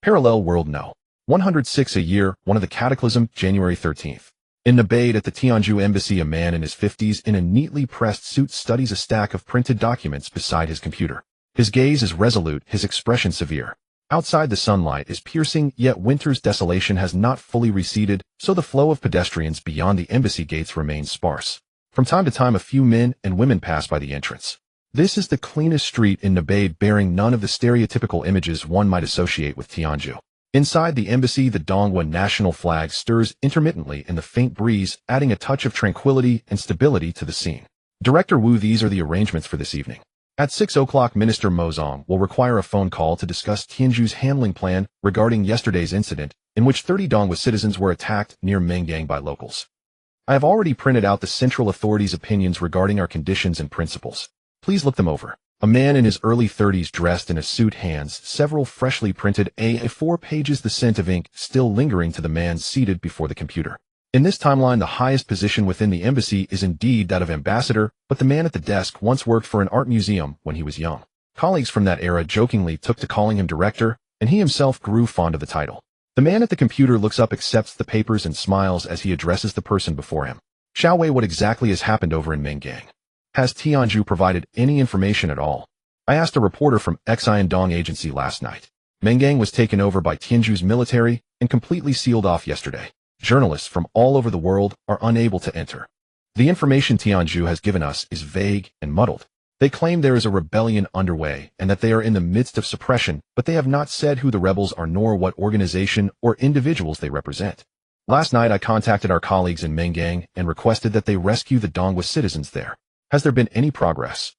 Parallel World No. 106 a year, one of the cataclysm, January 13th. In Nabaid at the Tianju embassy, a man in his 50s in a neatly pressed suit studies a stack of printed documents beside his computer. His gaze is resolute, his expression severe. Outside the sunlight is piercing, yet winter's desolation has not fully receded, so the flow of pedestrians beyond the embassy gates remains sparse. From time to time a few men and women pass by the entrance. This is the cleanest street in Nabaid, bearing none of the stereotypical images one might associate with Tianju. Inside the embassy, the Dongwa national flag stirs intermittently in the faint breeze, adding a touch of tranquility and stability to the scene. Director Wu, these are the arrangements for this evening. At 6 o'clock, Minister Mo Zong will require a phone call to discuss Tianju's handling plan regarding yesterday's incident, in which 30 Dongwa citizens were attacked near Mengang by locals. I have already printed out the central authorities' opinions regarding our conditions and principles. Please look them over. A man in his early 30s dressed in a suit hands several freshly printed A4 pages, the scent of ink still lingering to the man seated before the computer. In this timeline, the highest position within the embassy is indeed that of ambassador, but the man at the desk once worked for an art museum when he was young. Colleagues from that era jokingly took to calling him director, and he himself grew fond of the title. The man at the computer looks up, accepts the papers, and smiles as he addresses the person before him. Xiaowei, what exactly has happened over in Mengang? Has Tianju provided any information at all? I asked a reporter from Xiandong agency last night. Mengang was taken over by Tianju's military and completely sealed off yesterday. Journalists from all over the world are unable to enter. The information Tianju has given us is vague and muddled. They claim there is a rebellion underway and that they are in the midst of suppression, but they have not said who the rebels are nor what organization or individuals they represent. Last night I contacted our colleagues in Mengang and requested that they rescue the Dongwa citizens there. Has there been any progress?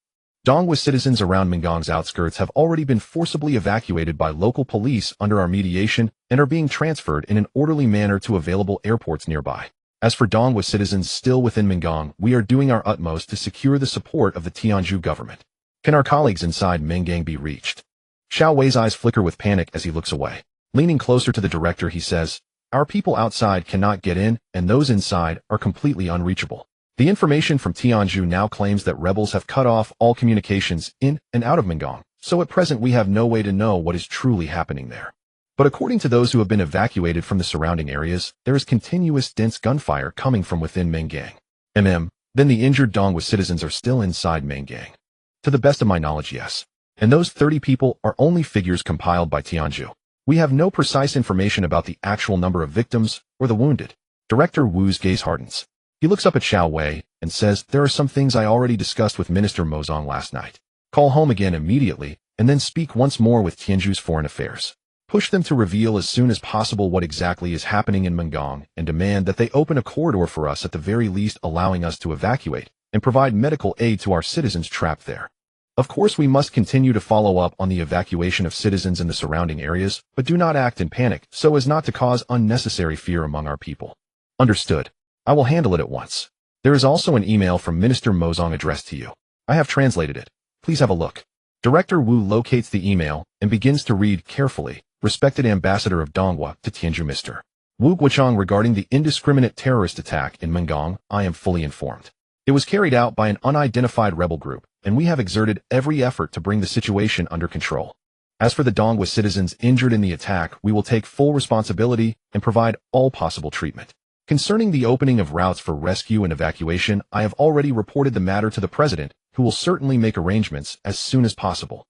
Dongwa citizens around Mengang's outskirts have already been forcibly evacuated by local police under our mediation and are being transferred in an orderly manner to available airports nearby. As for Dongwa citizens still within Mengang, we are doing our utmost to secure the support of the Tianju government. Can our colleagues inside Mengang be reached? Xiao Wei's eyes flicker with panic as he looks away. Leaning closer to the director, he says, "Our people outside cannot get in, and those inside are completely unreachable. The information from Tianju now claims that rebels have cut off all communications in and out of Mengang, so at present we have no way to know what is truly happening there. But according to those who have been evacuated from the surrounding areas, there is continuous dense gunfire coming from within Mengang. Then the injured Dongwa citizens are still inside Mengang. To the best of my knowledge, yes. And those 30 people are only figures compiled by Tianju. We have no precise information about the actual number of victims or the wounded." Director Wu's gaze hardens. He looks up at Xiao Wei and says, "There are some things I already discussed with Minister Mo Zong last night. Call home again immediately, and then speak once more with Tianju's foreign affairs. Push them to reveal as soon as possible what exactly is happening in Mengang and demand that they open a corridor for us, at the very least allowing us to evacuate and provide medical aid to our citizens trapped there. Of course, we must continue to follow up on the evacuation of citizens in the surrounding areas, but do not act in panic so as not to cause unnecessary fear among our people." "Understood. I will handle it at once. There is also an email from Minister Mo Zong addressed to you. I have translated it. Please have a look." Director Wu locates the email and begins to read carefully. "Respected Ambassador of Dongwa to Tianju, Mr. Wu Guochang, regarding the indiscriminate terrorist attack in Mengang, I am fully informed. It was carried out by an unidentified rebel group, and we have exerted every effort to bring the situation under control. As for the Dongwa citizens injured in the attack, we will take full responsibility and provide all possible treatment. Concerning the opening of routes for rescue and evacuation, I have already reported the matter to the President, who will certainly make arrangements as soon as possible."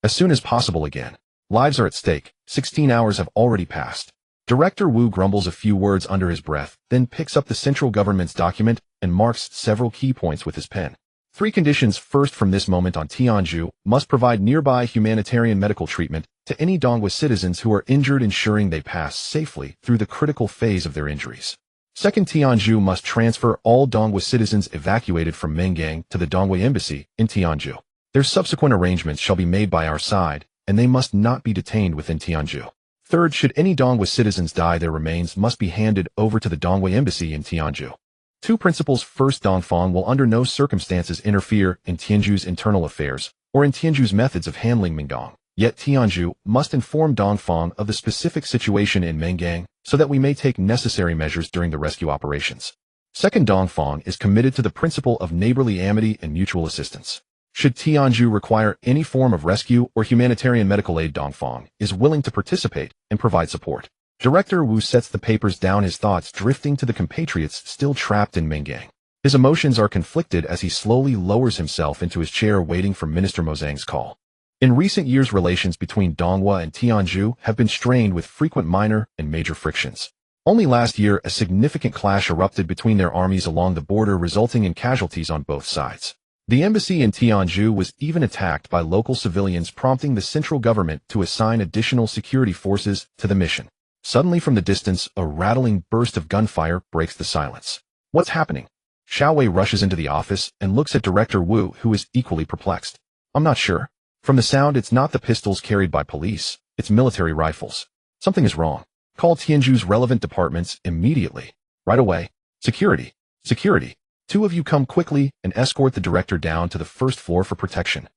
As soon as possible again. Lives are at stake. 16 hours have already passed. Director Wu grumbles a few words under his breath, then picks up the central government's document and marks several key points with his pen. 3 conditions. First, from this moment on, Tianju must provide nearby humanitarian medical treatment to any Dongwa citizens who are injured, ensuring they pass safely through the critical phase of their injuries. Second, Tianju must transfer all Dongwa citizens evacuated from Mengang to the Dongwa embassy in Tianju. Their subsequent arrangements shall be made by our side, and they must not be detained within Tianju. Third, should any Dongwa citizens die, their remains must be handed over to the Dongwa embassy in Tianju. 2 principles. First, Dongfang will under no circumstances interfere in Tianju's internal affairs or in Tianju's methods of handling Mengang. Yet Tianju must inform Dongfang of the specific situation in Mengang so that we may take necessary measures during the rescue operations. Second, Dongfang is committed to the principle of neighborly amity and mutual assistance. Should Tianju require any form of rescue or humanitarian medical aid, Dongfang is willing to participate and provide support. Director Wu sets the papers down, his thoughts drifting to the compatriots still trapped in Mengang. His emotions are conflicted as he slowly lowers himself into his chair waiting for Minister Mozang's call. In recent years, relations between Donghua and Tianju have been strained with frequent minor and major frictions. Only last year, a significant clash erupted between their armies along the border, resulting in casualties on both sides. The embassy in Tianju was even attacked by local civilians, prompting the central government to assign additional security forces to the mission. Suddenly from the distance, a rattling burst of gunfire breaks the silence. What's happening? Xiao Wei rushes into the office and looks at Director Wu, who is equally perplexed. I'm not sure. From the sound, it's not the pistols carried by police, it's military rifles. Something is wrong. Call Tianju's relevant departments immediately. Right away. Security. Security. 2 of you come quickly and escort the director down to the first floor for protection.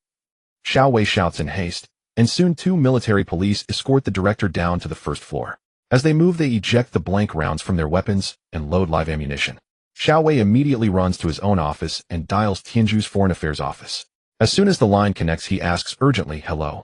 Xiao Wei shouts in haste, and soon 2 military police escort the director down to the first floor. As they move, they eject the blank rounds from their weapons and load live ammunition. Xiao Wei immediately runs to his own office and dials Tianju's Foreign Affairs office. As soon as the line connects, he asks urgently, Hello?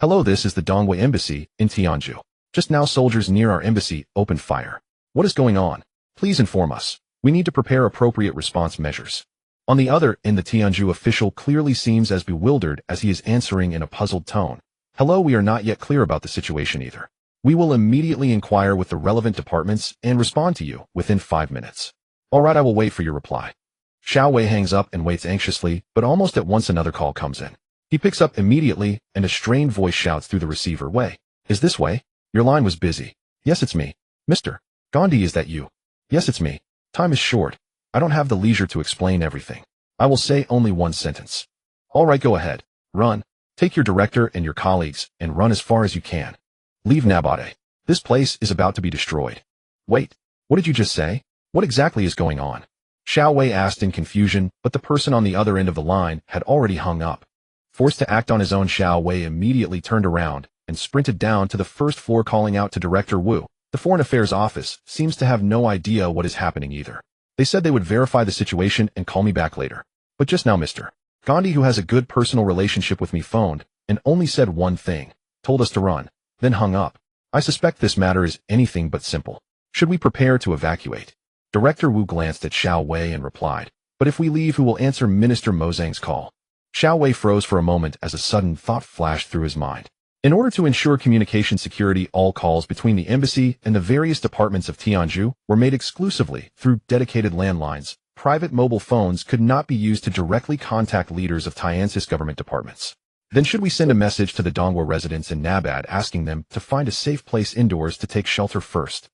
Hello, this is the Donghua Embassy in Tianju. Just now, soldiers near our embassy opened fire. What is going on? Please inform us. We need to prepare appropriate response measures. On the other end, the Tianju official clearly seems as bewildered as he is answering in a puzzled tone. Hello, we are not yet clear about the situation either. We will immediately inquire with the relevant departments and respond to you within 5 minutes. All right, I will wait for your reply. Xiao Wei hangs up and waits anxiously, but almost at once another call comes in. He picks up immediately, and a strained voice shouts through the receiver, Wei, is this Wei? Your line was busy. Yes, it's me. Mr. Gandhi, is that you? Yes, it's me. Time is short. I don't have the leisure to explain everything. I will say only one sentence. All right, go ahead. Run. Take your director and your colleagues and run as far as you can. Leave Nabate. This place is about to be destroyed. Wait, what did you just say? What exactly is going on? Xiao Wei asked in confusion, but the person on the other end of the line had already hung up. Forced to act on his own, Xiao Wei immediately turned around and sprinted down to the first floor, calling out to Director Wu. The Foreign Affairs office seems to have no idea what is happening either. They said they would verify the situation and call me back later. But just now Mr. Gandhi, who has a good personal relationship with me, phoned and only said one thing, told us to run, then hung up. I suspect this matter is anything but simple. Should we prepare to evacuate? Director Wu glanced at Xiao Wei and replied, but if we leave, who will answer Minister Mozang's call? Xiao Wei froze for a moment as a sudden thought flashed through his mind. In order to ensure communication security, all calls between the embassy and the various departments of Tianju were made exclusively through dedicated landlines. Private mobile phones could not be used to directly contact leaders of Tiansis government departments. Then should we send a message to the Donghua residents in Nabad asking them to find a safe place indoors to take shelter first?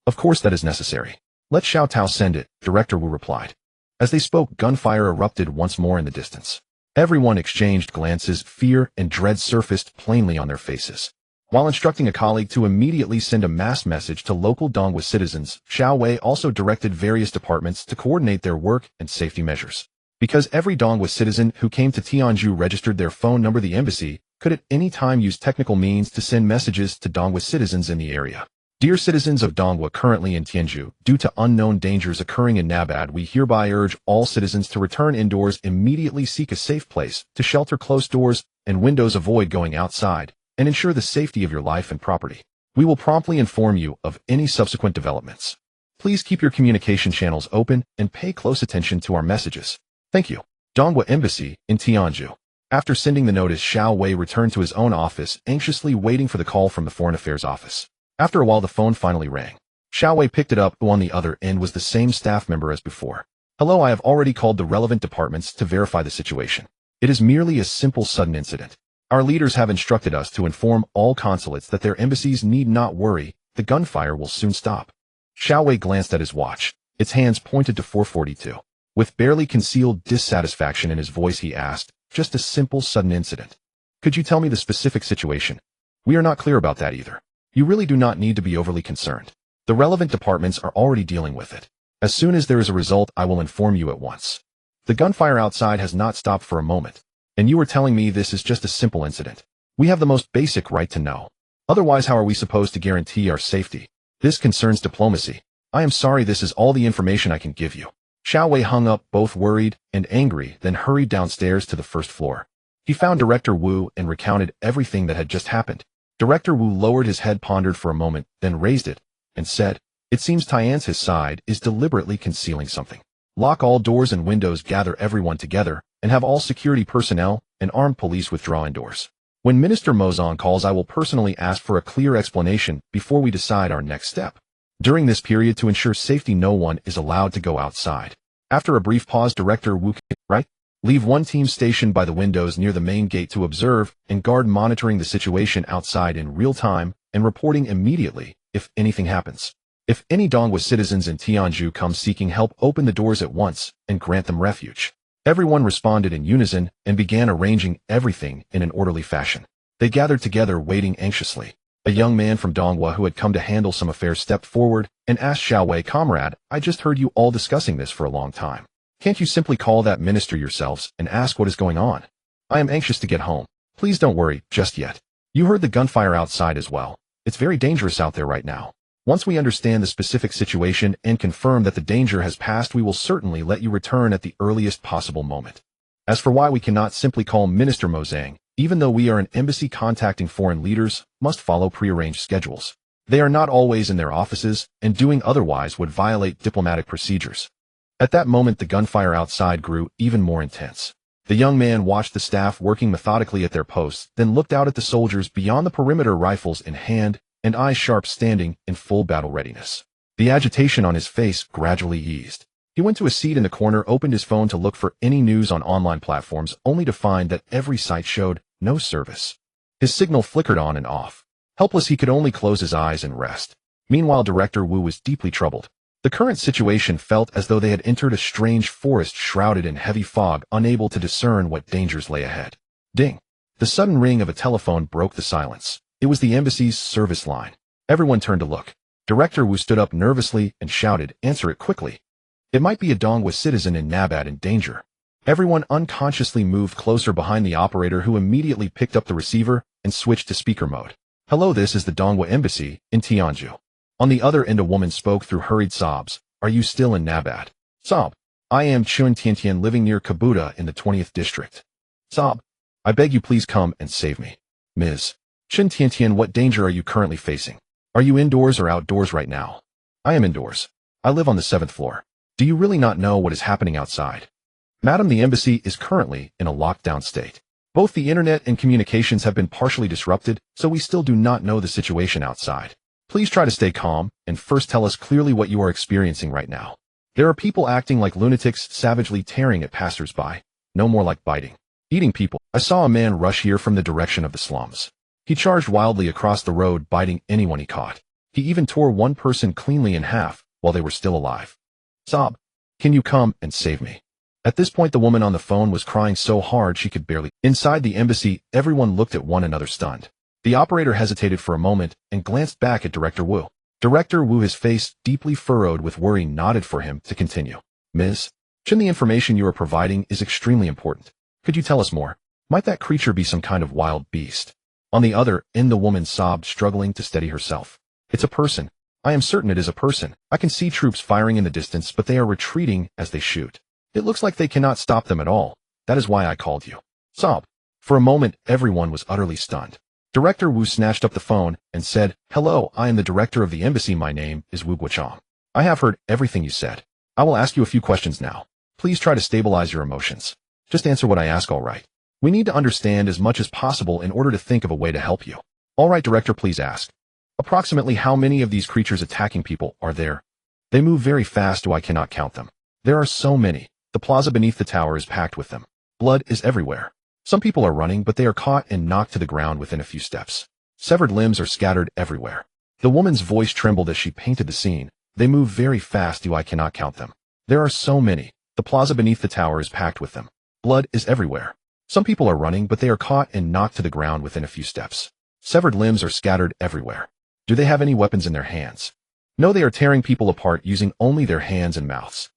Of course that is necessary. Let Xiao Tao send it, Director Wu replied. As they spoke, gunfire erupted once more in the distance. Everyone exchanged glances, fear and dread surfaced plainly on their faces. While instructing a colleague to immediately send a mass message to local Donghua citizens, Xiao Wei also directed various departments to coordinate their work and safety measures. Because every Donghua citizen who came to Tianju registered their phone number, the embassy could at any time use technical means to send messages to Donghua citizens in the area. Dear citizens of Donghua currently in Tianju, due to unknown dangers occurring in Nabad, we hereby urge all citizens to return indoors, immediately seek a safe place to shelter, close doors and windows, avoid going outside, and ensure the safety of your life and property. We will promptly inform you of any subsequent developments. Please keep your communication channels open and pay close attention to our messages. Thank you. Donghua Embassy in Tianju. After sending the notice, Xiao Wei returned to his own office, anxiously waiting for the call from the Foreign Affairs office. After a while, the phone finally rang. Xiao Wei picked it up, who on the other end was the same staff member as before. Hello, I have already called the relevant departments to verify the situation. It is merely a simple sudden incident. Our leaders have instructed us to inform all consulates that their embassies need not worry, the gunfire will soon stop. Xiao Wei glanced at his watch. Its hands pointed to 4:42. With barely concealed dissatisfaction in his voice, he asked, just a simple sudden incident. Could you tell me the specific situation? We are not clear about that either. You really do not need to be overly concerned. The relevant departments are already dealing with it. As soon as there is a result, I will inform you at once. The gunfire outside has not stopped for a moment, and you are telling me this is just a simple incident. We have the most basic right to know. Otherwise, how are we supposed to guarantee our safety? This concerns diplomacy. I am sorry, this is all the information I can give you. Xiao Wei hung up, both worried and angry, then hurried downstairs to the first floor. He found Director Wu and recounted everything that had just happened. Director Wu lowered his head, pondered for a moment, then raised it, and said, "It seems Tian's his side is deliberately concealing something. Lock all doors and windows, gather everyone together, and have all security personnel and armed police withdraw indoors. When Minister Mozong calls, I will personally ask for a clear explanation before we decide our next step. During this period, to ensure safety, no one is allowed to go outside." After a brief pause, Director Wu, leave one team stationed by the windows near the main gate to observe and guard, monitoring the situation outside in real time and reporting immediately if anything happens. If any Dongwa citizens in Tianju come seeking help, open the doors at once and grant them refuge. Everyone responded in unison and began arranging everything in an orderly fashion. They gathered together, waiting anxiously. A young man from Dongwa who had come to handle some affairs stepped forward and asked Xiao Wei, "Comrade, I just heard you all discussing this for a long time. Can't you simply call that minister yourselves and ask what is going on? I am anxious to get home. Please don't worry just yet. You heard the gunfire outside as well. It's very dangerous out there right now. Once we understand the specific situation and confirm that the danger has passed, we will certainly let you return at the earliest possible moment. As for why we cannot simply call Minister Mozang, even though we are an embassy contacting foreign leaders, must follow prearranged schedules. They are not always in their offices, and doing otherwise would violate diplomatic procedures." At that moment, the gunfire outside grew even more intense. The young man watched the staff working methodically at their posts, then looked out at the soldiers beyond the perimeter, rifles in hand and eyes sharp, standing in full battle readiness. The agitation on his face gradually eased. He went to a seat in the corner, opened his phone to look for any news on online platforms, only to find that every site showed no service. His signal flickered on and off. Helpless, he could only close his eyes and rest. Meanwhile, Director Wu was deeply troubled. The current situation felt as though they had entered a strange forest shrouded in heavy fog, unable to discern what dangers lay ahead. Ding! The sudden ring of a telephone broke the silence. It was the embassy's service line. Everyone turned to look. Director Wu stood up nervously and shouted, "Answer it quickly. It might be a Dongwa citizen in Nabat in danger." Everyone unconsciously moved closer behind the operator, who immediately picked up the receiver and switched to speaker mode. "Hello, this is the Dongwa embassy in Tianju." On the other end, a woman spoke through hurried sobs. "Are you still in Nabat?" Sob. "I am Chun Tiantian, living near Kabuta in the 20th district." Sob. "I beg you, please come and save me." Ms. Chun Tiantian, what danger are you currently facing? Are you indoors or outdoors right now? I am indoors. I live on the 7th floor. Do you really not know what is happening outside? Madam, the embassy is currently in a lockdown state. Both the internet and communications have been partially disrupted, so we still do not know the situation outside. Please try to stay calm, and first tell us clearly what you are experiencing right now. There are people acting like lunatics, savagely tearing at passers-by. No more like biting. Eating people. I saw a man rush here from the direction of the slums. He charged wildly across the road, biting anyone he caught. He even tore one person cleanly in half while they were still alive. Sob. Can you come and save me? At this point, the woman on the phone was crying so hard she could barely. Inside the embassy, everyone looked at one another, stunned. The operator hesitated for a moment and glanced back at Director Wu. Director Wu, his face deeply furrowed with worry, nodded for him to continue. "Ms. Chen, the information you are providing is extremely important. Could you tell us more? Might that creature be some kind of wild beast?" On the other end, the woman sobbed, struggling to steady herself. "It's a person. I am certain it is a person. I can see troops firing in the distance, but they are retreating as they shoot. It looks like they cannot stop them at all. That is why I called you." Sob. For a moment, everyone was utterly stunned. Director Wu snatched up the phone and said, "Hello, I am the director of the embassy. My name is Wu Guochang. I have heard everything you said. I will ask you a few questions now. Please try to stabilize your emotions. Just answer what I ask, all right? We need to understand as much as possible in order to think of a way to help you." "All right, Director, please ask." "Approximately how many of these creatures attacking people are there?" "They move very fast, I cannot count them. There are so many. The plaza beneath the tower is packed with them. Blood is everywhere. Some people are running, but they are caught and knocked to the ground within a few steps. Severed limbs are scattered everywhere." The woman's voice trembled as she painted the scene. "They move very fast, I cannot count them. There are so many. The plaza beneath the tower is packed with them. Blood is everywhere. Some people are running, but they are caught and knocked to the ground within a few steps. Severed limbs are scattered everywhere. Do they have any weapons in their hands?" "No, they are tearing people apart using only their hands and mouths."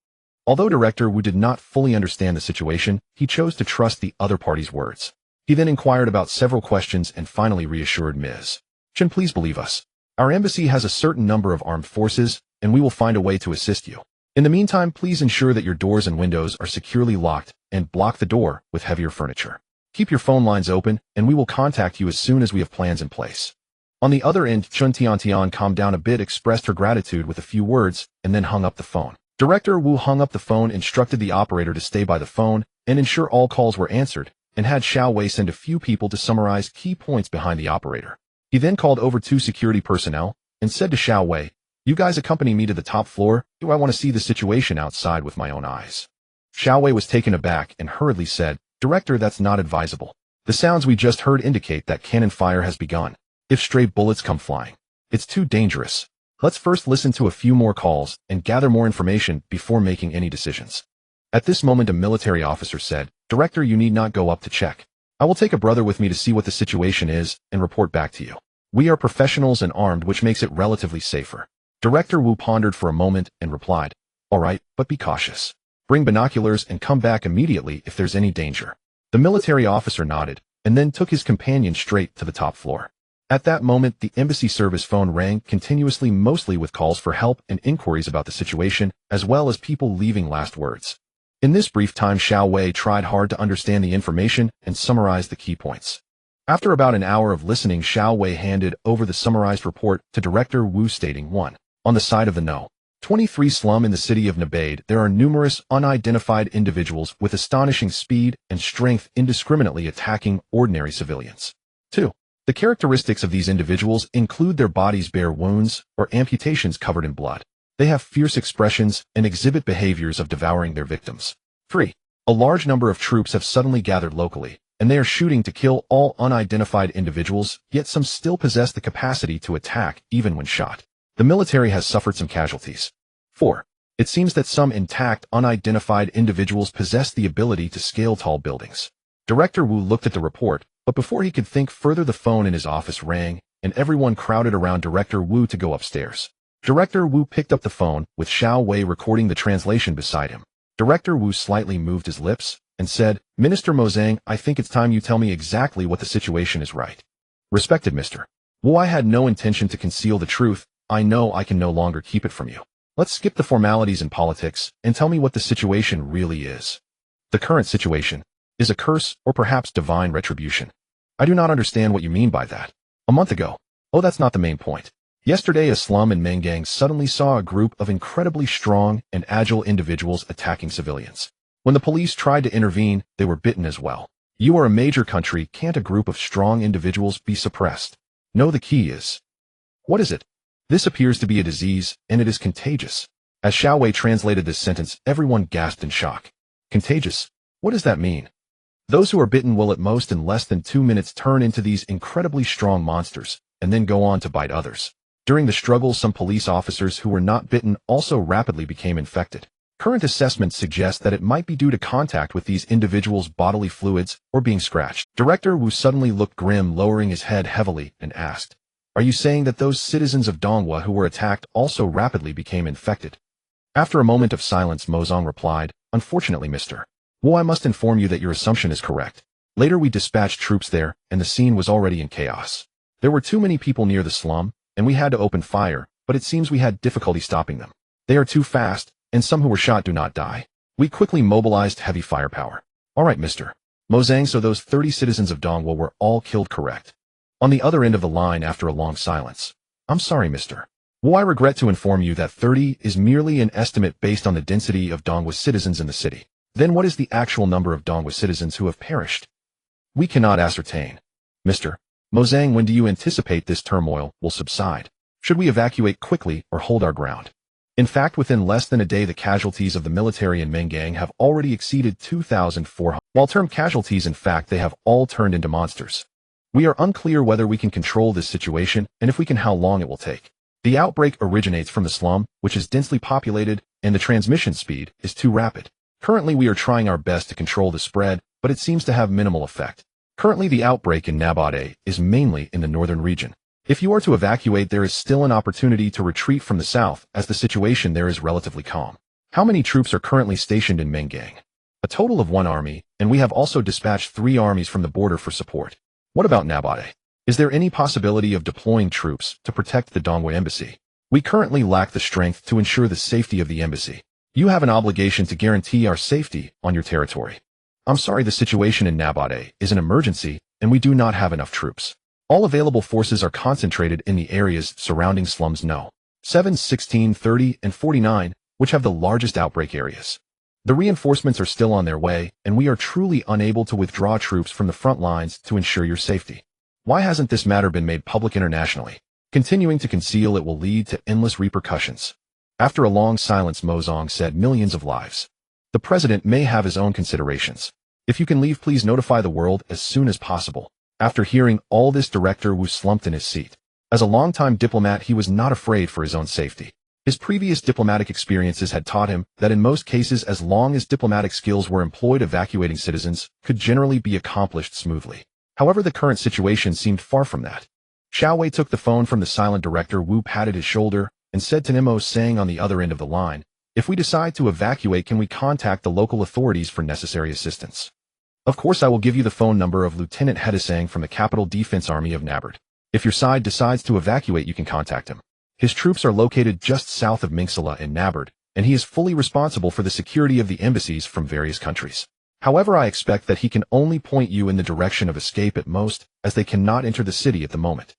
Although Director Wu did not fully understand the situation, he chose to trust the other party's words. He then inquired about several questions and finally reassured Ms. Chen, "Please believe us. Our embassy has a certain number of armed forces, and we will find a way to assist you. In the meantime, please ensure that your doors and windows are securely locked and block the door with heavier furniture. Keep your phone lines open, and we will contact you as soon as we have plans in place. On the other end, Chun Tian calmed down a bit, expressed her gratitude with a few words, and then hung up the phone. Director Wu hung up the phone, instructed the operator to stay by the phone and ensure all calls were answered, and had Xiao Wei send a few people to summarize key points behind the operator. He then called over 2 security personnel and said to Xiao Wei, "You guys accompany me to the top floor. I want to see the situation outside with my own eyes." Xiao Wei was taken aback and hurriedly said, "Director, that's not advisable. The sounds we just heard indicate that cannon fire has begun. If stray bullets come flying, it's too dangerous. Let's first listen to a few more calls and gather more information before making any decisions." At this moment, a military officer said, "Director, you need not go up to check. I will take a brother with me to see what the situation is and report back to you. We are professionals and armed, which makes it relatively safer." Director Wu pondered for a moment and replied, "All right, but be cautious. Bring binoculars and come back immediately if there's any danger." The military officer nodded and then took his companion straight to the top floor. At that moment, the embassy service phone rang continuously, mostly with calls for help and inquiries about the situation, as well as people leaving last words. In this brief time, Xiao Wei tried hard to understand the information and summarize the key points. After about an hour of listening, Xiao Wei handed over the summarized report to Director Wu, stating 1. On the side of the No. 23 slum in the city of Nabade, there are numerous unidentified individuals with astonishing speed and strength indiscriminately attacking ordinary civilians. 2. The characteristics of these individuals include their bodies bear wounds or amputations covered in blood. They have fierce expressions and exhibit behaviors of devouring their victims. 3. A large number of troops have suddenly gathered locally, and they are shooting to kill all unidentified individuals, yet some still possess the capacity to attack even when shot. The military has suffered some casualties. 4. It seems that some intact, unidentified individuals possess the ability to scale tall buildings. Director Wu looked at the report, but before he could think further, the phone in his office rang, and everyone crowded around Director Wu to go upstairs. Director Wu picked up the phone, with Xiao Wei recording the translation beside him. Director Wu slightly moved his lips and said, "Minister Mozang, I think it's time you tell me exactly what the situation is, right?" "Respected Mr. Wu, I had no intention to conceal the truth. I know I can no longer keep it from you. Let's skip the formalities and politics and tell me what the situation really is." "The current situation is a curse or perhaps divine retribution." "I do not understand what you mean by that." "A month ago." "Oh, that's not the main point. Yesterday, a slum in Mengang suddenly saw a group of incredibly strong and agile individuals attacking civilians. When the police tried to intervene, they were bitten as well. You are a major country. Can't a group of strong individuals be suppressed?" "No, the key is." "What is it?" "This appears to be a disease, and it is contagious." As Xiao Wei translated this sentence, everyone gasped in shock. "Contagious? What does that mean?" "Those who are bitten will at most in less than 2 minutes turn into these incredibly strong monsters, and then go on to bite others. During the struggle, some police officers who were not bitten also rapidly became infected. Current assessments suggest that it might be due to contact with these individuals' bodily fluids or being scratched." Director Wu suddenly looked grim, lowering his head heavily, and asked, "Are you saying that those citizens of Donghua who were attacked also rapidly became infected?" After a moment of silence, Mozong replied, "Unfortunately, Mr. Wu, I must inform you that your assumption is correct. Later we dispatched troops there, and the scene was already in chaos. There were too many people near the slum, and we had to open fire, but it seems we had difficulty stopping them. They are too fast, and some who were shot do not die. We quickly mobilized heavy firepower." "All right, Mr. Mozang, so those 30 citizens of Donghua were all killed, correct?" On the other end of the line, after a long silence, "I'm sorry, Mr. Wu, I regret to inform you that 30 is merely an estimate based on the density of Donghua citizens in the city. Then what is the actual number of Donghua citizens who have perished? We cannot ascertain. Mr. Mozang, when do you anticipate this turmoil will subside? Should we evacuate quickly or hold our ground?" In fact, within less than a day, the casualties of the military in Mengang have already exceeded 2,400. While termed casualties, in fact, they have all turned into monsters. We are unclear whether we can control this situation, and if we can, how long it will take. The outbreak originates from the slum, which is densely populated, and the transmission speed is too rapid. Currently, we are trying our best to control the spread, but it seems to have minimal effect. Currently, the outbreak in Nabade is mainly in the northern region. If you are to evacuate, there is still an opportunity to retreat from the south, as the situation there is relatively calm. How many troops are currently stationed in Mengang? A total of 1 army, and we have also dispatched 3 armies from the border for support. What about Nabade? Is there any possibility of deploying troops to protect the Donghua embassy? We currently lack the strength to ensure the safety of the embassy. You have an obligation to guarantee our safety on your territory. I'm sorry, the situation in Nabade is an emergency, and we do not have enough troops. All available forces are concentrated in the areas surrounding slums No. 7, 16, 30, and 49, which have the largest outbreak areas. The reinforcements are still on their way, and we are truly unable to withdraw troops from the front lines to ensure your safety. Why hasn't this matter been made public internationally? Continuing to conceal it will lead to endless repercussions. After a long silence, Mozong said, millions of lives. The president may have his own considerations. If you can leave, please notify the world as soon as possible. After hearing all this, Director Wu slumped in his seat. As a longtime diplomat, he was not afraid for his own safety. His previous diplomatic experiences had taught him that in most cases, as long as diplomatic skills were employed, evacuating citizens could generally be accomplished smoothly. However, the current situation seemed far from that. Xiao Wei took the phone from the silent Director Wu, patted his shoulder, and said to Nemo, saying on the other end of the line, if we decide to evacuate, can we contact the local authorities for necessary assistance? Of course, I will give you the phone number of Lieutenant Hedesang from the Capital Defense Army of Nabard. If your side decides to evacuate, you can contact him. His troops are located just south of Mingsala in Nabard, and he is fully responsible for the security of the embassies from various countries. However, I expect that he can only point you in the direction of escape at most, as they cannot enter the city at the moment.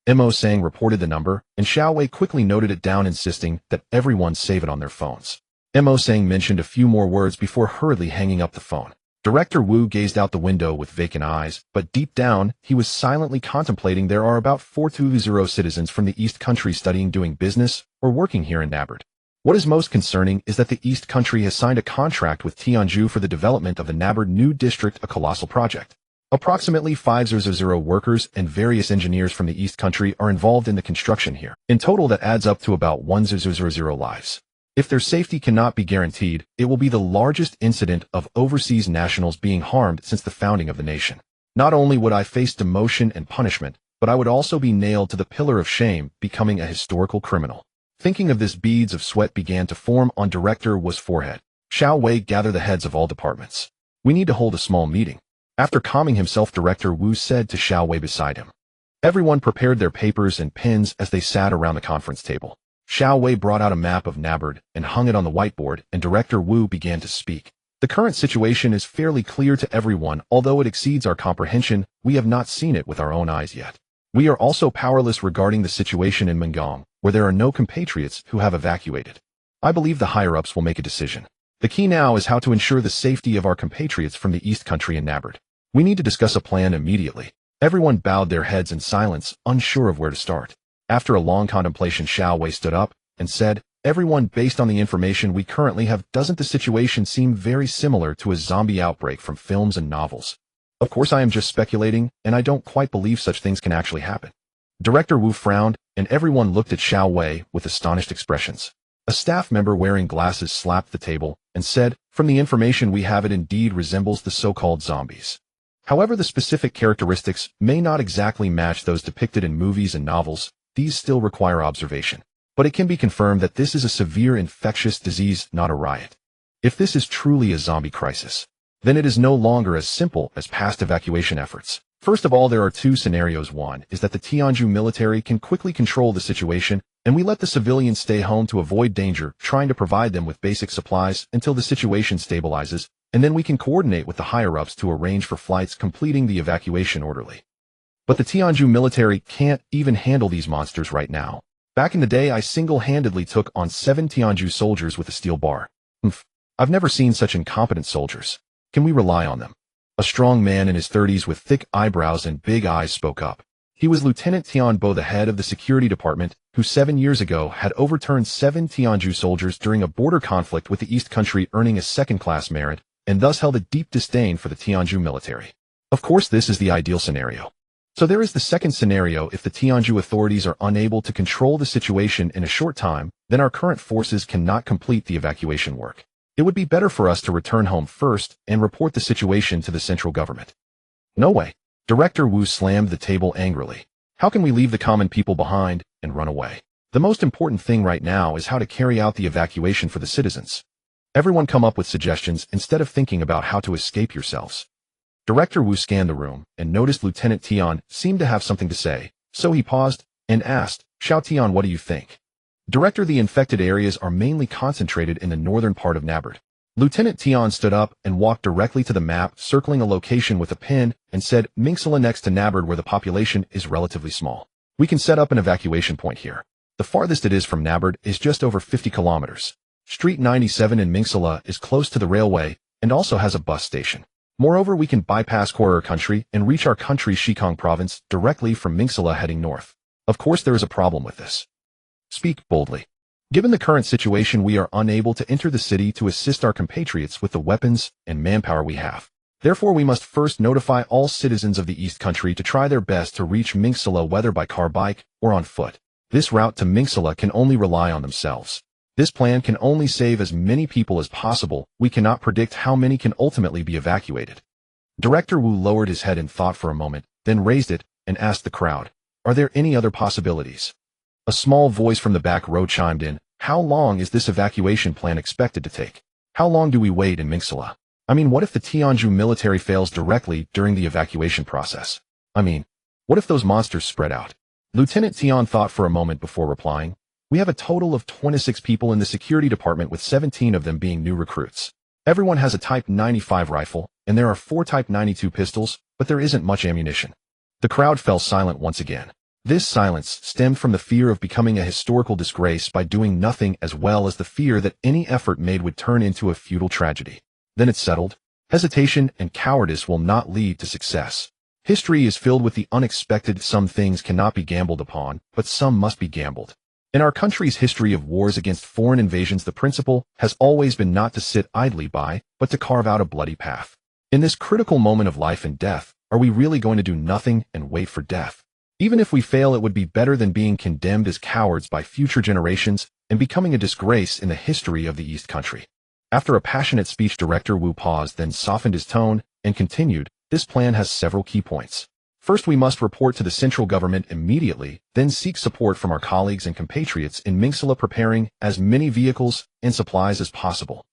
Mo Sang reported the number, and Xiao Wei quickly noted it down, insisting that everyone save it on their phones. Mo Sang mentioned a few more words before hurriedly hanging up the phone. Director Wu gazed out the window with vacant eyes, but deep down, he was silently contemplating. There are about 420 citizens from the East Country studying, doing business, or working here in Nabard. What is most concerning is that the East Country has signed a contract with Tianju for the development of the Nabard New District, a colossal project. Approximately 500 workers and various engineers from the East Country are involved in the construction here. In total, that adds up to about 1,000 lives. If their safety cannot be guaranteed, it will be the largest incident of overseas nationals being harmed since the founding of the nation. Not only would I face demotion and punishment, but I would also be nailed to the pillar of shame, becoming a historical criminal. Thinking of this, beads of sweat began to form on Director Wu's forehead. Xiao Wei gathered the heads of all departments. We need to hold a small meeting. After calming himself, Director Wu said to Xiao Wei beside him. Everyone prepared their papers and pens as they sat around the conference table. Xiao Wei brought out a map of Nabard and hung it on the whiteboard, and Director Wu began to speak. The current situation is fairly clear to everyone, although it exceeds our comprehension. We have not seen it with our own eyes yet. We are also powerless regarding the situation in Mengong, where there are no compatriots who have evacuated. I believe the higher-ups will make a decision. The key now is how to ensure the safety of our compatriots from the East Country and Nabard. We need to discuss a plan immediately. Everyone bowed their heads in silence, unsure of where to start. After a long contemplation, Xiao Wei stood up and said, everyone, based on the information we currently have, doesn't the situation seem very similar to a zombie outbreak from films and novels? Of course, I am just speculating, and I don't quite believe such things can actually happen. Director Wu frowned, and everyone looked at Xiao Wei with astonished expressions. A staff member wearing glasses slapped the table and said, from the information we have, it indeed resembles the so-called zombies. However, the specific characteristics may not exactly match those depicted in movies and novels. These still require observation. But it can be confirmed that this is a severe infectious disease, not a riot. If this is truly a zombie crisis, then it is no longer as simple as past evacuation efforts. First of all, there are two scenarios. One is that the Tianju military can quickly control the situation, and we let the civilians stay home to avoid danger, trying to provide them with basic supplies until the situation stabilizes, and then we can coordinate with the higher-ups to arrange for flights completing the evacuation orderly. But the Tianju military can't even handle these monsters right now. Back in the day, I single-handedly took on 7 Tianju soldiers with a steel bar. I've never seen such incompetent soldiers. Can we rely on them? A strong man in his 30s with thick eyebrows and big eyes spoke up. He was Lieutenant Tian Bo, the head of the security department, who 7 years ago had overturned 7 Tianju soldiers during a border conflict with the East Country, earning a second-class merit, and thus held a deep disdain for the Tianju military. Of course, this is the ideal scenario. So there is the second scenario. If the Tianju authorities are unable to control the situation in a short time, then our current forces cannot complete the evacuation work. It would be better for us to return home first and report the situation to the central government. No way. Director Wu slammed the table angrily. How can we leave the common people behind and run away? The most important thing right now is how to carry out the evacuation for the citizens. Everyone come up with suggestions instead of thinking about how to escape yourselves. Director Wu scanned the room and noticed Lieutenant Tian seemed to have something to say, so he paused and asked, Xiao Tian, what do you think? Director, the infected areas are mainly concentrated in the northern part of Nabbard. Lieutenant Tion stood up and walked directly to the map, circling a location with a pin, and said, Minxala next to Nabbard, where the population is relatively small. We can set up an evacuation point here. The farthest it is from Nabbard is just over 50 kilometers. Street 97 in Minxala is close to the railway and also has a bus station. Moreover, we can bypass Korer country and reach our country's Shikong province directly from Minxala heading north. Of course, there is a problem with this. Speak boldly. Given the current situation, we are unable to enter the city to assist our compatriots with the weapons and manpower we have. Therefore, we must first notify all citizens of the East Country to try their best to reach Minxala, whether by car, bike, or on foot. This route to Minxala can only rely on themselves. This plan can only save as many people as possible. We cannot predict how many can ultimately be evacuated. Director Wu lowered his head in thought for a moment, then raised it and asked the crowd, Are there any other possibilities? A small voice from the back row chimed in, How long is this evacuation plan expected to take? How long do we wait in Minxala? I mean, what if the Tianju military fails directly during the evacuation process? I mean, what if those monsters spread out? Lieutenant Tion thought for a moment before replying, We have a total of 26 people in the security department, with 17 of them being new recruits. Everyone has a Type 95 rifle, and there are 4 Type 92 pistols, but there isn't much ammunition. The crowd fell silent once again. This silence stemmed from the fear of becoming a historical disgrace by doing nothing, as well as the fear that any effort made would turn into a futile tragedy. Then it settled. Hesitation and cowardice will not lead to success. History is filled with the unexpected. Some things cannot be gambled upon, but some must be gambled. In our country's history of wars against foreign invasions, the principle has always been not to sit idly by, but to carve out a bloody path. In this critical moment of life and death, are we really going to do nothing and wait for death? Even if we fail, it would be better than being condemned as cowards by future generations and becoming a disgrace in the history of the East Country. After a passionate speech, Director Wu paused, then softened his tone and continued, This plan has several key points. First, we must report to the central government immediately, then seek support from our colleagues and compatriots in Minxala, preparing as many vehicles and supplies as possible.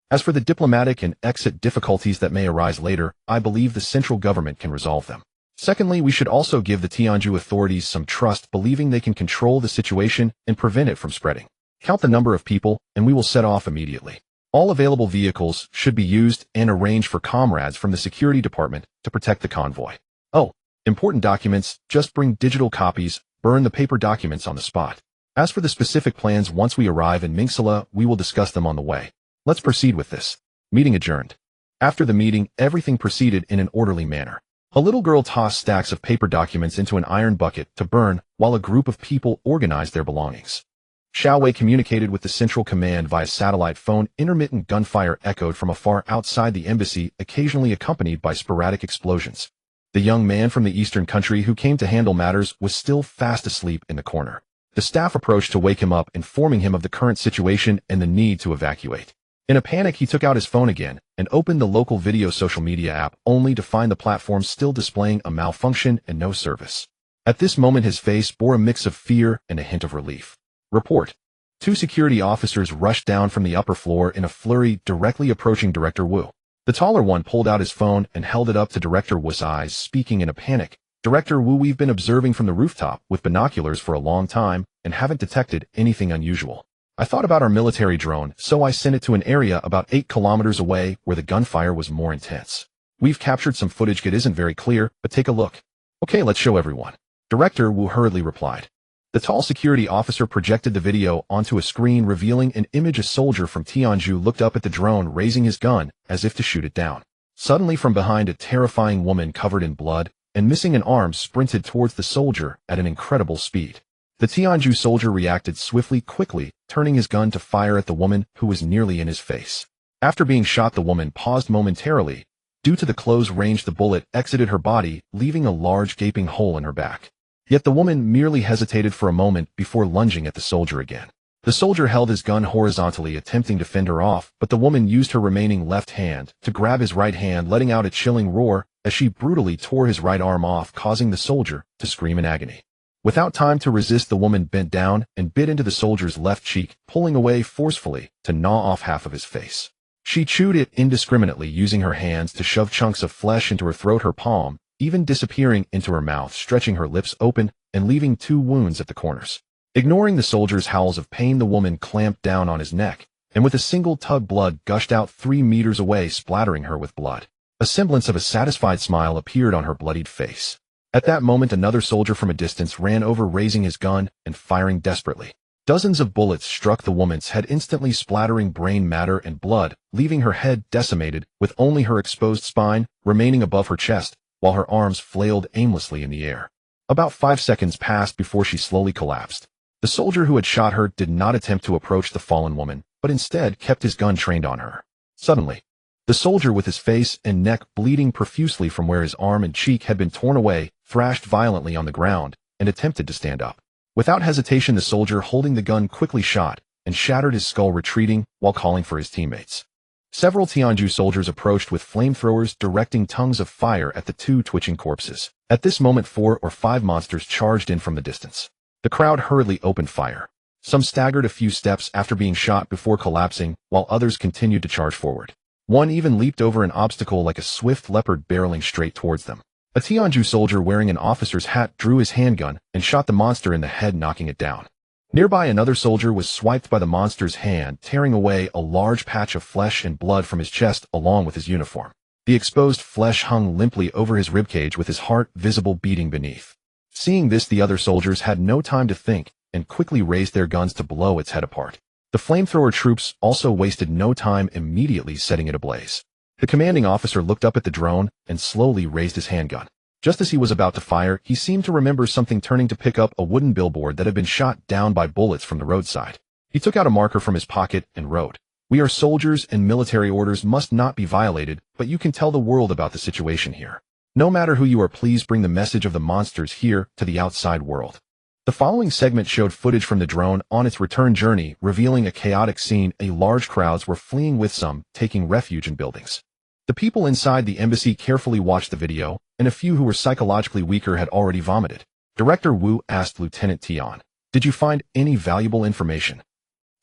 As for the diplomatic and exit difficulties that may arise later, I believe the central government can resolve them. Secondly, we should also give the Tianju authorities some trust, believing they can control the situation and prevent it from spreading. Count the number of people, and we will set off immediately. All available vehicles should be used, and arrange for comrades from the security department to protect the convoy. Oh, important documents, just bring digital copies, burn the paper documents on the spot. As for the specific plans, once we arrive in Minxala, we will discuss them on the way. Let's proceed with this. Meeting adjourned. After the meeting, everything proceeded in an orderly manner. A little girl tossed stacks of paper documents into an iron bucket to burn, while a group of people organized their belongings. Xiao Wei communicated with the central command via satellite phone. Intermittent gunfire echoed from afar outside the embassy, occasionally accompanied by sporadic explosions. The young man from the eastern country who came to handle matters was still fast asleep in the corner. The staff approached to wake him up, informing him of the current situation and the need to evacuate. In a panic, he took out his phone again and opened the local video social media app, only to find the platform still displaying a malfunction and no service. At this moment, his face bore a mix of fear and a hint of relief. Report. 2 security officers rushed down from the upper floor in a flurry, directly approaching Director Wu. The taller one pulled out his phone and held it up to Director Wu's eyes, speaking in a panic. Director Wu, we've been observing from the rooftop with binoculars for a long time and haven't detected anything unusual. I thought about our military drone, so I sent it to an area about 8 kilometers away where the gunfire was more intense. We've captured some footage. It isn't very clear, but take a look. Okay, let's show everyone. Director Wu hurriedly replied. The tall security officer projected the video onto a screen, revealing an image. A soldier from Tianju looked up at the drone, raising his gun as if to shoot it down. Suddenly, from behind, a terrifying woman covered in blood and missing an arm sprinted towards the soldier at an incredible speed. The Tianju soldier reacted swiftly, quickly turning his gun to fire at the woman, who was nearly in his face. After being shot, the woman paused momentarily. Due to the close range, the bullet exited her body, leaving a large gaping hole in her back. Yet the woman merely hesitated for a moment before lunging at the soldier again. The soldier held his gun horizontally, attempting to fend her off, but the woman used her remaining left hand to grab his right hand, letting out a chilling roar as she brutally tore his right arm off, causing the soldier to scream in agony. Without time to resist, the woman bent down and bit into the soldier's left cheek, pulling away forcefully to gnaw off half of his face. She chewed it indiscriminately, using her hands to shove chunks of flesh into her throat, her palm even disappearing into her mouth, stretching her lips open and leaving 2 wounds at the corners. Ignoring the soldier's howls of pain, the woman clamped down on his neck, and with a single tug, blood gushed out 3 meters away, splattering her with blood. A semblance of a satisfied smile appeared on her bloodied face. At that moment, another soldier from a distance ran over, raising his gun and firing desperately. Dozens of bullets struck the woman's head, instantly splattering brain matter and blood, leaving her head decimated, with only her exposed spine remaining above her chest, while her arms flailed aimlessly in the air. About 5 seconds passed before she slowly collapsed. The soldier who had shot her did not attempt to approach the fallen woman, but instead kept his gun trained on her. Suddenly, the soldier, with his face and neck bleeding profusely from where his arm and cheek had been torn away, thrashed violently on the ground and attempted to stand up. Without hesitation, the soldier holding the gun quickly shot and shattered his skull, retreating while calling for his teammates. Several Tianju soldiers approached with flamethrowers, directing tongues of fire at the 2 twitching corpses. At this moment, 4 or 5 monsters charged in from the distance. The crowd hurriedly opened fire. Some staggered a few steps after being shot before collapsing, while others continued to charge forward. One even leaped over an obstacle like a swift leopard, barreling straight towards them. A Tianju soldier wearing an officer's hat drew his handgun and shot the monster in the head, knocking it down. Nearby, another soldier was swiped by the monster's hand, tearing away a large patch of flesh and blood from his chest along with his uniform. The exposed flesh hung limply over his ribcage, with his heart visible beating beneath. Seeing this, the other soldiers had no time to think and quickly raised their guns to blow its head apart. The flamethrower troops also wasted no time, immediately setting it ablaze. The commanding officer looked up at the drone and slowly raised his handgun. Just as he was about to fire, he seemed to remember something, turning to pick up a wooden billboard that had been shot down by bullets from the roadside. He took out a marker from his pocket and wrote, "We are soldiers and military orders must not be violated, but you can tell the world about the situation here. No matter who you are, please bring the message of the monsters here to the outside world." The following segment showed footage from the drone on its return journey, revealing a chaotic scene. Large crowds were fleeing, with some taking refuge in buildings. The people inside the embassy carefully watched the video, and a few who were psychologically weaker had already vomited. Director Wu asked Lieutenant Tian, "Did you find any valuable information?"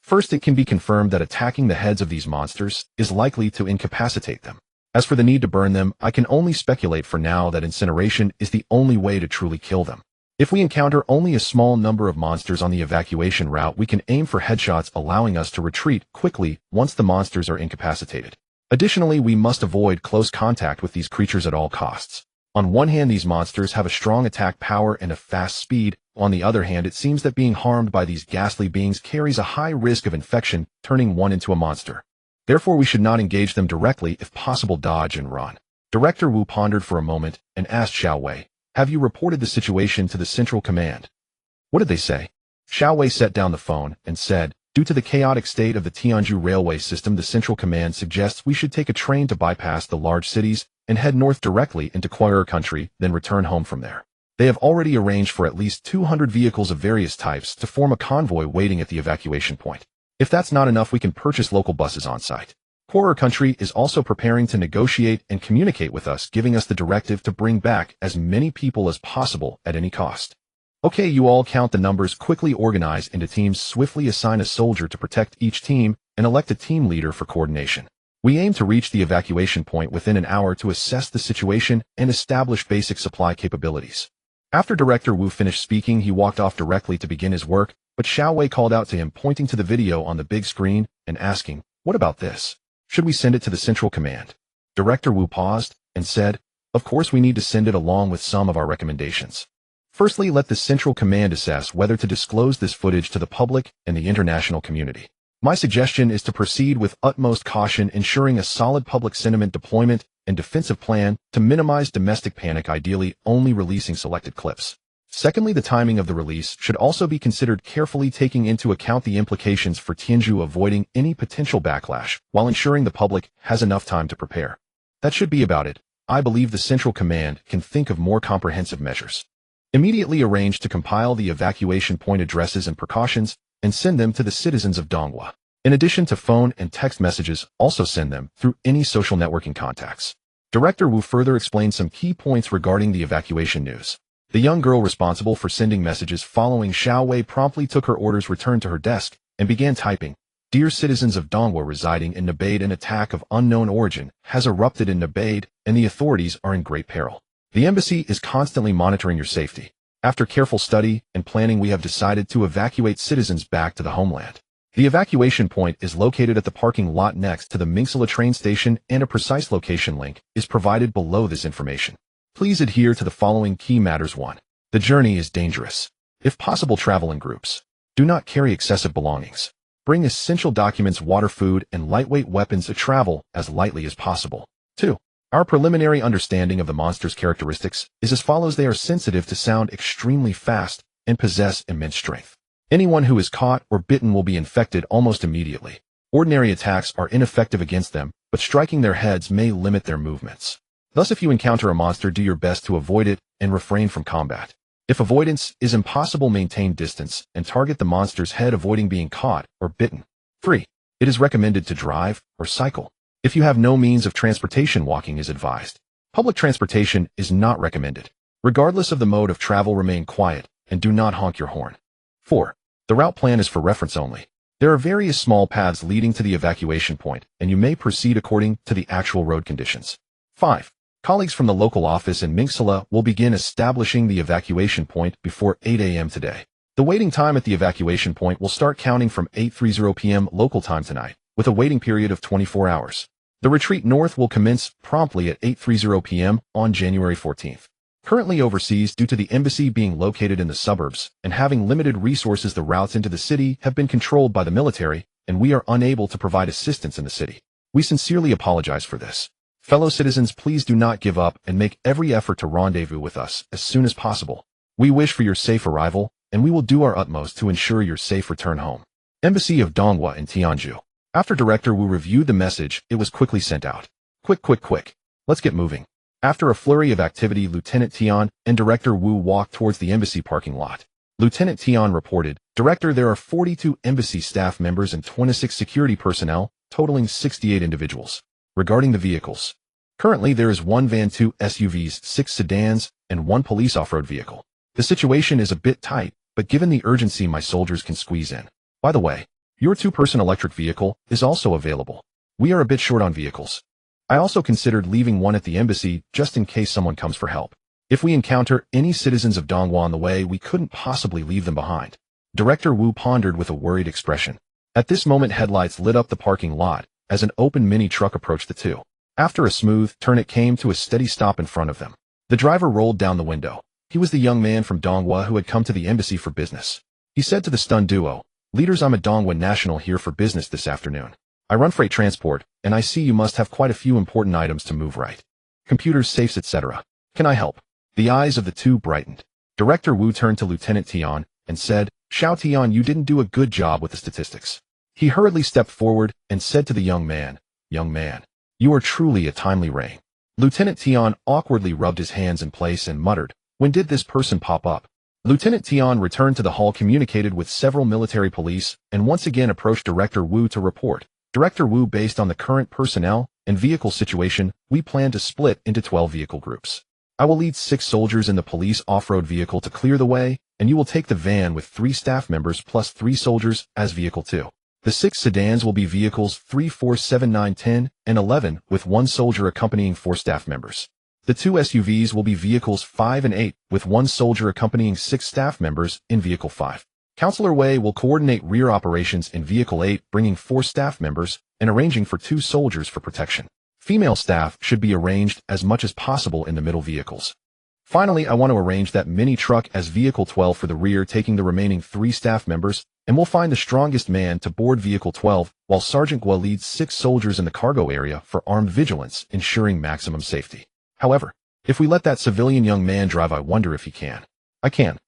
First, it can be confirmed that attacking the heads of these monsters is likely to incapacitate them. As for the need to burn them, I can only speculate for now that incineration is the only way to truly kill them. If we encounter only a small number of monsters on the evacuation route, we can aim for headshots, allowing us to retreat quickly once the monsters are incapacitated. Additionally, we must avoid close contact with these creatures at all costs. On one hand, these monsters have a strong attack power and a fast speed. On the other hand, it seems that being harmed by these ghastly beings carries a high risk of infection, turning one into a monster. Therefore, we should not engage them directly, if possible dodge and run. Director Wu pondered for a moment and asked Xiao Wei, "Have you reported the situation to the Central Command?" "What did they say?" Xiao Wei set down the phone and said, "Due to the chaotic state of the Tianju railway system, the Central Command suggests we should take a train to bypass the large cities and head north directly into Quarter country, then return home from there. They have already arranged for at least 200 vehicles of various types to form a convoy waiting at the evacuation point. If that's not enough, we can purchase local buses on site. Quarter country is also preparing to negotiate and communicate with us, giving us the directive to bring back as many people as possible at any cost." "Okay, you all count the numbers, quickly organize into teams, swiftly assign a soldier to protect each team, and elect a team leader for coordination. We aim to reach the evacuation point within an hour to assess the situation and establish basic supply capabilities." After Director Wu finished speaking, he walked off directly to begin his work, but Xiao Wei called out to him, pointing to the video on the big screen and asking, "What about this? Should we send it to the Central Command?" Director Wu paused and said, "Of course we need to send it, along with some of our recommendations. Firstly, let the Central Command assess whether to disclose this footage to the public and the international community. My suggestion is to proceed with utmost caution, ensuring a solid public sentiment deployment and defensive plan to minimize domestic panic, ideally only releasing selected clips. Secondly, the timing of the release should also be considered carefully, taking into account the implications for Tianju, avoiding any potential backlash, while ensuring the public has enough time to prepare. That should be about it. I believe the Central Command can think of more comprehensive measures. Immediately arrange to compile the evacuation point addresses and precautions and send them to the citizens of Donghua. In addition to phone and text messages, also send them through any social networking contacts." Director Wu further explained some key points regarding the evacuation news. The young girl responsible for sending messages following Xiao Wei promptly took her orders, returned to her desk, and began typing, "Dear citizens of Donghua residing in Nabade, an attack of unknown origin has erupted in Nabade, and the authorities are in great peril. The embassy is constantly monitoring your safety. After careful study and planning, we have decided to evacuate citizens back to the homeland. The evacuation point is located at the parking lot next to the Mingsala train station, and a precise location link is provided below this information. Please adhere to the following key matters. 1. The journey is dangerous. If possible, travel in groups. Do not carry excessive belongings. Bring essential documents, water, food, and lightweight weapons to travel as lightly as possible. 2. Our preliminary understanding of the monster's characteristics is as follows. They are sensitive to sound, extremely fast, and possess immense strength. Anyone who is caught or bitten will be infected almost immediately. Ordinary attacks are ineffective against them, but striking their heads may limit their movements. Thus, if you encounter a monster, do your best to avoid it and refrain from combat. If avoidance is impossible, maintain distance and target the monster's head, avoiding being caught or bitten. 3. It is recommended to drive or cycle. If you have no means of transportation, walking is advised. Public transportation is not recommended. Regardless of the mode of travel, remain quiet and do not honk your horn. 4. The route plan is for reference only. There are various small paths leading to the evacuation point, and you may proceed according to the actual road conditions. 5. Colleagues from the local office in Mingsala will begin establishing the evacuation point before 8 a.m. today. The waiting time at the evacuation point will start counting from 8:30 p.m. local time tonight, with a waiting period of 24 hours. The retreat north will commence promptly at 8:30 p.m. on January 14th. Currently overseas, due to the embassy being located in the suburbs and having limited resources, the routes into the city have been controlled by the military, and we are unable to provide assistance in the city. We sincerely apologize for this. Fellow citizens, please do not give up and make every effort to rendezvous with us as soon as possible. We wish for your safe arrival, and we will do our utmost to ensure your safe return home. Embassy of Dongwa in Tianju. After Director Wu reviewed the message, it was quickly sent out. Quick. Let's get moving. After a flurry of activity, Lieutenant Tian and Director Wu walked towards the embassy parking lot. Lieutenant Tian reported, Director, there are 42 embassy staff members and 26 security personnel, totaling 68 individuals. Regarding the vehicles, currently there is 1 van, 2 SUVs, 6 sedans, and 1 police off-road vehicle. The situation is a bit tight, but given the urgency, my soldiers can squeeze in. By the way, your 2-person electric vehicle is also available. We are a bit short on vehicles. I also considered leaving 1 at the embassy just in case someone comes for help. If we encounter any citizens of Dongwa on the way, we couldn't possibly leave them behind. Director Wu pondered with a worried expression. At this moment, headlights lit up the parking lot as an open mini truck approached the two. After a smooth turn, it came to a steady stop in front of them. The driver rolled down the window. He was the young man from Dongwa who had come to the embassy for business. He said to the stunned duo, Leaders, I'm a Dongwa national here for business this afternoon. I run freight transport, and I see you must have quite a few important items to move, right? Computers, safes, etc. Can I help? The eyes of the two brightened. Director Wu turned to Lieutenant Tian and said, Xiao Tian, you didn't do a good job with the statistics. He hurriedly stepped forward and said to the young man, you are truly a timely rain. Lieutenant Tian awkwardly rubbed his hands in place and muttered, when did this person pop up? Lieutenant Tian returned to the hall, communicated with several military police, and once again approached Director Wu to report. Director Wu, based on the current personnel and vehicle situation, we plan to split into 12 vehicle groups. I will lead 6 soldiers in the police off-road vehicle to clear the way, and you will take the van with 3 staff members plus 3 soldiers as vehicle 2. The 6 sedans will be vehicles 3, 4, 7, 9, 10, and 11, with 1 soldier accompanying 4 staff members. The 2 SUVs will be vehicles 5 and 8, with 1 soldier accompanying 6 staff members in vehicle 5. Counselor Wei will coordinate rear operations in vehicle 8, bringing 4 staff members and arranging for 2 soldiers for protection. Female staff should be arranged as much as possible in the middle vehicles. Finally, I want to arrange that mini truck as vehicle 12 for the rear, taking the remaining 3 staff members, and we'll find the strongest man to board vehicle 12, while Sergeant Gua leads 6 soldiers in the cargo area for armed vigilance, ensuring maximum safety. However, if we let that civilian young man drive, I wonder if he can. I can't.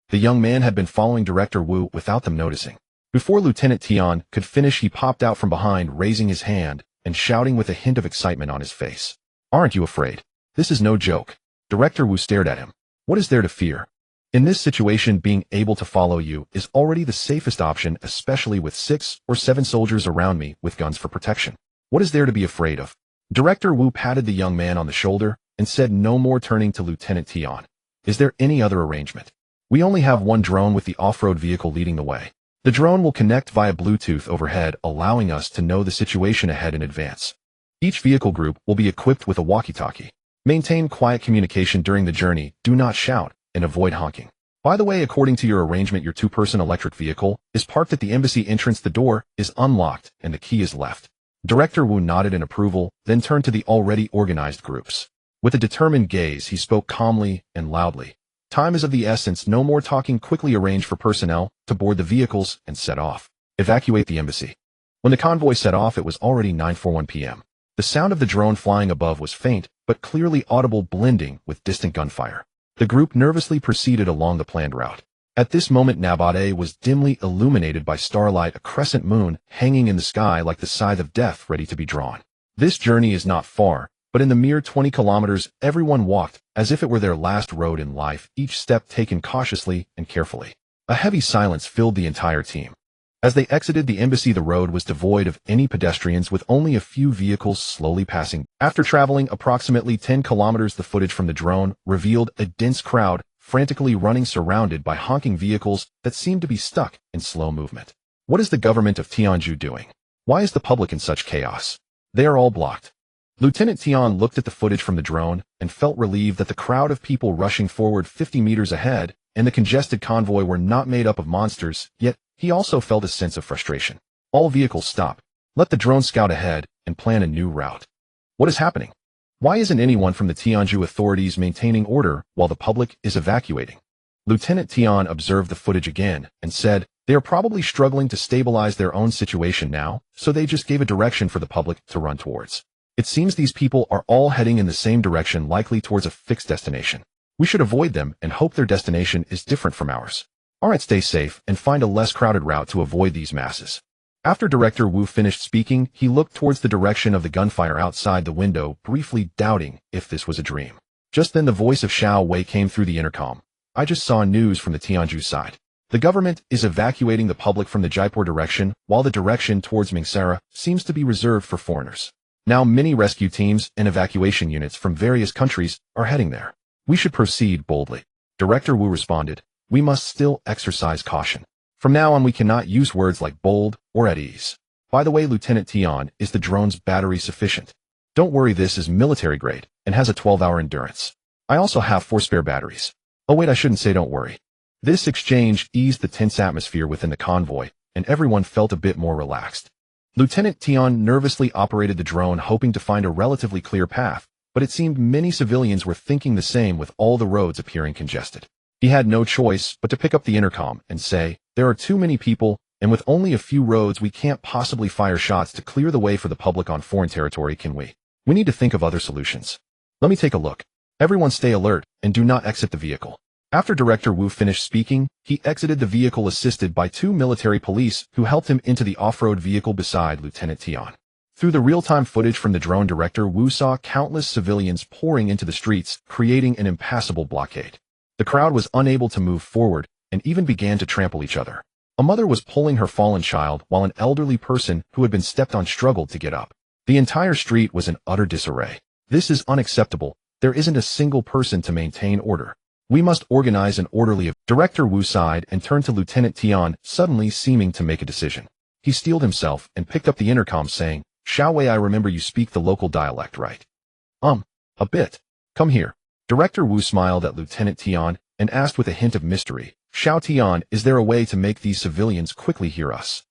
The young man had been following Director Wu without them noticing. Before Lieutenant Tian could finish, he popped out from behind, raising his hand and shouting with a hint of excitement on his face. Aren't you afraid? This is no joke. Director Wu stared at him. What is there to fear? In this situation, being able to follow you is already the safest option, especially with 6 or 7 soldiers around me with guns for protection. What is there to be afraid of? Director Wu patted the young man on the shoulder and said no more, turning to Lieutenant Tian. Is there any other arrangement? We only have 1 drone with the off-road vehicle leading the way. The drone will connect via Bluetooth overhead, allowing us to know the situation ahead in advance. Each vehicle group will be equipped with a walkie-talkie. Maintain quiet communication during the journey, do not shout, and avoid honking. By the way, according to your arrangement, your two-person electric vehicle is parked at the embassy entrance. The door is unlocked and the key is left. Director Wu nodded in approval, then turned to the already organized groups. With a determined gaze, he spoke calmly and loudly. Time is of the essence. No more talking. Quickly arrange for personnel to board the vehicles and set off. Evacuate the embassy. When the convoy set off, it was already 9:41 p.m. The sound of the drone flying above was faint, but clearly audible, blending with distant gunfire. The group nervously proceeded along the planned route. At this moment, Nabade was dimly illuminated by starlight, a crescent moon hanging in the sky like the scythe of death ready to be drawn. This journey is not far, but in the mere 20 kilometers, everyone walked as if it were their last road in life, each step taken cautiously and carefully. A heavy silence filled the entire team. As they exited the embassy, the road was devoid of any pedestrians, with only a few vehicles slowly passing. After traveling approximately 10 kilometers, the footage from the drone revealed a dense crowd frantically running, surrounded by honking vehicles that seemed to be stuck in slow movement. What is the government of Tianjin doing? Why is the public in such chaos? They are all blocked. Lieutenant Tian looked at the footage from the drone and felt relieved that the crowd of people rushing forward 50 meters ahead and the congested convoy were not made up of monsters, yet he also felt a sense of frustration. All vehicles stop. Let the drone scout ahead and plan a new route. What is happening? Why isn't anyone from the Tianjin authorities maintaining order while the public is evacuating? Lieutenant Tian observed the footage again and said, they are probably struggling to stabilize their own situation now, so they just gave a direction for the public to run towards. It seems these people are all heading in the same direction, likely towards a fixed destination. We should avoid them and hope their destination is different from ours. Alright, stay safe and find a less crowded route to avoid these masses. After Director Wu finished speaking, he looked towards the direction of the gunfire outside the window, briefly doubting if this was a dream. Just then the voice of Xiao Wei came through the intercom. I just saw news from the Tianjin side. The government is evacuating the public from the Jaipur direction, while the direction towards Mingsara seems to be reserved for foreigners. Now many rescue teams and evacuation units from various countries are heading there. We should proceed boldly. Director Wu responded. We must still exercise caution. From now on, we cannot use words like bold or at ease. By the way, Lieutenant Tian, is the drone's battery sufficient? Don't worry, this is military grade and has a 12-hour endurance. I also have 4 spare batteries. Oh wait, I shouldn't say don't worry. This exchange eased the tense atmosphere within the convoy, and everyone felt a bit more relaxed. Lieutenant Tian nervously operated the drone, hoping to find a relatively clear path, but it seemed many civilians were thinking the same, with all the roads appearing congested. He had no choice but to pick up the intercom and say, there are too many people, and with only a few roads we can't possibly fire shots to clear the way for the public on foreign territory, can we? We need to think of other solutions. Let me take a look. Everyone stay alert and do not exit the vehicle. After Director Wu finished speaking, he exited the vehicle assisted by 2 military police who helped him into the off-road vehicle beside Lieutenant Tian. Through the real-time footage from the drone, Director Wu saw countless civilians pouring into the streets, creating an impassable blockade. The crowd was unable to move forward and even began to trample each other. A mother was pulling her fallen child while an elderly person who had been stepped on struggled to get up. The entire street was in utter disarray. This is unacceptable. There isn't a single person to maintain order. We must organize an orderly. Director Wu sighed and turned to Lieutenant Tian, suddenly seeming to make a decision. He steeled himself and picked up the intercom, saying, Xiao Wei, I remember you speak the local dialect, right? A bit. Come here. Director Wu smiled at Lieutenant Tian and asked with a hint of mystery, Xiao Tian, is there a way to make these civilians quickly hear us?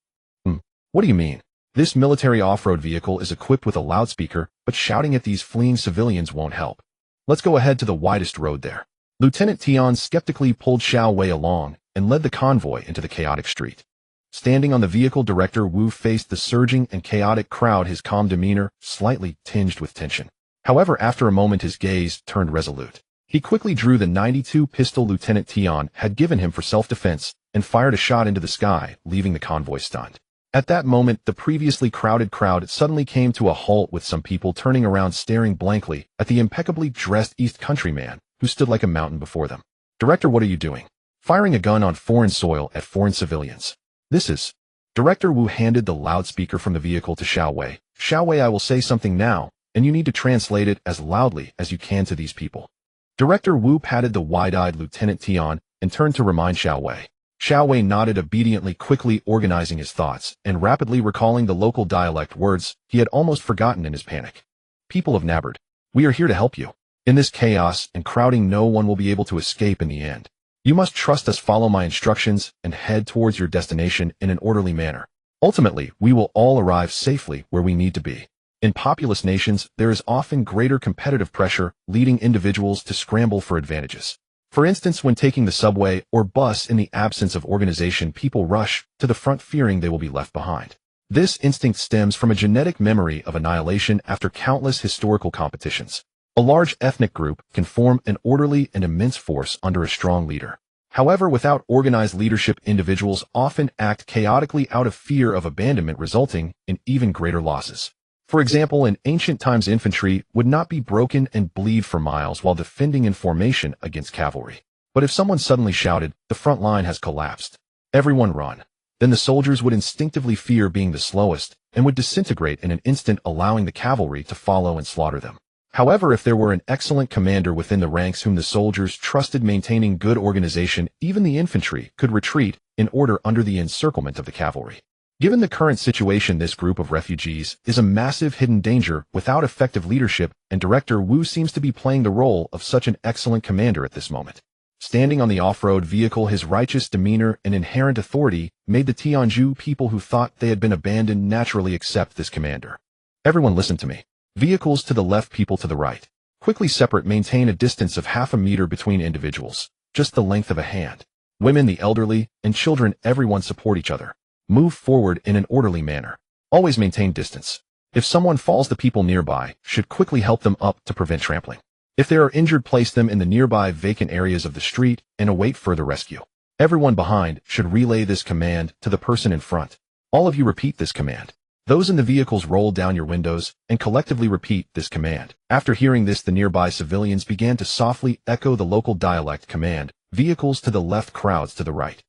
What do you mean? This military off-road vehicle is equipped with a loudspeaker, but shouting at these fleeing civilians won't help. Let's go ahead to the widest road there. Lieutenant Tian skeptically pulled Xiao Wei along and led the convoy into the chaotic street. Standing on the vehicle, Director Wu faced the surging and chaotic crowd, his calm demeanor slightly tinged with tension. However, after a moment his gaze turned resolute. He quickly drew the .92 pistol Lieutenant Tian had given him for self-defense and fired a shot into the sky, leaving the convoy stunned. At that moment, the previously crowded crowd suddenly came to a halt, with some people turning around staring blankly at the impeccably dressed East Countryman who stood like a mountain before them. Director, what are you doing? Firing a gun on foreign soil at foreign civilians. This is... Director Wu handed the loudspeaker from the vehicle to Xiao Wei. Xiao Wei, I will say something now, and you need to translate it as loudly as you can to these people. Director Wu patted the wide-eyed Lieutenant Tian and turned to remind Xiao Wei. Xiao Wei nodded obediently, quickly organizing his thoughts and rapidly recalling the local dialect words he had almost forgotten in his panic. People of Nabard, we are here to help you. In this chaos and crowding, no one will be able to escape in the end. You must trust us, follow my instructions, and head towards your destination in an orderly manner. Ultimately, we will all arrive safely where we need to be. In populous nations, there is often greater competitive pressure, leading individuals to scramble for advantages. For instance, when taking the subway or bus in the absence of organization, people rush to the front fearing they will be left behind. This instinct stems from a genetic memory of annihilation after countless historical competitions. A large ethnic group can form an orderly and immense force under a strong leader. However, without organized leadership, individuals often act chaotically out of fear of abandonment, resulting in even greater losses. For example, in ancient times, infantry would not be broken and bleed for miles while defending in formation against cavalry. But if someone suddenly shouted, "The front line has collapsed. Everyone run," then the soldiers would instinctively fear being the slowest and would disintegrate in an instant, allowing the cavalry to follow and slaughter them. However, if there were an excellent commander within the ranks whom the soldiers trusted, maintaining good organization, even the infantry could retreat in order under the encirclement of the cavalry. Given the current situation, this group of refugees is a massive hidden danger without effective leadership, and Director Wu seems to be playing the role of such an excellent commander at this moment. Standing on the off-road vehicle, his righteous demeanor and inherent authority made the Tianzhu people who thought they had been abandoned naturally accept this commander. Everyone listen to me. Vehicles to the left, people to the right. Quickly separate, maintain a distance of half a meter between individuals, just the length of a hand. Women, the elderly, and children, everyone support each other. Move forward in an orderly manner. Always maintain distance. If someone falls, the people nearby should quickly help them up to prevent trampling. If they are injured, place them in the nearby vacant areas of the street and await further rescue. Everyone behind should relay this command to the person in front. All of you repeat this command. Those in the vehicles, roll down your windows and collectively repeat this command. After hearing this, the nearby civilians began to softly echo the local dialect command. Vehicles to the left, crowds to the right.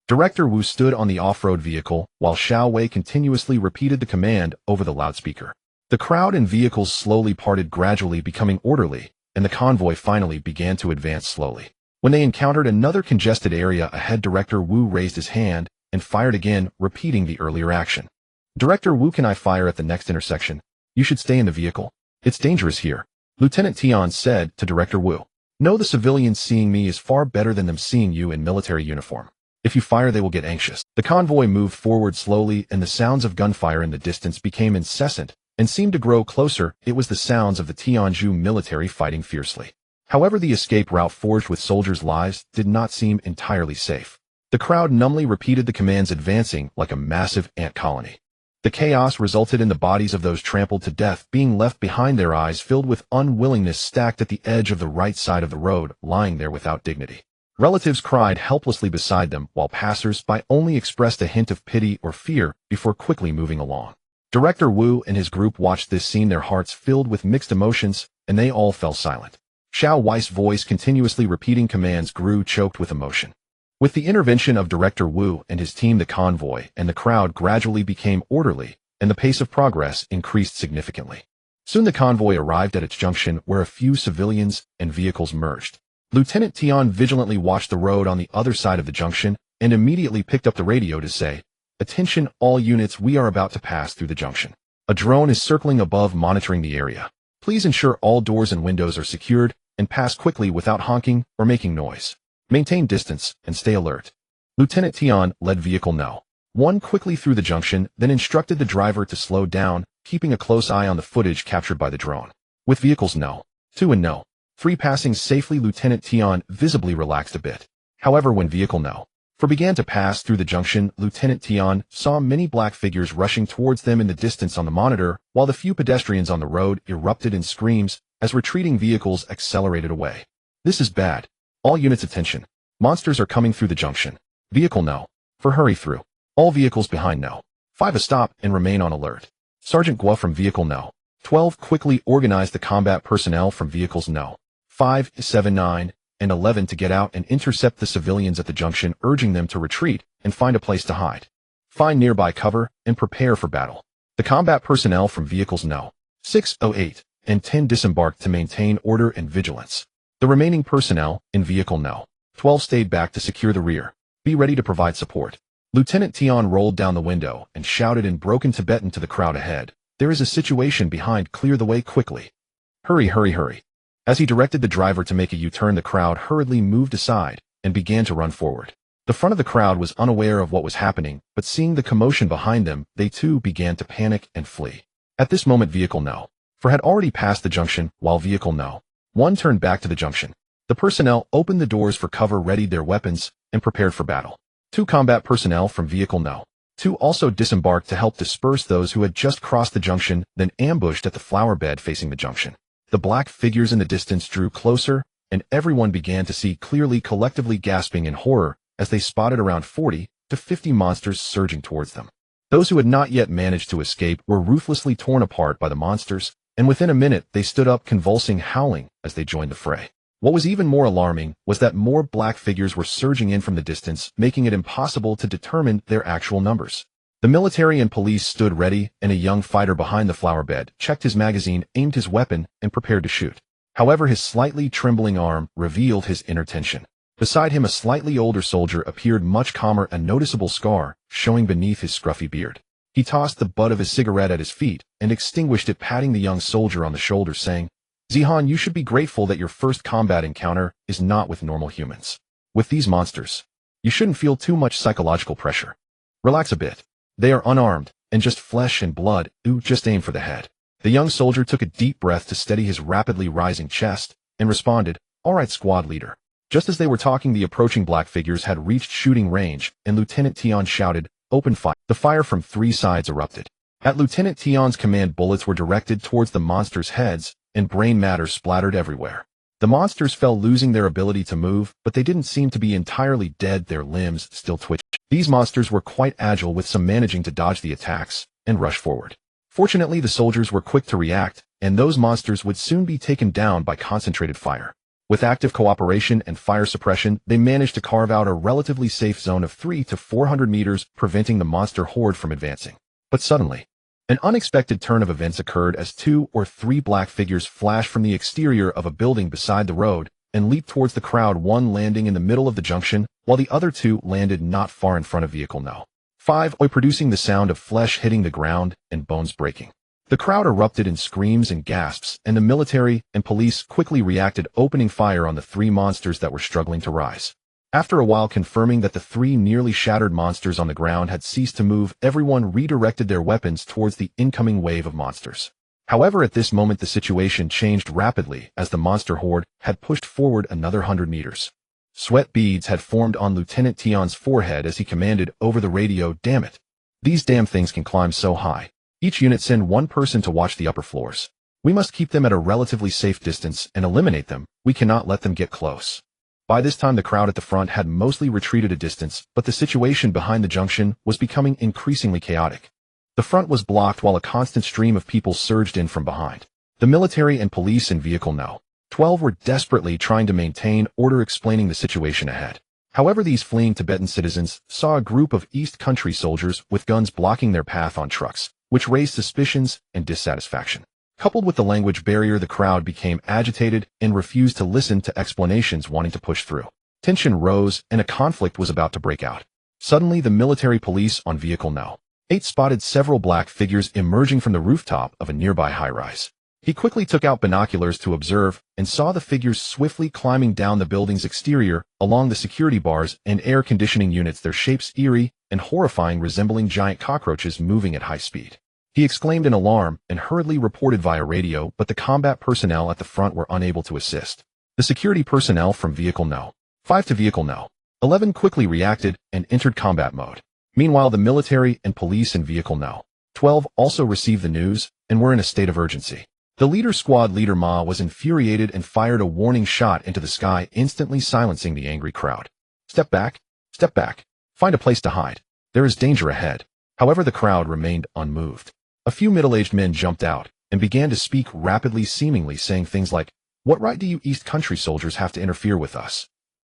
Director Wu stood on the off-road vehicle while Xiao Wei continuously repeated the command over the loudspeaker. The crowd and vehicles slowly parted, gradually becoming orderly, and the convoy finally began to advance slowly. When they encountered another congested area ahead, Director Wu raised his hand and fired again, repeating the earlier action. Director Wu, can I fire at the next intersection? You should stay in the vehicle. It's dangerous here, Lieutenant Tian said to Director Wu. No, the civilians seeing me is far better than them seeing you in military uniform. If you fire, they will get anxious. The convoy moved forward slowly, and the sounds of gunfire in the distance became incessant and seemed to grow closer. It was the sounds of the Tianzhu military fighting fiercely. However, the escape route forged with soldiers' lives did not seem entirely safe. The crowd numbly repeated the commands, advancing like a massive ant colony. The chaos resulted in the bodies of those trampled to death being left behind, their eyes filled with unwillingness, stacked at the edge of the right side of the road, lying there without dignity. Relatives cried helplessly beside them, while passers-by only expressed a hint of pity or fear before quickly moving along. Director Wu and his group watched this scene, their hearts filled with mixed emotions, and they all fell silent. Xiao Wei's voice, continuously repeating commands, grew choked with emotion. With the intervention of Director Wu and his team, the convoy and the crowd gradually became orderly, and the pace of progress increased significantly. Soon the convoy arrived at its junction, where a few civilians and vehicles merged. Lieutenant Tian vigilantly watched the road on the other side of the junction and immediately picked up the radio to say, "Attention all units, we are about to pass through the junction. A drone is circling above, monitoring the area. Please ensure all doors and windows are secured and pass quickly without honking or making noise. Maintain distance and stay alert." Lieutenant Tian led vehicle No. 1 quickly through the junction, then instructed the driver to slow down, keeping a close eye on the footage captured by the drone. With vehicles No. 2 and No. 3 passing safely, Lieutenant Tian visibly relaxed a bit. However, when vehicle No. 4 began to pass through the junction, Lieutenant Tian saw many black figures rushing towards them in the distance on the monitor, while the few pedestrians on the road erupted in screams as retreating vehicles accelerated away. "This is bad. All units attention. Monsters are coming through the junction. Vehicle No. 4 hurry through. All vehicles behind No. 5 stop and remain on alert." Sergeant Guo from vehicle No. 12 quickly organized the combat personnel from vehicles No. 5, 7, 9, and 11 to get out and intercept the civilians at the junction, urging them to retreat and find a place to hide. Find nearby cover and prepare for battle. The combat personnel from vehicles No. 6, 08, and 10 disembarked to maintain order and vigilance. The remaining personnel in vehicle No. 12 stayed back to secure the rear. Be ready to provide support. Lieutenant Tian rolled down the window and shouted in broken Tibetan to the crowd ahead, "There is a situation behind, clear the way quickly. Hurry, hurry, hurry." As he directed the driver to make a U-turn, the crowd hurriedly moved aside and began to run forward. The front of the crowd was unaware of what was happening, but seeing the commotion behind them, they too began to panic and flee. At this moment, Vehicle No. 4 had already passed the junction, while Vehicle No. 1 turned back to the junction. The personnel opened the doors for cover, readied their weapons, and prepared for battle. 2 combat personnel from Vehicle No. 2 also disembarked to help disperse those who had just crossed the junction, then ambushed at the flower bed facing the junction. The black figures in the distance drew closer, and everyone began to see clearly, collectively gasping in horror as they spotted around 40 to 50 monsters surging towards them. Those who had not yet managed to escape were ruthlessly torn apart by the monsters, and within a minute they stood up, convulsing, howling as they joined the fray. What was even more alarming was that more black figures were surging in from the distance, making it impossible to determine their actual numbers. The military and police stood ready, and a young fighter behind the flower bed checked his magazine, aimed his weapon, and prepared to shoot. However, his slightly trembling arm revealed his inner tension. Beside him, a slightly older soldier appeared, much calmer, a noticeable scar showing beneath his scruffy beard. He tossed the butt of his cigarette at his feet and extinguished it, patting the young soldier on the shoulder, saying, "Zihan, you should be grateful that your first combat encounter is not with normal humans. With these monsters, you shouldn't feel too much psychological pressure. Relax a bit. They are unarmed, and just flesh and blood. Just aim for the head." The young soldier took a deep breath to steady his rapidly rising chest and responded, "All right, squad leader." Just as they were talking, the approaching black figures had reached shooting range, and Lieutenant Tion shouted, "Open fire." The fire from 3 sides erupted. At Lieutenant Tion's command, bullets were directed towards the monsters' heads, and brain matter splattered everywhere. The monsters fell, losing their ability to move, but they didn't seem to be entirely dead, their limbs still twitched. These monsters were quite agile, with some managing to dodge the attacks and rush forward. Fortunately, the soldiers were quick to react, and those monsters would soon be taken down by concentrated fire. With active cooperation and fire suppression, they managed to carve out a relatively safe zone of 300 to 400 meters, preventing the monster horde from advancing. But suddenly, an unexpected turn of events occurred as 2 or 3 black figures flashed from the exterior of a building beside the road and leaped towards the crowd, one landing in the middle of the junction, while the other 2 landed not far in front of Vehicle No. 5, producing the sound of flesh hitting the ground and bones breaking. The crowd erupted in screams and gasps, and the military and police quickly reacted, opening fire on the 3 monsters that were struggling to rise. After a while, confirming that the 3 nearly shattered monsters on the ground had ceased to move, everyone redirected their weapons towards the incoming wave of monsters. However, at this moment the situation changed rapidly as the monster horde had pushed forward another 100 meters. Sweat beads had formed on Lieutenant Tion's forehead as he commanded over the radio, "Damn it. These damn things can climb so high. Each unit send 1 person to watch the upper floors. We must keep them at a relatively safe distance and eliminate them. We cannot let them get close." By this time, the crowd at the front had mostly retreated a distance, but the situation behind the junction was becoming increasingly chaotic. The front was blocked while a constant stream of people surged in from behind. The military and police in Vehicle No. 12 were desperately trying to maintain order, explaining the situation ahead. However, these fleeing Tibetan citizens saw a group of East Country soldiers with guns blocking their path on trucks, which raised suspicions and dissatisfaction. Coupled with the language barrier, the crowd became agitated and refused to listen to explanations, wanting to push through. Tension rose, and a conflict was about to break out. Suddenly, the military police on Vehicle No. 8 spotted several black figures emerging from the rooftop of a nearby high-rise. He quickly took out binoculars to observe and saw the figures swiftly climbing down the building's exterior, along the security bars and air conditioning units, their shapes eerie and horrifying, resembling giant cockroaches moving at high speed. He exclaimed in alarm and hurriedly reported via radio, but the combat personnel at the front were unable to assist. The security personnel from Vehicle No. 5 to Vehicle No. 11 quickly reacted and entered combat mode. Meanwhile, the military and police in Vehicle No. 12 also received the news and were in a state of urgency. The squad leader Ma was infuriated and fired a warning shot into the sky, instantly silencing the angry crowd. Step back, find a place to hide. There is danger ahead." However, the crowd remained unmoved. A few middle-aged men jumped out and began to speak rapidly, seemingly saying things like, "What right do you East Country soldiers have to interfere with us?"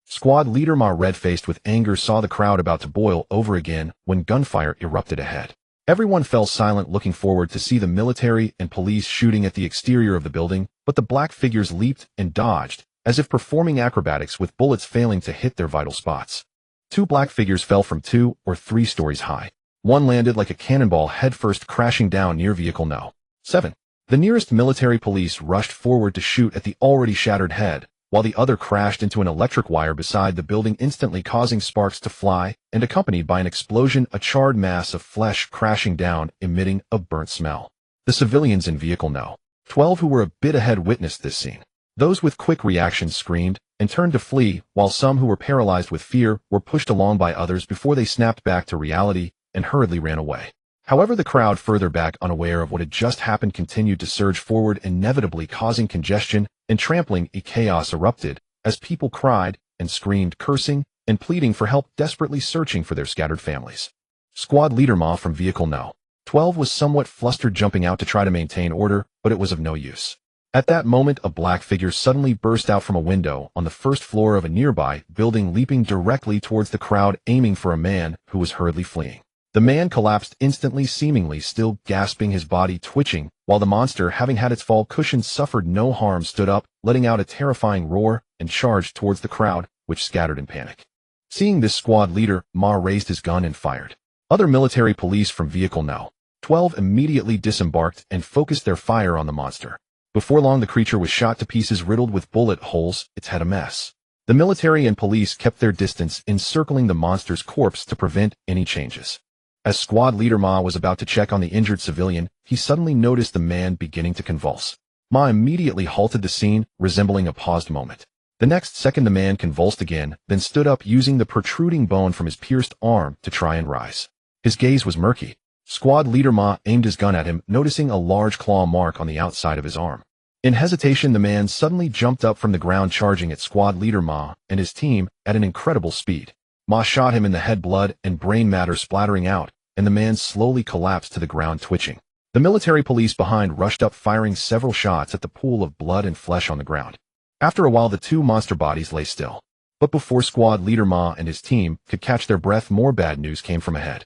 Squad leader Ma, red-faced with anger, saw the crowd about to boil over again when gunfire erupted ahead. Everyone fell silent, looking forward to see the military and police shooting at the exterior of the building, but the black figures leaped and dodged, as if performing acrobatics, with bullets failing to hit their vital spots. 2 black figures fell from 2 or 3 stories high. One landed like a cannonball, headfirst, crashing down near Vehicle No. 7. The nearest military police rushed forward to shoot at the already shattered head, while the other crashed into an electric wire beside the building, instantly causing sparks to fly, and accompanied by an explosion, a charred mass of flesh crashing down, emitting a burnt smell. The civilians in Vehicle No. 12 who were a bit ahead witnessed this scene. Those with quick reactions screamed and turned to flee, while some who were paralyzed with fear were pushed along by others before they snapped back to reality and hurriedly ran away. However, the crowd further back, unaware of what had just happened, continued to surge forward, inevitably causing congestion and trampling. A chaos erupted as people cried and screamed, cursing and pleading for help, desperately searching for their scattered families. Squad Leader Ma from Vehicle No. 12 was somewhat flustered, jumping out to try to maintain order, but it was of no use. At that moment, a black figure suddenly burst out from a window on the first floor of a nearby building, leaping directly towards the crowd, aiming for a man who was hurriedly fleeing. The man collapsed instantly, seemingly still gasping, his body twitching, while the monster, having had its fall cushion suffered no harm, stood up, letting out a terrifying roar, and charged towards the crowd, which scattered in panic. Seeing this, Squad Leader Ma raised his gun and fired. Other military police from Vehicle No. 12 immediately disembarked and focused their fire on the monster. Before long, the creature was shot to pieces, riddled with bullet holes, its head a mess. The military and police kept their distance, encircling the monster's corpse to prevent any changes. As Squad Leader Ma was about to check on the injured civilian, he suddenly noticed the man beginning to convulse. Ma immediately halted the scene, resembling a paused moment. The next second, the man convulsed again, then stood up, using the protruding bone from his pierced arm to try and rise. His gaze was murky. Squad Leader Ma aimed his gun at him, noticing a large claw mark on the outside of his arm. In hesitation, the man suddenly jumped up from the ground, charging at Squad Leader Ma and his team at an incredible speed. Ma shot him in the head, blood and brain matter splattering out, and the man slowly collapsed to the ground, twitching. The military police behind rushed up, firing several shots at the pool of blood and flesh on the ground. After a while, the two monster bodies lay still. But before Squad Leader Ma and his team could catch their breath, more bad news came from ahead.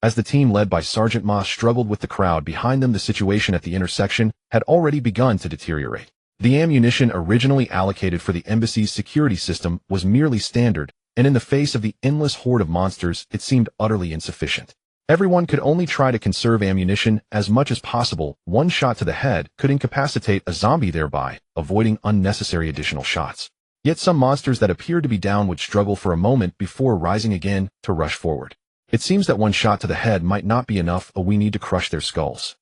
As the team led by Sergeant Ma struggled with the crowd behind them, the situation at the intersection had already begun to deteriorate. The ammunition originally allocated for the embassy's security system was merely standard, and in the face of the endless horde of monsters, it seemed utterly insufficient. Everyone could only try to conserve ammunition as much as possible. One shot to the head could incapacitate a zombie, thereby avoiding unnecessary additional shots. Yet some monsters that appeared to be down would struggle for a moment before rising again to rush forward. It seems that one shot to the head might not be enough. We need to crush their skulls.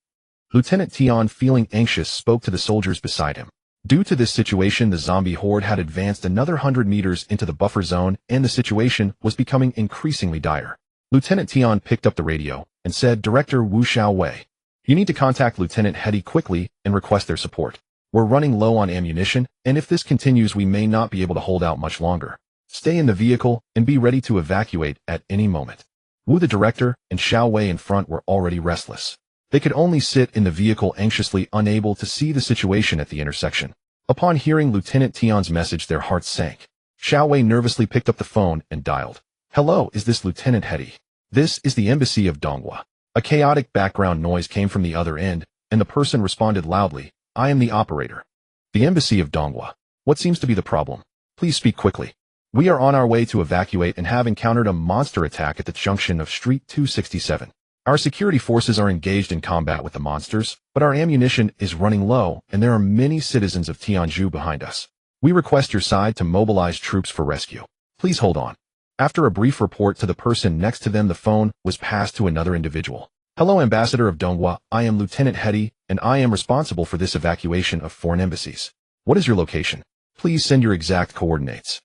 Lieutenant Tian, feeling anxious, spoke to the soldiers beside him. Due to this situation, the zombie horde had advanced another 100 meters into the buffer zone, and the situation was becoming increasingly dire. Lieutenant Tian picked up the radio and said, "Director Wu Xiaowei, you need to contact Lieutenant Hetty quickly and request their support. We're running low on ammunition, and if this continues, we may not be able to hold out much longer. Stay in the vehicle and be ready to evacuate at any moment." Wu, the director, and Xiaowei in front were already restless. They could only sit in the vehicle, anxiously unable to see the situation at the intersection. Upon hearing Lieutenant Tian's message, their hearts sank. Xiaowei nervously picked up the phone and dialed. "Hello, is this Lieutenant Hetty? This is the embassy of Donghua." A chaotic background noise came from the other end, and the person responded loudly, "I am the operator." "The embassy of Donghua. What seems to be the problem? Please speak quickly. We are on our way to evacuate and have encountered a monster attack at the junction of Street 267. Our security forces are engaged in combat with the monsters, but our ammunition is running low, and there are many citizens of Tianjin behind us. We request your side to mobilize troops for rescue. Please hold on." After a brief report to the person next to them, the phone was passed to another individual. "Hello, Ambassador of Donghua. I am Lieutenant Hetty, and I am responsible for this evacuation of foreign embassies. What is your location? Please send your exact coordinates."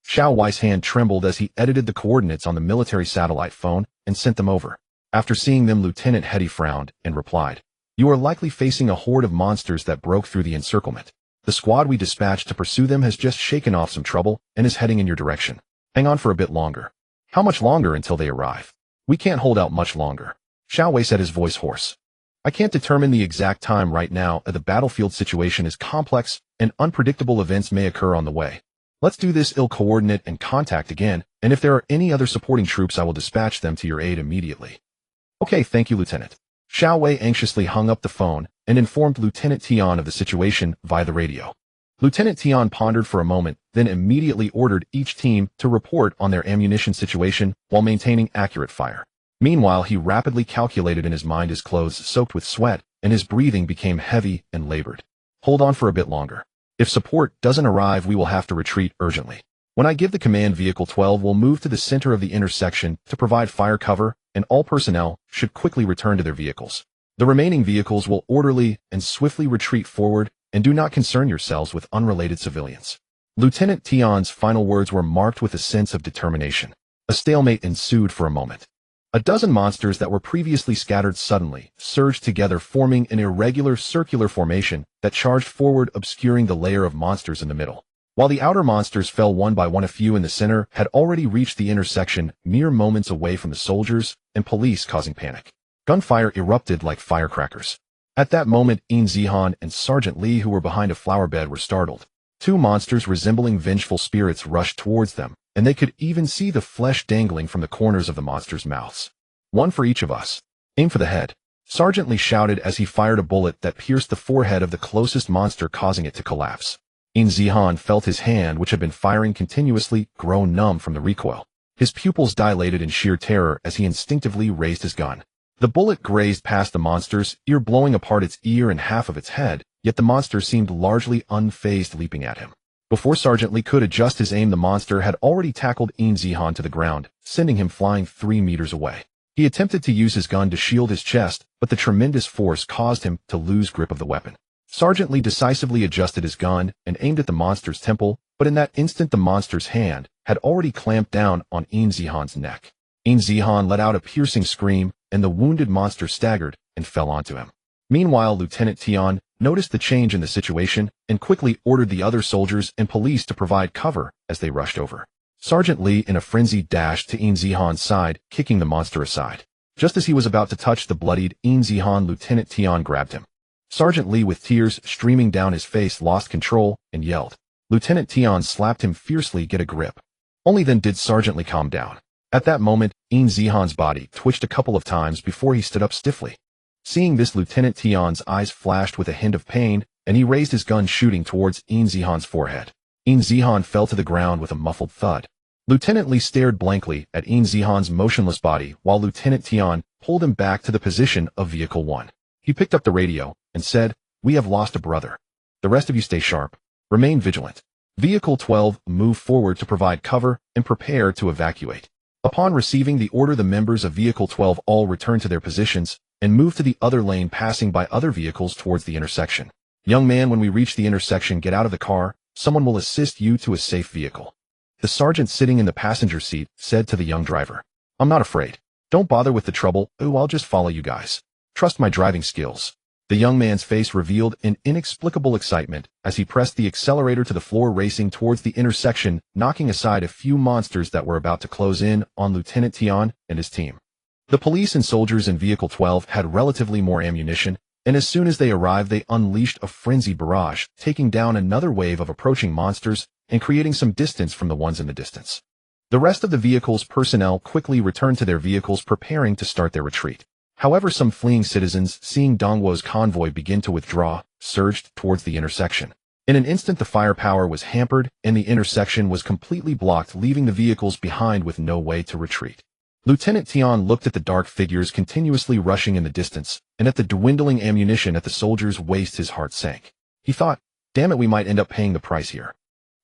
Xiaowei's hand trembled as he edited the coordinates on the military satellite phone and sent them over. After seeing them, Lieutenant Hetty frowned and replied, "You are likely facing a horde of monsters that broke through the encirclement. The squad we dispatched to pursue them has just shaken off some trouble and is heading in your direction. Hang on for a bit longer." "How much longer until they arrive?" "We can't hold out much longer." Xiaowei said, his voice hoarse. "I can't determine the exact time right now, as the battlefield situation is complex and unpredictable events may occur on the way. Let's do this. I'll coordinate and contact again, and if there are any other supporting troops, I will dispatch them to your aid immediately." "Okay, thank you, Lieutenant." Xiaowei anxiously hung up the phone and informed Lieutenant Tian of the situation via the radio. Lieutenant Tian pondered for a moment, then immediately ordered each team to report on their ammunition situation while maintaining accurate fire. Meanwhile, he rapidly calculated in his mind, his clothes soaked with sweat and his breathing became heavy and labored. Hold on for a bit longer. If support doesn't arrive, we will have to retreat urgently. When I give the command, Vehicle 12 will move to the center of the intersection to provide fire cover, and all personnel should quickly return to their vehicles. The remaining vehicles will orderly and swiftly retreat forward, and do not concern yourselves with unrelated civilians. Lieutenant Tion's final words were marked with a sense of determination. A stalemate ensued for a moment. A dozen monsters that were previously scattered suddenly surged together, forming an irregular circular formation that charged forward, obscuring the layer of monsters in the middle. While the outer monsters fell one by one, a few in the center had already reached the intersection, mere moments away from the soldiers and police, causing panic. Gunfire erupted like firecrackers. At that moment, Ian Zihan and Sergeant Lee, who were behind a flower bed, were startled. Two monsters resembling vengeful spirits rushed towards them, and they could even see the flesh dangling from the corners of the monsters' mouths. One for each of us. Aim for the head. Sergeant Lee shouted as he fired a bullet that pierced the forehead of the closest monster, causing it to collapse. Ian Zihan felt his hand, which had been firing continuously, grow numb from the recoil. His pupils dilated in sheer terror as he instinctively raised his gun. The bullet grazed past the monster's ear, blowing apart its ear and half of its head, yet the monster seemed largely unfazed, leaping at him. Before Sergeant Lee could adjust his aim, the monster had already tackled Ian Zihan to the ground, sending him flying 3 meters away. He attempted to use his gun to shield his chest, but the tremendous force caused him to lose grip of the weapon. Sergeant Lee decisively adjusted his gun and aimed at the monster's temple, but in that instant the monster's hand had already clamped down on Ian Zihan's neck. Ian Zihan let out a piercing scream, and the wounded monster staggered and fell onto him. Meanwhile, Lieutenant Tion noticed the change in the situation and quickly ordered the other soldiers and police to provide cover as they rushed over. Sergeant Lee, in a frenzy, dashed to Ian Zihan's side, kicking the monster aside. Just as he was about to touch the bloodied Ian Zihan, Lieutenant Tion grabbed him. Sergeant Lee, with tears streaming down his face, lost control and yelled. Lieutenant Tion slapped him fiercely. Get a grip. Only then did Sergeant Lee calm down. At that moment, Ian Zihan's body twitched a couple of times before he stood up stiffly. Seeing this, Lieutenant Tion's eyes flashed with a hint of pain, and he raised his gun, shooting towards Ian Zihan's forehead. Ian Zihan fell to the ground with a muffled thud. Lieutenant Lee stared blankly at Ian Zihan's motionless body while Lieutenant Tion pulled him back to the position of Vehicle 1. He picked up the radio and said, "We have lost a brother. The rest of you stay sharp. Remain vigilant." Vehicle 12 moved forward to provide cover and prepare to evacuate. Upon receiving the order, the members of Vehicle 12 all returned to their positions and moved to the other lane, passing by other vehicles towards the intersection. "Young man, when we reach the intersection, get out of the car. Someone will assist you to a safe vehicle." The sergeant sitting in the passenger seat said to the young driver, "I'm not afraid. Don't bother with the trouble. I'll just follow you guys. Trust my driving skills." The young man's face revealed an inexplicable excitement as he pressed the accelerator to the floor, racing towards the intersection, knocking aside a few monsters that were about to close in on Lieutenant Tion and his team. The police and soldiers in Vehicle 12 had relatively more ammunition, and as soon as they arrived, they unleashed a frenzied barrage, taking down another wave of approaching monsters and creating some distance from the ones in the distance. The rest of the vehicle's personnel quickly returned to their vehicles, preparing to start their retreat. However, some fleeing citizens, seeing Dongwo's convoy begin to withdraw, surged towards the intersection. In an instant, the firepower was hampered, and the intersection was completely blocked, leaving the vehicles behind with no way to retreat. Lieutenant Tion looked at the dark figures continuously rushing in the distance, and at the dwindling ammunition at the soldiers' waist. His heart sank. He thought, "Damn it, we might end up paying the price here.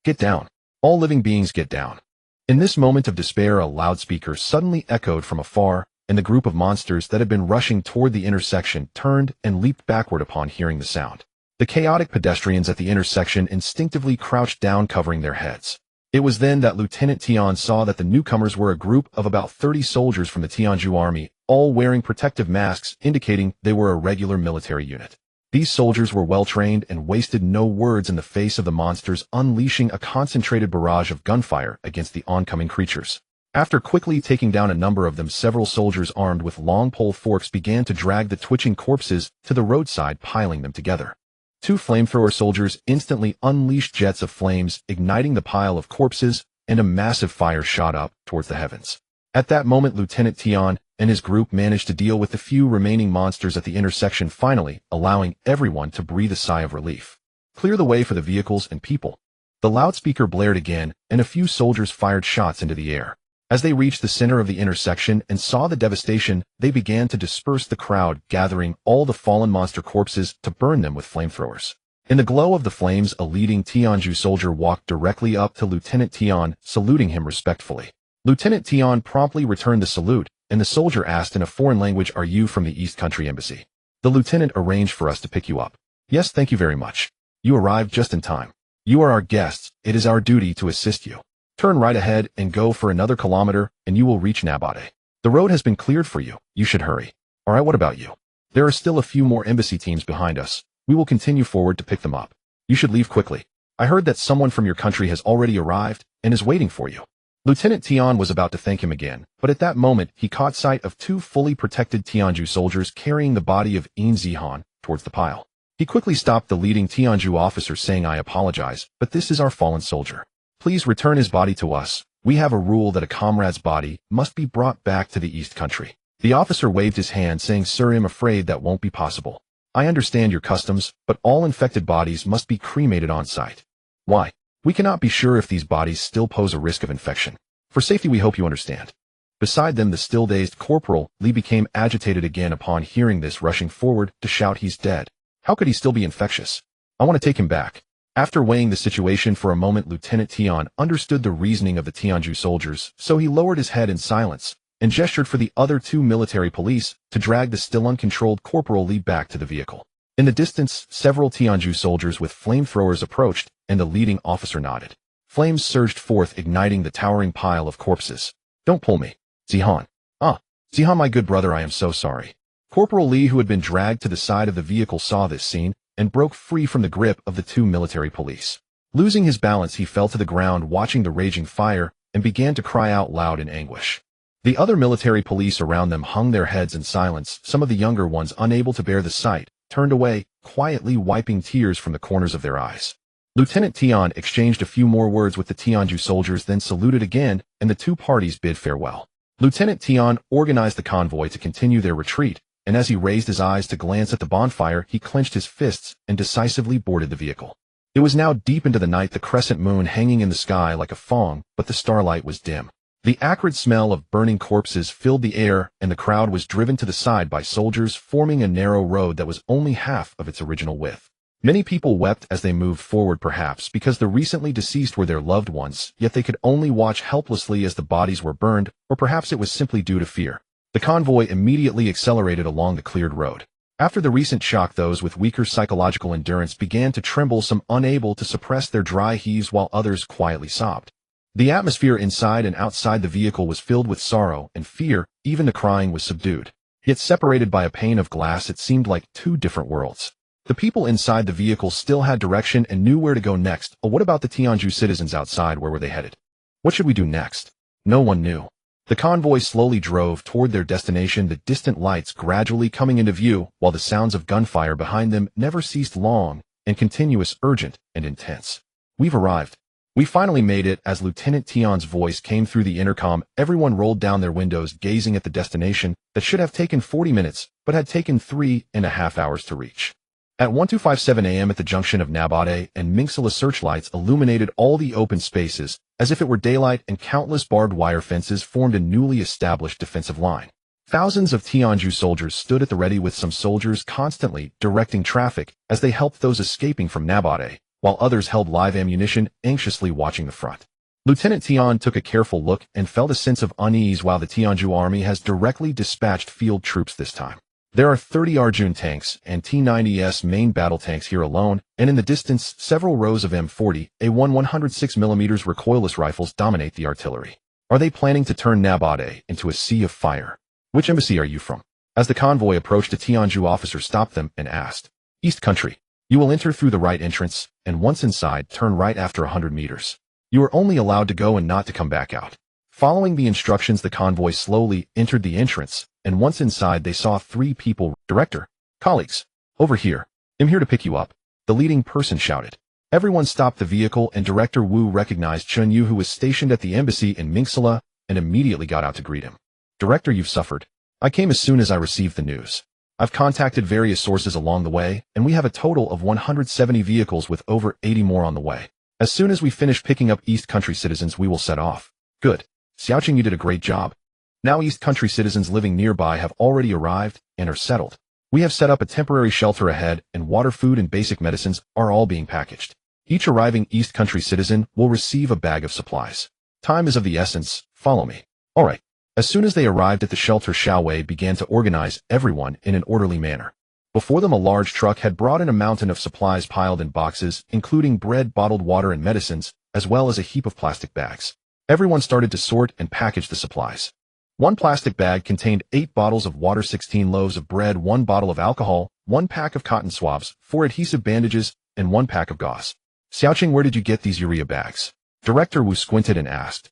Get down. All living beings get down." In this moment of despair, a loudspeaker suddenly echoed from afar, and the group of monsters that had been rushing toward the intersection turned and leaped backward upon hearing the sound. The chaotic pedestrians at the intersection instinctively crouched down, covering their heads. It was then that Lieutenant Tion saw that the newcomers were a group of about 30 soldiers from the Tianzhu army, all wearing protective masks, indicating they were a regular military unit. These soldiers were well-trained and wasted no words in the face of the monsters, unleashing a concentrated barrage of gunfire against the oncoming creatures. After quickly taking down a number of them, several soldiers armed with long pole forks began to drag the twitching corpses to the roadside, piling them together. 2 flamethrower soldiers instantly unleashed jets of flames, igniting the pile of corpses, and a massive fire shot up towards the heavens. At that moment, Lieutenant Tion and his group managed to deal with the few remaining monsters at the intersection, finally allowing everyone to breathe a sigh of relief. "Clear the way for the vehicles and people." The loudspeaker blared again, and a few soldiers fired shots into the air. As they reached the center of the intersection and saw the devastation, they began to disperse the crowd, gathering all the fallen monster corpses to burn them with flamethrowers. In the glow of the flames, a leading Tianju soldier walked directly up to Lieutenant Tian, saluting him respectfully. Lieutenant Tian promptly returned the salute, and the soldier asked in a foreign language, "Are you from the East Country Embassy?" The lieutenant arranged for us to pick you up. "Yes, thank you very much. You arrived just in time. You are our guests. It is our duty to assist you. Turn right ahead and go for another kilometer, and you will reach Nabade. The road has been cleared for you. You should hurry." "All right, what about you?" "There are still a few more embassy teams behind us. We will continue forward to pick them up. You should leave quickly. I heard that someone from your country has already arrived and is waiting for you." Lieutenant Tian was about to thank him again, but at that moment he caught sight of two fully protected Tianju soldiers carrying the body of Yin Zihan towards the pile. He quickly stopped the leading Tianju officer, saying, "I apologize, but this is our fallen soldier. Please return his body to us. We have a rule that a comrade's body must be brought back to the East Country." The officer waved his hand, saying, "Sir, I'm afraid that won't be possible. I understand your customs, but all infected bodies must be cremated on site." "Why? We cannot be sure if these bodies still pose a risk of infection. For safety, we hope you understand." Beside them, the still dazed Corporal Li became agitated again upon hearing this, rushing forward to shout, "He's dead. How could he still be infectious? I want to take him back." After weighing the situation for a moment, Lieutenant Tian understood the reasoning of the Tianju soldiers, so he lowered his head in silence and gestured for the other two military police to drag the still uncontrolled Corporal Li back to the vehicle. In the distance, several Tianju soldiers with flamethrowers approached, and the leading officer nodded. Flames surged forth, igniting the towering pile of corpses. "Don't pull me. Zihan." "Ah, Zihan, my good brother, I am so sorry." Corporal Li, who had been dragged to the side of the vehicle, saw this scene and broke free from the grip of the two military police. Losing his balance, he fell to the ground, watching the raging fire, and began to cry out loud in anguish. The other military police around them hung their heads in silence. Some of the younger ones, unable to bear the sight, turned away, quietly wiping tears from the corners of their eyes. Lieutenant Tian exchanged a few more words with the Tianju soldiers, then saluted again, and the two parties bid farewell. Lieutenant Tian organized the convoy to continue their retreat, and as he raised his eyes to glance at the bonfire, he clenched his fists and decisively boarded the vehicle. It was now deep into the night, the crescent moon hanging in the sky like a thong, but the starlight was dim. The acrid smell of burning corpses filled the air, and the crowd was driven to the side by soldiers, forming a narrow road that was only half of its original width. Many people wept as they moved forward, perhaps because the recently deceased were their loved ones, yet they could only watch helplessly as the bodies were burned, or perhaps it was simply due to fear. The convoy immediately accelerated along the cleared road. After the recent shock, those with weaker psychological endurance began to tremble, some unable to suppress their dry heaves while others quietly sobbed. The atmosphere inside and outside the vehicle was filled with sorrow and fear. Even the crying was subdued. Yet separated by a pane of glass, it seemed like two different worlds. The people inside the vehicle still had direction and knew where to go next. But what about the Tianju citizens outside? Where were they headed? What should we do next? No one knew. The convoy slowly drove toward their destination, the distant lights gradually coming into view, while the sounds of gunfire behind them never ceased, long and continuous, urgent and intense. "We've arrived. We finally made it." As Lieutenant Tian's voice came through the intercom, everyone rolled down their windows, gazing at the destination that should have taken 40 minutes, but had taken 3.5 hours to reach. At 1257 a.m. at the junction of Nabade and Minxala, searchlights illuminated all the open spaces as if it were daylight, and countless barbed wire fences formed a newly established defensive line. Thousands of Tianju soldiers stood at the ready, with some soldiers constantly directing traffic as they helped those escaping from Nabade, while others held live ammunition, anxiously watching the front. Lieutenant Tian took a careful look and felt a sense of unease. While the Tianju army has directly dispatched field troops this time, there are 30 Arjun tanks and T-90S main battle tanks here alone, and in the distance, several rows of M40, A1 106mm recoilless rifles dominate the artillery. Are they planning to turn Nabade into a sea of fire? "Which embassy are you from?" As the convoy approached, a Tianju officer stopped them and asked. "East Country. You will enter through the right entrance, and once inside, turn right after 100 meters. You are only allowed to go and not to come back out." Following the instructions, the convoy slowly entered the entrance, and once inside they saw 3 people. "Director, colleagues, over here. I'm here to pick you up," the leading person shouted. Everyone stopped the vehicle, and Director Wu recognized Chun Yu, who was stationed at the embassy in Minxala, and immediately got out to greet him. "Director, you've suffered. I came as soon as I received the news. I've contacted various sources along the way, and we have a total of 170 vehicles with over 80 more on the way. As soon as we finish picking up East Country citizens, we will set off." "Good. Xiaoqing, you did a great job. Now East Country citizens living nearby have already arrived and are settled. We have set up a temporary shelter ahead, and water, food, and basic medicines are all being packaged. Each arriving East Country citizen will receive a bag of supplies. Time is of the essence. Follow me. All right. As soon as they arrived at the shelter, Xiao Wei began to organize everyone in an orderly manner. Before them, a large truck had brought in a mountain of supplies piled in boxes, including bread, bottled water, and medicines, as well as a heap of plastic bags. Everyone started to sort and package the supplies. One plastic bag contained 8 bottles of water, 16 loaves of bread, 1 bottle of alcohol, 1 pack of cotton swabs, 4 adhesive bandages, and 1 pack of gauze. Xiaoqing, where did you get these urea bags? Director Wu squinted and asked.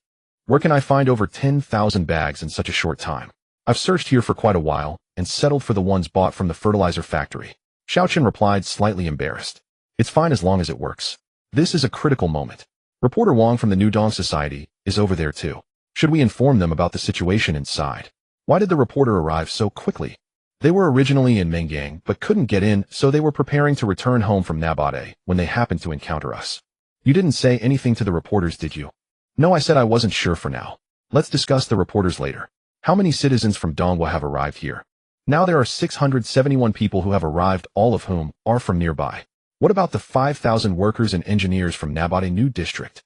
Where can I find over 10,000 bags in such a short time? I've searched here for quite a while and settled for the ones bought from the fertilizer factory. Xiaoqing replied, slightly embarrassed. It's fine as long as it works. This is a critical moment. Reporter Wang from the New Dong Society is over there too. Should we inform them about the situation inside? Why did the reporter arrive so quickly? They were originally in Mengang but couldn't get in, so they were preparing to return home from Nabade when they happened to encounter us. You didn't say anything to the reporters, did you? No, I said I wasn't sure for now. Let's discuss the reporters later. How many citizens from Dongwa have arrived here? Now there are 671 people who have arrived, all of whom are from nearby. What about the 5,000 workers and engineers from Nabade New District?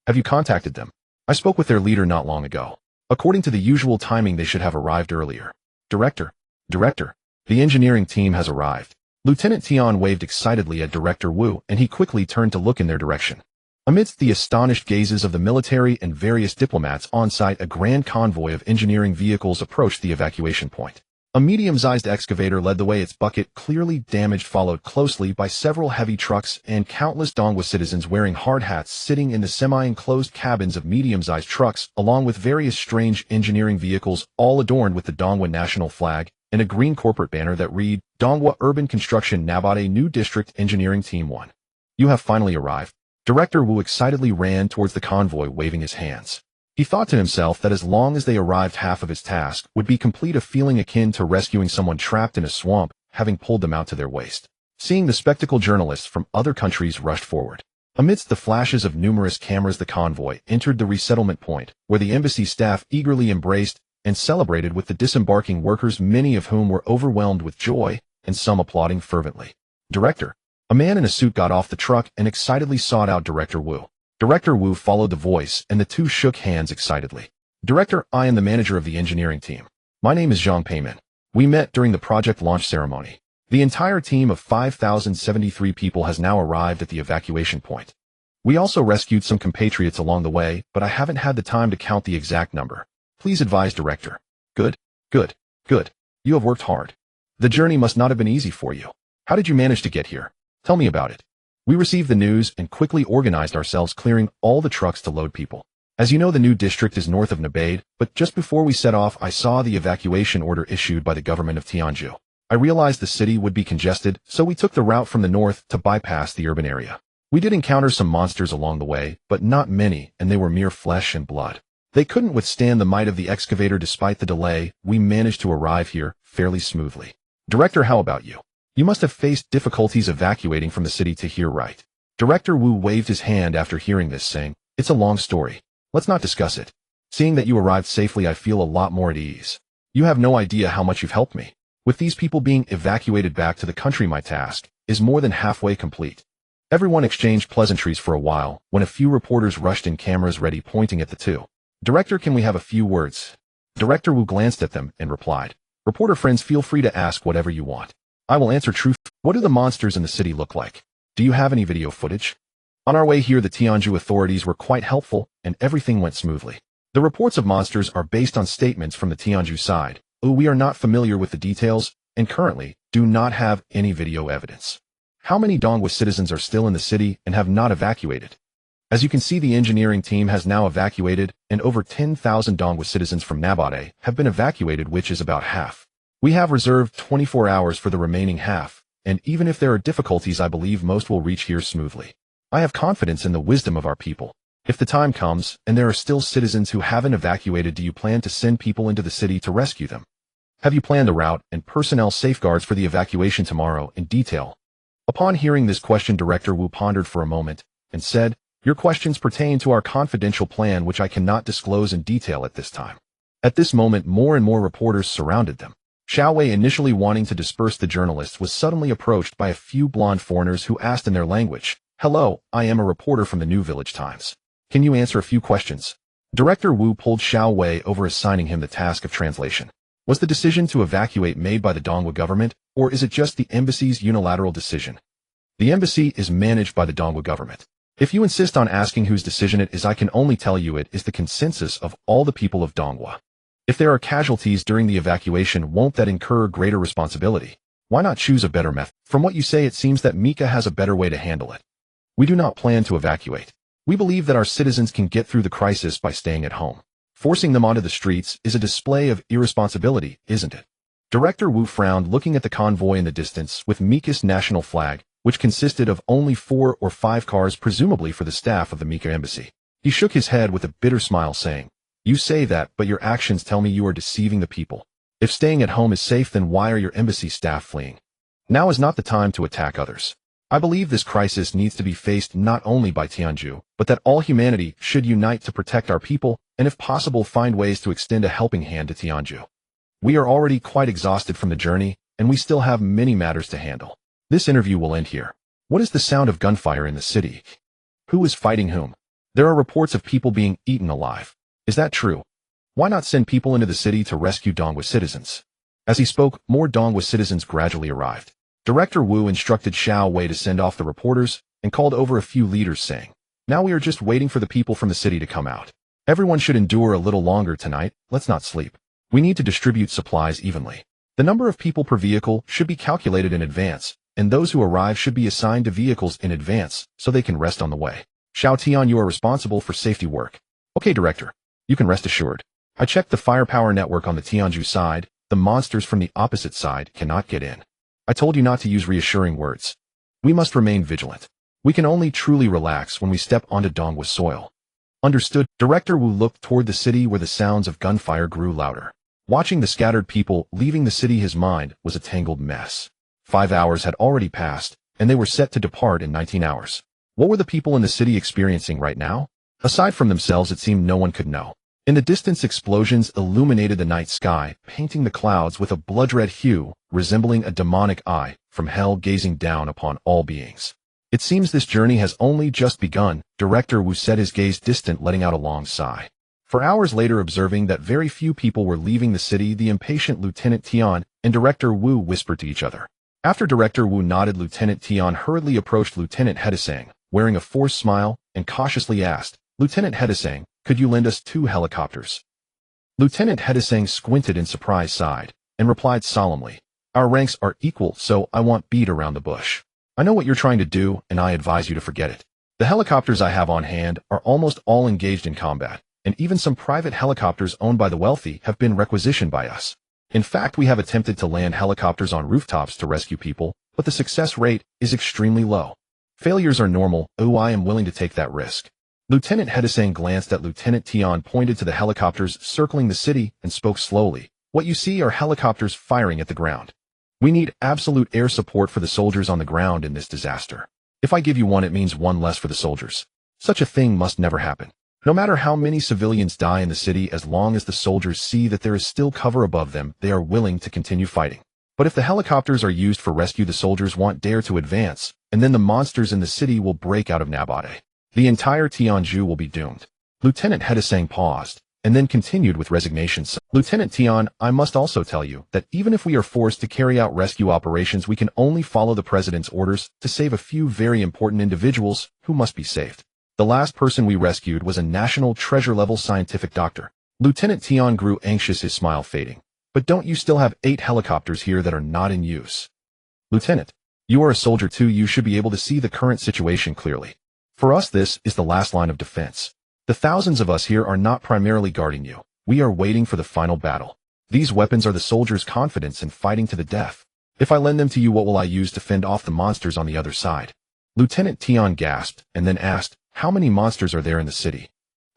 Have you contacted them? I spoke with their leader not long ago. According to the usual timing, they should have arrived earlier. Director, the engineering team has arrived. Lieutenant Tian waved excitedly at Director Wu, and he quickly turned to look in their direction. Amidst the astonished gazes of the military and various diplomats on site, a grand convoy of engineering vehicles approached the evacuation point. A medium-sized excavator led the way, its bucket clearly damaged, followed closely by several heavy trucks and countless Dongwa citizens wearing hard hats sitting in the semi-enclosed cabins of medium-sized trucks, along with various strange engineering vehicles, all adorned with the Dongwa national flag and a green corporate banner that read, Dongwa Urban Construction Nabade New District Engineering Team 1. You have finally arrived. Director Wu excitedly ran towards the convoy, waving his hands. He thought to himself that as long as they arrived, half of his task would be complete, a feeling akin to rescuing someone trapped in a swamp, having pulled them out to their waist. Seeing the spectacle, journalists from other countries rushed forward. Amidst the flashes of numerous cameras, the convoy entered the resettlement point, where the embassy staff eagerly embraced and celebrated with the disembarking workers, many of whom were overwhelmed with joy, and some applauding fervently. Director, a man in a suit got off the truck and excitedly sought out Director Wu. Director Wu followed the voice, and the two shook hands excitedly. Director, I am the manager of the engineering team. My name is Zhang Peimin. We met during the project launch ceremony. The entire team of 5,073 people has now arrived at the evacuation point. We also rescued some compatriots along the way, but I haven't had the time to count the exact number. Please advise, Director. Good. You have worked hard. The journey must not have been easy for you. How did you manage to get here? Tell me about it. We received the news and quickly organized ourselves, clearing all the trucks to load people. As you know, the new district is north of Nabade, but just before we set off, I saw the evacuation order issued by the government of Tianju. I realized the city would be congested, so we took the route from the north to bypass the urban area. We did encounter some monsters along the way, but not many, and they were mere flesh and blood. They couldn't withstand the might of the excavator. Despite the delay, we managed to arrive here fairly smoothly. Director, how about you? You must have faced difficulties evacuating from the city to here, right? Director Wu waved his hand after hearing this, saying, It's a long story. Let's not discuss it. Seeing that you arrived safely, I feel a lot more at ease. You have no idea how much you've helped me. With these people being evacuated back to the country, my task is more than halfway complete. Everyone exchanged pleasantries for a while, when a few reporters rushed in, cameras ready, pointing at the two. Director, can we have a few words? Director Wu glanced at them and replied, Reporter friends, feel free to ask whatever you want. I will answer truth. What do the monsters in the city look like? Do you have any video footage? On our way here, the Tianju authorities were quite helpful, and everything went smoothly. The reports of monsters are based on statements from the Tianju side. We are not familiar with the details, and currently do not have any video evidence. How many Dongwa citizens are still in the city and have not evacuated? As you can see, the engineering team has now evacuated, and over 10,000 Dongwa citizens from Nabade have been evacuated, which is about half. We have reserved 24 hours for the remaining half, and even if there are difficulties, I believe most will reach here smoothly. I have confidence in the wisdom of our people. If the time comes, and there are still citizens who haven't evacuated, do you plan to send people into the city to rescue them? Have you planned the route and personnel safeguards for the evacuation tomorrow in detail? Upon hearing this question, Director Wu pondered for a moment and said, Your questions pertain to our confidential plan, which I cannot disclose in detail at this time. At this moment, more and more reporters surrounded them. Xiao Wei, initially wanting to disperse the journalists, was suddenly approached by a few blonde foreigners who asked in their language, "Hello, I am a reporter from the New Village Times. Can you answer a few questions?" Director Wu pulled Xiao Wei over, assigning him the task of translation. Was the decision to evacuate made by the Dongwu government, or is it just the embassy's unilateral decision? The embassy is managed by the Dongwu government. If you insist on asking whose decision it is, I can only tell you it is the consensus of all the people of Dongwu. If there are casualties during the evacuation, won't that incur greater responsibility? Why not choose a better method? From what you say, it seems that Mika has a better way to handle it. We do not plan to evacuate. We believe that our citizens can get through the crisis by staying at home. Forcing them onto the streets is a display of irresponsibility, isn't it? Director Wu frowned, looking at the convoy in the distance with Mika's national flag, which consisted of only 4 or 5 cars, presumably for the staff of the Mika embassy. He shook his head with a bitter smile, saying, "You say that, but your actions tell me you are deceiving the people. If staying at home is safe, then why are your embassy staff fleeing? Now is not the time to attack others. I believe this crisis needs to be faced not only by Tianju, but that all humanity should unite to protect our people, and if possible find ways to extend a helping hand to Tianju. We are already quite exhausted from the journey, and we still have many matters to handle. This interview will end here. What is the sound of gunfire in the city? Who is fighting whom? There are reports of people being eaten alive. Is that true? Why not send people into the city to rescue Dongwu citizens?" As he spoke, more Dongwu citizens gradually arrived. Director Wu instructed Xiao Wei to send off the reporters and called over a few leaders, saying, "Now we are just waiting for the people from the city to come out. Everyone should endure a little longer tonight. Let's not sleep. We need to distribute supplies evenly. The number of people per vehicle should be calculated in advance, and those who arrive should be assigned to vehicles in advance so they can rest on the way. Xiao Tian, you are responsible for safety work." "Okay, Director. You can rest assured. I checked the firepower network on the Tianju side. The monsters from the opposite side cannot get in. I told you not to use reassuring words. We must remain vigilant. We can only truly relax when we step onto Dongwu soil." "Understood." Director Wu looked toward the city, where the sounds of gunfire grew louder. Watching the scattered people leaving the city, his mind was a tangled mess. 5 hours had already passed, and they were set to depart in 19 hours. What were the people in the city experiencing right now? Aside from themselves, it seemed no one could know. In the distance, explosions illuminated the night sky, painting the clouds with a blood-red hue, resembling a demonic eye from hell gazing down upon all beings. "It seems this journey has only just begun." Director Wu said, his gaze distant, letting out a long sigh. For hours later, observing that very few people were leaving the city, the impatient Lieutenant Tian and Director Wu whispered to each other. After Director Wu nodded, Lieutenant Tian hurriedly approached Lieutenant Hedesang, wearing a forced smile, and cautiously asked, "Lieutenant Hedesang, could you lend us 2 helicopters?" Lieutenant Hedesang squinted in surprise, sighed, and replied solemnly, "Our ranks are equal, so I won't beat around the bush. I know what you're trying to do, and I advise you to forget it. The helicopters I have on hand are almost all engaged in combat, and even some private helicopters owned by the wealthy have been requisitioned by us. In fact, we have attempted to land helicopters on rooftops to rescue people, but the success rate is extremely low. Failures are normal. Oh, I am willing to take that risk." Lieutenant Hedesang glanced at Lieutenant Tian, pointed to the helicopters circling the city, and spoke slowly. "What you see are helicopters firing at the ground. We need absolute air support for the soldiers on the ground in this disaster. If I give you one, it means one less for the soldiers. Such a thing must never happen. No matter how many civilians die in the city, as long as the soldiers see that there is still cover above them, they are willing to continue fighting. But if the helicopters are used for rescue, the soldiers won't dare to advance, and then the monsters in the city will break out of Nabate. The entire Tianju will be doomed." Lieutenant Hedesang paused, and then continued with resignation. "Lieutenant Tian, I must also tell you that even if we are forced to carry out rescue operations, we can only follow the President's orders to save a few very important individuals who must be saved. The last person we rescued was a national treasure-level scientific doctor." Lieutenant Tian grew anxious, his smile fading. "But don't you still have 8 helicopters here that are not in use?" "Lieutenant, you are a soldier too. You should be able to see the current situation clearly. For us, this is the last line of defense. The thousands of us here are not primarily guarding you. We are waiting for the final battle. These weapons are the soldiers' confidence in fighting to the death. If I lend them to you, what will I use to fend off the monsters on the other side?" Lieutenant Tian gasped, and then asked, "How many monsters are there in the city?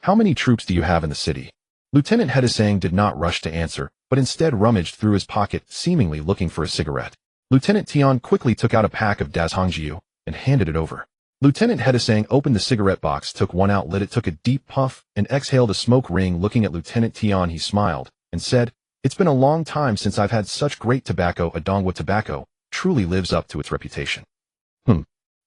How many troops do you have in the city?" Lieutenant Hedesang did not rush to answer, but instead rummaged through his pocket, seemingly looking for a cigarette. Lieutenant Tian quickly took out a pack of Dazhongjiu and handed it over. Lieutenant Hedesang opened the cigarette box, took one out, lit it, took a deep puff, and exhaled a smoke ring. Looking at Lieutenant Tian, he smiled and said, "It's been a long time since I've had such great tobacco. Adongwa tobacco truly lives up to its reputation."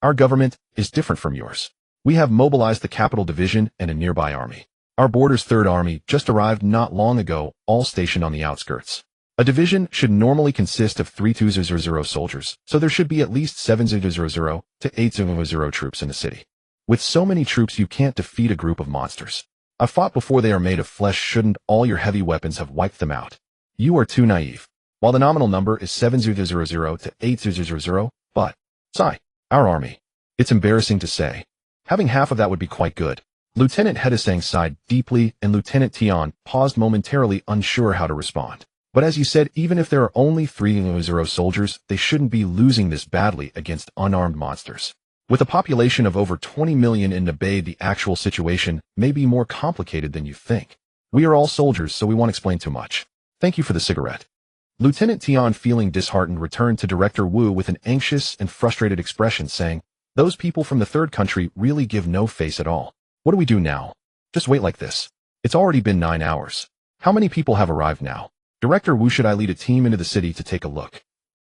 Our government is different from yours. We have mobilized the capital division and a nearby army. Our border's 3rd Army just arrived not long ago, all stationed on the outskirts. A division should normally consist of 3,200 soldiers, so there should be at least 7,000 to 8,000 troops in the city. With so many troops, you can't defeat a group of monsters. I've fought before. They are made of flesh. Shouldn't all your heavy weapons have wiped them out? You are too naive. While the nominal number is 7,000 to 8,000, but, sigh, our army. It's embarrassing to say. Having half of that would be quite good. Lieutenant Hedesang sighed deeply, and Lieutenant Tian paused momentarily, unsure how to respond. But as you said, even if there are only 3,000 soldiers, they shouldn't be losing this badly against unarmed monsters. With a population of over 20 million in Nabay, the actual situation may be more complicated than you think. We are all soldiers, so we won't explain too much. Thank you for the cigarette. Lieutenant Tian, feeling disheartened, returned to Director Wu with an anxious and frustrated expression, saying, "Those people from the 3rd country really give no face at all. What do we do now? Just wait like this? It's already been 9 hours. How many people have arrived now? Director Wu, should I lead a team into the city to take a look?"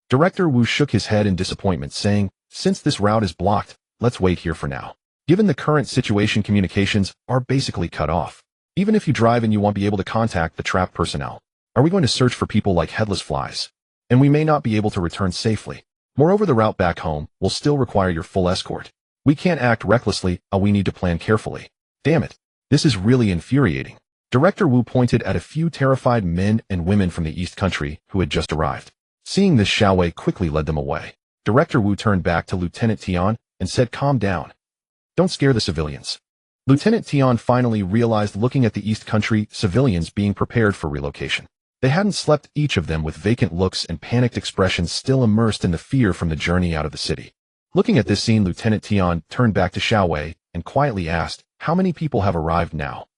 Director Wu shook his head in disappointment, saying, "Since this route is blocked, let's wait here for now. Given the current situation, communications are basically cut off. Even if you drive in, you won't be able to contact the trapped personnel. Are we going to search for people like headless flies? And we may not be able to return safely. Moreover, the route back home will still require your full escort. We can't act recklessly, we need to plan carefully. Damn it. This is really infuriating." Director Wu pointed at a few terrified men and women from the East Country who had just arrived. Seeing this, Xiao Wei quickly led them away. Director Wu turned back to Lieutenant Tian and said, "Calm down. Don't scare the civilians." Lieutenant Tian finally realized, looking at the East Country civilians being prepared for relocation. They hadn't slept, each of them with vacant looks and panicked expressions, still immersed in the fear from the journey out of the city. Looking at this scene, Lieutenant Tian turned back to Xiao Wei and quietly asked, "How many people have arrived now?"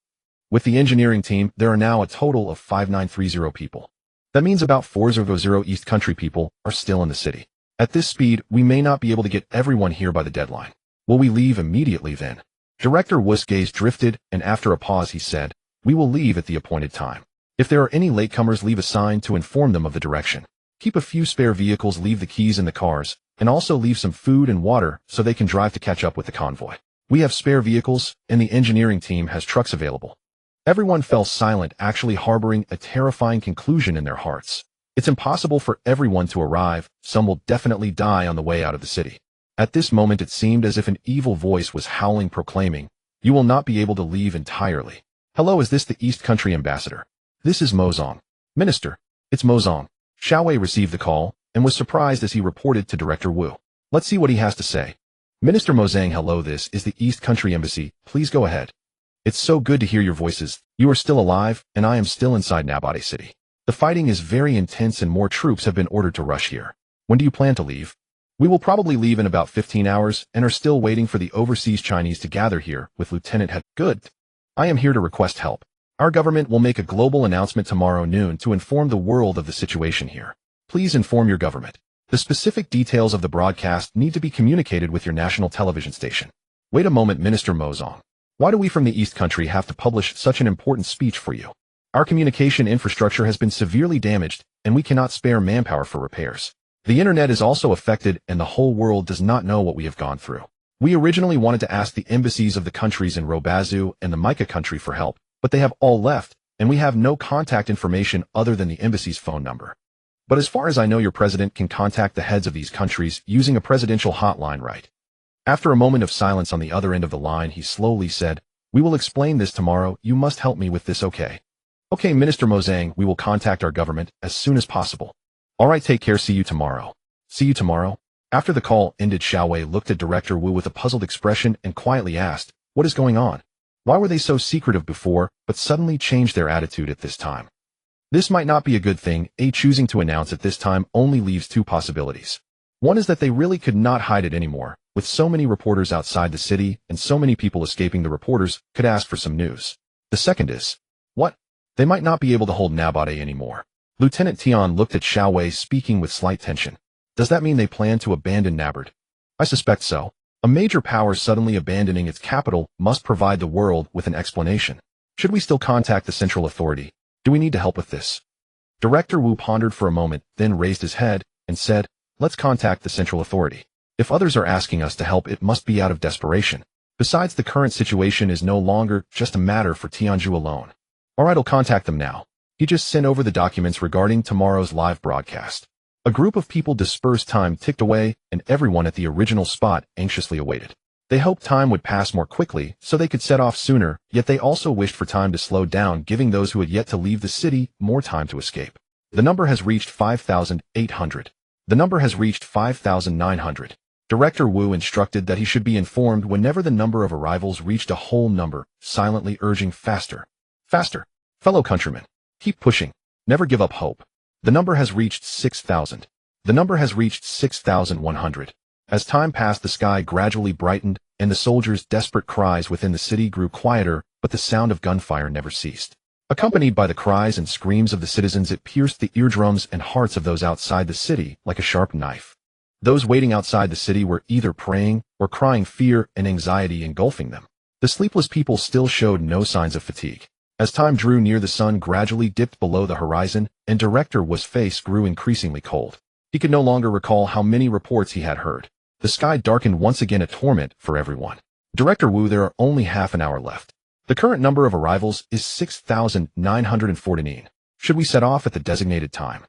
With the engineering team, there are now a total of 5,930 people. That means about 400 East Country people are still in the city. At this speed, we may not be able to get everyone here by the deadline. Will we leave immediately then? Director Wu's gaze drifted, and after a pause he said, "We will leave at the appointed time. If there are any latecomers, leave a sign to inform them of the direction. Keep a few spare vehicles, leave the keys in the cars, and also leave some food and water so they can drive to catch up with the convoy. We have spare vehicles, and the engineering team has trucks available." Everyone fell silent, actually harboring a terrifying conclusion in their hearts. It's impossible for everyone to arrive. Some will definitely die on the way out of the city. At this moment, it seemed as if an evil voice was howling, proclaiming, "You will not be able to leave entirely." "Hello, is this the East Country ambassador?" "This is Mozong." "Minister, it's Mozong." Xiao Wei received the call and was surprised as he reported to Director Wu. "Let's see what he has to say." "Minister Mozong, hello, this is the East Country Embassy. Please go ahead. It's so good to hear your voices. You are still alive, and I am still inside Nabate City. The fighting is very intense and more troops have been ordered to rush here. When do you plan to leave?" "We will probably leave in about 15 hours and are still waiting for the overseas Chinese to gather here with Lieutenant Head." "Good. I am here to request help. Our government will make a global announcement tomorrow noon to inform the world of the situation here. Please inform your government. The specific details of the broadcast need to be communicated with your national television station." "Wait a moment, Minister Mozong. Why do we from the East Country have to publish such an important speech for you? Our communication infrastructure has been severely damaged, and we cannot spare manpower for repairs. The internet is also affected, and the whole world does not know what we have gone through. We originally wanted to ask the embassies of the countries in Robazu and the Mica country for help, but they have all left, and we have no contact information other than the embassy's phone number. But as far as I know, your president can contact the heads of these countries using a presidential hotline, right?" After a moment of silence on the other end of the line, he slowly said, "We will explain this tomorrow. You must help me with this, okay?" "Okay, Minister Mozong, we will contact our government as soon as possible." "All right, take care. See you tomorrow." "See you tomorrow." After the call ended, Xiao Wei looked at Director Wu with a puzzled expression and quietly asked, "What is going on? Why were they so secretive before, but suddenly changed their attitude at this time?" This might not be a good thing. Choosing to announce at this time only leaves two possibilities. One is that they really could not hide it anymore. With so many reporters outside the city and so many people escaping, the reporters could ask for some news. The second is, what? They might not be able to hold Nabate anymore. Lieutenant Tian looked at Xiao Wei, speaking with slight tension. "Does that mean they plan to abandon Nabard?" "I suspect so. A major power suddenly abandoning its capital must provide the world with an explanation. Should we still contact the central authority? Do we need to help with this? Director Wu pondered for a moment, then raised his head and said, "Let's contact the central authority. If others are asking us to help, it must be out of desperation. Besides, the current situation is no longer just a matter for Tianzhu alone." "All right, I'll contact them now." He just sent over the documents regarding tomorrow's live broadcast. A group of people dispersed. Time ticked away, and everyone at the original spot anxiously awaited. They hoped time would pass more quickly so they could set off sooner, yet they also wished for time to slow down, giving those who had yet to leave the city more time to escape. The number has reached 5,800. The number has reached 5,900. Director Wu instructed that he should be informed whenever the number of arrivals reached a whole number, silently urging faster. Faster. Fellow countrymen, keep pushing. Never give up hope. The number has reached 6,000. The number has reached 6,100. As time passed, the sky gradually brightened, and the soldiers' desperate cries within the city grew quieter, but the sound of gunfire never ceased. Accompanied by the cries and screams of the citizens, it pierced the eardrums and hearts of those outside the city like a sharp knife. Those waiting outside the city were either praying or crying, fear and anxiety engulfing them. The sleepless people still showed no signs of fatigue. As time drew near, the sun gradually dipped below the horizon, and Director Wu's face grew increasingly cold. He could no longer recall how many reports he had heard. The sky darkened once again, a torment for everyone. Director Wu, there are only half an hour left. The current number of arrivals is 6,949. Should we set off at the designated time?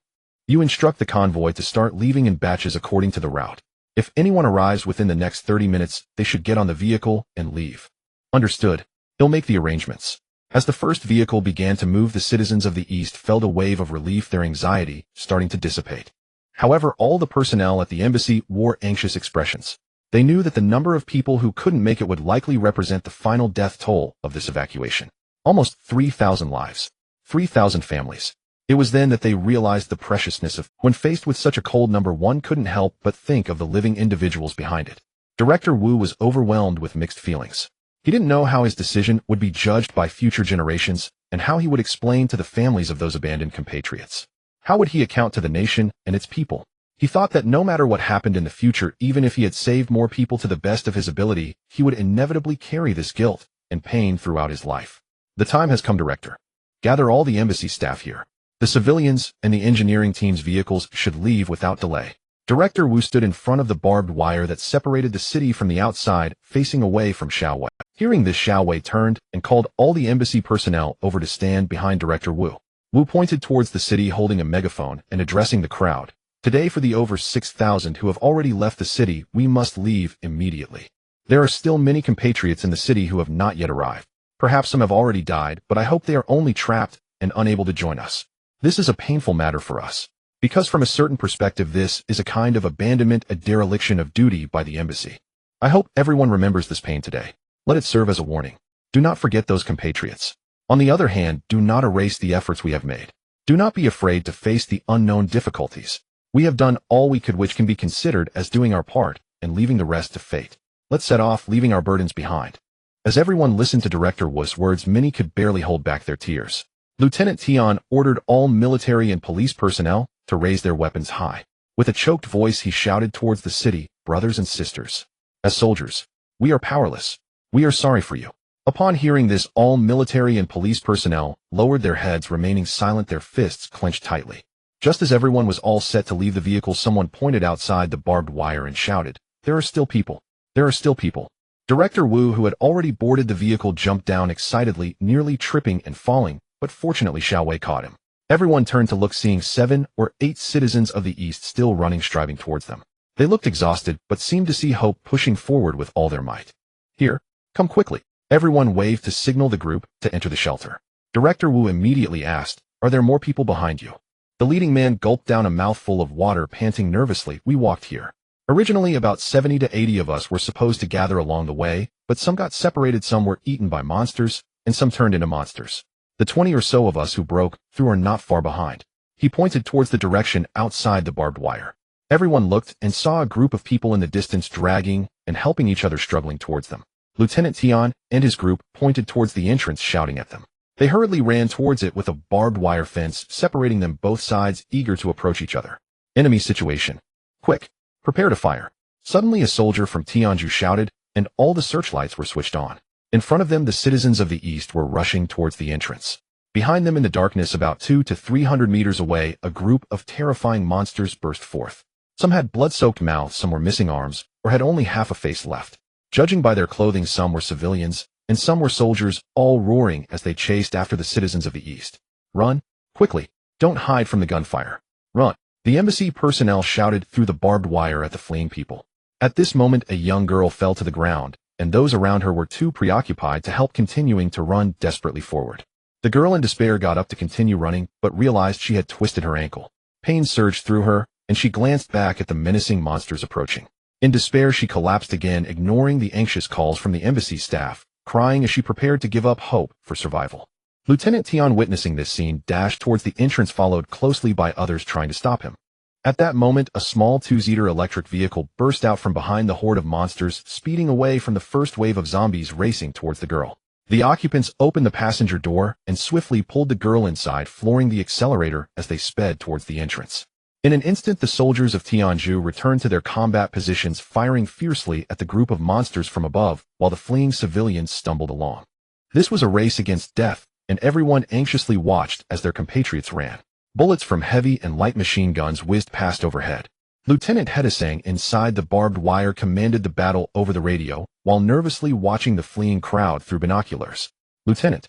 You instruct the convoy to start leaving in batches according to the route. If anyone arrives within the next 30 minutes, they should get on the vehicle and leave. Understood. He'll make the arrangements. As the first vehicle began to move, the citizens of the East felt a wave of relief, their anxiety starting to dissipate. However, all the personnel at the embassy wore anxious expressions. They knew that the number of people who couldn't make it would likely represent the final death toll of this evacuation. Almost 3,000 lives. 3,000 families. It was then that they realized the preciousness of, when faced with such a cold number, one couldn't help but think of the living individuals behind it. Director Wu was overwhelmed with mixed feelings. He didn't know how his decision would be judged by future generations, and how he would explain to the families of those abandoned compatriots. How would he account to the nation and its people? He thought that no matter what happened in the future, even if he had saved more people to the best of his ability, he would inevitably carry this guilt and pain throughout his life. The time has come, Director. Gather all the embassy staff here. The civilians and the engineering team's vehicles should leave without delay. Director Wu stood in front of the barbed wire that separated the city from the outside, facing away from Xiao Wei. Hearing this, Xiao Wei turned and called all the embassy personnel over to stand behind Director Wu. Wu pointed towards the city, holding a megaphone and addressing the crowd. Today, for the over 6,000 who have already left the city, we must leave immediately. There are still many compatriots in the city who have not yet arrived. Perhaps some have already died, but I hope they are only trapped and unable to join us. This is a painful matter for us, because from a certain perspective, this is a kind of abandonment, a dereliction of duty by the embassy. I hope everyone remembers this pain today. Let it serve as a warning. Do not forget those compatriots. On the other hand, do not erase the efforts we have made. Do not be afraid to face the unknown difficulties. We have done all we could, which can be considered as doing our part and leaving the rest to fate. Let's set off, leaving our burdens behind. As everyone listened to Director Wu's words, many could barely hold back their tears. Lieutenant Tian ordered all military and police personnel to raise their weapons high. With a choked voice, he shouted towards the city, "Brothers and sisters, as soldiers, we are powerless. We are sorry for you." Upon hearing this, all military and police personnel lowered their heads, remaining silent, their fists clenched tightly. Just as everyone was all set to leave the vehicle, someone pointed outside the barbed wire and shouted, "There are still people. There are still people." Director Wu, who had already boarded the vehicle, jumped down excitedly, nearly tripping and falling, but fortunately Xiao Wei caught him. Everyone turned to look, seeing 7 or 8 citizens of the East still running, striving towards them. They looked exhausted, but seemed to see hope, pushing forward with all their might. "Here, come quickly." Everyone waved to signal the group to enter the shelter. Director Wu immediately asked, "Are there more people behind you?" The leading man gulped down a mouthful of water, panting nervously. "We walked here. Originally, about 70 to 80 of us were supposed to gather along the way, but some got separated, some were eaten by monsters, and some turned into monsters. The 20 or so of us who broke through are not far behind." He pointed towards the direction outside the barbed wire. Everyone looked and saw a group of people in the distance, dragging and helping each other, struggling towards them. Lieutenant Tian and his group pointed towards the entrance, shouting at them. They hurriedly ran towards it, with a barbed wire fence separating them, both sides eager to approach each other. "Enemy situation. Quick, prepare to fire." Suddenly a soldier from Tianju shouted, and all the searchlights were switched on. In front of them, the citizens of the east were rushing towards the entrance. Behind them in the darkness about 200 to 300 meters away, a group of terrifying monsters burst forth. Some had blood-soaked mouths, some were missing arms, or had only half a face left. Judging by their clothing, some were civilians, and some were soldiers, all roaring as they chased after the citizens of the east. Run, quickly, don't hide from the gunfire. Run, the embassy personnel shouted through the barbed wire at the fleeing people. At this moment, a young girl fell to the ground, and those around her were too preoccupied to help, continuing to run desperately forward. The girl in despair got up to continue running, but realized she had twisted her ankle. Pain surged through her, and she glanced back at the menacing monsters approaching. In despair, she collapsed again, ignoring the anxious calls from the embassy staff, crying as she prepared to give up hope for survival. Lieutenant Tian, witnessing this scene, dashed towards the entrance, followed closely by others trying to stop him. At that moment, a small two-seater electric vehicle burst out from behind the horde of monsters, speeding away from the first wave of zombies racing towards the girl. The occupants opened the passenger door and swiftly pulled the girl inside, flooring the accelerator as they sped towards the entrance. In an instant, the soldiers of Tianju returned to their combat positions, firing fiercely at the group of monsters from above, while the fleeing civilians stumbled along. This was a race against death, and everyone anxiously watched as their compatriots ran. Bullets from heavy and light machine guns whizzed past overhead. Lieutenant Hedesang, inside the barbed wire, commanded the battle over the radio, while nervously watching the fleeing crowd through binoculars. Lieutenant,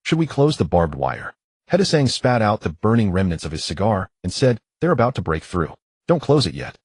should we close the barbed wire? Hedesang spat out the burning remnants of his cigar and said, they're about to break through. Don't close it yet.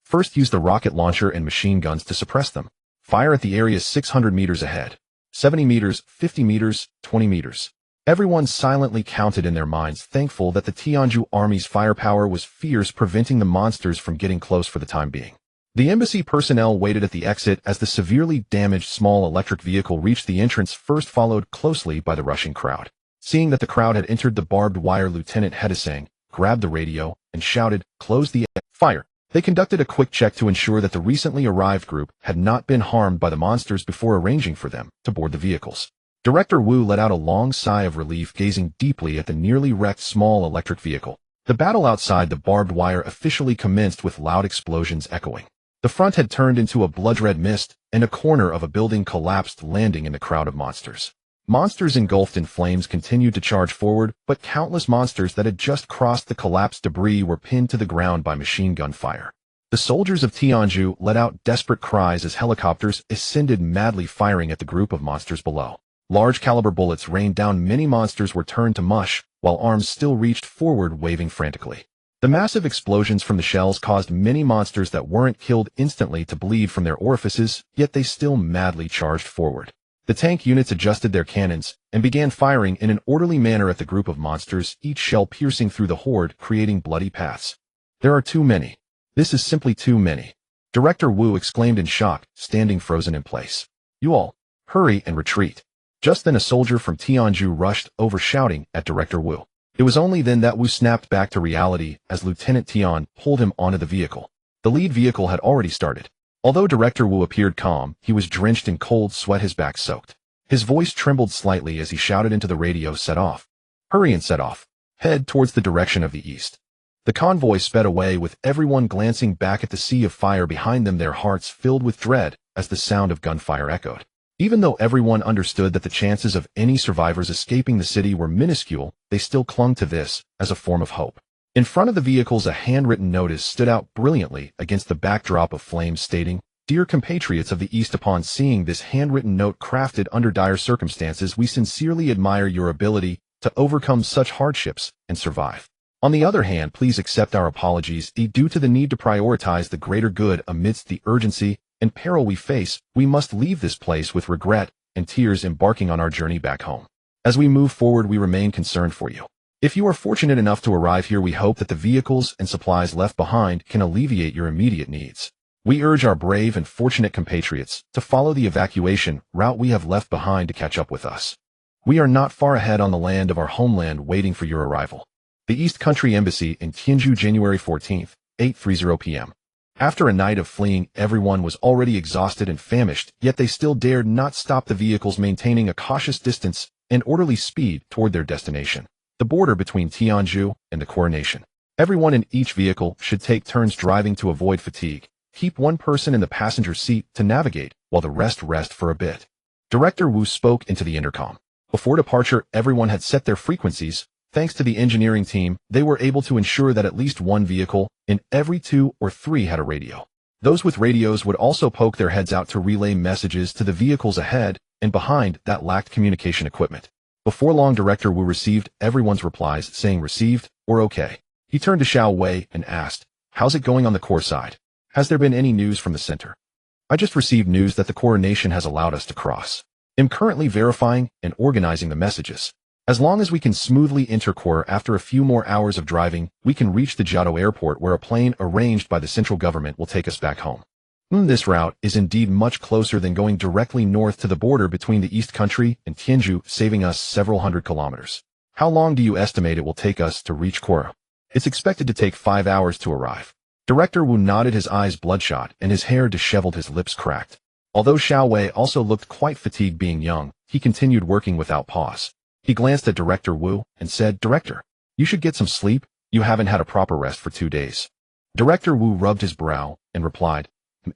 First, use the rocket launcher and machine guns to suppress them. Fire at the area 600 meters ahead. 70 meters, 50 meters, 20 meters. Everyone silently counted in their minds, thankful that the Tianju army's firepower was fierce, preventing the monsters from getting close for the time being. The embassy personnel waited at the exit as the severely damaged small electric vehicle reached the entrance first, followed closely by the rushing crowd. Seeing that the crowd had entered the barbed wire, Lieutenant Hedesang grabbed the radio and shouted, close the fire. They conducted a quick check to ensure that the recently arrived group had not been harmed by the monsters before arranging for them to board the vehicles. Director Wu let out a long sigh of relief, gazing deeply at the nearly wrecked small electric vehicle. The battle outside the barbed wire officially commenced, with loud explosions echoing. The front had turned into a blood-red mist, and a corner of a building collapsed, landing in the crowd of monsters. Monsters engulfed in flames continued to charge forward, but countless monsters that had just crossed the collapsed debris were pinned to the ground by machine gun fire. The soldiers of Tianju let out desperate cries as helicopters ascended, madly firing at the group of monsters below. Large caliber bullets rained down. Many monsters were turned to mush, while arms still reached forward, waving frantically. The massive explosions from the shells caused many monsters that weren't killed instantly to bleed from their orifices, yet they still madly charged forward. The tank units adjusted their cannons and began firing in an orderly manner at the group of monsters, each shell piercing through the horde, creating bloody paths. There are too many. This is simply too many. Director Wu exclaimed in shock, standing frozen in place. You all, hurry and retreat. Just then a soldier from Tianju rushed over, shouting at Director Wu. It was only then that Wu snapped back to reality as Lieutenant Tian pulled him onto the vehicle. The lead vehicle had already started. Although Director Wu appeared calm, he was drenched in cold sweat, his back soaked. His voice trembled slightly as he shouted into the radio, set off. Hurry and set off. Head towards the direction of the east. The convoy sped away, with everyone glancing back at the sea of fire behind them, their hearts filled with dread as the sound of gunfire echoed. Even though everyone understood that the chances of any survivors escaping the city were minuscule, they still clung to this as a form of hope. In front of the vehicles, a handwritten notice stood out brilliantly against the backdrop of flames, stating, Dear compatriots of the East, upon seeing this handwritten note crafted under dire circumstances, we sincerely admire your ability to overcome such hardships and survive. On the other hand, please accept our apologies. Due to the need to prioritize the greater good amidst the urgency and peril we face, we must leave this place with regret and tears, embarking on our journey back home. As we move forward, we remain concerned for you. If you are fortunate enough to arrive here, we hope that the vehicles and supplies left behind can alleviate your immediate needs. We urge our brave and fortunate compatriots to follow the evacuation route we have left behind to catch up with us. We are not far ahead on the land of our homeland, waiting for your arrival. The East Country Embassy in Tianju, January 14th, 8:30 p.m. After a night of fleeing, everyone was already exhausted and famished, yet they still dared not stop the vehicles, maintaining a cautious distance and orderly speed toward their destination, the border between Tianju and the coronation. Everyone in each vehicle should take turns driving to avoid fatigue, Keep one person in the passenger seat to navigate, while the rest for a bit. Director Wu spoke into the intercom. Before departure, everyone had set their frequencies. Thanks to the engineering team, they were able to ensure that at least one vehicle in every 2 or 3 had a radio. Those with radios would also poke their heads out to relay messages to the vehicles ahead and behind that lacked communication equipment. Before long, Director Wu received everyone's replies saying received or okay. He turned to Xiao Wei and asked, "How's it going on the core side? Has there been any news from the center?" "I just received news that the core nation has allowed us to cross. I'm currently verifying and organizing the messages. As long as we can smoothly enter core after a few more hours of driving, we can reach the Jiaotou airport where a plane arranged by the central government will take us back home. This route is indeed much closer than going directly north to the border between the East Country and Tianzhu, saving us several hundred kilometers. How long do you estimate it will take us to reach core?" "It's expected to take 5 hours to arrive." Director Wu nodded, his eyes bloodshot and his hair disheveled, his lips cracked. Although Xiao Wei also looked quite fatigued being young, he continued working without pause. He glanced at Director Wu and said, "Director, you should get some sleep. You haven't had a proper rest for 2 days." Director Wu rubbed his brow and replied,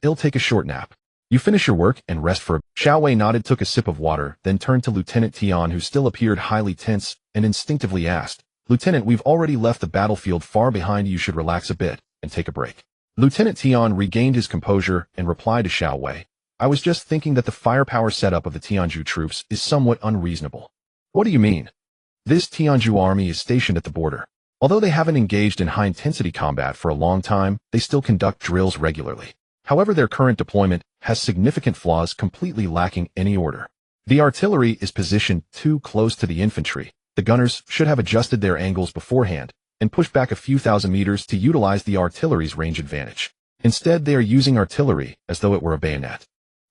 "I'll take a short nap. You finish your work and rest for a..." Xiao Wei nodded, took a sip of water, then turned to Lieutenant Tian, who still appeared highly tense, and instinctively asked, "Lieutenant, we've already left the battlefield far behind. You should relax a bit and take a break." Lieutenant Tian regained his composure and replied to Xiao Wei, "I was just thinking that the firepower setup of the Tianzhu troops is somewhat unreasonable." "What do you mean?" "This Tianzhu army is stationed at the border. Although they haven't engaged in high-intensity combat for a long time, they still conduct drills regularly. However, their current deployment has significant flaws, completely lacking any order. The artillery is positioned too close to the infantry. The gunners should have adjusted their angles beforehand and pushed back a few thousand meters to utilize the artillery's range advantage. Instead, they are using artillery as though it were a bayonet."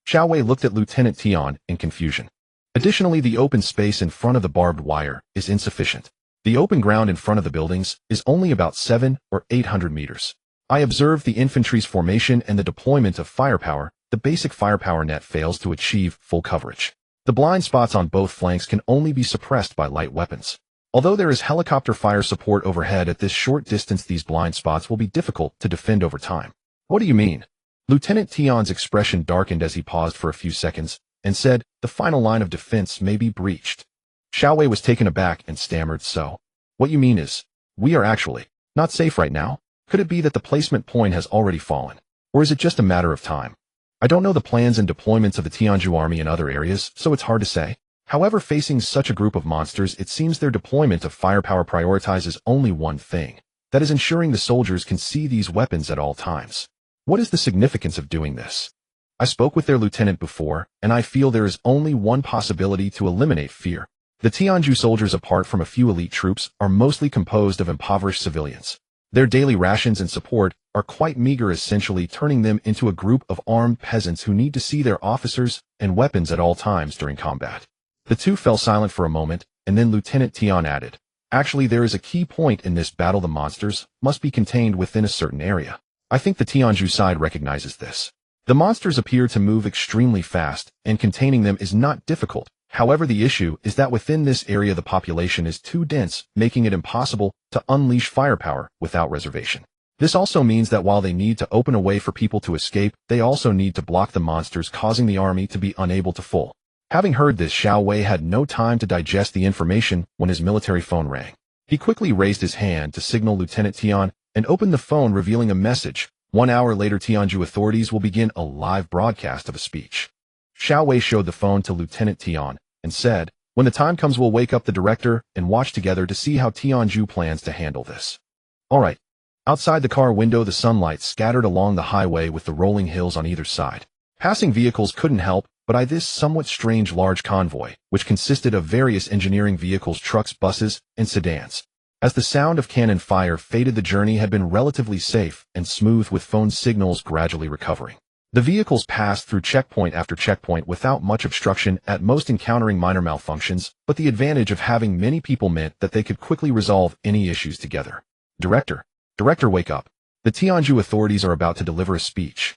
Xiao Wei looked at Lieutenant Tian in confusion. Additionally, the open space in front of the barbed wire is insufficient. The open ground in front of the buildings is only about 700 or 800 meters. I observed the infantry's formation and the deployment of firepower. The basic firepower net fails to achieve full coverage. The blind spots on both flanks can only be suppressed by light weapons. Although there is helicopter fire support overhead at this short distance, these blind spots will be difficult to defend over time. "What do you mean?" Lieutenant Tian's expression darkened as he paused for a few seconds and said, "The final line of defense may be breached." Xiao Wei was taken aback and stammered, "So, what you mean is, we are actually not safe right now? Could it be that the placement point has already fallen? Or is it just a matter of time? I don't know the plans and deployments of the Tianzhu army in other areas, so it's hard to say. However, facing such a group of monsters, it seems their deployment of firepower prioritizes only one thing. That is ensuring the soldiers can see these weapons at all times. What is the significance of doing this? I spoke with their lieutenant before, and I feel there is only one possibility to eliminate fear. The Tianzhu soldiers, apart from a few elite troops, are mostly composed of impoverished civilians. Their daily rations and support are quite meager, essentially turning them into a group of armed peasants who need to see their officers and weapons at all times during combat." The two fell silent for a moment, and then Lieutenant Tian added, "Actually, there is a key point in this battle. The monsters must be contained within a certain area. I think the Tianzhu side recognizes this. The monsters appear to move extremely fast, and containing them is not difficult. However, the issue is that within this area the population is too dense, making it impossible to unleash firepower without reservation. This also means that while they need to open a way for people to escape, they also need to block the monsters, causing the army to be unable to full." Having heard this, Xiao Wei had no time to digest the information when his military phone rang. He quickly raised his hand to signal Lieutenant Tian and opened the phone, revealing a message. 1 hour later, Tianzhu authorities will begin a live broadcast of a speech. Xiao Wei showed the phone to Lieutenant Tian and said, "When the time comes, we'll wake up the director and watch together to see how Tianzhu plans to handle this." "All right." Outside the car window, the sunlight scattered along the highway with the rolling hills on either side. Passing vehicles couldn't help but eye this somewhat strange large convoy, which consisted of various engineering vehicles, trucks, buses, and sedans. As the sound of cannon fire faded, the journey had been relatively safe and smooth, with phone signals gradually recovering. The vehicles passed through checkpoint after checkpoint without much obstruction, at most encountering minor malfunctions, but the advantage of having many people meant that they could quickly resolve any issues together. Director, wake up. The Tianzhu authorities are about to deliver a speech."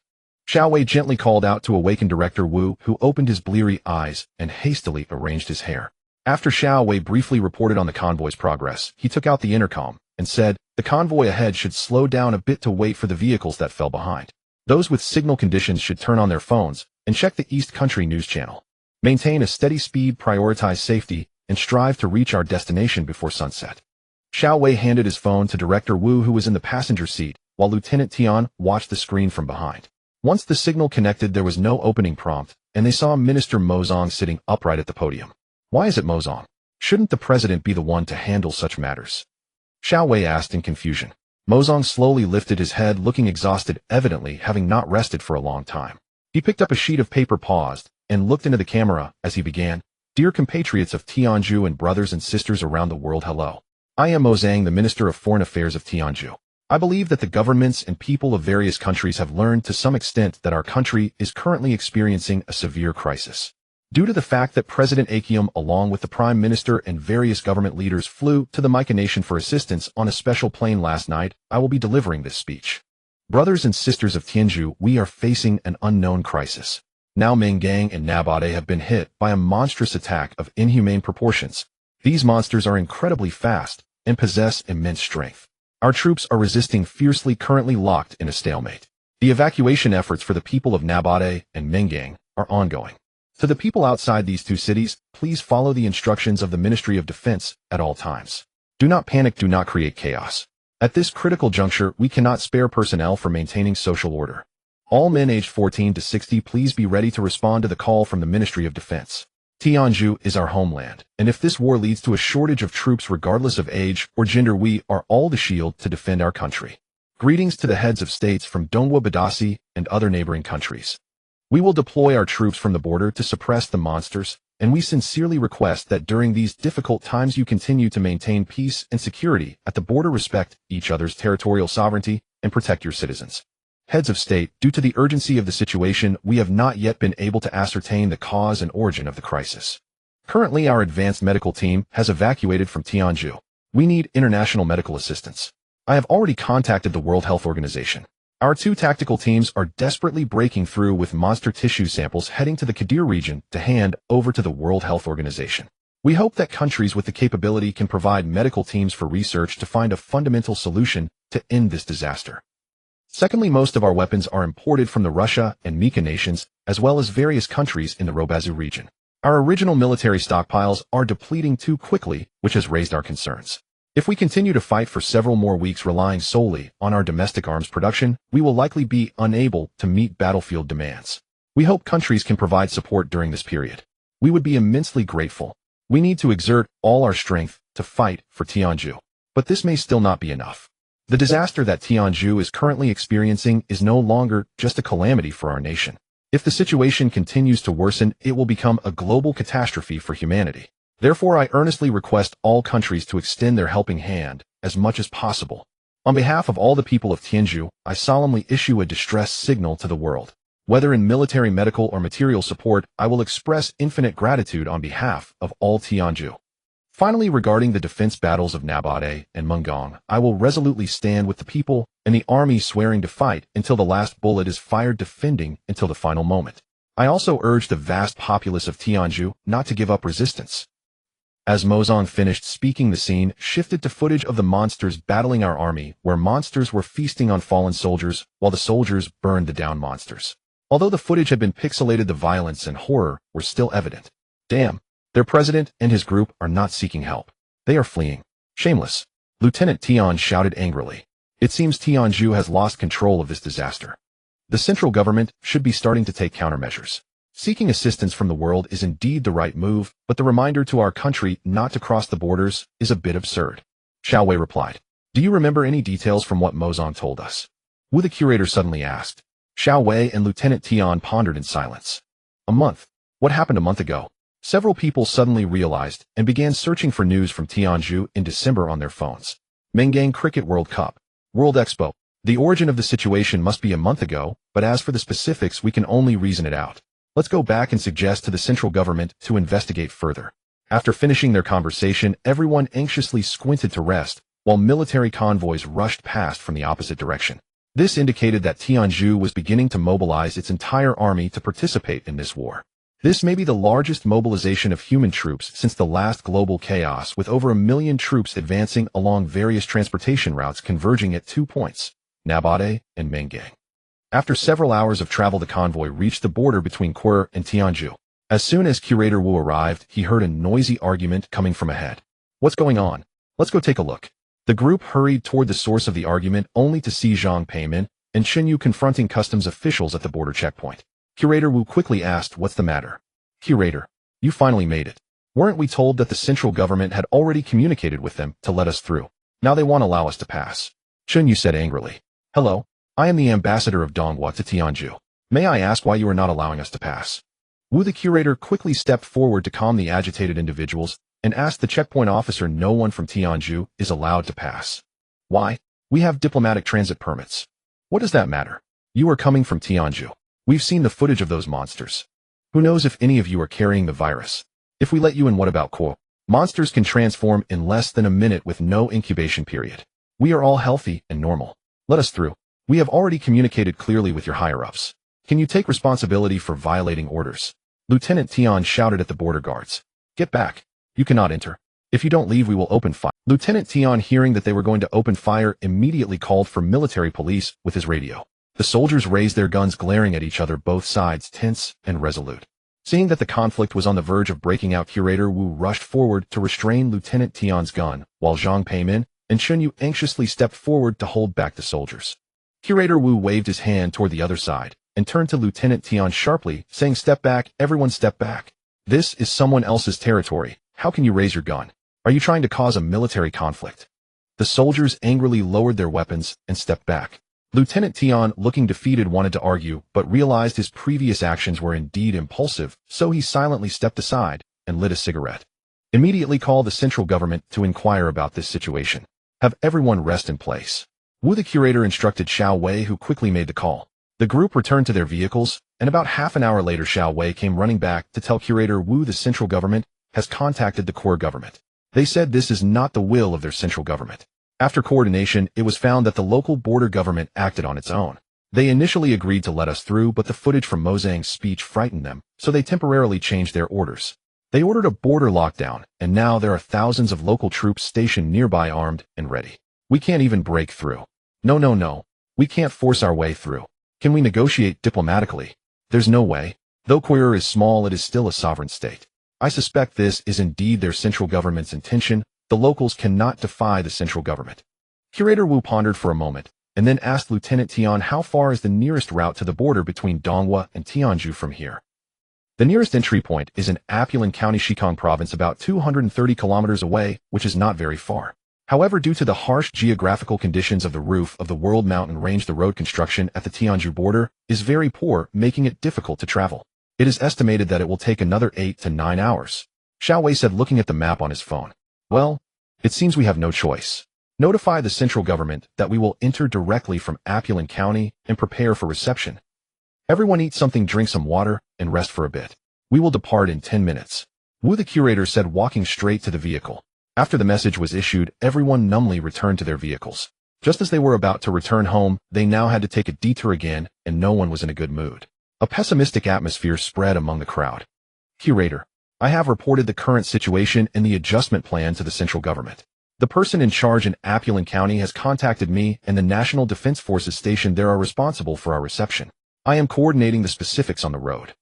Xiao Wei gently called out to awaken Director Wu, who opened his bleary eyes and hastily arranged his hair. After Xiao Wei briefly reported on the convoy's progress, he took out the intercom and said, "The convoy ahead should slow down a bit to wait for the vehicles that fell behind." Those with signal conditions should turn on their phones and check the East Country News Channel. Maintain a steady speed, prioritize safety, and strive to reach our destination before sunset. Xiao Wei handed his phone to Director Wu, who was in the passenger seat, while Lieutenant Tian watched the screen from behind. Once the signal connected, there was no opening prompt, and they saw Minister Mozong sitting upright at the podium. Why is it Mozong? Shouldn't the president be the one to handle such matters? Xiao Wei asked in confusion. Mozong slowly lifted his head, looking exhausted, evidently having not rested for a long time. He picked up a sheet of paper, paused, and looked into the camera as he began. Dear compatriots of Tianju and brothers and sisters around the world, hello. I am Mozang, the Minister of Foreign Affairs of Tianju. I believe that the governments and people of various countries have learned to some extent that our country is currently experiencing a severe crisis. Due to the fact that President Akium, along with the Prime Minister and various government leaders, flew to the Nation for assistance on a special plane last night, I will be delivering this speech. Brothers and sisters of Tianju, we are facing an unknown crisis. Now Mengang and Nabade have been hit by a monstrous attack of inhumane proportions. These monsters are incredibly fast and possess immense strength. Our troops are resisting fiercely, currently locked in a stalemate. The evacuation efforts for the people of Nabade and Mengang are ongoing. To the people outside these two cities, please follow the instructions of the Ministry of Defense at all times. Do not panic, do not create chaos. At this critical juncture, we cannot spare personnel for maintaining social order. All men aged 14 to 60, please be ready to respond to the call from the Ministry of Defense. Tianju is our homeland, and if this war leads to a shortage of troops regardless of age or gender, we are all the shield to defend our country. Greetings to the heads of states from Dongwa Badasi and other neighboring countries. We will deploy our troops from the border to suppress the monsters, and we sincerely request that during these difficult times you continue to maintain peace and security at the border, respect each other's territorial sovereignty, and protect your citizens. Heads of state, due to the urgency of the situation, we have not yet been able to ascertain the cause and origin of the crisis. Currently, our advanced medical team has evacuated from Tianju. We need international medical assistance. I have already contacted the World Health Organization. Our two tactical teams are desperately breaking through with monster tissue samples, heading to the Kadir region to hand over to the World Health Organization. We hope that countries with the capability can provide medical teams for research to find a fundamental solution to end this disaster. Secondly, most of our weapons are imported from the Russia and Mika nations, as well as various countries in the Robazu region. Our original military stockpiles are depleting too quickly, which has raised our concerns. If we continue to fight for several more weeks relying solely on our domestic arms production, we will likely be unable to meet battlefield demands. We hope countries can provide support during this period. We would be immensely grateful. We need to exert all our strength to fight for Tianju. But this may still not be enough. The disaster that Tianju is currently experiencing is no longer just a calamity for our nation. If the situation continues to worsen, it will become a global catastrophe for humanity. Therefore, I earnestly request all countries to extend their helping hand as much as possible. On behalf of all the people of Tianju, I solemnly issue a distress signal to the world. Whether in military, medical, or material support, I will express infinite gratitude on behalf of all Tianju. Finally, regarding the defense battles of Nabade and Mengong, I will resolutely stand with the people and the army, swearing to fight until the last bullet is fired, defending until the final moment. I also urge the vast populace of Tianju not to give up resistance. As Mozong finished speaking, the scene shifted to footage of the monsters battling our army, where monsters were feasting on fallen soldiers while the soldiers burned the downed monsters. Although the footage had been pixelated, the violence and horror were still evident. Damn, their president and his group are not seeking help. They are fleeing. Shameless. Lieutenant Tian shouted angrily. It seems Tianju has lost control of this disaster. The central government should be starting to take countermeasures. Seeking assistance from the world is indeed the right move, but the reminder to our country not to cross the borders is a bit absurd. Xiao Wei replied. Do you remember any details from what Mozong told us? Wu the curator suddenly asked. Xiao Wei and Lieutenant Tian pondered in silence. A month. What happened a month ago? Several people suddenly realized and began searching for news from Tianju in December on their phones. Mengang Cricket World Cup. World Expo. The origin of the situation must be a month ago, but as for the specifics, we can only reason it out. Let's go back and suggest to the central government to investigate further. After finishing their conversation, everyone anxiously squinted to rest, while military convoys rushed past from the opposite direction. This indicated that Tianju was beginning to mobilize its entire army to participate in this war. This may be the largest mobilization of human troops since the last global chaos, with over 1 million troops advancing along various transportation routes converging at 2 points, Nabade and Mengang. After several hours of travel, the convoy reached the border between Quer and Tianju. As soon as Curator Wu arrived, he heard a noisy argument coming from ahead. What's going on? Let's go take a look. The group hurried toward the source of the argument only to see Zhang Peimin and Xinyu confronting customs officials at the border checkpoint. Curator Wu quickly asked, "What's the matter?" "Curator, you finally made it. Weren't we told that the central government had already communicated with them to let us through? Now they won't allow us to pass." Xinyu said angrily. "Hello, I am the ambassador of Donghua to Tianju. May I ask why you are not allowing us to pass?" Wu the curator quickly stepped forward to calm the agitated individuals and asked the checkpoint officer, "No one from Tianju is allowed to pass." "Why? We have diplomatic transit permits." "What does that matter? You are coming from Tianju. We've seen the footage of those monsters. Who knows if any of you are carrying the virus? If we let you in, what about Kuo? Monsters can transform in less than a minute with no incubation period. We are all healthy and normal. Let us through. We have already communicated clearly with your higher-ups. Can you take responsibility for violating orders?" Lieutenant Tian shouted at the border guards. "Get back. You cannot enter. If you don't leave, we will open fire." Lieutenant Tian, hearing that they were going to open fire, immediately called for military police with his radio. The soldiers raised their guns, glaring at each other, both sides tense and resolute. Seeing that the conflict was on the verge of breaking out, Curator Wu rushed forward to restrain Lieutenant Tian's gun, while Zhang Peimin and Xinyu anxiously stepped forward to hold back the soldiers. Curator Wu waved his hand toward the other side and turned to Lieutenant Tian sharply, saying, "Step back, everyone step back. This is someone else's territory. How can you raise your gun? Are you trying to cause a military conflict?" The soldiers angrily lowered their weapons and stepped back. Lieutenant Tian, looking defeated, wanted to argue, but realized his previous actions were indeed impulsive, so he silently stepped aside and lit a cigarette. "Immediately call the central government to inquire about this situation. Have everyone rest in place." Wu the curator instructed Xiao Wei, who quickly made the call. The group returned to their vehicles, and about half an hour later Xiao Wei came running back to tell Curator Wu the central government has contacted the core government. They said this is not the will of their central government. After coordination, it was found that the local border government acted on its own. They initially agreed to let us through, but the footage from Mo Zhang's speech frightened them, so they temporarily changed their orders. They ordered a border lockdown, and now there are thousands of local troops stationed nearby, armed and ready. We can't even break through. No. We can't force our way through. Can we negotiate diplomatically? There's no way. Though Quer is small, it is still a sovereign state. I suspect this is indeed their central government's intention. The locals cannot defy the central government. Curator Wu pondered for a moment, and then asked Lieutenant Tian, "How far is the nearest route to the border between Donghua and Tianju from here?" The nearest entry point is in Apulin County, Xikang Province, about 230 kilometers away, which is not very far. However, due to the harsh geographical conditions of the roof of the World Mountain Range, the road construction at the Tianju border is very poor, making it difficult to travel. It is estimated that it will take another 8 to 9 hours. Xiao Wei said, looking at the map on his phone. "Well, it seems we have no choice. Notify the central government that we will enter directly from Apulin County and prepare for reception. Everyone eat something, drink some water, and rest for a bit. We will depart in 10 minutes. Wu the curator said, walking straight to the vehicle. After the message was issued, everyone numbly returned to their vehicles. Just as they were about to return home, they now had to take a detour again, and no one was in a good mood. A pessimistic atmosphere spread among the crowd. "Curator, I have reported the current situation and the adjustment plan to the central government. The person in charge in Apulin County has contacted me, and the National Defense Forces stationed there are responsible for our reception. I am coordinating the specifics on the road."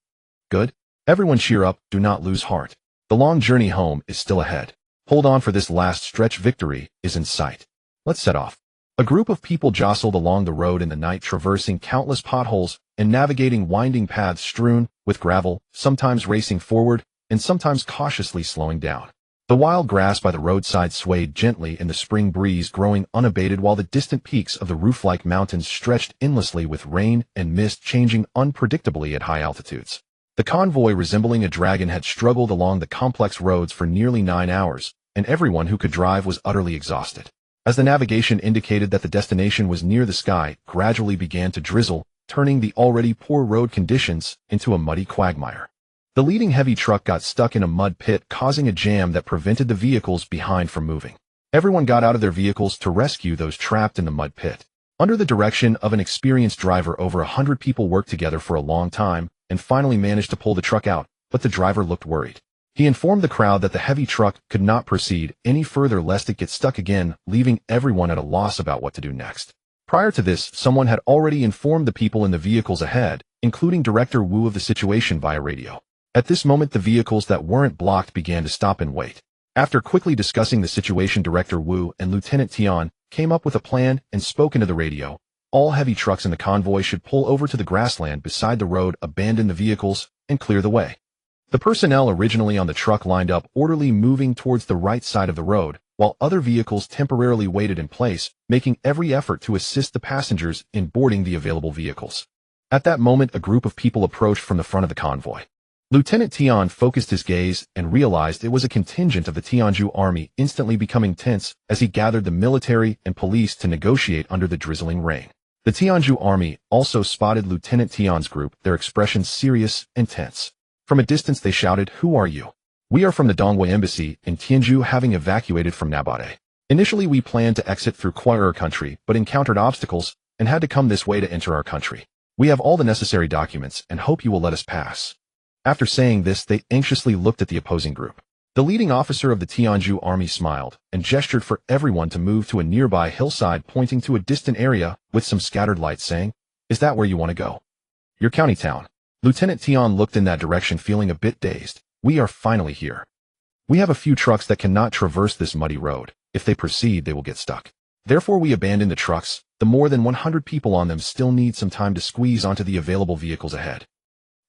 "Good. Everyone cheer up, do not lose heart. The long journey home is still ahead. Hold on, for this last stretch, victory is in sight. Let's set off." A group of people jostled along the road in the night, traversing countless potholes and navigating winding paths strewn with gravel, sometimes racing forward and sometimes cautiously slowing down. The wild grass by the roadside swayed gently in the spring breeze, growing unabated, while the distant peaks of the roof-like mountains stretched endlessly, with rain and mist changing unpredictably at high altitudes. The convoy, resembling a dragon, had struggled along the complex roads for nearly 9 hours, and everyone who could drive was utterly exhausted. As the navigation indicated that the destination was near, the sky gradually began to drizzle, turning the already poor road conditions into a muddy quagmire. The leading heavy truck got stuck in a mud pit, causing a jam that prevented the vehicles behind from moving. Everyone got out of their vehicles to rescue those trapped in the mud pit. Under the direction of an experienced driver, over 100 people worked together for a long time and finally managed to pull the truck out, but the driver looked worried. He informed the crowd that the heavy truck could not proceed any further lest it get stuck again, leaving everyone at a loss about what to do next. Prior to this, someone had already informed the people in the vehicles ahead, including Director Wu, of the situation via radio. At this moment, the vehicles that weren't blocked began to stop and wait. After quickly discussing the situation, Director Wu and Lieutenant Tian came up with a plan and spoke into the radio. All heavy trucks in the convoy should pull over to the grassland beside the road, abandon the vehicles, and clear the way. The personnel originally on the truck lined up orderly, moving towards the right side of the road, while other vehicles temporarily waited in place, making every effort to assist the passengers in boarding the available vehicles. At that moment, a group of people approached from the front of the convoy. Lieutenant Tian focused his gaze and realized it was a contingent of the Tianju army, instantly becoming tense as he gathered the military and police to negotiate under the drizzling rain. The Tianju army also spotted Lieutenant Tian's group, their expressions serious and tense. From a distance they shouted, "Who are you?" "We are from the Dongwei embassy in Tianju, having evacuated from Nabade. Initially we planned to exit through Kuair country, but encountered obstacles and had to come this way to enter our country. We have all the necessary documents and hope you will let us pass." After saying this, they anxiously looked at the opposing group. The leading officer of the Tianju army smiled and gestured for everyone to move to a nearby hillside, pointing to a distant area with some scattered lights, saying, "Is that where you want to go?" "Your county town." Lieutenant Tian looked in that direction, feeling a bit dazed. "We are finally here. We have a few trucks that cannot traverse this muddy road. If they proceed, they will get stuck. Therefore we abandon the trucks. The more than 100 people on them still need some time to squeeze onto the available vehicles ahead."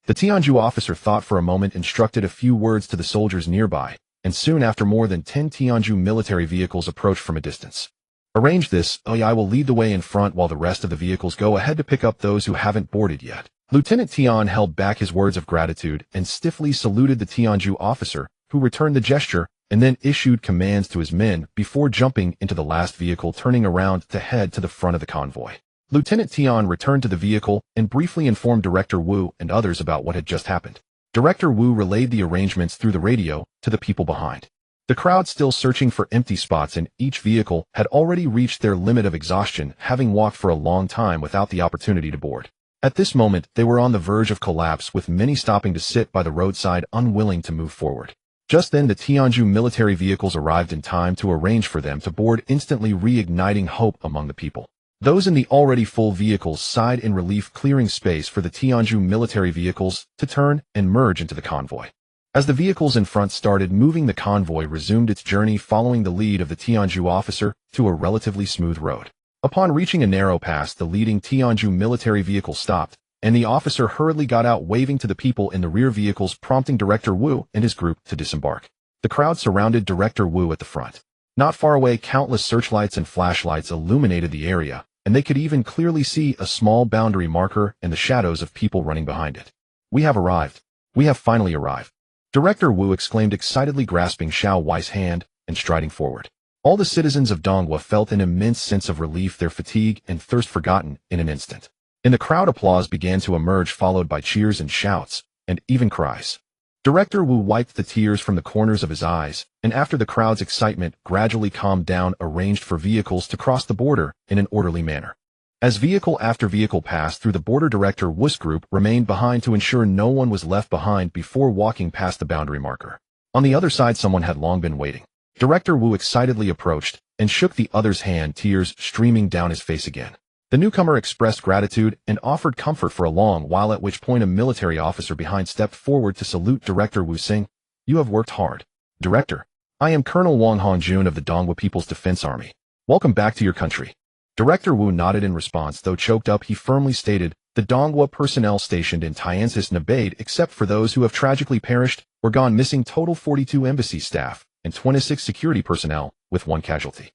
The Tianju officer thought for a moment, instructed a few words to the soldiers nearby, and soon after more than 10 Tianju military vehicles approached from a distance. "Arrange this, I will lead the way in front while the rest of the vehicles go ahead to pick up those who haven't boarded yet." Lieutenant Tian held back his words of gratitude and stiffly saluted the Tianju officer, who returned the gesture and then issued commands to his men before jumping into the last vehicle, turning around to head to the front of the convoy. Lieutenant Tian returned to the vehicle and briefly informed Director Wu and others about what had just happened. Director Wu relayed the arrangements through the radio to the people behind. The crowd, still searching for empty spots in each vehicle, had already reached their limit of exhaustion, having walked for a long time without the opportunity to board. At this moment, they were on the verge of collapse, with many stopping to sit by the roadside, unwilling to move forward. Just then, the Tianju military vehicles arrived in time to arrange for them to board, instantly reigniting hope among the people. Those in the already full vehicles sighed in relief, clearing space for the Tianju military vehicles to turn and merge into the convoy. As the vehicles in front started moving, the convoy resumed its journey, following the lead of the Tianju officer to a relatively smooth road. Upon reaching a narrow pass, the leading Tianju military vehicle stopped, and the officer hurriedly got out, waving to the people in the rear vehicles, prompting Director Wu and his group to disembark. The crowd surrounded Director Wu at the front. Not far away, countless searchlights and flashlights illuminated the area, and they could even clearly see a small boundary marker and the shadows of people running behind it. "We have arrived. We have finally arrived," Director Wu exclaimed excitedly, grasping Xiao Wei's hand and striding forward. All the citizens of Dongwa felt an immense sense of relief, their fatigue and thirst forgotten in an instant. In the crowd, applause began to emerge, followed by cheers and shouts, and even cries. Director Wu wiped the tears from the corners of his eyes, and after the crowd's excitement gradually calmed down, arranged for vehicles to cross the border in an orderly manner. As vehicle after vehicle passed through the border, Director Wu's group remained behind to ensure no one was left behind before walking past the boundary marker. On the other side, someone had long been waiting. Director Wu excitedly approached and shook the other's hand, tears streaming down his face again. The newcomer expressed gratitude and offered comfort for a long while, at which point a military officer behind stepped forward to salute Director Wu, saying, "You have worked hard. Director, I am Colonel Wang Hongjun of the Dongwa People's Defense Army. Welcome back to your country." Director Wu nodded in response, though choked up. He firmly stated, "The Dongwa personnel stationed in Tiansis Nabade, except for those who have tragically perished or gone missing, total 42 embassy staff and 26 security personnel, with 1 casualty.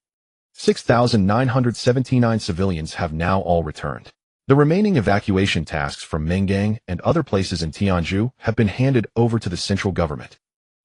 6,979 civilians have now all returned. The remaining evacuation tasks from Mengang and other places in Tianju have been handed over to the central government."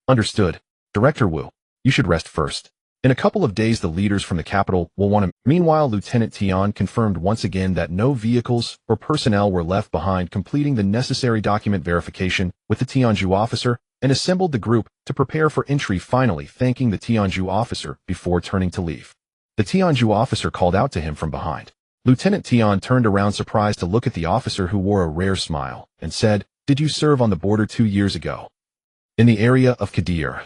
"Understood. Director Wu, you should rest first. In a couple of days, the leaders from the capital will want to..." Meanwhile, Lieutenant Tian confirmed once again that no vehicles or personnel were left behind, completing the necessary document verification with the Tianju officer, and assembled the group to prepare for entry, finally thanking the Tianju officer before turning to leave. The Tianju officer called out to him from behind. Lieutenant Tian turned around, surprised to look at the officer, who wore a rare smile, and said, "Did you serve on the border 2 years ago? In the area of Kadir?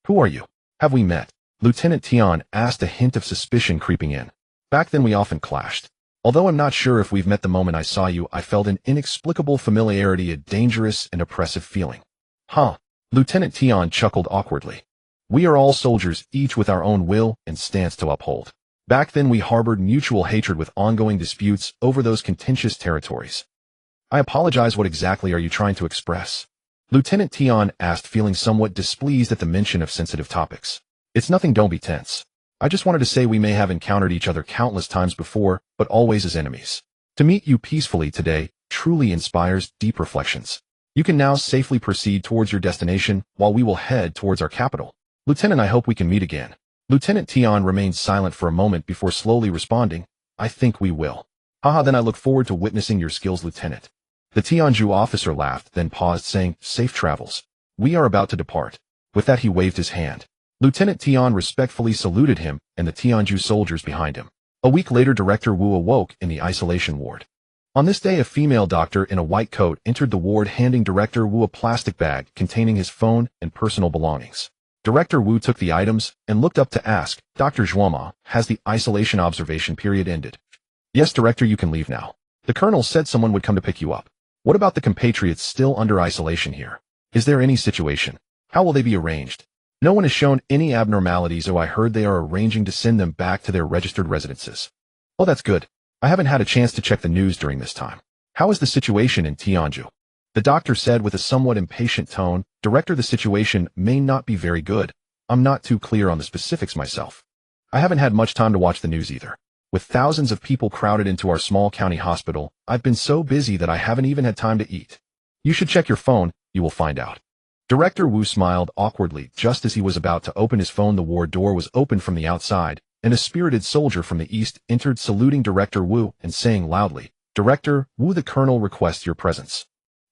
Who are you? Have we met?" Lieutenant Tian asked, a hint of suspicion creeping in. "Back then we often clashed. Although I'm not sure if we've met the moment I saw you, I felt an inexplicable familiarity, a dangerous and oppressive feeling. Huh? Lieutenant Tian chuckled awkwardly. We are all soldiers, each with our own will and stance to uphold. Back then we harbored mutual hatred with ongoing disputes over those contentious territories. I apologize, what exactly are you trying to express? Lieutenant Tian asked, feeling somewhat displeased at the mention of sensitive topics. It's nothing, don't be tense. I just wanted to say we may have encountered each other countless times before, but always as enemies. To meet you peacefully today truly inspires deep reflections. You can now safely proceed towards your destination while we will head towards our capital. Lieutenant, I hope we can meet again. Lieutenant Tian remained silent for a moment before slowly responding, I think we will. Haha, then I look forward to witnessing your skills, Lieutenant. The Tianju officer laughed, then paused, saying, safe travels. We are about to depart. With that he waved his hand. Lieutenant Tian respectfully saluted him and the Tianju soldiers behind him. A week later, Director Wu awoke in the isolation ward. On this day, a female doctor in a white coat entered the ward, handing Director Wu a plastic bag containing his phone and personal belongings. Director Wu took the items and looked up to ask, Dr. Zhuoma, has the isolation observation period ended? Yes, Director, you can leave now. The colonel said someone would come to pick you up. What about the compatriots still under isolation here? Is there any situation? How will they be arranged? No one has shown any abnormalities, so I heard they are arranging to send them back to their registered residences. Oh, that's good. I haven't had a chance to check the news during this time. How is the situation in Tianju? The doctor said with a somewhat impatient tone, Director, the situation may not be very good. I'm not too clear on the specifics myself. I haven't had much time to watch the news either. With thousands of people crowded into our small county hospital, I've been so busy that I haven't even had time to eat. You should check your phone, you will find out. Director Wu smiled awkwardly. Just as he was about to open his phone, the ward door was opened from the outside, and a spirited soldier from the east entered, saluting Director Wu and saying loudly, Director Wu, the colonel requests your presence.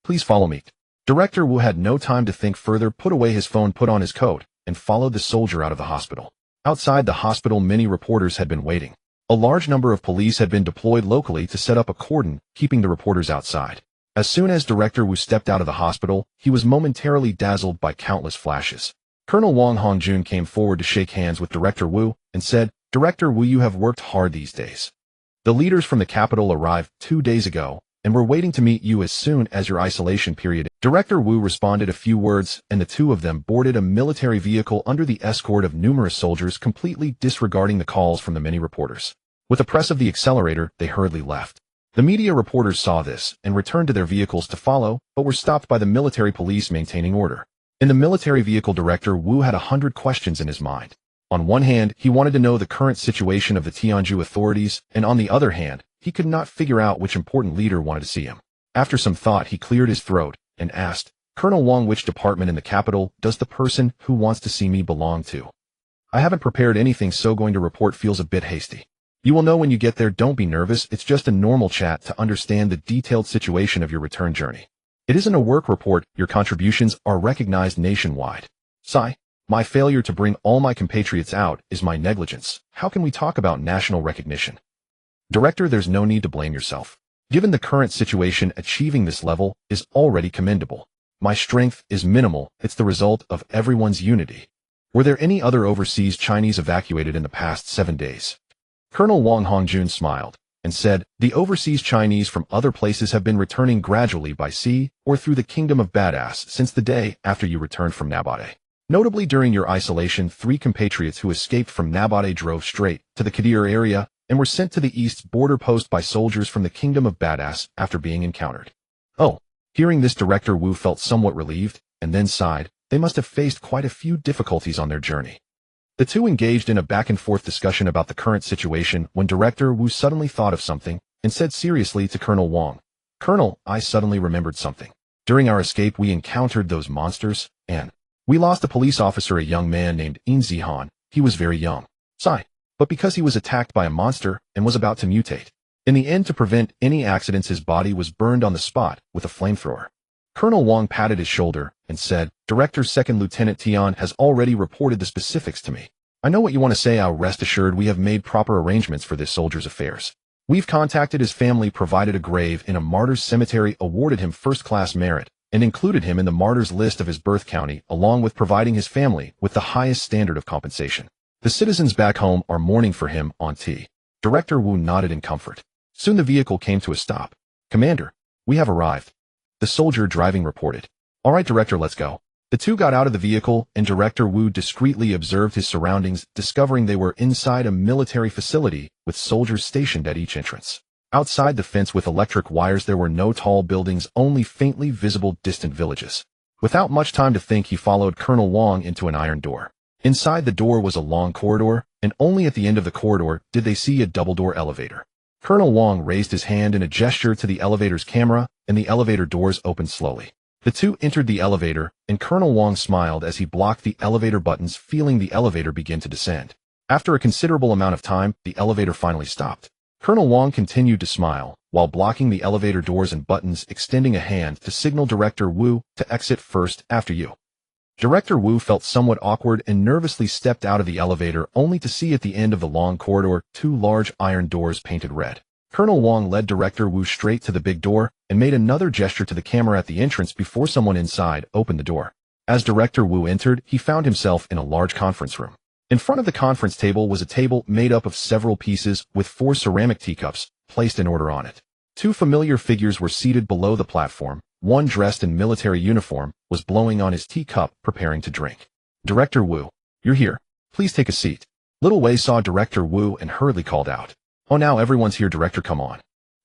Please follow me. Director Wu had no time to think further, put away his phone, put on his coat, and followed the soldier out of the hospital. Outside the hospital, many reporters had been waiting. A large number of police had been deployed locally to set up a cordon, keeping the reporters outside. As soon as Director Wu stepped out of the hospital, he was momentarily dazzled by countless flashes. Colonel Wang Hongjun came forward to shake hands with Director Wu and said, Director Wu, you have worked hard these days. The leaders from the capital arrived 2 days ago, and we're waiting to meet you as soon as your isolation period. Director Wu responded a few words, and the two of them boarded a military vehicle under the escort of numerous soldiers, completely disregarding the calls from the many reporters. With a press of the accelerator, they hurriedly left. The media reporters saw this and returned to their vehicles to follow, but were stopped by the military police maintaining order. In the military vehicle, Director Wu had 100 questions in his mind. On one hand, he wanted to know the current situation of the Tianju authorities, and on the other hand, he could not figure out which important leader wanted to see him. After some thought, he cleared his throat and asked, Colonel Wang, which department in the capital does the person who wants to see me belong to? I haven't prepared anything, so going to report feels a bit hasty. You will know when you get there, don't be nervous, it's just a normal chat to understand the detailed situation of your return journey. It isn't a work report, your contributions are recognized nationwide. Sigh, my failure to bring all my compatriots out is my negligence. How can we talk about national recognition? Director, there's no need to blame yourself. Given the current situation, achieving this level is already commendable. My strength is minimal, it's the result of everyone's unity. Were there any other overseas Chinese evacuated in the past 7 days? Colonel Wang Hongjun smiled and said, the overseas Chinese from other places have been returning gradually by sea or through the Kingdom of Badass since the day after you returned from Nabate. Notably, during your isolation, 3 compatriots who escaped from Nabate drove straight to the Kadir area and were sent to the east's border post by soldiers from the Kingdom of Badass after being encountered. Oh, hearing this, Director Wu felt somewhat relieved and then sighed. They must have faced quite a few difficulties on their journey. The two engaged in a back-and-forth discussion about the current situation when Director Wu suddenly thought of something and said seriously to Colonel Wang, Colonel, I suddenly remembered something. During our escape, we encountered those monsters, and we lost a police officer, a young man named In Zihan. He was very young. Sigh. But because he was attacked by a monster and was about to mutate. In the end, to prevent any accidents, his body was burned on the spot with a flamethrower. Colonel Wang patted his shoulder and said, Director, Second Lieutenant Tian has already reported the specifics to me. I know what you want to say. I'll rest assured we have made proper arrangements for this soldier's affairs. We've contacted his family, provided a grave in a martyr's cemetery, awarded him first-class merit, and included him in the martyrs list of his birth county, along with providing his family with the highest standard of compensation. The citizens back home are mourning for him, Auntie. Director Wu nodded in comfort. Soon the vehicle came to a stop. "Commander, we have arrived," the soldier driving reported. "All right, Director, let's go." The two got out of the vehicle, and Director Wu discreetly observed his surroundings, discovering they were inside a military facility with soldiers stationed at each entrance. Outside the fence with electric wires there were no tall buildings, only faintly visible distant villages. Without much time to think, he followed Colonel Wong into an iron door. Inside the door was a long corridor, and only at the end of the corridor did they see a double-door elevator. Colonel Wong raised his hand in a gesture to the elevator's camera, and the elevator doors opened slowly. The two entered the elevator, and Colonel Wong smiled as he blocked the elevator buttons, feeling the elevator begin to descend. After a considerable amount of time, the elevator finally stopped. Colonel Wong continued to smile, while blocking the elevator doors and buttons, extending a hand to signal Director Wu to exit first after you. Director Wu felt somewhat awkward and nervously stepped out of the elevator, only to see at the end of the long corridor 2 large iron doors painted red. Colonel Wong led Director Wu straight to the big door and made another gesture to the camera at the entrance before someone inside opened the door. As Director Wu entered, he found himself in a large conference room. In front of the conference table was a table made up of several pieces with 4 ceramic teacups placed in order on it. 2 familiar figures were seated below the platform. One dressed in military uniform was blowing on his teacup, preparing to drink. "Director Wu, you're here. Please take a seat." Little Wei saw Director Wu and hurriedly called out, "Oh, now everyone's here, Director, come on."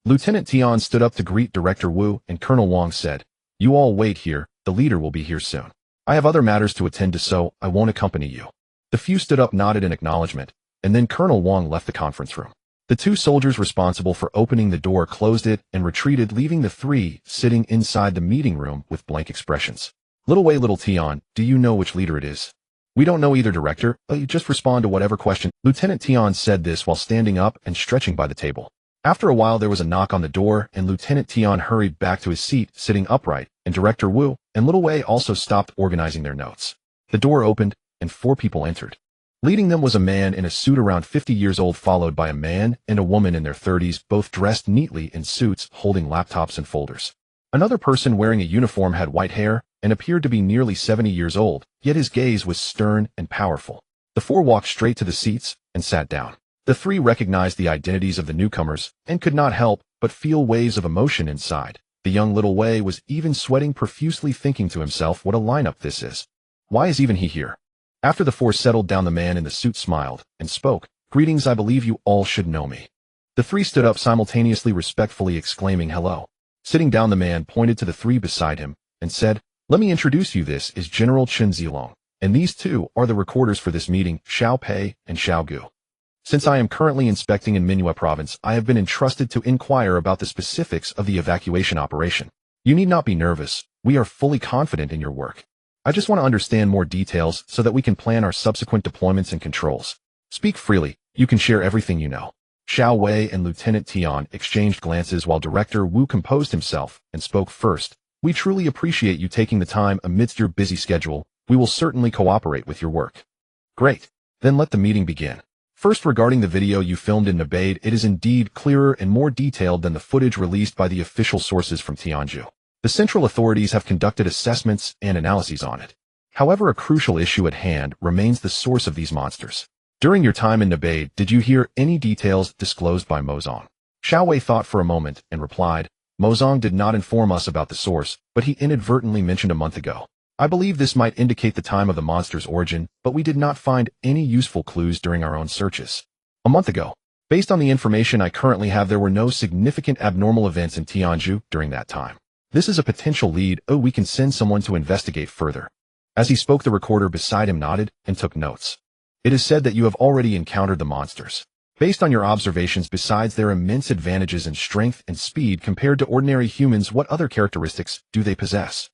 Lieutenant Tian stood up to greet Director Wu, and Colonel Wong said, "You all wait here, the leader will be here soon. I have other matters to attend to, so I won't accompany you." The few stood up, nodded in acknowledgement, and then Colonel Wong left the conference room. The 2 soldiers responsible for opening the door closed it and retreated, leaving the 3 sitting inside the meeting room with blank expressions. "Little Wei, Little Tian, do you know which leader it is?" "We don't know either, Director. Just respond to whatever question." Lieutenant Tian said this while standing up and stretching by the table. After a while there was a knock on the door, and Lieutenant Tian hurried back to his seat, sitting upright, and Director Wu and Little Wei also stopped organizing their notes. The door opened, and 4 people entered. Leading them was a man in a suit around 50 years old, followed by a man and a woman in their 30s, both dressed neatly in suits, holding laptops and folders. Another person wearing a uniform had white hair and appeared to be nearly 70 years old, yet his gaze was stern and powerful. The 4 walked straight to the seats and sat down. The 3 recognized the identities of the newcomers and could not help but feel waves of emotion inside. The young Little Wei was even sweating profusely, thinking to himself, what a lineup this is. Why is even he here? After the 4 settled down, the man in the suit smiled and spoke, "Greetings, I believe you all should know me." The 3 stood up simultaneously, respectfully exclaiming, "Hello." Sitting down, the man pointed to the 3 beside him and said, "Let me introduce you. This is General Chen Zilong, and these 2 are the recorders for this meeting, Xiao Pei and Xiao Gu. Since I am currently inspecting in Minhua Province, I have been entrusted to inquire about the specifics of the evacuation operation. You need not be nervous. We are fully confident in your work. I just want to understand more details so that we can plan our subsequent deployments and controls. Speak freely. You can share everything you know." Xiao Wei and Lieutenant Tian exchanged glances while Director Wu composed himself and spoke first. "We truly appreciate you taking the time amidst your busy schedule. We will certainly cooperate with your work." "Great. Then let the meeting begin. First, regarding the video you filmed in Nabade, it is indeed clearer and more detailed than the footage released by the official sources from Tianju. The central authorities have conducted assessments and analyses on it. However, a crucial issue at hand remains the source of these monsters. During your time in Nabade, did you hear any details disclosed by Mozong?" Xiao Wei thought for a moment and replied, "Mozong did not inform us about the source, but he inadvertently mentioned a month ago. I believe this might indicate the time of the monster's origin, but we did not find any useful clues during our own searches." "A month ago. Based on the information I currently have, there were no significant abnormal events in Tianju during that time. This is a potential lead. We can send someone to investigate further." As he spoke, the recorder beside him nodded and took notes. "It is said that you have already encountered the monsters. Based on your observations, besides their immense advantages in strength and speed compared to ordinary humans, what other characteristics do they possess?"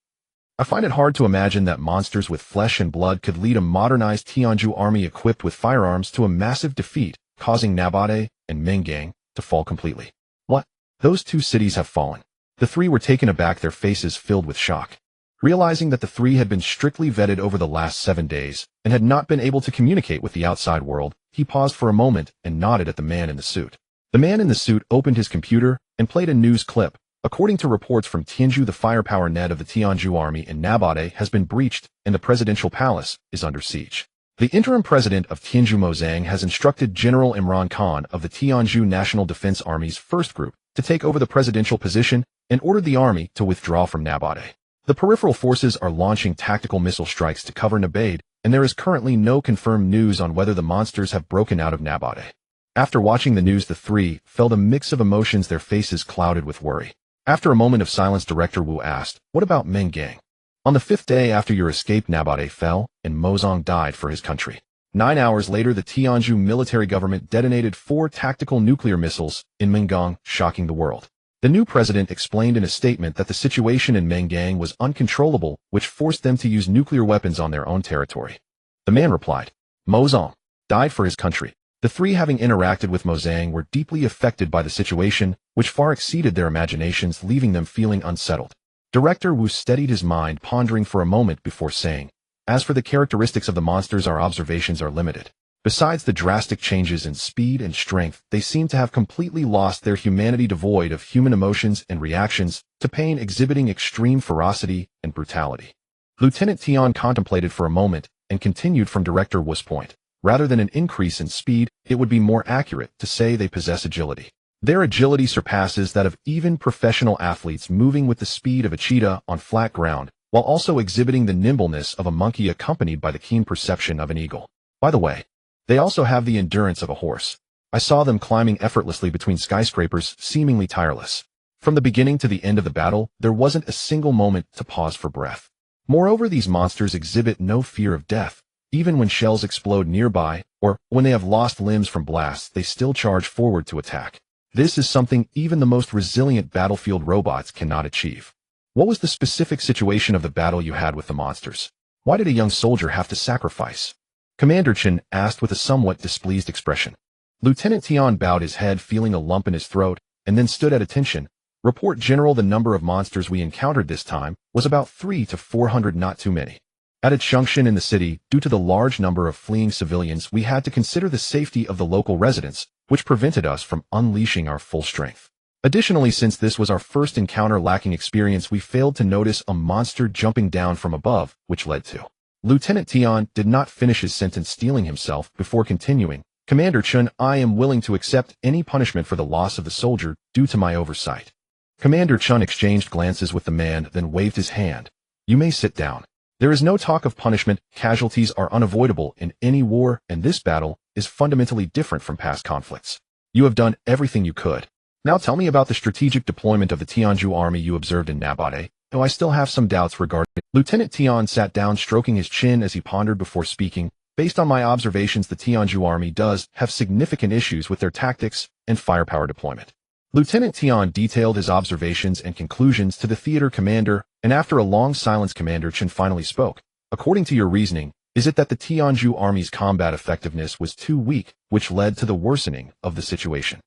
"I find it hard to imagine that monsters with flesh and blood could lead a modernized Tianju army equipped with firearms to a massive defeat, causing Nabade and Mengang to fall completely." "What? Those 2 cities have fallen?" The 3 were taken aback, their faces filled with shock. Realizing that the 3 had been strictly vetted over the last 7 days and had not been able to communicate with the outside world, he paused for a moment and nodded at the man in the suit. The man in the suit opened his computer and played a news clip. "According to reports from Tianju, the firepower net of the Tianju army in Nabade has been breached and the presidential palace is under siege. The interim president of Tianzhu Mozang has instructed General Imran Khan of the Tianzhu National Defense Army's first group to take over the presidential position and ordered the army to withdraw from Nabade. The peripheral forces are launching tactical missile strikes to cover Nabade, and there is currently no confirmed news on whether the monsters have broken out of Nabade. After watching the news, the three felt a mix of emotions, their faces clouded with worry. After a moment of silence, Director Wu asked, "What about Meng Gang? On the 5th day after your escape, Nabade fell, and Mozong died for his country. 9 hours later, the Tianzhu military government detonated 4 tactical nuclear missiles in Mengang, shocking the world." The new president explained in a statement that the situation in Mengang was uncontrollable, which forced them to use nuclear weapons on their own territory. The man replied, "Mozong died for his country." The three, having interacted with Mozang, were deeply affected by the situation, which far exceeded their imaginations, leaving them feeling unsettled. Director Wu steadied his mind, pondering for a moment before saying, "As for the characteristics of the monsters, our observations are limited. Besides the drastic changes in speed and strength, they seem to have completely lost their humanity, devoid of human emotions and reactions to pain, exhibiting extreme ferocity and brutality." Lieutenant Tian contemplated for a moment and continued from Director Wu's point. Rather than an increase in speed, it would be more accurate to say they possess agility. Their agility surpasses that of even professional athletes, moving with the speed of a cheetah on flat ground, while also exhibiting the nimbleness of a monkey accompanied by the keen perception of an eagle. By the way, they also have the endurance of a horse. I saw them climbing effortlessly between skyscrapers, seemingly tireless. From the beginning to the end of the battle, there wasn't a single moment to pause for breath. Moreover, these monsters exhibit no fear of death. Even when shells explode nearby, or when they have lost limbs from blasts, they still charge forward to attack. This is something even the most resilient battlefield robots cannot achieve. What was the specific situation of the battle you had with the monsters? Why did a young soldier have to sacrifice? Commander Chen asked with a somewhat displeased expression. Lieutenant Tian bowed his head, feeling a lump in his throat, and then stood at attention. "Report, General, the number of monsters we encountered this time was about 300 to 400, not too many. At its junction in the city, due to the large number of fleeing civilians, we had to consider the safety of the local residents, which prevented us from unleashing our full strength. Additionally, since this was our first encounter, lacking experience, we failed to notice a monster jumping down from above, which led to..." Lieutenant Tian did not finish his sentence, steeling himself before continuing. "Commander Chen, I am willing to accept any punishment for the loss of the soldier due to my oversight." Commander Chen exchanged glances with the man, then waved his hand. "You may sit down. There is no talk of punishment. Casualties are unavoidable in any war, and this battle is fundamentally different from past conflicts. You have done everything you could. Now tell me about the strategic deployment of the Tianzhu army you observed in Nabade, though I still have some doubts regarding it." Lieutenant Tian sat down, stroking his chin as he pondered before speaking. "Based on my observations, the Tianzhu army does have significant issues with their tactics and firepower deployment." Lieutenant Tian detailed his observations and conclusions to the theater commander, and after a long silence, Commander Chen finally spoke. "According to your reasoning, is it that the Tianzhu army's combat effectiveness was too weak, which led to the worsening of the situation?"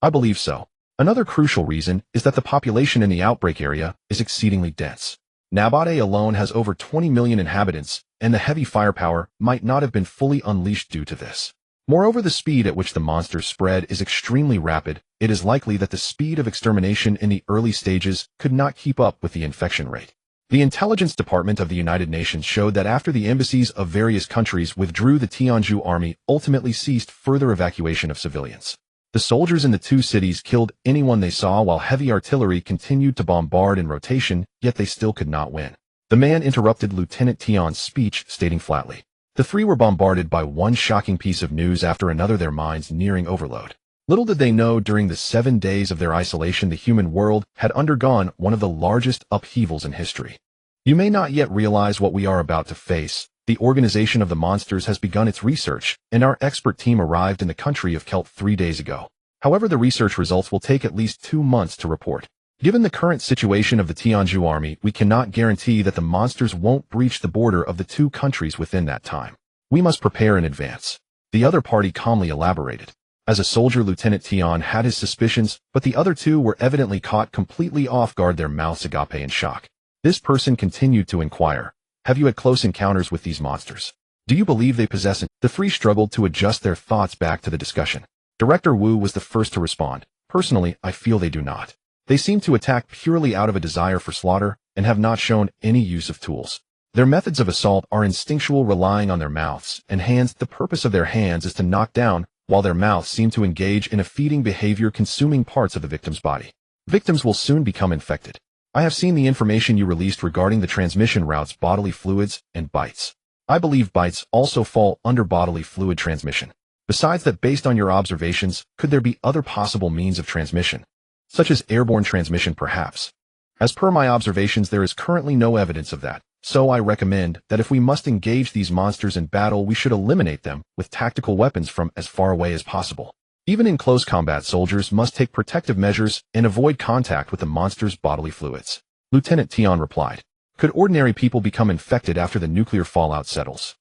"I believe so. Another crucial reason is that the population in the outbreak area is exceedingly dense. Nabade alone has over 20 million inhabitants, and the heavy firepower might not have been fully unleashed due to this. Moreover, the speed at which the monsters spread is extremely rapid. It is likely that the speed of extermination in the early stages could not keep up with the infection rate. The Intelligence Department of the United Nations showed that after the embassies of various countries withdrew, the Tianzhu army ultimately ceased further evacuation of civilians. The soldiers in the 2 cities killed anyone they saw, while heavy artillery continued to bombard in rotation, yet they still could not win." The man interrupted Lieutenant Tian's speech, stating flatly, "The 3 were bombarded by one shocking piece of news after another, their minds nearing overload. Little did they know, during the 7 days of their isolation, the human world had undergone one of the largest upheavals in history. You may not yet realize what we are about to face. The organization of the monsters has begun its research, and our expert team arrived in the country of Kelp 3 days ago. However, the research results will take at least 2 months to report. Given the current situation of the Tianzhu army, we cannot guarantee that the monsters won't breach the border of the 2 countries within that time. We must prepare in advance." The other party calmly elaborated. As a soldier, Lieutenant Tian had his suspicions, but the other 2 were evidently caught completely off guard, their mouths agape in shock. This person continued to inquire, "Have you had close encounters with these monsters? Do you believe they possess it?" The 3 struggled to adjust their thoughts back to the discussion. Director Wu was the first to respond. "Personally, I feel they do not. They seem to attack purely out of a desire for slaughter and have not shown any use of tools. Their methods of assault are instinctual, relying on their mouths and hands. The purpose of their hands is to knock down, while their mouths seem to engage in a feeding behavior, consuming parts of the victim's body. Victims will soon become infected. I have seen the information you released regarding the transmission routes, bodily fluids, and bites. I believe bites also fall under bodily fluid transmission. Besides that, based on your observations, could there be other possible means of transmission, such as airborne transmission perhaps? As per my observations, there is currently no evidence of that, so I recommend that if we must engage these monsters in battle, we should eliminate them with tactical weapons from as far away as possible. Even in close combat, soldiers must take protective measures and avoid contact with the monster's bodily fluids. Lieutenant Tion replied. Could ordinary people become infected after the nuclear fallout settles?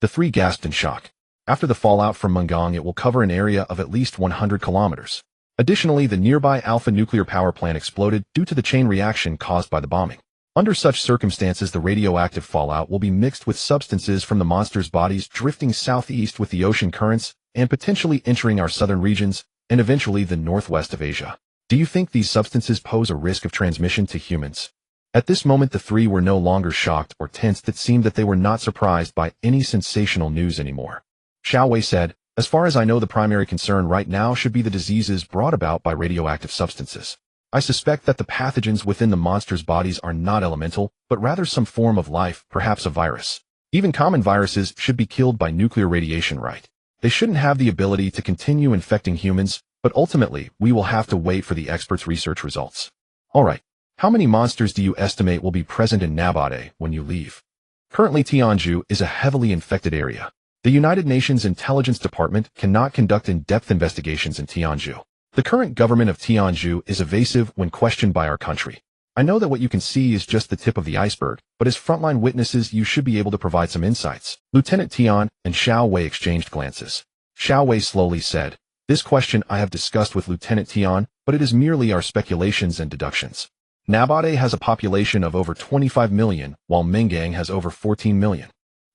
The three gasped in shock. After the fallout from Mungong, it will cover an area of at least 100 kilometers. Additionally, the nearby Alpha nuclear power plant exploded due to the chain reaction caused by the bombing. Under such circumstances, the radioactive fallout will be mixed with substances from the monster's bodies, drifting southeast with the ocean currents and potentially entering our southern regions and eventually the northwest of Asia. Do you think these substances pose a risk of transmission to humans? At this moment, the three were no longer shocked or tensed. It seemed that they were not surprised by any sensational news anymore. Xiao Wei said, as far as I know, the primary concern right now should be the diseases brought about by radioactive substances. I suspect that the pathogens within the monster's bodies are not elemental, but rather some form of life, perhaps a virus. Even common viruses should be killed by nuclear radiation, right? They shouldn't have the ability to continue infecting humans, but ultimately, we will have to wait for the experts' research results. Alright. How many monsters do you estimate will be present in Nabade when you leave? Currently, Tianju is a heavily infected area. The United Nations Intelligence Department cannot conduct in-depth investigations in Tianju. The current government of Tianju is evasive when questioned by our country. I know that what you can see is just the tip of the iceberg, but as frontline witnesses, you should be able to provide some insights. Lieutenant Tian and Xiao Wei exchanged glances. Xiao Wei slowly said, this question I have discussed with Lieutenant Tian, but it is merely our speculations and deductions. Nabade has a population of over 25 million, while Mengang has over 14 million.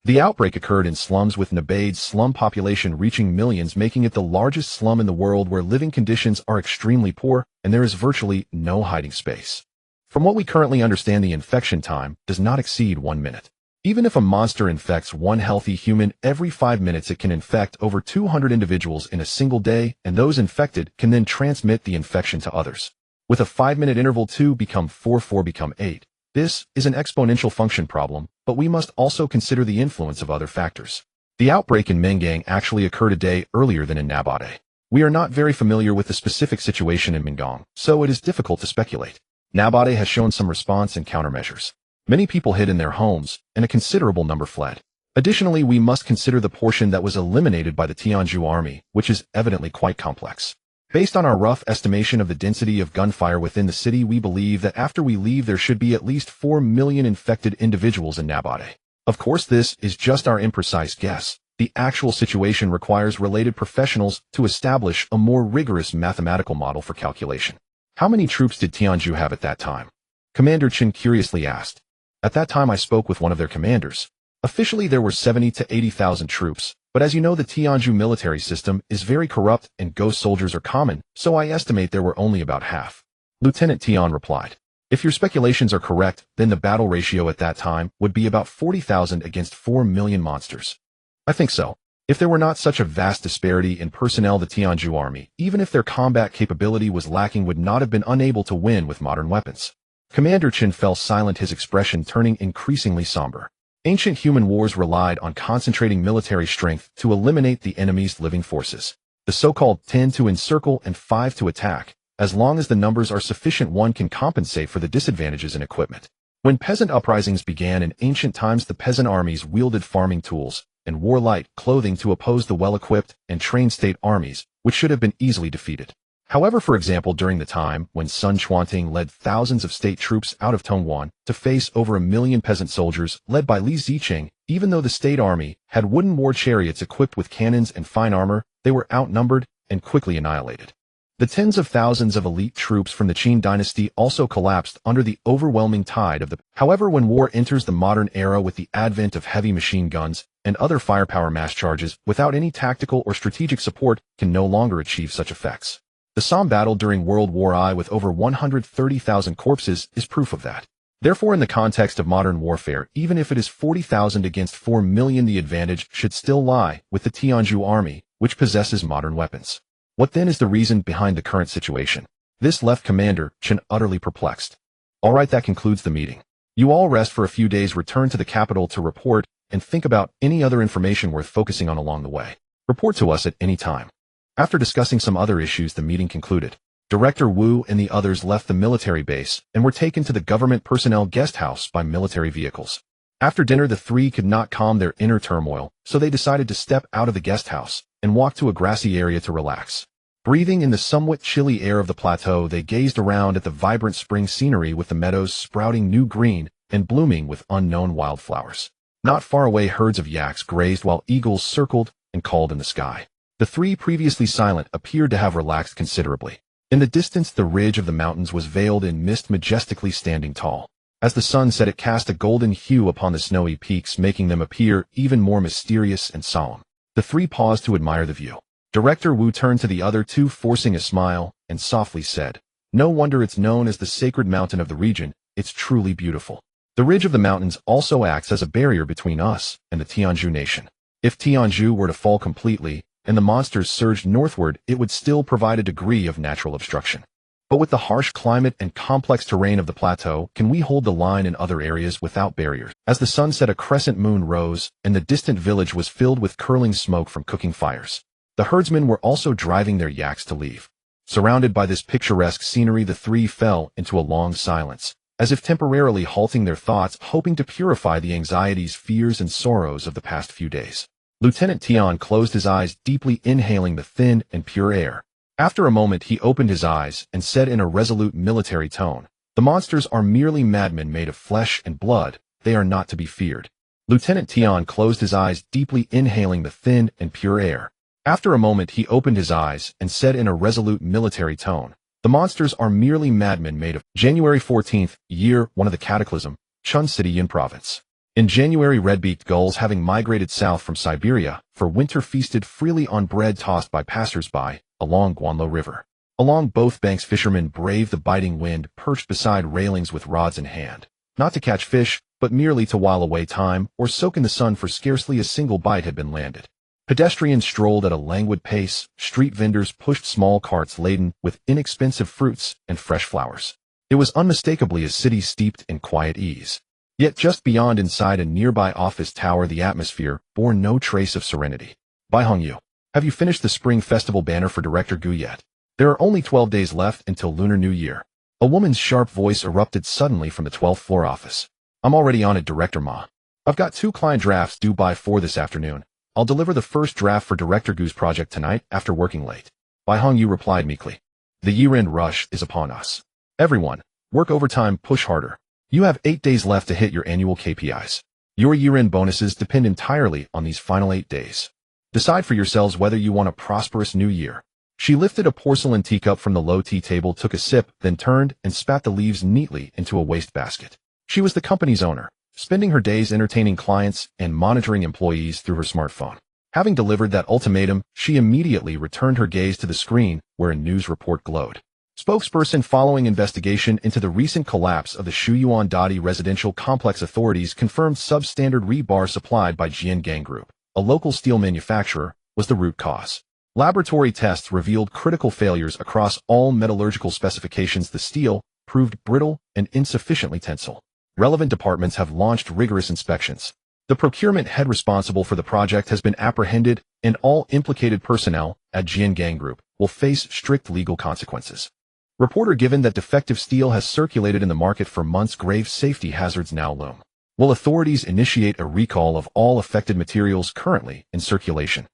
The outbreak occurred in slums, with Nabade's slum population reaching millions, making it the largest slum in the world, where living conditions are extremely poor and there is virtually no hiding space. From what we currently understand, the infection time does not exceed 1 minute. Even if a monster infects one healthy human every 5 minutes, it can infect over 200 individuals in a single day, and those infected can then transmit the infection to others. With a 5-minute interval, 2 become 4, 4 become 8. This is an exponential function problem, but we must also consider the influence of other factors. The outbreak in Mengang actually occurred a day earlier than in Nabade. We are not very familiar with the specific situation in Mengang, so it is difficult to speculate. Nabade has shown some response and countermeasures. Many people hid in their homes, and a considerable number fled. Additionally, we must consider the portion that was eliminated by the Tianju army, which is evidently quite complex. Based on our rough estimation of the density of gunfire within the city, we believe that after we leave, there should be at least 4 million infected individuals in Nabade. Of course, this is just our imprecise guess. The actual situation requires related professionals to establish a more rigorous mathematical model for calculation. How many troops did Tianju have at that time? Commander Chen curiously asked. At that time, I spoke with one of their commanders. Officially, there were 70 to 80,000 troops, but as you know, the Tianju military system is very corrupt and ghost soldiers are common, so I estimate there were only about half. Lieutenant Tian replied. If your speculations are correct, then the battle ratio at that time would be about 40,000 against 4 million monsters. I think so. If there were not such a vast disparity in personnel, the Tianju army, even if their combat capability was lacking, would not have been unable to win with modern weapons. Commander Chen fell silent, his expression turning increasingly somber. Ancient human wars relied on concentrating military strength to eliminate the enemy's living forces. The so-called 10 to encircle and 5 to attack. As long as the numbers are sufficient, one can compensate for the disadvantages in equipment. When peasant uprisings began in ancient times, the peasant armies wielded farming tools and wore light clothing to oppose the well-equipped and trained state armies, which should have been easily defeated. However, for example, during the time when Sun Chuanting led thousands of state troops out of Tongwan to face over 1 million peasant soldiers led by Li Zicheng, even though the state army had wooden war chariots equipped with cannons and fine armor, they were outnumbered and quickly annihilated. The tens of thousands of elite troops from the Qin dynasty also collapsed under the overwhelming tide of the. However, when war enters the modern era with the advent of heavy machine guns and other firepower, mass charges without any tactical or strategic support can no longer achieve such effects. The Somme battle during World War I with over 130,000 corpses is proof of that. Therefore, in the context of modern warfare, even if it is 40,000 against 4 million, the advantage should still lie with the Tianzhu army, which possesses modern weapons. What then is the reason behind the current situation? This left Commander Chen utterly perplexed. Alright, that concludes the meeting. You all rest for a few days, return to the capital to report, and think about any other information worth focusing on along the way. Report to us at any time. After discussing some other issues, the meeting concluded. Director Wu and the others left the military base and were taken to the government personnel guest house by military vehicles. After dinner, the three could not calm their inner turmoil, so they decided to step out of the guest house and walk to a grassy area to relax. Breathing in the somewhat chilly air of the plateau, they gazed around at the vibrant spring scenery with the meadows sprouting new green and blooming with unknown wildflowers. Not far away, herds of yaks grazed while eagles circled and called in the sky. The three, previously silent, appeared to have relaxed considerably. In the distance, the ridge of the mountains was veiled in mist, majestically standing tall. As the sun set, it cast a golden hue upon the snowy peaks, making them appear even more mysterious and solemn. The three paused to admire the view. Director Wu turned to the other two, forcing a smile, and softly said, "No wonder it's known as the sacred mountain of the region. It's truly beautiful. The ridge of the mountains also acts as a barrier between us and the Tianzhu nation. If Tianzhu were to fall completely, and the monsters surged northward, it would still provide a degree of natural obstruction. But with the harsh climate and complex terrain of the plateau, can we hold the line in other areas without barriers?" As the sun set, a crescent moon rose, and the distant village was filled with curling smoke from cooking fires. The herdsmen were also driving their yaks to leave. Surrounded by this picturesque scenery, the three fell into a long silence, as if temporarily halting their thoughts, hoping to purify the anxieties, fears, and sorrows of the past few days. Lieutenant Tian closed his eyes, deeply inhaling the thin and pure air. After a moment, he opened his eyes and said in a resolute military tone, "The monsters are merely madmen made of flesh and blood. They are not to be feared." Lieutenant Tian closed his eyes, deeply inhaling the thin and pure air. After a moment, he opened his eyes and said in a resolute military tone, "The monsters are merely madmen made of..." January 14th, year 1 of the cataclysm, Chun City, Yin Province. In January, red-beaked gulls, having migrated south from Siberia for winter, feasted freely on bread tossed by passers-by along Guanlo River. Along both banks, fishermen braved the biting wind, perched beside railings with rods in hand, not to catch fish, but merely to while away time or soak in the sun, for scarcely a single bite had been landed. Pedestrians strolled at a languid pace. Street vendors pushed small carts laden with inexpensive fruits and fresh flowers. It was unmistakably a city steeped in quiet ease. Yet just beyond, inside a nearby office tower, the atmosphere bore no trace of serenity. "Bai Hongyu, have you finished the Spring Festival banner for Director Gu yet? There are only 12 days left until Lunar New Year." A woman's sharp voice erupted suddenly from the 12th floor office. "I'm already on it, Director Ma. I've got 2 client drafts due by 4 this afternoon. I'll deliver the first draft for Director Gu's project tonight after working late." Bai Hongyu replied meekly. "The year-end rush is upon us. Everyone, work overtime, push harder. You have 8 days left to hit your annual KPIs. Your year-end bonuses depend entirely on these final 8 days. Decide for yourselves whether you want a prosperous new year." She lifted a porcelain teacup from the low tea table, took a sip, then turned and spat the leaves neatly into a wastebasket. She was the company's owner, spending her days entertaining clients and monitoring employees through her smartphone. Having delivered that ultimatum, she immediately returned her gaze to the screen where a news report glowed. Spokesperson: following investigation into the recent collapse of the Shuyuan Dadi residential complex, authorities confirmed substandard rebar supplied by Jiangang Group, a local steel manufacturer, was the root cause. Laboratory tests revealed critical failures across all metallurgical specifications. The steel proved brittle and insufficiently tensile. Relevant departments have launched rigorous inspections. The procurement head responsible for the project has been apprehended, and all implicated personnel at Jiangang Group will face strict legal consequences. Reporter: given that defective steel has circulated in the market for months, grave safety hazards now loom. Will authorities initiate a recall of all affected materials currently in circulation?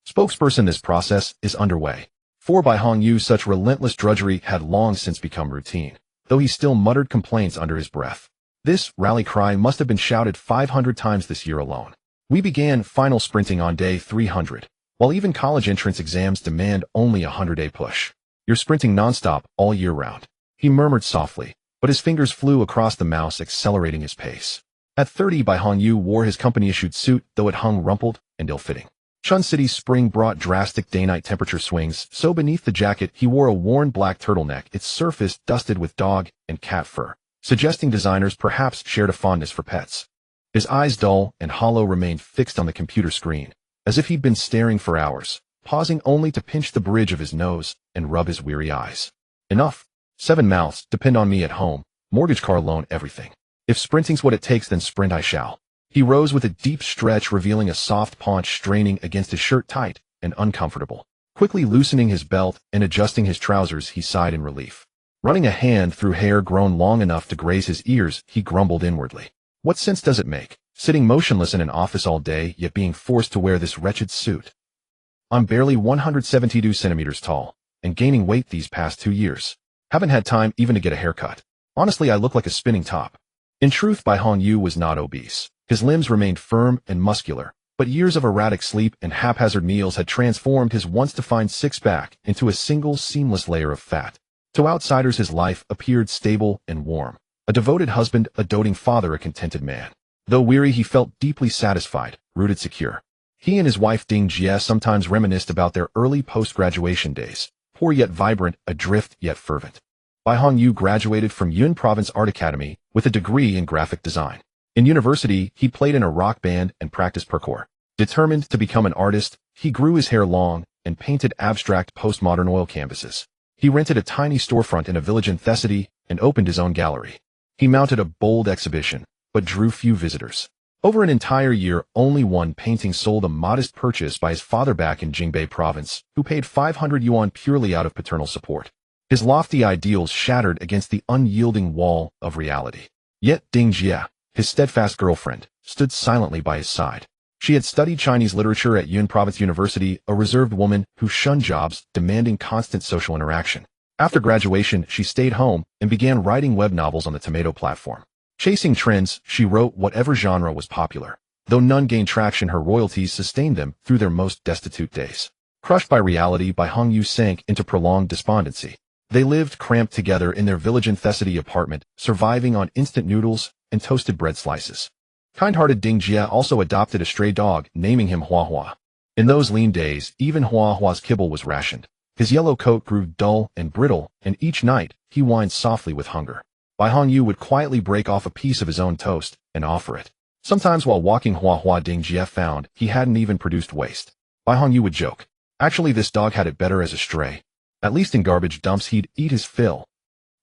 Spokesperson: this process is underway. For Bai Hongyu, such relentless drudgery had long since become routine, though he still muttered complaints under his breath. This rally cry must have been shouted 500 times this year alone. "We began final sprinting on day 300, while even college entrance exams demand only a 100-day push. You're sprinting nonstop all year round." He murmured softly, but his fingers flew across the mouse, accelerating his pace. At 30, Bai Hongyu wore his company-issued suit, though it hung rumpled and ill-fitting. Chun City's spring brought drastic day-night temperature swings, so beneath the jacket he wore a worn black turtleneck, its surface dusted with dog and cat fur. suggesting designers perhaps shared a fondness for pets. His eyes, dull and hollow, remained fixed on the computer screen, as if he'd been staring for hours, pausing only to pinch the bridge of his nose and rub his weary eyes. Enough. 7 mouths depend on me at home. Mortgage, car loan, everything. If sprinting's what it takes, then sprint I shall. He rose with a deep stretch, revealing a soft paunch straining against his shirt, tight and uncomfortable. Quickly loosening his belt and adjusting his trousers, he sighed in relief. Running a hand through hair grown long enough to graze his ears, he grumbled inwardly. What sense does it make, sitting motionless in an office all day, yet being forced to wear this wretched suit? I'm barely 172 centimeters tall, and gaining weight these past 2 years. Haven't had time even to get a haircut. Honestly, I look like a spinning top. In truth, Bai Hongyu was not obese. His limbs remained firm and muscular, but years of erratic sleep and haphazard meals had transformed his once-defined six-pack into a single seamless layer of fat. To outsiders, his life appeared stable and warm. A devoted husband, a doting father, a contented man. Though weary, he felt deeply satisfied, rooted secure. He and his wife Ding Jie sometimes reminisced about their early post-graduation days, poor yet vibrant, adrift yet fervent. Bai Hongyu graduated from Yun Province Art Academy with a degree in graphic design. In university, he played in a rock band and practiced parkour. Determined to become an artist, he grew his hair long and painted abstract postmodern oil canvases. He rented a tiny storefront in a village in Thessaly and opened his own gallery. He mounted a bold exhibition, but drew few visitors. Over an entire year, only one painting sold, a modest purchase by his father back in Jingbei province, who paid 500 yuan purely out of paternal support. His lofty ideals shattered against the unyielding wall of reality. Yet Ding Jie, his steadfast girlfriend, stood silently by his side. She had studied Chinese literature at Yun Province University, a reserved woman who shunned jobs demanding constant social interaction. After graduation, she stayed home and began writing web novels on the Tomato platform. Chasing trends, she wrote whatever genre was popular. Though none gained traction, her royalties sustained them through their most destitute days. Crushed by reality, Bai Hongyu sank into prolonged despondency. They lived cramped together in their village in Thessaly apartment, surviving on instant noodles and toasted bread slices. Kind-hearted Ding Jie also adopted a stray dog, naming him Hua Hua. In those lean days, even Hua Hua's kibble was rationed. His yellow coat grew dull and brittle, and each night, he whined softly with hunger. Bai Hongyu would quietly break off a piece of his own toast and offer it. Sometimes while walking Hua Hua, Ding Jie found he hadn't even produced waste. Bai Hongyu would joke, "Actually, this dog had it better as a stray. At least in garbage dumps he'd eat his fill."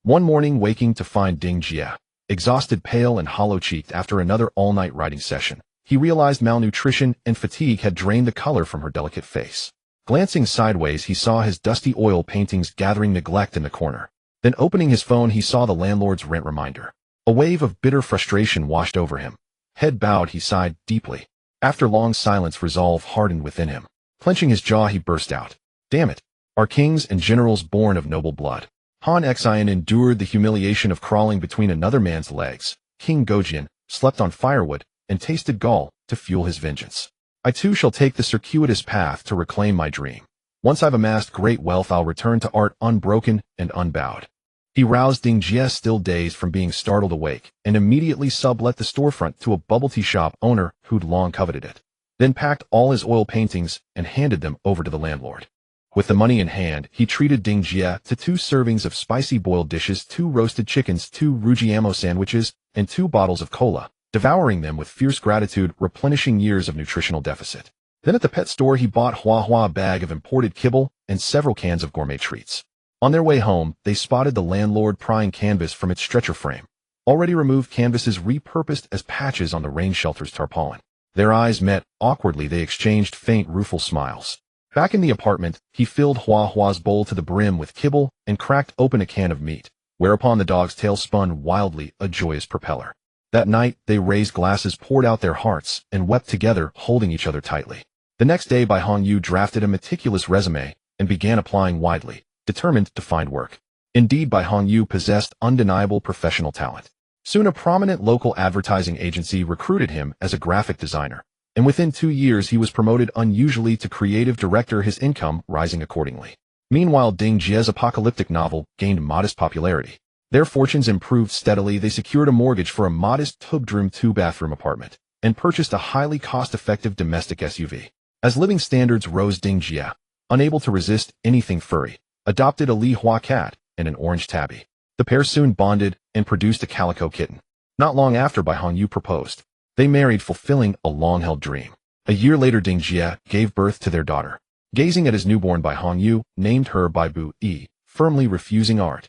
One morning, waking to find Ding Jie exhausted, pale and hollow-cheeked after another all-night writing session, he realized malnutrition and fatigue had drained the color from her delicate face. Glancing sideways, he saw his dusty oil paintings gathering neglect in the corner. Then opening his phone, he saw the landlord's rent reminder. A wave of bitter frustration washed over him. Head bowed, he sighed deeply. After long silence, resolve hardened within him. Clenching his jaw, he burst out, "Damn it! Are kings and generals born of noble blood?" Han Xian endured the humiliation of crawling between another man's legs. King Gojian slept on firewood and tasted gall to fuel his vengeance. I too shall take the circuitous path to reclaim my dream. Once I've amassed great wealth, I'll return to art unbroken and unbowed. He roused Ding Jie, still dazed from being startled awake, and immediately sublet the storefront to a bubble tea shop owner who'd long coveted it. Then packed all his oil paintings and handed them over to the landlord. With the money in hand, he treated Ding Jie to 2 servings of spicy boiled dishes, 2 roasted chickens, 2 Rujiamo sandwiches, and 2 bottles of cola, devouring them with fierce gratitude, replenishing years of nutritional deficit. Then at the pet store, he bought Hua Hua a bag of imported kibble and several cans of gourmet treats. On their way home, they spotted the landlord prying canvas from its stretcher frame. Already removed canvases repurposed as patches on the rain shelter's tarpaulin. Their eyes met. Awkwardly, they exchanged faint, rueful smiles. Back in the apartment, he filled Hua Hua's bowl to the brim with kibble and cracked open a can of meat, whereupon the dog's tail spun wildly, a joyous propeller. That night, they raised glasses, poured out their hearts, and wept together, holding each other tightly. The next day, Bai Hongyu drafted a meticulous resume and began applying widely, determined to find work. Indeed, Bai Hongyu possessed undeniable professional talent. Soon a prominent local advertising agency recruited him as a graphic designer, and within 2 years he was promoted unusually to creative director, his income rising accordingly. Meanwhile, Ding Jie's apocalyptic novel gained modest popularity. Their fortunes improved steadily. They secured a mortgage for a modest two-bedroom, 2-bathroom apartment, and purchased a highly cost-effective domestic SUV. As living standards rose, Ding Jie, unable to resist anything furry, adopted a Li Hua cat and an orange tabby. The pair soon bonded and produced a calico kitten. Not long after, Bai Hongyu proposed. They married, fulfilling a long-held dream. A year later, Ding Jie gave birth to their daughter. Gazing at his newborn, Bai Hongyu named her Bai Bu Yi, firmly refusing art.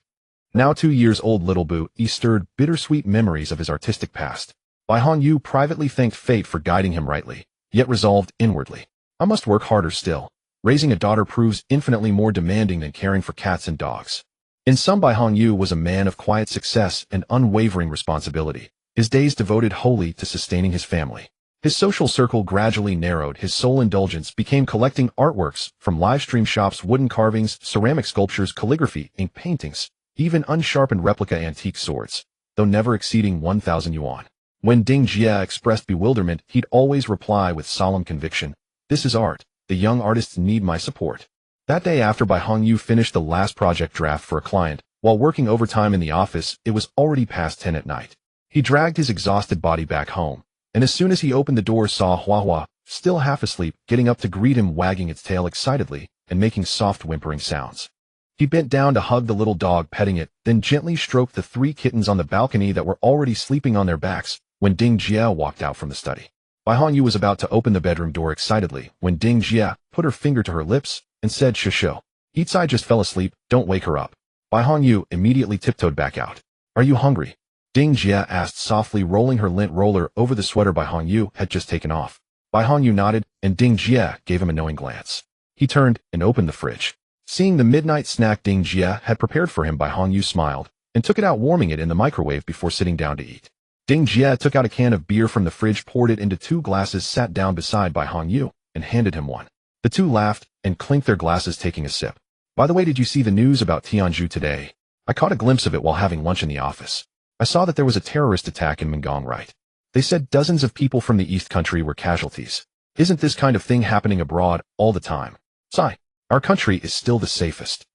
Now 2 years old, little Bu Yi stirred bittersweet memories of his artistic past. Bai Hongyu privately thanked fate for guiding him rightly, yet resolved inwardly, I must work harder still. Raising a daughter proves infinitely more demanding than caring for cats and dogs. In sum, Bai Hongyu was a man of quiet success and unwavering responsibility, his days devoted wholly to sustaining his family. His social circle gradually narrowed, his sole indulgence became collecting artworks, from live-stream shops, wooden carvings, ceramic sculptures, calligraphy, ink paintings, even unsharpened replica antique swords, though never exceeding 1,000 yuan. When Ding Jie expressed bewilderment, he'd always reply with solemn conviction, "This is art. The young artists need my support." That day, after Bai Hongyu finished the last project draft for a client, while working overtime in the office, it was already past 10 at night. He dragged his exhausted body back home, and as soon as he opened the door, saw Hua Hua, still half asleep, getting up to greet him, wagging its tail excitedly and making soft whimpering sounds. He bent down to hug the little dog, petting it, then gently stroked the 3 kittens on the balcony that were already sleeping on their backs when Ding Jie walked out from the study. Bai Hongyu was about to open the bedroom door excitedly when Ding Jie put her finger to her lips and said, "Shusho. Itsai just fell asleep, don't wake her up." Bai Hongyu immediately tiptoed back out. "Are you hungry?" Ding Jie asked softly, rolling her lint roller over the sweater Bai Hongyu had just taken off. Bai Hongyu nodded, and Ding Jie gave him a knowing glance. He turned and opened the fridge. Seeing the midnight snack Ding Jie had prepared for him, Bai Hongyu smiled and took it out, warming it in the microwave before sitting down to eat. Ding Jie took out a can of beer from the fridge, poured it into 2 glasses, sat down beside Bai Hongyu, and handed him one. The two laughed and clinked their glasses, taking a sip. "By the way, did you see the news about Tianju today? I caught a glimpse of it while having lunch in the office. I saw that there was a terrorist attack in Mengong, right? They said dozens of people from the East Country were casualties. Isn't this kind of thing happening abroad all the time? Sigh. Our country is still the safest."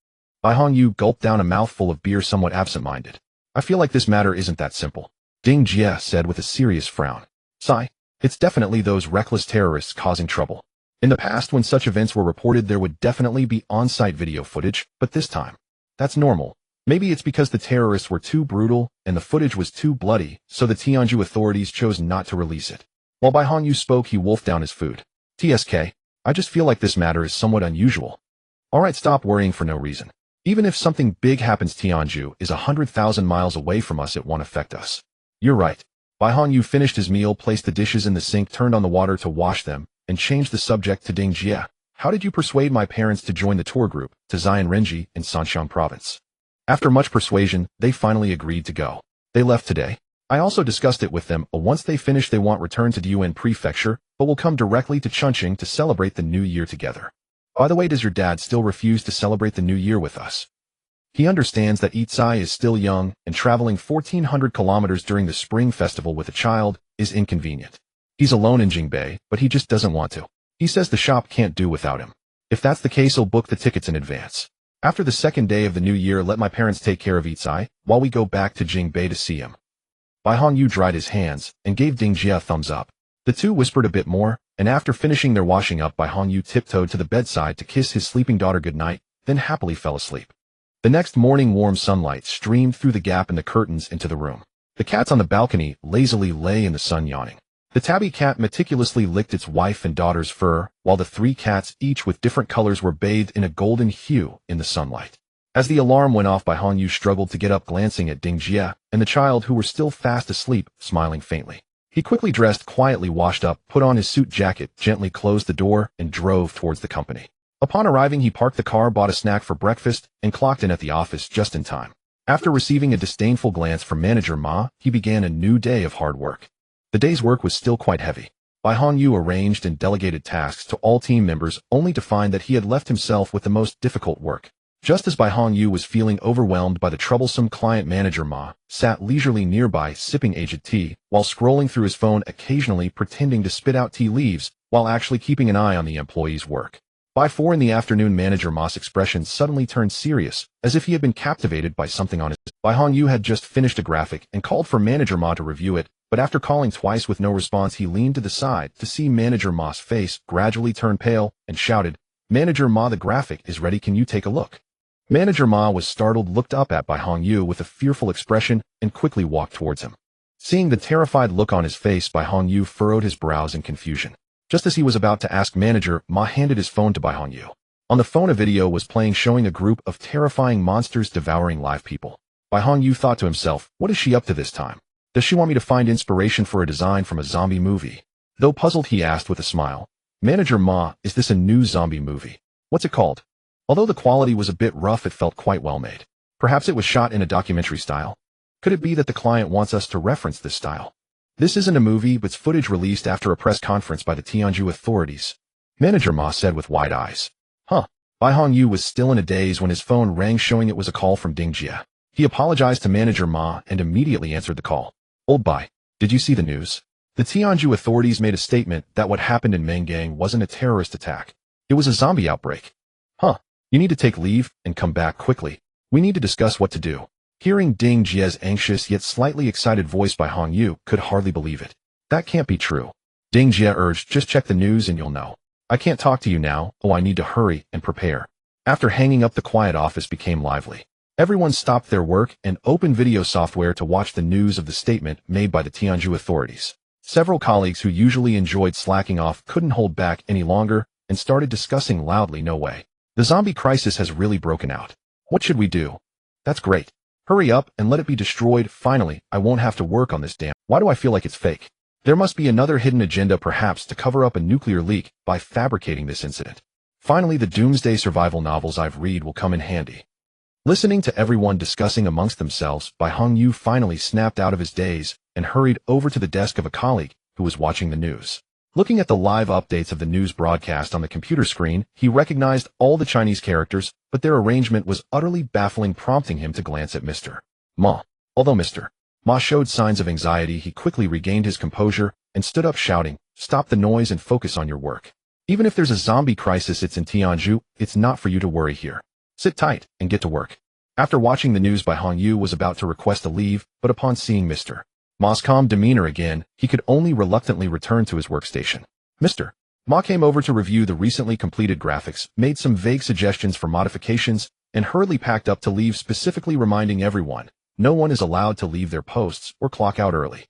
Bai Hongyu gulped down a mouthful of beer, somewhat absent-minded. "I feel like this matter isn't that simple," Ding Jie said with a serious frown. "Sigh. It's definitely those reckless terrorists causing trouble. In the past, when such events were reported, there would definitely be on-site video footage, but this time, that's normal. Maybe it's because the terrorists were too brutal and the footage was too bloody, so the Tianju authorities chose not to release it." While Bai Hongyu spoke, he wolfed down his food. "TSK, I just feel like this matter is somewhat unusual. Alright, stop worrying for no reason. Even if something big happens, Tianju is 100,000 miles away from us, it won't affect us." "You're right." Bai Hongyu finished his meal, placed the dishes in the sink, turned on the water to wash them, and changed the subject to Ding Jie. "How did you persuade my parents to join the tour group to Xianrenji in Sanxiang province?" After much persuasion, they finally agreed to go. They left today. I also discussed it with them. Once they finish, they won't return to the Yuen Prefecture, but will come directly to Chunqing to celebrate the New Year together. By the way, does your dad still refuse to celebrate the New Year with us? He understands that Itsai is still young, and traveling 1,400 kilometers during the Spring Festival with a child is inconvenient. He's alone in Jingbei, but he just doesn't want to. He says the shop can't do without him. If that's the case, he'll book the tickets in advance. After the second day of the New Year, let my parents take care of Itsai, while we go back to Jingbei to see him." Bai Hongyu dried his hands and gave Ding Jie a thumbs up. The two whispered a bit more, and after finishing their washing up, Bai Hongyu tiptoed to the bedside to kiss his sleeping daughter goodnight, then happily fell asleep. The next morning, warm sunlight streamed through the gap in the curtains into the room. The cats on the balcony lazily lay in the sun, yawning. The tabby cat meticulously licked its wife and daughter's fur, while the 3 cats, each with different colors, were bathed in a golden hue in the sunlight. As the alarm went off, Bai Hongyu struggled to get up, glancing at Ding Jie and the child, who were still fast asleep, smiling faintly. He quickly dressed, quietly washed up, put on his suit jacket, gently closed the door, and drove towards the company. Upon arriving, he parked the car, bought a snack for breakfast, and clocked in at the office just in time. After receiving a disdainful glance from manager Ma, he began a new day of hard work. The day's work was still quite heavy. Bai Hongyu arranged and delegated tasks to all team members, only to find that he had left himself with the most difficult work. Just as Bai Hongyu was feeling overwhelmed by the troublesome client, manager Ma sat leisurely nearby, sipping aged tea, while scrolling through his phone, occasionally pretending to spit out tea leaves, while actually keeping an eye on the employee's work. By 4 in the afternoon, manager Ma's expression suddenly turned serious, as if he had been captivated by something on his. Bai Hongyu had just finished a graphic and called for manager Ma to review it, but after calling twice with no response, he leaned to the side to see manager Ma's face gradually turn pale and shouted, "Manager Ma, the graphic is ready, can you take a look?" Manager Ma was startled, looked up at Bai Hongyu with a fearful expression, and quickly walked towards him. Seeing the terrified look on his face, Bai Hongyu furrowed his brows in confusion. Just as he was about to ask Manager, Ma handed his phone to Bai Hongyu. On the phone, a video was playing showing a group of terrifying monsters devouring live people. Bai Hongyu thought to himself, what is she up to this time? Does she want me to find inspiration for a design from a zombie movie? Though puzzled, he asked with a smile, Manager Ma, is this a new zombie movie? What's it called? Although the quality was a bit rough, it felt quite well made. Perhaps it was shot in a documentary style? Could it be that the client wants us to reference this style? This isn't a movie, but it's footage released after a press conference by the Tianjin authorities, Manager Ma said with wide eyes. Huh. Bai Hongyu was still in a daze when his phone rang, showing it was a call from Ding Jie. He apologized to Manager Ma and immediately answered the call. Old Bai, did you see the news? The Tianjin authorities made a statement that what happened in Mengang wasn't a terrorist attack. It was a zombie outbreak. Huh. You need to take leave and come back quickly. We need to discuss what to do. Hearing Ding Jie's anxious yet slightly excited voice, Bai Hongyu could hardly believe it. That can't be true. Ding Jie urged, just check the news and you'll know. I can't talk to you now. Oh, I need to hurry and prepare. After hanging up, the quiet office became lively. Everyone stopped their work and opened video software to watch the news of the statement made by the Tianjin authorities. Several colleagues who usually enjoyed slacking off couldn't hold back any longer and started discussing loudly, no way. The zombie crisis has really broken out. What should we do? That's great. Hurry up and let it be destroyed. Finally, I won't have to work on this damn. Why do I feel like it's fake? There must be another hidden agenda, perhaps to cover up a nuclear leak by fabricating this incident. Finally, the doomsday survival novels I've read will come in handy. Listening to everyone discussing amongst themselves, Bai Hongyu finally snapped out of his daze and hurried over to the desk of a colleague who was watching the news. Looking at the live updates of the news broadcast on the computer screen, he recognized all the Chinese characters, but their arrangement was utterly baffling, prompting him to glance at Mr. Ma. Although Mr. Ma showed signs of anxiety, he quickly regained his composure and stood up, shouting, "Stop the noise and focus on your work. Even if there's a zombie crisis, it's in Tianjin, it's not for you to worry here. Sit tight and get to work." After watching the news, Bai Hongyu was about to request a leave, but upon seeing Mr. Ma's calm demeanor again, he could only reluctantly return to his workstation. Mr. Ma came over to review the recently completed graphics, made some vague suggestions for modifications, and hurriedly packed up to leave, specifically reminding everyone, no one is allowed to leave their posts or clock out early.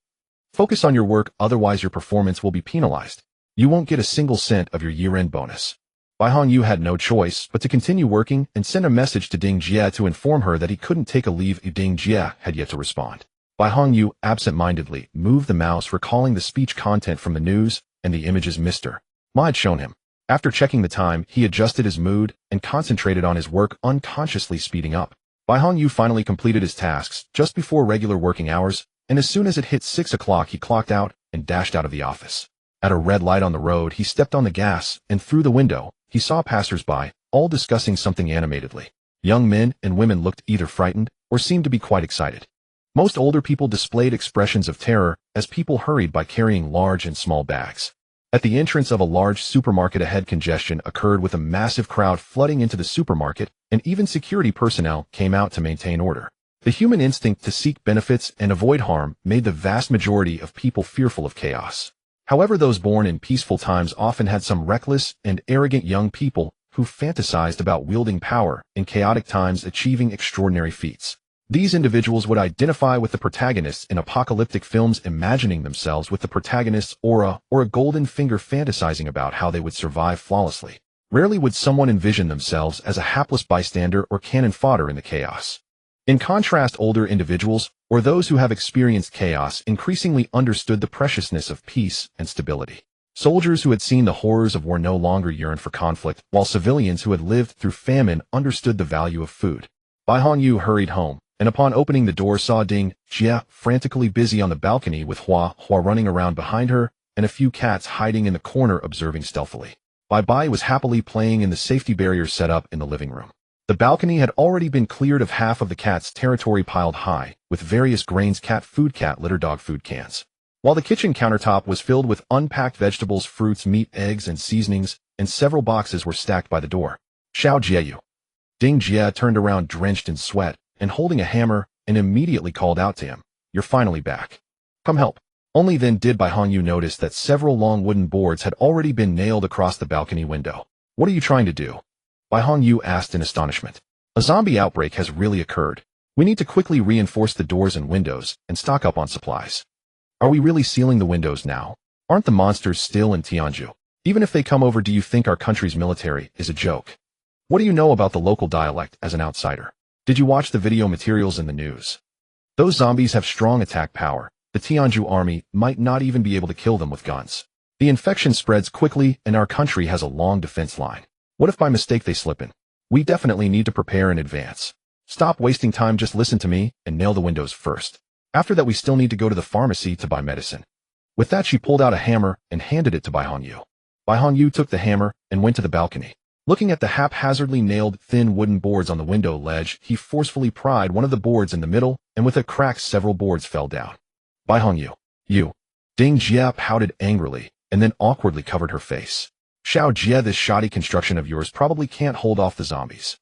Focus on your work, otherwise your performance will be penalized. You won't get a single cent of your year-end bonus. Bai Hongyu had no choice but to continue working and send a message to Ding Jie to inform her that he couldn't take a leave. Ding Jie had yet to respond. Bai Hongyu absent-mindedly moved the mouse, recalling the speech content from the news and the images Mr. Ma had shown him. After checking the time, he adjusted his mood and concentrated on his work, unconsciously speeding up. Bai Hongyu finally completed his tasks just before regular working hours, and as soon as it hit 6 o'clock, he clocked out and dashed out of the office. At a red light on the road, he stepped on the gas, and through the window, he saw passers-by, all discussing something animatedly. Young men and women looked either frightened or seemed to be quite excited. Most older people displayed expressions of terror as people hurried by carrying large and small bags. At the entrance of a large supermarket ahead, congestion occurred with a massive crowd flooding into the supermarket, and even security personnel came out to maintain order. The human instinct to seek benefits and avoid harm made the vast majority of people fearful of chaos. However, those born in peaceful times often had some reckless and arrogant young people who fantasized about wielding power in chaotic times, achieving extraordinary feats. These individuals would identify with the protagonists in apocalyptic films, imagining themselves with the protagonist's aura or a golden finger, fantasizing about how they would survive flawlessly. Rarely would someone envision themselves as a hapless bystander or cannon fodder in the chaos. In contrast, older individuals, or those who have experienced chaos, increasingly understood the preciousness of peace and stability. Soldiers who had seen the horrors of war no longer yearned for conflict, while civilians who had lived through famine understood the value of food. Bai Hongyu hurried home, and upon opening the door saw Ding Jie frantically busy on the balcony with Hua running around behind her, and a few cats hiding in the corner observing stealthily. Bai was happily playing in the safety barrier set up in the living room. The balcony had already been cleared of half of the cat's territory, piled high, with various grains, cat food, cat litter, dog food cans. While the kitchen countertop was filled with unpacked vegetables, fruits, meat, eggs, and seasonings, and several boxes were stacked by the door. "Xiao Jieyu." Ding Jie turned around drenched in sweat and holding a hammer, and immediately called out to him, "You're finally back. Come help." Only then did Bai Hongyu notice that several long wooden boards had already been nailed across the balcony window. "What are you trying to do?" Bai Hongyu asked in astonishment. A zombie outbreak has really occurred. We need to quickly reinforce the doors and windows and stock up on supplies. Are we really sealing the windows now? Aren't the monsters still in Tianju? Even if they come over, do you think our country's military is a joke? What do you know about the local dialect as an outsider? Did you watch the video materials in the news? Those zombies have strong attack power. The Tianju army might not even be able to kill them with guns. The infection spreads quickly and our country has a long defense line. What if by mistake they slip in? We definitely need to prepare in advance. Stop wasting time, just listen to me and nail the windows first. After that, we still need to go to the pharmacy to buy medicine. With that, she pulled out a hammer and handed it to Bai Hongyu. Bai Hongyu took the hammer and went to the balcony. Looking at the haphazardly nailed thin wooden boards on the window ledge, he forcefully pried one of the boards in the middle, and with a crack several boards fell down. Bai Hongyu, you. Ding Jia pouted angrily, and then awkwardly covered her face. Xiao Jia, this shoddy construction of yours probably can't hold off the zombies.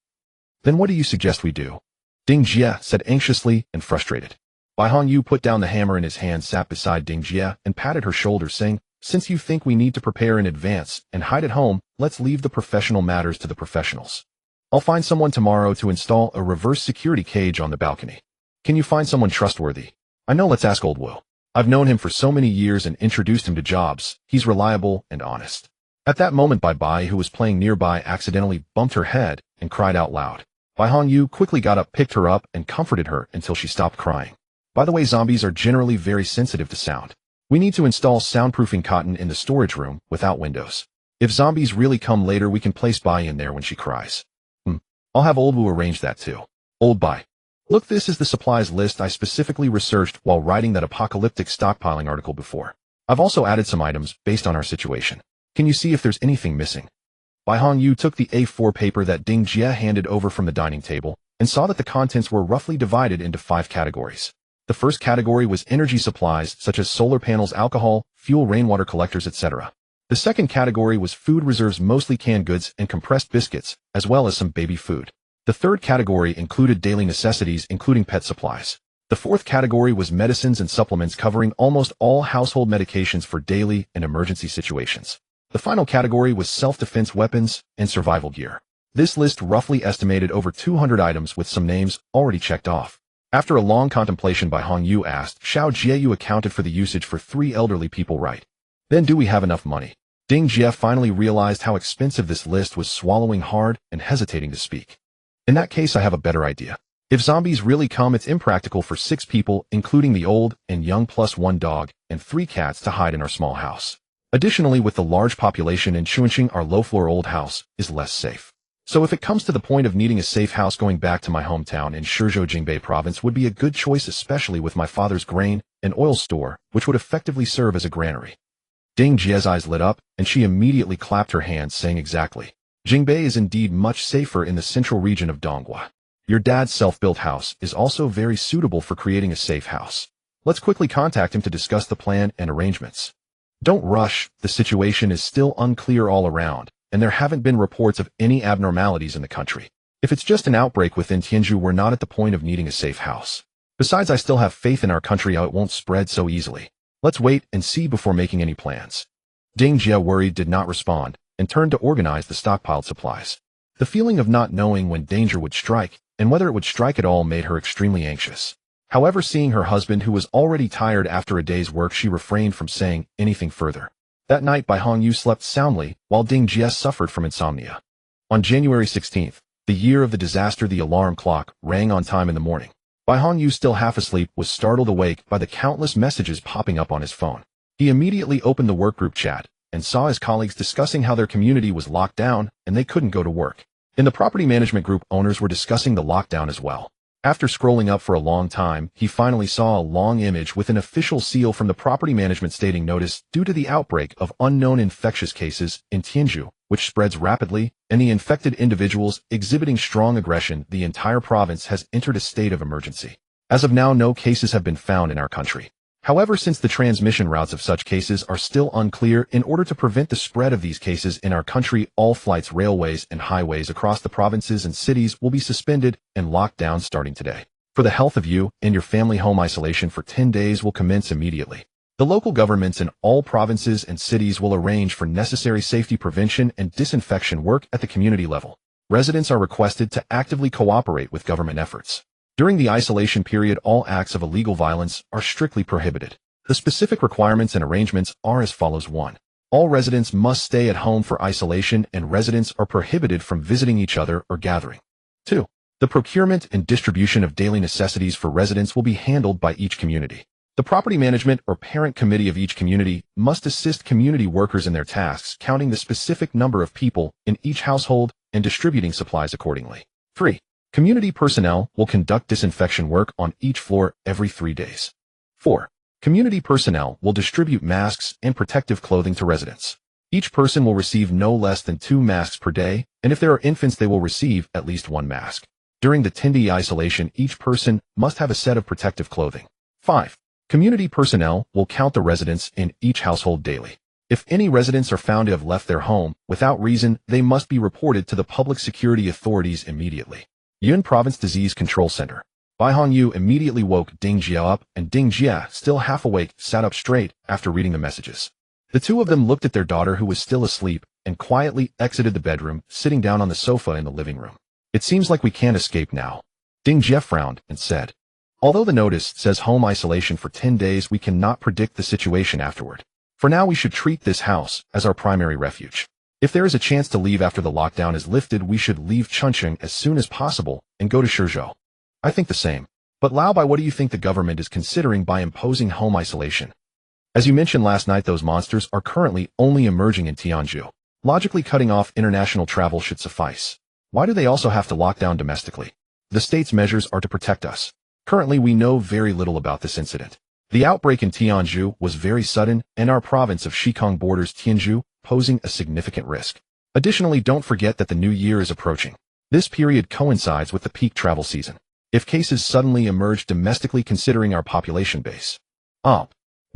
Then what do you suggest we do? Ding Jia said anxiously and frustrated. Bai Hongyu put down the hammer in his hand, sat beside Ding Jia, and patted her shoulder, saying, since you think we need to prepare in advance and hide at home, let's leave the professional matters to the professionals. I'll find someone tomorrow to install a reverse security cage on the balcony. Can you find someone trustworthy? I know, let's ask Old Wu. I've known him for so many years and introduced him to jobs. He's reliable and honest. At that moment, Bai, who was playing nearby, accidentally bumped her head and cried out loud. Bai Hongyu quickly got up, picked her up, and comforted her until she stopped crying. By the way, zombies are generally very sensitive to sound. We need to install soundproofing cotton in the storage room without windows. If zombies really come later, we can place Bai in there when she cries. I'll have Old Wu arrange that too. Old Bai. Look, this is the supplies list I specifically researched while writing that apocalyptic stockpiling article before. I've also added some items based on our situation. Can you see if there's anything missing? Bai Hongyu took the A4 paper that Ding Jia handed over from the dining table and saw that the contents were roughly divided into 5 categories. The first category was energy supplies such as solar panels, alcohol, fuel, rainwater collectors, etc. The second category was food reserves, mostly canned goods and compressed biscuits, as well as some baby food. The third category included daily necessities, including pet supplies. The fourth category was medicines and supplements, covering almost all household medications for daily and emergency situations. The final category was self-defense weapons and survival gear. This list roughly estimated over 200 items with some names already checked off. After a long contemplation, Bai Hongyu asked, Xiao Jia, you accounted for the usage for 3 elderly people, right? Then do we have enough money? Ding Jia finally realized how expensive this list was, swallowing hard and hesitating to speak. In that case, I have a better idea. If zombies really come, it's impractical for 6 people, including the old and young, plus 1 dog and 3 cats, to hide in our small house. Additionally, with the large population in Chunqing, our low-floor old house is less safe. So if it comes to the point of needing a safe house, going back to my hometown in Shizhou, Jingbei province would be a good choice, especially with my father's grain and oil store, which would effectively serve as a granary. Ding Jia's eyes lit up, and she immediately clapped her hands, saying, exactly. Jingbei is indeed much safer in the central region of Donghua. Your dad's self-built house is also very suitable for creating a safe house. Let's quickly contact him to discuss the plan and arrangements. Don't rush, the situation is still unclear all around, and there haven't been reports of any abnormalities in the country. If it's just an outbreak within Tianju, we're not at the point of needing a safe house. Besides, I still have faith in our country, how it won't spread so easily. Let's wait and see before making any plans. Ding Jia, worried, did not respond, and turned to organize the stockpiled supplies. The feeling of not knowing when danger would strike, and whether it would strike at all, made her extremely anxious. However, seeing her husband, who was already tired after a day's work, she refrained from saying anything further. That night, Bai Hongyu slept soundly, while Ding Jia suffered from insomnia. On January 16th, the year of the disaster, the alarm clock rang on time in the morning. Bai Hongyu, still half asleep, was startled awake by the countless messages popping up on his phone. He immediately opened the workgroup chat and saw his colleagues discussing how their community was locked down and they couldn't go to work. In the property management group, owners were discussing the lockdown as well. After scrolling up for a long time, he finally saw a long image with an official seal from the property management stating, notice, due to the outbreak of unknown infectious cases in Tianju, which spreads rapidly, and the infected individuals exhibiting strong aggression, the entire province has entered a state of emergency. As of now, no cases have been found in our country. However, since the transmission routes of such cases are still unclear, in order to prevent the spread of these cases in our country, all flights, railways, and highways across the provinces and cities will be suspended and locked down starting today. For the health of you and your family, home isolation for 10 days will commence immediately. The local governments in all provinces and cities will arrange for necessary safety prevention and disinfection work at the community level. residents are requested to actively cooperate with government efforts. During the isolation period, all acts of illegal violence are strictly prohibited. The specific requirements and arrangements are as follows. 1. All residents must stay at home for isolation, and residents are prohibited from visiting each other or gathering. 2. The procurement and distribution of daily necessities for residents will be handled by each community. The property management or parent committee of each community must assist community workers in their tasks, counting the specific number of people in each household and distributing supplies accordingly. 3. Community personnel will conduct disinfection work on each floor every 3 days. 4. Community personnel will distribute masks and protective clothing to residents. Each person will receive no less than 2 masks per day, and if there are infants, they will receive at least 1 mask. During the 10-day isolation, each person must have a set of protective clothing. 5. Community personnel will count the residents in each household daily. If any residents are found to have left their home without reason, they must be reported to the public security authorities immediately. Yun Province Disease Control Center. Bai Hongyu immediately woke Ding Jia up, and Ding Jia, still half awake, sat up straight after reading the messages. The two of them looked at their daughter, who was still asleep, and quietly exited the bedroom, sitting down on the sofa in the living room. It seems like we can't escape now. Ding Jia frowned and said, although the notice says home isolation for 10 days, we cannot predict the situation afterward. For now, we should treat this house as our primary refuge. If there is a chance to leave after the lockdown is lifted, we should leave Chongqing as soon as possible and go to Shizhou. I think the same. But Lao Bai, what do you think the government is considering by imposing home isolation? As you mentioned last night, those monsters are currently only emerging in Tianzhu. Logically, cutting off international travel should suffice. Why do they also have to lock down domestically? The state's measures are to protect us. Currently, we know very little about this incident. The outbreak in Tianzhu was very sudden, and our province of Xikang borders Tianzhu, posing a significant risk. Additionally, don't forget that the new year is approaching. This period coincides with the peak travel season. If cases suddenly emerge domestically, considering our population base.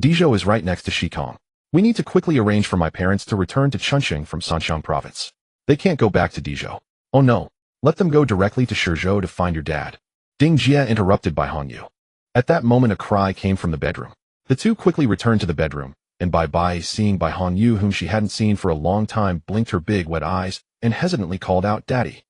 Dizhou is right next to Xikang. We need to quickly arrange for my parents to return to Chongqing from Sanxiang province. They can't go back to Dizhou. Oh no, let them go directly to Shizhou to find your dad. Ding Jia interrupted Bai Hongyu. At that moment, a cry came from the bedroom. The two quickly returned to the bedroom, and Bai, seeing Bai Hongyu, whom she hadn't seen for a long time, blinked her big wet eyes and hesitantly called out, "Daddy."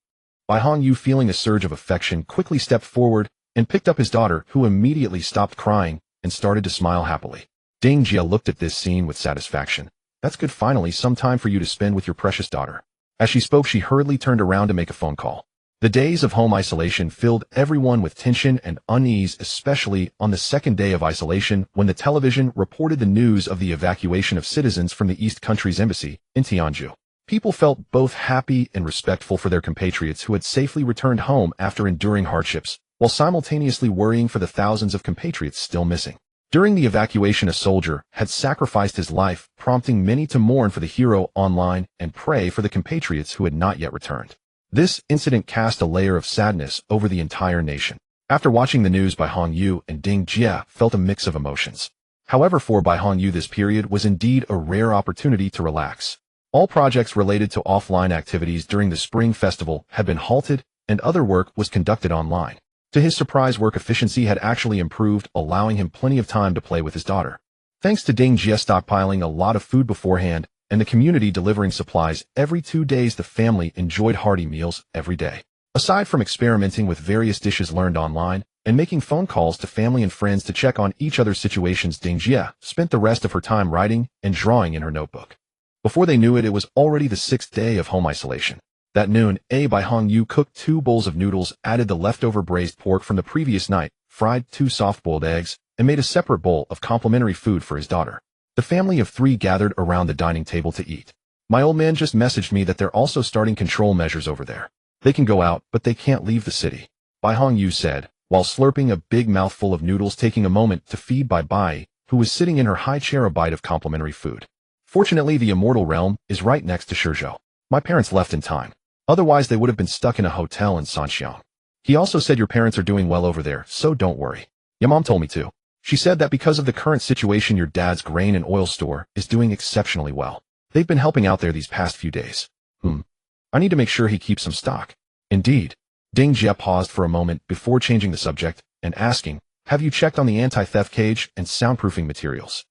Bai Hongyu, feeling a surge of affection, quickly stepped forward and picked up his daughter, who immediately stopped crying and started to smile happily. Ding Jia looked at this scene with satisfaction. That's good, finally some time for you to spend with your precious daughter. As she spoke, she hurriedly turned around to make a phone call. The days of home isolation filled everyone with tension and unease, especially on the second day of isolation, when the television reported the news of the evacuation of citizens from the East Country's embassy in Tianzhu. People felt both happy and respectful for their compatriots who had safely returned home after enduring hardships, while simultaneously worrying for the thousands of compatriots still missing. During the evacuation, a soldier had sacrificed his life, prompting many to mourn for the hero online and pray for the compatriots who had not yet returned. This incident cast a layer of sadness over the entire nation. After watching the news, Bai Hongyu and Ding Jia felt a mix of emotions. However, for Bai Hongyu, this period was indeed a rare opportunity to relax. All projects related to offline activities during the Spring Festival had been halted, and other work was conducted online. To his surprise, work efficiency had actually improved, allowing him plenty of time to play with his daughter. Thanks to Ding Jia stockpiling a lot of food beforehand, and the community delivering supplies every 2 days, the family enjoyed hearty meals every day. Aside from experimenting with various dishes learned online and making phone calls to family and friends to check on each other's situations, Ding Jia spent the rest of her time writing and drawing in her notebook. Before they knew it, it was already the 6th day of home isolation. That noon, Bai Hongyu cooked 2 bowls of noodles, added the leftover braised pork from the previous night, fried 2 soft-boiled eggs, and made a separate bowl of complimentary food for his daughter. The family of 3 gathered around the dining table to eat. My old man just messaged me that they're also starting control measures over there. They can go out, but they can't leave the city, Bai Hongyu said, while slurping a big mouthful of noodles, taking a moment to feed Bai, who was sitting in her high chair, a bite of complimentary food. Fortunately, the immortal realm is right next to Shizhou. My parents left in time. Otherwise, they would have been stuck in a hotel in Sanxiang. He also said your parents are doing well over there, so don't worry. Your mom told me to. She said that because of the current situation, your dad's grain and oil store is doing exceptionally well. They've been helping out there these past few days. I need to make sure he keeps some stock. Indeed. Ding Jia paused for a moment before changing the subject and asking, have you checked on the anti-theft cage and soundproofing materials?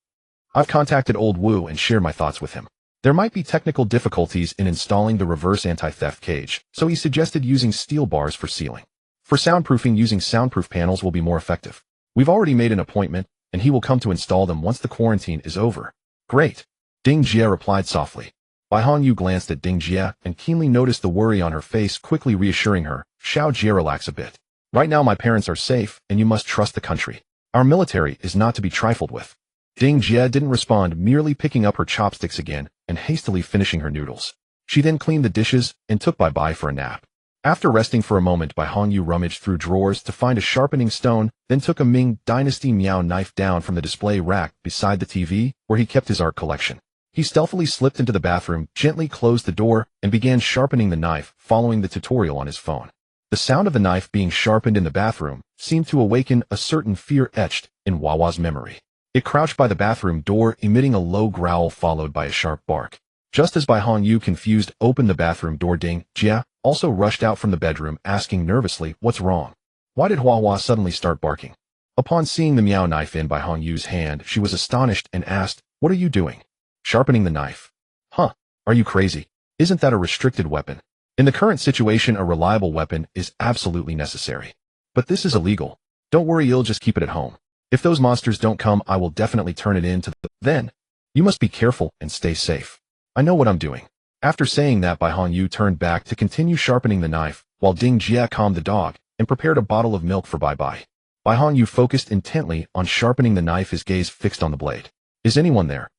I've contacted old Wu and shared my thoughts with him. There might be technical difficulties in installing the reverse anti-theft cage, so he suggested using steel bars for sealing. For soundproofing, using soundproof panels will be more effective. We've already made an appointment, and he will come to install them once the quarantine is over. Great. Ding Jie replied softly. Bai Hongyu glanced at Ding Jie and keenly noticed the worry on her face, quickly reassuring her. Xiao Jie, relax a bit. Right now my parents are safe, and you must trust the country. Our military is not to be trifled with. Ding Jie didn't respond, merely picking up her chopsticks again and hastily finishing her noodles. She then cleaned the dishes and took Bai for a nap. After resting for a moment, Bai Hongyu rummaged through drawers to find a sharpening stone, then took a Ming Dynasty Miao knife down from the display rack beside the TV, where he kept his art collection. He stealthily slipped into the bathroom, gently closed the door, and began sharpening the knife, following the tutorial on his phone. The sound of the knife being sharpened in the bathroom seemed to awaken a certain fear etched in Wawa's memory. It crouched by the bathroom door, emitting a low growl followed by a sharp bark. Just as Bai Hongyu, confused, opened the bathroom door, Ding Jie also rushed out from the bedroom, asking nervously, "What's wrong? Why did Wawa suddenly start barking?" Upon seeing the Miao knife in Bai Hongyu's hand, she was astonished and asked, "What are you doing?" "Sharpening the knife." "Huh, are you crazy? Isn't that a restricted weapon? In the current situation, a reliable weapon is absolutely necessary. But this is illegal. Don't worry, you'll just keep it at home. If those monsters don't come, I will definitely turn it in to the... Then, you must be careful and stay safe. I know what I'm doing." After saying that, Bai Hongyu turned back to continue sharpening the knife, while Ding Jie calmed the dog and prepared a bottle of milk for Bai. Bai Hongyu focused intently on sharpening the knife, his gaze fixed on the blade. "Is anyone there?"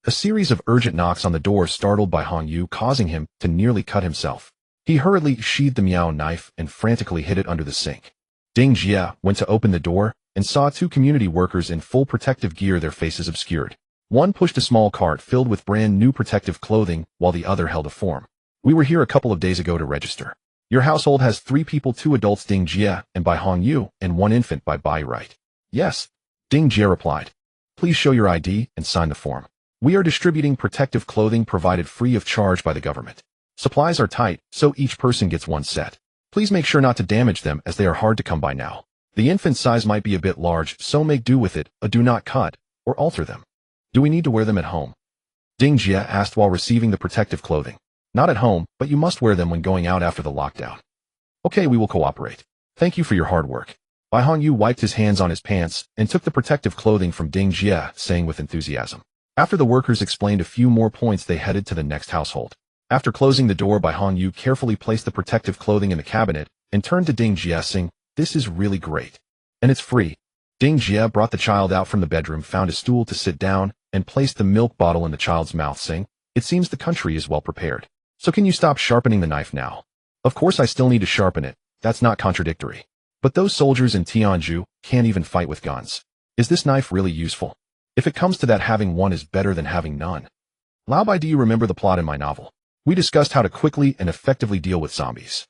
A series of urgent knocks on the door startled Bai Hongyu, causing him to nearly cut himself. He hurriedly sheathed the Miao knife and frantically hid it under the sink. Ding Jie went to open the door and saw two community workers in full protective gear, their faces obscured. One pushed a small cart filled with brand new protective clothing, while the other held a form. "We were here a couple of days ago to register. Your household has 3 people, 2 adults, Ding Jie and Bai Hongyu, and 1 infant, Bai, right?" "Yes," Ding Jie replied. "Please show your ID and sign the form. We are distributing protective clothing provided free of charge by the government. Supplies are tight, so each person gets 1 set. Please make sure not to damage them, as they are hard to come by now. The infant size might be a bit large, so make do with it, do not cut or alter them." "Do we need to wear them at home?" Ding Jie asked while receiving the protective clothing. "Not at home, but you must wear them when going out after the lockdown." "Okay, we will cooperate. Thank you for your hard work." Bai Hongyu wiped his hands on his pants and took the protective clothing from Ding Jie, saying with enthusiasm. After the workers explained a few more points, they headed to the next household. After closing the door, Bai Hongyu carefully placed the protective clothing in the cabinet and turned to Ding Jie, saying, "This is really great. And it's free." Ding Jie brought the child out from the bedroom, found a stool to sit down, and placed the milk bottle in the child's mouth, saying, "It seems the country is well prepared. So can you stop sharpening the knife now?" "Of course I still need to sharpen it. That's not contradictory. But those soldiers in Tianju can't even fight with guns. Is this knife really useful? If it comes to that, having one is better than having none." "Lao Bai, do you remember the plot in my novel? We discussed how to quickly and effectively deal with zombies."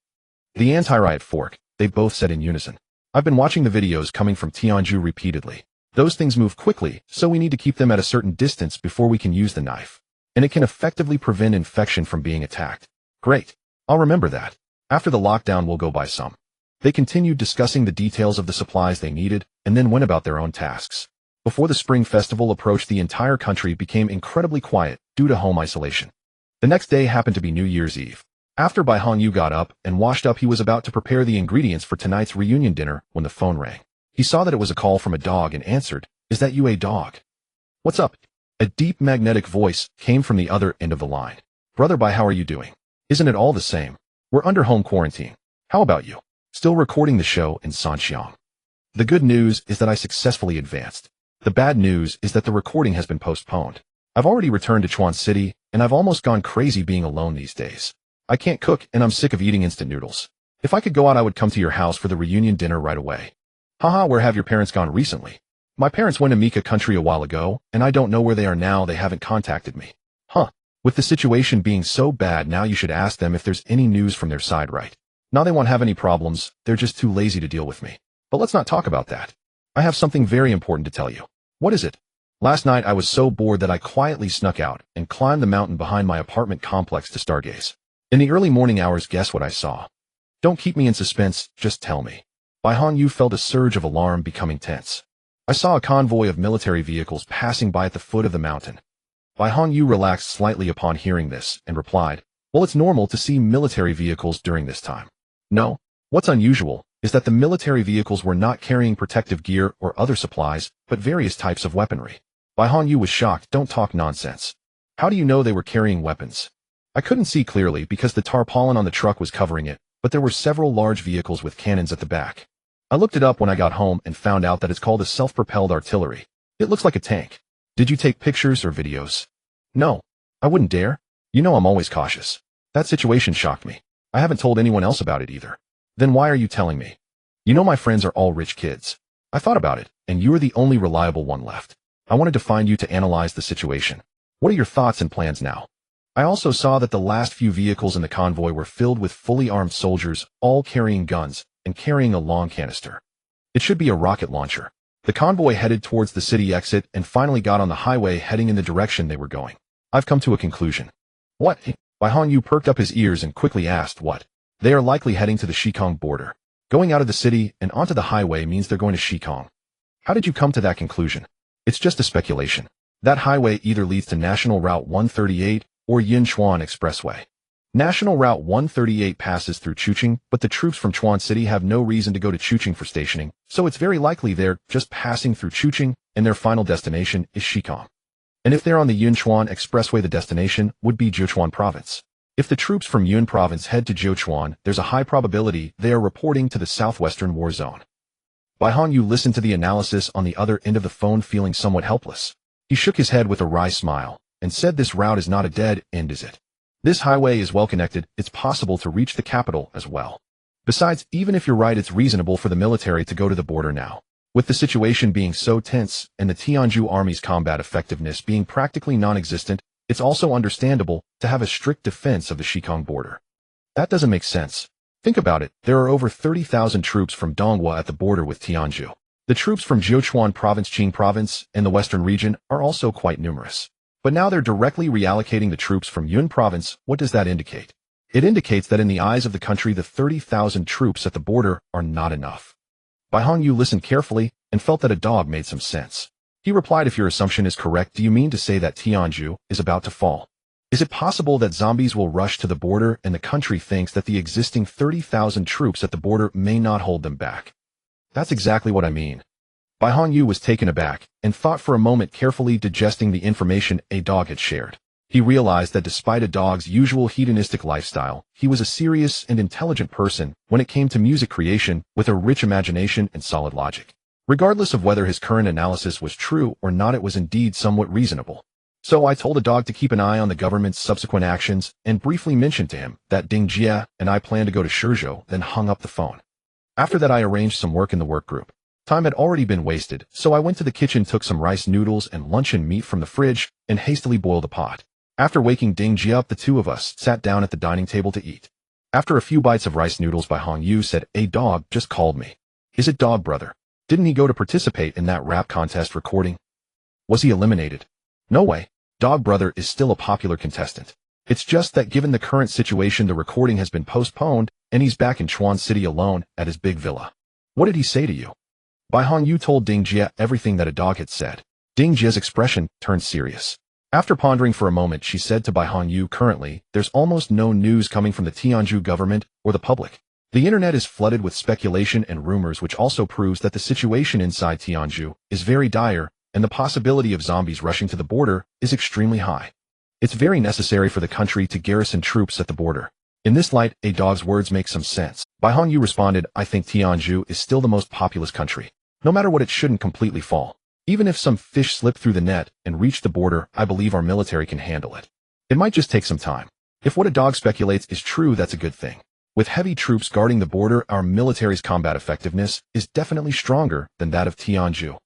"The anti-riot fork," they both said in unison. "I've been watching the videos coming from Tianju repeatedly. Those things move quickly, so we need to keep them at a certain distance before we can use the knife. And it can effectively prevent infection from being attacked." "Great. I'll remember that. After the lockdown, we'll go buy some." They continued discussing the details of the supplies they needed, and then went about their own tasks. Before the Spring Festival approached, the entire country became incredibly quiet due to home isolation. The next day happened to be New Year's Eve. After Bai Hongyu got up and washed up, he was about to prepare the ingredients for tonight's reunion dinner when the phone rang. He saw that it was a call from a dog and answered. "Is that you, a dog?" "What's up?" A deep magnetic voice came from the other end of the line. "Brother Bai, how are you doing? Isn't it all the same? We're under home quarantine. How about you? Still recording the show in Sanxiang. The good news is that I successfully advanced. The bad news is that the recording has been postponed. I've already returned to Chuan City, and I've almost gone crazy being alone these days. I can't cook, and I'm sick of eating instant noodles. If I could go out, I would come to your house for the reunion dinner right away." "Haha, where have your parents gone recently?" "My parents went to Mika country a while ago, and I don't know where they are now. They haven't contacted me." "Huh. With the situation being so bad now, you should ask them if there's any news from their side, right? Now they won't have any problems, they're just too lazy to deal with me. But let's not talk about that. I have something very important to tell you." "What is it?" "Last night I was so bored that I quietly snuck out and climbed the mountain behind my apartment complex to stargaze. In the early morning hours, guess what I saw?" "Don't keep me in suspense, just tell me." Bai Hongyu felt a surge of alarm, becoming tense. "I saw a convoy of military vehicles passing by at the foot of the mountain." Bai Hongyu relaxed slightly upon hearing this and replied, well, it's normal to see military vehicles during this time. No, what's unusual is that the military vehicles were not carrying protective gear or other supplies, but various types of weaponry. Bai Hongyu was shocked. Don't talk nonsense. How do you know they were carrying weapons? I couldn't see clearly because the tarpaulin on the truck was covering it, but there were several large vehicles with cannons at the back. I looked it up when I got home and found out that it's called a self-propelled artillery. It looks like a tank. Did you take pictures or videos? No, I wouldn't dare. You know I'm always cautious. That situation shocked me. I haven't told anyone else about it either. Then why are you telling me? You know my friends are all rich kids. I thought about it, and you're the only reliable one left. I wanted to find you to analyze the situation. What are your thoughts and plans now? I also saw that the last few vehicles in the convoy were filled with fully armed soldiers, all carrying guns and carrying a long canister. It should be a rocket launcher. The convoy headed towards the city exit and finally got on the highway heading in the direction they were going. I've come to a conclusion. What? Bai Hongyu perked up his ears and quickly asked what. They are likely heading to the Shikong border. Going out of the city and onto the highway means they're going to Shikong. How did you come to that conclusion? It's just a speculation. That highway either leads to National Route 138 or Yunchuan Expressway. National Route 138 passes through Chuqing, but the troops from Chuan City have no reason to go to Chuqing for stationing, so it's very likely they're just passing through Chuqing and their final destination is Shikong. And if they're on the Yunchuan Expressway, the destination would be Jiuquan Province. If the troops from Yun Province head to Jiuquan, there's a high probability they are reporting to the southwestern war zone. Bai Hongyu listened to the analysis on the other end of the phone, feeling somewhat helpless. He shook his head with a wry smile and said, this route is not a dead end, is it? This highway is well connected. It's possible to reach the capital as well. Besides, even if you're right, it's reasonable for the military to go to the border now. With the situation being so tense and the Tianzhu army's combat effectiveness being practically non-existent, it's also understandable to have a strict defense of the Shikong border. That doesn't make sense. Think about it. There are over 30,000 troops from Donghua at the border with Tianzhu. The troops from Jiuquan Province, Qing Province, and the western region are also quite numerous. But now they're directly reallocating the troops from Yun Province. What does that indicate? It indicates that in the eyes of the country, the 30,000 troops at the border are not enough. Bai Hongyu listened carefully and felt that a dog made some sense. He replied, if your assumption is correct, do you mean to say that Tianzhu is about to fall? Is it possible that zombies will rush to the border and the country thinks that the existing 30,000 troops at the border may not hold them back? That's exactly what I mean. Bai Hongyu was taken aback and thought for a moment, carefully digesting the information a dog had shared. He realized that despite a dog's usual hedonistic lifestyle, he was a serious and intelligent person when it came to music creation, with a rich imagination and solid logic. Regardless of whether his current analysis was true or not, it was indeed somewhat reasonable. So I told the dog to keep an eye on the government's subsequent actions and briefly mentioned to him that Ding Jie and I plan to go to Shizhou, then hung up the phone. After that, I arranged some work in the work group. Time had already been wasted, so I went to the kitchen, took some rice noodles and luncheon meat from the fridge, and hastily boiled a pot. After waking Ding Jie up, the two of us sat down at the dining table to eat. After a few bites of rice noodles, Bai Hongyu said, a dog just called me. Is it Dog Brother? Didn't he go to participate in that rap contest recording? Was he eliminated? No way. Dog Brother is still a popular contestant. It's just that given the current situation, the recording has been postponed, and he's back in Chuan City alone at his big villa. What did he say to you? Bai Hongyu told Ding Jie everything that a dog had said. Ding Jie's expression turned serious. After pondering for a moment, she said to Bai Hongyu, currently, there's almost no news coming from the Tianzhu government or the public. The internet is flooded with speculation and rumors, which also proves that the situation inside Tianzhu is very dire, and the possibility of zombies rushing to the border is extremely high. It's very necessary for the country to garrison troops at the border. In this light, a dog's words make some sense. Bai Hongyu responded, I think Tianzhu is still the most populous country. No matter what, it shouldn't completely fall. Even if some fish slip through the net and reach the border, I believe our military can handle it. It might just take some time. If what a dog speculates is true, that's a good thing. With heavy troops guarding the border, our military's combat effectiveness is definitely stronger than that of Tianzhu.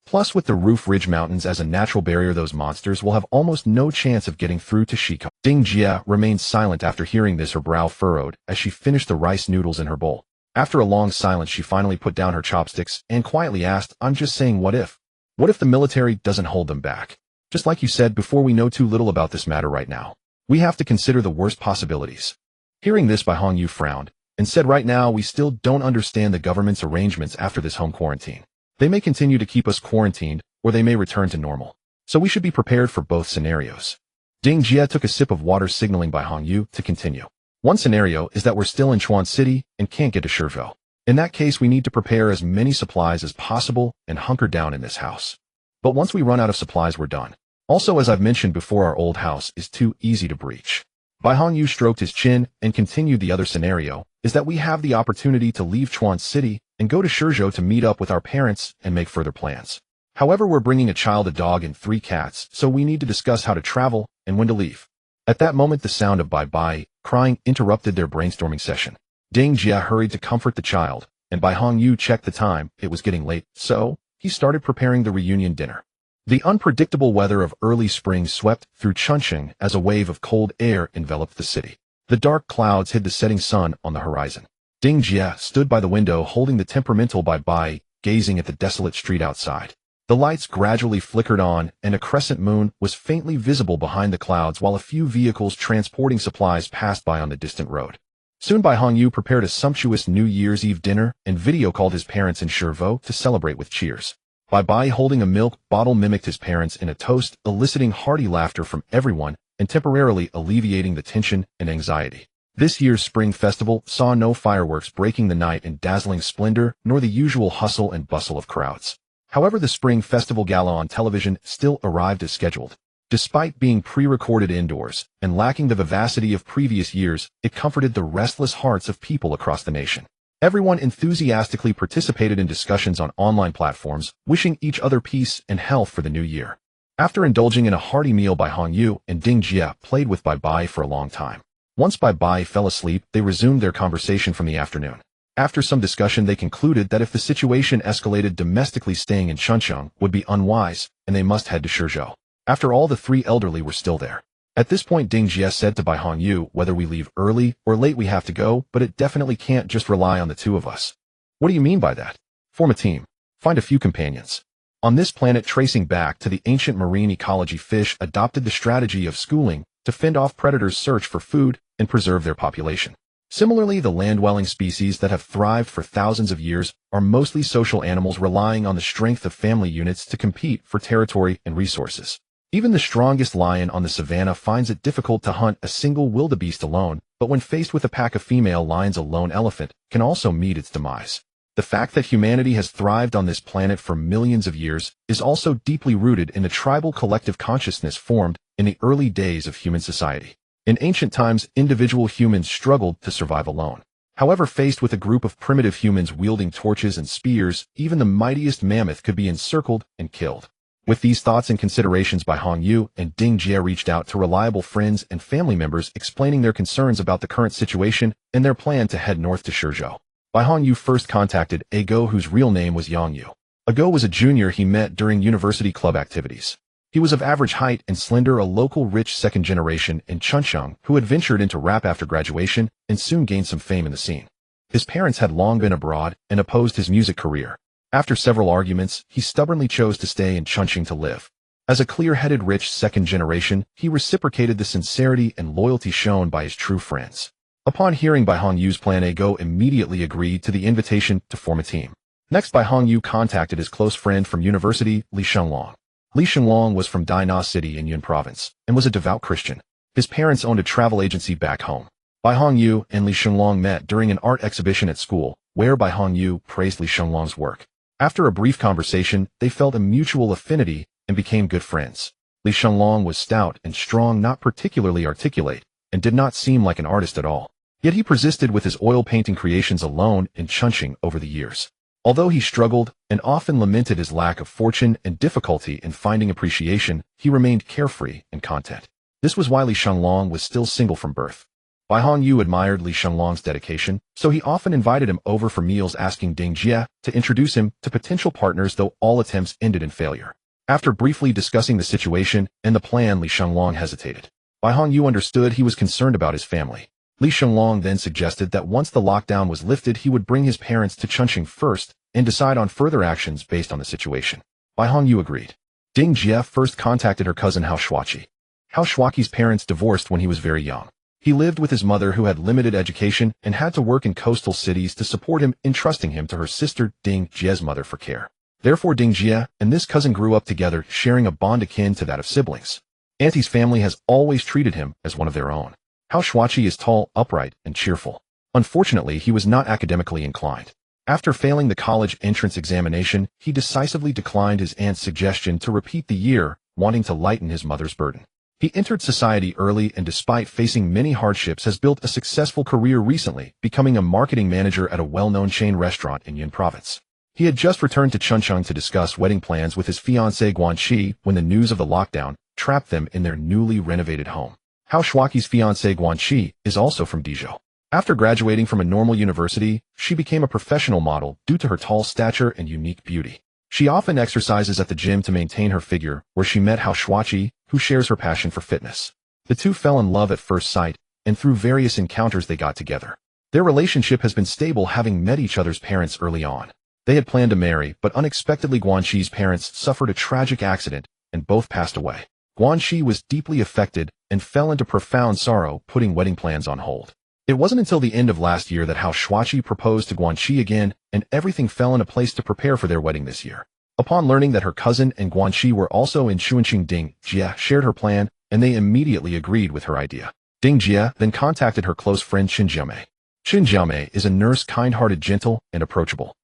Plus, with the Roof Ridge Mountains as a natural barrier, those monsters will have almost no chance of getting through to Shikong. Ding Jie remained silent after hearing this, her brow furrowed as she finished the rice noodles in her bowl. After a long silence, she finally put down her chopsticks and quietly asked, I'm just saying, what if? What if the military doesn't hold them back? Just like you said before, we know too little about this matter right now. We have to consider the worst possibilities. Hearing this, Bai Hongyu frowned and said, right now, we still don't understand the government's arrangements after this home quarantine. They may continue to keep us quarantined, or they may return to normal. so we should be prepared for both scenarios. Ding Jie took a sip of water, signaling Bai Hongyu to continue. One scenario is that we're still in Chuan City and can't get to Shizhou. In that case, we need to prepare as many supplies as possible and hunker down in this house. But once we run out of supplies, we're done. Also, as I've mentioned before, our old house is too easy to breach. Bai Hongyu stroked his chin and continued. The other scenario is that we have the opportunity to leave Chuan City and go to Shizhou to meet up with our parents and make further plans. However, we're bringing a child, a dog, and 3 cats, so we need to discuss how to travel and when to leave. At that moment, the sound of Bai crying interrupted their brainstorming session. Ding Jie hurried to comfort the child, and Bai Hongyu checked the time. It was getting late, so he started preparing the reunion dinner. The unpredictable weather of early spring swept through Chuncheng as a wave of cold air enveloped the city. The dark clouds hid the setting sun on the horizon. Ding Jie stood by the window holding the temperamental Bai, gazing at the desolate street outside. The lights gradually flickered on, and a crescent moon was faintly visible behind the clouds while a few vehicles transporting supplies passed by on the distant road. Soon Bai Hongyu prepared a sumptuous New Year's Eve dinner and video called his parents in Shizhou to celebrate with cheers. Bai, holding a milk bottle, mimicked his parents in a toast, eliciting hearty laughter from everyone and temporarily alleviating the tension and anxiety. This year's spring festival saw no fireworks breaking the night in dazzling splendor, nor the usual hustle and bustle of crowds. However, the Spring Festival Gala on television still arrived as scheduled. Despite being pre-recorded indoors and lacking the vivacity of previous years, it comforted the restless hearts of people across the nation. Everyone enthusiastically participated in discussions on online platforms, wishing each other peace and health for the new year. After indulging in a hearty meal, Bai Hongyu and Ding Jie played with Bai for a long time. Once Bai fell asleep, they resumed their conversation from the afternoon. After some discussion, they concluded that if the situation escalated domestically, staying in Chuncheng would be unwise, and they must head to Shizhou. After all, the 3 elderly were still there. At this point, Ding Jie said to Bai Hongyu, whether we leave early or late, we have to go, but it definitely can't just rely on the 2 of us. What do you mean by that? Form a team. Find a few companions. On this planet, tracing back to the ancient marine ecology, fish adopted the strategy of schooling to fend off predators, search for food, and preserve their population. Similarly, the land-dwelling species that have thrived for thousands of years are mostly social animals, relying on the strength of family units to compete for territory and resources. Even the strongest lion on the savannah finds it difficult to hunt a single wildebeest alone, but when faced with a pack of female lions, a lone elephant can also meet its demise. The fact that humanity has thrived on this planet for millions of years is also deeply rooted in the tribal collective consciousness formed in the early days of human society. In ancient times, individual humans struggled to survive alone. However, faced with a group of primitive humans wielding torches and spears, even the mightiest mammoth could be encircled and killed. With these thoughts and considerations, Bai Hongyu and Ding Jie reached out to reliable friends and family members, explaining their concerns about the current situation and their plan to head north to Shizhou. Bai Hongyu first contacted Ago, whose real name was Yangyu. Ago was a junior he met during university club activities. He was of average height and slender, a local rich second generation in Chuncheng who had ventured into rap after graduation and soon gained some fame in the scene. His parents had long been abroad and opposed his music career. After several arguments, he stubbornly chose to stay in Chuncheng to live. As a clear-headed rich second generation, he reciprocated the sincerity and loyalty shown by his true friends. Upon hearing Bai Hongyu's plan, Ago immediately agreed to the invitation to form a team. Next, Bai Hongyu contacted his close friend from university, Li Shenlong. Li Shenlong was from Daina City in Yun Province and was a devout Christian. His parents owned a travel agency back home. Bai Hongyu and Li Shenlong met during an art exhibition at school, where Bai Hongyu praised Li Shenlong's work. After a brief conversation, they felt a mutual affinity and became good friends. Li Shenlong was stout and strong, not particularly articulate, and did not seem like an artist at all. Yet he persisted with his oil painting creations alone in Chuncheng over the years. Although he struggled and often lamented his lack of fortune and difficulty in finding appreciation, he remained carefree and content. This was why Li Shenlong was still single from birth. Bai Hongyu admired Li Shenlong's dedication, so he often invited him over for meals, asking Ding Jie to introduce him to potential partners, though all attempts ended in failure. After briefly discussing the situation and the plan, Li Shenlong hesitated. Bai Hongyu understood he was concerned about his family. Li Shenlong then suggested that once the lockdown was lifted, he would bring his parents to Chuncheng first and decide on further actions based on the situation. Bai Hongyu agreed. Ding Jie first contacted her cousin Hao Shuaqi. Hao Shuaqi's parents divorced when he was very young. He lived with his mother, who had limited education and had to work in coastal cities to support him, entrusting him to her sister Ding Jie's mother for care. Therefore Ding Jie and this cousin grew up together, sharing a bond akin to that of siblings. Auntie's family has always treated him as one of their own. Hao Shuaqi is tall, upright, and cheerful. Unfortunately, he was not academically inclined. After failing the college entrance examination, he decisively declined his aunt's suggestion to repeat the year, wanting to lighten his mother's burden. He entered society early and despite facing many hardships has built a successful career recently, becoming a marketing manager at a well-known chain restaurant in Yun Province. He had just returned to Chuncheon to discuss wedding plans with his fiancée Guanxi when the news of the lockdown trapped them in their newly renovated home. Hao Shuaqi's fiancée Guanxi is also from Dizhou. After graduating from a normal university, she became a professional model due to her tall stature and unique beauty. She often exercises at the gym to maintain her figure, where she met Hao Shuaqi, who shares her passion for fitness. The two fell in love at first sight, and through various encounters they got together. Their relationship has been stable, having met each other's parents early on. They had planned to marry, but unexpectedly Guanxi's parents suffered a tragic accident, and both passed away. Guanxi was deeply affected and fell into profound sorrow, putting wedding plans on hold. It wasn't until the end of last year that Hao Shuaqi proposed to Guanxi again, and everything fell into place to prepare for their wedding this year. Upon learning that her cousin and Guanxi were also in Chuncheon, Ding Jie shared her plan, and they immediately agreed with her idea. Ding Jie then contacted her close friend Qin Jiamei. Qin Jiamei is a nurse, kind-hearted, gentle, and approachable.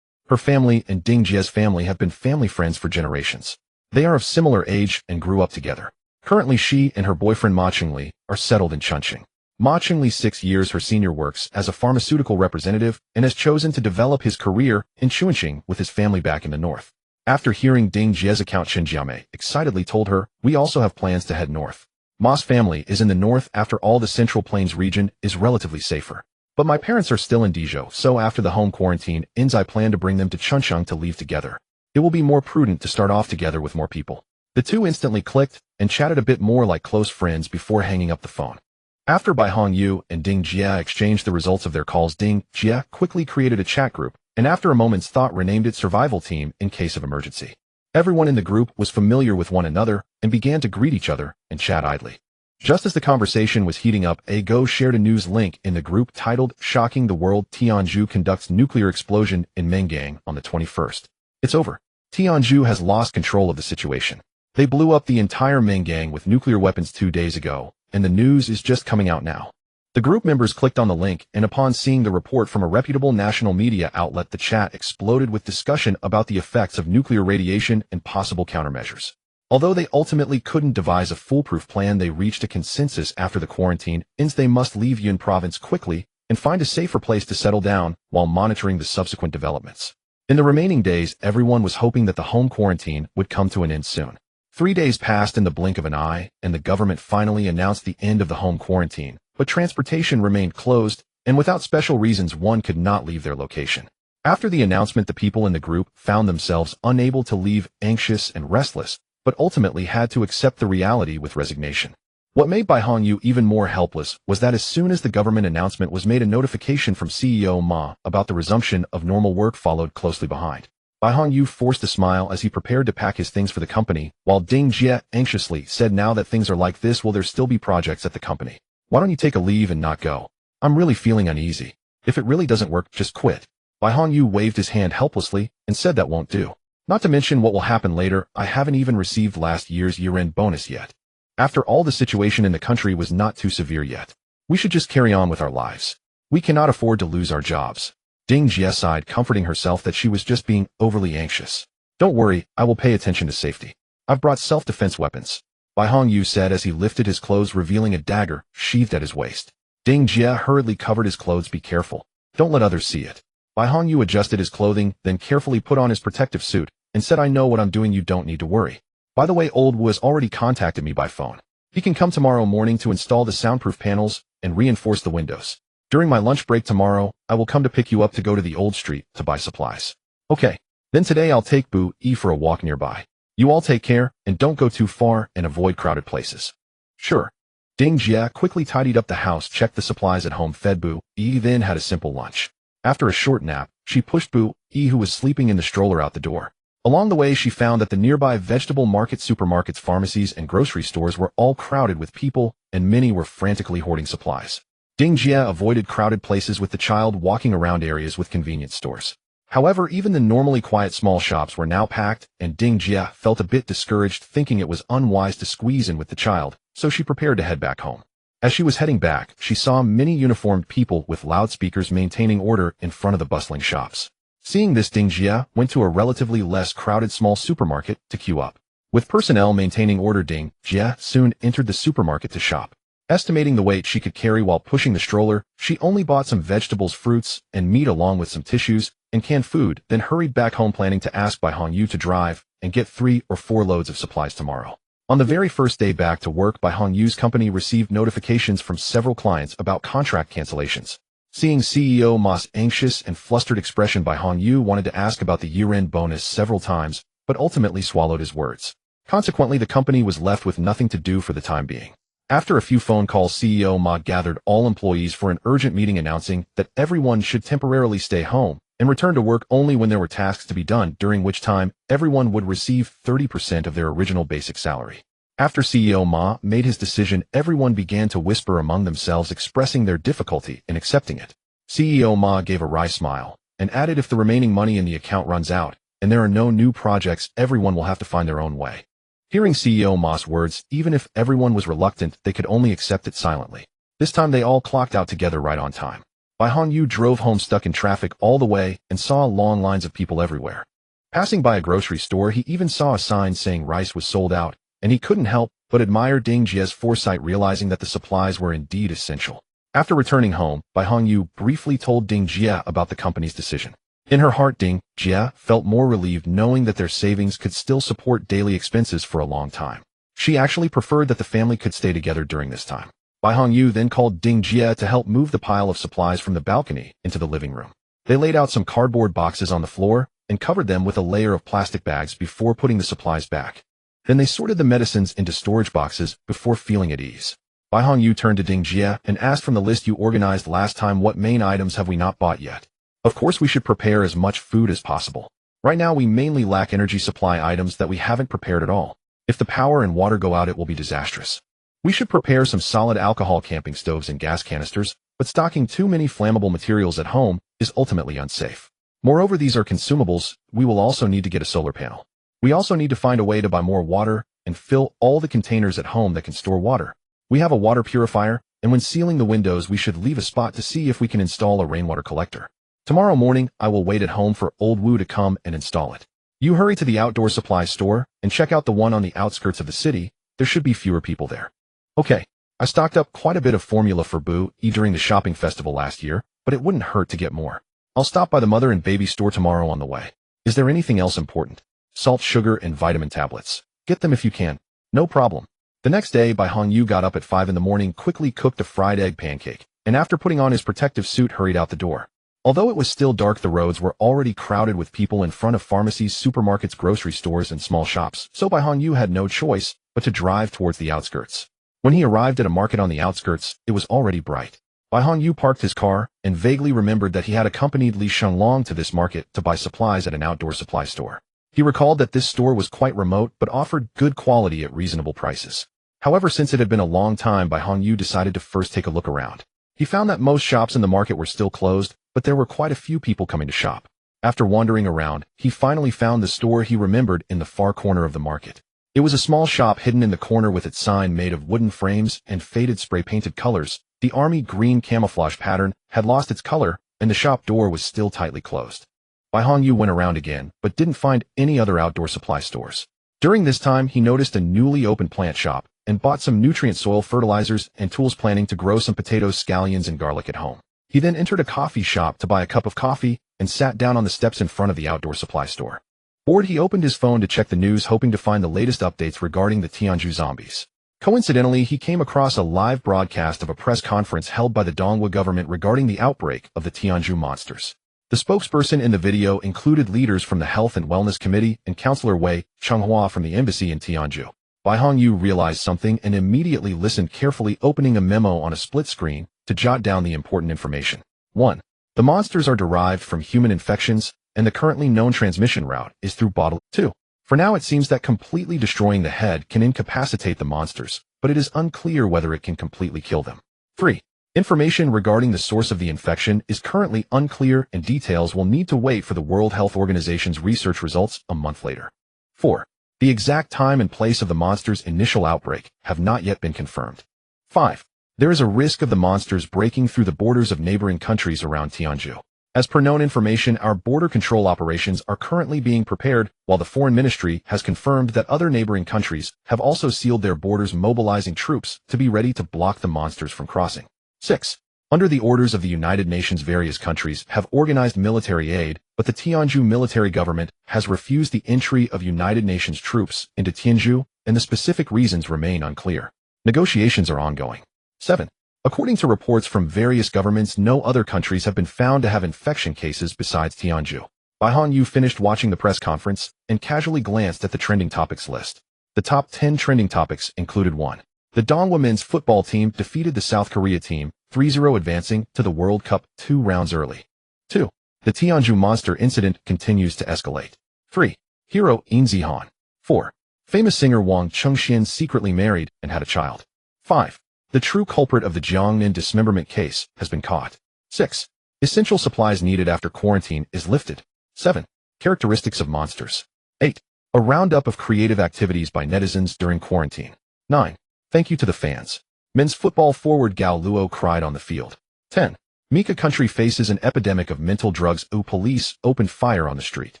Her family and Ding Jie's family have been family friends for generations. They are of similar age and grew up together. Currently she and her boyfriend Ma Qingli are settled in Chuncheon. Ma Qingli, 6 years her senior, works as a pharmaceutical representative and has chosen to develop his career in Chuncheon with his family back in the north. After hearing Ding Jie's account, Qin Jiamei excitedly told her, "We also have plans to head north. Ma's family is in the north. After all, the Central Plains region is relatively safer. But my parents are still in Dizhou, so after the home quarantine ends I plan to bring them to Chuncheon to live together. It will be more prudent to start off together with more people." The two instantly clicked and chatted a bit more like close friends before hanging up the phone. After Bai Hongyu and Ding Jie exchanged the results of their calls, Ding Jie quickly created a chat group, and after a moment's thought renamed it Survival Team in case of emergency. Everyone in the group was familiar with one another and began to greet each other and chat idly. Just as the conversation was heating up, A Go shared a news link in the group titled, "Shocking the World, Tianzhu conducts nuclear explosion in Mengang on the 21st. It's over. Tianzhu has lost control of the situation. They blew up the entire Mengang with nuclear weapons 2 days ago, and the news is just coming out now." The group members clicked on the link, and upon seeing the report from a reputable national media outlet, the chat exploded with discussion about the effects of nuclear radiation and possible countermeasures. Although they ultimately couldn't devise a foolproof plan, they reached a consensus after the quarantine ends they must leave Yun Province quickly and find a safer place to settle down while monitoring the subsequent developments. In the remaining days, everyone was hoping that the home quarantine would come to an end soon. 3 days passed in the blink of an eye, and the government finally announced the end of the home quarantine, but transportation remained closed, and without special reasons one could not leave their location. After the announcement, the people in the group found themselves unable to leave, anxious and restless, but ultimately had to accept the reality with resignation. What made Bai Hongyu even more helpless was that as soon as the government announcement was made, a notification from CEO Ma about the resumption of normal work followed closely behind. Bai Hongyu forced a smile as he prepared to pack his things for the company, while Ding Jie anxiously said, "Now that things are like this, will there still be projects at the company? Why don't you take a leave and not go? I'm really feeling uneasy. If it really doesn't work, just quit." Bai Hongyu waved his hand helplessly and said that won't do. "Not to mention what will happen later, I haven't even received last year's year-end bonus yet. After all, the situation in the country was not too severe yet. We should just carry on with our lives. We cannot afford to lose our jobs." Ding Jie sighed, comforting herself that she was just being overly anxious. "Don't worry, I will pay attention to safety. I've brought self-defense weapons," Bai Hongyu said as he lifted his clothes, revealing a dagger sheathed at his waist. Ding Jie hurriedly covered his clothes. "Be careful. Don't let others see it." Bai Hongyu adjusted his clothing, then carefully put on his protective suit and said, "I know what I'm doing, you don't need to worry. By the way, Old Wu has already contacted me by phone. He can come tomorrow morning to install the soundproof panels and reinforce the windows. During my lunch break tomorrow, I will come to pick you up to go to the old street to buy supplies." "Okay. Then today I'll take Bu Yi for a walk nearby. You all take care, and don't go too far and avoid crowded places." "Sure." Ding Jie quickly tidied up the house, checked the supplies at home, fed Bu Yi, then had a simple lunch. After a short nap, she pushed Bu Yi, who was sleeping in the stroller, out the door. Along the way, she found that the nearby vegetable market, supermarkets, pharmacies, and grocery stores were all crowded with people, and many were frantically hoarding supplies. Ding Jie avoided crowded places with the child, walking around areas with convenience stores. However, even the normally quiet small shops were now packed, and Ding Jia felt a bit discouraged, thinking it was unwise to squeeze in with the child, so she prepared to head back home. As she was heading back, she saw many uniformed people with loudspeakers maintaining order in front of the bustling shops. Seeing this, Ding Jia went to a relatively less crowded small supermarket to queue up. With personnel maintaining order, Ding Jia soon entered the supermarket to shop. Estimating the weight she could carry while pushing the stroller, she only bought some vegetables, fruits, and meat along with some tissues and canned food, then hurried back home planning to ask Bai Hongyu to drive and get 3 or 4 loads of supplies tomorrow. On the very first day back to work, Bai Hongyu's company received notifications from several clients about contract cancellations. Seeing CEO Ma's anxious and flustered expression, Bai Hongyu wanted to ask about the year-end bonus several times, but ultimately swallowed his words. Consequently, the company was left with nothing to do for the time being. After a few phone calls, CEO Ma gathered all employees for an urgent meeting announcing that everyone should temporarily stay home and return to work only when there were tasks to be done, during which time everyone would receive 30% of their original basic salary. After CEO Ma made his decision, everyone began to whisper among themselves, expressing their difficulty in accepting it. CEO Ma gave a wry smile and added, if the remaining money in the account runs out and there are no new projects, everyone will have to find their own way. Hearing CEO Ma's words, even if everyone was reluctant, they could only accept it silently. This time they all clocked out together right on time. Bai Hongyu drove home stuck in traffic all the way and saw long lines of people everywhere. Passing by a grocery store, he even saw a sign saying rice was sold out, and he couldn't help but admire Ding Jia's foresight, realizing that the supplies were indeed essential. After returning home, Bai Hongyu briefly told Ding Jia about the company's decision. In her heart, Ding Jia felt more relieved knowing that their savings could still support daily expenses for a long time. She actually preferred that the family could stay together during this time. Bai Hongyu then called Ding Jia to help move the pile of supplies from the balcony into the living room. They laid out some cardboard boxes on the floor and covered them with a layer of plastic bags before putting the supplies back. Then they sorted the medicines into storage boxes before feeling at ease. Bai Hongyu turned to Ding Jia and asked, from the list you organized last time, what main items have we not bought yet? Of course, we should prepare as much food as possible. Right now, we mainly lack energy supply items that we haven't prepared at all. If the power and water go out, it will be disastrous. We should prepare some solid alcohol, camping stoves, and gas canisters, but stocking too many flammable materials at home is ultimately unsafe. Moreover, these are consumables. We will also need to get a solar panel. We also need to find a way to buy more water and fill all the containers at home that can store water. We have a water purifier, and when sealing the windows, we should leave a spot to see if we can install a rainwater collector. Tomorrow morning, I will wait at home for Old Wu to come and install it. You hurry to the outdoor supply store and check out the one on the outskirts of the city. There should be fewer people there. Okay, I stocked up quite a bit of formula for Bu Yi during the shopping festival last year, but it wouldn't hurt to get more. I'll stop by the mother and baby store tomorrow on the way. Is there anything else important? Salt, sugar, and vitamin tablets. Get them if you can. No problem. The next day, Bai Hongyu got up at 5 in the morning, quickly cooked a fried egg pancake, and after putting on his protective suit, hurried out the door. Although it was still dark, the roads were already crowded with people in front of pharmacies, supermarkets, grocery stores, and small shops, so Bai Hongyu had no choice but to drive towards the outskirts. When he arrived at a market on the outskirts, it was already bright. Bai Hongyu parked his car and vaguely remembered that he had accompanied Li Shenglong to this market to buy supplies at an outdoor supply store. He recalled that this store was quite remote but offered good quality at reasonable prices. However, since it had been a long time, Bai Hongyu decided to first take a look around. He found that most shops in the market were still closed, but there were quite a few people coming to shop. After wandering around, he finally found the store he remembered in the far corner of the market. It was a small shop hidden in the corner with its sign made of wooden frames and faded spray-painted colors. The army green camouflage pattern had lost its color, and the shop door was still tightly closed. Bai Hongyu went around again, but didn't find any other outdoor supply stores. During this time, he noticed a newly opened plant shop and bought some nutrient soil fertilizers and tools, planning to grow some potatoes, scallions, and garlic at home. He then entered a coffee shop to buy a cup of coffee and sat down on the steps in front of the outdoor supply store. Bored, he opened his phone to check the news, hoping to find the latest updates regarding the Tianju zombies. Coincidentally, he came across a live broadcast of a press conference held by the Dongwu government regarding the outbreak of the Tianju monsters. The spokesperson in the video included leaders from the Health and Wellness Committee and Councillor Wei Chenghua from the embassy in Tianju. Bai Hongyu realized something and immediately listened carefully, opening a memo on a split screen to jot down the important information. 1. The monsters are derived from human infections, and the currently known transmission route is through bodily. 2. For now, it seems that completely destroying the head can incapacitate the monsters, but it is unclear whether it can completely kill them. 3. Information regarding the source of the infection is currently unclear and details will need to wait for the World Health Organization's research results a month later. 4. The exact time and place of the monster's initial outbreak have not yet been confirmed. 5. There is a risk of the monsters breaking through the borders of neighboring countries around Tianjin. As per known information, our border control operations are currently being prepared, while the Foreign Ministry has confirmed that other neighboring countries have also sealed their borders, mobilizing troops to be ready to block the monsters from crossing. 6. Under the orders of the United Nations, various countries have organized military aid, but the Tianjin military government has refused the entry of United Nations troops into Tianjin, and the specific reasons remain unclear. Negotiations are ongoing. 7. According to reports from various governments, no other countries have been found to have infection cases besides Tianjin. Bai Hongyu finished watching the press conference and casually glanced at the trending topics list. The top 10 trending topics included 1. The Dongwa men's football team defeated the South Korea team 3-0, advancing to the World Cup 2 rounds early. 2. The Tianjin monster incident continues to escalate. 3. Hero In Zihan. 4. Famous singer Wang Chengxian secretly married and had a child. 5. The true culprit of the Jiangnan dismemberment case has been caught. 6. Essential supplies needed after quarantine is lifted. 7. Characteristics of monsters. 8. A roundup of creative activities by netizens during quarantine. 9. Thank you to the fans. Men's football forward Gao Luo cried on the field. 10. Mika country faces an epidemic of mental drugs. Police opened fire on the street.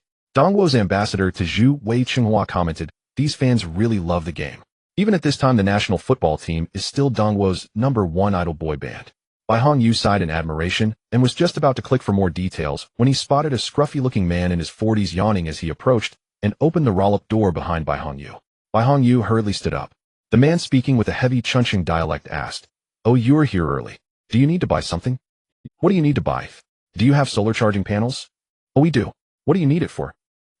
Dongwo's ambassador to Zhu Wei Chenghua commented, "These fans really love the game." Even at this time, the national football team is still Dongwo's #1 idol boy band. Bai Hongyu sighed in admiration and was just about to click for more details when he spotted a scruffy-looking man in his 40s yawning as he approached and opened the roll-up door behind Bai Hongyu. Bai Hongyu hurriedly stood up. The man, speaking with a heavy Chongqing dialect, asked, "Oh, you're here early. Do you need to buy something?" "What do you need to buy? Do you have solar charging panels?" "Oh, we do. What do you need it for?"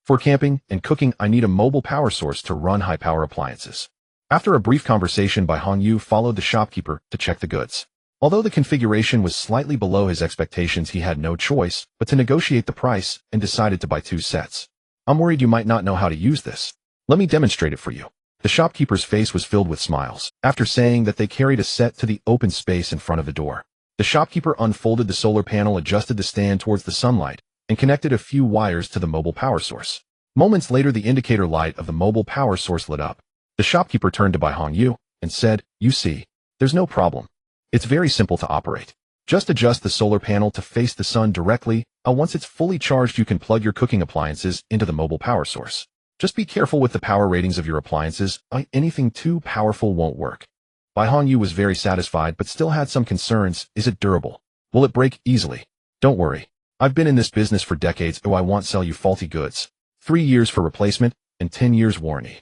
"For camping and cooking. I need a mobile power source to run high-power appliances." After a brief conversation, Bai Hongyu followed the shopkeeper to check the goods. Although the configuration was slightly below his expectations, he had no choice but to negotiate the price and decided to buy 2 sets. "I'm worried you might not know how to use this. Let me demonstrate it for you." The shopkeeper's face was filled with smiles. After saying that, they carried a set to the open space in front of the door. The shopkeeper unfolded the solar panel, adjusted the stand towards the sunlight, and connected a few wires to the mobile power source. Moments later, the indicator light of the mobile power source lit up. The shopkeeper turned to Bai Hongyu and said, "You see, there's no problem. It's very simple to operate. Just adjust the solar panel to face the sun directly, and once it's fully charged, you can plug your cooking appliances into the mobile power source. Just be careful with the power ratings of your appliances. Anything too powerful won't work." Bai Hongyu was very satisfied but still had some concerns. "Is it durable? Will it break easily?" "Don't worry. I've been in this business for decades. I won't sell you faulty goods. 3 years for replacement and 10 years warranty."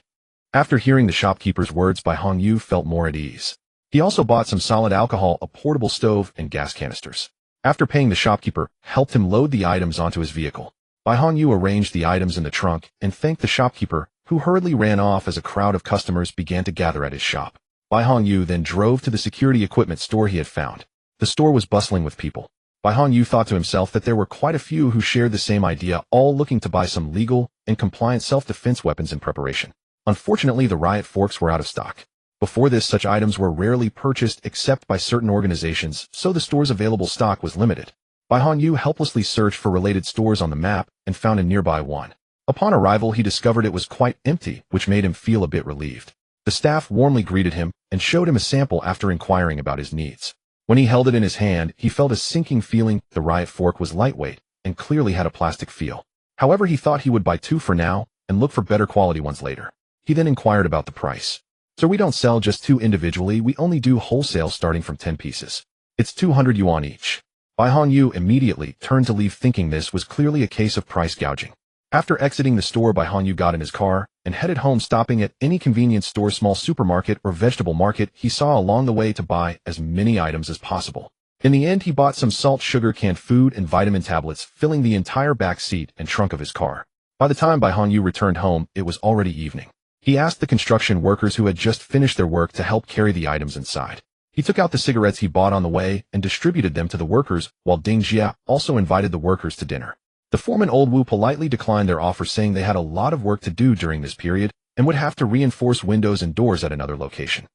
After hearing the shopkeeper's words, Bai Hongyu felt more at ease. He also bought some solid alcohol, a portable stove, and gas canisters. After paying, the shopkeeper helped him load the items onto his vehicle. Bai Hongyu arranged the items in the trunk and thanked the shopkeeper, who hurriedly ran off as a crowd of customers began to gather at his shop. Bai Hongyu then drove to the security equipment store he had found. The store was bustling with people. Bai Hongyu thought to himself that there were quite a few who shared the same idea, all looking to buy some legal and compliant self-defense weapons in preparation. Unfortunately, the riot forks were out of stock. Before this, such items were rarely purchased except by certain organizations, so the store's available stock was limited. Bai Hongyu helplessly searched for related stores on the map and found a nearby one. Upon arrival, he discovered it was quite empty, which made him feel a bit relieved. The staff warmly greeted him and showed him a sample after inquiring about his needs. When he held it in his hand, he felt a sinking feeling. The riot fork was lightweight and clearly had a plastic feel. However, he thought he would buy 2 for now and look for better quality ones later. He then inquired about the price. "Sir, we don't sell just 2 individually. We only do wholesale starting from 10 pieces. It's 200 yuan each." Bai Hongyu immediately turned to leave, thinking this was clearly a case of price gouging. After exiting the store, Bai Hongyu got in his car and headed home, stopping at any convenience store, small supermarket, or vegetable market he saw along the way to buy as many items as possible. In the end, he bought some salt, sugar, canned food, and vitamin tablets, filling the entire back seat and trunk of his car. By the time Bai Hongyu returned home, it was already evening. He asked the construction workers who had just finished their work to help carry the items inside. He took out the cigarettes he bought on the way and distributed them to the workers, while Ding Jia also invited the workers to dinner. The foreman Old Wu politely declined their offer, saying they had a lot of work to do during this period and would have to reinforce windows and doors at another location.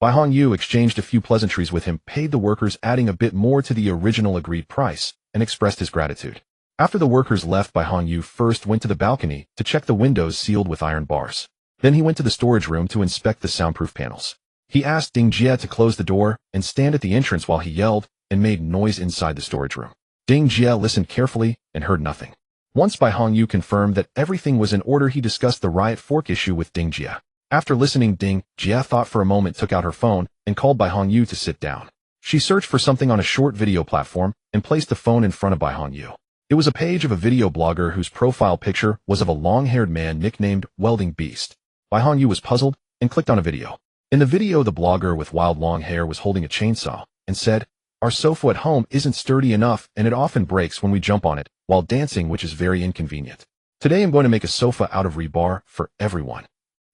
Bai Hongyu exchanged a few pleasantries with him, paid the workers, adding a bit more to the original agreed price, and expressed his gratitude. After the workers left, Bai Hongyu first went to the balcony to check the windows sealed with iron bars. Then he went to the storage room to inspect the soundproof panels. He asked Ding Jie to close the door and stand at the entrance while he yelled and made noise inside the storage room. Ding Jie listened carefully and heard nothing. Once Bai Hongyu confirmed that everything was in order, he discussed the riot fork issue with Ding Jie. After listening, Ding Jie thought for a moment, took out her phone, and called Bai Hongyu to sit down. She searched for something on a short video platform and placed the phone in front of Bai Hongyu. It was a page of a video blogger whose profile picture was of a long-haired man nicknamed Welding Beast. Bai Hongyu was puzzled and clicked on a video. In the video, the blogger with wild long hair was holding a chainsaw and said, "Our sofa at home isn't sturdy enough and it often breaks when we jump on it while dancing, which is very inconvenient. Today I'm going to make a sofa out of rebar for everyone."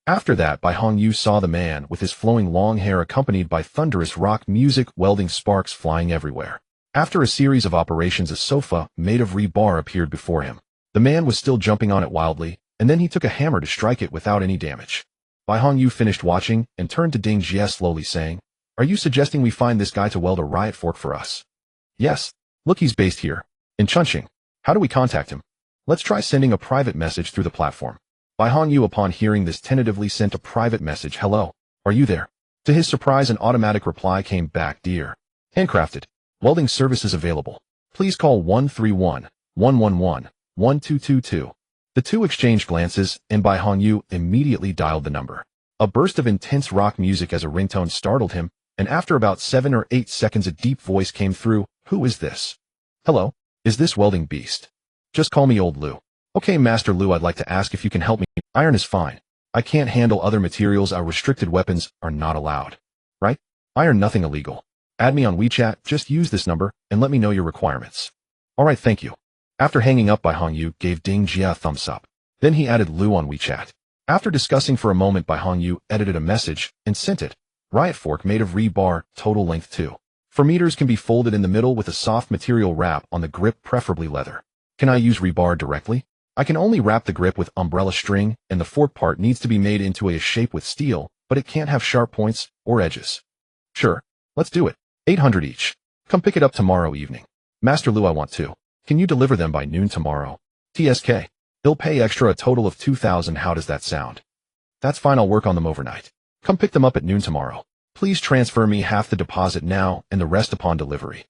After that, Bai Hongyu saw the man with his flowing long hair accompanied by thunderous rock music, welding sparks flying everywhere. After a series of operations, a sofa made of rebar appeared before him. The man was still jumping on it wildly, and then he took a hammer to strike it without any damage. Bai Hongyu finished watching and turned to Ding Jie slowly, saying, "Are you suggesting we find this guy to weld a riot fork for us?" "Yes. Look, he's based here in Chunqing. How do we contact him?" "Let's try sending a private message through the platform." Bai Hongyu, upon hearing this, tentatively sent a private message. "Hello, are you there?" To his surprise, an automatic reply came back. "Dear, handcrafted welding services available. Please call 131-111-1222. The two exchanged glances, and Bai Hongyu immediately dialed the number. A burst of intense rock music as a ringtone startled him, and after about 7 or 8 seconds a deep voice came through. "Who is this?" "Hello, is this Welding Beast?" "Just call me Old Lu." "Okay, Master Lu, I'd like to ask if you can help me. Iron is fine. I can't handle other materials. Our restricted weapons are not allowed." "Right? Iron, nothing illegal. Add me on WeChat, just use this number, and let me know your requirements." "Alright, thank you." After hanging up, Bai Hongyu gave Ding Jie a thumbs up. Then he added Lu on WeChat. After discussing for a moment, Bai Hongyu edited a message and sent it. "Riot fork made of rebar, total length 2 meters, can be folded in the middle with a soft material wrap on the grip, preferably leather. Can I use rebar directly? I can only wrap the grip with umbrella string, and the fork part needs to be made into a shape with steel, but it can't have sharp points or edges." "Sure, let's do it. 800 each. Come pick it up tomorrow evening." "Master Lu, I want to. Can you deliver them by noon tomorrow?" "TSK. They'll pay extra, a total of 2,000. How does that sound?" "That's fine, I'll work on them overnight. Come pick them up at noon tomorrow. Please transfer me half the deposit now and the rest upon delivery."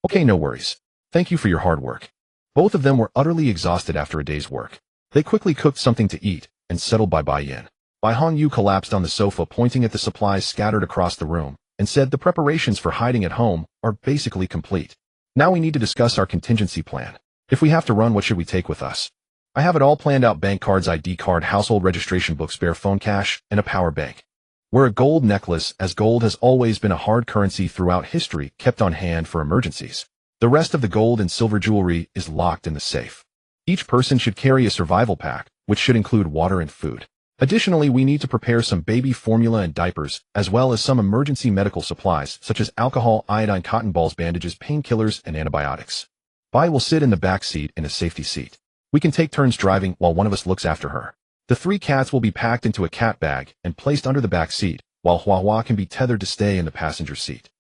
"Okay, no worries. Thank you for your hard work." Both of them were utterly exhausted after a day's work. They quickly cooked something to eat and settled by Bai Yin. Bai Hongyu collapsed on the sofa, pointing at the supplies scattered across the room, and said, "The preparations for hiding at home are basically complete. Now we need to discuss our contingency plan. If we have to run, what should we take with us?" "I have it all planned out: bank cards, ID card, household registration book, spare phone, cash, and a power bank. Wear a gold necklace, as gold has always been a hard currency throughout history, kept on hand for emergencies. The rest of the gold and silver jewelry is locked in the safe. Each person should carry a survival pack, which should include water and food. Additionally, we need to prepare some baby formula and diapers, as well as some emergency medical supplies, such as alcohol, iodine, cotton balls, bandages, painkillers, and antibiotics. Bai will sit in the back seat in a safety seat. We can take turns driving while one of us looks after her. The 3 cats will be packed into a cat bag and placed under the back seat, while Hua can be tethered to stay in the passenger seat.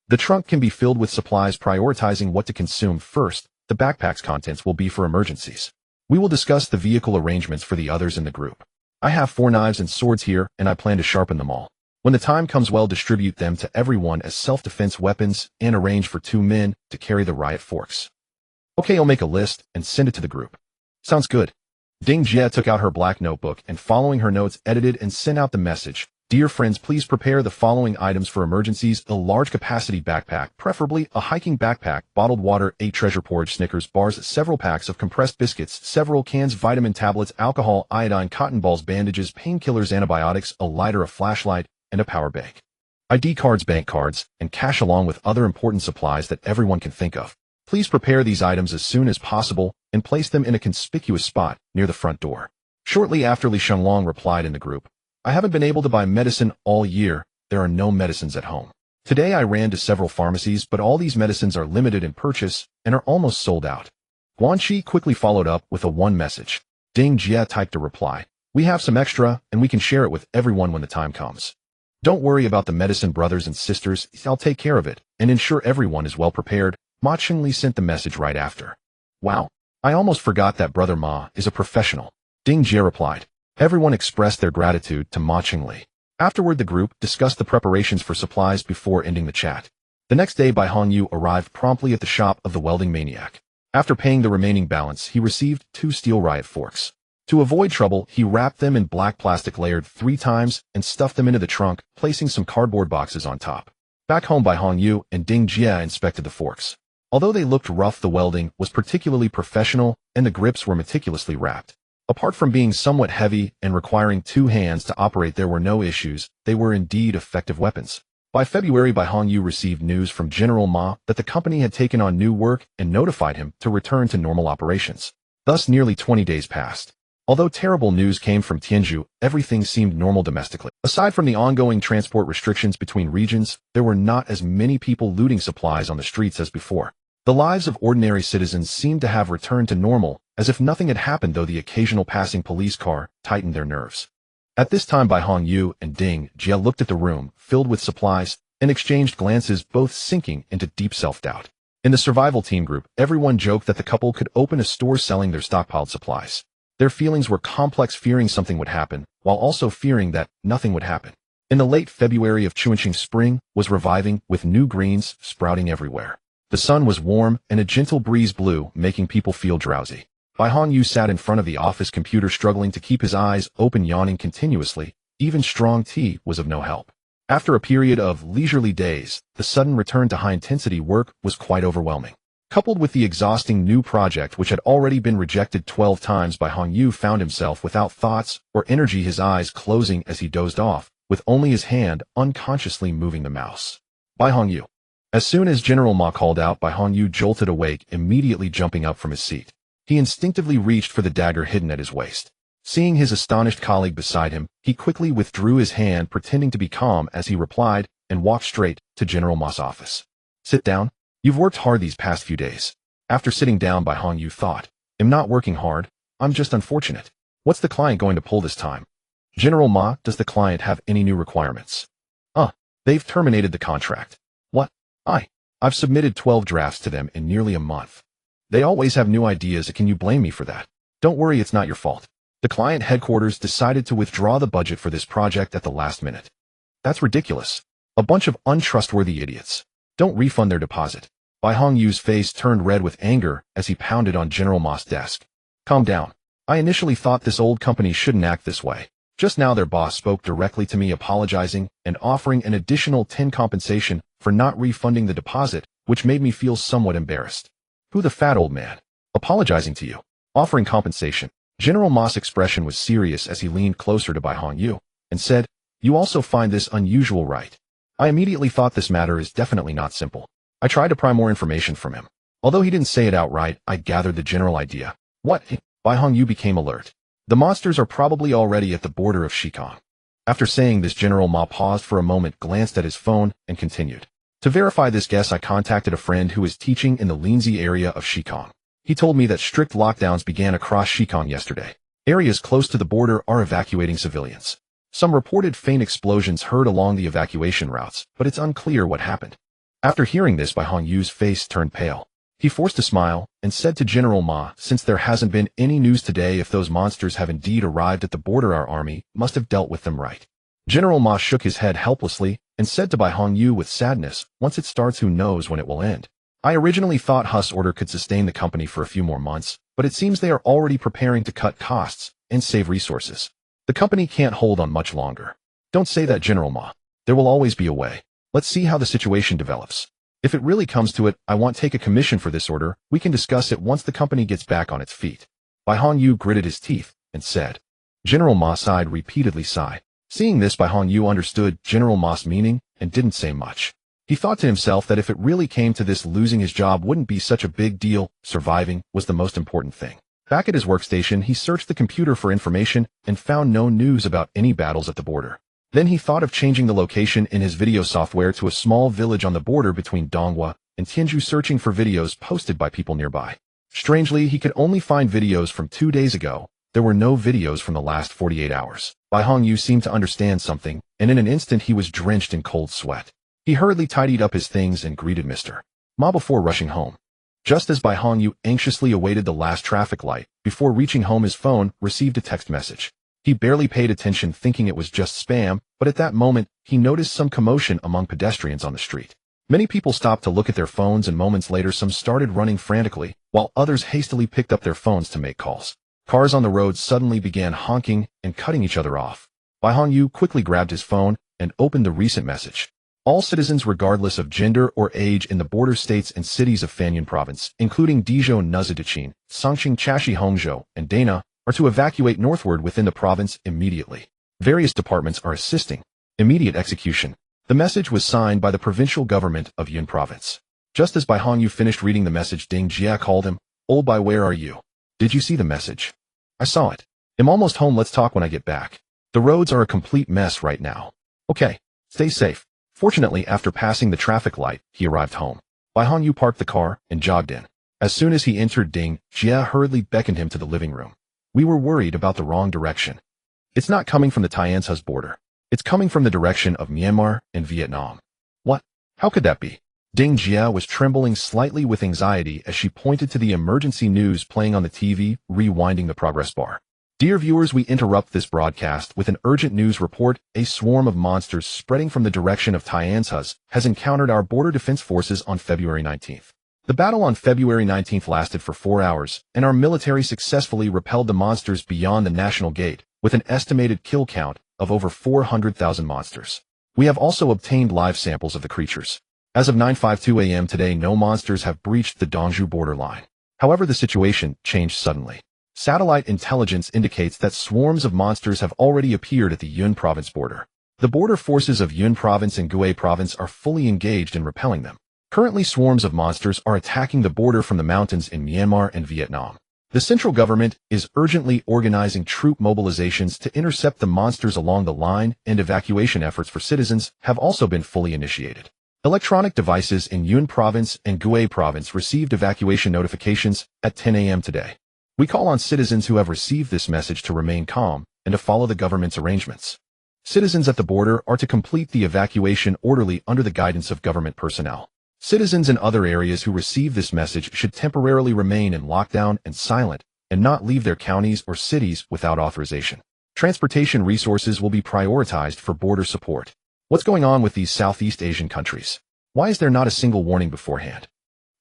The trunk can be filled with supplies, prioritizing what to consume first. The backpack's contents will be for emergencies. We will discuss the vehicle arrangements for the others in the group. I have 4 knives and swords here, and I plan to sharpen them all. When the time comes, we'll distribute them to everyone as self-defense weapons and arrange for 2 men to carry the riot forks." "Okay, I'll make a list and send it to the group." "Sounds good." Ding Jie took out her black notebook and, following her notes, edited and sent out the message. "Dear friends, please prepare the following items for emergencies: a large capacity backpack, preferably a hiking backpack, bottled water, 8 treasure porridge, Snickers bars, several packs of compressed biscuits, several cans, vitamin tablets, alcohol, iodine, cotton balls, bandages, painkillers, antibiotics, a lighter, a flashlight, and a power bank. ID cards, bank cards, and cash, along with other important supplies that everyone can think of. Please prepare these items as soon as possible and place them in a conspicuous spot near the front door." Shortly after, Li Shenglong replied in the group, "I haven't been able to buy medicine all year. There are no medicines at home. Today I ran to several pharmacies, but all these medicines are limited in purchase and are almost sold out." Guanxi quickly followed up with a one message. Ding Jie typed a reply. "We have some extra, and we can share it with everyone when the time comes." Don't worry about the medicine, brothers and sisters. I'll take care of it and ensure everyone is well prepared. Ma Chengli sent the message right after. Wow. I almost forgot that Brother Ma is a professional. Ding Jie replied. Everyone expressed their gratitude to Ma Chengli. Afterward, the group discussed the preparations for supplies before ending the chat. The next day, Bai Hongyu arrived promptly at the shop of the welding maniac. After paying the remaining balance, he received 2 steel riot forks. To avoid trouble, he wrapped them in black plastic layered 3 times and stuffed them into the trunk, placing some cardboard boxes on top. Back home, Bai Hongyu and Ding Jie inspected the forks. Although they looked rough, the welding was particularly professional and the grips were meticulously wrapped. Apart from being somewhat heavy and requiring 2 hands to operate, there were no issues. They were indeed effective weapons. By February, Bai Hongyu received news from General Ma that the company had taken on new work and notified him to return to normal operations. Thus, nearly 20 days passed. Although terrible news came from Tianzhu, everything seemed normal domestically. Aside from the ongoing transport restrictions between regions, there were not as many people looting supplies on the streets as before. The lives of ordinary citizens seemed to have returned to normal, as if nothing had happened, though the occasional passing police car tightened their nerves. At this time, Bai Hongyu and Ding Jie looked at the room, filled with supplies, and exchanged glances, both sinking into deep self-doubt. In the survival team group, everyone joked that the couple could open a store selling their stockpiled supplies. Their feelings were complex, fearing something would happen, while also fearing that nothing would happen. In the late February of Chuanqing, spring was reviving, with new greens sprouting everywhere. The sun was warm, and a gentle breeze blew, making people feel drowsy. Bai Hongyu sat in front of the office computer, struggling to keep his eyes open, yawning continuously. Even strong tea was of no help. After a period of leisurely days, the sudden return to high-intensity work was quite overwhelming. Coupled with the exhausting new project, which had already been rejected 12 times, Bai Hongyu found himself without thoughts or energy, his eyes closing as he dozed off, with only his hand unconsciously moving the mouse. Bai Hongyu. As soon as General Ma called out, Bai Hongyu jolted awake, immediately jumping up from his seat. He instinctively reached for the dagger hidden at his waist. Seeing his astonished colleague beside him, he quickly withdrew his hand, pretending to be calm as he replied, and walked straight to General Ma's office. Sit down. You've worked hard these past few days. After sitting down, Bai Hongyu thought, I'm not working hard, I'm just unfortunate. What's the client going to pull this time? General Ma, does the client have any new requirements? They've terminated the contract. What? I've submitted 12 drafts to them in nearly a month. They always have new ideas. Can you blame me for that? Don't worry, it's not your fault. The client headquarters decided to withdraw the budget for this project at the last minute. That's ridiculous. A bunch of untrustworthy idiots. Don't refund their deposit. Bai Hongyu's face turned red with anger as he pounded on General Ma's desk. Calm down. I initially thought this old company shouldn't act this way. Just now their boss spoke directly to me, apologizing and offering an additional 10 compensation for not refunding the deposit, which made me feel somewhat embarrassed. Who the fat old man? Apologizing to you. Offering compensation. General Ma's expression was serious as he leaned closer to Bai Hongyu and said, You also find this unusual, right? I immediately thought this matter is definitely not simple. I tried to pry more information from him. Although he didn't say it outright, I gathered the general idea. What? Bai Hongyu became alert. The monsters are probably already at the border of Xikang. After saying this, General Ma paused for a moment, glanced at his phone, and continued. To verify this guess, I contacted a friend who is teaching in the Linzi area of Xikang. He told me that strict lockdowns began across Xikang yesterday. Areas close to the border are evacuating civilians. Some reported faint explosions heard along the evacuation routes, but it's unclear what happened. After hearing this, Bai Hongyu's face turned pale. He forced a smile and said to General Ma, Since there hasn't been any news today, if those monsters have indeed arrived at the border, our army must have dealt with them right. General Ma shook his head helplessly and said to Bai Hongyu with sadness, Once it starts, who knows when it will end? I originally thought Huss order could sustain the company for a few more months, but it seems they are already preparing to cut costs and save resources. The company can't hold on much longer. Don't say that, General Ma. There will always be a way. Let's see how the situation develops. If it really comes to it, I won't take a commission for this order. We can discuss it once the company gets back on its feet. Bai Hongyu gritted his teeth and said. General Ma sighed, repeatedly sighed. Seeing this, Bai Hongyu understood General Ma's meaning and didn't say much. He thought to himself that if it really came to this, losing his job wouldn't be such a big deal. Surviving was the most important thing. Back at his workstation, he searched the computer for information and found no news about any battles at the border. Then he thought of changing the location in his video software to a small village on the border between Donghua and Tianzhu, searching for videos posted by people nearby. Strangely, he could only find videos from 2 days ago. There were no videos from the last 48 hours. Bai Hongyu seemed to understand something, and in an instant he was drenched in cold sweat. He hurriedly tidied up his things and greeted Mr. Ma before rushing home. Just as Bai Hongyu anxiously awaited the last traffic light, before reaching home his phone received a text message. He barely paid attention thinking it was just spam, but at that moment, he noticed some commotion among pedestrians on the street. Many people stopped to look at their phones and moments later some started running frantically, while others hastily picked up their phones to make calls. Cars on the road suddenly began honking and cutting each other off. Bai Hongyu quickly grabbed his phone and opened the recent message. All citizens regardless of gender or age in the border states and cities of Fanyun province, including Dizhou Nuzadichin, Songqing Chashi Hongzhou, and Dana, are to evacuate northward within the province immediately. Various departments are assisting. Immediate execution. The message was signed by the provincial government of Yun province. Just as Bai Hongyu finished reading the message, Ding Jia called him. Old Bai, where are you? Did you see the message? I saw it. I'm almost home, let's talk when I get back. The roads are a complete mess right now. Okay, stay safe. Fortunately, after passing the traffic light, he arrived home. Bai Hongyu parked the car and jogged in. As soon as he entered, Ding Jia hurriedly beckoned him to the living room. We were worried about the wrong direction. It's not coming from the Tianzhe's border. It's coming from the direction of Myanmar and Vietnam. What? How could that be? Ding Jia was trembling slightly with anxiety as she pointed to the emergency news playing on the TV, rewinding the progress bar. Dear viewers, we interrupt this broadcast with an urgent news report. A swarm of monsters spreading from the direction of Tianzhe has encountered our border defense forces on February 19th. The battle on February 19th lasted for 4 hours, and our military successfully repelled the monsters beyond the National Gate, with an estimated kill count of over 400,000 monsters. We have also obtained live samples of the creatures. As of 9:52 a.m. today, no monsters have breached the Dongzhou borderline. However, the situation changed suddenly. Satellite intelligence indicates that swarms of monsters have already appeared at the Yun province border. The border forces of Yun province and Gue province are fully engaged in repelling them. Currently, swarms of monsters are attacking the border from the mountains in Myanmar and Vietnam. The central government is urgently organizing troop mobilizations to intercept the monsters along the line, and evacuation efforts for citizens have also been fully initiated. Electronic devices in Yun province and Gue province received evacuation notifications at 10 a.m. today. We call on citizens who have received this message to remain calm and to follow the government's arrangements. Citizens at the border are to complete the evacuation orderly under the guidance of government personnel. Citizens in other areas who receive this message should temporarily remain in lockdown and silent and not leave their counties or cities without authorization. Transportation resources will be prioritized for border support. What's going on with these Southeast Asian countries? Why is there not a single warning beforehand?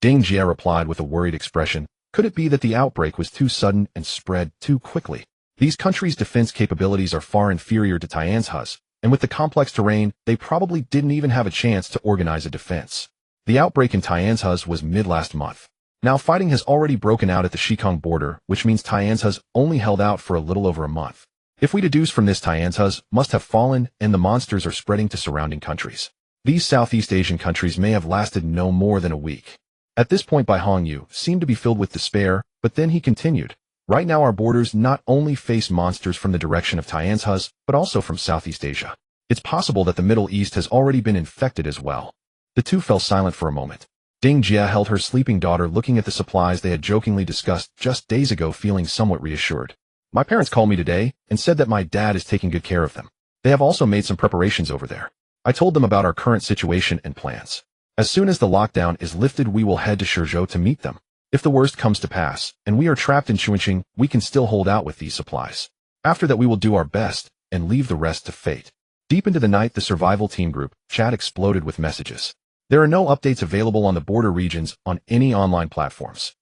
Ding Jia replied with a worried expression. Could it be that the outbreak was too sudden and spread too quickly? These countries' defense capabilities are far inferior to Tianzhe's, and with the complex terrain, they probably didn't even have a chance to organize a defense. The outbreak in Tianzhe's was mid-last month. Now fighting has already broken out at the Xikang border, which means Tianzhe's only held out for a little over a month. If we deduce from this, Tianzhe's must have fallen and the monsters are spreading to surrounding countries. These Southeast Asian countries may have lasted no more than a week. At this point, Bai Hongyu seemed to be filled with despair, but then he continued. Right now our borders not only face monsters from the direction of Tianzhe's, but also from Southeast Asia. It's possible that the Middle East has already been infected as well. The two fell silent for a moment. Ding Jia held her sleeping daughter looking at the supplies they had jokingly discussed just days ago, feeling somewhat reassured. My parents called me today and said that my dad is taking good care of them. They have also made some preparations over there. I told them about our current situation and plans. As soon as the lockdown is lifted, we will head to Shizhou to meet them. If the worst comes to pass, and we are trapped in Chongqing, we can still hold out with these supplies. After that we will do our best, and leave the rest to fate. Deep into the night, the survival team group chat exploded with messages. There are no updates available on the border regions on any online platforms.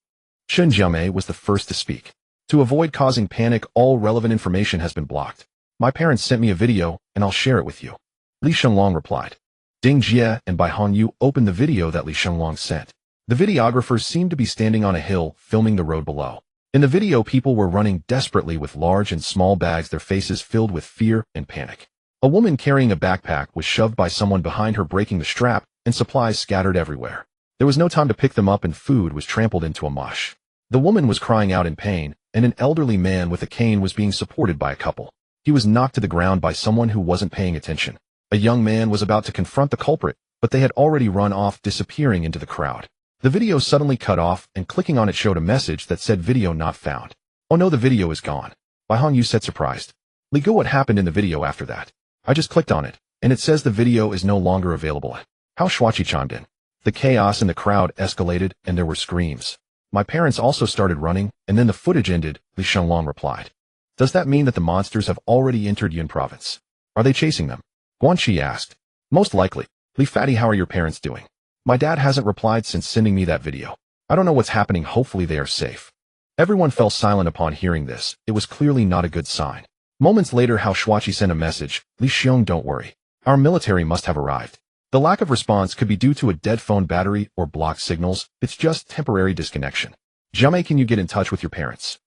Chen Jiamei was the first to speak. To avoid causing panic, all relevant information has been blocked. My parents sent me a video, and I'll share it with you. Li Shenglong replied. Ding Jia and Bai Hongyu opened the video that Li Shenglong sent. The videographers seemed to be standing on a hill, filming the road below. In the video, people were running desperately with large and small bags, their faces filled with fear and panic. A woman carrying a backpack was shoved by someone behind her, breaking the strap, and supplies scattered everywhere. There was no time to pick them up, and food was trampled into a mush. The woman was crying out in pain, and an elderly man with a cane was being supported by a couple. He was knocked to the ground by someone who wasn't paying attention. A young man was about to confront the culprit, but they had already run off, disappearing into the crowd. The video suddenly cut off, and clicking on it showed a message that said video not found. Oh no, the video is gone. Bai Hongyu said, surprised. Li go what happened in the video after that. I just clicked on it, and it says the video is no longer available. How Schwachi chimed in. The chaos in the crowd escalated, and there were screams. My parents also started running, and then the footage ended, Li Shenglong replied. Does that mean that the monsters have already entered Yun province? Are they chasing them? Guanxi asked. Most likely. Li Fatty, how are your parents doing? My dad hasn't replied since sending me that video. I don't know what's happening, hopefully they are safe. Everyone fell silent upon hearing this. It was clearly not a good sign. Moments later, Hao Shuachi sent a message. Li Xiong, don't worry. Our military must have arrived. The lack of response could be due to a dead phone battery or blocked signals. It's just temporary disconnection. Jiamei, can you get in touch with your parents?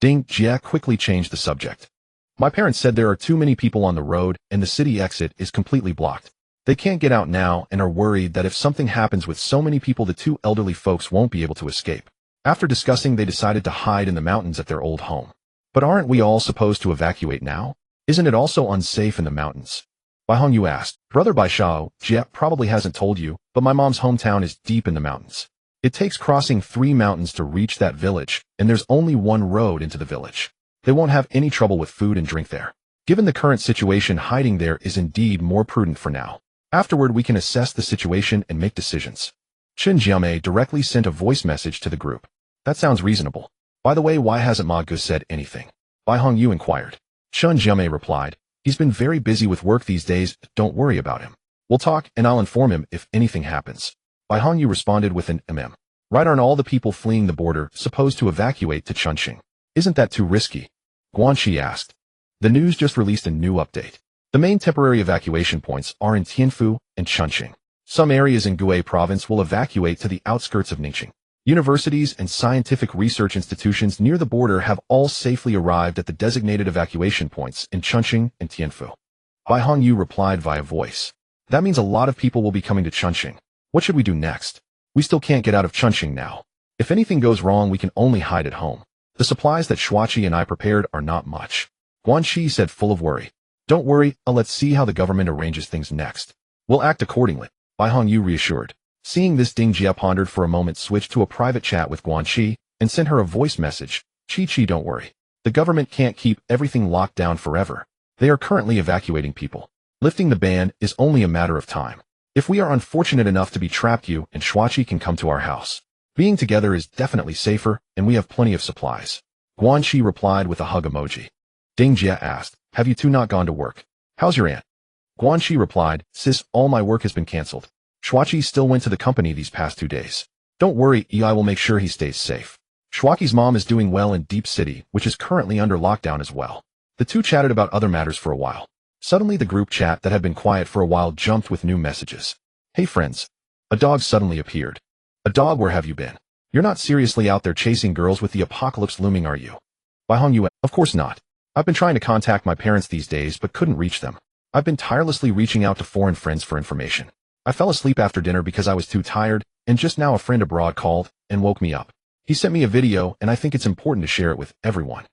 Ding Jia quickly changed the subject. My parents said there are too many people on the road and the city exit is completely blocked. They can't get out now and are worried that if something happens with so many people, the two elderly folks won't be able to escape. After discussing, they decided to hide in the mountains at their old home. But aren't we all supposed to evacuate now? Isn't it also unsafe in the mountains? Bai Hongyu asked. Brother Bai Shao, Jia probably hasn't told you, but my mom's hometown is deep in the mountains. It takes crossing 3 mountains to reach that village, and there's only one road into the village. They won't have any trouble with food and drink there. Given the current situation, hiding there is indeed more prudent for now. Afterward, we can assess the situation and make decisions. Chen Jiamei directly sent a voice message to the group. That sounds reasonable. By the way, why hasn't Ma Gu said anything? Bai Hongyu inquired. Chen Jiamei replied. He's been very busy with work these days, don't worry about him. We'll talk and I'll inform him if anything happens. Bai Hongyu responded with an Right, aren't all the people fleeing the border supposed to evacuate to Chunqing? Isn't that too risky? Guanxi asked. The news just released a new update. The main temporary evacuation points are in Tianfu and Chunqing. Some areas in Gui province will evacuate to the outskirts of Ningxing. Universities and scientific research institutions near the border have all safely arrived at the designated evacuation points in Chunqing and Tianfu. Bai Hongyu replied via voice. That means a lot of people will be coming to Chunqing. What should we do next? We still can't get out of Chunqing now. If anything goes wrong, we can only hide at home. The supplies that Shuachi and I prepared are not much. Guanxi said, full of worry. Don't worry, let's see how the government arranges things next. We'll act accordingly, Bai Hongyu reassured. Seeing this, Ding Jia pondered for a moment, switched to a private chat with Guanxi, and sent her a voice message. Chi, don't worry. The government can't keep everything locked down forever. They are currently evacuating people. Lifting the ban is only a matter of time. If we are unfortunate enough to be trapped, you and Shuachi can come to our house. Being together is definitely safer, and we have plenty of supplies. Guanxi replied with a hug emoji. Ding Jia asked, have you two not gone to work? How's your aunt? Guanxi replied, sis, all my work has been cancelled. Shuachi still went to the company these past 2 days. Don't worry, I will make sure he stays safe. Shuachi's mom is doing well in Deep City, which is currently under lockdown as well. The two chatted about other matters for a while. Suddenly the group chat that had been quiet for a while jumped with new messages. Hey friends. A dog suddenly appeared. A dog, where have you been? You're not seriously out there chasing girls with the apocalypse looming, are you? Bai Hongyu, of course not. I've been trying to contact my parents these days but couldn't reach them. I've been tirelessly reaching out to foreign friends for information. I fell asleep after dinner because I was too tired, and just now a friend abroad called and woke me up. He sent me a video and I think it's important to share it with everyone.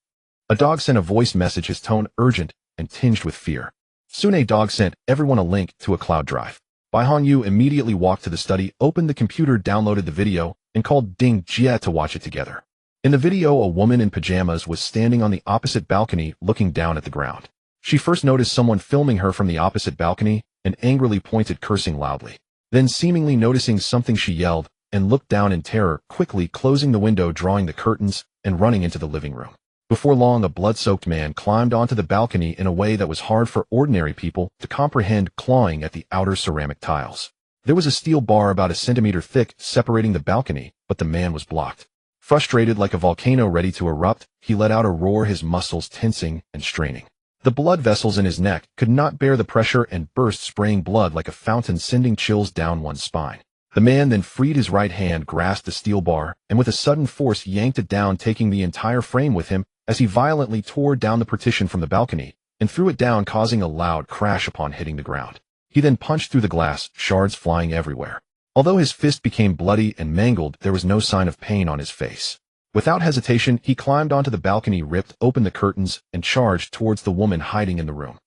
A dog sent a voice message, his tone urgent and tinged with fear. Soon a dog sent everyone a link to a cloud drive. Bai Hongyu immediately walked to the study, opened the computer, downloaded the video, and called Ding Jia to watch it together. In the video, a woman in pajamas was standing on the opposite balcony looking down at the ground. She first noticed someone filming her from the opposite balcony and angrily pointed, cursing loudly. Then, seemingly noticing something, she yelled and looked down in terror, quickly closing the window, drawing the curtains, and running into the living room. Before long, a blood-soaked man climbed onto the balcony in a way that was hard for ordinary people to comprehend, clawing at the outer ceramic tiles. There was a steel bar about a centimeter thick separating the balcony, but the man was blocked. Frustrated, like a volcano ready to erupt, he let out a roar, his muscles tensing and straining. The blood vessels in his neck could not bear the pressure and burst, spraying blood like a fountain, sending chills down one's spine. The man then freed his right hand, grasped the steel bar, and with a sudden force yanked it down, taking the entire frame with him as he violently tore down the partition from the balcony and threw it down, causing a loud crash upon hitting the ground. He then punched through the glass, shards flying everywhere. Although his fist became bloody and mangled, there was no sign of pain on his face. Without hesitation, he climbed onto the balcony, ripped open the curtains, and charged towards the woman hiding in the room.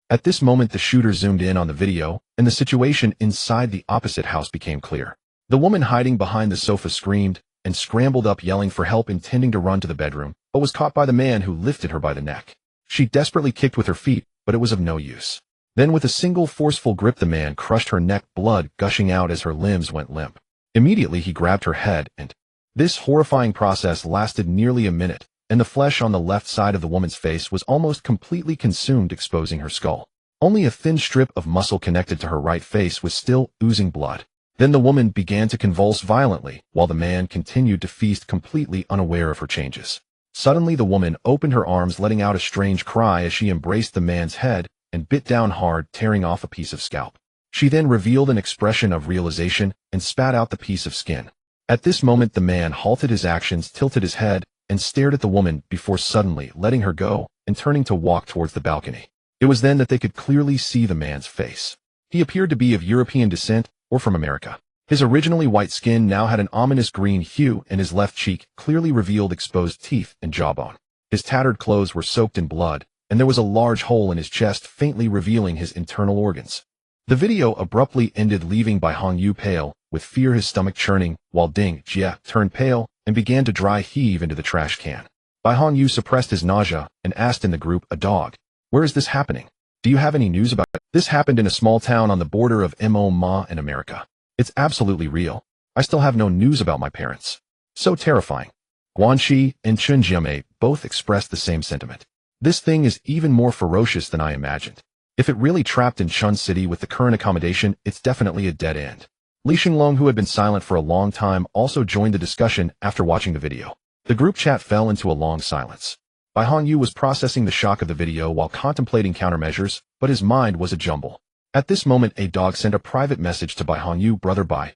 At this moment, the shooter zoomed in on the video, and the situation inside the opposite house became clear. The woman hiding behind the sofa screamed and scrambled up, yelling for help, intending to run to the bedroom, but was caught by the man, who lifted her by the neck. She desperately kicked with her feet, but it was of no use. Then with a single forceful grip the man crushed her neck, blood gushing out as her limbs went limp. Immediately he grabbed her head, and this horrifying process lasted nearly a minute, and the flesh on the left side of the woman's face was almost completely consumed, exposing her skull. Only a thin strip of muscle connected to her right face was still oozing blood. Then the woman began to convulse violently, while the man continued to feast, completely unaware of her changes. Suddenly the woman opened her arms, letting out a strange cry as she embraced the man's head and bit down hard, tearing off a piece of scalp. She then revealed an expression of realization and spat out the piece of skin. At this moment the man halted his actions, tilted his head, and stared at the woman before suddenly letting her go and turning to walk towards the balcony. It was then that they could clearly see the man's face. He appeared to be of European descent or from America. His originally white skin now had an ominous green hue, and his left cheek clearly revealed exposed teeth and jawbone. His tattered clothes were soaked in blood, and there was a large hole in his chest, faintly revealing his internal organs. The video abruptly ended, leaving Bai Hongyu pale, with fear, his stomach churning, while Ding Jie turned pale and began to dry heave into the trash can. Bai Hongyu suppressed his nausea and asked in the group, "A dog? Where is this happening? Do you have any news about it?" This happened in a small town on the border of Myanmar and America. It's absolutely real. I still have no news about my parents. So terrifying. Guanxi and Chun Jiame both expressed the same sentiment. This thing is even more ferocious than I imagined. If it really trapped in Chun City with the current accommodation, it's definitely a dead end. Li Xinglong, who had been silent for a long time, also joined the discussion after watching the video. The group chat fell into a long silence. Bai Hongyu was processing the shock of the video while contemplating countermeasures, but his mind was a jumble. At this moment a dog sent a private message to Bai Hongyu. "Brother Bai,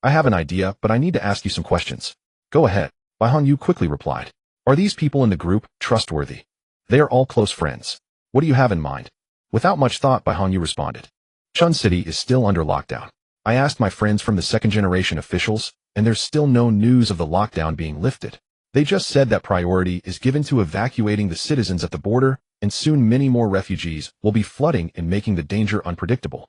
I have an idea, but I need to ask you some questions." "Go ahead," Bai Hongyu quickly replied. "Are these people in the group trustworthy? They are all close friends. What do you have in mind?" Without much thought, Bai Hongyu responded. "Chun City is still under lockdown. I asked my friends from the second-generation officials, and there's still no news of the lockdown being lifted. They just said that priority is given to evacuating the citizens at the border, and soon many more refugees will be flooding and making the danger unpredictable.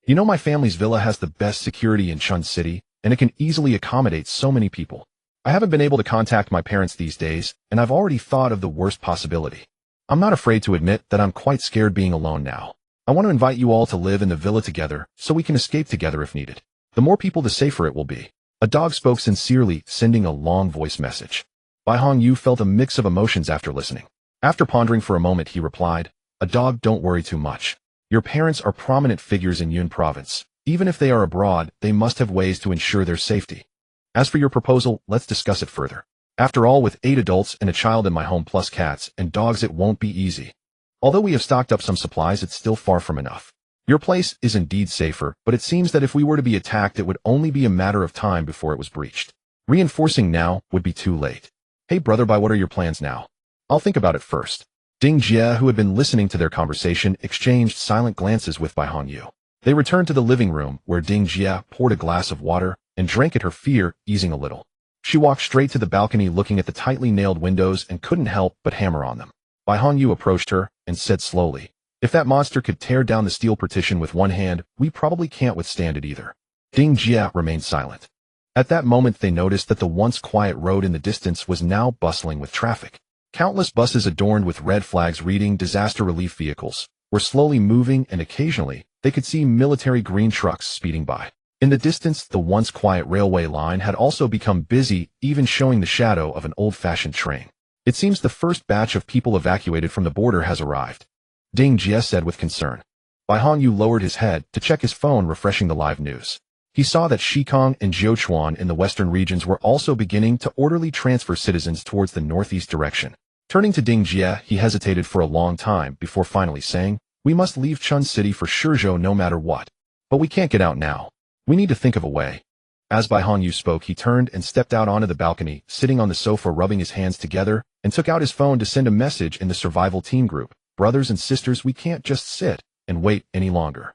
You know, my family's villa has the best security in Chun City, and it can easily accommodate so many people. I haven't been able to contact my parents these days, and I've already thought of the worst possibility. I'm not afraid to admit that I'm quite scared being alone now. I want to invite you all to live in the villa together so we can escape together if needed. The more people, the safer it will be." A dog spoke sincerely, sending a long voice message. Bai Hongyu felt a mix of emotions after listening. After pondering for a moment, he replied, "A dog, don't worry too much. Your parents are prominent figures in Yun province. Even if they are abroad, they must have ways to ensure their safety. As for your proposal, let's discuss it further. After all, with 8 adults and a child in my home plus cats and dogs, it won't be easy. Although we have stocked up some supplies, it's still far from enough. Your place is indeed safer, but it seems that if we were to be attacked, it would only be a matter of time before it was breached. Reinforcing now would be too late. Hey brother Bai, what are your plans now?" "I'll think about it first." Ding Jie, who had been listening to their conversation, exchanged silent glances with Bai Hongyu. They returned to the living room, where Ding Jie poured a glass of water and drank it, her fear easing a little. She walked straight to the balcony, looking at the tightly nailed windows, and couldn't help but hammer on them. Bai Hongyu approached her and said slowly, "If that monster could tear down the steel partition with one hand, we probably can't withstand it either." Ding Jie remained silent. At that moment they noticed that the once quiet road in the distance was now bustling with traffic. Countless buses adorned with red flags reading "disaster relief vehicles" were slowly moving, and occasionally they could see military green trucks speeding by. In the distance, the once quiet railway line had also become busy, even showing the shadow of an old-fashioned train. "It seems the first batch of people evacuated from the border has arrived," Ding Jie said with concern. Bai Hongyu lowered his head to check his phone, refreshing the live news. He saw that Shikong and Jiuquan in the western regions were also beginning to orderly transfer citizens towards the northeast direction. Turning to Ding Jie, he hesitated for a long time before finally saying, "We must leave Chun City for Shizhou no matter what. But we can't get out now. We need to think of a way." As Bai Hongyu spoke, he turned and stepped out onto the balcony, sitting on the sofa rubbing his hands together, and took out his phone to send a message in the survival team group. "Brothers and sisters, we can't just sit and wait any longer.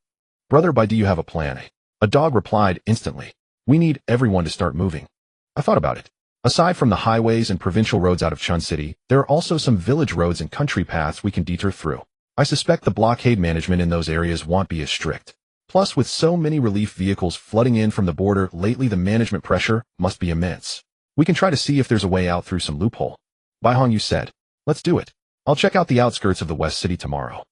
Brother Bai, do you have a plan?" A dog replied instantly, "We need everyone to start moving." I thought about it. Aside from the highways and provincial roads out of Chun City, there are also some village roads and country paths we can detour through. I suspect the blockade management in those areas won't be as strict. Plus, with so many relief vehicles flooding in from the border lately, the management pressure must be immense. We can try to see if there's a way out through some loophole. Bai Hongyu said, "Let's do it." I'll check out the outskirts of the West City tomorrow.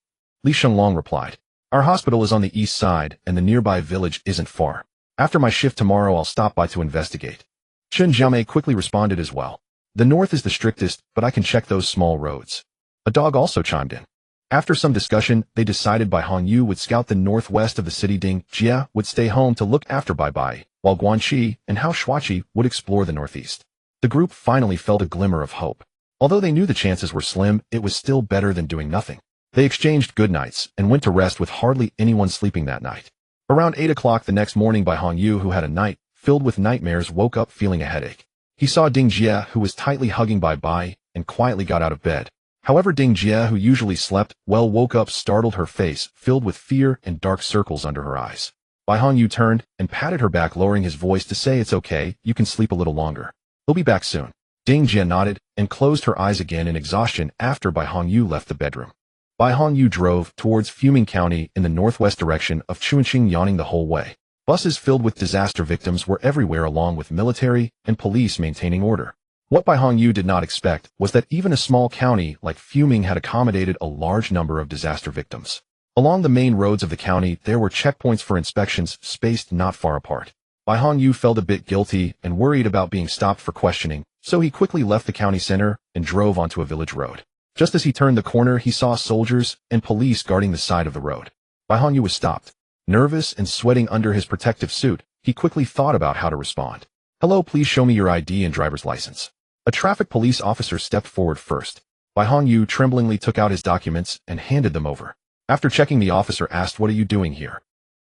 Li Shenglong replied. Our hospital is on the east side, and the nearby village isn't far. After my shift tomorrow, I'll stop by to investigate. Chen Jiamei quickly responded as well. The north is the strictest, but I can check those small roads. A dog also chimed in. After some discussion, they decided Bai Hongyu would scout the northwest of the city. Ding Jia would stay home to look after Bai Bai, while Guanxi and Hao Shuachi would explore the northeast. The group finally felt a glimmer of hope. Although they knew the chances were slim, it was still better than doing nothing. They exchanged goodnights and went to rest with hardly anyone sleeping that night. Around 8 o'clock the next morning, Bai Hongyu, who had a night filled with nightmares, woke up feeling a headache. He saw Ding Jia, who was tightly hugging Bai Bai, and quietly got out of bed. However, Ding Jia, who usually slept well, woke up startled, her face filled with fear and dark circles under her eyes. Bai Hongyu turned and patted her back, lowering his voice to say, "It's okay, you can sleep a little longer. He'll be back soon." Ding Jia nodded and closed her eyes again in exhaustion after Bai Hongyu left the bedroom. Bai Hongyu drove towards Fuming County in the northwest direction of Chunqing, yawning the whole way. Buses filled with disaster victims were everywhere, along with military and police maintaining order. What Bai Hongyu did not expect was that even a small county like Fuming had accommodated a large number of disaster victims. Along the main roads of the county, there were checkpoints for inspections spaced not far apart. Bai Hongyu felt a bit guilty and worried about being stopped for questioning, so he quickly left the county center and drove onto a village road. Just as he turned the corner, he saw soldiers and police guarding the side of the road. Bai Hongyu was stopped. Nervous and sweating under his protective suit, he quickly thought about how to respond. "Hello, please show me your ID and driver's license." A traffic police officer stepped forward first. Bai Hongyu tremblingly took out his documents and handed them over. After checking, the officer asked, "What are you doing here?"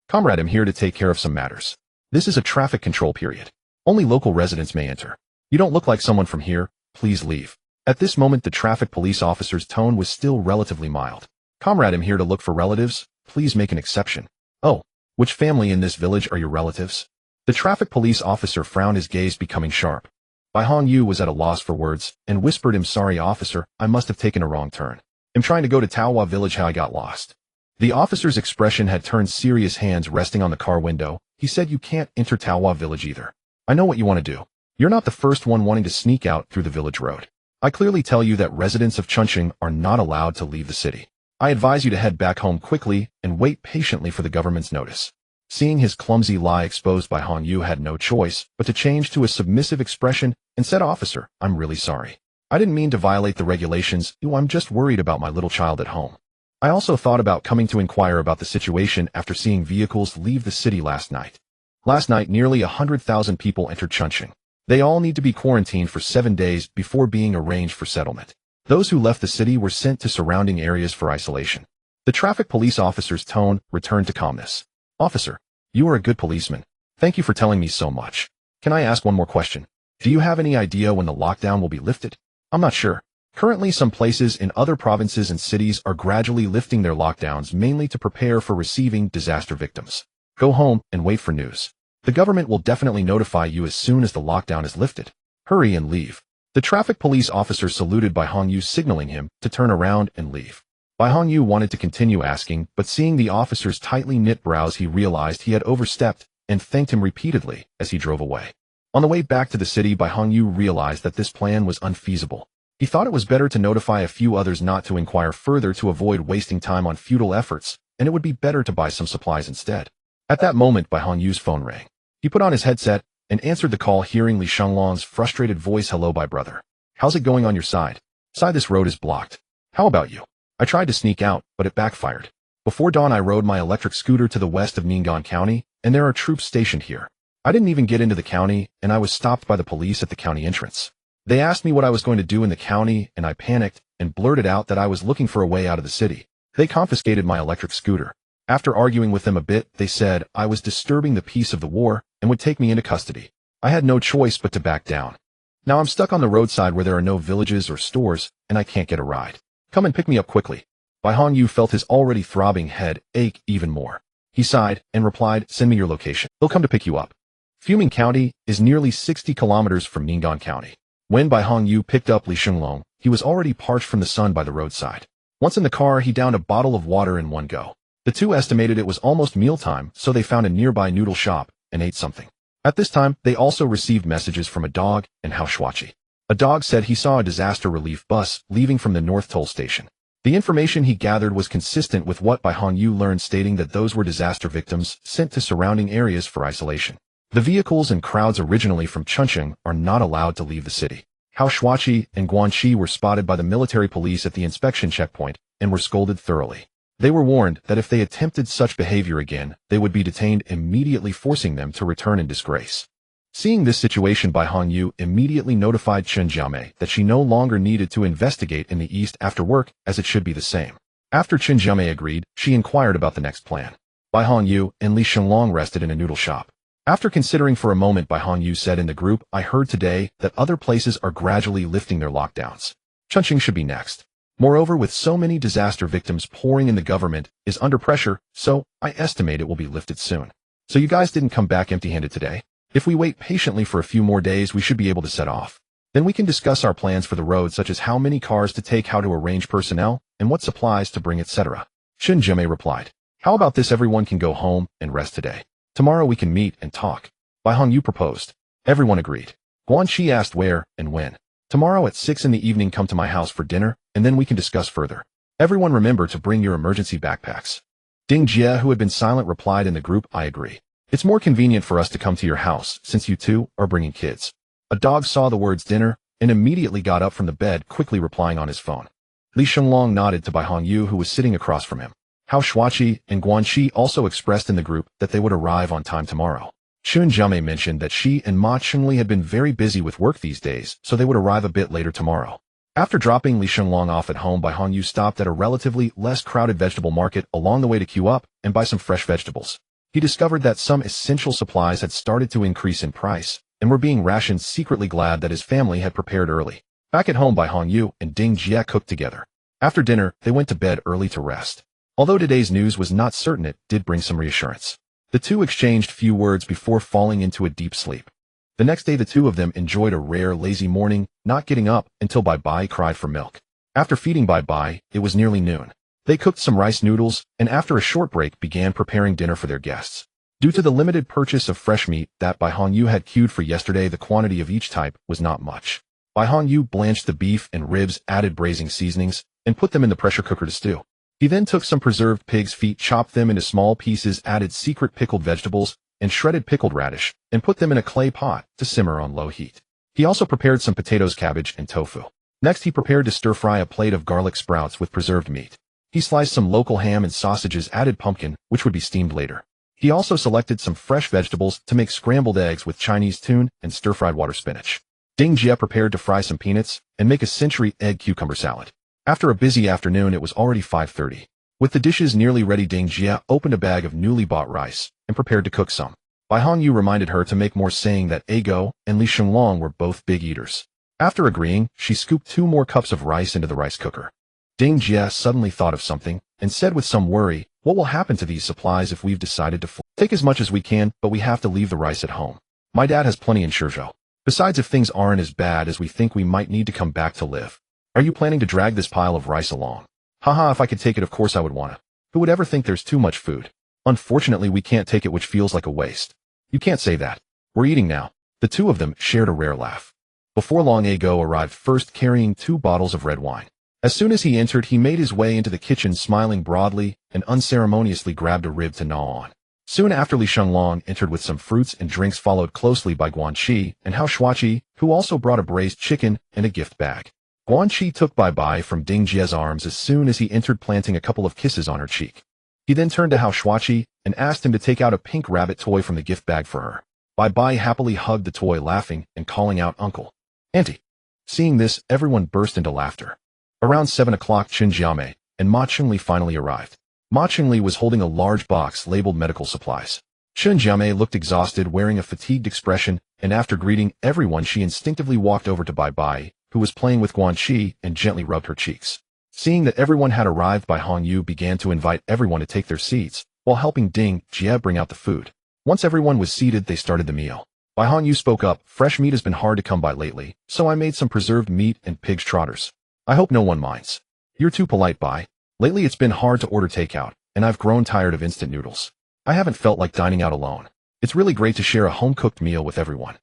"Comrade, I'm here to take care of some matters. This is a traffic control period. Only local residents may enter. You don't look like someone from here. Please leave." At this moment, the traffic police officer's tone was still relatively mild. "Comrade, I'm here to look for relatives. Please make an exception." "Oh, which family in this village are your relatives?" The traffic police officer frowned, his gaze becoming sharp. Bai Hongyu was at a loss for words and whispered, "I'm sorry, officer, I must have taken a wrong turn. I'm trying to go to Taohua village, how I got lost." The officer's expression had turned serious, hands resting on the car window. He said, "You can't enter Taohua village either. I know what you want to do. You're not the first one wanting to sneak out through the village road. I clearly tell you that residents of Chunqing are not allowed to leave the city. I advise you to head back home quickly and wait patiently for the government's notice." Seeing his clumsy lie exposed, Bai Hongyu had no choice but to change to a submissive expression and said, "Officer, I'm really sorry. I didn't mean to violate the regulations. I'm just worried about my little child at home. I also thought about coming to inquire about the situation after seeing vehicles leave the city last night. Last night, nearly 100,000 people entered Chunqing. They all need to be quarantined for 7 days before being arranged for settlement. Those who left the city were sent to surrounding areas for isolation." The traffic police officer's tone returned to calmness. "Officer, you are a good policeman. Thank you for telling me so much. Can I ask one more question? Do you have any idea when the lockdown will be lifted?" "I'm not sure. Currently, some places in other provinces and cities are gradually lifting their lockdowns, mainly to prepare for receiving disaster victims. Go home and wait for news. The government will definitely notify you as soon as the lockdown is lifted. Hurry and leave." The traffic police officer saluted Bai Hongyu, signaling him to turn around and leave. Bai Hongyu wanted to continue asking, but seeing the officer's tightly knit brows, he realized he had overstepped and thanked him repeatedly as he drove away. On the way back to the city, Bai Hongyu realized that this plan was unfeasible. He thought it was better to notify a few others not to inquire further to avoid wasting time on futile efforts, and it would be better to buy some supplies instead. At that moment, Bai Hongyu's phone rang. He put on his headset and answered the call, hearing Li Shenglong's frustrated voice. "Hello, Bai brother. How's it going on your side?" "Side, this road is blocked. How about you?" "I tried to sneak out, but it backfired. Before dawn, I rode my electric scooter to the west of Ning'an County, and there are troops stationed here. I didn't even get into the county, and I was stopped by the police at the county entrance. They asked me what I was going to do in the county, and I panicked and blurted out that I was looking for a way out of the city. They confiscated my electric scooter. After arguing with them a bit, they said I was disturbing the peace of the war and would take me into custody. I had no choice but to back down. Now I'm stuck on the roadside where there are no villages or stores, and I can't get a ride. Come and pick me up quickly." Bai Hongyu felt his already throbbing head ache even more. He sighed and replied, "Send me your location. They'll come to pick you up." Fuming County is nearly 60 kilometers from Ning'an County. When Bai Hongyu picked up Li Shenglong, he was already parched from the sun by the roadside. Once in the car, he downed a bottle of water in one go. The two estimated it was almost mealtime, so they found a nearby noodle shop and ate something. At this time, they also received messages from a dog and Hao Shuachi. A dog said he saw a disaster relief bus leaving from the North Toll Station. The information he gathered was consistent with what Bai Hongyu learned, stating that those were disaster victims sent to surrounding areas for isolation. The vehicles and crowds originally from Chongqing are not allowed to leave the city. Hao Shuaqi and Guanxi were spotted by the military police at the inspection checkpoint and were scolded thoroughly. They were warned that if they attempted such behavior again, they would be detained immediately, forcing them to return in disgrace. Seeing this situation, Bai Hongyu immediately notified Chen Jiamei that she no longer needed to investigate in the east after work, as it should be the same. After Chen Jiamei agreed, she inquired about the next plan. Bai Hongyu and Li Shenlong rested in a noodle shop. After considering for a moment, Bai Hongyu said in the group, "I heard today that other places are gradually lifting their lockdowns. Chongqing should be next. Moreover, with so many disaster victims pouring in, the government is under pressure, so I estimate it will be lifted soon. So you guys didn't come back empty-handed today? If we wait patiently for a few more days, we should be able to set off. Then we can discuss our plans for the road, such as how many cars to take, how to arrange personnel, and what supplies to bring, etc." Chen Jiamei replied, "How about this? Everyone can go home and rest today. Tomorrow we can meet and talk." Bai Hongyu proposed. Everyone agreed. Guanxi asked where and when. "Tomorrow at 6 in the evening, come to my house for dinner, and then we can discuss further. Everyone remember to bring your emergency backpacks." Ding Jie, who had been silent, replied in the group, "I agree. It's more convenient for us to come to your house, since you two are bringing kids." A dog saw the words dinner and immediately got up from the bed, quickly replying on his phone. Li Shenlong nodded to Bai Hongyu, who was sitting across from him. Hao Shuaqi and Guanxi also expressed in the group that they would arrive on time tomorrow. Chen Jiamei mentioned that she and Ma Chengli had been very busy with work these days, so they would arrive a bit later tomorrow. After dropping Li Shenlong off at home, Bai Hongyu stopped at a relatively less crowded vegetable market along the way to queue up and buy some fresh vegetables. He discovered that some essential supplies had started to increase in price and were being rationed, secretly glad that his family had prepared early. Back at home, Bai Hongyu and Ding Jie cooked together. After dinner, they went to bed early to rest. Although today's news was not certain, it did bring some reassurance. The two exchanged few words before falling into a deep sleep. The next day, the two of them enjoyed a rare lazy morning, not getting up until Bai Bai cried for milk. After feeding Bai Bai, it was nearly noon. They cooked some rice noodles, and after a short break began preparing dinner for their guests. Due to the limited purchase of fresh meat that Bai Hongyu had queued for yesterday, the quantity of each type was not much. Bai Hongyu blanched the beef and ribs, added braising seasonings, and put them in the pressure cooker to stew. He then took some preserved pig's feet, chopped them into small pieces, added secret pickled vegetables and shredded pickled radish, and put them in a clay pot to simmer on low heat. He also prepared some potatoes, cabbage, and tofu. Next, he prepared to stir-fry a plate of garlic sprouts with preserved meat. He sliced some local ham and sausages, added pumpkin, which would be steamed later. He also selected some fresh vegetables to make scrambled eggs with Chinese tune and stir-fried water spinach. Ding Jie prepared to fry some peanuts and make a century egg cucumber salad. After a busy afternoon, it was already 5:30. With the dishes nearly ready, Ding Jie opened a bag of newly bought rice and prepared to cook some. Bai Hongyu reminded her to make more, saying that Go and Li Shenlong were both big eaters. After agreeing, she scooped 2 more cups of rice into the rice cooker. Ding Jie suddenly thought of something and said with some worry, "What will happen to these supplies if we've decided to take as much as we can, but we have to leave the rice at home? My dad has plenty in Shizhou. Besides, if things aren't as bad as we think, we might need to come back to live. Are you planning to drag this pile of rice along?" "Haha, if I could take it, of course I would want to. Who would ever think there's too much food? Unfortunately, we can't take it, which feels like a waste." "You can't say that. We're eating now." The two of them shared a rare laugh. Before long, Go arrived first, carrying 2 bottles of red wine. As soon as he entered, he made his way into the kitchen, smiling broadly, and unceremoniously grabbed a rib to gnaw on. Soon after, Li Shenlong entered with some fruits and drinks, followed closely by Guanxi and Hao Shuaqi, who also brought a braised chicken and a gift bag. Guanxi took Bai Bai from Ding Jie's arms as soon as he entered, planting a couple of kisses on her cheek. He then turned to Hao Shuaqi and asked him to take out a pink rabbit toy from the gift bag for her. Bai Bai happily hugged the toy, laughing and calling out, "Uncle, Auntie." Seeing this, everyone burst into laughter. Around 7 o'clock, Chen Jiamei and Ma Chengli finally arrived. Ma Chengli was holding a large box labeled medical supplies. Chen Jiamei looked exhausted, wearing a fatigued expression, and after greeting everyone, she instinctively walked over to Bai Bai, who was playing with Guanxi, and gently rubbed her cheeks. Seeing that everyone had arrived, Bai Hongyu began to invite everyone to take their seats, while helping Ding Jie bring out the food. Once everyone was seated, they started the meal. Bai Hongyu spoke up, "Fresh meat has been hard to come by lately, so I made some preserved meat and pig's trotters. I hope no one minds." "You're too polite, Bai. Lately it's been hard to order takeout, and I've grown tired of instant noodles. I haven't felt like dining out alone. It's really great to share a home-cooked meal with everyone."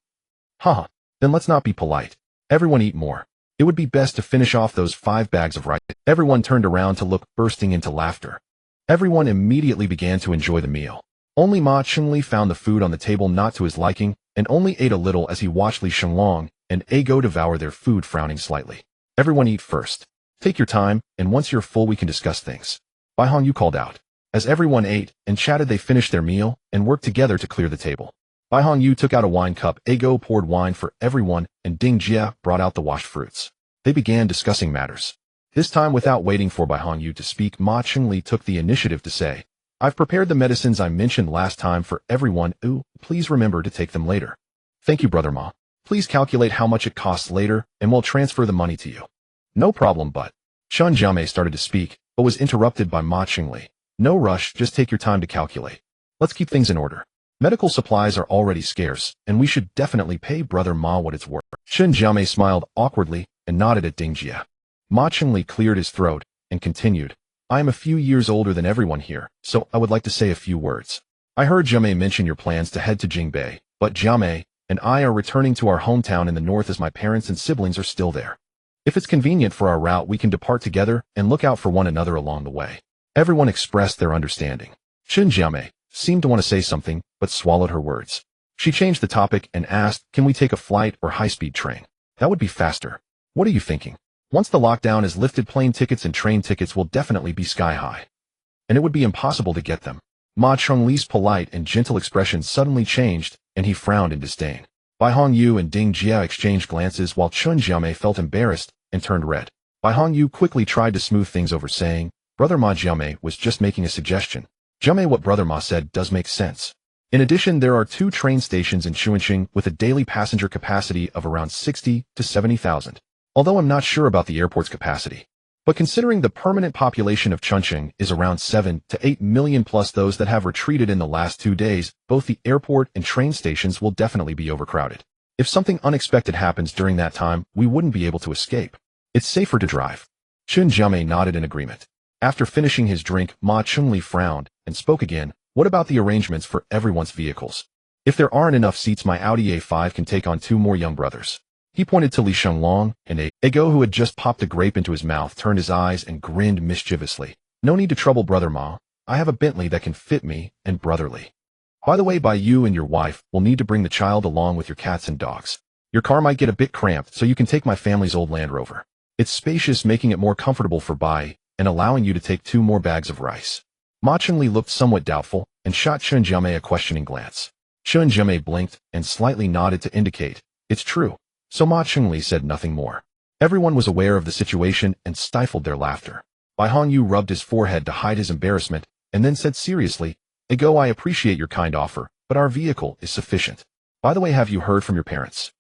"Haha, then let's not be polite. Everyone eat more. It would be best to finish off those 5 bags of rice. Everyone turned around to look, bursting into laughter. Everyone immediately began to enjoy the meal. Only Ma Chengli found the food on the table not to his liking, and only ate a little as he watched Li Shenglong and Go devour their food, frowning slightly. Everyone eat first. Take your time, and once you're full we can discuss things. Bai Hongyu called out. As everyone ate and chatted, they finished their meal and worked together to clear the table. Bai Hongyu took out a wine cup, Go poured wine for everyone, and Ding Jia brought out the washed fruits. They began discussing matters. This time, without waiting for Bai Hongyu to speak, Ma Chengli took the initiative to say, I've prepared the medicines I mentioned last time for everyone. Please remember to take them later. Thank you, Brother Ma. Please calculate how much it costs later, and we'll transfer the money to you. No problem, but Chen Jiamei started to speak, but was interrupted by Ma Chengli. No rush, just take your time to calculate. Let's keep things in order. Medical supplies are already scarce, and we should definitely pay Brother Ma what it's worth. Chen Jiamei smiled awkwardly and nodded at Ding Jia. Ma Chengli cleared his throat and continued, I am a few years older than everyone here, so I would like to say a few words. I heard Jiamei mention your plans to head to Jingbei, but Jiamei and I are returning to our hometown in the north as my parents and siblings are still there. If it's convenient for our route, we can depart together and look out for one another along the way. Everyone expressed their understanding. Chen Jiamei seemed to want to say something, but swallowed her words. She changed the topic and asked, can we take a flight or high-speed train? That would be faster. What are you thinking? Once the lockdown is lifted, plane tickets and train tickets will definitely be sky-high. And it would be impossible to get them. Ma Chongli's polite and gentle expression suddenly changed, and he frowned in disdain. Bai Hongyu and Ding Jia exchanged glances while Chen Jiamei felt embarrassed and turned red. Bai Hongyu quickly tried to smooth things over, saying, Brother Ma, Jiamei was just making a suggestion. Jiamei, what Brother Ma said does make sense. In addition, there are 2 train stations in Chuanqing with a daily passenger capacity of around 60 to 70,000. Although I'm not sure about the airport's capacity. But considering the permanent population of Chongqing is around 7 to 8 million plus those that have retreated in the last 2 days, both the airport and train stations will definitely be overcrowded. If something unexpected happens during that time, we wouldn't be able to escape. It's safer to drive. Chen Jiamei nodded in agreement. After finishing his drink, Ma Chengli frowned and spoke again. What about the arrangements for everyone's vehicles? If there aren't enough seats, my Audi A5 can take on 2 more young brothers. He pointed to Li Shenglong, and Go, who had just popped a grape into his mouth, turned his eyes and grinned mischievously. No need to trouble Brother Ma. I have a Bentley that can fit me and brotherly. By the way, you and your wife will need to bring the child along with your cats and dogs. Your car might get a bit cramped, so you can take my family's old Land Rover. It's spacious, making it more comfortable for Bai and allowing you to take 2 more bags of rice. Ma Chengli looked somewhat doubtful and shot Chen Jiamei a questioning glance. Chen Jiamei blinked and slightly nodded to indicate, it's true. So Ma Chengli said nothing more. Everyone was aware of the situation and stifled their laughter. Bai Hongyu rubbed his forehead to hide his embarrassment and then said seriously, Go, I appreciate your kind offer, but our vehicle is sufficient. By the way, have you heard from your parents?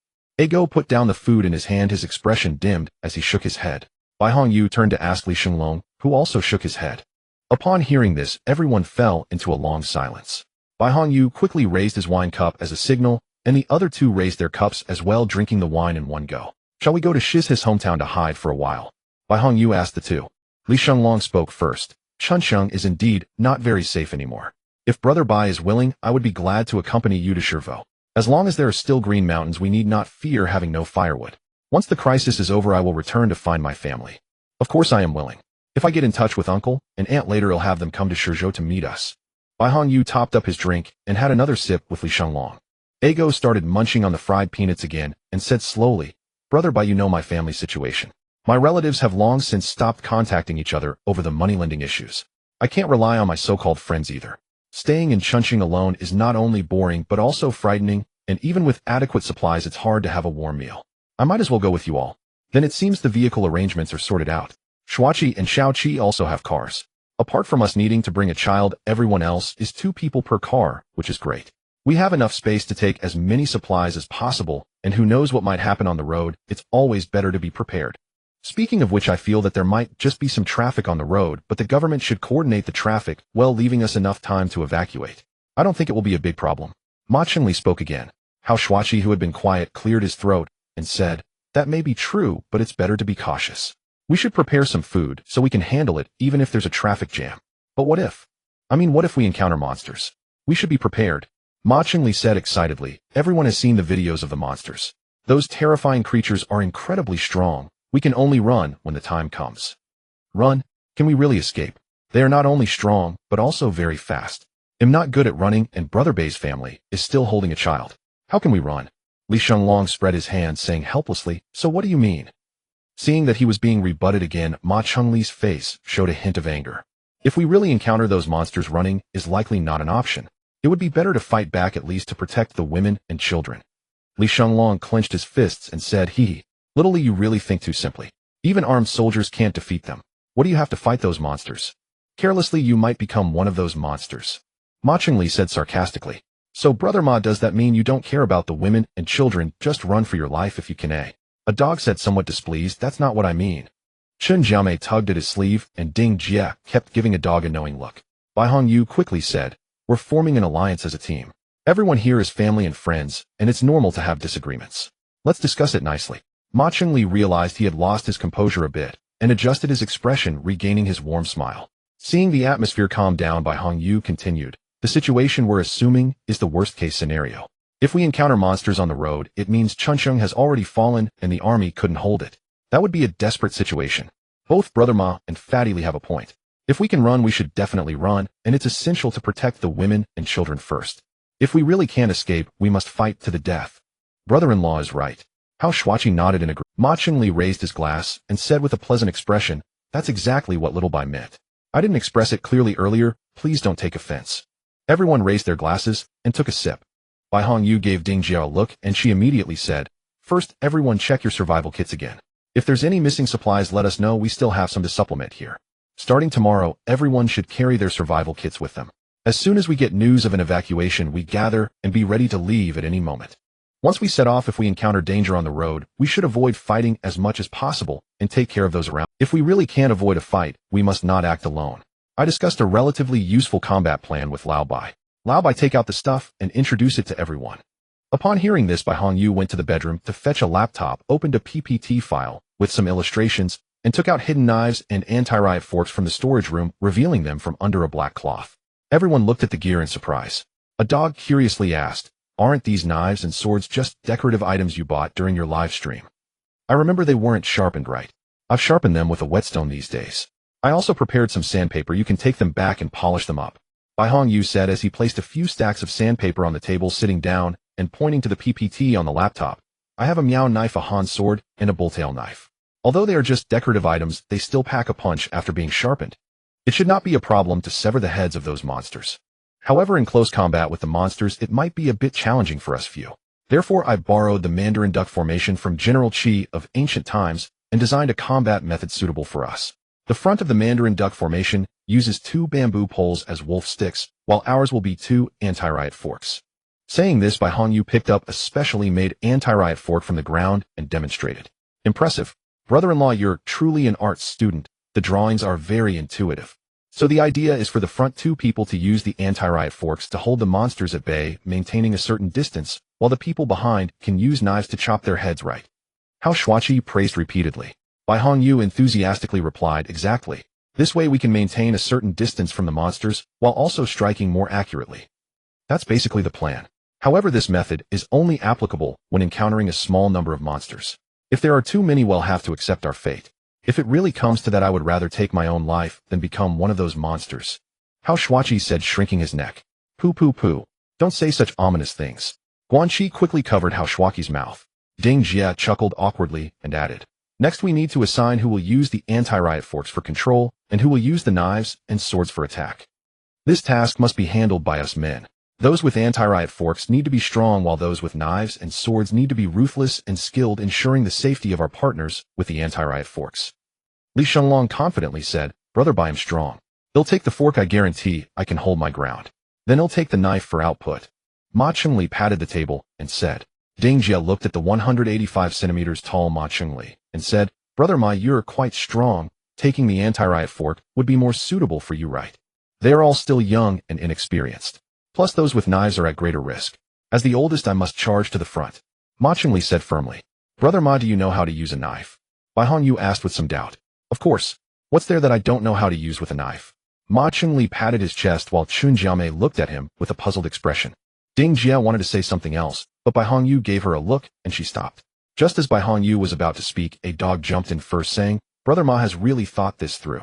Go put down the food in his hand, his expression dimmed as he shook his head. Bai Hongyu turned to ask Li Shenglong, who also shook his head. Upon hearing this, everyone fell into a long silence. Bai Hongyu quickly raised his wine cup as a signal, and the other 2 raised their cups as well, drinking the wine in one go. Shall we go to his hometown to hide for a while? Bai Hongyu asked the 2. Li Shenglong spoke first. Chongqing is indeed not very safe anymore. If Brother Bai is willing, I would be glad to accompany you to Shirvo. As long as there are still green mountains, we need not fear having no firewood. Once the crisis is over, I will return to find my family. Of course I am willing. If I get in touch with Uncle and Aunt later, I'll have them come to Shizhou to meet us. Bai Hongyu topped up his drink and had another sip with Li Shenglong. Go started munching on the fried peanuts again and said slowly, Brother Bai, you know my family situation. My relatives have long since stopped contacting each other over the money-lending issues. I can't rely on my so-called friends either. Staying in Chongqing alone is not only boring but also frightening, and even with adequate supplies it's hard to have a warm meal. I might as well go with you all. Then it seems the vehicle arrangements are sorted out. Shuachi and Shaoqi also have cars. Apart from us needing to bring a child, everyone else is 2 people per car, which is great. We have enough space to take as many supplies as possible, and who knows what might happen on the road. It's always better to be prepared. Speaking of which, I feel that there might just be some traffic on the road, but the government should coordinate the traffic, well, leaving us enough time to evacuate. I don't think it will be a big problem. Ma Chengli spoke again. Hao Shuachi, who had been quiet, cleared his throat and said, that may be true, but it's better to be cautious. We should prepare some food so we can handle it even if there's a traffic jam. But what if? What if we encounter monsters? We should be prepared. Ma Chengli said excitedly, everyone has seen the videos of the monsters. Those terrifying creatures are incredibly strong. We can only run when the time comes. Run? Can we really escape? They are not only strong, but also very fast. I'm not good at running, and Brother Bei's family is still holding a child. How can we run? Li Shunlong spread his hands, saying helplessly, so what do you mean? Seeing that he was being rebutted again, Ma Chungli's face showed a hint of anger. If we really encounter those monsters, running is likely not an option. It would be better to fight back, at least to protect the women and children. Li Shunlong clenched his fists and said, Little Li, you really think too simply. Even armed soldiers can't defeat them. What do you have to fight those monsters? Carelessly, you might become one of those monsters. Ma Chungli said sarcastically. So Brother Ma, does that mean you don't care about the women and children? Just run for your life if you can, eh? A dog said, somewhat displeased. That's not what I mean. Chun Jiamei tugged at his sleeve, and Ding Jie kept giving a dog a knowing look. Bai Hongyu quickly said, we're forming an alliance as a team. Everyone here is family and friends, and it's normal to have disagreements. Let's discuss it nicely. Ma Chungli realized he had lost his composure a bit, and adjusted his expression, regaining his warm smile. Seeing the atmosphere calm down, Bai Hongyu continued, the situation we're assuming is the worst-case scenario. If we encounter monsters on the road, it means Chuncheng has already fallen and the army couldn't hold it. That would be a desperate situation. Both Brother Ma and Fatty Li have a point. If we can run, we should definitely run, and it's essential to protect the women and children first. If we really can't escape, we must fight to the death. Brother-in-law is right. Hao Shuachi nodded in agreement. Ma Chungli raised his glass and said with a pleasant expression, that's exactly what Little Bai meant. I didn't express it clearly earlier, please don't take offense. Everyone raised their glasses and took a sip. Bai Hongyu gave Ding Jie a look, and she immediately said, first, everyone check your survival kits again. If there's any missing supplies, let us know, we still have some to supplement here. Starting tomorrow, everyone should carry their survival kits with them. As soon as we get news of an evacuation, we gather and be ready to leave at any moment. Once we set off, if we encounter danger on the road, we should avoid fighting as much as possible and take care of those around. If we really can't avoid a fight, we must not act alone. I discussed a relatively useful combat plan with Lao Bai. Lao Bai, take out the stuff and introduce it to everyone. Upon hearing this, Bai Hongyu went to the bedroom to fetch a laptop, opened a PPT file with some illustrations, and took out hidden knives and anti-riot forks from the storage room, revealing them from under a black cloth. Everyone looked at the gear in surprise. A dog curiously asked, aren't these knives and swords just decorative items you bought during your live stream? I remember they weren't sharpened right. I've sharpened them with a whetstone these days. I also prepared some sandpaper, you can take them back and polish them up. Bai Hongyu said as he placed a few stacks of sandpaper on the table, sitting down and pointing to the PPT on the laptop. I have a Miao knife, a Han sword, and a bulltail knife. Although they are just decorative items, they still pack a punch after being sharpened. It should not be a problem to sever the heads of those monsters. However, in close combat with the monsters, it might be a bit challenging for us few. Therefore, I borrowed the Mandarin duck formation from General Qi of ancient times and designed a combat method suitable for us. The front of the Mandarin duck formation uses 2 bamboo poles as wolf sticks, while ours will be 2 anti-riot forks. Saying this, Bai Hongyu picked up a specially made anti-riot fork from the ground and demonstrated. Impressive. Brother-in-law, you're truly an art student. The drawings are very intuitive. So the idea is for the front 2 people to use the anti-riot forks to hold the monsters at bay, maintaining a certain distance, while the people behind can use knives to chop their heads right. Hao Shuachi praised repeatedly. Bai Hongyu enthusiastically replied, exactly. This way we can maintain a certain distance from the monsters, while also striking more accurately. That's basically the plan. However, this method is only applicable when encountering a small number of monsters. If there are too many, we'll have to accept our fate. If it really comes to that, I would rather take my own life than become one of those monsters. Hao Shuachi said, shrinking his neck. Pooh pooh pooh. Don't say such ominous things. Guanqi quickly covered Hao Shuachi's mouth. Ding Jie chuckled awkwardly and added, next we need to assign who will use the anti-riot forks for control and who will use the knives and swords for attack. This task must be handled by us men. Those with anti-riot forks need to be strong, while those with knives and swords need to be ruthless and skilled, ensuring the safety of our partners with the anti-riot forks. Li Shunlong confidently said, Brother Bai, I'm strong. He'll take the fork, I guarantee I can hold my ground. Then he'll take the knife for output. Ma Chungli patted the table and said. Ding Jie looked at the 185 centimeters tall Ma Chungli and said, Brother Ma, you're quite strong. Taking the anti-riot fork would be more suitable for you, right? They are all still young and inexperienced. Plus those with knives are at greater risk. As the oldest, I must charge to the front. Ma Chungli said firmly. Brother Ma, do you know how to use a knife? Bai Hongyu asked with some doubt. Of course. What's there that I don't know how to use with a knife? Ma Chungli patted his chest while Chun Jiamei looked at him with a puzzled expression. Ding Jie wanted to say something else, but Bai Hongyu gave her a look and she stopped. Just as Bai Hong Yu was about to speak, a dog jumped in first, saying, "Brother Ma has really thought this through.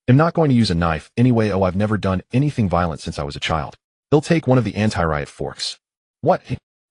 I'm not going to use a knife anyway. Oh, I've never done anything violent since I was a child. He'll take one of the anti-riot forks." "What?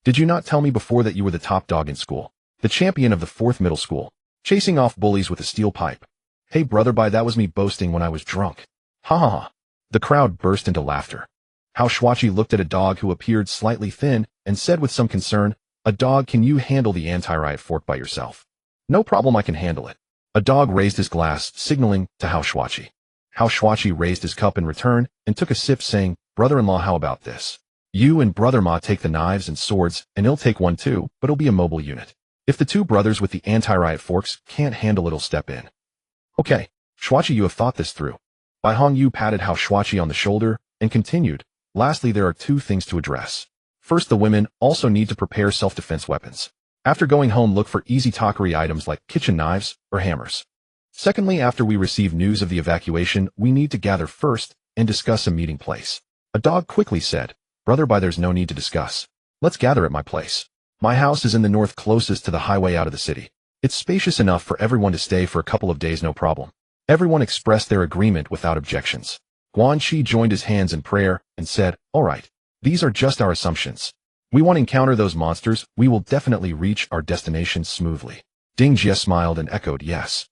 Did you not tell me before that you were the top dog in school? The champion of the 4th middle school, chasing off bullies with a steel pipe?" "Hey, Brother Bai, that was me boasting when I was drunk." Ha ha ha. The crowd burst into laughter. Hao Shuachi looked at a dog who appeared slightly thin and said with some concern, "A dog, can you handle the anti-riot fork by yourself?" "No problem, I can handle it." A dog raised his glass, signaling to Hao Shuachi. Hao Shuachi raised his cup in return and took a sip, saying, "Brother-in-law, how about this? You and Brother Ma take the knives and swords, and he'll take one too, but it'll be a mobile unit. If the two brothers with the anti-riot forks can't handle it, he'll step in." "Okay, Shuachi, you have thought this through." Bai Hong Yu patted Hao Shuachi on the shoulder and continued, "Lastly, there are 2 things to address. First, the women also need to prepare self-defense weapons. After going home, look for easy talkery items like kitchen knives or hammers. Secondly, after we receive news of the evacuation, we need to gather first and discuss a meeting place." A dog quickly said, "Brother Bai, there's no need to discuss. Let's gather at my place. My house is in the north, closest to the highway out of the city. It's spacious enough for everyone to stay for a couple of days, no problem." Everyone expressed their agreement without objections. Guanxi joined his hands in prayer and said, "All right, these are just our assumptions. We want to encounter those monsters. We will definitely reach our destination smoothly." Ding Jie smiled and echoed, "Yes.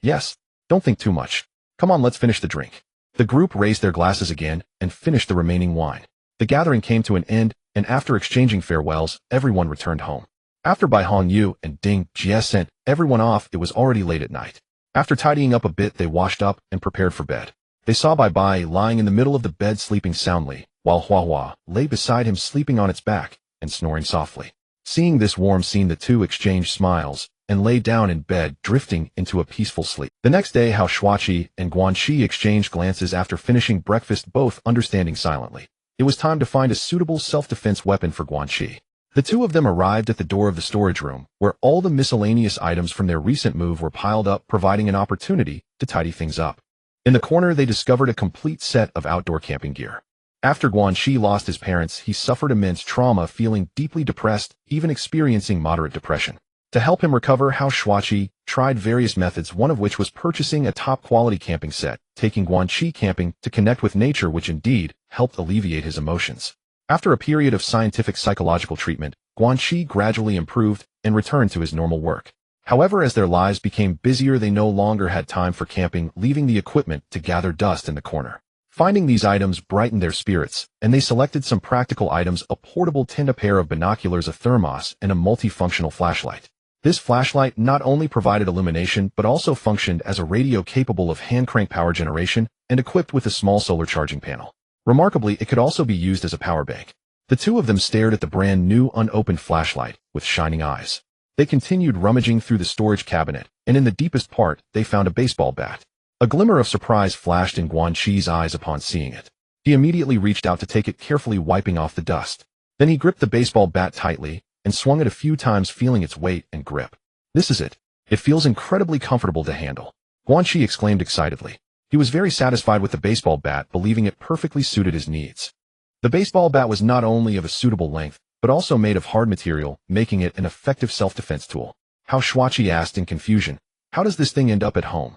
Yes, don't think too much. Come on, let's finish the drink." The group raised their glasses again and finished the remaining wine. The gathering came to an end, and after exchanging farewells, everyone returned home. After Bai Hong Yu and Ding Jie sent everyone off, it was already late at night. After tidying up a bit, they washed up and prepared for bed. They saw Bai Bai lying in the middle of the bed sleeping soundly, while Hua Hua lay beside him sleeping on its back and snoring softly. Seeing this warm scene, the two exchanged smiles and lay down in bed, drifting into a peaceful sleep. The next day, Hao Shuachi and Guanxi exchanged glances after finishing breakfast, both understanding silently. It was time to find a suitable self-defense weapon for Guanxi. The two of them arrived at the door of the storage room, where all the miscellaneous items from their recent move were piled up, providing an opportunity to tidy things up. In the corner, they discovered a complete set of outdoor camping gear. After Guanxi lost his parents, he suffered immense trauma, feeling deeply depressed, even experiencing moderate depression. To help him recover, Hao Shuachi tried various methods, one of which was purchasing a top-quality camping set, taking Guanxi camping to connect with nature, which indeed helped alleviate his emotions. After a period of scientific psychological treatment, Guanxi gradually improved and returned to his normal work. However, as their lives became busier, they no longer had time for camping, leaving the equipment to gather dust in the corner. Finding these items brightened their spirits, and they selected some practical items: a portable tent, a pair of binoculars, a thermos, and a multifunctional flashlight. This flashlight not only provided illumination, but also functioned as a radio capable of hand-crank power generation and equipped with a small solar charging panel. Remarkably, it could also be used as a power bank. The two of them stared at the brand new unopened flashlight with shining eyes. They continued rummaging through the storage cabinet, and in the deepest part, they found a baseball bat. A glimmer of surprise flashed in Guanxi's eyes upon seeing it. He immediately reached out to take it, carefully wiping off the dust. Then he gripped the baseball bat tightly and swung it a few times, feeling its weight and grip. "This is it. It feels incredibly comfortable to handle," Guanxi exclaimed excitedly. He was very satisfied with the baseball bat, believing it perfectly suited his needs. The baseball bat was not only of a suitable length, but also made of hard material, making it an effective self-defense tool. Hao Shuachi asked in confusion, "How does this thing end up at home?"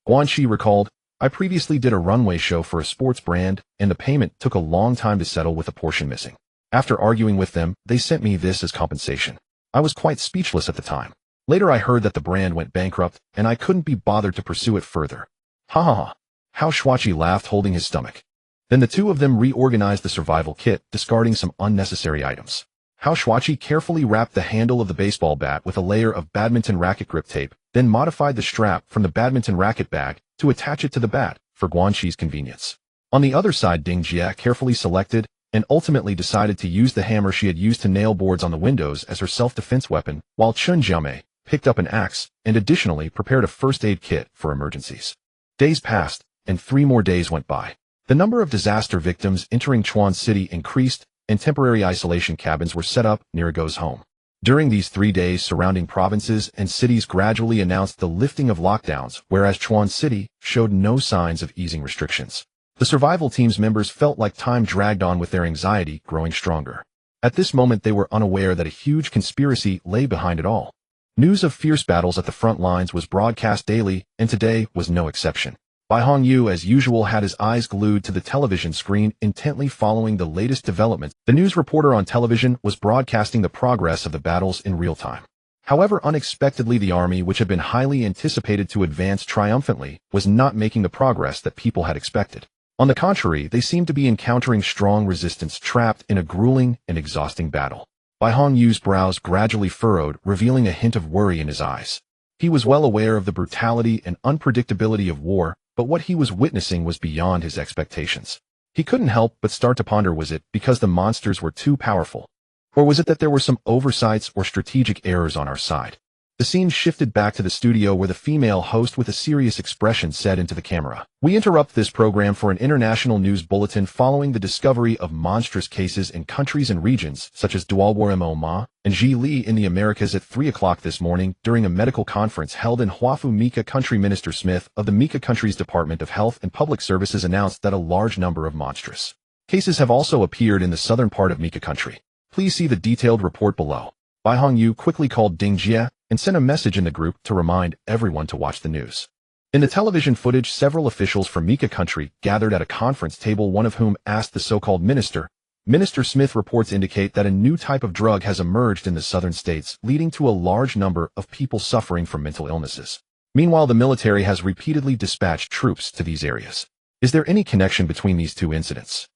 Guanxi recalled, "I previously did a runway show for a sports brand, and the payment took a long time to settle, with a portion missing. After arguing with them, they sent me this as compensation. I was quite speechless at the time. Later I heard that the brand went bankrupt, and I couldn't be bothered to pursue it further." Ha ha ha. Hao Shuachi laughed, holding his stomach. Then the two of them reorganized the survival kit, discarding some unnecessary items. Hao Shuachi carefully wrapped the handle of the baseball bat with a layer of badminton racket grip tape, then modified the strap from the badminton racket bag to attach it to the bat for Guanxi's convenience. On the other side, Ding Jie carefully selected and ultimately decided to use the hammer she had used to nail boards on the windows as her self-defense weapon, while Chun Jiamei picked up an axe and additionally prepared a first aid kit for emergencies. Days passed, and 3 more days went by. The number of disaster victims entering Chuan City increased, and temporary isolation cabins were set up near Go's home. During these 3 days, surrounding provinces and cities gradually announced the lifting of lockdowns, whereas Chuan City showed no signs of easing restrictions. The survival team's members felt like time dragged on, with their anxiety growing stronger. At this moment, they were unaware that a huge conspiracy lay behind it all. News of fierce battles at the front lines was broadcast daily, and today was no exception. Bai Hongyu, as usual, had his eyes glued to the television screen, intently following the latest developments. The news reporter on television was broadcasting the progress of the battles in real time. However, unexpectedly, the army, which had been highly anticipated to advance triumphantly, was not making the progress that people had expected. On the contrary, they seemed to be encountering strong resistance, trapped in a grueling and exhausting battle. Bai Hongyu's brows gradually furrowed, revealing a hint of worry in his eyes. He was well aware of the brutality and unpredictability of war, but what he was witnessing was beyond his expectations. He couldn't help but start to ponder, was it because the monsters were too powerful? Or was it that there were some oversights or strategic errors on our side? The scene shifted back to the studio where the female host with a serious expression said into the camera, "We interrupt this program for an international news bulletin following the discovery of monstrous cases in countries and regions such as Dualwarimo and Zhili in the Americas at 3 o'clock this morning during a medical conference held in Huafu, Mika Country. Minister Smith of the Mika Country's Department of Health and Public Services announced that a large number of monstrous cases have also appeared in the southern part of Mika Country. Please see the detailed report below." Bai Hongyu quickly called Ding Jie and sent a message in the group to remind everyone to watch the news. In the television footage, several officials from Mika Country gathered at a conference table, one of whom asked the so-called minister. Minister Smith reports indicate that a new type of drug has emerged in the southern states, leading to a large number of people suffering from mental illnesses. Meanwhile, the military has repeatedly dispatched troops to these areas. Is there any connection between these two incidents?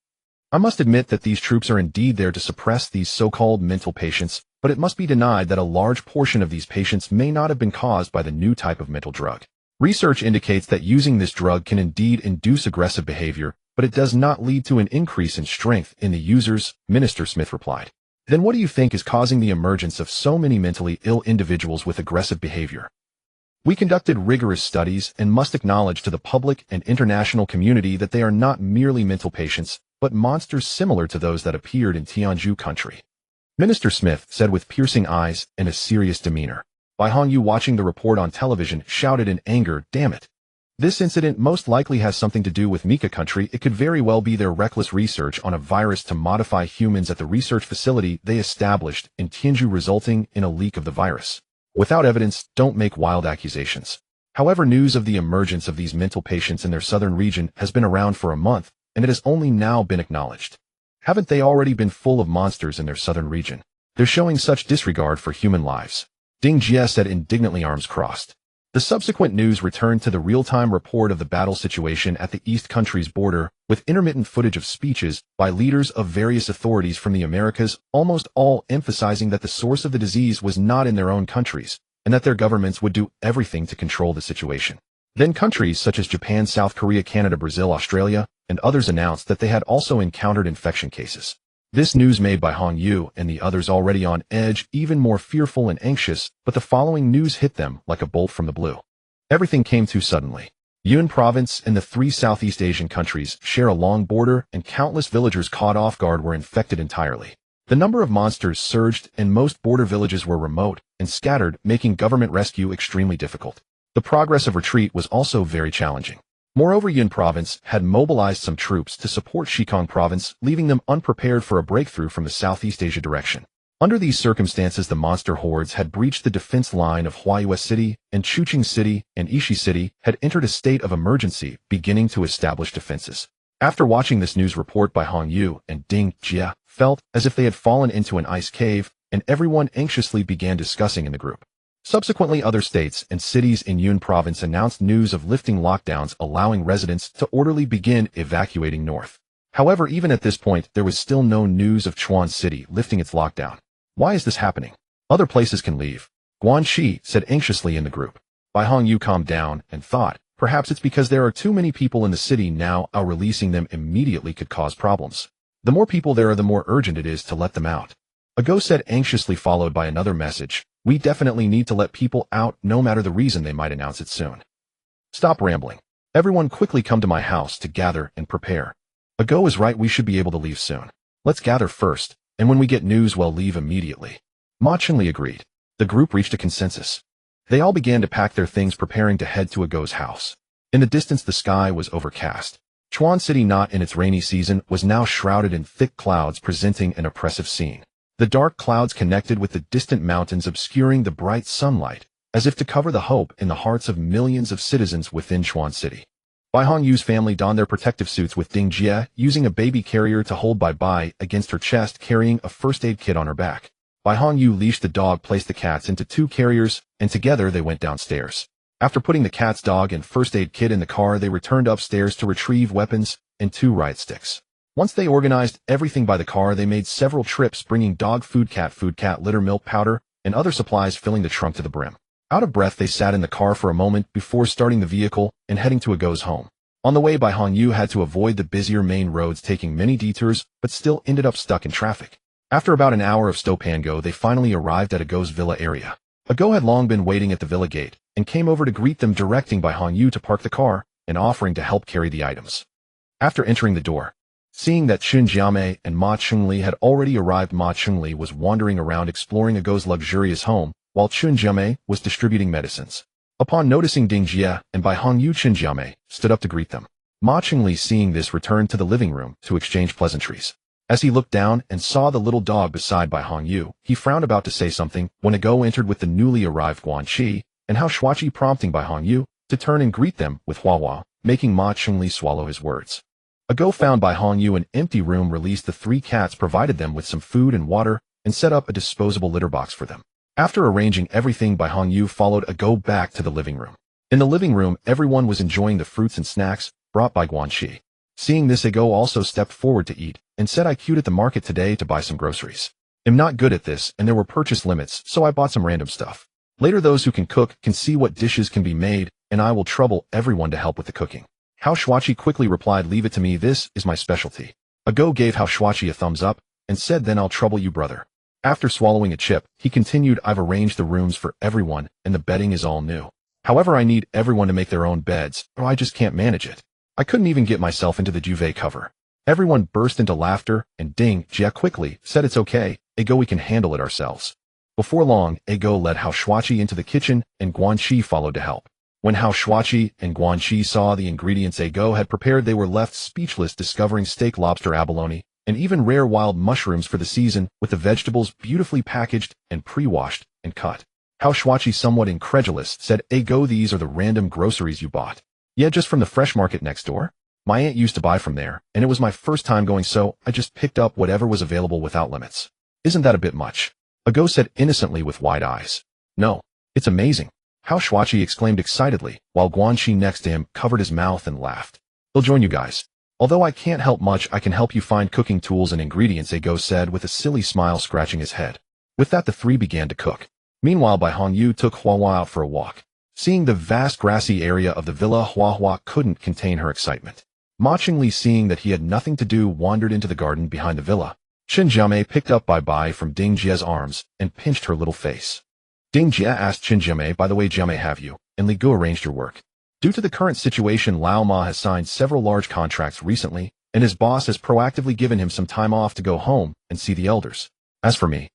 I must admit that these troops are indeed there to suppress these so-called mental patients, but it must be denied that a large portion of these patients may not have been caused by the new type of mental drug. Research indicates that using this drug can indeed induce aggressive behavior, but it does not lead to an increase in strength in the users, Minister Smith replied. Then what do you think is causing the emergence of so many mentally ill individuals with aggressive behavior? We conducted rigorous studies and must acknowledge to the public and international community that they are not merely mental patients, but monsters similar to those that appeared in Tianju Country. Minister Smith said with piercing eyes and a serious demeanor. Bai Hongyu, watching the report on television, shouted in anger, "Damn it! This incident most likely has something to do with Mika Country. It could very well be their reckless research on a virus to modify humans at the research facility they established in Tianju, resulting in a leak of the virus. Without evidence, don't make wild accusations." However, news of the emergence of these mental patients in their southern region has been around for a month, and it has only now been acknowledged. Haven't they already been full of monsters in their southern region? They're showing such disregard for human lives. Ding Jie said indignantly, arms crossed. The subsequent news returned to the real-time report of the battle situation at the East Country's border, with intermittent footage of speeches by leaders of various authorities from the Americas, almost all emphasizing that the source of the disease was not in their own countries, and that their governments would do everything to control the situation. Then countries such as Japan, South Korea, Canada, Brazil, Australia, and others announced that they had also encountered infection cases. This news made Bai Hongyu and the others already on edge even more fearful and anxious, but the following news hit them like a bolt from the blue. Everything came too suddenly. Yunnan Province and the 3 Southeast Asian countries share a long border, and countless villagers caught off guard were infected entirely. The number of monsters surged, and most border villages were remote and scattered, making government rescue extremely difficult. The progress of retreat was also very challenging. Moreover, Yunnan Province had mobilized some troops to support Xikang Province, leaving them unprepared for a breakthrough from the Southeast Asia direction. Under these circumstances, the monster hordes had breached the defense line of Huaiyue City, and Chuqing City and Ishi City had entered a state of emergency, beginning to establish defenses. After watching this news report, Bai Hongyu and Ding Jie felt as if they had fallen into an ice cave, and everyone anxiously began discussing in the group. Subsequently, other states and cities in Yunnan Province announced news of lifting lockdowns, allowing residents to orderly begin evacuating north. However, even at this point, there was still no news of Chuan City lifting its lockdown. Why is this happening? Other places can leave, Guanxi said anxiously in the group. Bai Hongyu calmed down and thought, perhaps it's because there are too many people in the city now, releasing them immediately could cause problems. The more people there are, the more urgent it is to let them out. A ghost said anxiously, followed by another message. We definitely need to let people out, no matter the reason. They might announce it soon. Stop rambling. Everyone quickly come to my house to gather and prepare. A go is right, we should be able to leave soon. Let's gather first, and when we get news, we'll leave immediately. Ma Chunli agreed. The group reached a consensus. They all began to pack their things, preparing to head to A Go's house. In the distance, the sky was overcast. Chuan City, not in its rainy season, was now shrouded in thick clouds, presenting an oppressive scene. The dark clouds connected with the distant mountains, obscuring the bright sunlight, as if to cover the hope in the hearts of millions of citizens within Chuan City. Bai Hongyu's family donned their protective suits, with Ding Jie using a baby carrier to hold Bai Bai against her chest, carrying a first aid kit on her back. Bai Hongyu leashed the dog, placed the cats into 2 carriers, and together they went downstairs. After putting the cat's dog and first aid kit in the car, they returned upstairs to retrieve weapons and 2 riot sticks. Once they organized everything by the car, they made several trips, bringing dog food, cat litter, milk powder, and other supplies, filling the trunk to the brim. Out of breath, they sat in the car for a moment before starting the vehicle and heading to Ago's home. On the way, Bai Hongyu had to avoid the busier main roads, taking many detours, but still ended up stuck in traffic. After about an hour of stop-and-go, they finally arrived at Ago's villa area. Ago had long been waiting at the villa gate and came over to greet them, directing Bai Hongyu to park the car and offering to help carry the items. After entering the door, seeing that Chen Jiamei and Ma Chengli had already arrived, Ma Chengli was wandering around exploring Ago's luxurious home, while Chen Jiamei was distributing medicines. Upon noticing Ding Jie and Bai Hongyu, Chen Jiamei stood up to greet them. Ma Chengli, seeing this, returned to the living room to exchange pleasantries. As he looked down and saw the little dog beside Bai Hongyu, he frowned, about to say something, when Ago entered with the newly arrived Guanqi and Hao Shuachi, prompting Bai Hongyu to turn and greet them with Hua, making Ma Chengli swallow his words. Ago found Bai Hongyu an empty room, released the 3 cats, provided them with some food and water, and set up a disposable litter box for them. After arranging everything, Bai Hongyu followed Ago back to the living room. In the living room, everyone was enjoying the fruits and snacks brought by Guanqi. Seeing this, Ago also stepped forward to eat and said, "I queued at the market today to buy some groceries. I'm not good at this, and there were purchase limits, so I bought some random stuff. Later, those who can cook can see what dishes can be made, and I will trouble everyone to help with the cooking." Hao Shuachi quickly replied, "Leave it to me, this is my specialty." Ago gave Hao Shuachi a thumbs up and said, "Then I'll trouble you, brother." After swallowing a chip, he continued, "I've arranged the rooms for everyone, and the bedding is all new. However, I need everyone to make their own beds, or I just can't manage it. I couldn't even get myself into the duvet cover." Everyone burst into laughter, and Ding Jie quickly said, "It's okay, Ago, we can handle it ourselves." Before long, Ago led Hao Shuachi into the kitchen, and Guanqi followed to help. When Hao Shuachi and Guanqi saw the ingredients Ago had prepared, they were left speechless, discovering steak, lobster, abalone, and even rare wild mushrooms for the season, with the vegetables beautifully packaged and pre-washed and cut. Hao Shuachi, somewhat incredulous, said, "Ago, these are the random groceries you bought?" "Yeah, just from the fresh market next door. My aunt used to buy from there, and it was my first time going, so I just picked up whatever was available without limits." "Isn't that a bit much?" Ago said innocently with wide eyes. "No, it's amazing," Hao Shuachi exclaimed excitedly, while Guanqi next to him covered his mouth and laughed. "He'll join you guys. Although I can't help much, I can help you find cooking tools and ingredients," Ago said with a silly smile, scratching his head. With that, the 3 began to cook. Meanwhile, Bai Hongyu took Hua out for a walk. Seeing the vast grassy area of the villa, Hua couldn't contain her excitement. Ma Chengli, seeing that he had nothing to do, wandered into the garden behind the villa. Chen Jiamei picked up Bai Bai from Ding Jie's arms and pinched her little face. Ding Jie asked Chen Jiamei, "By the way, Jiamei, have you and Li Gu arranged your work?" Due to the current situation, Lao Ma has signed several large contracts recently, and his boss has proactively given him some time off to go home and see the elders. As for me,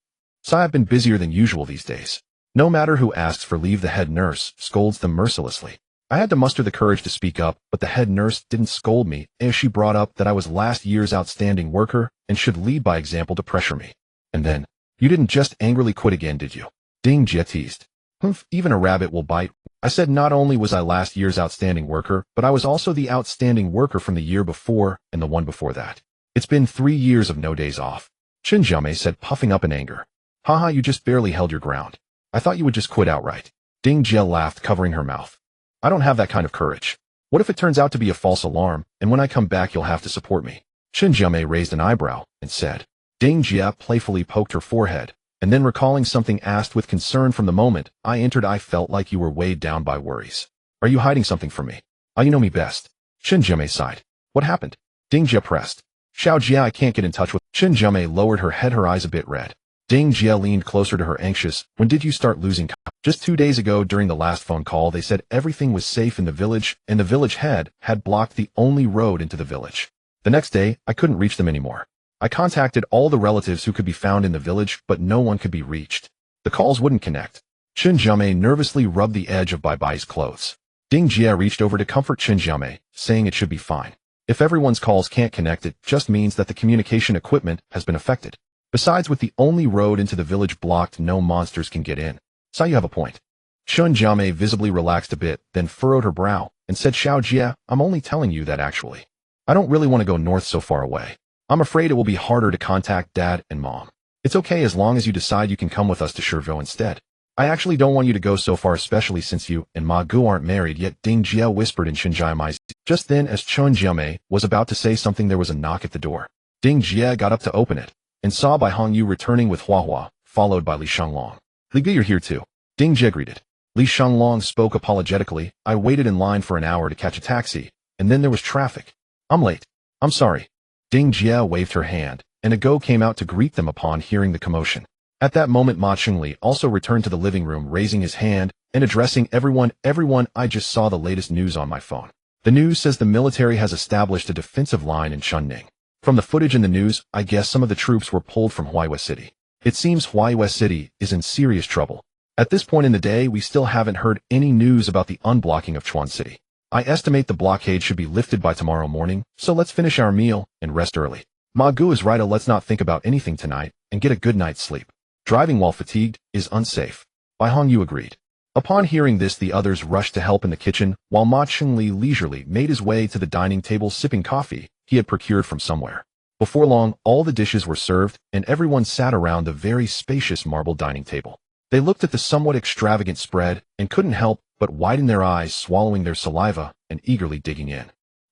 I've been busier than usual these days. No matter who asks for leave, the head nurse scolds them mercilessly. I had to muster the courage to speak up, but the head nurse didn't scold me, as she brought up that I was last year's outstanding worker and should lead by example to pressure me. And then, you didn't just angrily quit again, did you? Ding Jie teased. "Humph, even a rabbit will bite." I said not only was I last year's outstanding worker, but I was also the outstanding worker from the year before and the one before that. It's been 3 years of no days off. Chen Jiamei said, puffing up in anger. "Haha, you just barely held your ground. I thought you would just quit outright." Ding Jie laughed, covering her mouth. "I don't have that kind of courage. What if it turns out to be a false alarm, and when I come back you'll have to support me?" Chen Jiamei raised an eyebrow and said. Ding Jie playfully poked her forehead, and then, recalling something, asked with concern, "From the moment I entered, I felt like you were weighed down by worries. Are you hiding something from me?" You know me best." Chen Jiamei sighed. "What happened?" Ding Jie pressed. "Xiao Jia, I can't get in touch with..." Chen Jiamei lowered her head, her eyes a bit red. Ding Jie leaned closer to her, anxious. "When did you start losing?" "Just 2 days ago, during the last phone call. They said everything was safe in the village, and the village head had blocked the only road into the village. The next day, I couldn't reach them anymore. I contacted all the relatives who could be found in the village, but no one could be reached. The calls wouldn't connect." Chen Jiamei nervously rubbed the edge of Bai Bai's clothes. Ding Jie reached over to comfort Chen Jiamei, saying it should be fine. If everyone's calls can't connect, it just means that the communication equipment has been affected. Besides, with the only road into the village blocked, no monsters can get in. So you have a point. Chun Jiamei visibly relaxed a bit, then furrowed her brow, and said, Xiao Jie, I'm only telling you that actually. I don't really want to go north so far away. I'm afraid it will be harder to contact Dad and Mom. It's okay as long as you decide you can come with us to Shirvo instead. I actually don't want you to go so far, especially since you and Ma Gu aren't married yet, Ding Jie whispered in Chun Jiamei's. Just then, as Chun Jiamei was about to say something, there was a knock at the door. Ding Jie got up to open it, and saw Bai Hongyu returning with Hua, followed by Li Shenglong. Li Ge, you're here too. Ding Jie greeted. Li Shenglong spoke apologetically. I waited in line for an hour to catch a taxi, and then there was traffic. I'm late. I'm sorry. Ding Jie waved her hand, and a Go came out to greet them upon hearing the commotion. At that moment, Ma Chengli also returned to the living room, raising his hand and addressing everyone. Everyone, I just saw the latest news on my phone. The news says the military has established a defensive line in Chunning. From the footage in the news, I guess some of the troops were pulled from Huaiwei City. It seems Huaiwei City is in serious trouble. At this point in the day, we still haven't heard any news about the unblocking of Chuan City. I estimate the blockade should be lifted by tomorrow morning, so let's finish our meal and rest early. Ma Gu is right, let's not think about anything tonight and get a good night's sleep. Driving while fatigued is unsafe. Bai Hongyu agreed. Upon hearing this, the others rushed to help in the kitchen, while Ma Chengli leisurely made his way to the dining table sipping coffee he had procured from somewhere. Before long, all the dishes were served, and everyone sat around the very spacious marble dining table. They looked at the somewhat extravagant spread and couldn't help but widen their eyes, swallowing their saliva and eagerly digging in.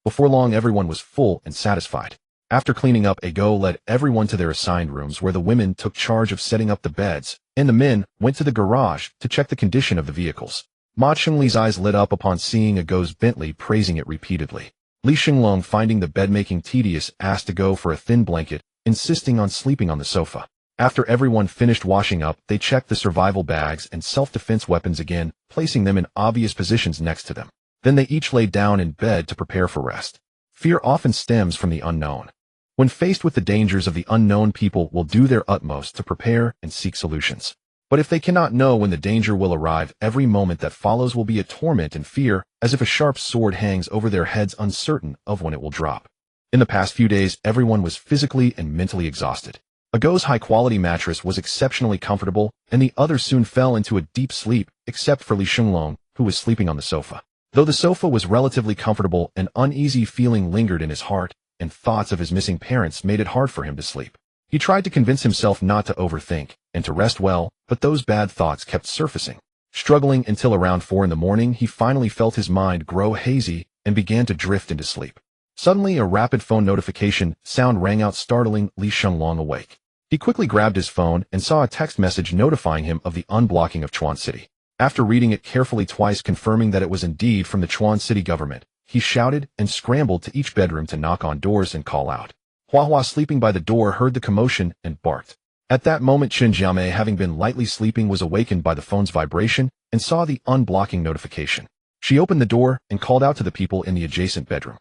Before long, everyone was full and satisfied. After cleaning up, Go led everyone to their assigned rooms, where the women took charge of setting up the beds, and the men went to the garage to check the condition of the vehicles. Ma Chengli's eyes lit up upon seeing Go's Bentley, praising it repeatedly. Li Shenglong, finding the bed-making tedious, asked Go for a thin blanket, insisting on sleeping on the sofa. After everyone finished washing up, they checked the survival bags and self-defense weapons again, placing them in obvious positions next to them. Then they each laid down in bed to prepare for rest. Fear often stems from the unknown. When faced with the dangers of the unknown, people will do their utmost to prepare and seek solutions. But if they cannot know when the danger will arrive, every moment that follows will be a torment and fear, as if a sharp sword hangs over their heads, uncertain of when it will drop. In the past few days, everyone was physically and mentally exhausted. Go's high-quality mattress was exceptionally comfortable, and the others soon fell into a deep sleep, except for Li Shenglong, who was sleeping on the sofa. Though the sofa was relatively comfortable, an uneasy feeling lingered in his heart, and thoughts of his missing parents made it hard for him to sleep. He tried to convince himself not to overthink and to rest well, but those bad thoughts kept surfacing. Struggling until around 4 in the morning, he finally felt his mind grow hazy and began to drift into sleep. Suddenly, a rapid phone notification sound rang out, startling Li Shenglong awake. He quickly grabbed his phone and saw a text message notifying him of the unblocking of Chuan City. After reading it carefully twice, confirming that it was indeed from the Chuan City government, he shouted and scrambled to each bedroom to knock on doors and call out. Hua, sleeping by the door, heard the commotion and barked. At that moment, Chun Jiamei, having been lightly sleeping, was awakened by the phone's vibration and saw the unblocking notification. She opened the door and called out to the people in the adjacent bedroom.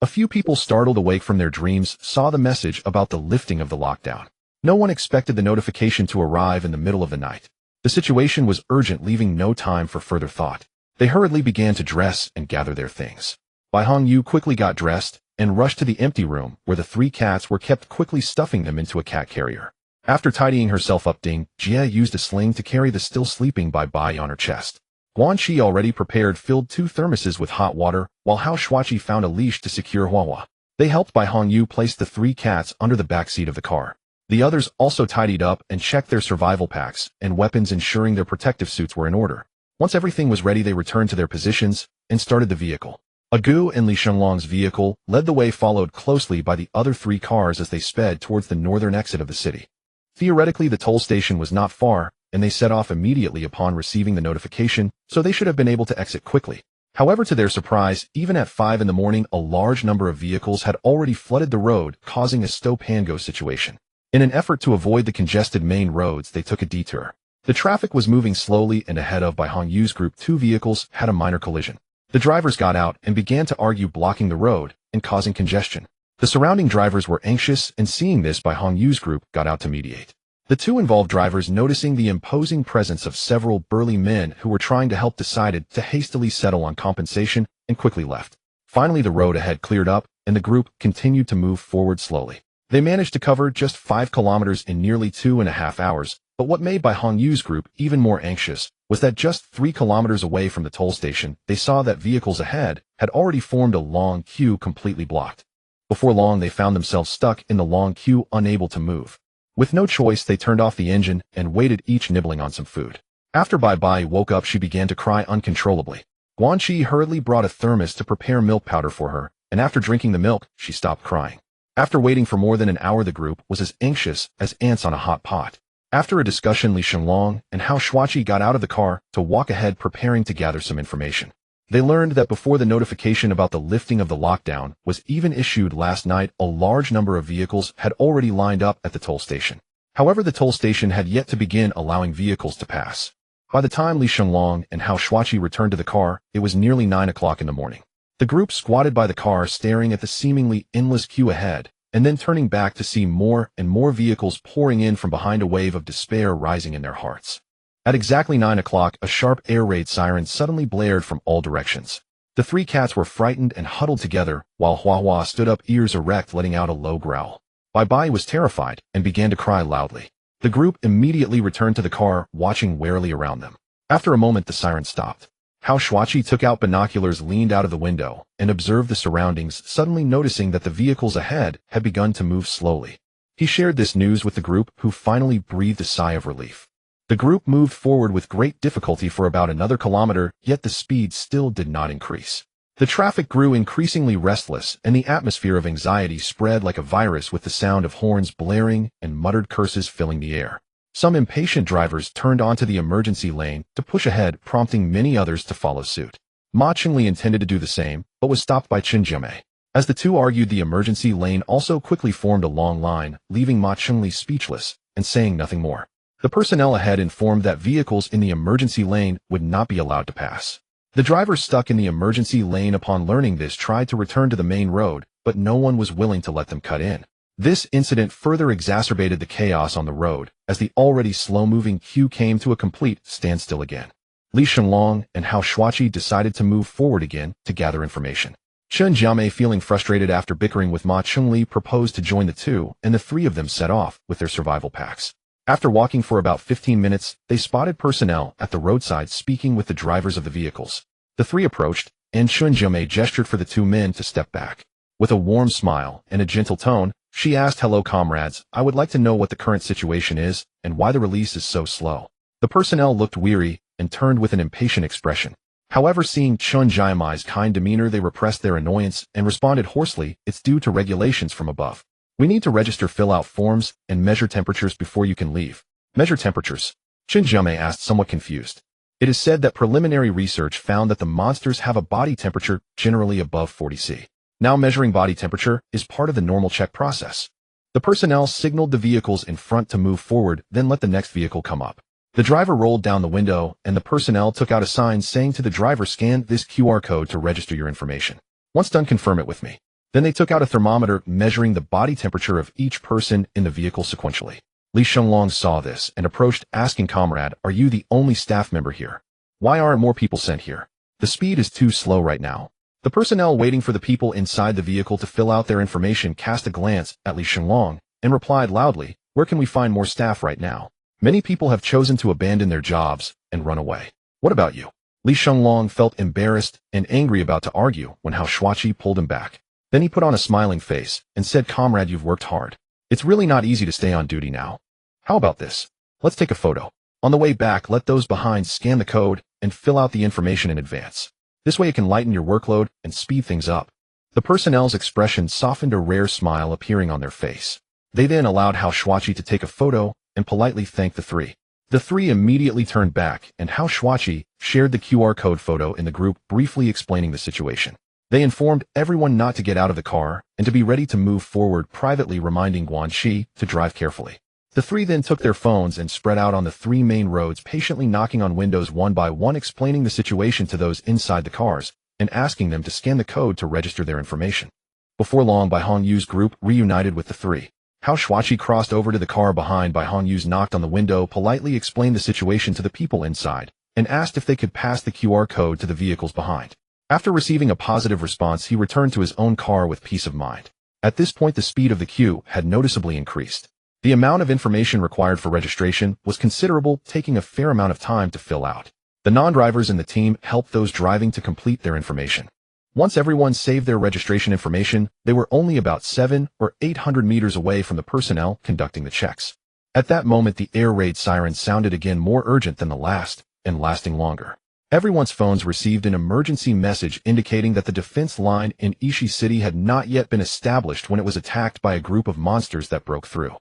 A few people, startled awake from their dreams, saw the message about the lifting of the lockdown. No one expected the notification to arrive in the middle of the night. The situation was urgent, leaving no time for further thought. They hurriedly began to dress and gather their things. Bai Hongyu quickly got dressed and rushed to the empty room where the 3 cats were kept, quickly stuffing them into a cat carrier. After tidying herself up, Ding Jie used a sling to carry the still sleeping Bai on her chest. Guanxi, already prepared, filled 2 thermoses with hot water, while Hao Shuachi found a leash to secure Hua. They helped Bai Hongyu place the 3 cats under the back seat of the car. The others also tidied up and checked their survival packs and weapons, ensuring their protective suits were in order. Once everything was ready, they returned to their positions and started the vehicle. Gu and Li Shenglong's vehicle led the way, followed closely by the other 3 cars as they sped towards the northern exit of the city. Theoretically, the toll station was not far, and they set off immediately upon receiving the notification, so they should have been able to exit quickly. However, to their surprise, even at 5 in the morning, a large number of vehicles had already flooded the road, causing a stop-and-go situation. In an effort to avoid the congested main roads, they took a detour. The traffic was moving slowly, and ahead of Bai Hongyu's group, 2 vehicles had a minor collision. The drivers got out and began to argue, blocking the road and causing congestion. The surrounding drivers were anxious, and seeing this, Bai Hongyu's group got out to mediate. The 2 involved drivers, noticing the imposing presence of several burly men who were trying to help, decided to hastily settle on compensation and quickly left. Finally, the road ahead cleared up, and the group continued to move forward slowly. They managed to cover just 5 kilometers in nearly 2.5 hours, but what made Bai Hongyu's group even more anxious was that just 3 kilometers away from the toll station, they saw that vehicles ahead had already formed a long queue completely blocked. Before long, they found themselves stuck in the long queue, unable to move. With no choice, they turned off the engine and waited, each nibbling on some food. After Bai woke up, she began to cry uncontrollably. Guanxi hurriedly brought a thermos to prepare milk powder for her, and after drinking the milk, she stopped crying. After waiting for more than an hour, the group was as anxious as ants on a hot pot. After a discussion, Li Shenlong and Hao Shuachi got out of the car to walk ahead, preparing to gather some information. They learned that before the notification about the lifting of the lockdown was even issued last night, a large number of vehicles had already lined up at the toll station. However, the toll station had yet to begin allowing vehicles to pass. By the time Li Shenlong and Hao Shuachi returned to the car, it was nearly 9 o'clock in the morning. The group squatted by the car, staring at the seemingly endless queue ahead, and then turning back to see more and more vehicles pouring in from behind, a wave of despair rising in their hearts. At exactly 9 o'clock, a sharp air raid siren suddenly blared from all directions. The 3 cats were frightened and huddled together, while Hua stood up, ears erect, letting out a low growl. Bai was terrified and began to cry loudly. The group immediately returned to the car, watching warily around them. After a moment, the siren stopped. Hao Shuachi took out binoculars, leaned out of the window, and observed the surroundings, suddenly noticing that the vehicles ahead had begun to move slowly. He shared this news with the group, who finally breathed a sigh of relief. The group moved forward with great difficulty for about another kilometer, yet the speed still did not increase. The traffic grew increasingly restless, and the atmosphere of anxiety spread like a virus, with the sound of horns blaring and muttered curses filling the air. Some impatient drivers turned onto the emergency lane to push ahead, prompting many others to follow suit. Ma Chengli intended to do the same, but was stopped by Chen Jiamei. As the two argued, the emergency lane also quickly formed a long line, leaving Ma Chengli speechless and saying nothing more. The personnel ahead informed that vehicles in the emergency lane would not be allowed to pass. The drivers stuck in the emergency lane, upon learning this, tried to return to the main road, but no one was willing to let them cut in. This incident further exacerbated the chaos on the road, as the already slow-moving queue came to a complete standstill again. Li Shenlong and Hao Shuachi decided to move forward again to gather information. Chen Jiamei, feeling frustrated after bickering with Ma Chengli, proposed to join the two, and the 3 of them set off with their survival packs. After walking for about 15 minutes, they spotted personnel at the roadside speaking with the drivers of the vehicles. The 3 approached, and Chen Jiamei gestured for the 2 men to step back. With a warm smile and a gentle tone, she asked, "Hello, comrades. I would like to know what the current situation is and why the release is so slow." The personnel looked weary and turned with an impatient expression. However, seeing Chen Jiamei's kind demeanor, they repressed their annoyance and responded hoarsely, "It's due to regulations from above. We need to register, fill out forms, and measure temperatures before you can leave." "Measure temperatures?" Chen Jiamei asked, somewhat confused. "It is said that preliminary research found that the monsters have a body temperature generally above 40 C. Now measuring body temperature is part of the normal check process." The personnel signaled the vehicles in front to move forward, then let the next vehicle come up. The driver rolled down the window, and the personnel took out a sign saying to the driver, "Scan this QR code to register your information. Once done, confirm it with me." Then they took out a thermometer, measuring the body temperature of each person in the vehicle sequentially. Li Shenlong saw this and approached, asking, "Comrade, are you the only staff member here? Why aren't more people sent here? The speed is too slow right now." The personnel waiting for the people inside the vehicle to fill out their information cast a glance at Li Shenlong and replied loudly, "Where can we find more staff right now? Many people have chosen to abandon their jobs and run away. What about you?" Li Shenlong felt embarrassed and angry, about to argue when Hao Shuachi pulled him back. Then he put on a smiling face and said, "Comrade, you've worked hard. It's really not easy to stay on duty now. How about this? Let's take a photo. On the way back, let those behind scan the code and fill out the information in advance. This way it can lighten your workload and speed things up." The personnel's expression softened, a rare smile appearing on their face. They then allowed Hao Shuachi to take a photo and politely thanked the 3. The 3 immediately turned back, and Hao Shuachi shared the QR code photo in the group, briefly explaining the situation. They informed everyone not to get out of the car and to be ready to move forward, privately reminding Guanxi to drive carefully. The 3 then took their phones and spread out on the 3 main roads, patiently knocking on windows one by one, explaining the situation to those inside the cars and asking them to scan the code to register their information. Before long, Bai Hongyu's group reunited with the 3. Hao Shuachi crossed over to the car behind Bai Hongyu's, knocked on the window, politely explained the situation to the people inside, and asked if they could pass the QR code to the vehicles behind. After receiving a positive response, he returned to his own car with peace of mind. At this point, the speed of the queue had noticeably increased. The amount of information required for registration was considerable, taking a fair amount of time to fill out. The non-drivers in the team helped those driving to complete their information. Once everyone saved their registration information, they were only about 700 or 800 meters away from the personnel conducting the checks. At that moment, the air raid siren sounded again, more urgent than the last, and lasting longer. Everyone's phones received an emergency message indicating that the defense line in Ishi City had not yet been established when it was attacked by a group of monsters that broke through.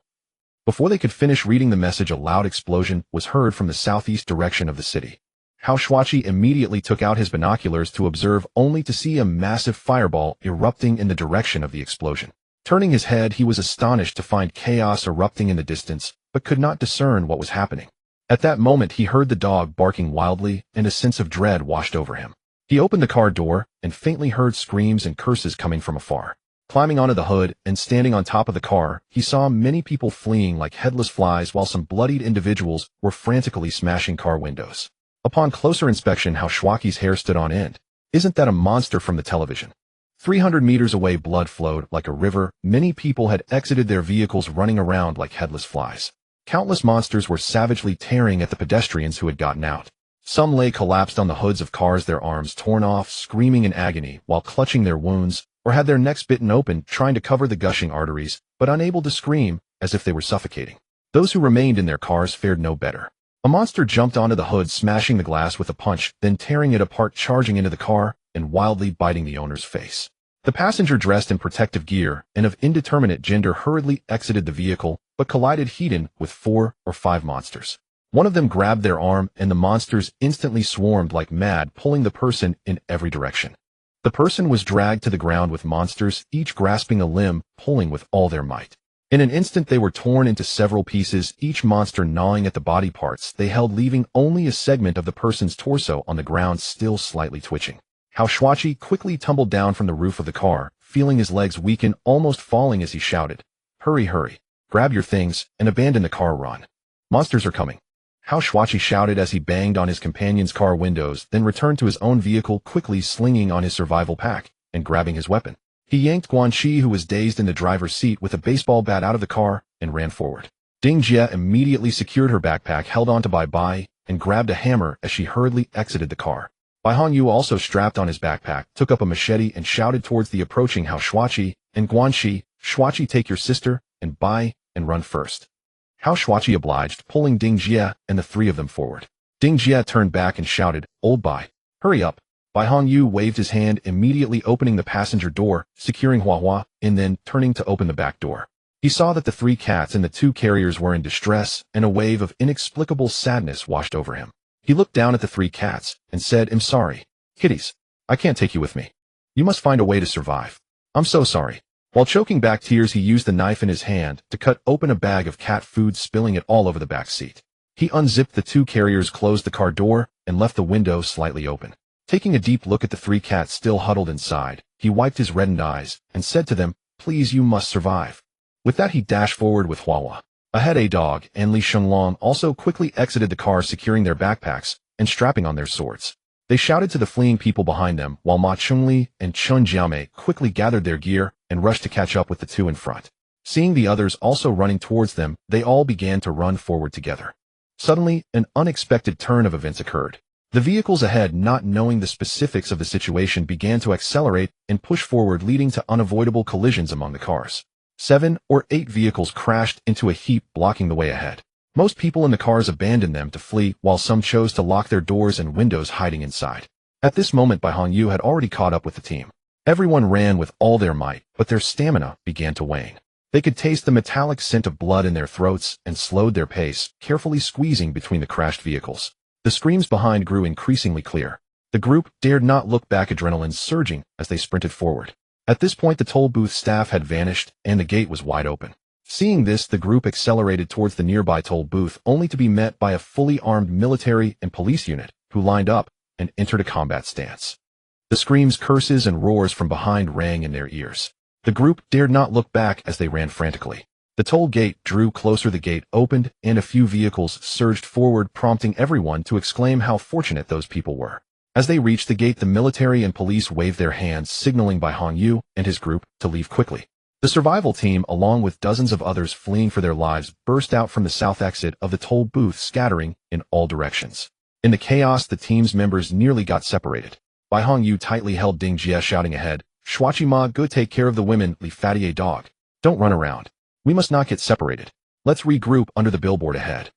Before they could finish reading the message, a loud explosion was heard from the southeast direction of the city. Hao Shuachi immediately took out his binoculars to observe, only to see a massive fireball erupting in the direction of the explosion. Turning his head, he was astonished to find chaos erupting in the distance, but could not discern what was happening. At that moment, he heard the dog barking wildly, and a sense of dread washed over him. He opened the car door and faintly heard screams and curses coming from afar. Climbing onto the hood and standing on top of the car, he saw many people fleeing like headless flies, while some bloodied individuals were frantically smashing car windows. Upon closer inspection, Hao Shuachi's hair stood on end. Isn't that a monster from the television? 300 meters away, blood flowed like a river. Many people had exited their vehicles, running around like headless flies. Countless monsters were savagely tearing at the pedestrians who had gotten out. Some lay collapsed on the hoods of cars, their arms torn off, screaming in agony while clutching their wounds, or had their necks bitten open, trying to cover the gushing arteries, but unable to scream, as if they were suffocating. Those who remained in their cars fared no better. A monster jumped onto the hood, smashing the glass with a punch, then tearing it apart, charging into the car, and wildly biting the owner's face. The passenger, dressed in protective gear and of indeterminate gender, hurriedly exited the vehicle, but collided head-on with 4 or 5 monsters. One of them grabbed their arm, and the monsters instantly swarmed like mad, pulling the person in every direction. The person was dragged to the ground, with monsters each grasping a limb, pulling with all their might. In an instant, they were torn into several pieces, each monster gnawing at the body parts they held, leaving only a segment of the person's torso on the ground, still slightly twitching. Hao Shuachi quickly tumbled down from the roof of the car, feeling his legs weaken, almost falling as he shouted, "Hurry, hurry! Grab your things and abandon the car, run! Monsters are coming!" Hao Shuachi shouted as he banged on his companion's car windows, then returned to his own vehicle, quickly slinging on his survival pack and grabbing his weapon. He yanked Guanxi, who was dazed in the driver's seat, with a baseball bat out of the car and ran forward. Ding Jie immediately secured her backpack, held on to Bai Bai, and grabbed a hammer as she hurriedly exited the car. Bai Hongyu also strapped on his backpack, took up a machete, and shouted towards the approaching Hao Shuachi and Guanxi, "Shuachi, take your sister and Bai and run first." Hao Shuachi obliged, pulling Ding Jie and the 3 of them forward. Ding Jie turned back and shouted, "Old Bai, hurry up." Bai Hongyu waved his hand, immediately opening the passenger door, securing Huahua, and then turning to open the back door. He saw that the 3 cats and the 2 carriers were in distress, and a wave of inexplicable sadness washed over him. He looked down at the 3 cats and said, "I'm sorry, kitties. I can't take you with me. You must find a way to survive. I'm so sorry." While choking back tears, he used the knife in his hand to cut open a bag of cat food, spilling it all over the back seat. He unzipped the 2 carriers, closed the car door, and left the window slightly open. Taking a deep look at the 3 cats still huddled inside, he wiped his reddened eyes and said to them, "Please, you must survive." With that, he dashed forward with Huahua. Ahead, a dog and Li Shunlong also quickly exited the car, securing their backpacks and strapping on their swords. They shouted to the fleeing people behind them, while Ma Chunli and Chun Jiamei quickly gathered their gear and rushed to catch up with the 2 in front. Seeing the others also running towards them, they all began to run forward together. Suddenly, an unexpected turn of events occurred. The vehicles ahead, not knowing the specifics of the situation, began to accelerate and push forward, leading to unavoidable collisions among the cars. 7 or 8 vehicles crashed into a heap, blocking the way ahead. Most people in the cars abandoned them to flee, while some chose to lock their doors and windows, hiding inside. At this moment, Bai Hongyu had already caught up with the team. Everyone ran with all their might, but their stamina began to wane. They could taste the metallic scent of blood in their throats and slowed their pace, carefully squeezing between the crashed vehicles. The screams behind grew increasingly clear. The group dared not look back, adrenaline surging as they sprinted forward. At this point, the toll booth staff had vanished, and the gate was wide open. Seeing this, the group accelerated towards the nearby toll booth, only to be met by a fully armed military and police unit, who lined up and entered a combat stance. The screams, curses, and roars from behind rang in their ears. The group dared not look back as they ran frantically. The toll gate drew closer, the gate opened, and a few vehicles surged forward, prompting everyone to exclaim how fortunate those people were. As they reached the gate, the military and police waved their hands, signaling Bai Hongyu and his group to leave quickly. The survival team, along with dozens of others fleeing for their lives, burst out from the south exit of the toll booth, scattering in all directions. In the chaos, the team's members nearly got separated. Bai Hongyu tightly held Ding Jie, shouting ahead, "Shuachi ma, go take care of the women, Li Fattier dog. Don't run around. We must not get separated. Let's regroup under the billboard ahead."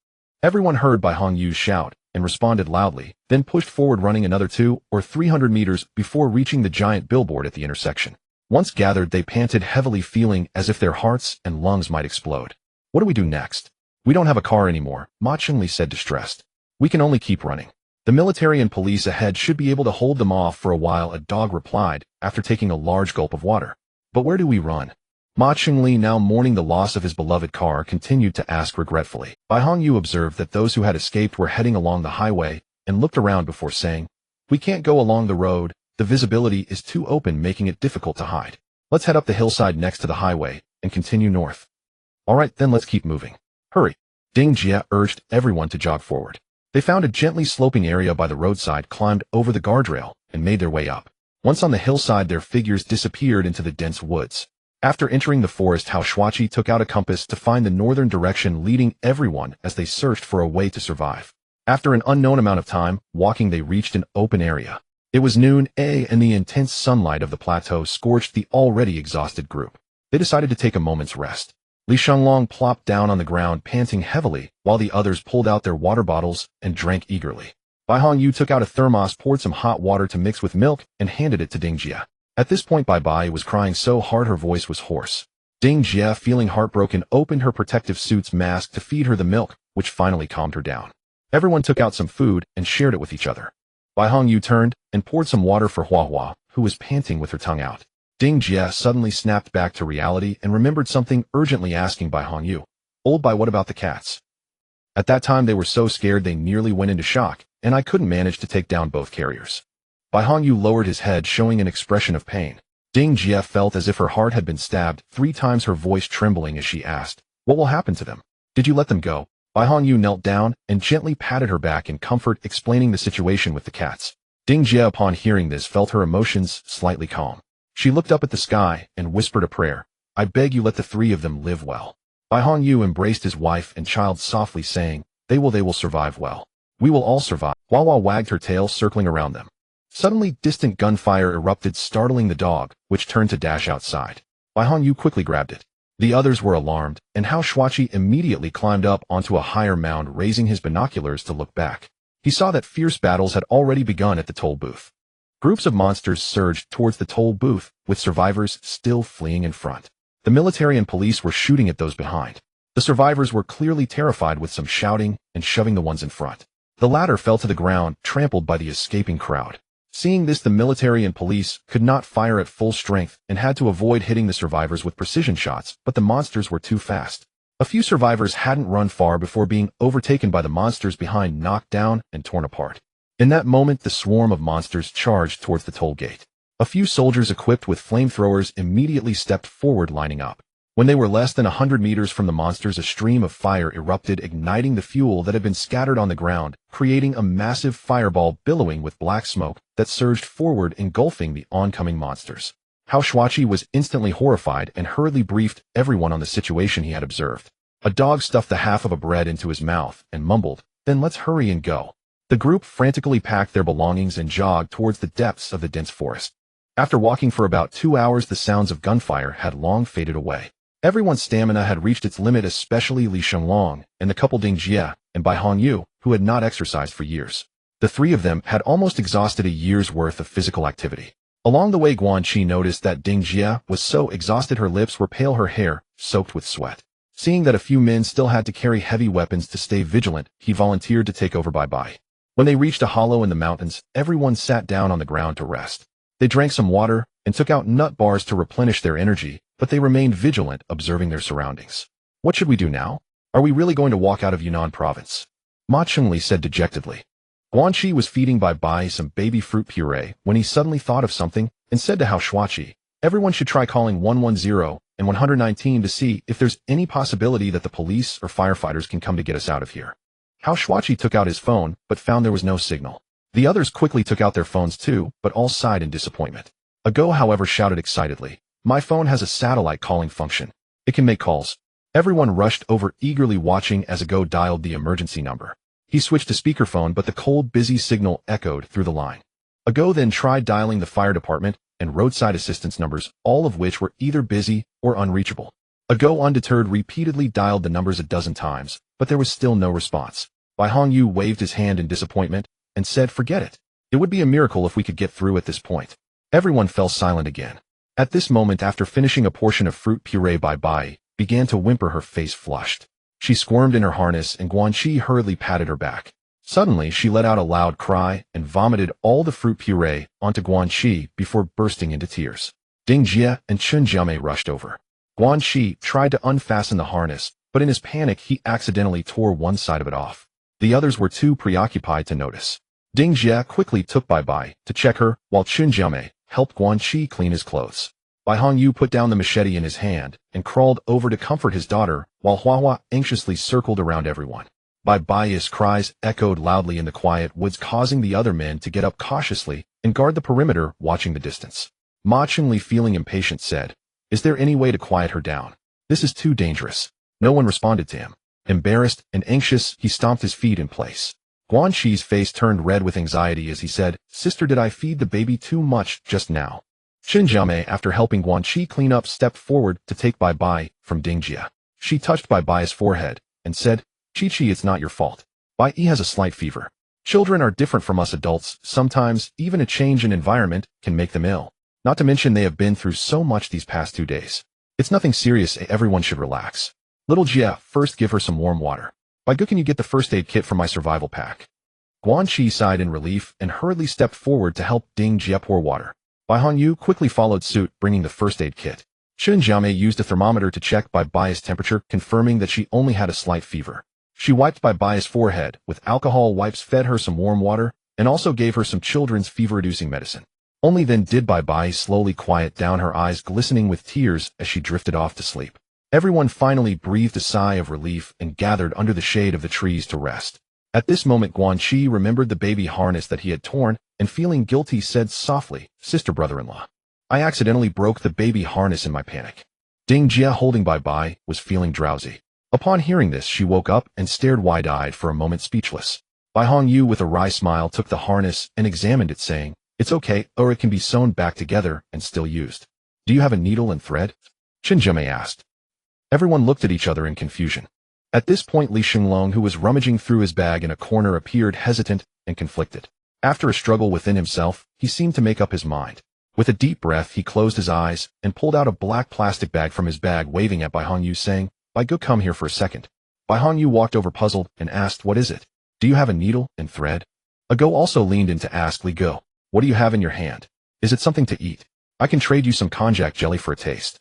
Everyone heard Bai Hongyu's shout and responded loudly, then pushed forward, running another 200 or 300 meters before reaching the giant billboard at the intersection. Once gathered, they panted heavily, feeling as if their hearts and lungs might explode. "What do we do next? We don't have a car anymore," Ma Chengli said, distressed. "We can only keep running. The military and police ahead should be able to hold them off for a while," a dog replied, after taking a large gulp of water. "But where do we run?" Ma Chengli, now mourning the loss of his beloved car, continued to ask regretfully. Bai Hongyu observed that those who had escaped were heading along the highway and looked around before saying, "We can't go along the road. The visibility is too open, making it difficult to hide. Let's head up the hillside next to the highway and continue north." "All right, then let's keep moving. Hurry." Ding Jie urged everyone to jog forward. They found a gently sloping area by the roadside, climbed over the guardrail, and made their way up. Once on the hillside, their figures disappeared into the dense woods. After entering the forest, Hao Shuachi took out a compass to find the northern direction, leading everyone as they searched for a way to survive. After an unknown amount of time walking, they reached an open area. It was noon, and the intense sunlight of the plateau scorched the already exhausted group. They decided to take a moment's rest. Li Shanglong plopped down on the ground, panting heavily, while the others pulled out their water bottles and drank eagerly. Bai Hongyu took out a thermos, poured some hot water to mix with milk, and handed it to Ding Jie. At this point, Bai was crying so hard her voice was hoarse. Ding Jie, feeling heartbroken, opened her protective suit's mask to feed her the milk, which finally calmed her down. Everyone took out some food and shared it with each other. Bai Hongyu turned and poured some water for Hua, who was panting with her tongue out. Ding Jie suddenly snapped back to reality and remembered something, urgently asking Bai Hongyu, "Old Bai, what about the cats?" At that time, they were so scared they nearly went into shock, and I couldn't manage to take down both carriers. Bai Hongyu lowered his head, showing an expression of pain. Ding Jie felt as if her heart had been stabbed 3 times, her voice trembling as she asked, "What will happen to them? Did you let them go?" Bai Hongyu knelt down and gently patted her back in comfort, explaining the situation with the cats. Ding Jie, upon hearing this, felt her emotions slightly calm. She looked up at the sky and whispered a prayer. "I beg you, let the 3 of them live well." Bai Hongyu embraced his wife and child softly, saying, They will survive well. We will all survive." Hua wagged her tail, circling around them. Suddenly, distant gunfire erupted, startling the dog, which turned to dash outside. Bai Hongyu quickly grabbed it. The others were alarmed, and Hao Shuachi immediately climbed up onto a higher mound, raising his binoculars to look back. He saw that fierce battles had already begun at the toll booth. Groups of monsters surged towards the toll booth, with survivors still fleeing in front. The military and police were shooting at those behind. The survivors were clearly terrified, with some shouting and shoving the ones in front. The latter fell to the ground, trampled by the escaping crowd. Seeing this, the military and police could not fire at full strength and had to avoid hitting the survivors with precision shots, but the monsters were too fast. A few survivors hadn't run far before being overtaken by the monsters behind, knocked down and torn apart. In that moment, the swarm of monsters charged towards the toll gate. A few soldiers equipped with flamethrowers immediately stepped forward, lining up. When they were less than 100 meters from the monsters, a stream of fire erupted, igniting the fuel that had been scattered on the ground, creating a massive fireball billowing with black smoke that surged forward, engulfing the oncoming monsters. Hao Shuachi was instantly horrified and hurriedly briefed everyone on the situation he had observed. A dog stuffed the half of a bread into his mouth and mumbled, "Then let's hurry and go." The group frantically packed their belongings and jogged towards the depths of the dense forest. After walking for about 2 hours, the sounds of gunfire had long faded away. Everyone's stamina had reached its limit, especially Li Shanglong and the couple Ding Jie and Bai Hongyu, who had not exercised for years. The 3 of them had almost exhausted a year's worth of physical activity. Along the way, Guanqi noticed that Ding Jie was so exhausted her lips were pale, her hair soaked with sweat. Seeing that a few men still had to carry heavy weapons to stay vigilant, he volunteered to take over Bai. When they reached a hollow in the mountains, everyone sat down on the ground to rest. They drank some water and took out nut bars to replenish their energy, but they remained vigilant, observing their surroundings. "What should we do now? Are we really going to walk out of Yunnan province?" Ma Chengli said dejectedly. Guanqi was feeding Bai some baby fruit puree when he suddenly thought of something and said to Hao Shuachi, "Everyone should try calling 110 and 119 to see if there's any possibility that the police or firefighters can come to get us out of here." Hao Shuachi took out his phone, but found there was no signal. The others quickly took out their phones too, but all sighed in disappointment. A Go, however, shouted excitedly, My phone has a satellite calling function. It can make calls. Everyone rushed over, eagerly watching as Ago dialed the emergency number. He switched to speakerphone, but the cold, busy signal echoed through the line. Ago then tried dialing the fire department and roadside assistance numbers, all of which were either busy or unreachable. Ago, undeterred, repeatedly dialed the numbers a dozen times, but there was still no response. Bai Hongyu waved his hand in disappointment and said, "Forget it. It would be a miracle if we could get through at this point." Everyone fell silent again. At this moment, after finishing a portion of fruit puree, Bai began to whimper, her face flushed. She squirmed in her harness, and Guanxi hurriedly patted her back. Suddenly, she let out a loud cry and vomited all the fruit puree onto Guanxi before bursting into tears. Ding Jie and Chun Jiamei rushed over. Guanxi tried to unfasten the harness, but in his panic, he accidentally tore one side of it off. The others were too preoccupied to notice. Ding Jie quickly took Bai to check her, while Chun Jiamei helped Guanxi clean his clothes. Bai Hongyu put down the machete in his hand and crawled over to comfort his daughter, while Huahua anxiously circled around everyone. Bai's cries echoed loudly in the quiet woods, causing the other men to get up cautiously and guard the perimeter, watching the distance. Ma Chunli, feeling impatient, said, "Is there any way to quiet her down? This is too dangerous." No one responded to him. Embarrassed and anxious, he stomped his feet in place. Guanxi's face turned red with anxiety as he said, "Sister, did I feed the baby too much just now?" Chun Jiamei, after helping Guanxi clean up, stepped forward to take Bai from Ding Jie. She touched Bai's forehead and said, "Chi-Chi, it's not your fault. Bai has a slight fever. Children are different from us adults. Sometimes even a change in environment can make them ill. Not to mention they have been through so much these past 2 days. It's nothing serious. Everyone should relax. Little Jie, first give her some warm water. Bai, can you get the first aid kit from my survival pack?" Guanxi sighed in relief and hurriedly stepped forward to help Ding Jie pour water. Bai Hongyu quickly followed suit, bringing the first aid kit. Chun Jiamei used a thermometer to check Bai's temperature, confirming that she only had a slight fever. She wiped Bai's forehead with alcohol wipes, fed her some warm water, and also gave her some children's fever-reducing medicine. Only then did Bai slowly quiet down, her eyes glistening with tears as she drifted off to sleep. Everyone finally breathed a sigh of relief and gathered under the shade of the trees to rest. At this moment, Guanxi remembered the baby harness that he had torn, and feeling guilty, said softly, "Sister, brother-in-law, I accidentally broke the baby harness in my panic." Ding Jie, holding Bai, was feeling drowsy. Upon hearing this, she woke up and stared wide-eyed for a moment, speechless. Bai Hongyu, with a wry smile, took the harness and examined it, saying, "It's okay, or it can be sewn back together and still used." "Do you have a needle and thread?" Chun Jiamei asked. Everyone looked at each other in confusion. At this point, Li Shenglong, who was rummaging through his bag in a corner, appeared hesitant and conflicted. After a struggle within himself, he seemed to make up his mind. With a deep breath, he closed his eyes and pulled out a black plastic bag from his bag, waving at Bai Hongyu, saying, "Bai, come here for a second." Bai Hongyu walked over puzzled and asked, "What is it? Do you have a needle and thread?" Ago also leaned in to ask, "Li Go, what do you have in your hand? Is it something to eat? I can trade you some konjac jelly for a taste."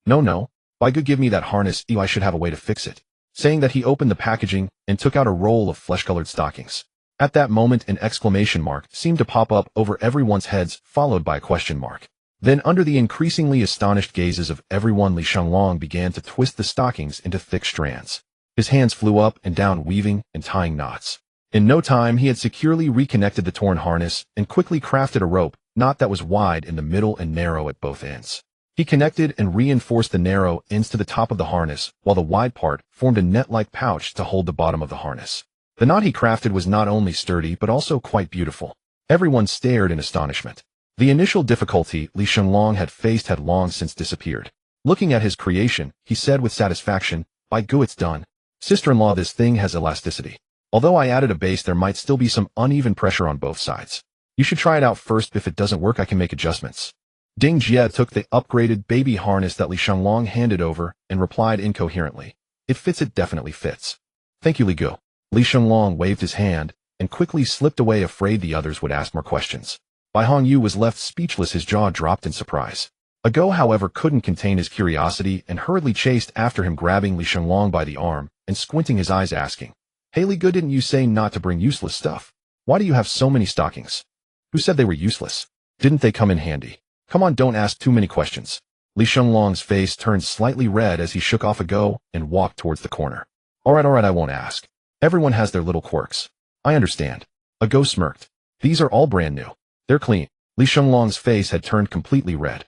No. Bai, give me that harness. I should have a way to fix it." Saying that, he opened the packaging and took out a roll of flesh-colored stockings. At that moment, an exclamation mark seemed to pop up over everyone's heads, followed by a question mark. Then, under the increasingly astonished gazes of everyone, Li Shenglong began to twist the stockings into thick strands. His hands flew up and down, weaving and tying knots. In no time, he had securely reconnected the torn harness and quickly crafted a rope knot that was wide in the middle and narrow at both ends. He connected and reinforced the narrow ends to the top of the harness, while the wide part formed a net-like pouch to hold the bottom of the harness. The knot he crafted was not only sturdy but also quite beautiful. Everyone stared in astonishment. The initial difficulty Li Shenglong had faced had long since disappeared. Looking at his creation, he said with satisfaction, "Bai, it's done. Sister-in-law, this thing has elasticity. Although I added a base, there might still be some uneven pressure on both sides. You should try it out first. If it doesn't work, I can make adjustments." Ding Jie took the upgraded baby harness that Li Shenglong handed over and replied incoherently, "It fits. It definitely fits. Thank you, Li Go." Li Shenglong waved his hand and quickly slipped away, afraid the others would ask more questions. Bai Hongyu was left speechless, his jaw dropped in surprise. Ago, however, couldn't contain his curiosity and hurriedly chased after him, grabbing Li Shenglong by the arm and squinting his eyes, asking, "Hey, Li Go, didn't you say not to bring useless stuff? Why do you have so many stockings? Who said they were useless? Didn't they come in handy? Come on, don't ask too many questions." Li Shenglong's face turned slightly red as he shook off Ago and walked towards the corner. All right, I won't ask. Everyone has their little quirks. I understand." Ago smirked. "These are all brand new. They're clean." Li Shenglong's face had turned completely red.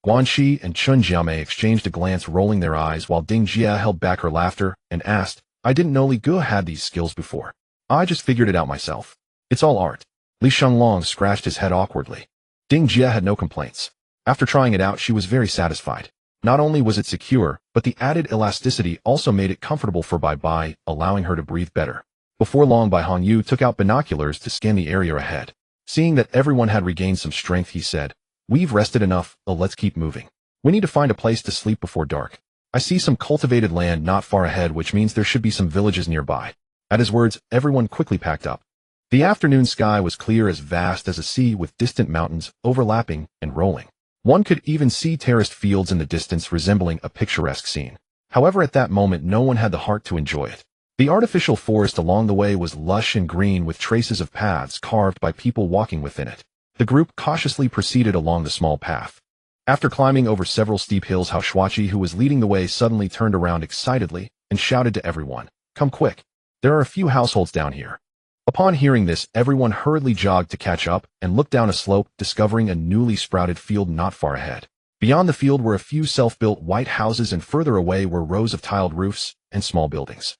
Guanxi and Chun Jiamei exchanged a glance, rolling their eyes, while Ding Jia held back her laughter and asked, I didn't know Li Ge had these skills before. I just figured it out myself. It's all art. Li Shenglong scratched his head awkwardly. Ding Jia had no complaints. After trying it out, she was very satisfied. Not only was it secure, but the added elasticity also made it comfortable for Bai Bai, allowing her to breathe better. Before long, Bai Hongyu took out binoculars to scan the area ahead. Seeing that everyone had regained some strength, he said, We've rested enough, let's keep moving. We need to find a place to sleep before dark. I see some cultivated land not far ahead, which means there should be some villages nearby. At his words, everyone quickly packed up. The afternoon sky was clear, as vast as a sea, with distant mountains overlapping and rolling. One could even see terraced fields in the distance, resembling a picturesque scene. However, at that moment, no one had the heart to enjoy it. The artificial forest along the way was lush and green, with traces of paths carved by people walking within it. The group cautiously proceeded along the small path. After climbing over several steep hills, Hao Shuachi, who was leading the way, suddenly turned around excitedly and shouted to everyone, Come quick! There are a few households down here. Upon hearing this, everyone hurriedly jogged to catch up and looked down a slope, discovering a newly sprouted field not far ahead. Beyond the field were a few self-built white houses, and further away were rows of tiled roofs and small buildings.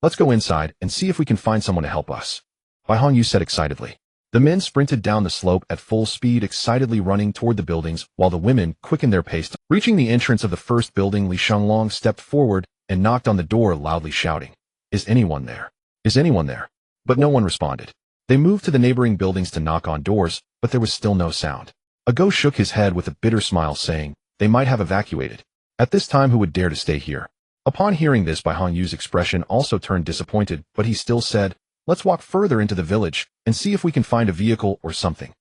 Let's go inside and see if we can find someone to help us, Bai Hongyu said excitedly. The men sprinted down the slope at full speed, excitedly running toward the buildings, while the women quickened their pace. Reaching the entrance of the first building, Li Shenglong stepped forward and knocked on the door, loudly shouting, Is anyone there? Is anyone there? But no one responded. They moved to the neighboring buildings to knock on doors, but there was still no sound. A ghost shook his head with a bitter smile, saying, They might have evacuated. At this time, who would dare to stay here? Upon hearing this, Bai Hongyu's expression also turned disappointed, but he still said, Let's walk further into the village and see if we can find a vehicle or something.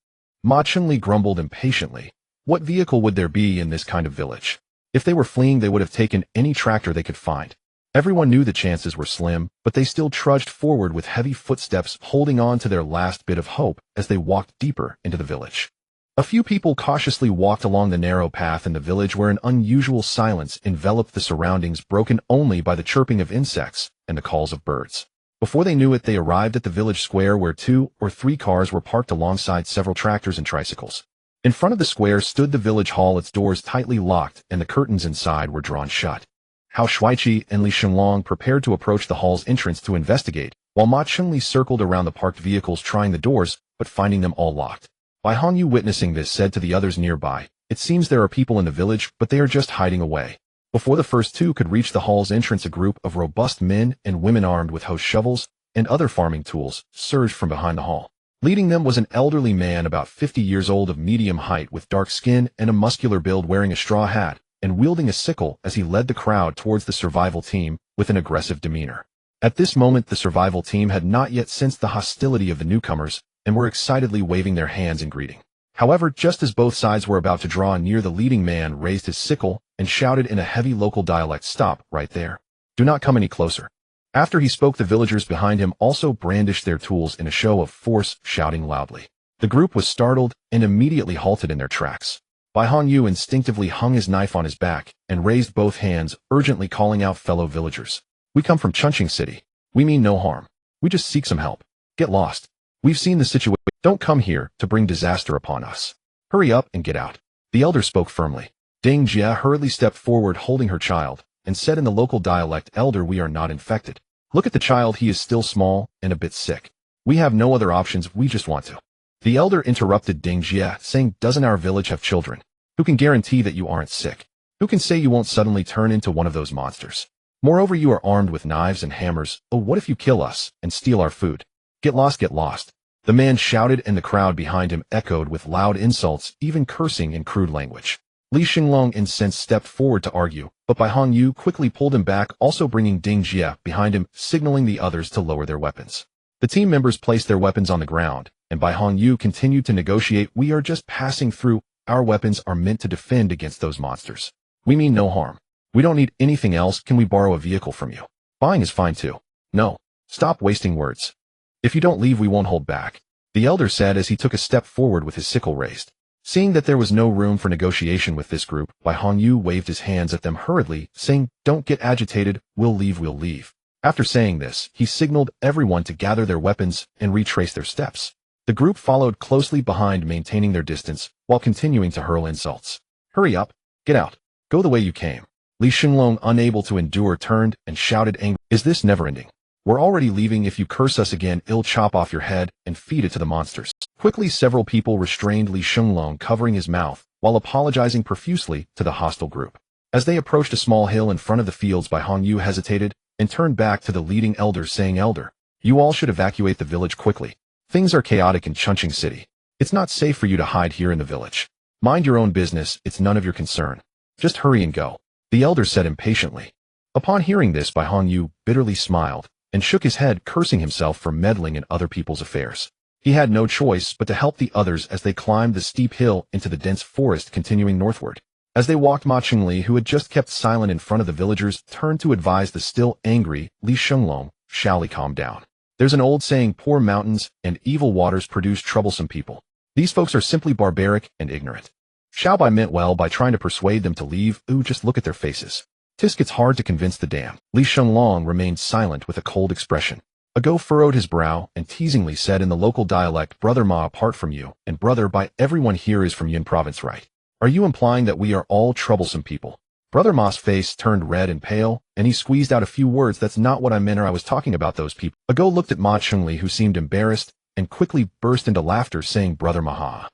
Ma Chunli grumbled impatiently. What vehicle would there be in this kind of village? If they were fleeing, they would have taken any tractor they could find. Everyone knew the chances were slim, but they still trudged forward with heavy footsteps, holding on to their last bit of hope as they walked deeper into the village. A few people cautiously walked along the narrow path in the village, where an unusual silence enveloped the surroundings, broken only by the chirping of insects and the calls of birds. Before they knew it, they arrived at the village square, where 2 or 3 cars were parked alongside several tractors and tricycles. In front of the square stood the village hall, its doors tightly locked, and the curtains inside were drawn shut. Hao Shuaiqi and Li Shenglong prepared to approach the hall's entrance to investigate, while Ma Chunli circled around the parked vehicles, trying the doors, but finding them all locked. Bai Hongyu, witnessing this, said to the others nearby, It seems there are people in the village, but they are just hiding away. Before the first 2 could reach the hall's entrance, a group of robust men and women armed with hoes shovels and other farming tools surged from behind the hall. Leading them was an elderly man about 50 years old, of medium height, with dark skin and a muscular build, wearing a straw hat and wielding a sickle as he led the crowd towards the survival team with an aggressive demeanor. At this moment, the survival team had not yet sensed the hostility of the newcomers and were excitedly waving their hands in greeting. However, just as both sides were about to draw near, the leading man raised his sickle and shouted in a heavy local dialect, Stop, right there. Do not come any closer. After he spoke, the villagers behind him also brandished their tools in a show of force, shouting loudly. The group was startled and immediately halted in their tracks. Bai Hongyu instinctively hung his knife on his back and raised both hands, urgently calling out fellow villagers. We come from Chunqing City. We mean no harm. We just seek some help. Get lost. We've seen the situation. Don't come here to bring disaster upon us. Hurry up and get out. The elder spoke firmly. Ding Jia hurriedly stepped forward, holding her child, and said in the local dialect, Elder, we are not infected. Look at the child, he is still small and a bit sick. We have no other options, we just want to. The elder interrupted Ding Jia, saying, Doesn't our village have children? Who can guarantee that you aren't sick? Who can say you won't suddenly turn into one of those monsters? Moreover, you are armed with knives and hammers. Oh, what if you kill us and steal our food? Get lost, get lost. The man shouted, and the crowd behind him echoed with loud insults, even cursing in crude language. Li Shenglong, incensed, stepped forward to argue, but Bai Hongyu quickly pulled him back, also bringing Ding Jia behind him, signaling the others to lower their weapons. The team members placed their weapons on the ground, and Bai Hongyu continued to negotiate. We are just passing through. Our weapons are meant to defend against those monsters. We mean no harm. We don't need anything else. Can we borrow a vehicle from you? Buying is fine too. No. Stop wasting words. If you don't leave, we won't hold back, the elder said as he took a step forward with his sickle raised. Seeing that there was no room for negotiation with this group, Bai Hongyu waved his hands at them hurriedly, saying, Don't get agitated, we'll leave, we'll leave. After saying this, he signaled everyone to gather their weapons and retrace their steps. The group followed closely behind, maintaining their distance, while continuing to hurl insults. Hurry up, get out, go the way you came. Li Shenglong, unable to endure, turned and shouted angrily, is this never ending? We're already leaving. If you curse us again, I'll chop off your head and feed it to the monsters. Quickly, several people restrained Li Shenglong, covering his mouth, while apologizing profusely to the hostile group. As they approached a small hill in front of the fields, Bai Hongyu hesitated and turned back to the leading elder, saying, Elder, you all should evacuate the village quickly. Things are chaotic in Chunqing City. It's not safe for you to hide here in the village. Mind your own business, it's none of your concern. Just hurry and go, the elder said impatiently. Upon hearing this, Bai Hongyu bitterly smiled and shook his head, cursing himself for meddling in other people's affairs. He had no choice but to help the others as they climbed the steep hill into the dense forest, continuing northward. As they walked, Ma Chengli, who had just kept silent in front of the villagers, turned to advise the still angry Li Shenglong, shall he calm down? There's an old saying, poor mountains and evil waters produce troublesome people. These folks are simply barbaric and ignorant. Xiao Bai meant well by trying to persuade them to leave. Just look at their faces. Tisk, it's hard to convince the damned. Li Shenglong remained silent with a cold expression. Ago furrowed his brow and teasingly said in the local dialect, Brother Ma, apart from you, and Brother Bai, everyone here is from Yin province, right? Are you implying that we are all troublesome people? Brother Ma's face turned red and pale, and he squeezed out a few words. That's not what I meant, or I was talking about those people. Ago looked at Ma Chengli, who seemed embarrassed, and quickly burst into laughter, saying, Brother Maha.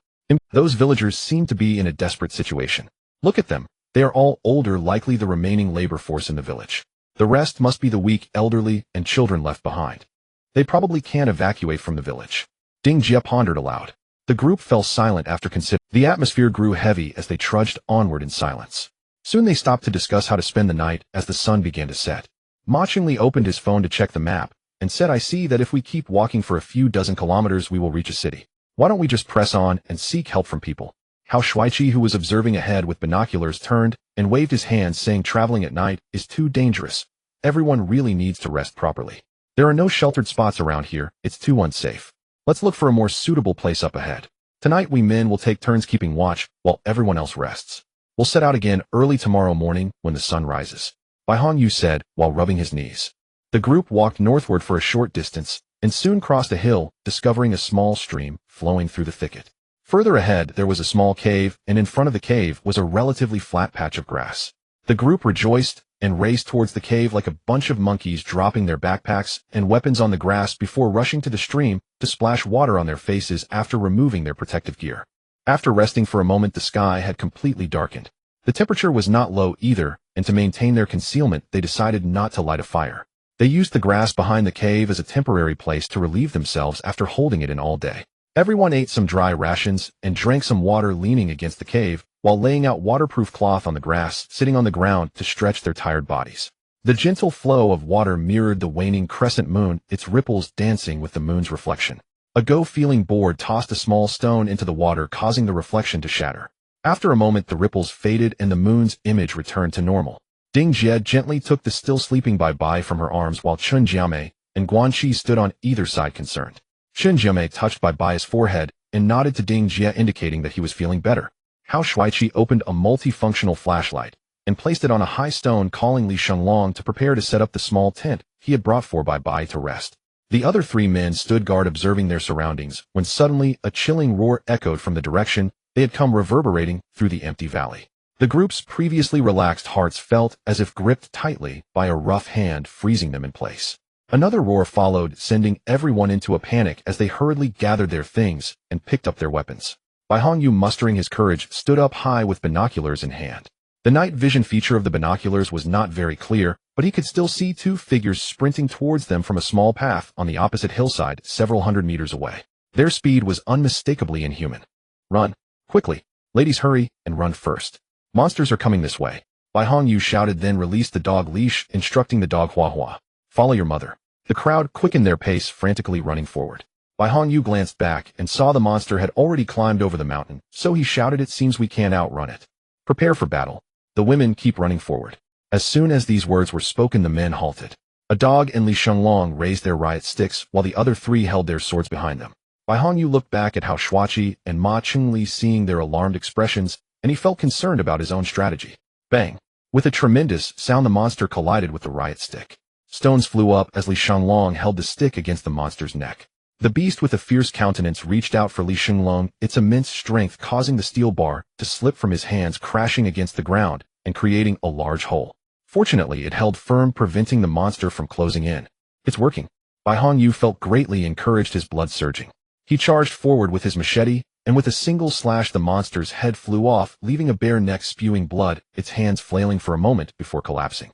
Those villagers seem to be in a desperate situation. Look at them. They are all older, likely the remaining labor force in the village. The rest must be the weak, elderly, and children left behind. They probably can't evacuate from the village. Ding Jie pondered aloud. The group fell silent after considering. The atmosphere grew heavy as they trudged onward in silence. Soon they stopped to discuss how to spend the night as the sun began to set. Ma Chengli opened his phone to check the map and said, I see that if we keep walking for a few dozen kilometers, we will reach a city. Why don't we just press on and seek help from people? Hao Shuaiqi, who was observing ahead with binoculars, turned and waved his hand, saying, traveling at night is too dangerous. Everyone really needs to rest properly. There are no sheltered spots around here. It's too unsafe. Let's look for a more suitable place up ahead. Tonight we men will take turns keeping watch while everyone else rests. We'll set out again early tomorrow morning when the sun rises. Bai Hongyu said while rubbing his knees. The group walked northward for a short distance and soon crossed a hill, discovering a small stream flowing through the thicket. Further ahead there was a small cave, and in front of the cave was a relatively flat patch of grass. The group rejoiced and raced towards the cave like a bunch of monkeys, dropping their backpacks and weapons on the grass before rushing to the stream to splash water on their faces after removing their protective gear. After resting for a moment, the sky had completely darkened. The temperature was not low either, and to maintain their concealment, they decided not to light a fire. They used the grass behind the cave as a temporary place to relieve themselves after holding it in all day. Everyone ate some dry rations and drank some water, leaning against the cave, while laying out waterproof cloth on the grass, sitting on the ground to stretch their tired bodies. The gentle flow of water mirrored the waning crescent moon, its ripples dancing with the moon's reflection. Ago, feeling bored, tossed a small stone into the water, causing the reflection to shatter. After a moment, the ripples faded and the moon's image returned to normal. Ding Jie gently took the still sleeping Bai from her arms, while Chun Jiamei and Guan Qi stood on either side concerned. Chun Jiamei touched Bai's forehead and nodded to Ding Jie, indicating that he was feeling better. Hao Shuaiqi opened a multifunctional flashlight and placed it on a high stone, calling Li Shenglong to prepare to set up the small tent he had brought for Bai to rest. The other three men stood guard, observing their surroundings, when suddenly a chilling roar echoed from the direction they had come, reverberating through the empty valley. The group's previously relaxed hearts felt as if gripped tightly by a rough hand, freezing them in place. Another roar followed, sending everyone into a panic as they hurriedly gathered their things and picked up their weapons. Bai Hongyu, mustering his courage, stood up high with binoculars in hand. The night vision feature of the binoculars was not very clear, but he could still see two figures sprinting towards them from a small path on the opposite hillside several hundred meters away. Their speed was unmistakably inhuman. Run, quickly. Ladies, hurry, and run first. Monsters are coming this way. Bai Hongyu shouted, then released the dog leash, instructing the dog Hua Hua. Follow your mother. The crowd quickened their pace, frantically running forward. Bai Hongyu glanced back and saw the monster had already climbed over the mountain, so he shouted, it seems we can't outrun it. Prepare for battle. The women keep running forward. As soon as these words were spoken, the men halted. A dog and Li Shenglong raised their riot sticks, while the other three held their swords behind them. Bai Hongyu looked back at Hao Shuaiqi and Ma Chengli, seeing their alarmed expressions, and he felt concerned about his own strategy. Bang! With a tremendous sound, the monster collided with the riot stick. Stones flew up as Li Shenglong held the stick against the monster's neck. The beast with a fierce countenance reached out for Li Shunlong, its immense strength causing the steel bar to slip from his hands, crashing against the ground and creating a large hole. Fortunately, it held firm, preventing the monster from closing in. It's working. Bai Hongyu felt greatly encouraged, his blood surging. He charged forward with his machete, and with a single slash the monster's head flew off, leaving a bare neck spewing blood, its hands flailing for a moment before collapsing.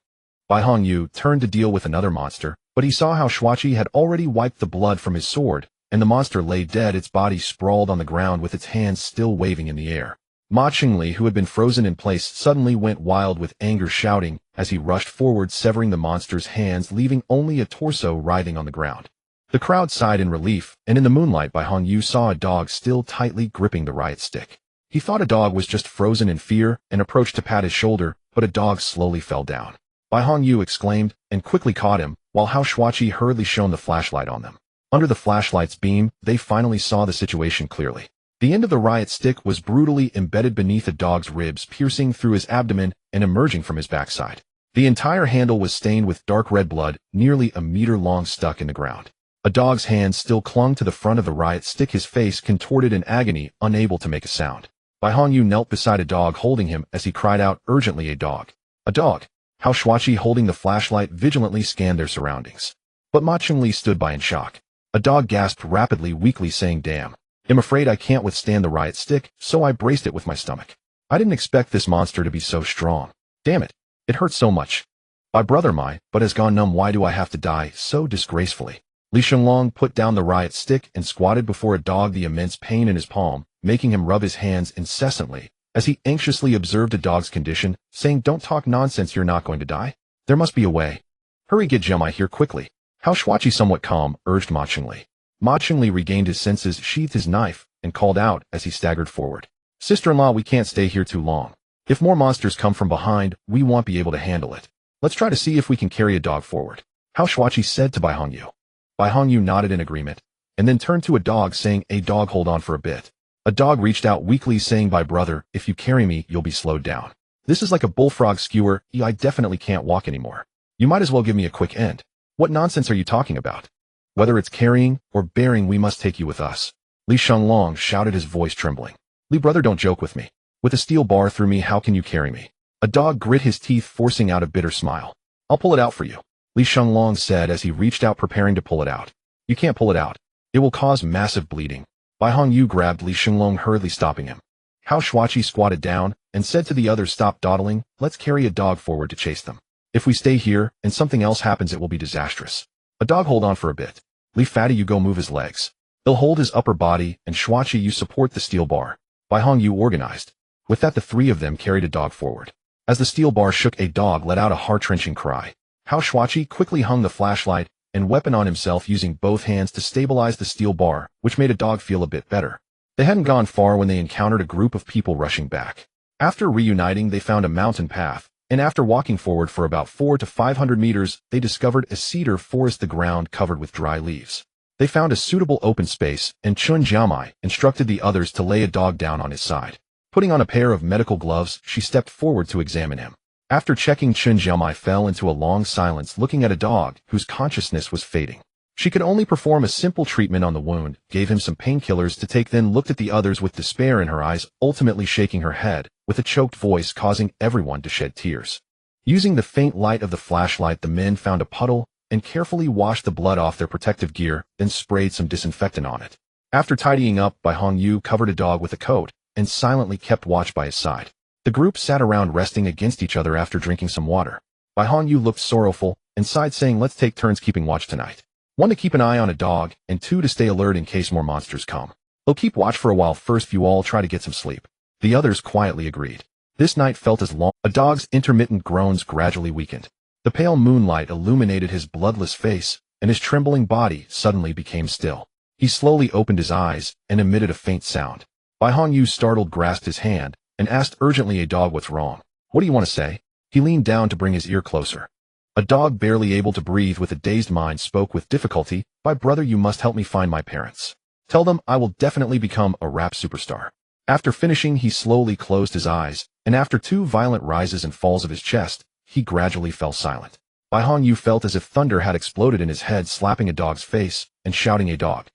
Bai Hongyu turned to deal with another monster, but he saw how Shuachi had already wiped the blood from his sword, and the monster lay dead, its body sprawled on the ground with its hands still waving in the air. Ma Qingli, who had been frozen in place, suddenly went wild with anger, shouting as he rushed forward, severing the monster's hands, leaving only a torso writhing on the ground. The crowd sighed in relief, and in the moonlight Bai Hongyu saw a dog still tightly gripping the riot stick. He thought a dog was just frozen in fear and approached to pat his shoulder, but a dog slowly fell down. Bai Hongyu exclaimed and quickly caught him, while Hao Shuachi hurriedly shone the flashlight on them. Under the flashlight's beam, they finally saw the situation clearly. The end of the riot stick was brutally embedded beneath a dog's ribs, piercing through his abdomen and emerging from his backside. The entire handle was stained with dark red blood, nearly a meter long, stuck in the ground. A dog's hand still clung to the front of the riot stick, his face contorted in agony, unable to make a sound. Bai Hongyu knelt beside a dog, holding him as he cried out urgently, "A dog! A dog!" Hao Shuachi, holding the flashlight, vigilantly scanned their surroundings. But Ma Qingli stood by in shock. A dog gasped rapidly, weakly, saying, "Damn. I'm afraid I can't withstand the riot stick, so I braced it with my stomach. I didn't expect this monster to be so strong. Damn it. It hurts so much. My brother, but has gone numb. Why do I have to die so disgracefully?" Li Shunlong put down the riot stick and squatted before a dog, the immense pain in his palm making him rub his hands incessantly, as he anxiously observed the dog's condition, saying, "Don't talk nonsense, you're not going to die. There must be a way. Hurry, get Jemai here quickly." Hao Shuachi, somewhat calm, urged Ma Qingli. Ma Qingli regained his senses, sheathed his knife, and called out as he staggered forward, "Sister-in-law, we can't stay here too long. If more monsters come from behind, we won't be able to handle it. Let's try to see if we can carry a dog forward," Hao Shuachi said to Bai Hongyu. Bai Hongyu nodded in agreement, and then turned to a dog, saying, "A dog, hold on for a bit." A dog reached out weakly, saying, "By brother, if you carry me, you'll be slowed down. This is like a bullfrog skewer. I definitely can't walk anymore. You might as well give me a quick end." "What nonsense are you talking about? Whether it's carrying or bearing, we must take you with us." Li Shunlong shouted, his voice trembling. "Li brother, don't joke with me. With a steel bar through me, how can you carry me?" A dog grit his teeth, forcing out a bitter smile. "I'll pull it out for you," Li Shunlong said as he reached out, preparing to pull it out. "You can't pull it out. It will cause massive bleeding." Bai Hongyu grabbed Li Shunlong, hurriedly stopping him. Hao Shuachi squatted down and said to the others, "Stop dawdling. Let's carry a dog forward to chase them. If we stay here and something else happens, it will be disastrous. A dog, hold on for a bit. Li Fatty, you go move his legs. He'll hold his upper body, and Shuachi, you support the steel bar." Bai Hongyu organized. With that, the three of them carried a dog forward. As the steel bar shook, a dog let out a heart-wrenching cry. Hao Shuachi quickly hung the flashlight and weapon on himself, using both hands to stabilize the steel bar, which made a dog feel a bit better. They hadn't gone far when they encountered a group of people rushing back. After reuniting, they found a mountain path, and after walking forward for about 400 to 500 meters, they discovered a cedar forest, the ground covered with dry leaves. They found a suitable open space, and Chun Jiamai instructed the others to lay a dog down on his side. Putting on a pair of medical gloves, she stepped forward to examine him. After checking, Chun Jiamai fell into a long silence, looking at a dog whose consciousness was fading. She could only perform a simple treatment on the wound, gave him some painkillers to take, then looked at the others with despair in her eyes, ultimately shaking her head, with a choked voice causing everyone to shed tears. Using the faint light of the flashlight, the men found a puddle and carefully washed the blood off their protective gear, then sprayed some disinfectant on it. After tidying up, Bai Hongyu covered a dog with a coat and silently kept watch by his side. The group sat around resting against each other after drinking some water. Bai Hongyu looked sorrowful and sighed, saying, "Let's take turns keeping watch tonight. 1 to keep an eye on a dog, and 2 to stay alert in case more monsters come. They'll keep watch for a while first, you all try to get some sleep." The others quietly agreed. This night felt as long. A dog's intermittent groans gradually weakened. The pale moonlight illuminated his bloodless face, and his trembling body suddenly became still. He slowly opened his eyes and emitted a faint sound. Bai Hongyu, startled, grasped his hand and asked urgently, "A dog, what's wrong? What do you want to say?" He leaned down to bring his ear closer. A dog, barely able to breathe with a dazed mind, spoke with difficulty, "My brother, you must help me find my parents. Tell them I will definitely become a rap superstar." After finishing, he slowly closed his eyes, and after 2 violent rises and falls of his chest, he gradually fell silent. Bai Hongyu felt as if thunder had exploded in his head, slapping a dog's face and shouting, "A dog!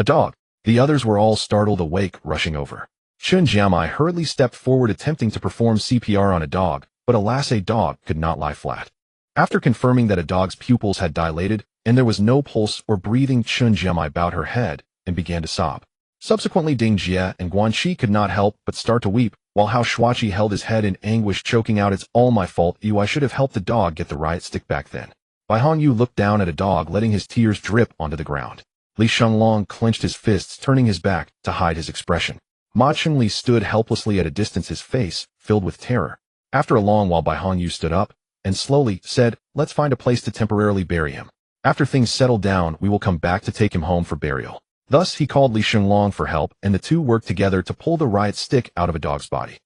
A dog. The others were all startled awake, rushing over. Chun Jiamai hurriedly stepped forward attempting to perform CPR on a dog, but alas, a dog could not lie flat. After confirming that a dog's pupils had dilated and there was no pulse or breathing, Chun Jiamai bowed her head and began to sob. Subsequently, Ding Jie and Guanxi could not help but start to weep, while Hao Shuachi held his head in anguish, choking out, "It's all my fault, I should have helped the dog get the riot stick back then." Bai Hongyu looked down at a dog, letting his tears drip onto the ground. Li Shenglong clenched his fists, turning his back to hide his expression. Ma Chunli stood helplessly at a distance, his face filled with terror. After a long while, Bai Hongyu stood up and slowly said, "Let's find a place to temporarily bury him. After things settle down, we will come back to take him home for burial." Thus, he called Li Shenglong for help, and the two worked together to pull the riot stick out of a dog's body.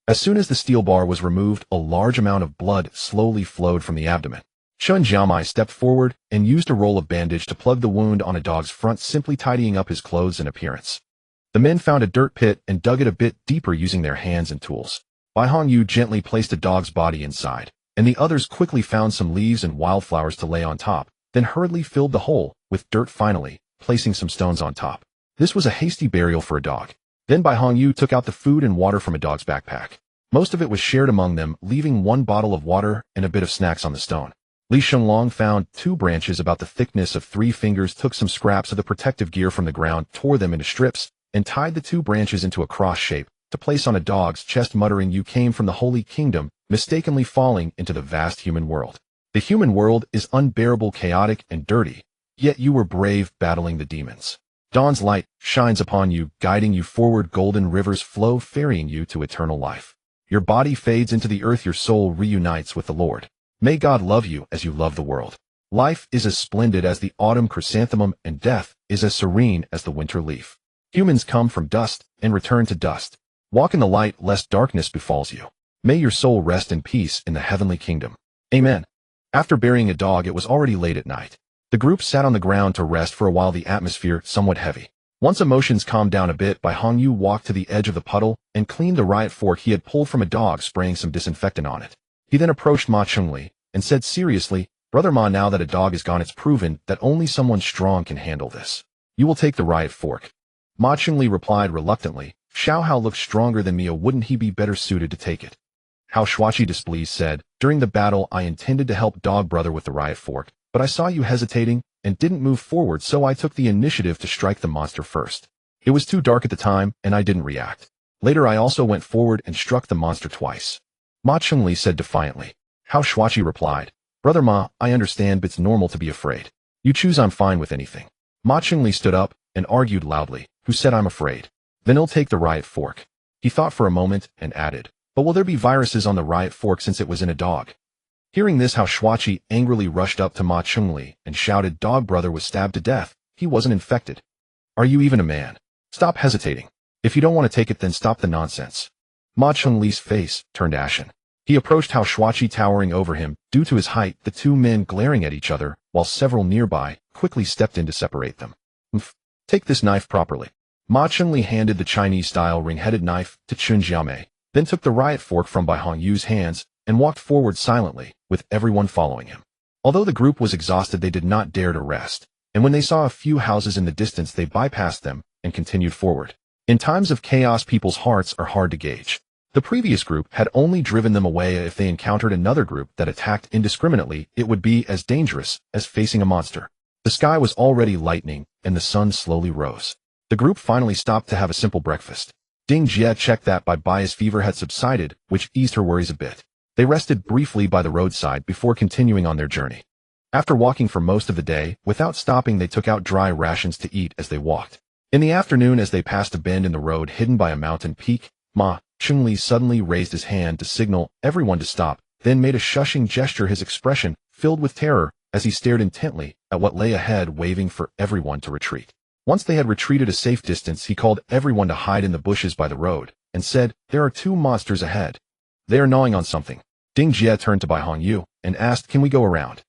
As soon as the steel bar was removed, a large amount of blood slowly flowed from the abdomen. Chun Jiamai stepped forward and used a roll of bandage to plug the wound on a dog's front, simply tidying up his clothes and appearance. The men found a dirt pit and dug it a bit deeper using their hands and tools. Bai Hongyu gently placed a dog's body inside, and the others quickly found some leaves and wildflowers to lay on top, then hurriedly filled the hole with dirt, finally placing some stones on top. This was a hasty burial for a dog. Then Bai Hongyu took out the food and water from a dog's backpack. Most of it was shared among them, leaving one bottle of water and a bit of snacks on the stone. Li Shenglong found 2 branches about the thickness of 3 fingers, took some scraps of the protective gear from the ground, tore them into strips, and tied the 2 branches into a cross shape to place on a dog's chest, muttering, "You came from the Holy Kingdom, mistakenly falling into the vast human world. The human world is unbearable, chaotic, and dirty, yet you were brave, battling the demons. Dawn's light shines upon you, guiding you forward. Golden rivers flow, ferrying you to eternal life. Your body fades into the earth, your soul reunites with the Lord. May God love you as you love the world. Life is as splendid as the autumn chrysanthemum, and death is as serene as the winter leaf. Humans come from dust and return to dust. Walk in the light, lest darkness befalls you. May your soul rest in peace in the heavenly kingdom. Amen." After burying a dog, it was already late at night. The group sat on the ground to rest for a while, the atmosphere somewhat heavy. Once emotions calmed down a bit, Bai Hongyu walked to the edge of the puddle and cleaned the riot fork he had pulled from a dog, spraying some disinfectant on it. He then approached Ma Chunli and said seriously, "Brother Ma, now that a dog is gone, it's proven that only someone strong can handle this. You will take the riot fork." Ma Chunli replied reluctantly, "Xiao Hao looks stronger than me, wouldn't he be better suited to take it?" Hao Shuachi, displeased, said, "During the battle, I intended to help Dog Brother with the riot fork, but I saw you hesitating and didn't move forward, so I took the initiative to strike the monster first. It was too dark at the time, and I didn't react. Later, I also went forward and struck the monster twice." Ma Chunli said defiantly. Hao Shuachi replied, "Brother Ma, I understand, but it's normal to be afraid. You choose, I'm fine with anything." Ma Chunli stood up and argued loudly, "Who said I'm afraid? Then I'll take the riot fork." He thought for a moment and added, "But will there be viruses on the riot fork since it was in a dog?" Hearing this, Hao Shuachi angrily rushed up to Ma Chunli and shouted, "Dog Brother was stabbed to death. He wasn't infected. Are you even a man? Stop hesitating. If you don't want to take it, then stop the nonsense." Ma Chunli's face turned ashen. He approached Hao Shuachi, towering over him. Due to his height, the 2 men glaring at each other, while several nearby quickly stepped in to separate them. "Take this knife properly." Ma Chunli handed the Chinese-style ring-headed knife to Chun Jiamai, then took the riot fork from Bai Hongyu's hands and walked forward silently, with everyone following him. Although the group was exhausted, they did not dare to rest, and when they saw a few houses in the distance, they bypassed them and continued forward. In times of chaos, people's hearts are hard to gauge. The previous group had only driven them away. If they encountered another group that attacked indiscriminately, it would be as dangerous as facing a monster. The sky was already lightening, and the sun slowly rose. The group finally stopped to have a simple breakfast. Ding Jie checked that Bai's fever had subsided, which eased her worries a bit. They rested briefly by the roadside before continuing on their journey. After walking for most of the day, without stopping, they took out dry rations to eat as they walked. In the afternoon, as they passed a bend in the road hidden by a mountain peak, Ma Chunli suddenly raised his hand to signal everyone to stop, then made a shushing gesture, his expression filled with terror as he stared intently at what lay ahead, waving for everyone to retreat. Once they had retreated a safe distance, he called everyone to hide in the bushes by the road and said, "There are 2 monsters ahead. They are gnawing on something." Ding Jie turned to Bai Hongyu and asked, "Can we go around?"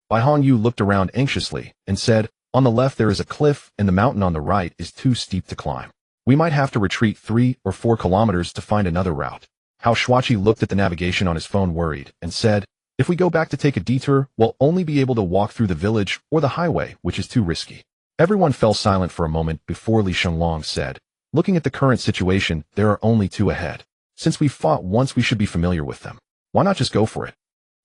Bai Hongyu looked around anxiously and said, "On the left there is a cliff, and the mountain on the right is too steep to climb. We might have to retreat 3 or 4 kilometers to find another route." Hao Shuachi looked at the navigation on his phone, worried, and said, "If we go back to take a detour, we'll only be able to walk through the village or the highway, which is too risky." Everyone fell silent for a moment before Li Shenlong said, "Looking at the current situation, there are only two ahead. Since we fought once, we should be familiar with them. Why not just go for it?"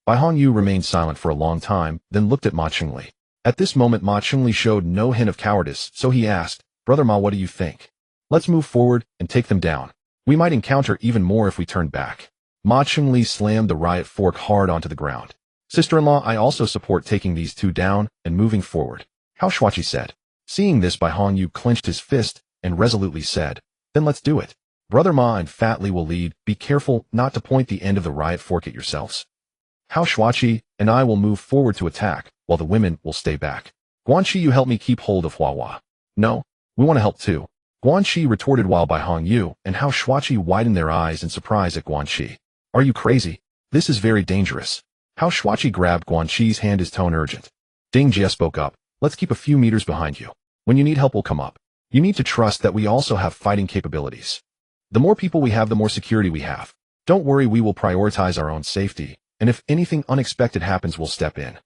Bai Hongyu remained silent for a long time, then looked at Ma Chengli. At this moment, Ma Chengli showed no hint of cowardice, so he asked, "Brother Ma, what do you think? Let's move forward and take them down. We might encounter even more if we turn back." Ma Chengli slammed the riot fork hard onto the ground. "Sister-in-law, I also support taking these two down and moving forward," Hao Shuachi said. Seeing this, Bai Hongyu clenched his fist and resolutely said, "Then let's do it. Brother Ma and Fat Li will lead. Be careful not to point the end of the riot fork at yourselves. Hao Shuachi and I will move forward to attack, while the women will stay back. Guanxi, you help me keep hold of Huahua." "No, we want to help too," Guanxi retorted, while Bai Hongyu and Hao Shuachi widened their eyes in surprise at Guanxi. "Are you crazy? This is very dangerous." Hao Shuachi grabbed Guanxi's hand, his tone urgent. Ding Jie spoke up, "Let's keep a few meters behind you. When you need help, we'll come up. You need to trust that we also have fighting capabilities. The more people we have, the more security we have. Don't worry, we will prioritize our own safety, and if anything unexpected happens, we'll step in."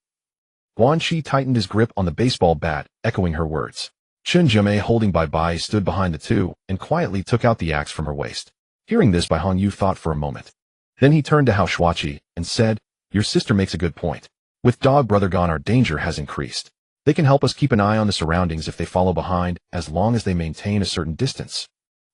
Guanxi tightened his grip on the baseball bat, echoing her words. Chen Jiamei, holding Bai, stood behind the two and quietly took out the axe from her waist. Hearing this, Bai Hongyu thought for a moment. Then he turned to Hao Shuachi and said, "Your sister makes a good point. With Dog Brother gone, our danger has increased. They can help us keep an eye on the surroundings if they follow behind, as long as they maintain a certain distance.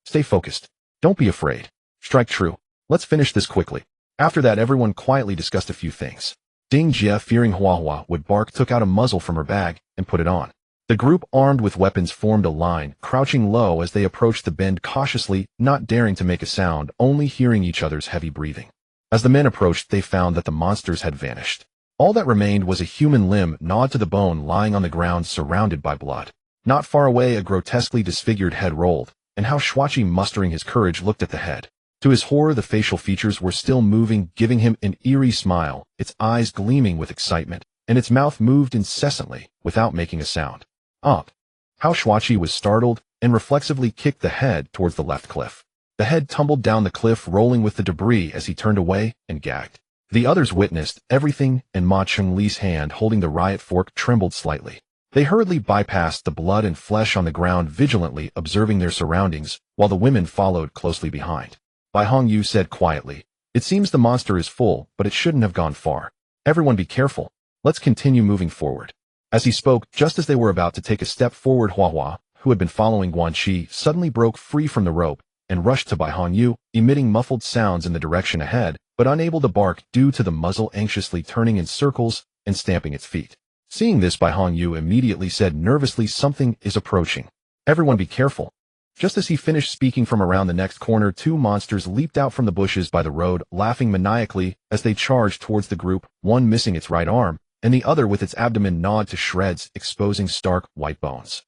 Stay focused. Don't be afraid. Strike true. Let's finish this quickly." After that, everyone quietly discussed a few things. Ding Jie, fearing Huahua would bark, took out a muzzle from her bag and put it on. The group, armed with weapons, formed a line, crouching low as they approached the bend cautiously, not daring to make a sound, only hearing each other's heavy breathing. As the men approached, they found that the monsters had vanished. All that remained was a human limb gnawed to the bone lying on the ground, surrounded by blood. Not far away, a grotesquely disfigured head rolled, and Hao Shuachi, mustering his courage, looked at the head. To his horror, the facial features were still moving, giving him an eerie smile, its eyes gleaming with excitement, and its mouth moved incessantly, without making a sound. Up. Hao Shuachi was startled and reflexively kicked the head towards the left cliff. The head tumbled down the cliff, rolling with the debris as he turned away and gagged. The others witnessed everything, and Ma Cheng-Li's hand holding the riot fork trembled slightly. They hurriedly bypassed the blood and flesh on the ground, vigilantly observing their surroundings, while the women followed closely behind. Bai Hongyu said quietly, "It seems the monster is full, but it shouldn't have gone far. Everyone be careful. Let's continue moving forward." As he spoke, just as they were about to take a step forward, Huahua, who had been following Guanxi, suddenly broke free from the rope and rushed to Bai Hongyu, emitting muffled sounds in the direction ahead, but unable to bark due to the muzzle anxiously turning in circles and stamping its feet. Seeing this, Bai Hongyu immediately said nervously, "Something is approaching. Everyone be careful." Just as he finished speaking, from around the next corner, two monsters leaped out from the bushes by the road, laughing maniacally as they charged towards the group, one missing its right arm, and the other with its abdomen gnawed to shreds, exposing stark white bones.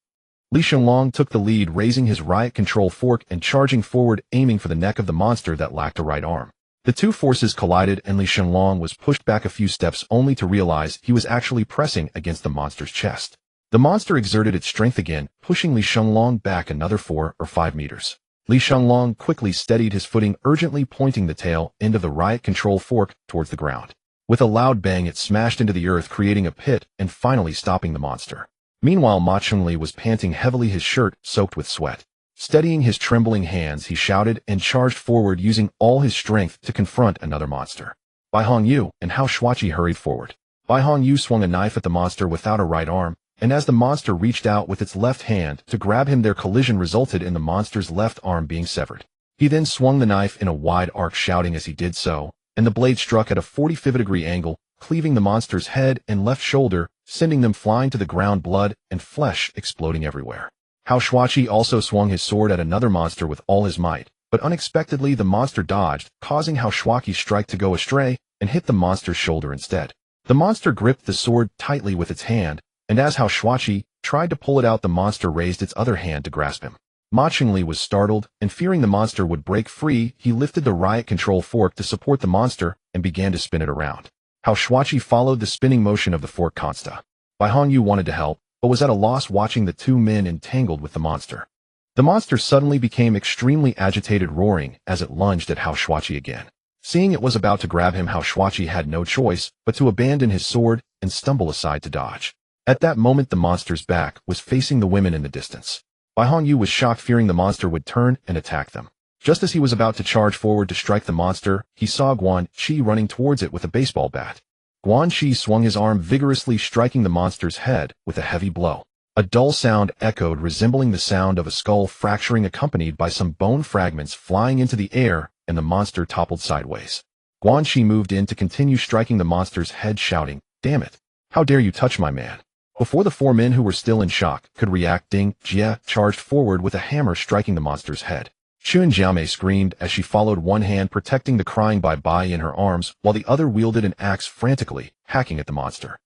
Li Shenlong took the lead, raising his riot control fork and charging forward, aiming for the neck of the monster that lacked a right arm. The two forces collided, and Li Shenlong was pushed back a few steps, only to realize he was actually pressing against the monster's chest. The monster exerted its strength again, pushing Li Shenlong back another 4 or 5 meters. Li Shenlong quickly steadied his footing, urgently pointing the tail end of the riot control fork towards the ground. With a loud bang, it smashed into the earth, creating a pit and finally stopping the monster. Meanwhile, Ma Chengli was panting heavily, his shirt soaked with sweat. Steadying his trembling hands, he shouted and charged forward, using all his strength to confront another monster. Bai Hongyu and Hao Shuachi hurried forward. Bai Hongyu swung a knife at the monster without a right arm, and as the monster reached out with its left hand to grab him, their collision resulted in the monster's left arm being severed. He then swung the knife in a wide arc, shouting as he did so, and the blade struck at a 45-degree angle, cleaving the monster's head and left shoulder, sending them flying to the ground, blood and flesh exploding everywhere. Hao Shuachi also swung his sword at another monster with all his might, but unexpectedly the monster dodged, causing Hao Shuachi's strike to go astray and hit the monster's shoulder instead. The monster gripped the sword tightly with its hand, and as Hao Shuachi tried to pull it out, the monster raised its other hand to grasp him. Ma Chengli was startled, and fearing the monster would break free, he lifted the riot control fork to support the monster and began to spin it around. Hao Shuachi followed the spinning motion of the fork consta. Bai Hongyu wanted to help, but was at a loss, watching the two men entangled with the monster. The monster suddenly became extremely agitated, roaring as it lunged at Hao Shuachi again. Seeing it was about to grab him, Hao Shuachi had no choice but to abandon his sword and stumble aside to dodge. At that moment, the monster's back was facing the women in the distance. Bai Hongyu was shocked, fearing the monster would turn and attack them. Just as he was about to charge forward to strike the monster, he saw Guan Qi running towards it with a baseball bat. Guan Qi swung his arm vigorously, striking the monster's head with a heavy blow. A dull sound echoed, resembling the sound of a skull fracturing, accompanied by some bone fragments flying into the air, and the monster toppled sideways. Guan Qi moved in to continue striking the monster's head, shouting, "Damn it! How dare you touch my man!" Before the four men, who were still in shock, could react, Ding Jie charged forward with a hammer, striking the monster's head. Chun Jiamei screamed as she followed, one hand protecting the crying Bai in her arms, while the other wielded an axe frantically, hacking at the monster.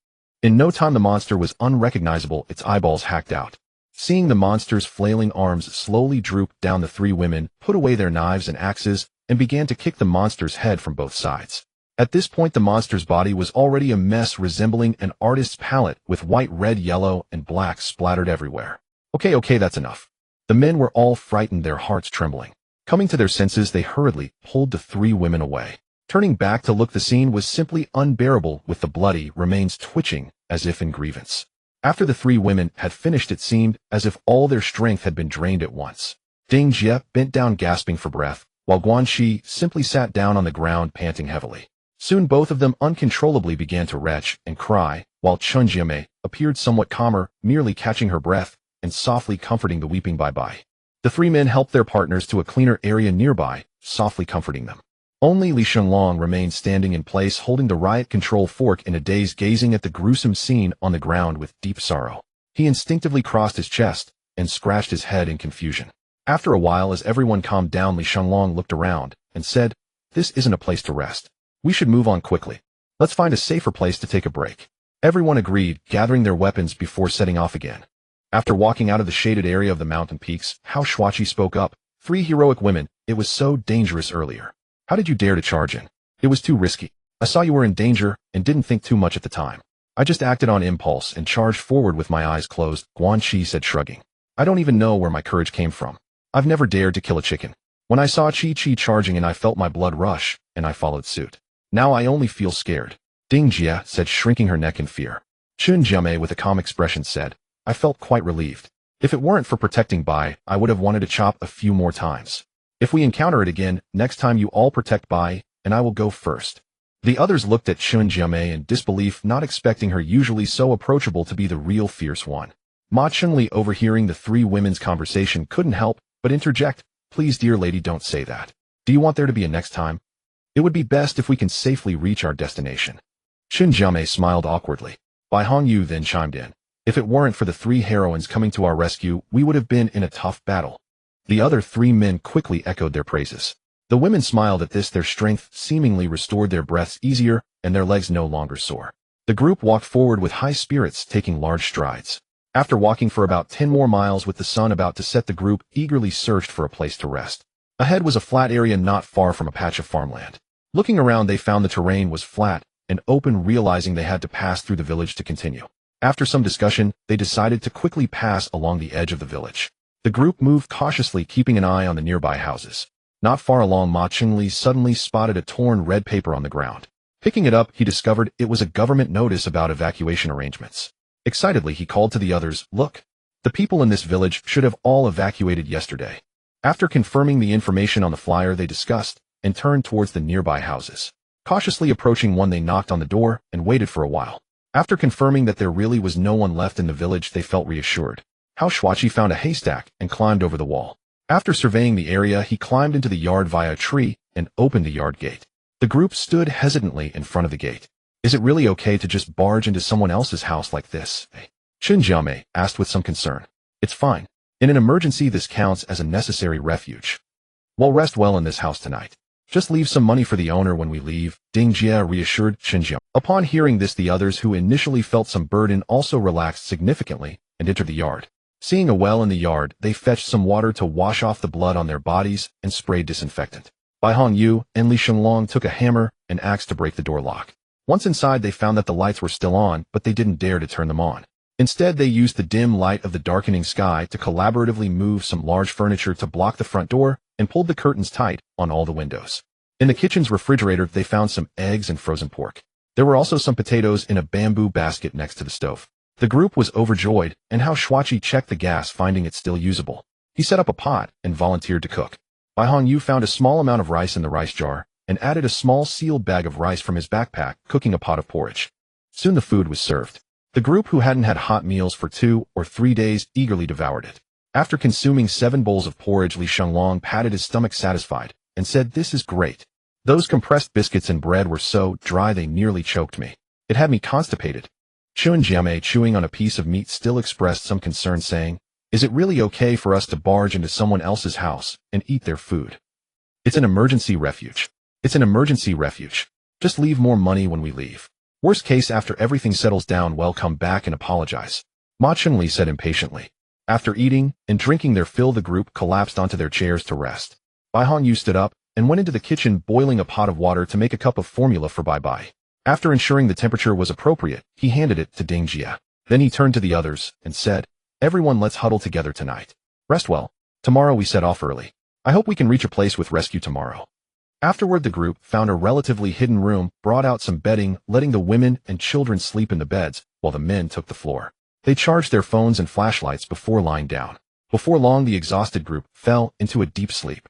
In no time, the monster was unrecognizable, its eyeballs hacked out. Seeing the monster's flailing arms slowly droop down, the three women put away their knives and axes and began to kick the monster's head from both sides. At this point, the monster's body was already a mess, resembling an artist's palette, with white, red, yellow, and black splattered everywhere. Okay, that's enough. The men were all frightened, their hearts trembling. Coming to their senses, they hurriedly pulled the three women away. Turning back to look, the scene was simply unbearable, with the bloody remains twitching as if in grievance. After the three women had finished, it seemed as if all their strength had been drained at once. Ding Jie bent down, gasping for breath, while Guan Qi simply sat down on the ground, panting heavily. Soon both of them uncontrollably began to retch and cry, while Chun Jiamei appeared somewhat calmer, merely catching her breath and softly comforting the weeping Bai. The three men helped their partners to a cleaner area nearby, softly comforting them. Only Li Shunlong remained standing in place, holding the riot control fork in a daze, gazing at the gruesome scene on the ground with deep sorrow. He instinctively crossed his chest and scratched his head in confusion. After a while, as everyone calmed down, Li Shunlong looked around and said, "This isn't a place to rest. We should move on quickly. Let's find a safer place to take a break." Everyone agreed, gathering their weapons before setting off again. After walking out of the shaded area of the mountain peaks, Hao Shuachi spoke up. "Three heroic women, it was so dangerous earlier. How did you dare to charge in? It was too risky. I saw you were in danger and didn't think too much at the time. I just acted on impulse and charged forward with my eyes closed," Guan Qi said, shrugging. "I don't even know where my courage came from. I've never dared to kill a chicken. When I saw Chi charging in, I felt my blood rush, and I followed suit. Now I only feel scared." Ding Jie said, shrinking her neck in fear. Chun Jiamei, with a calm expression, said, "I felt quite relieved. If it weren't for protecting Bai, I would have wanted to chop a few more times. If we encounter it again, next time you all protect Bai, and I will go first." The others looked at Chun Jiamei in disbelief, not expecting her, usually so approachable, to be the real fierce one. Ma Chunli, overhearing the three women's conversation, couldn't help but interject, "Please, dear lady, don't say that. Do you want there to be a next time? It would be best if we can safely reach our destination." Chun Jiamei smiled awkwardly. Bai Hongyu then chimed in, "If it weren't for the three heroines coming to our rescue, we would have been in a tough battle." The other three men quickly echoed their praises. The women smiled at this, their strength seemingly restored, their breaths easier, and their legs no longer sore. The group walked forward with high spirits, taking large strides. After walking for about 10 more miles with the sun about to set, the group eagerly searched for a place to rest. Ahead was a flat area not far from a patch of farmland. Looking around, they found the terrain was flat and open, realizing they had to pass through the village to continue. After some discussion, they decided to quickly pass along the edge of the village. The group moved cautiously, keeping an eye on the nearby houses. Not far along, Ma Chunli suddenly spotted a torn red paper on the ground. Picking it up, he discovered it was a government notice about evacuation arrangements. Excitedly, he called to the others, "Look, the people in this village should have all evacuated yesterday." After confirming the information on the flyer, they discussed and turned towards the nearby houses. Cautiously approaching one, they knocked on the door and waited for a while. After confirming that there really was no one left in the village, they felt reassured. Hao Shuachi found a haystack and climbed over the wall. After surveying the area, he climbed into the yard via a tree and opened the yard gate. The group stood hesitantly in front of the gate. "Is it really okay to just barge into someone else's house like this?" Chun Jiamei asked with some concern. "It's fine. In an emergency, this counts as a necessary refuge. We'll rest well in this house tonight. Just leave some money for the owner when we leave," Ding Jie reassured Chun Jiamei. Upon hearing this, the others, who initially felt some burden, also relaxed significantly and entered the yard. Seeing a well in the yard, they fetched some water to wash off the blood on their bodies and sprayed disinfectant. Bai Hongyu and Li Shunlong took a hammer and axe to break the door lock. Once inside, they found that the lights were still on, but they didn't dare to turn them on. Instead, they used the dim light of the darkening sky to collaboratively move some large furniture to block the front door and pulled the curtains tight on all the windows. In the kitchen's refrigerator, they found some eggs and frozen pork. There were also some potatoes in a bamboo basket next to the stove. The group was overjoyed, and Hao Shuachi checked the gas, finding it still usable. He set up a pot and volunteered to cook. Bai Hongyu found a small amount of rice in the rice jar and added a small sealed bag of rice from his backpack, cooking a pot of porridge. Soon the food was served. The group, who hadn't had hot meals for 2 or 3 days, eagerly devoured it. After consuming 7 bowls of porridge, Li Shenglong patted his stomach satisfied and said, "This is great. Those compressed biscuits and bread were so dry they nearly choked me. It had me constipated." Chun Jiamei, chewing on a piece of meat, still expressed some concern, saying, "Is it really okay for us to barge into someone else's house and eat their food? It's an emergency refuge. It's an emergency refuge. Just leave more money when we leave. Worst case, after everything settles down, well, come back and apologize," Ma Chunli said impatiently. After eating and drinking their fill, the group collapsed onto their chairs to rest. Bai Hongyu stood up and went into the kitchen, boiling a pot of water to make a cup of formula for Bai Bai. After ensuring the temperature was appropriate, he handed it to Ding Jia. Then he turned to the others and said, "Everyone, let's huddle together tonight. Rest well. Tomorrow we set off early. I hope we can reach a place with rescue tomorrow." Afterward, the group found a relatively hidden room, brought out some bedding, letting the women and children sleep in the beds, while the men took the floor. They charged their phones and flashlights before lying down. Before long, the exhausted group fell into a deep sleep.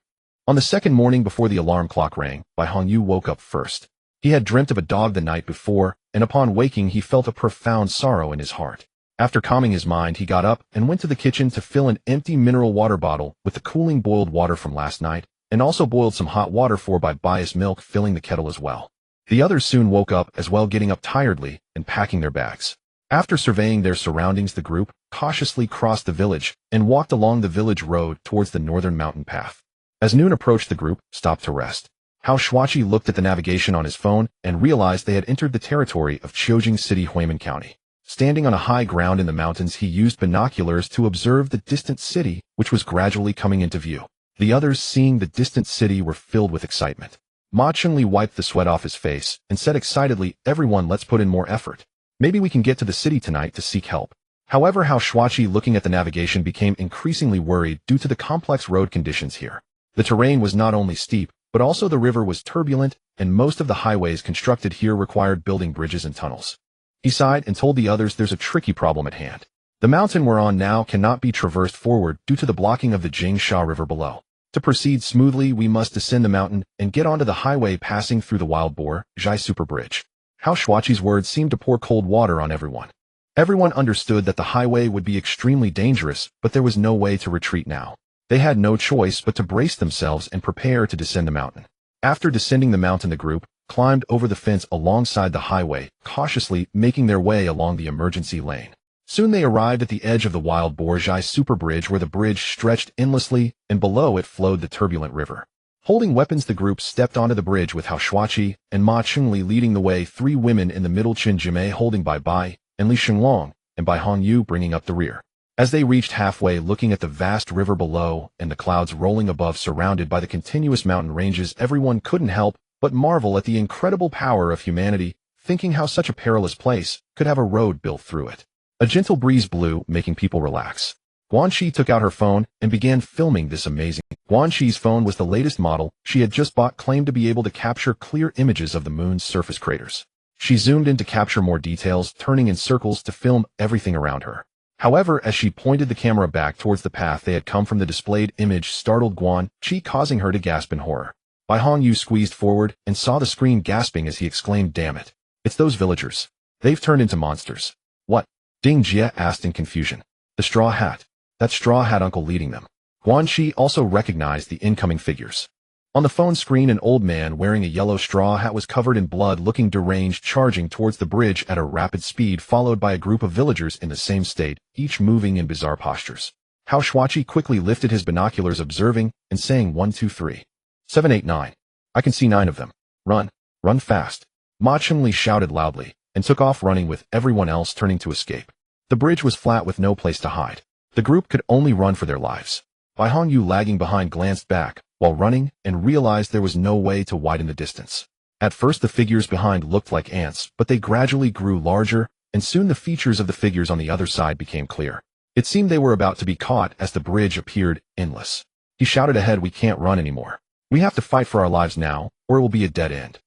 On the second morning, before the alarm clock rang, Bai Hongyu woke up first. He had dreamt of a dog the night before, and upon waking he felt a profound sorrow in his heart. After calming his mind, he got up and went to the kitchen to fill an empty mineral water bottle with the cooling boiled water from last night, and also boiled some hot water for Bai Bai's milk, filling the kettle as well. The others soon woke up as well, getting up tiredly and packing their bags. After surveying their surroundings, the group cautiously crossed the village and walked along the village road towards the northern mountain path. As noon approached, the group stopped to rest. Hao Shuachi looked at the navigation on his phone and realized they had entered the territory of Qiujing City, Huimin County. Standing on a high ground in the mountains, he used binoculars to observe the distant city, which was gradually coming into view. The others, seeing the distant city, were filled with excitement. Ma Chunli wiped the sweat off his face and said excitedly, "Everyone, let's put in more effort. Maybe we can get to the city tonight to seek help." However, Hao Shuachi, looking at the navigation, became increasingly worried due to the complex road conditions here. The terrain was not only steep, but also the river was turbulent, and most of the highways constructed here required building bridges and tunnels. He sighed and told the others, "There's a tricky problem at hand. The mountain we're on now cannot be traversed forward due to the blocking of the Jingsha River below. To proceed smoothly, we must descend the mountain and get onto the highway passing through the Wild Boar Zhai Super Bridge." Hao Shuachi's words seemed to pour cold water on everyone. Everyone understood that the highway would be extremely dangerous, but there was no way to retreat now. They had no choice but to brace themselves and prepare to descend the mountain. After descending the mountain, the group climbed over the fence alongside the highway, cautiously making their way along the emergency lane. Soon they arrived at the edge of the Wild Boar Zhai Super Bridge, where the bridge stretched endlessly, and below it flowed the turbulent river. Holding weapons, the group stepped onto the bridge with Hao Shuachi and Ma Chunli leading the way, 3 women in the middle, Chun Jiamei holding Bai Bai, and Li Shenglong and Bai Hongyu bringing up the rear. As they reached halfway, looking at the vast river below and the clouds rolling above, surrounded by the continuous mountain ranges, everyone couldn't help but marvel at the incredible power of humanity, thinking how such a perilous place could have a road built through it. A gentle breeze blew, making people relax. Guanxi took out her phone and began filming this amazing. Guanxi's phone was the latest model she had just bought, claimed to be able to capture clear images of the moon's surface craters. She zoomed in to capture more details, turning in circles to film everything around her. However, as she pointed the camera back towards the path they had come from, the displayed image startled Guanxi, causing her to gasp in horror. Bai Hongyu squeezed forward and saw the screen, gasping as he exclaimed, "Damn it! It's those villagers. They've turned into monsters." "What?" Ding Jia asked in confusion. "The straw hat. That straw hat uncle leading them." Guanxi also recognized the incoming figures. On the phone screen, an old man wearing a yellow straw hat was covered in blood, looking deranged, charging towards the bridge at a rapid speed, followed by a group of villagers in the same state, each moving in bizarre postures. Hao Shuachi quickly lifted his binoculars, observing and saying, 1, 2, 3, 7, 8, 9. I can see 9 of them. Run. Run fast." Ma Chunli shouted loudly and took off running, with everyone else turning to escape. The bridge was flat with no place to hide. The group could only run for their lives. Bai Hongyu, lagging behind, glanced back while running and realized there was no way to widen the distance. At first, the figures behind looked like ants, but they gradually grew larger, and soon the features of the figures on the other side became clear. It seemed they were about to be caught as the bridge appeared endless. He shouted ahead, "We can't run anymore. We have to fight for our lives now, or it will be a dead end."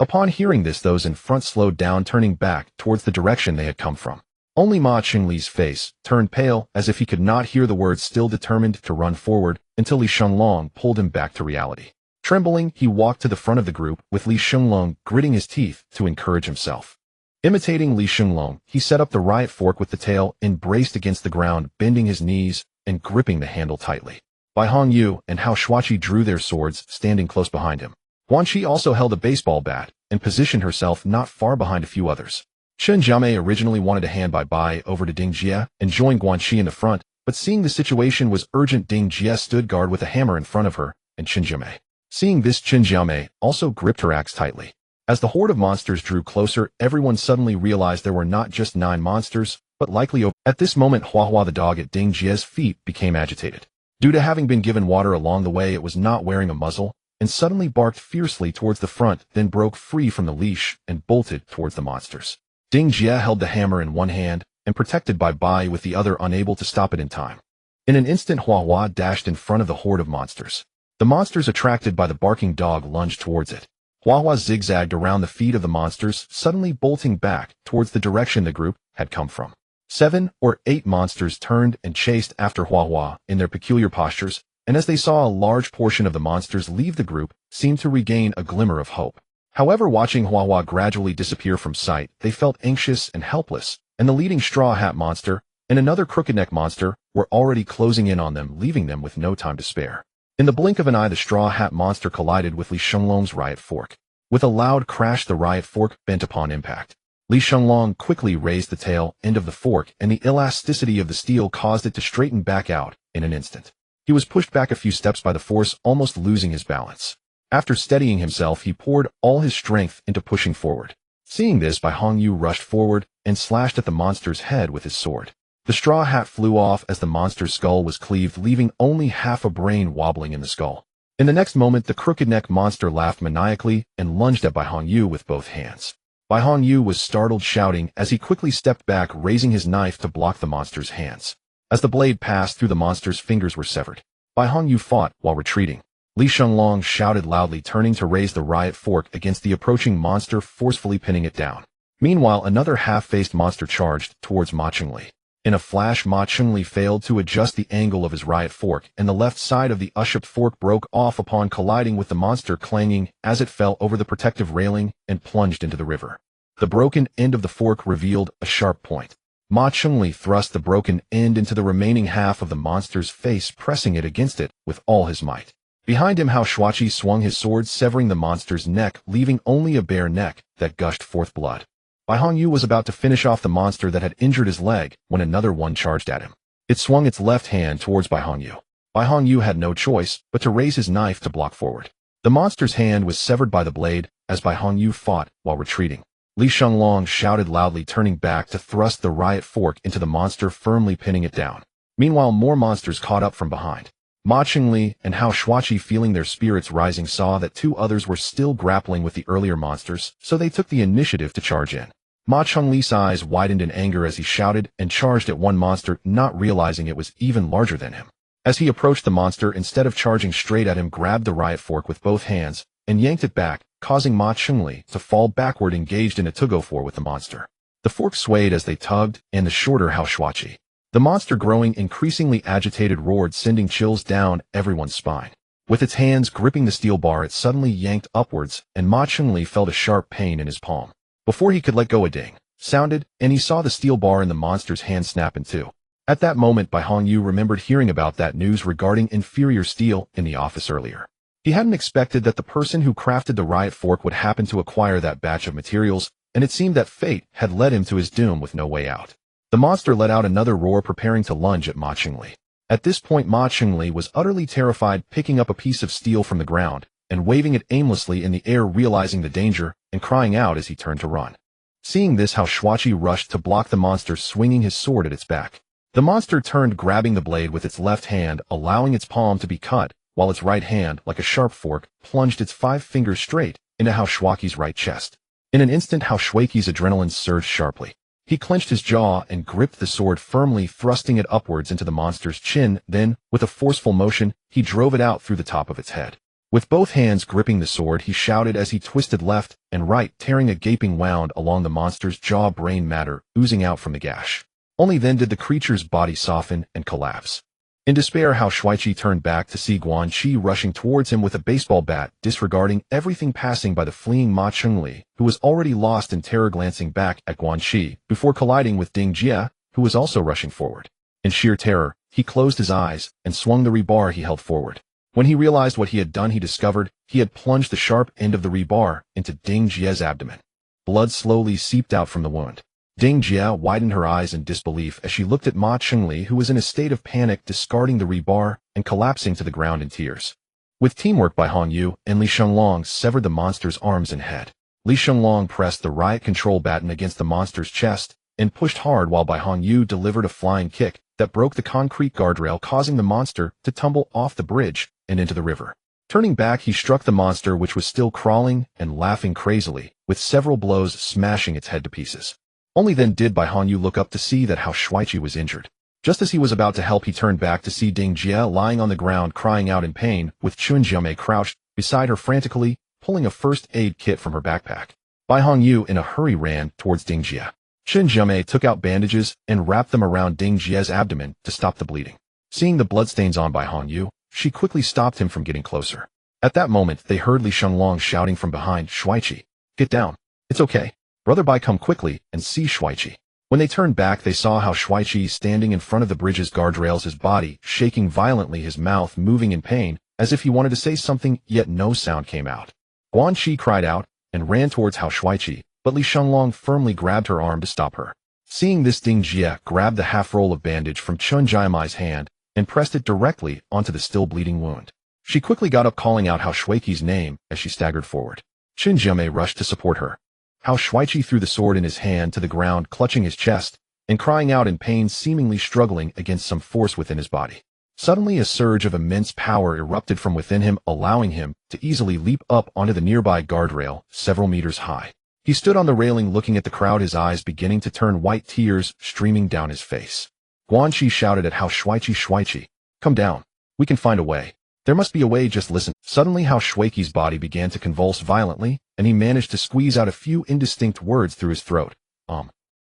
Upon hearing this, those in front slowed down, turning back towards the direction they had come from. Only Ma Qingli's face turned pale as if he could not hear the words, still determined to run forward until Li Shenglong pulled him back to reality. Trembling, he walked to the front of the group with Li Shenglong gritting his teeth to encourage himself. Imitating Li Shenglong, he set up the riot fork with the tail and braced against the ground, bending his knees and gripping the handle tightly. Bai Hongyu and Hao Shuaqi drew their swords, standing close behind him. Guanxi also held a baseball bat and positioned herself not far behind a few others. Chen Jiamei originally wanted to hand Bai over to Ding Jie and join Guanxi in the front, but seeing the situation was urgent, Ding Jie stood guard with a hammer in front of her, and Chen Jiamei. Seeing this, Chen Jiamei also gripped her axe tightly. As the horde of monsters drew closer, everyone suddenly realized there were not just 9 monsters, but likely over. At this moment, Huahua the dog at Ding Jie's feet became agitated. Due to having been given water along the way, it was not wearing a muzzle, and suddenly barked fiercely towards the front, then broke free from the leash and bolted towards the monsters. Ding Jie held the hammer in one hand and protected Bai with the other, unable to stop it in time. In an instant, Huahua dashed in front of the horde of monsters. The monsters, attracted by the barking dog, lunged towards it. Huahua zigzagged around the feet of the monsters, suddenly bolting back towards the direction the group had come from. 7 or 8 monsters turned and chased after Huahua in their peculiar postures, and as they saw a large portion of the monsters leave the group, seemed to regain a glimmer of hope. However, watching Huahua gradually disappear from sight, they felt anxious and helpless, and the leading Straw Hat monster and another Crooked Neck monster were already closing in on them, leaving them with no time to spare. In the blink of an eye, the Straw Hat monster collided with Li Shenglong's riot fork. With a loud crash, the riot fork bent upon impact. Li Shenglong quickly raised the tail end of the fork, and the elasticity of the steel caused it to straighten back out in an instant. He was pushed back a few steps by the force, almost losing his balance. After steadying himself, he poured all his strength into pushing forward. Seeing this, Bai Hongyu rushed forward and slashed at the monster's head with his sword. The straw hat flew off as the monster's skull was cleaved, leaving only half a brain wobbling in the skull. In the next moment, the crooked neck monster laughed maniacally and lunged at Bai Hongyu with both hands. Bai Hongyu was startled, shouting as he quickly stepped back, raising his knife to block the monster's hands. As the blade passed through, the monster's fingers were severed. Bai Hongyu fought while retreating. Li Shenglong shouted loudly, turning to raise the riot fork against the approaching monster, forcefully pinning it down. Meanwhile, another half-faced monster charged towards Ma Qingli. In a flash, Ma Qingli failed to adjust the angle of his riot fork, and the left side of the ushaped fork broke off upon colliding with the monster, clanging as it fell over the protective railing and plunged into the river. The broken end of the fork revealed a sharp point. Ma Qingli thrust the broken end into the remaining half of the monster's face, pressing it against it with all his might. Behind him, Hao Shuaqi swung his sword, severing the monster's neck, leaving only a bare neck that gushed forth blood. Bai Hongyu was about to finish off the monster that had injured his leg when another one charged at him. It swung its left hand towards Bai Hongyu. Bai Hongyu had no choice but to raise his knife to block forward. The monster's hand was severed by the blade as Bai Hongyu fought while retreating. Li Shenglong shouted loudly, turning back to thrust the riot fork into the monster, firmly pinning it down. Meanwhile, more monsters caught up from behind. Ma Qingli and Hao Shuaqi, feeling their spirits rising, saw that two others were still grappling with the earlier monsters, so they took the initiative to charge in. Ma Qingli's eyes widened in anger as he shouted and charged at one monster, not realizing it was even larger than him. As he approached, the monster, instead of charging straight at him, grabbed the riot fork with both hands and yanked it back, causing Ma Qingli to fall backward, engaged in a tug-of-war with the monster. The fork swayed as they tugged, and the shorter Hao Shuaqi. The monster, growing increasingly agitated, roared, sending chills down everyone's spine. With its hands gripping the steel bar, it suddenly yanked upwards, and Ma Qingli felt a sharp pain in his palm. Before he could let go, a ding sounded, and he saw the steel bar in the monster's hand snap in two. At that moment, Bai Hongyu remembered hearing about that news regarding inferior steel in the office earlier. He hadn't expected that the person who crafted the riot fork would happen to acquire that batch of materials, and it seemed that fate had led him to his doom with no way out. The monster let out another roar, preparing to lunge at Ma Qingli. At this point, Ma Qingli was utterly terrified, picking up a piece of steel from the ground and waving it aimlessly in the air, realizing the danger and crying out as he turned to run. Seeing this, Hao Shuaqi rushed to block the monster, swinging his sword at its back. The monster turned, grabbing the blade with its left hand, allowing its palm to be cut, while its right hand, like a sharp fork, plunged its 5 fingers straight into Hao Shuaqi's right chest. In an instant, Hao Shuaqi's adrenaline surged sharply. He clenched his jaw and gripped the sword firmly, thrusting it upwards into the monster's chin. Then, with a forceful motion, he drove it out through the top of its head. With both hands gripping the sword, he shouted as he twisted left and right, tearing a gaping wound along the monster's jaw, brain matter oozing out from the gash. Only then did the creature's body soften and collapse. In despair, Hao Shuaiqi turned back to see Guan Qi rushing towards him with a baseball bat, disregarding everything passing by the fleeing Ma Chengli, who was already lost in terror, glancing back at Guan Qi before colliding with Ding Jie, who was also rushing forward. In sheer terror, he closed his eyes and swung the rebar he held forward. When he realized what he had done, he discovered he had plunged the sharp end of the rebar into Ding Jie's abdomen. Blood slowly seeped out from the wound. Ding Jie widened her eyes in disbelief as she looked at Ma Chengli, who was in a state of panic, discarding the rebar and collapsing to the ground in tears. With teamwork by Hong Yu and Li Shenglong severed the monster's arms and head. Li Shenglong pressed the riot control baton against the monster's chest and pushed hard, while Bai Hong Yu delivered a flying kick that broke the concrete guardrail, causing the monster to tumble off the bridge and into the river. Turning back, he struck the monster, which was still crawling and laughing crazily, with several blows smashing its head to pieces. Only then did Bai Hong Yu look up to see that Hao Shuaiqi was injured. Just as he was about to help, he turned back to see Ding Jie lying on the ground crying out in pain, with Chun Jiamei crouched beside her frantically, pulling a first aid kit from her backpack. Bai Hong Yu in a hurry ran towards Ding Jie. Chun Jiamei took out bandages and wrapped them around Ding Jie's abdomen to stop the bleeding. Seeing the bloodstains on Bai Hong Yu, she quickly stopped him from getting closer. At that moment, they heard Li Shenglong shouting from behind, "Shuaiqi, get down. It's okay. Brother Bai, come quickly and see Shuaiqi." When they turned back, they saw Hao Shuaiqi standing in front of the bridge's guardrails, his body shaking violently, his mouth moving in pain, as if he wanted to say something, yet no sound came out. Guan Qi cried out and ran towards Hao Shuaiqi, but Li Shenglong firmly grabbed her arm to stop her. Seeing this, Ding Jie grabbed the half-roll of bandage from Chun Jiamei's hand and pressed it directly onto the still bleeding wound. She quickly got up, calling out Hao Shuaiqi's name as she staggered forward. Chun Jiamei rushed to support her. Hao Shuaiqi threw the sword in his hand to the ground, clutching his chest and crying out in pain, seemingly struggling against some force within his body. Suddenly, a surge of immense power erupted from within him, allowing him to easily leap up onto the nearby guardrail, several meters high. He stood on the railing looking at the crowd, his eyes beginning to turn white, tears streaming down his face. Guan Qi shouted at Hao Shuaiqi, "Shuaiqi, come down. We can find a way. There must be a way, just listen." Suddenly, Hao Shuaiqi's body began to convulse violently, and he managed to squeeze out a few indistinct words through his throat.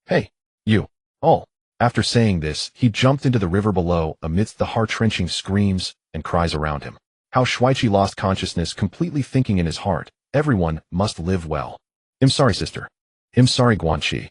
Hey, you, all. After saying this, he jumped into the river below amidst the heart-wrenching screams and cries around him. Hao Shuaiqi lost consciousness, completely thinking in his heart, everyone must live well. "I'm sorry, sister. I'm sorry, Guan Qi."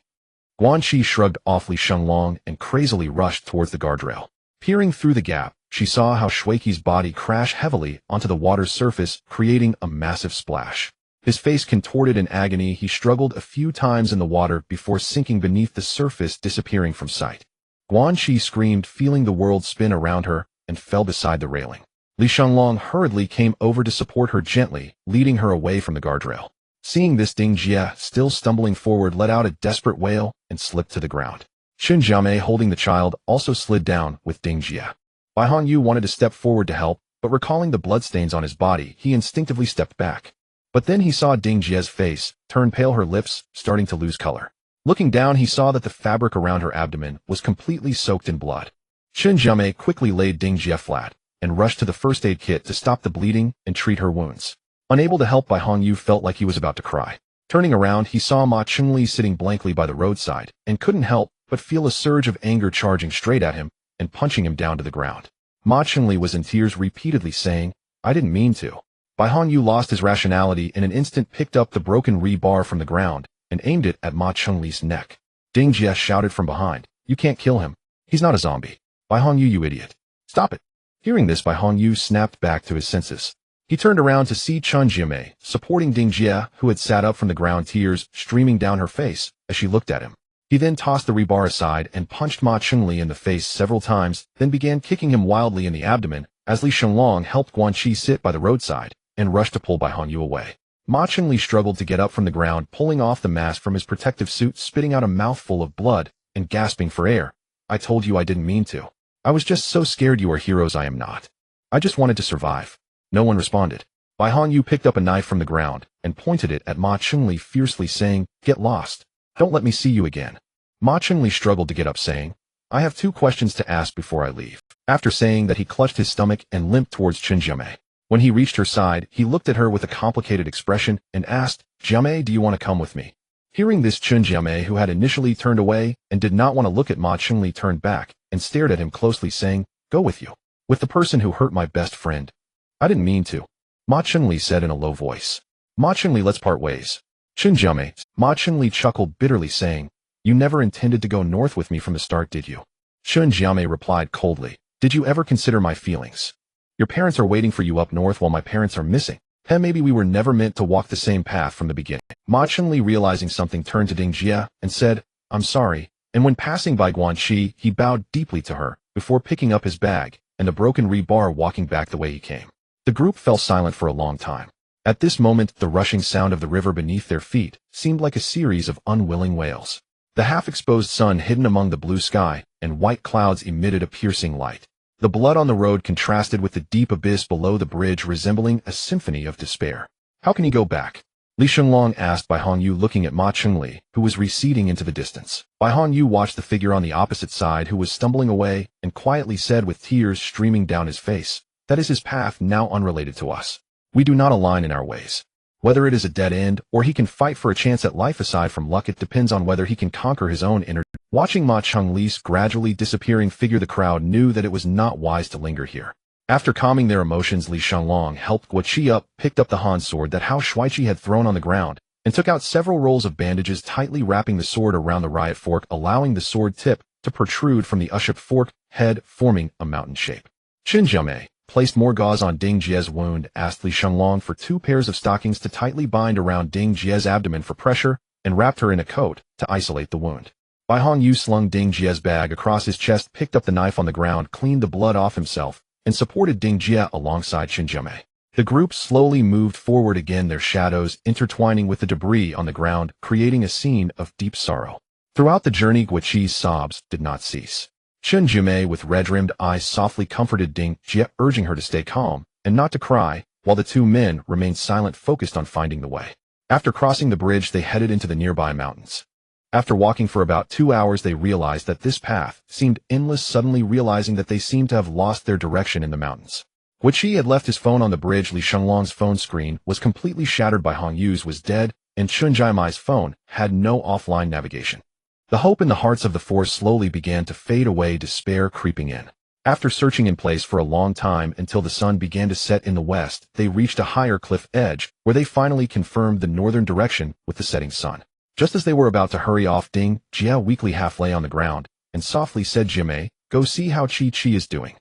Guan Qi shrugged off Li Shenglong and crazily rushed towards the guardrail. Peering through the gap, she saw Hao Shuaiqi's body crash heavily onto the water's surface, creating a massive splash. His face contorted in agony, he struggled a few times in the water before sinking beneath the surface, disappearing from sight. Guan Qi screamed, feeling the world spin around her, and fell beside the railing. Li Shenglong hurriedly came over to support her gently, leading her away from the guardrail. Seeing this, Ding Jie, still stumbling forward, let out a desperate wail and slipped to the ground. Chun Jiamei, holding the child, also slid down with Ding Jie. Bai Hong Yu wanted to step forward to help, but recalling the bloodstains on his body, he instinctively stepped back. But then he saw Ding Jie's face turn pale, her lips starting to lose color. Looking down, he saw that the fabric around her abdomen was completely soaked in blood. Chun Jiamei quickly laid Ding Jie flat and rushed to the first aid kit to stop the bleeding and treat her wounds. Unable to help, Bai Hong Yu felt like he was about to cry. Turning around, he saw Ma Chengli sitting blankly by the roadside and couldn't help but feel a surge of anger charging straight at him and punching him down to the ground. Ma Chengli was in tears, repeatedly saying, "I didn't mean to." Bai Hong Yu lost his rationality in an instant, picked up the broken rebar from the ground and aimed it at Ma Chengli's neck. Ding Jie shouted from behind, "You can't kill him. He's not a zombie. Bai Hong Yu, you idiot. Stop it." Hearing this, Bai Hong Yu snapped back to his senses. He turned around to see Chun Jiamei supporting Ding Jie, who had sat up from the ground, tears streaming down her face as she looked at him. He then tossed the rebar aside and punched Ma Chengli in the face several times, then began kicking him wildly in the abdomen as Li Shenglong helped Guan Qi sit by the roadside and rushed to pull Bai Hong Yu away. Ma Chengli struggled to get up from the ground, pulling off the mask from his protective suit, spitting out a mouthful of blood and gasping for air. "I told you I didn't mean to. I was just so scared. You are heroes. I am not. I just wanted to survive." No one responded. Bai Hong Yu picked up a knife from the ground and pointed it at Ma Chengli, fiercely saying, "Get lost. Don't let me see you again." Ma Chengli struggled to get up, saying, "I have 2 questions to ask before I leave." After saying that, he clutched his stomach and limped towards Chun Jiamei. When he reached her side, he looked at her with a complicated expression and asked, "Jiamei, do you want to come with me?" Hearing this, Chen Jiamei, who had initially turned away and did not want to look at Ma Chengli, turned back and stared at him closely, saying, "Go with you. With the person who hurt my best friend." "I didn't mean to," Ma Chengli said in a low voice. "Ma Chengli, let's part ways." "Chen Jiamei," Ma Chengli chuckled bitterly, saying, "You never intended to go north with me from the start, did you?" Chen Jiamei replied coldly, "Did you ever consider my feelings? Your parents are waiting for you up north while my parents are missing. And maybe we were never meant to walk the same path from the beginning." Ma Chengli, realizing something, turned to Ding Jie and said, "I'm sorry," and when passing by Guanxi, he bowed deeply to her before picking up his bag and a broken rebar, walking back the way he came. The group fell silent for a long time. At this moment, the rushing sound of the river beneath their feet seemed like a series of unwilling wails. The half-exposed sun hidden among the blue sky and white clouds emitted a piercing light. The blood on the road contrasted with the deep abyss below the bridge, resembling a symphony of despair. "How can he go back?" Li Shenglong asked Bai Hongyu, looking at Ma Chengli, who was receding into the distance. Bai Hongyu watched the figure on the opposite side, who was stumbling away, and quietly said with tears streaming down his face, "That is his path, now unrelated to us. We do not align in our ways. Whether it is a dead end or he can fight for a chance at life aside from luck, it depends on whether he can conquer his own inner." Watching Ma Chengli's gradually disappearing figure, the crowd knew that it was not wise to linger here. After calming their emotions, Li Shenglong helped Guoqi up, picked up the Han sword that Hao Shuiqi had thrown on the ground, and took out several rolls of bandages, tightly wrapping the sword around the riot fork, allowing the sword tip to protrude from the uship fork head, forming a mountain shape. Chen Jiamei placed more gauze on Ding Jie's wound, asked Li Shenglong for 2 pairs of stockings to tightly bind around Ding Jie's abdomen for pressure, and wrapped her in a coat to isolate the wound. Bai Hongyu slung Ding Jie's bag across his chest, picked up the knife on the ground, cleaned the blood off himself, and supported Ding Jie alongside Chen Jiamei. The group slowly moved forward again, their shadows intertwining with the debris on the ground, creating a scene of deep sorrow. Throughout the journey, Guoqi's sobs did not cease. Chen Jiamei, with red-rimmed eyes, softly comforted Ding Jie, urging her to stay calm and not to cry, while the 2 men remained silent, focused on finding the way. After crossing the bridge, they headed into the nearby mountains. After walking for about 2 hours, they realized that this path seemed endless, suddenly realizing that they seemed to have lost their direction in the mountains. Guoqi had left his phone on the bridge. Li Shenglong's phone screen was completely shattered. Bai Hongyu's was dead, and Chen Jiamei's phone had no offline navigation. The hope in the hearts of the 4 slowly began to fade away, despair creeping in. After searching in place for a long time until the sun began to set in the west, they reached a higher cliff edge, where they finally confirmed the northern direction with the setting sun. Just as they were about to hurry off, Ding Jie weakly half lay on the ground and softly said, "Jiamei, go see how Chi is doing.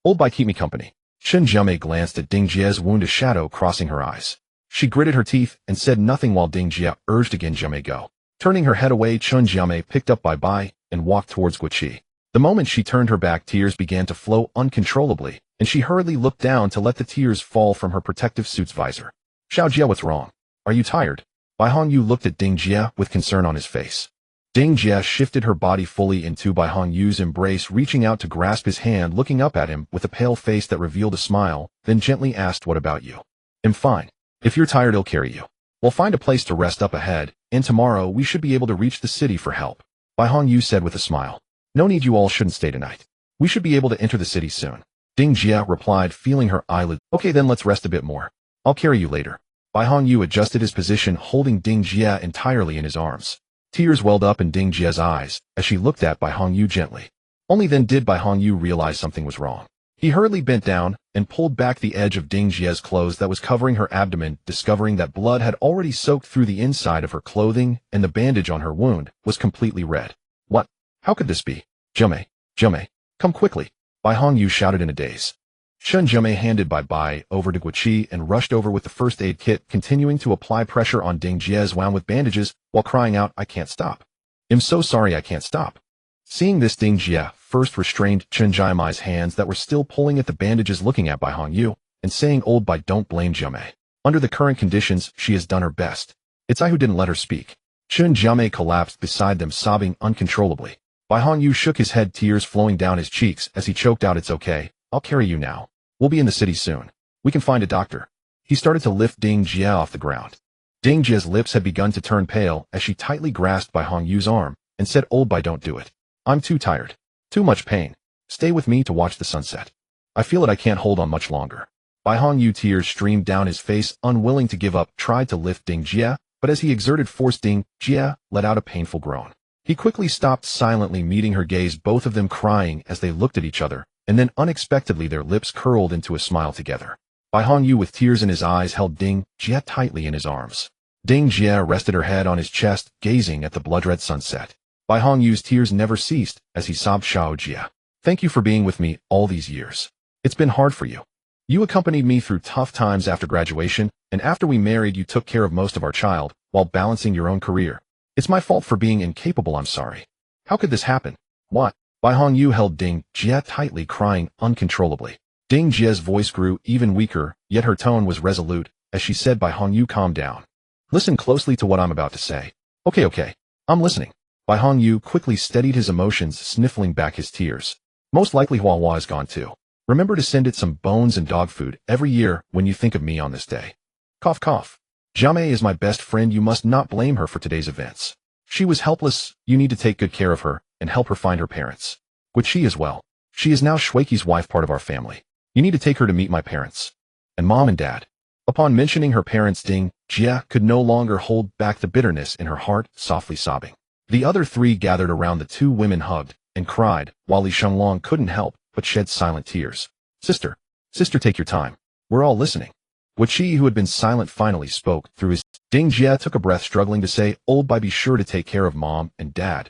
Old Bai, keep me company." Chen Jiamei glanced at Ding Jie's wound, a shadow crossing her eyes. She gritted her teeth and said nothing while Ding Jie urged again, "Jiamei, go." Turning her head away, Chen Jiamei picked up Bai and walked towards Guoqi. The moment she turned her back, tears began to flow uncontrollably, and she hurriedly looked down to let the tears fall from her protective suit's visor. "Xiao Jie, what's wrong? Are you tired?" Bai Hongyu looked at Ding Jie with concern on his face. Ding Jie shifted her body fully into Bai Hongyu's embrace, reaching out to grasp his hand, looking up at him with a pale face that revealed a smile, then gently asked, "What about you?" "I'm fine. If you're tired, I'll carry you. We'll find a place to rest up ahead, and tomorrow we should be able to reach the city for help," Bai Hongyu said with a smile. "No need, you all shouldn't stay tonight. We should be able to enter the city soon." Ding Jie replied, feeling her eyelid. "Okay, then let's rest a bit more. I'll carry you later." Bai Hongyu adjusted his position, holding Ding Jie entirely in his arms. Tears welled up in Ding Jie's eyes as she looked at Bai Hongyu gently. Only then did Bai Hongyu realize something was wrong. He hurriedly bent down and pulled back the edge of Ding Jie's clothes that was covering her abdomen, discovering that blood had already soaked through the inside of her clothing and the bandage on her wound was completely red. "What? How could this be? Jiamei, come quickly," Bai Hongyu shouted in a daze. Chen Jiamei handed Bai over to Guoqi and rushed over with the first aid kit, continuing to apply pressure on Ding Jie's wound with bandages while crying out, "I can't stop. I'm so sorry, I can't stop." Seeing this, Ding Jie first restrained Chen Jiamei's hands that were still pulling at the bandages, looking at Bai Hongyu and saying, "Old Bai, don't blame Jiamei. Under the current conditions, she has done her best. It's I who didn't let her speak." Chen Jiamei collapsed beside them, sobbing uncontrollably. Bai Hongyu shook his head, tears flowing down his cheeks as he choked out, "It's okay. I'll carry you now. We'll be in the city soon. We can find a doctor." He started to lift Ding Jie off the ground. Ding Jie's lips had begun to turn pale as she tightly grasped Bai Hongyu's arm and said, "Old Bai, don't do it. I'm too tired. Too much pain. Stay with me to watch the sunset. I feel that I can't hold on much longer." Bai Hongyu, tears streamed down his face, unwilling to give up, tried to lift Ding Jie, but as he exerted force, Ding Jie let out a painful groan. He quickly stopped, silently meeting her gaze, both of them crying as they looked at each other, and then unexpectedly their lips curled into a smile together. Bai Hongyu, with tears in his eyes, held Ding Jie tightly in his arms. Ding Jie rested her head on his chest, gazing at the blood-red sunset. Bai Hongyu's tears never ceased as he sobbed, Xiao Jie, thank you for being with me all these years. It's been hard for you. You accompanied me through tough times after graduation, and after we married you took care of most of our child, while balancing your own career. It's my fault for being incapable, I'm sorry. How could this happen? What? Bai Hongyu held Ding Jie tightly, crying uncontrollably. Ding Jie's voice grew even weaker, yet her tone was resolute, as she said, Bai Hongyu, calm down. Listen closely to what I'm about to say. Okay, I'm listening. Bai Hongyu quickly steadied his emotions, sniffling back his tears. Most likely Hua is gone too. Remember to send it some bones and dog food every year when you think of me on this day. Cough, cough. Jiamei is my best friend. You must not blame her for today's events. She was helpless. You need to take good care of her and help her find her parents. Guiqi as well. She is now Shuiqi's wife, part of our family. You need to take her to meet my parents. And mom and dad. Upon mentioning her parents, Ding Jie could no longer hold back the bitterness in her heart, softly sobbing. The other three gathered around the two women, hugged and cried, while Li Shenglong couldn't help but shed silent tears. Sister, take your time. We're all listening. Guiqi, who had been silent, finally spoke through his. Ding Jie took a breath, struggling to say, Old Bai, be sure to take care of mom and dad,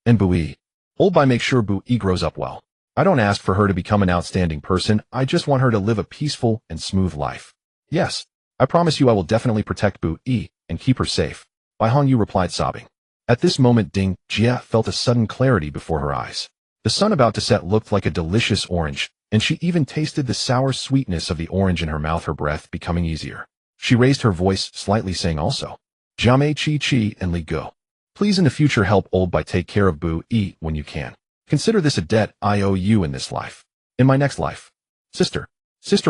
and Bui. Old Bai, make sure Bui grows up well. I don't ask for her to become an outstanding person, I just want her to live a peaceful and smooth life. Yes, I promise you I will definitely protect Bui and keep her safe. Bai Hongyu replied, sobbing. At this moment, Ding Jie felt a sudden clarity before her eyes. The sun about to set looked like a delicious orange, and she even tasted the sour sweetness of the orange in her mouth, her breath becoming easier. She raised her voice slightly, saying also, Jiamei, Qi, and Li Go. Please in the future help Old Bai take care of Bui when you can. Consider this a debt I owe you in this life. In my next life. Sister,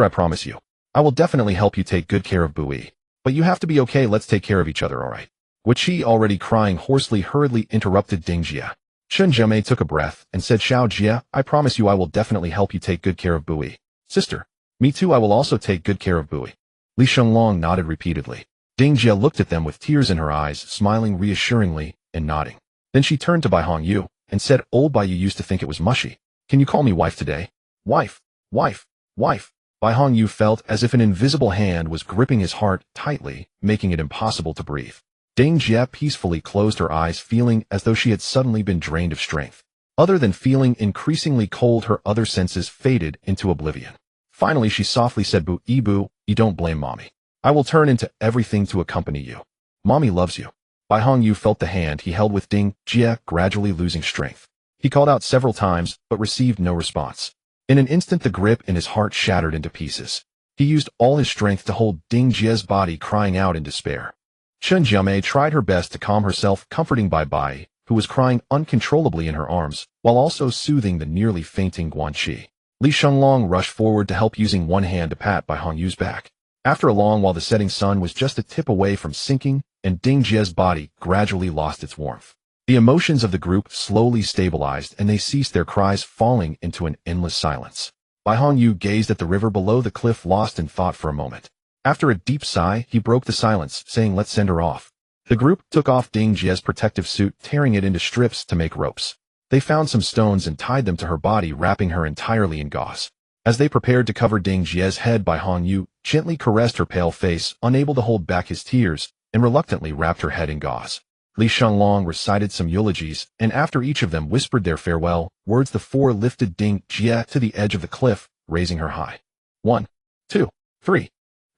I promise you. I will definitely help you take good care of Bui. But you have to be okay, let's take care of each other, alright? Guiqi, already crying hoarsely, hurriedly interrupted Ding Jie. Chen Jiamei took a breath and said, Xiao Jie, I promise you I will definitely help you take good care of Bui. Sister, me too, I will also take good care of Bui. Li Shenglong nodded repeatedly. Ding Jie looked at them with tears in her eyes, smiling reassuringly and nodding. Then she turned to Bai Hongyu and said, Old Bai, you used to think it was mushy. Can you call me wife today? Wife. Bai Hongyu felt as if an invisible hand was gripping his heart tightly, making it impossible to breathe. Ding Jie peacefully closed her eyes, feeling as though she had suddenly been drained of strength. Other than feeling increasingly cold, her other senses faded into oblivion. Finally, she softly said, Bui, you don't blame mommy. I will turn into everything to accompany you. Mommy loves you. Bai Hongyu felt the hand he held with Ding Jie gradually losing strength. He called out several times, but received no response. In an instant, the grip in his heart shattered into pieces. He used all his strength to hold Ding Jie's body, crying out in despair. Chen Jiamei tried her best to calm herself, comforting Bai, who was crying uncontrollably in her arms, while also soothing the nearly fainting Guanqi. Li Shenglong rushed forward to help, using one hand to pat Bai Hongyu's back. After a long while, the setting sun was just a tip away from sinking, and Ding Jie's body gradually lost its warmth. The emotions of the group slowly stabilized, and they ceased their cries, falling into an endless silence. Bai Hongyu gazed at the river below the cliff, lost in thought for a moment. After a deep sigh, he broke the silence, saying, Let's send her off. The group took off Ding Jie's protective suit, tearing it into strips to make ropes. They found some stones and tied them to her body, wrapping her entirely in gauze. As they prepared to cover Ding Jie's head, Bai Hongyu gently caressed her pale face, unable to hold back his tears, and reluctantly wrapped her head in gauze. Li Shenglong recited some eulogies, and after each of them whispered their farewell words, the four lifted Ding Jie to the edge of the cliff, raising her high. 1, 2, 3.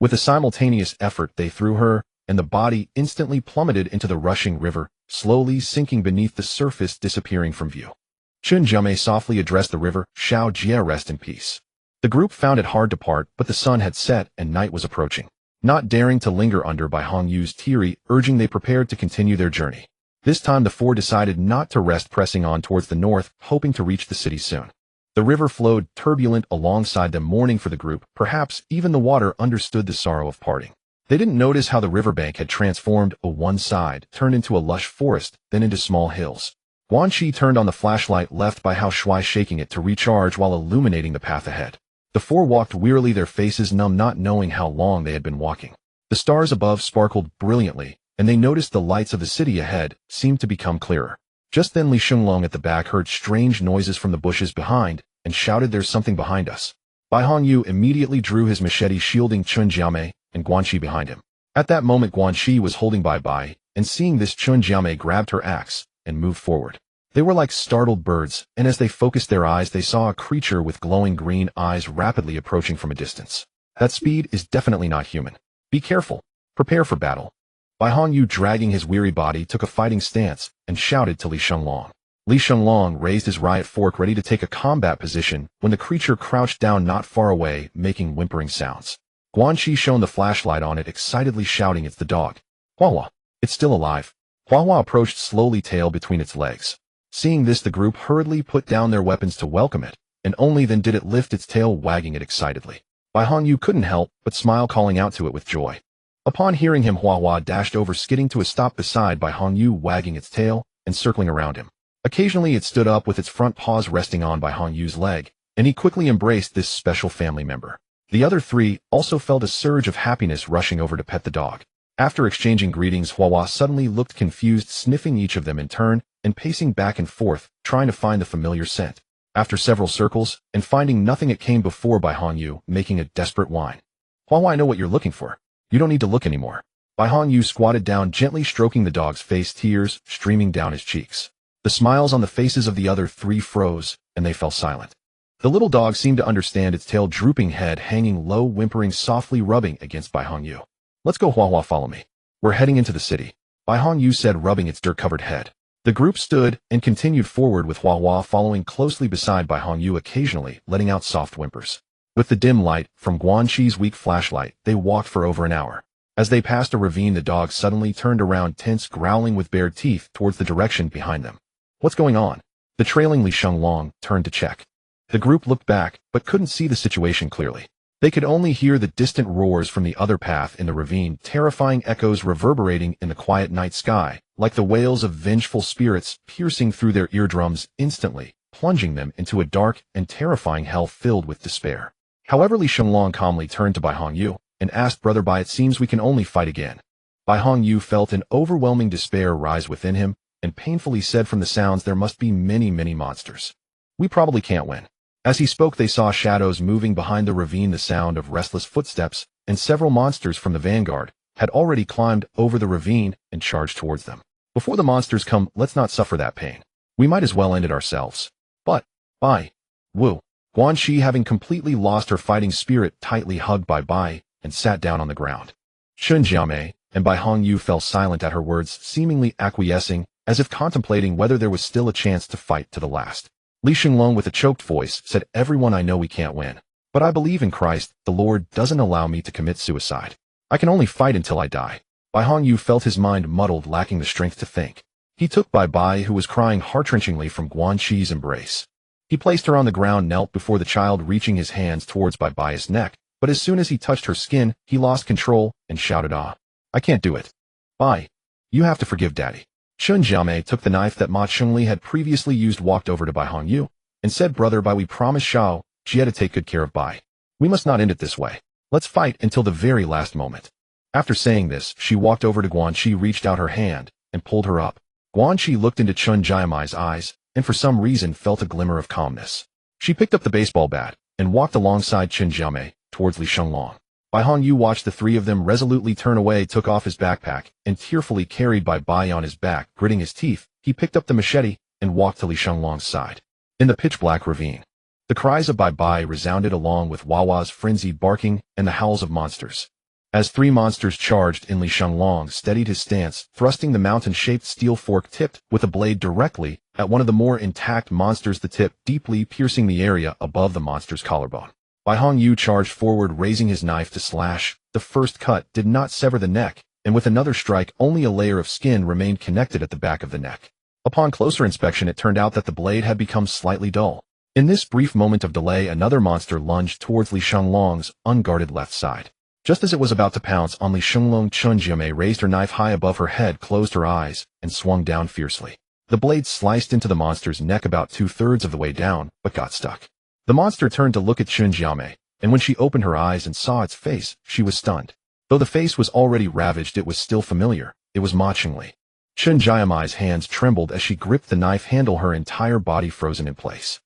With a simultaneous effort, they threw her, and the body instantly plummeted into the rushing river, slowly sinking beneath the surface, disappearing from view. Chen Jiamei softly addressed the river, Xiao Jie, rest in peace. The group found it hard to part, but the sun had set and night was approaching. Not daring to linger under Bai Hongyu's teary urging, they prepared to continue their journey. This time the four decided not to rest, pressing on towards the north, hoping to reach the city soon. The river flowed turbulent alongside them, mourning for the group. Perhaps even the water understood the sorrow of parting. They didn't notice how the riverbank had transformed. One side turned into a lush forest, then into small hills. Guanqi turned on the flashlight left by Hao Shui, shaking it to recharge while illuminating the path ahead. The four walked wearily, their faces numb, not knowing how long they had been walking. The stars above sparkled brilliantly, and they noticed the lights of the city ahead seemed to become clearer. Just then Li Shunlong at the back heard strange noises from the bushes behind and shouted, "There's something behind us." Bai Hongyu immediately drew his machete shielding Chun Jiamei and Guanxi behind him. At that moment Guanxi was holding Bai, and seeing this Chun Jiamei grabbed her axe and moved forward. They were like startled birds, and as they focused their eyes they saw a creature with glowing green eyes rapidly approaching from a distance. That speed is definitely not human. Be careful. Prepare for battle. Bai Hongyu, dragging his weary body, took a fighting stance and shouted to Li Shunlong. Li Shunlong raised his riot fork ready to take a combat position when the creature crouched down not far away, making whimpering sounds. Guanxi shone the flashlight on it, excitedly shouting, "It's the dog. Huahua. It's still alive." Huahua approached slowly, tail between its legs. Seeing this, the group hurriedly put down their weapons to welcome it, and only then did it lift its tail, wagging it excitedly. Bai Hongyu couldn't help but smile, calling out to it with joy. Upon hearing him, Huahua dashed over, skidding to a stop beside Bai Hongyu, wagging its tail and circling around him. Occasionally it stood up with its front paws resting on Bai Hongyu's leg, and he quickly embraced this special family member. The other three also felt a surge of happiness, rushing over to pet the dog. After exchanging greetings, Huahua suddenly looked confused, sniffing each of them in turn and pacing back and forth, trying to find the familiar scent. After several circles and finding nothing, it came before Bai Hongyu, making a desperate whine. "Huahua, I know what you're looking for. You don't need to look anymore." Bai Hongyu squatted down, gently stroking the dog's face, tears streaming down his cheeks. The smiles on the faces of the other three froze, and they fell silent. The little dog seemed to understand, its tail drooping, head hanging low, whimpering softly, rubbing against Bai Hongyu. "Let's go, Huahua, follow me. We're heading into the city," Bai Hongyu said, rubbing its dirt-covered head. The group stood and continued forward, with Huahua following closely beside Bai Hongyu, occasionally letting out soft whimpers. With the dim light from Guanxi's weak flashlight, they walked for over an hour. As they passed a ravine, the dog suddenly turned around, tense, growling with bared teeth towards the direction behind them. "What's going on?" The trailing Li Shunlong turned to check. The group looked back, but couldn't see the situation clearly. They could only hear the distant roars from the other path in the ravine, terrifying echoes reverberating in the quiet night sky, like the wails of vengeful spirits piercing through their eardrums, instantly plunging them into a dark and terrifying hell filled with despair. However, Li Shunlong calmly turned to Bai Hongyu and asked, "Brother Bai, it seems we can only fight again." Bai Hongyu felt an overwhelming despair rise within him and painfully said, "From the sounds, there must be many, many monsters. We probably can't win." As he spoke, they saw shadows moving behind the ravine, the sound of restless footsteps, and several monsters from the vanguard had already climbed over the ravine and charged towards them. "Before the monsters come, let's not suffer that pain. We might as well end it ourselves." "But, Bai, Wu," Guanxi, having completely lost her fighting spirit, tightly hugged Bai and sat down on the ground. Chun Jiamei and Bai Hongyu fell silent at her words, seemingly acquiescing, as if contemplating whether there was still a chance to fight to the last. Li Shunlong, with a choked voice, said, "Everyone, I know we can't win. But I believe in Christ. The Lord doesn't allow me to commit suicide. I can only fight until I die." Bai Hongyu felt his mind muddled, lacking the strength to think. He took Bai, who was crying heart-wrenchingly, from Guanxi's embrace. He placed her on the ground, knelt before the child, reaching his hands towards Bai's neck, but as soon as he touched her skin, he lost control and shouted, "Ah, I can't do it. Bai, you have to forgive Daddy." Chun Jiamei took the knife that Ma Chunli had previously used, walked over to Bai Hongyu, and said, "Brother Bai, we promised Shao Jie to take good care of Bai. We must not end it this way. Let's fight until the very last moment." After saying this, she walked over to Guanxi, reached out her hand, and pulled her up. Guanxi looked into Chun Jiamei's eyes, and for some reason felt a glimmer of calmness. She picked up the baseball bat and walked alongside Chun Jiamei towards Li Shunlong. Bai Hongyu watched the three of them resolutely turn away, took off his backpack, and tearfully carried Bai on his back. Gritting his teeth, he picked up the machete and walked to Li Shunlong's side. In the pitch-black ravine, the cries of Bai resounded, along with Huahua's frenzied barking and the howls of monsters. As three monsters charged in, Li Shunlong steadied his stance, thrusting the mountain-shaped steel fork tipped with a blade directly at one of the more intact monsters, the tip deeply piercing the area above the monster's collarbone. Bai Hongyu charged forward, raising his knife to slash. The first cut did not sever the neck, and with another strike, only a layer of skin remained connected at the back of the neck. Upon closer inspection, it turned out that the blade had become slightly dull. In this brief moment of delay, another monster lunged towards Li Shunlong's unguarded left side. Just as it was about to pounce on Li Shunlong, Chun Jiamei raised her knife high above her head, closed her eyes, and swung down fiercely. The blade sliced into the monster's neck about 2/3 of the way down, but got stuck. The monster turned to look at Chun Jiamei, and when she opened her eyes and saw its face, she was stunned. Though the face was already ravaged, it was still familiar, it was Ma Qingli. Chen Jiamai's hands trembled as she gripped the knife handle, her entire body frozen in place.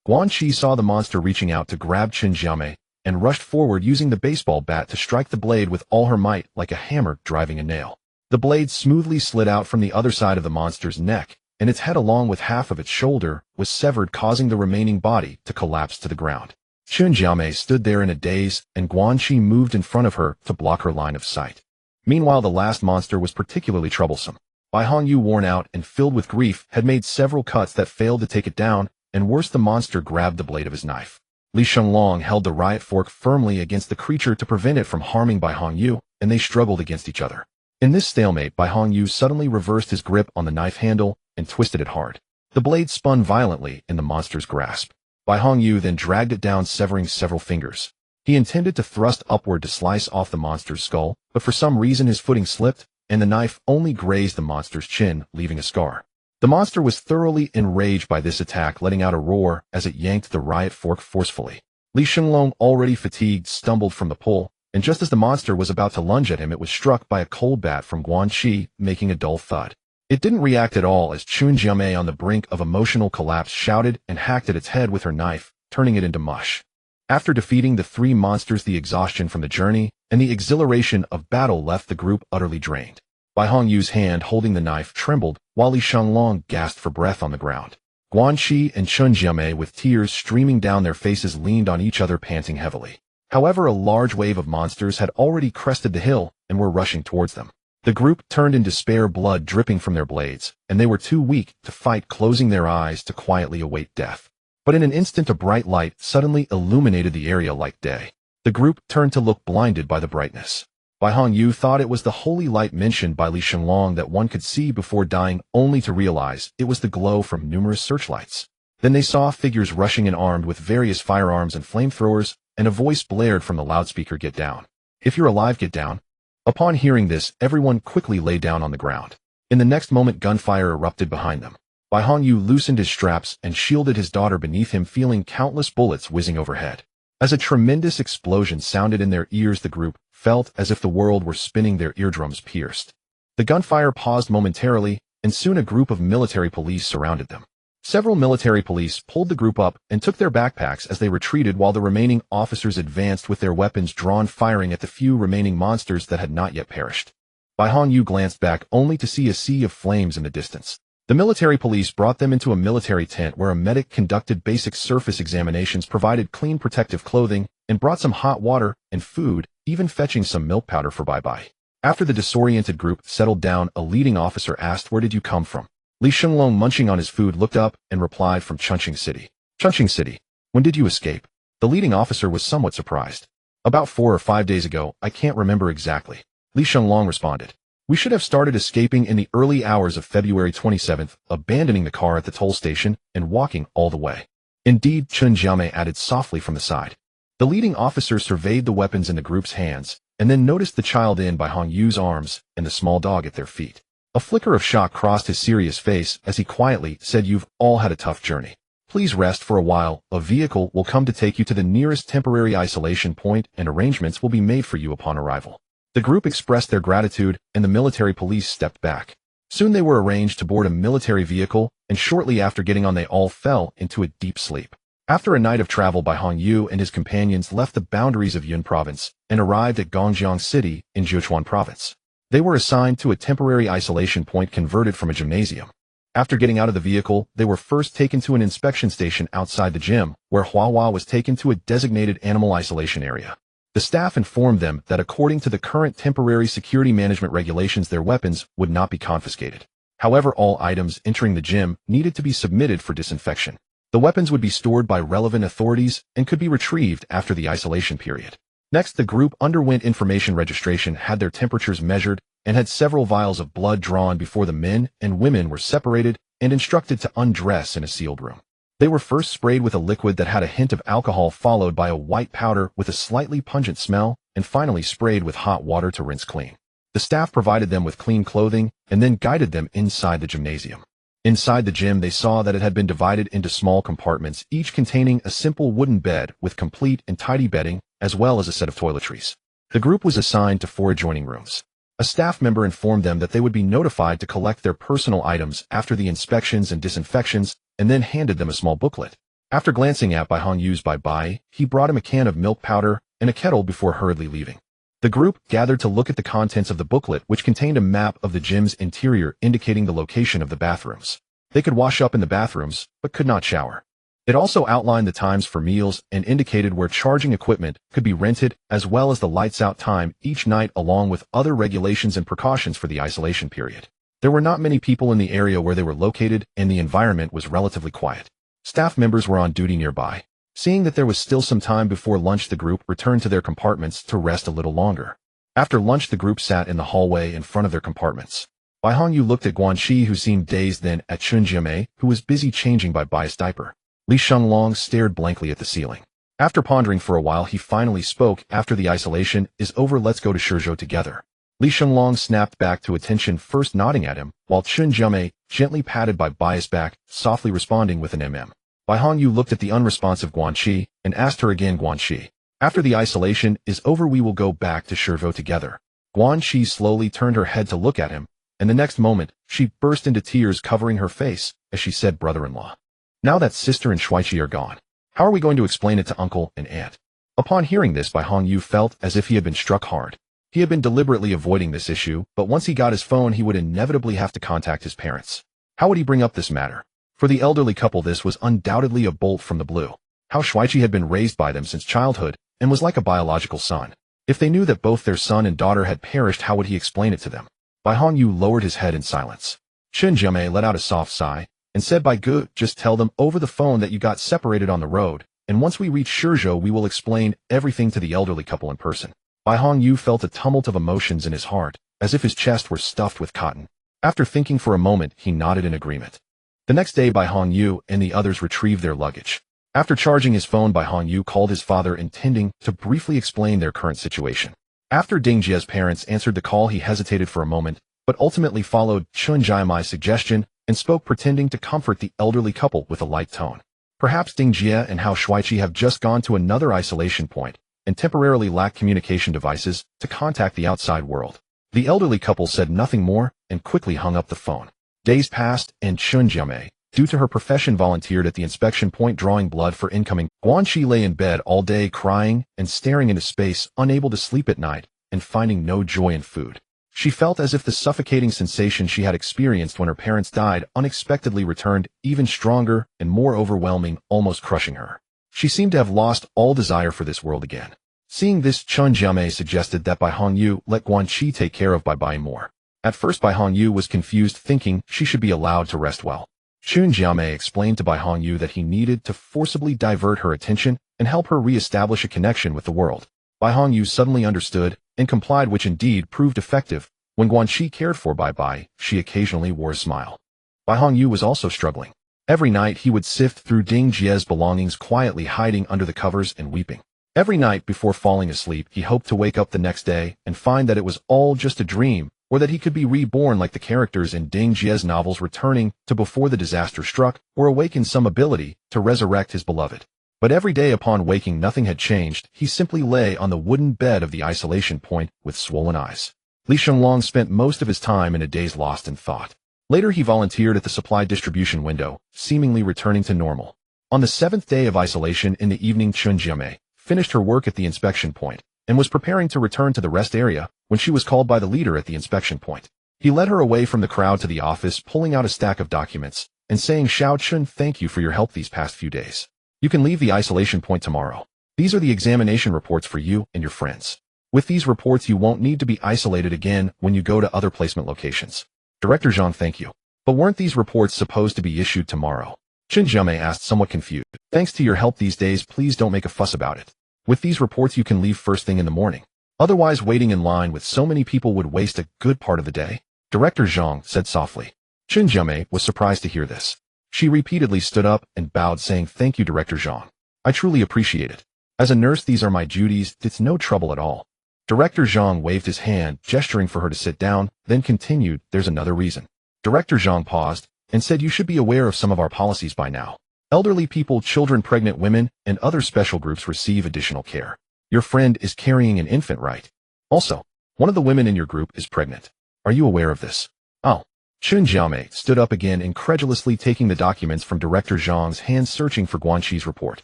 Guan Qi saw the monster reaching out to grab Chen Jiamai and rushed forward using the baseball bat to strike the blade with all her might like a hammer driving a nail. The blade smoothly slid out from the other side of the monster's neck, and its head along with half of its shoulder was severed, causing the remaining body to collapse to the ground. Chen Jiamai stood there in a daze, and Guan Qi moved in front of her to block her line of sight. Meanwhile, the last monster was particularly troublesome. Bai Hongyu, worn out and filled with grief, had made several cuts that failed to take it down, and worse, the monster grabbed the blade of his knife. Li Shenglong held the riot fork firmly against the creature to prevent it from harming Bai Hongyu, and they struggled against each other. In this stalemate, Bai Hongyu suddenly reversed his grip on the knife handle and twisted it hard. The blade spun violently in the monster's grasp. Bai Hongyu then dragged it down, severing several fingers. He intended to thrust upward to slice off the monster's skull, but for some reason his footing slipped, and the knife only grazed the monster's chin, leaving a scar. The monster was thoroughly enraged by this attack, letting out a roar as it yanked the riot fork forcefully. Li Shenglong, already fatigued, stumbled from the pole, and just as the monster was about to lunge at him, it was struck by a cold bat from Guan Qi, making a dull thud. It didn't react at all as Chen Jiamai, on the brink of emotional collapse, shouted and hacked at its head with her knife, turning it into mush. After defeating the three monsters, the exhaustion from the journey and the exhilaration of battle left the group utterly drained. Bai Hongyu's hand holding the knife trembled, while Li Shenglong gasped for breath on the ground. Guan Qi and Chen Jiamai, with tears streaming down their faces, leaned on each other, panting heavily. However, a large wave of monsters had already crested the hill and were rushing towards them. The group turned in despair, blood dripping from their blades, and they were too weak to fight, closing their eyes to quietly await death. But in an instant, a bright light suddenly illuminated the area like day. The group turned to look, blinded by the brightness. Bai Hongyu thought it was the holy light mentioned by Li Shenglong that one could see before dying, only to realize it was the glow from numerous searchlights. Then they saw figures rushing in, armed with various firearms and flamethrowers, and a voice blared from the loudspeaker, "Get down. If you're alive, get down." Upon hearing this, everyone quickly lay down on the ground. In the next moment, gunfire erupted behind them. Bai Hongyu loosened his straps and shielded his daughter beneath him, feeling countless bullets whizzing overhead. As a tremendous explosion sounded in their ears, the group felt as if the world were spinning, their eardrums pierced. The gunfire paused momentarily, and soon a group of military police surrounded them. Several military police pulled the group up and took their backpacks as they retreated, while the remaining officers advanced with their weapons drawn, firing at the few remaining monsters that had not yet perished. Bai Hongyu glanced back only to see a sea of flames in the distance. The military police brought them into a military tent where a medic conducted basic surface examinations, provided clean protective clothing, and brought some hot water and food, even fetching some milk powder for Bai. After the disoriented group settled down, a leading officer asked, "Where did you come from?" Li Shenglong, munching on his food, looked up and replied, "From Chunqing City." "Chunqing City? When did you escape?" The leading officer was somewhat surprised. "About 4 or 5 days ago, I can't remember exactly," Li Shenglong responded. "We should have started escaping in the early hours of February 27th, abandoning the car at the toll station and walking all the way." "Indeed," Chen Jiamai added softly from the side. The leading officer surveyed the weapons in the group's hands, and then noticed the child in Bai Hongyu's arms and the small dog at their feet. A flicker of shock crossed his serious face as he quietly said, "You've all had a tough journey. Please rest for a while. A vehicle will come to take you to the nearest temporary isolation point, and arrangements will be made for you upon arrival." The group expressed their gratitude, and the military police stepped back. Soon they were arranged to board a military vehicle, and shortly after getting on, they all fell into a deep sleep. After a night of travel, Bai Hongyu and his companions left the boundaries of Yun Province and arrived at Gongjiang City in Zhechuan Province. They were assigned to a temporary isolation point converted from a gymnasium. After getting out of the vehicle, they were first taken to an inspection station outside the gym, where Hua was taken to a designated animal isolation area. The staff informed them that according to the current temporary security management regulations, their weapons would not be confiscated. However, all items entering the gym needed to be submitted for disinfection. The weapons would be stored by relevant authorities and could be retrieved after the isolation period. Next, the group underwent information registration, had their temperatures measured, and had several vials of blood drawn before the men and women were separated and instructed to undress in a sealed room. They were first sprayed with a liquid that had a hint of alcohol, followed by a white powder with a slightly pungent smell, and finally sprayed with hot water to rinse clean. The staff provided them with clean clothing and then guided them inside the gymnasium. Inside the gym, they saw that it had been divided into small compartments, each containing a simple wooden bed with complete and tidy bedding, as well as a set of toiletries. The group was assigned to 4 adjoining rooms. A staff member informed them that they would be notified to collect their personal items after the inspections and disinfections, and then handed them a small booklet. After glancing at Bai Hongyu's bye-bye, he brought him a can of milk powder and a kettle before hurriedly leaving. The group gathered to look at the contents of the booklet, which contained a map of the gym's interior indicating the location of the bathrooms. They could wash up in the bathrooms, but could not shower. It also outlined the times for meals and indicated where charging equipment could be rented, as well as the lights-out time each night, along with other regulations and precautions for the isolation period. There were not many people in the area where they were located, and the environment was relatively quiet. Staff members were on duty nearby. Seeing that there was still some time before lunch, the group returned to their compartments to rest a little longer. After lunch, the group sat in the hallway in front of their compartments. Bai Hongyu looked at Guanxi, who seemed dazed, then at Chun Jiamei, who was busy changing Bai's diaper. Li Shunlong stared blankly at the ceiling. After pondering for a while, he finally spoke. After the isolation is over, let's go to Shizhou together. Li Shunlong snapped back to attention, first nodding at him, while Chun Jiamei gently patted Bai's back, softly responding with an mm. Bai Hongyu looked at the unresponsive Guanxi and asked her again, Guanxi, after the isolation is over, we will go back to Shizhou together. Guanxi slowly turned her head to look at him, and the next moment, she burst into tears, covering her face, as she said, brother-in-law. Now that sister and Shuaiqi are gone, how are we going to explain it to uncle and aunt? Upon hearing this, Bai Hongyu felt as if he had been struck hard. He had been deliberately avoiding this issue, but once he got his phone, he would inevitably have to contact his parents. How would he bring up this matter? For the elderly couple, this was undoubtedly a bolt from the blue. How Shuaiqi had been raised by them since childhood, and was like a biological son. If they knew that both their son and daughter had perished, how would he explain it to them? Bai Hongyu lowered his head in silence. Chun Jiamei let out a soft sigh, and said, Bai Gu, just tell them over the phone that you got separated on the road, and once we reach Shizhou, we will explain everything to the elderly couple in person. Bai Hongyu felt a tumult of emotions in his heart, as if his chest were stuffed with cotton. After thinking for a moment, he nodded in agreement. The next day, Bai Hongyu and the others retrieved their luggage. After charging his phone, Bai Hongyu called his father, intending to briefly explain their current situation. After Ding Jie's parents answered the call, he hesitated for a moment, but ultimately followed Chun Jiamei's suggestion and spoke, pretending to comfort the elderly couple with a light tone. Perhaps Ding Jie and Hao Shuaiqi have just gone to another isolation point and temporarily lack communication devices to contact the outside world. The elderly couple said nothing more and quickly hung up the phone. Days passed, and Chun Jiamei, due to her profession, volunteered at the inspection point, drawing blood for incoming. Guanxi lay in bed all day, crying and staring into space, unable to sleep at night and finding no joy in food. She felt as if the suffocating sensation she had experienced when her parents died unexpectedly returned, even stronger and more overwhelming, almost crushing her. She seemed to have lost all desire for this world again. Seeing this, Chun Jiamei suggested that Bai Hongyu let Guanxi take care of Bai more. At first, Bai Hongyu was confused, thinking she should be allowed to rest well. Chun Jiamei explained to Bai Hongyu that he needed to forcibly divert her attention and help her re-establish a connection with the world. Bai Hongyu suddenly understood and complied, which indeed proved effective. When Guanxi cared for Bai, she occasionally wore a smile. Bai Hongyu was also struggling. Every night he would sift through Ding Jie's belongings, quietly hiding under the covers and weeping. Every night before falling asleep, he hoped to wake up the next day and find that it was all just a dream, or that he could be reborn like the characters in Ding Jie's novels, returning to before the disaster struck, or awaken some ability to resurrect his beloved. But every day upon waking, nothing had changed. He simply lay on the wooden bed of the isolation point with swollen eyes. Li Shunlong spent most of his time in a daze, lost in thought. Later, he volunteered at the supply distribution window, seemingly returning to normal. On the 7th day of isolation in the evening, Chun Jiamei finished her work at the inspection point and was preparing to return to the rest area when she was called by the leader at the inspection point. He led her away from the crowd to the office, pulling out a stack of documents and saying, Xiao Chun, thank you for your help these past few days. You can leave the isolation point tomorrow. These are the examination reports for you and your friends. With these reports, you won't need to be isolated again when you go to other placement locations. Director Zhang, thank you. But weren't these reports supposed to be issued tomorrow? Chun Jiamei asked, somewhat confused. Thanks to your help these days, please don't make a fuss about it. With these reports, you can leave first thing in the morning. Otherwise, waiting in line with so many people would waste a good part of the day. Director Zhang said softly. Chun Jiamei was surprised to hear this. She repeatedly stood up and bowed, saying, thank you, Director Zhang. I truly appreciate it. As a nurse, these are my duties. It's no trouble at all. Director Zhang waved his hand, gesturing for her to sit down, then continued, there's another reason. Director Zhang paused and said, you should be aware of some of our policies by now. Elderly people, children, pregnant women, and other special groups receive additional care. Your friend is carrying an infant, right? Also, One of the women in your group is pregnant. Are you aware of this? Oh. Chun Jiamei stood up again, incredulously taking the documents from Director Zhang's hands, searching for Guanxi's report.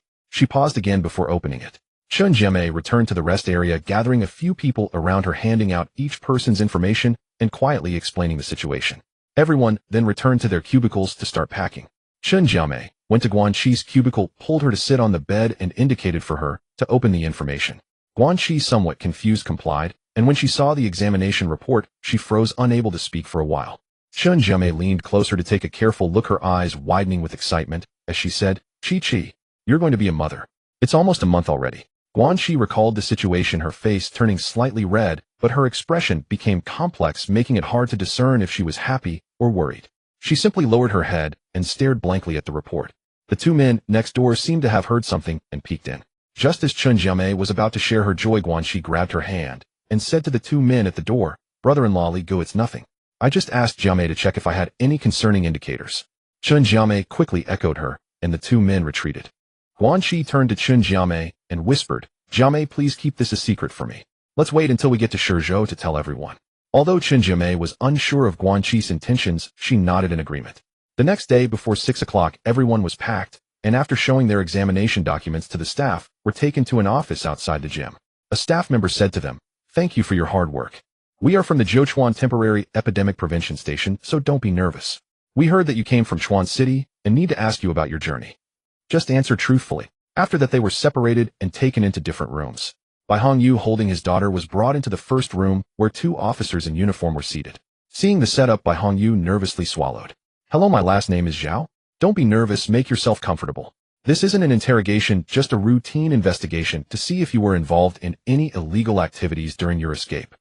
She paused again before opening it. Chun Jiamei returned to the rest area, gathering a few people around her, handing out each person's information and quietly explaining the situation. Everyone then returned to their cubicles to start packing. Chun Jiamei went to Guanxi's cubicle, pulled her to sit on the bed, and indicated for her to open the information. Guanxi, somewhat confused, complied, and when she saw the examination report, she froze, unable to speak for a while. Chun Jiamei leaned closer to take a careful look, her eyes widening with excitement, as she said, "Chi, you're going to be a mother. It's almost a month already." Guanxi recalled the situation, her face turning slightly red, but her expression became complex, making it hard to discern if she was happy or worried. She simply lowered her head and stared blankly at the report. The two men next door seemed to have heard something and peeked in. Just as Chun Jiamei was about to share her joy, Guanxi grabbed her hand and said to the two men at the door, "Brother-in-law Li Go, it's nothing. I just asked Jiamei to check if I had any concerning indicators." Chun Jiamei quickly echoed her, and the two men retreated. Guanxi turned to Chun Jiamei and whispered, "Jiamei, please keep this a secret for me. Let's wait until we get to Shizhou to tell everyone." Although Chun Jiamei was unsure of Guanxi's intentions, she nodded in agreement. The next day before 6 o'clock, everyone was packed, and after showing their examination documents to the staff, were taken to an office outside the gym. A staff member said to them, "Thank you for your hard work. We are from the Zhouchuan Temporary Epidemic Prevention Station, so don't be nervous. We heard that you came from Chuan City and need to ask you about your journey. Just answer truthfully." After that, they were separated and taken into different rooms. Bai Hongyu, holding his daughter, was brought into the first room, where two officers in uniform were seated. Seeing the setup, Bai Hongyu nervously swallowed. "Hello, my last name is Zhao. Don't be nervous, make yourself comfortable. This isn't an interrogation, just a routine investigation to see if you were involved in any illegal activities during your escape."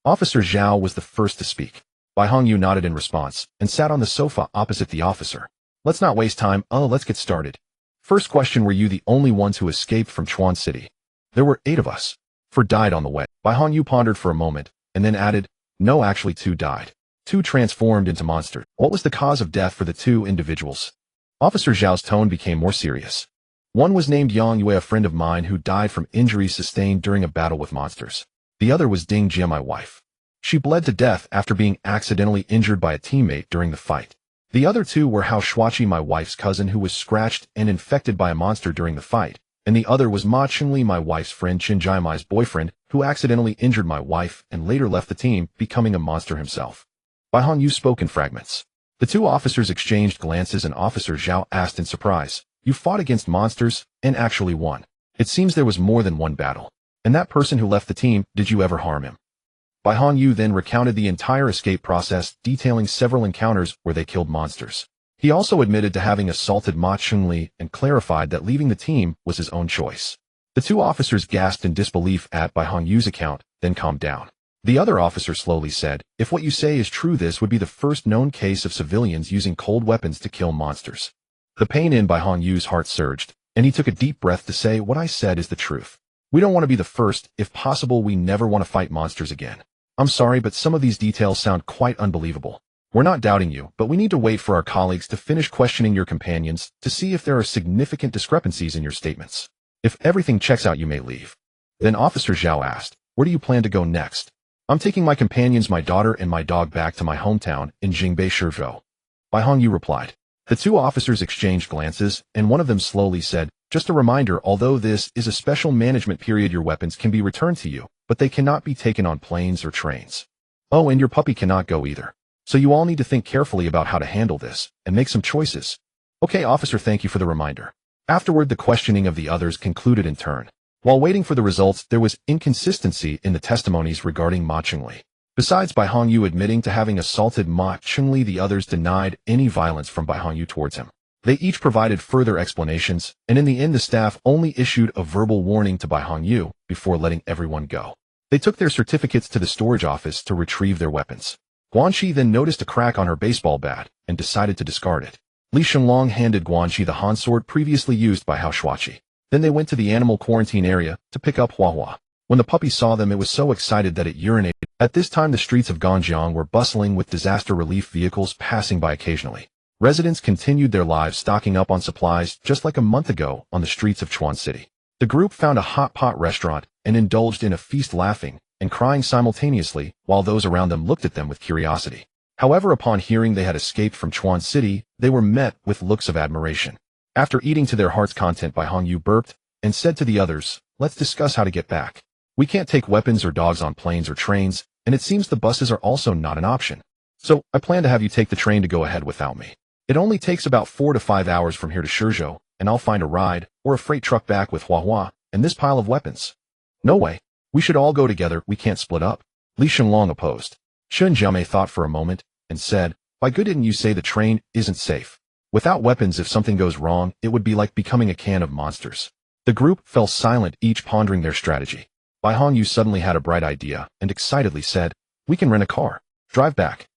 Officer Zhao was the first to speak. Bai Hongyu nodded in response and sat on the sofa opposite the officer. "Let's not waste time. Let's get started. First question, were you the only ones who escaped from Chuan City?" "There were 8 of us. 4 died on the way." Bai Hongyu pondered for a moment and then added, "No, actually 2 died. 2 transformed into monsters." "What was the cause of death for the 2 individuals?" Officer Zhao's tone became more serious. "One was named Yang Yue, a friend of mine who died from injuries sustained during a battle with monsters. The other was Ding Jie, my wife. She bled to death after being accidentally injured by a teammate during the fight. The other 2 were Hao Shuachi, my wife's cousin, who was scratched and infected by a monster during the fight, and the other was Ma Chengli, my wife's friend, Qin Jiamai's boyfriend, who accidentally injured my wife and later left the team, becoming a monster himself." Bai Hongyu spoke in fragments. The 2 officers exchanged glances, and Officer Zhao asked in surprise, "You fought against monsters and actually won. It seems there was more than one battle. And that person who left the team, did you ever harm him?" Bai Hongyu then recounted the entire escape process, detailing several encounters where they killed monsters. He also admitted to having assaulted Ma Chengli and clarified that leaving the team was his own choice. The 2 officers gasped in disbelief at Bai Hongyu's account, then calmed down. The other officer slowly said, "If what you say is true, this would be the first known case of civilians using cold weapons to kill monsters." The pain in Bai Hongyu's heart surged, and he took a deep breath to say, "What I said is the truth. We don't want to be the first. If possible, we never want to fight monsters again. I'm sorry, but some of these details sound quite unbelievable. We're not doubting you, but we need to wait for our colleagues to finish questioning your companions to see if there are significant discrepancies in your statements. If everything checks out, you may leave." Then Officer Zhao asked, "Where do you plan to go next?" "I'm taking my companions, my daughter, and my dog back to my hometown in Jingbei, Shizhou." Bai Hongyu replied. The 2 officers exchanged glances, and one of them slowly said, "Just a reminder, although this is a special management period, your weapons can be returned to you, but they cannot be taken on planes or trains. Oh, and your puppy cannot go either. So you all need to think carefully about how to handle this, and make some choices." "Okay, officer, thank you for the reminder." Afterward, the questioning of the others concluded in turn. While waiting for the results, there was inconsistency in the testimonies regarding Ma Chengli. Besides Bai Hongyu admitting to having assaulted Ma Chengli, the others denied any violence from Bai Hongyu towards him. They each provided further explanations, and in the end the staff only issued a verbal warning to Bai Hongyu before letting everyone go. They took their certificates to the storage office to retrieve their weapons. Guanxi then noticed a crack on her baseball bat and decided to discard it. Li Shenlong handed Guanxi the Han sword previously used by Hao Shuachi. Then they went to the animal quarantine area to pick up Hua Hua. When the puppy saw them, it was so excited that it urinated. At this time, the streets of Ganjiang were bustling with disaster relief vehicles passing by occasionally. Residents continued their lives stocking up on supplies just like a month ago on the streets of Chuan City. The group found a hot pot restaurant and indulged in a feast, laughing and crying simultaneously, while those around them looked at them with curiosity. However, upon hearing they had escaped from Chuan City, they were met with looks of admiration. After eating to their heart's content, Bai Hongyu burped and said to the others, "Let's discuss how to get back. We can't take weapons or dogs on planes or trains, and it seems the buses are also not an option. So, I plan to have you take the train to go ahead without me. It only takes about 4 to 5 hours from here to Shizhou, and I'll find a ride, or a freight truck back with Huahua, and this pile of weapons." "No way. We should all go together, we can't split up." Li Shenglong opposed. Shun Jiamei thought for a moment, and said, "By good, didn't you say the train isn't safe? Without weapons, if something goes wrong, it would be like becoming a can of monsters." The group fell silent, each pondering their strategy. Bai Hongyu suddenly had a bright idea, and excitedly said, "We can rent a car. Drive back."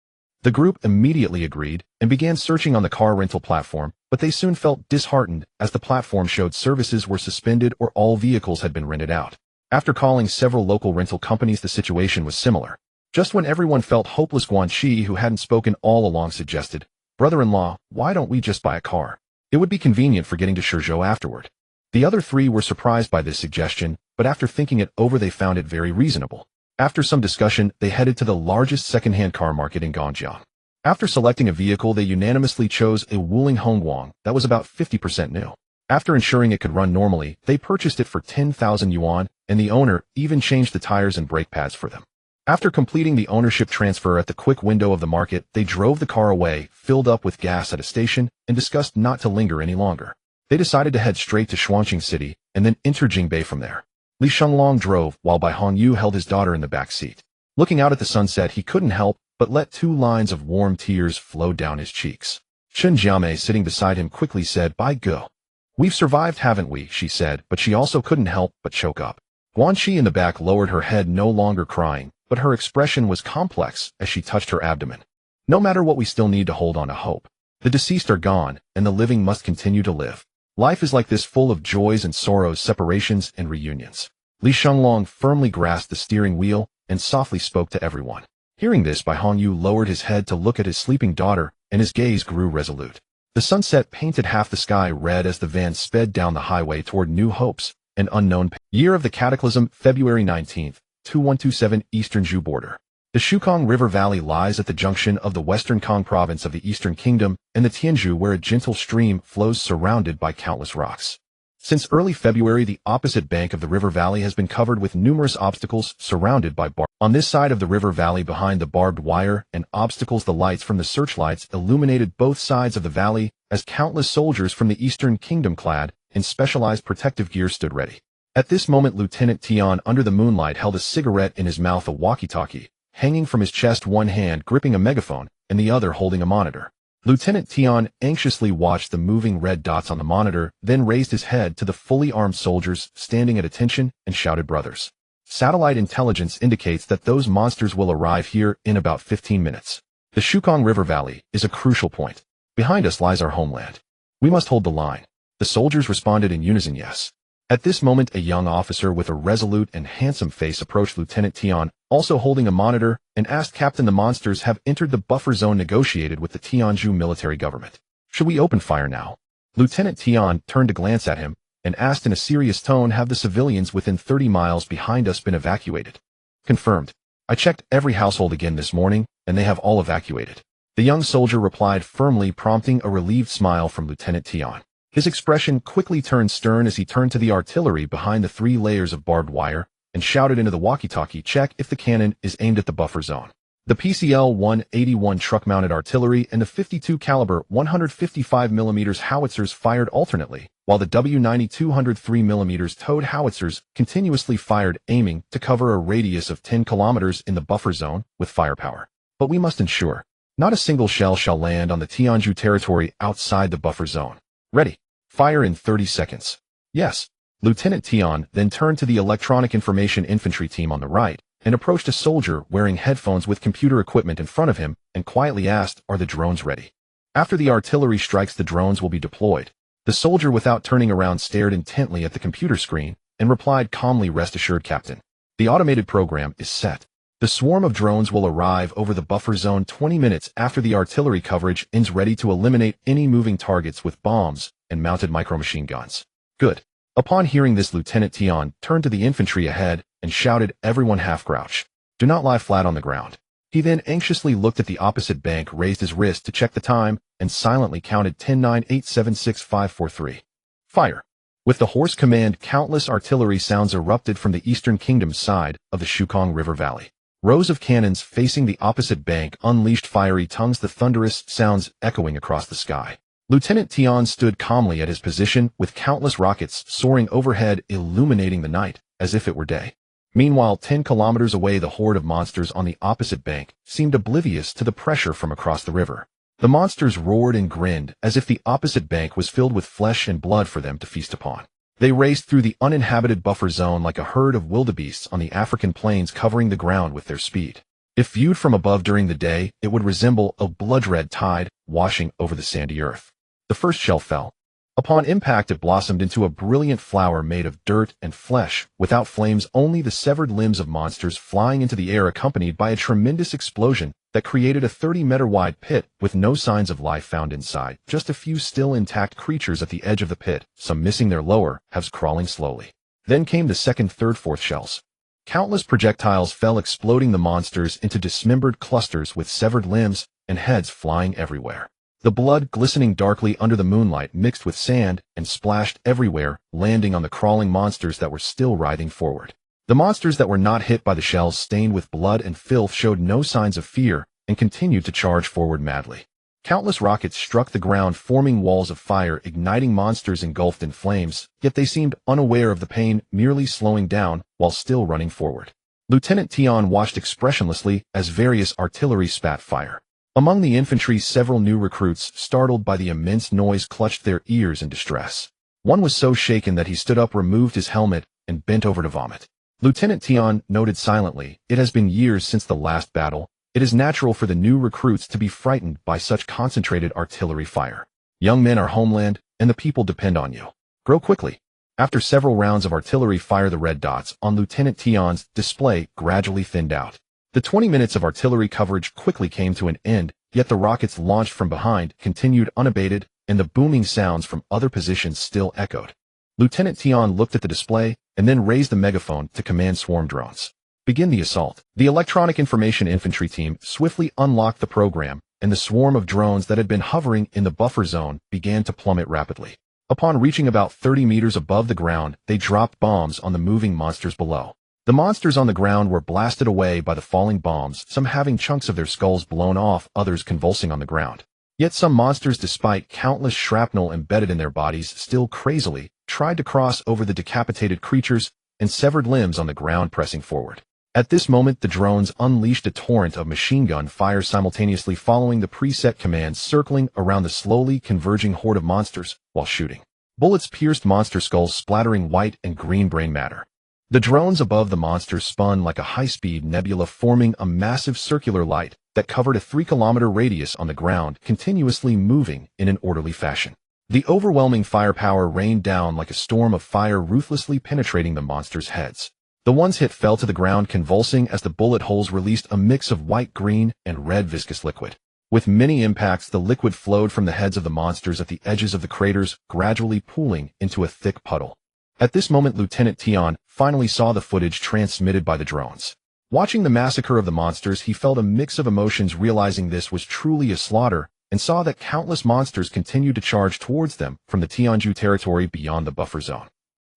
The group immediately agreed, and began searching on the car rental platform, but they soon felt disheartened as the platform showed services were suspended or all vehicles had been rented out. After calling several local rental companies, the situation was similar. Just when everyone felt hopeless, Guanxi, who hadn't spoken all along, suggested, "Brother-in-law, why don't we just buy a car? It would be convenient for getting to Shizhou afterward." The other three were surprised by this suggestion, but after thinking it over they found it very reasonable. After some discussion, they headed to the largest second-hand car market in Gangjiang. After selecting a vehicle, they unanimously chose a Wuling Hongguang that was about 50% new. After ensuring it could run normally, they purchased it for 10,000 yuan, and the owner even changed the tires and brake pads for them. After completing the ownership transfer at the quick window of the market, they drove the car away, filled up with gas at a station, and discussed not to linger any longer. They decided to head straight to Shuangqing City, and then enter Jingbei from there. Li Shenglong drove, while Bai Hongyu held his daughter in the back seat. Looking out at the sunset, he couldn't help but let 2 lines of warm tears flow down his cheeks. Shun Jiamei, sitting beside him, quickly said, "Bai Ge, we've survived, haven't we?" she said, but she also couldn't help but choke up. Guanxi in the back lowered her head, no longer crying, but her expression was complex as she touched her abdomen. "No matter what, we still need to hold on to hope. The deceased are gone, and the living must continue to live. Life is like this, full of joys and sorrows, separations and reunions." Li Shenglong firmly grasped the steering wheel and softly spoke to everyone. Hearing this, Bai Hongyu lowered his head to look at his sleeping daughter, and his gaze grew resolute. The sunset painted half the sky red as the van sped down the highway toward New Hopes, an unknown year of the cataclysm, February 19th, 2127, Eastern Zhou border. The Shukong River Valley lies at the junction of the Western Kong province of the Eastern Kingdom and the Tianzhu, where a gentle stream flows surrounded by countless rocks. Since early February, the opposite bank of the river valley has been covered with numerous obstacles surrounded by on this side of the river valley, behind the barbed wire and obstacles, the lights from the searchlights illuminated both sides of the valley as countless soldiers from the Eastern Kingdom clad in specialized protective gear stood ready. At this moment, Lieutenant Tian, under the moonlight, held a cigarette in his mouth, a walkie-talkie hanging from his chest, one hand gripping a megaphone and the other holding a monitor. Lieutenant Tian anxiously watched the moving red dots on the monitor, then raised his head to the fully armed soldiers standing at attention and shouted, "Brothers, satellite intelligence indicates that those monsters will arrive here in about 15 minutes. The Shukong River Valley is a crucial point. Behind us lies our homeland. We must hold the line." The soldiers responded in unison, "Yes." At this moment, a young officer with a resolute and handsome face approached Lieutenant Tian, also holding a monitor, and asked, "Captain, the monsters have entered the buffer zone negotiated with the Tianzhu military government. Should we open fire now?" Lieutenant Tian turned to glance at him and asked in a serious tone, "Have the civilians within 30 miles behind us been evacuated?" "Confirmed. I checked every household again this morning, and they have all evacuated." The young soldier replied firmly, prompting a relieved smile from Lieutenant Tian. His expression quickly turned stern as he turned to the artillery behind the 3 layers of barbed wire and shouted into the walkie-talkie, "Check if the cannon is aimed at the buffer zone." The PCL-181 truck-mounted artillery and the 52 caliber 155 mm howitzers fired alternately, while the W-90 203 mm towed howitzers continuously fired, aiming to cover a radius of 10 kilometers in the buffer zone with firepower. "But we must ensure not a single shell shall land on the Tianzhu territory outside the buffer zone. Ready. Fire in 30 seconds. "Yes." Lieutenant Tian then turned to the electronic information infantry team on the right and approached a soldier wearing headphones with computer equipment in front of him and quietly asked, "Are the drones ready?" "After the artillery strikes, the drones will be deployed." The soldier, without turning around, stared intently at the computer screen and replied calmly, "Rest assured, Captain. The automated program is set. The swarm of drones will arrive over the buffer zone 20 minutes after the artillery coverage ends, ready to eliminate any moving targets with bombs and mounted micromachine guns." "Good." Upon hearing this, Lieutenant Tian turned to the infantry ahead and shouted, "Everyone half-crouch. Do not lie flat on the ground." He then anxiously looked at the opposite bank, raised his wrist to check the time, and silently counted 10, 9, 8, 7, 6, 5, 4, 3. Fire. With the hoarse command, countless artillery sounds erupted from the Eastern Kingdom's side of the Shukong River Valley. Rows of cannons facing the opposite bank unleashed fiery tongues, the thunderous sounds echoing across the sky. Lieutenant Tian stood calmly at his position, with countless rockets soaring overhead, illuminating the night as if it were day. Meanwhile, 10 kilometers away, the horde of monsters on the opposite bank seemed oblivious to the pressure from across the river. The monsters roared and grinned as if the opposite bank was filled with flesh and blood for them to feast upon. They raced through the uninhabited buffer zone like a herd of wildebeests on the African plains, covering the ground with their speed. If viewed from above during the day, it would resemble a blood-red tide washing over the sandy earth. The first shell fell. Upon impact, it blossomed into a brilliant flower made of dirt and flesh, without flames, only the severed limbs of monsters flying into the air, accompanied by a tremendous explosion that created a 30-meter-wide pit with no signs of life found inside, just a few still intact creatures at the edge of the pit, some missing their lower halves, crawling slowly. Then came the second, third, fourth shells. Countless projectiles fell, exploding the monsters into dismembered clusters with severed limbs and heads flying everywhere. The blood, glistening darkly under the moonlight, mixed with sand and splashed everywhere, landing on the crawling monsters that were still writhing forward. The monsters that were not hit by the shells, stained with blood and filth, showed no signs of fear and continued to charge forward madly. Countless rockets struck the ground, forming walls of fire, igniting monsters engulfed in flames, yet they seemed unaware of the pain, merely slowing down while still running forward. Lieutenant Tian watched expressionlessly as various artillery spat fire. Among the infantry, several new recruits, startled by the immense noise, clutched their ears in distress. One was so shaken that he stood up, removed his helmet, and bent over to vomit. Lieutenant Tian noted silently, "It has been years since the last battle. It is natural for the new recruits to be frightened by such concentrated artillery fire. Young men, our homeland, and the people depend on you. Grow quickly." After several rounds of artillery fire, the red dots on Lieutenant Tian's display gradually thinned out. The 20 minutes of artillery coverage quickly came to an end, yet the rockets launched from behind continued unabated, and the booming sounds from other positions still echoed. Lieutenant Tian looked at the display and then raised the megaphone to command swarm drones. "Begin the assault." The electronic information infantry team swiftly unlocked the program, and the swarm of drones that had been hovering in the buffer zone began to plummet rapidly. Upon reaching about 30 meters above the ground, they dropped bombs on the moving monsters below. The monsters on the ground were blasted away by the falling bombs, some having chunks of their skulls blown off, others convulsing on the ground. Yet some monsters, despite countless shrapnel embedded in their bodies, still crazily tried to cross over the decapitated creatures and severed limbs on the ground, pressing forward. At this moment, the drones unleashed a torrent of machine gun fire, simultaneously following the preset commands, circling around the slowly converging horde of monsters while shooting. Bullets pierced monster skulls, splattering white and green brain matter. The drones above the monsters spun like a high-speed nebula, forming a massive circular light that covered a 3-kilometer radius on the ground, continuously moving in an orderly fashion. The overwhelming firepower rained down like a storm of fire, ruthlessly penetrating the monsters' heads. The ones hit fell to the ground, convulsing as the bullet holes released a mix of white, green, and red viscous liquid. With many impacts, the liquid flowed from the heads of the monsters at the edges of the craters, gradually pooling into a thick puddle. At this moment, Lieutenant Tian finally saw the footage transmitted by the drones. Watching the massacre of the monsters, he felt a mix of emotions, realizing this was truly a slaughter, and saw that countless monsters continued to charge towards them from the Tianju territory beyond the buffer zone.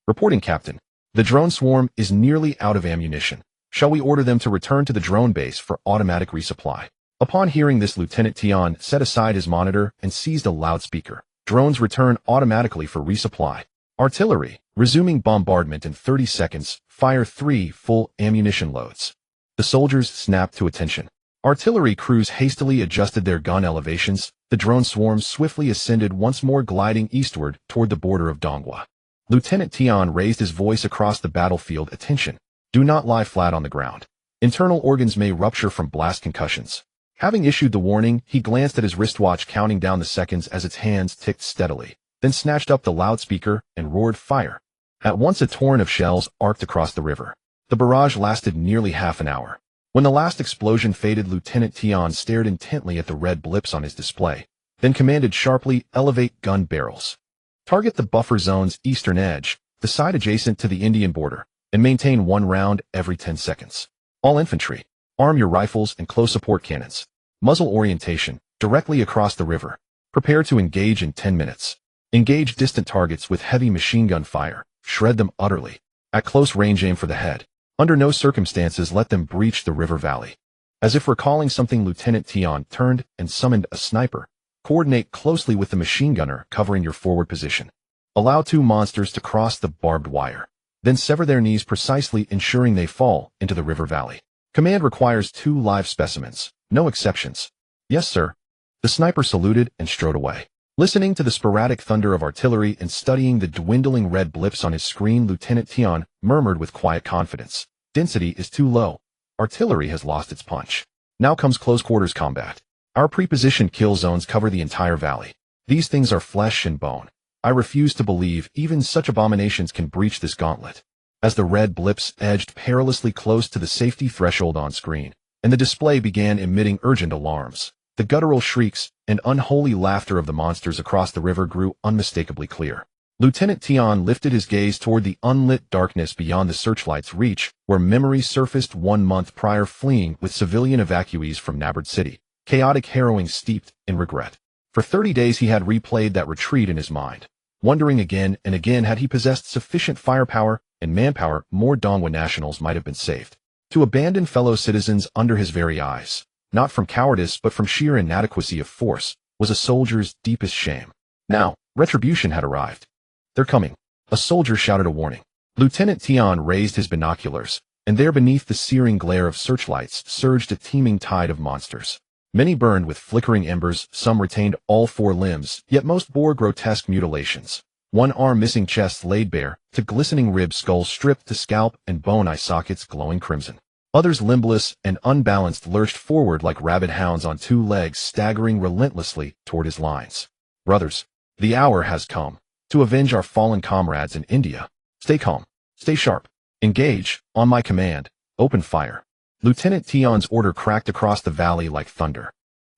"Reporting, Captain. The drone swarm is nearly out of ammunition. Shall we order them to return to the drone base for automatic resupply?" Upon hearing this, Lieutenant Tian set aside his monitor and seized a loudspeaker. "Drones return automatically for resupply. Artillery, resuming bombardment in 30 seconds. Fire 3 full ammunition loads." The soldiers snapped to attention. Artillery crews hastily adjusted their gun elevations. The drone swarm swiftly ascended, once more gliding eastward toward the border of Donghua. Lieutenant Tian raised his voice across the battlefield. "Attention. Do not lie flat on the ground. Internal organs may rupture from blast concussions." Having issued the warning, he glanced at his wristwatch, counting down the seconds as its hands ticked steadily, then snatched up the loudspeaker and roared, "Fire!" At once a torrent of shells arced across the river. The barrage lasted nearly half an hour. When the last explosion faded, Lieutenant Tian stared intently at the red blips on his display, then commanded sharply, "Elevate gun barrels. Target the buffer zone's eastern edge, the side adjacent to the Indian border. and maintain 1 round every 10 seconds. All infantry, arm your rifles and close support cannons. Muzzle orientation, directly across the river. Prepare to engage in 10 minutes. Engage distant targets with heavy machine gun fire. Shred them utterly. At close range, aim for the head. Under no circumstances let them breach the river valley. As if recalling something, Lieutenant Tion turned and summoned a sniper. Coordinate closely with the machine gunner covering your forward position. Allow 2 monsters to cross the barbed wire. Then sever their knees precisely, ensuring they fall into the river valley. Command requires 2 live specimens. No exceptions. Yes, sir. The sniper saluted and strode away. Listening to the sporadic thunder of artillery and studying the dwindling red blips on his screen, Lieutenant Tion murmured with quiet confidence. Density is too low. Artillery has lost its punch. Now comes close quarters combat. Our pre-positioned kill zones cover the entire valley. These things are flesh and bone. I refuse to believe even such abominations can breach this gauntlet. As the red blips edged perilously close to the safety threshold on screen, and the display began emitting urgent alarms, the guttural shrieks and unholy laughter of the monsters across the river grew unmistakably clear. Lieutenant Tion lifted his gaze toward the unlit darkness beyond the searchlight's reach, where memories surfaced 1 month prior, fleeing with civilian evacuees from Nabbard City. Chaotic harrowing steeped in regret. For 30 days he had replayed that retreat in his mind, wondering again and again had he possessed sufficient firepower and manpower, more Dongwa nationals might have been saved. To abandon fellow citizens under his very eyes, not from cowardice but from sheer inadequacy of force, was a soldier's deepest shame. Now, retribution had arrived. They're coming. A soldier shouted a warning. Lieutenant Tion raised his binoculars, and there beneath the searing glare of searchlights surged a teeming tide of monsters. Many burned with flickering embers, some retained all 4 limbs, yet most bore grotesque mutilations. 1 arm missing, chests laid bare, to glistening ribs, skulls stripped to scalp and bone, eye sockets glowing crimson. Others, limbless and unbalanced, lurched forward like rabid hounds on 2 legs, staggering relentlessly toward his lines. Brothers, the hour has come to avenge our fallen comrades in India. Stay calm. Stay sharp. Engage, on my command. Open fire. Lieutenant Tion's order cracked across the valley like thunder.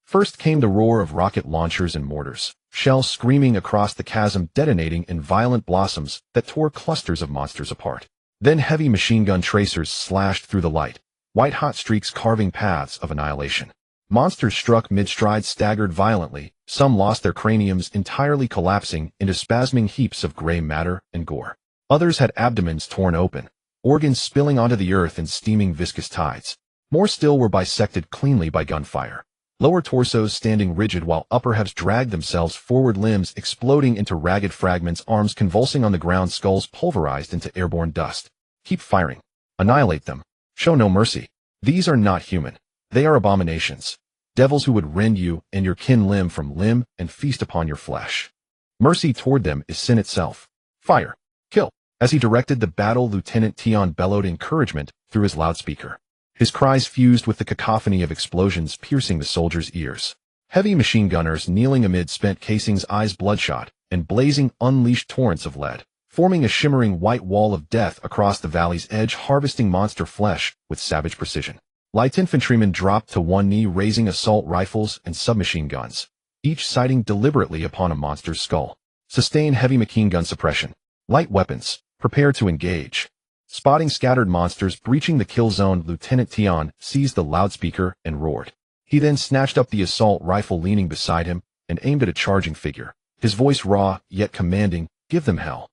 First came the roar of rocket launchers and mortars, shells screaming across the chasm, detonating in violent blossoms that tore clusters of monsters apart. Then heavy machine gun tracers slashed through the light, white-hot streaks carving paths of annihilation. Monsters struck mid-stride, staggered violently, some lost their craniums, entirely collapsing into spasming heaps of gray matter and gore. Others had abdomens torn open, organs spilling onto the earth in steaming viscous tides. More still were bisected cleanly by gunfire. Lower torsos standing rigid while upper halves dragged themselves forward, limbs exploding into ragged fragments, arms convulsing on the ground, skulls pulverized into airborne dust. Keep firing. Annihilate them. Show no mercy. These are not human. They are abominations. Devils who would rend you and your kin limb from limb and feast upon your flesh. Mercy toward them is sin itself. Fire. Kill. As he directed the battle, Lieutenant Tion bellowed encouragement through his loudspeaker. His cries fused with the cacophony of explosions piercing the soldiers' ears. Heavy machine gunners kneeling amid spent casings, eyes bloodshot, and blazing unleashed torrents of lead, forming a shimmering white wall of death across the valley's edge, harvesting monster flesh with savage precision. Light infantrymen dropped to one knee, raising assault rifles and submachine guns, each sighting deliberately upon a monster's skull. Sustain heavy machine gun suppression. Light weapons. Prepare to engage. Spotting scattered monsters breaching the kill zone, Lieutenant Tion seized the loudspeaker and roared. He then snatched up the assault rifle leaning beside him and aimed at a charging figure, his voice raw yet commanding. Give them hell.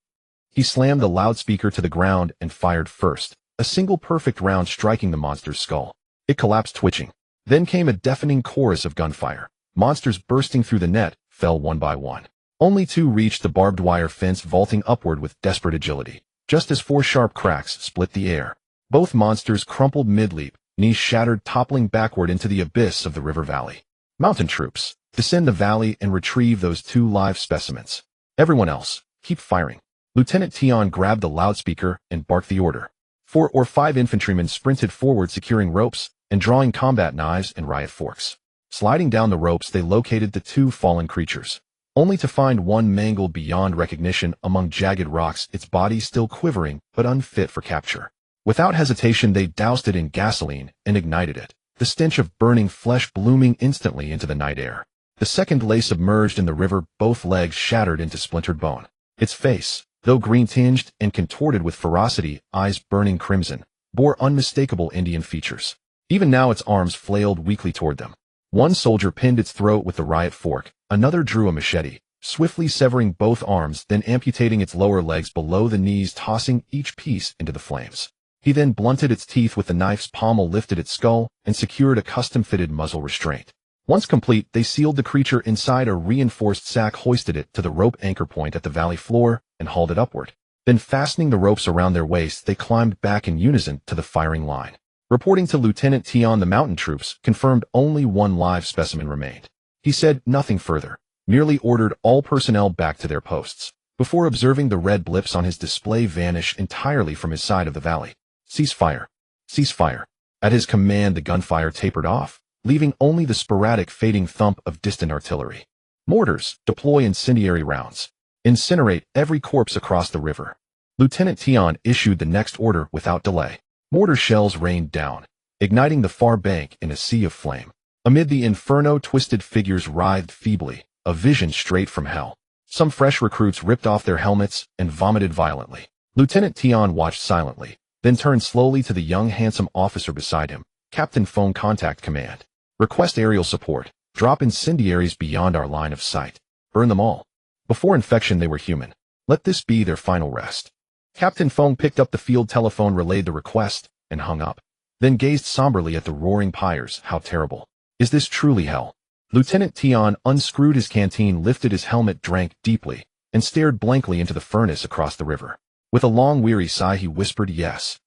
He slammed the loudspeaker to the ground and fired first, a single perfect round striking the monster's skull. It collapsed, twitching. Then came a deafening chorus of gunfire. Monsters bursting through the net fell one by one. Only 2 reached the barbed wire fence, vaulting upward with desperate agility, just as 4 sharp cracks split the air. Both monsters crumpled mid-leap, knees shattered, toppling backward into the abyss of the river valley. Mountain troops, descend the valley and retrieve those 2 live specimens. Everyone else, keep firing. Lieutenant Tion grabbed the loudspeaker and barked the order. 4 or 5 infantrymen sprinted forward, securing ropes and drawing combat knives and riot forks. Sliding down the ropes, they located the 2 fallen creatures, only to find one mangled beyond recognition among jagged rocks, its body still quivering but unfit for capture. Without hesitation, they doused it in gasoline and ignited it, the stench of burning flesh blooming instantly into the night air. The second lay submerged in the river, both legs shattered into splintered bone. Its face, though green-tinged and contorted with ferocity, eyes burning crimson, bore unmistakable Indian features. Even now its arms flailed weakly toward them. One soldier pinned its throat with the riot fork, another drew a machete, swiftly severing both arms, then amputating its lower legs below the knees, tossing each piece into the flames. He then blunted its teeth with the knife's pommel, lifted its skull, and secured a custom-fitted muzzle restraint. Once complete, they sealed the creature inside a reinforced sack, hoisted it to the rope anchor point at the valley floor, and hauled it upward. Then, fastening the ropes around their waists, they climbed back in unison to the firing line. Reporting to Lieutenant Tion, the mountain troops confirmed only one live specimen remained. He said nothing further, merely ordered all personnel back to their posts, before observing the red blips on his display vanish entirely from his side of the valley. Cease fire. Cease fire. At his command, the gunfire tapered off, leaving only the sporadic fading thump of distant artillery. Mortars, deploy incendiary rounds. Incinerate every corpse across the river. Lieutenant Tion issued the next order without delay. Mortar shells rained down, igniting the far bank in a sea of flame. Amid the inferno, twisted figures writhed feebly, a vision straight from hell. Some fresh recruits ripped off their helmets and vomited violently. Lieutenant Tion watched silently, then turned slowly to the young handsome officer beside him. Captain, phone contact command. Request aerial support. Drop incendiaries beyond our line of sight. Burn them all. Before infection they were human. Let this be their final rest. Captain Fong picked up the field telephone, relayed the request, and hung up. Then gazed somberly at the roaring pyres. How terrible. Is this truly hell? Lieutenant Tion unscrewed his canteen, lifted his helmet, drank deeply, and stared blankly into the furnace across the river. With a long weary sigh he whispered, yes.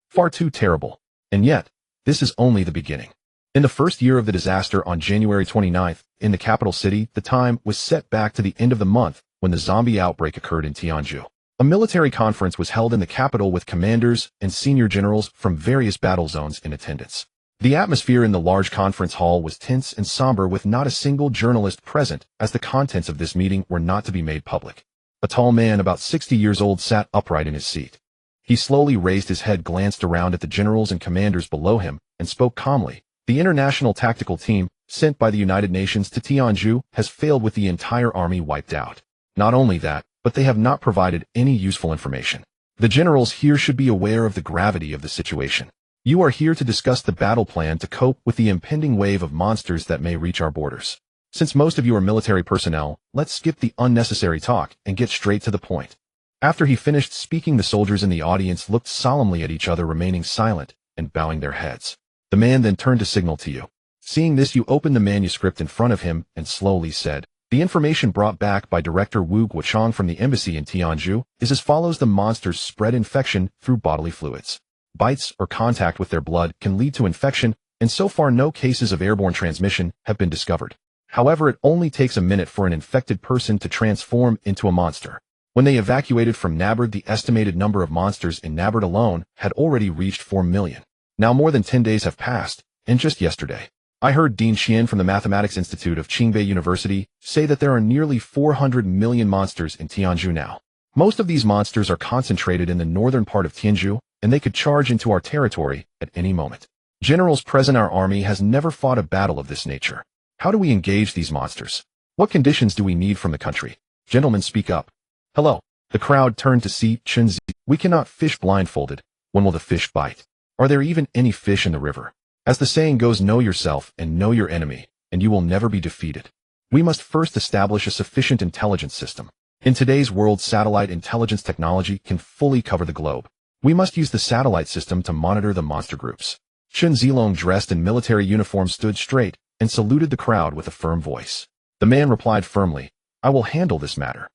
Far too terrible. And yet, this is only the beginning. In the first year of the disaster, on January 29th, in the capital city, the time was set back to the end of the month when the zombie outbreak occurred in Tianjin. A military conference was held in the capital with commanders and senior generals from various battle zones in attendance. The atmosphere in the large conference hall was tense and somber, with not a single journalist present, as the contents of this meeting were not to be made public. A tall man about 60 years old sat upright in his seat. He slowly raised his head, glanced around at the generals and commanders below him, and spoke calmly. The international tactical team, sent by the United Nations to Tianjin, has failed with the entire army wiped out. Not only that, but they have not provided any useful information. The generals here should be aware of the gravity of the situation. You are here to discuss the battle plan to cope with the impending wave of monsters that may reach our borders. Since most of you are military personnel, let's skip the unnecessary talk and get straight to the point. After he finished speaking, the soldiers in the audience looked solemnly at each other, remaining silent and bowing their heads. The man then turned to signal to you. Seeing this, you opened the manuscript in front of him and slowly said, the information brought back by Director Wu Guochang from the embassy in Tianjin is as follows. The monsters spread infection through bodily fluids. Bites or contact with their blood can lead to infection, and so far no cases of airborne transmission have been discovered. However, it only takes a minute for an infected person to transform into a monster. When they evacuated from Nabard, the estimated number of monsters in Nabard alone had already reached 4 million. Now more than 10 days have passed, and just yesterday, I heard Dean Xian from the Mathematics Institute of Qingbei University say that there are nearly 400 million monsters in Tianjin now. Most of these monsters are concentrated in the northern part of Tianjin, and they could charge into our territory at any moment. Generals present, our army has never fought a battle of this nature. How do we engage these monsters? What conditions do we need from the country? Gentlemen, speak up. Hello. The crowd turned to see Chunzi. We cannot fish blindfolded. When will the fish bite? Are there even any fish in the river? As the saying goes, know yourself and know your enemy, and you will never be defeated. We must first establish a sufficient intelligence system. In today's world, satellite intelligence technology can fully cover the globe. We must use the satellite system to monitor the monster groups. Chen Zilong, dressed in military uniform, stood straight and saluted the crowd with a firm voice. The man replied firmly, I will handle this matter.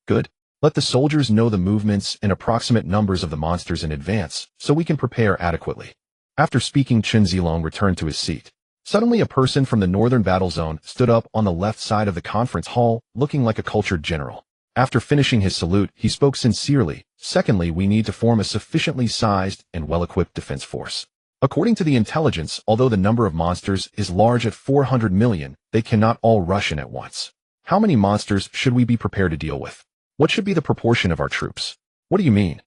Good. Let the soldiers know the movements and approximate numbers of the monsters in advance, so we can prepare adequately. After speaking, Chen Zilong returned to his seat. Suddenly, a person from the northern battle zone stood up on the left side of the conference hall, looking like a cultured general. After finishing his salute, he spoke sincerely. Secondly, we need to form a sufficiently sized and well-equipped defense force. According to the intelligence, although the number of monsters is large at 400 million, they cannot all rush in at once. How many monsters should we be prepared to deal with? What should be the proportion of our troops? What do you mean?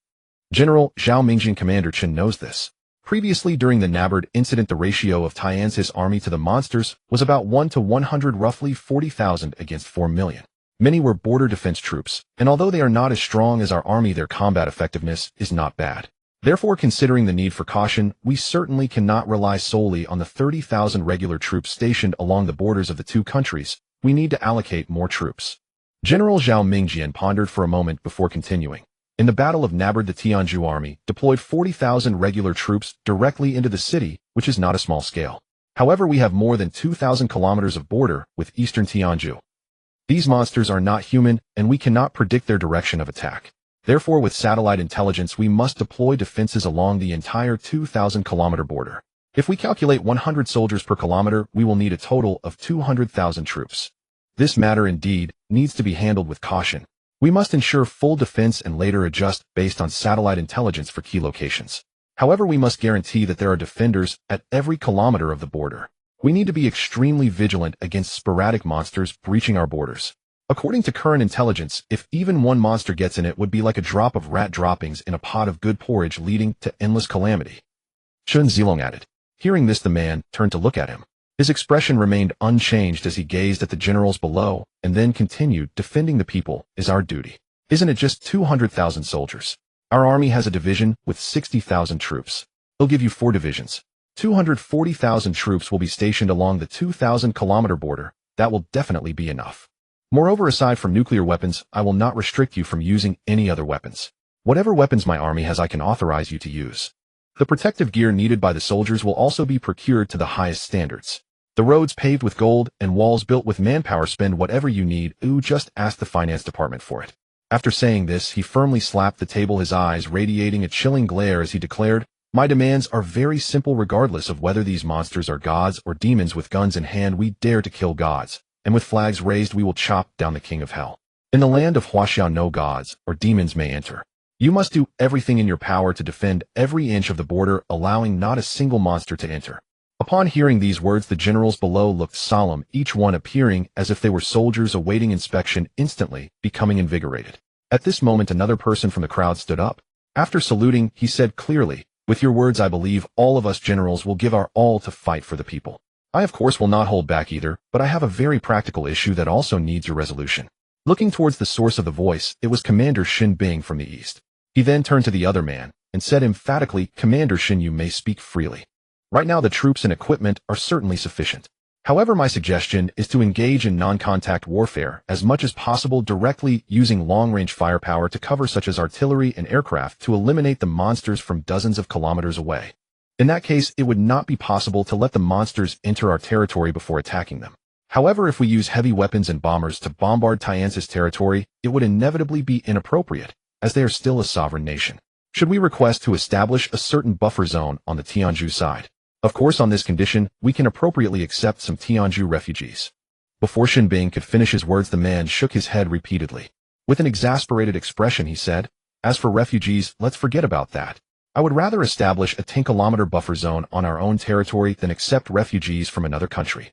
General Zhao Mingjing, Commander Chen, knows this. Previously, during the Nabard incident, the ratio of Tian's army to the monsters was about 1 to 100, roughly 40,000 against 4 million. Many were border defense troops, and although they are not as strong as our army, their combat effectiveness is not bad. Therefore, considering the need for caution, we certainly cannot rely solely on the 30,000 regular troops stationed along the borders of the two countries. We need to allocate more troops. General Zhao Mingjian pondered for a moment before continuing. In the Battle of Nabard, the Tianzhu army deployed 40,000 regular troops directly into the city, which is not a small scale. However, we have more than 2,000 kilometers of border with eastern Tianzhu. These monsters are not human, and we cannot predict their direction of attack. Therefore, with satellite intelligence, we must deploy defenses along the entire 2,000-kilometer border. If we calculate 100 soldiers per kilometer, we will need a total of 200,000 troops. This matter indeed needs to be handled with caution. We must ensure full defense and later adjust based on satellite intelligence for key locations. However, we must guarantee that there are defenders at every kilometer of the border. We need to be extremely vigilant against sporadic monsters breaching our borders. According to current intelligence, if even one monster gets in, it would be like a drop of rat droppings in a pot of good porridge, leading to endless calamity. Chen Zilong added. Hearing this, the man turned to look at him. His expression remained unchanged as he gazed at the generals below, and then continued, defending the people is our duty. Isn't it just 200,000 soldiers? Our army has a division with 60,000 troops. He'll give you 4 divisions. 240,000 troops will be stationed along the 2,000-kilometer border. That will definitely be enough. Moreover, aside from nuclear weapons, I will not restrict you from using any other weapons. Whatever weapons my army has, I can authorize you to use. The protective gear needed by the soldiers will also be procured to the highest standards. The roads paved with gold and walls built with manpower. Spend whatever you need. Just ask the finance department for it. After saying this, he firmly slapped the table, his eyes radiating a chilling glare as he declared, my demands are very simple. Regardless of whether these monsters are gods or demons, with guns in hand we dare to kill gods, and with flags raised we will chop down the king of hell. In the land of Huaxiao, no gods or demons may enter. You must do everything in your power to defend every inch of the border, allowing not a single monster to enter. Upon hearing these words, the generals below looked solemn, each one appearing as if they were soldiers awaiting inspection, instantly becoming invigorated. At this moment, another person from the crowd stood up. After saluting, he said clearly, with your words, I believe all of us generals will give our all to fight for the people. I, of course, will not hold back either, but I have a very practical issue that also needs your resolution. Looking towards the source of the voice, it was Commander Xin Bing from the east. He then turned to the other man and said emphatically, Commander Xin, you may speak freely. Right now, the troops and equipment are certainly sufficient. However, my suggestion is to engage in non-contact warfare as much as possible, directly using long-range firepower to cover, such as artillery and aircraft, to eliminate the monsters from dozens of kilometers away. In that case, it would not be possible to let the monsters enter our territory before attacking them. However, if we use heavy weapons and bombers to bombard Tianzhu's territory, it would inevitably be inappropriate, as they are still a sovereign nation. Should we request to establish a certain buffer zone on the Tianzhu side? Of course, on this condition, we can appropriately accept some Tianzhu refugees. Before Xin Bing could finish his words, the man shook his head repeatedly. With an exasperated expression, he said, as for refugees, let's forget about that. I would rather establish a 10-kilometer buffer zone on our own territory than accept refugees from another country.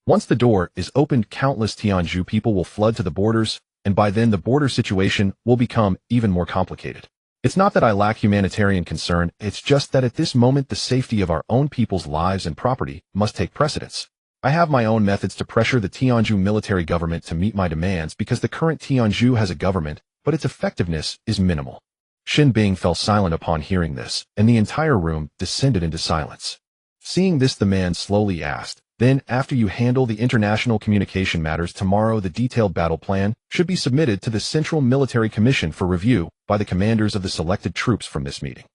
Once the door is opened, countless Tianzhu people will flood to the borders, and by then the border situation will become even more complicated. It's not that I lack humanitarian concern, it's just that at this moment the safety of our own people's lives and property must take precedence. I have my own methods to pressure the Tianzhu military government to meet my demands, because the current Tianzhu has a government, but its effectiveness is minimal. Xin Bing fell silent upon hearing this, and the entire room descended into silence. Seeing this, the man slowly asked, then, after you handle the international communication matters tomorrow, the detailed battle plan should be submitted to the Central Military Commission for review by the commanders of the selected troops from this meeting.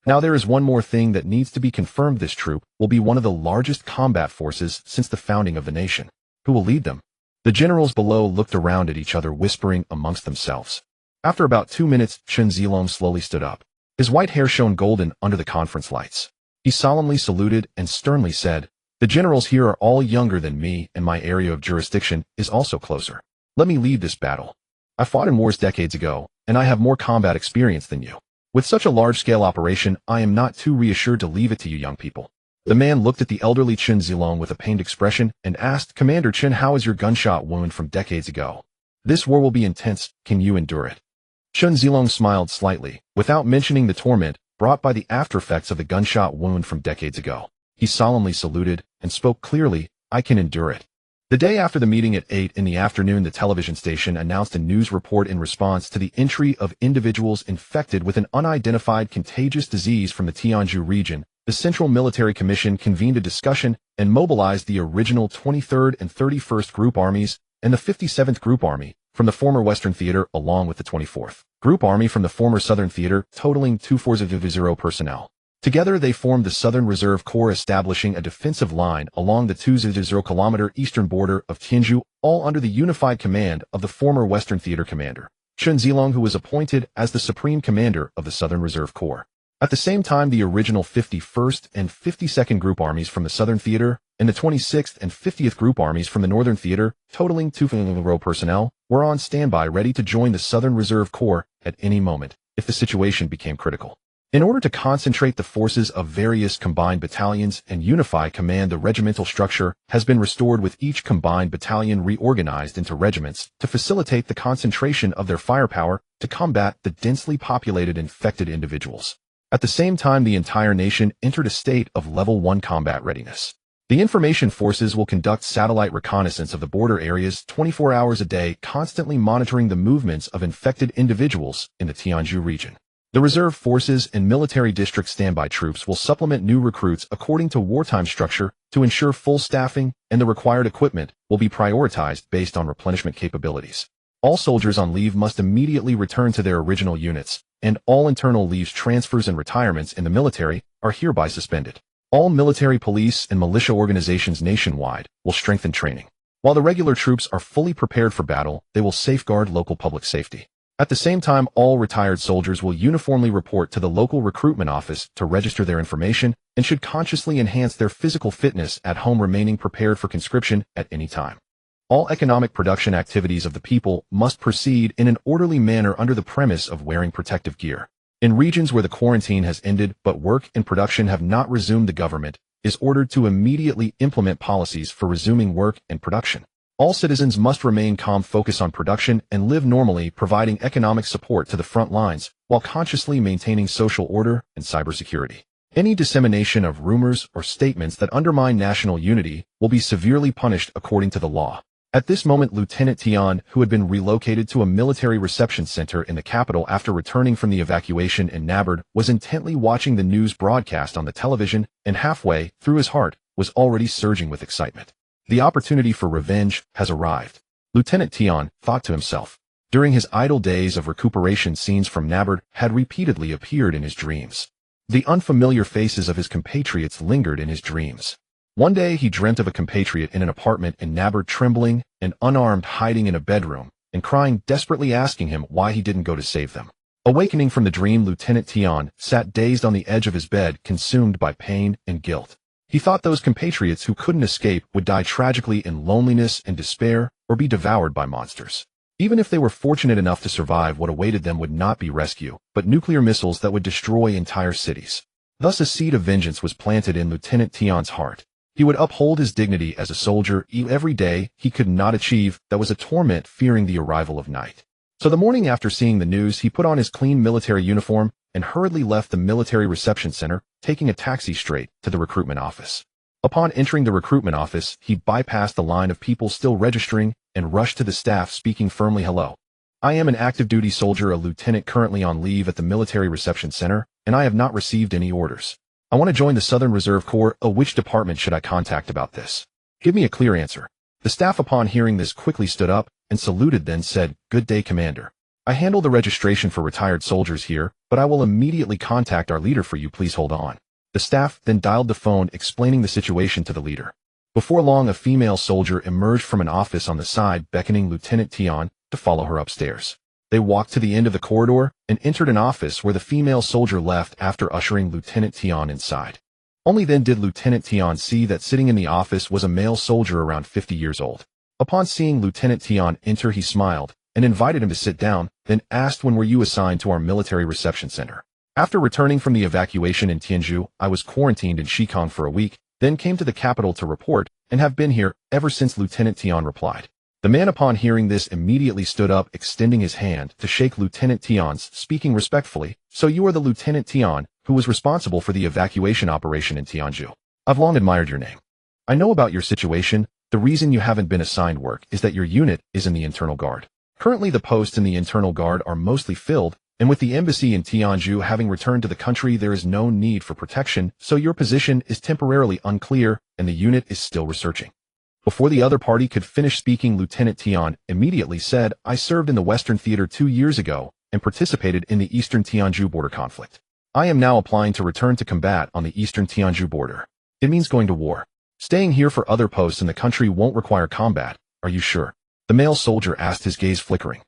Now there is one more thing that needs to be confirmed. This troop will be one of the largest combat forces since the founding of the nation. Who will lead them? The generals below looked around at each other, whispering amongst themselves. After about 2 minutes, Chen Zilong slowly stood up. His white hair shone golden under the conference lights. He solemnly saluted and sternly said, the generals here are all younger than me, and my area of jurisdiction is also closer. Let me lead this battle. I fought in wars decades ago, and I have more combat experience than you. With such a large-scale operation, I am not too reassured to leave it to you young people. The man looked at the elderly Chen Zilong with a pained expression and asked, Commander Chen, how is your gunshot wound from decades ago? This war will be intense, can you endure it? Chen Zilong smiled slightly, without mentioning the torment brought by the aftereffects of the gunshot wound from decades ago. He solemnly saluted and spoke clearly, I can endure it. The day after the meeting at 8 in the afternoon, the television station announced a news report in response to the entry of individuals infected with an unidentified contagious disease from the Tianjin region. The Central Military Commission convened a discussion and mobilized the original 23rd and 31st Group Armies and the 57th Group Army from the former Western Theater along with the 24th Group Army from the former Southern Theater, totaling 240 personnel. Together they formed the Southern Reserve Corps, establishing a defensive line along the 200-kilometer eastern border of Tianjin, all under the unified command of the former Western Theater commander, Chen Zilong, who was appointed as the supreme commander of the Southern Reserve Corps. At the same time, the original 51st and 52nd Group Armies from the Southern Theater and the 26th and 50th Group Armies from the Northern Theater, totaling 200 personnel, were on standby ready to join the Southern Reserve Corps at any moment if the situation became critical. In order to concentrate the forces of various combined battalions and unify command, the regimental structure has been restored, with each combined battalion reorganized into regiments to facilitate the concentration of their firepower to combat the densely populated infected individuals. At the same time, the entire nation entered a state of Level 1 combat readiness. The information forces will conduct satellite reconnaissance of the border areas 24 hours a day, constantly monitoring the movements of infected individuals in the Tianjin region. The reserve forces and military district standby troops will supplement new recruits according to wartime structure to ensure full staffing, and the required equipment will be prioritized based on replenishment capabilities. All soldiers on leave must immediately return to their original units, and all internal leaves, transfers, and retirements in the military are hereby suspended. All military, police, and militia organizations nationwide will strengthen training. While the regular troops are fully prepared for battle, they will safeguard local public safety. At the same time, all retired soldiers will uniformly report to the local recruitment office to register their information and should consciously enhance their physical fitness at home, remaining prepared for conscription at any time. All economic production activities of the people must proceed in an orderly manner under the premise of wearing protective gear. In regions where the quarantine has ended but work and production have not resumed, the government is ordered to immediately implement policies for resuming work and production. All citizens must remain calm, focus on production, and live normally, providing economic support to the front lines while consciously maintaining social order and cybersecurity. Any dissemination of rumors or statements that undermine national unity will be severely punished according to the law. At this moment, Lieutenant Tian, who had been relocated to a military reception center in the capital after returning from the evacuation in Nabard, was intently watching the news broadcast on the television, and halfway through his heart was already surging with excitement. The opportunity for revenge has arrived, Lieutenant Tian thought to himself. During his idle days of recuperation, scenes from Nabard had repeatedly appeared in his dreams. The unfamiliar faces of his compatriots lingered in his dreams. One day he dreamt of a compatriot in an apartment in Nabard, trembling and unarmed, hiding in a bedroom and crying, desperately asking him why he didn't go to save them. Awakening from the dream, Lieutenant Tian sat dazed on the edge of his bed, consumed by pain and guilt. He thought those compatriots who couldn't escape would die tragically in loneliness and despair, or be devoured by monsters. Even if they were fortunate enough to survive, what awaited them would not be rescue, but nuclear missiles that would destroy entire cities. Thus a seed of vengeance was planted in Lieutenant Tian's heart. He would uphold his dignity as a soldier. Every day he could not achieve that was a torment, fearing the arrival of night. So the morning after seeing the news, he put on his clean military uniform and hurriedly left the military reception center, taking a taxi straight to the recruitment office. Upon entering the recruitment office, he bypassed the line of people still registering and rushed to the staff, speaking firmly. "Hello. I am an active duty soldier, a lieutenant currently on leave at the military reception center, and I have not received any orders. I want to join the Southern Reserve Corps. Which department should I contact about this? Give me a clear answer." The staff, upon hearing this, quickly stood up and saluted, then said, "Good day, Commander. I handle the registration for retired soldiers here, but I will immediately contact our leader for you. Please hold on." The staff then dialed the phone, explaining the situation to the leader. Before long, a female soldier emerged from an office on the side, beckoning Lieutenant Tian to follow her upstairs. They walked to the end of the corridor and entered an office where the female soldier left after ushering Lieutenant Tian inside. Only then did Lieutenant Tian see that sitting in the office was a male soldier around 50 years old. Upon seeing Lieutenant Tian enter, he smiled and invited him to sit down, then asked, "When were you assigned to our military reception center?" "After returning from the evacuation in Tianjin, I was quarantined in Shikong for a week, then came to the capital to report, and have been here ever since," Lieutenant Tian replied. The man, upon hearing this, immediately stood up, extending his hand to shake Lieutenant Tian's, speaking respectfully. "So you are the Lieutenant Tian who was responsible for the evacuation operation in Tianjin. I've long admired your name. I know about your situation, The reason you haven't been assigned work is that your unit is in the internal guard. Currently the posts in the internal guard are mostly filled, and with the embassy in Tianju having returned to the country there is no need for protection, so your position is temporarily unclear and the unit is still researching. Before the other party could finish speaking, Lieutenant Tian immediately said, I served in the Western Theater 2 years ago and participated in the Eastern Tianju border conflict. I am now applying to return to combat on the Eastern Tianju border. It means going to war. Staying here for other posts in the country won't require combat. Are you sure? The male soldier asked, his gaze flickering.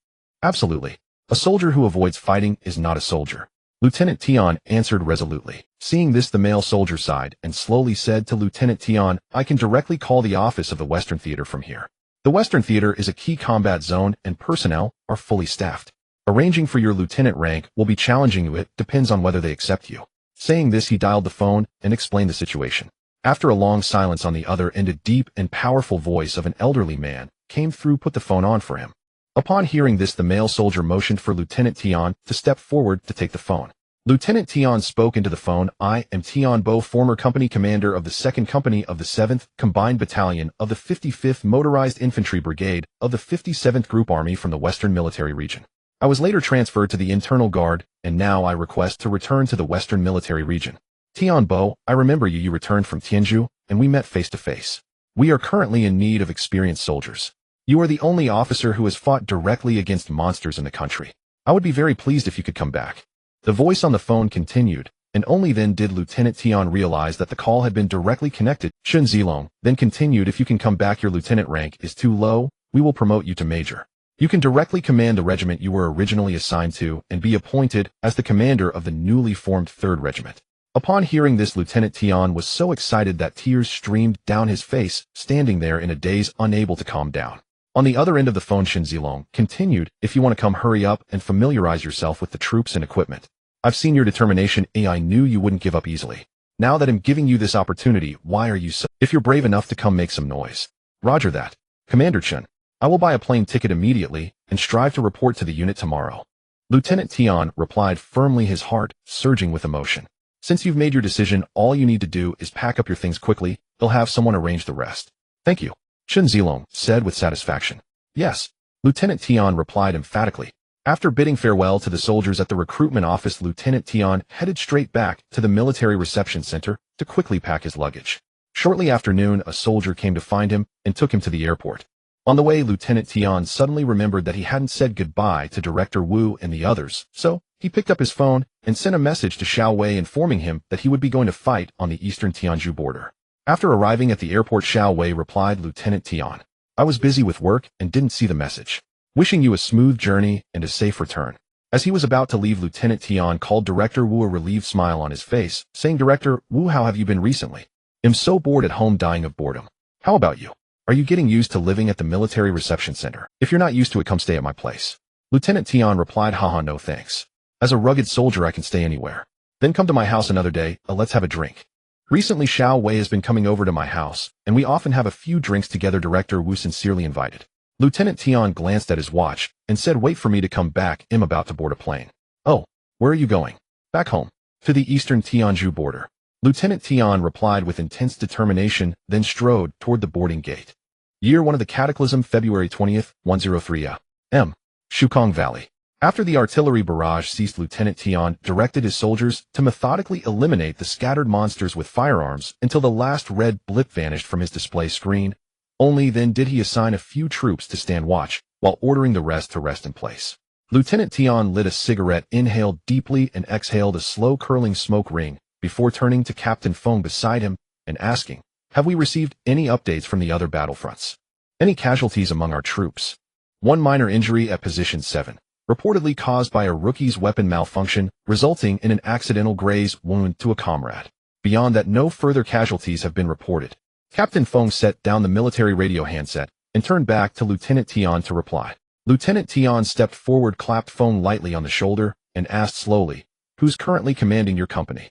Absolutely. A soldier who avoids fighting is not a soldier. Lieutenant Tian answered resolutely. Seeing this, the male soldier sighed and slowly said to Lieutenant Tian, I can directly call the office of the Western Theater from here. The Western Theater is a key combat zone and personnel are fully staffed. Arranging for your lieutenant rank will be challenging you. It depends on whether they accept you. Saying this, he dialed the phone and explained the situation. After a long silence on the other end, a deep and powerful voice of an elderly man came through, put the phone on for him. Upon hearing this, the male soldier motioned for Lieutenant Tian to step forward to take the phone. Lieutenant Tian spoke into the phone. I am Tian Bo, former company commander of the 2nd Company of the 7th Combined Battalion of the 55th Motorized Infantry Brigade of the 57th Group Army from the Western Military Region. I was later transferred to the Internal Guard, and now I request to return to the Western Military Region. Tian Bo, I remember you. You returned from Tianju, and we met face to face. We are currently in need of experienced soldiers. You are the only officer who has fought directly against monsters in the country. I would be very pleased if you could come back. The voice on the phone continued, and only then did Lieutenant Tian realize that the call had been directly connected. Shun Zilong then continued, if you can come back, your lieutenant rank is too low, we will promote you to major. You can directly command the regiment you were originally assigned to and be appointed as the commander of the newly formed 3rd Regiment. Upon hearing this, Lieutenant Tian was so excited that tears streamed down his face, standing there in a daze, unable to calm down. On the other end of the phone, Shin Zilong continued, if you want to come, hurry up and familiarize yourself with the troops and equipment. I've seen your determination. I knew you wouldn't give up easily. Now that I'm giving you this opportunity, why are you so? If you're brave enough to come, make some noise. Roger that. Commander Chen. I will buy a plane ticket immediately and strive to report to the unit tomorrow. Lieutenant Tian replied firmly, his heart surging with emotion. Since you've made your decision, all you need to do is pack up your things quickly. They'll have someone arrange the rest. Thank you. Shin Zilong said with satisfaction. Yes. Lieutenant Tian replied emphatically. After bidding farewell to the soldiers at the recruitment office, Lieutenant Tian headed straight back to the military reception center to quickly pack his luggage. Shortly after noon, a soldier came to find him and took him to the airport. On the way, Lieutenant Tian suddenly remembered that he hadn't said goodbye to Director Wu and the others, so he picked up his phone and sent a message to Xiao Wei informing him that he would be going to fight on the Eastern Tianju border. After arriving at the airport, Xiao Wei replied, Lieutenant Tian, I was busy with work and didn't see the message. Wishing you a smooth journey and a safe return. As he was about to leave, Lieutenant Tian called Director Wu, a relieved smile on his face, saying, Director Wu, how have you been recently? I'm so bored at home, dying of boredom. How about you? Are you getting used to living at the military reception center? If you're not used to it, come stay at my place. Lieutenant Tian replied, haha, no thanks. As a rugged soldier, I can stay anywhere. Then come to my house another day, let's have a drink. Recently, Xiao Wei has been coming over to my house, and we often have a few drinks together. Director Wu sincerely invited. Lieutenant Tian glanced at his watch and said, wait for me to come back. I'm about to board a plane. Oh, where are you going? Back home. To the Eastern Tianju border. Lieutenant Tian replied with intense determination, then strode toward the boarding gate. Year 1 of the Cataclysm, February 20th, 103 M. Shukong Valley. After the artillery barrage ceased, Lieutenant Tian directed his soldiers to methodically eliminate the scattered monsters with firearms until the last red blip vanished from his display screen. Only then did he assign a few troops to stand watch, while ordering the rest to rest in place. Lieutenant Tian lit a cigarette, inhaled deeply, and exhaled a slow curling smoke ring, before turning to Captain Feng beside him and asking, have we received any updates from the other battlefronts? Any casualties among our troops? One minor injury at Position 7, reportedly caused by a rookie's weapon malfunction, resulting in an accidental graze wound to a comrade. Beyond that, no further casualties have been reported. Captain Feng set down the military radio handset and turned back to Lieutenant Tian to reply. Lieutenant Tian stepped forward, clapped Feng lightly on the shoulder, and asked slowly, who's currently commanding your company?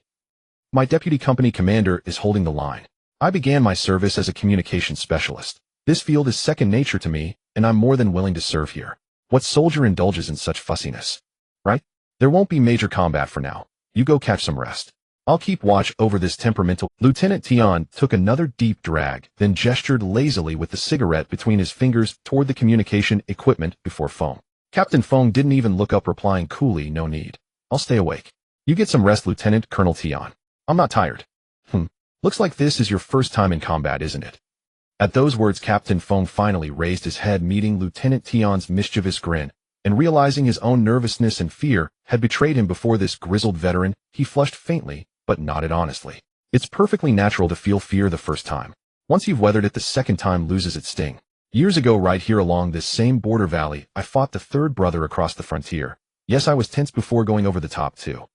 My deputy company commander is holding the line. I began my service as a communications specialist. This field is second nature to me, and I'm more than willing to serve here. What soldier indulges in such fussiness? Right? There won't be major combat for now. You go catch some rest. I'll keep watch over this temperamental. Lieutenant Tian took another deep drag, then gestured lazily with the cigarette between his fingers toward the communication equipment before Feng. Captain Feng didn't even look up, replying coolly, "No need. I'll stay awake. You get some rest, Lieutenant Colonel Tian. I'm not tired." Looks like this is your first time in combat, isn't it? At those words, Captain Feng finally raised his head, meeting Lieutenant Tian's mischievous grin, and realizing his own nervousness and fear had betrayed him before this grizzled veteran, he flushed faintly, but nodded honestly. It's perfectly natural to feel fear the first time. Once you've weathered it, the second time loses its sting. Years ago, right here along this same border valley, I fought the third brother across the frontier. Yes, I was tense before going over the top too.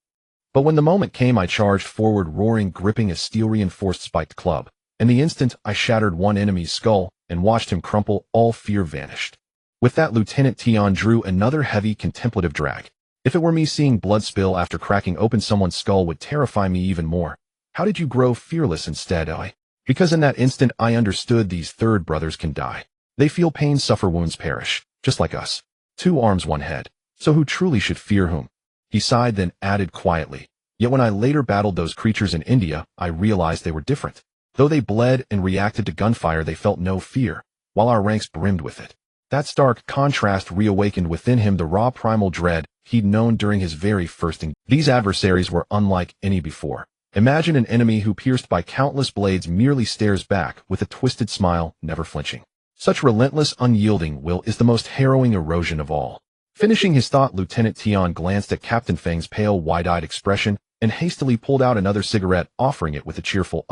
But when the moment came, I charged forward, roaring, gripping a steel-reinforced spiked club. In the instant, I shattered one enemy's skull and watched him crumple. All fear vanished. With that, Lieutenant Tian drew another heavy, contemplative drag. If it were me, seeing blood spill after cracking open someone's skull would terrify me even more. How did you grow fearless instead, Because in that instant, I understood these third brothers can die. They feel pain, suffer wounds, perish, just like us. 2 arms, 1 head. So who truly should fear whom? He sighed, then added quietly, "Yet when I later battled those creatures in India, I realized they were different. Though they bled and reacted to gunfire, they felt no fear, while our ranks brimmed with it." That stark contrast reawakened within him the raw primal dread he'd known during his very first engagement. These adversaries were unlike any before. Imagine an enemy who, pierced by countless blades, merely stares back with a twisted smile, never flinching. Such relentless, unyielding will is the most harrowing erosion of all. Finishing his thought, Lieutenant Tian glanced at Captain Feng's pale, wide-eyed expression and hastily pulled out another cigarette, offering it with a cheerful,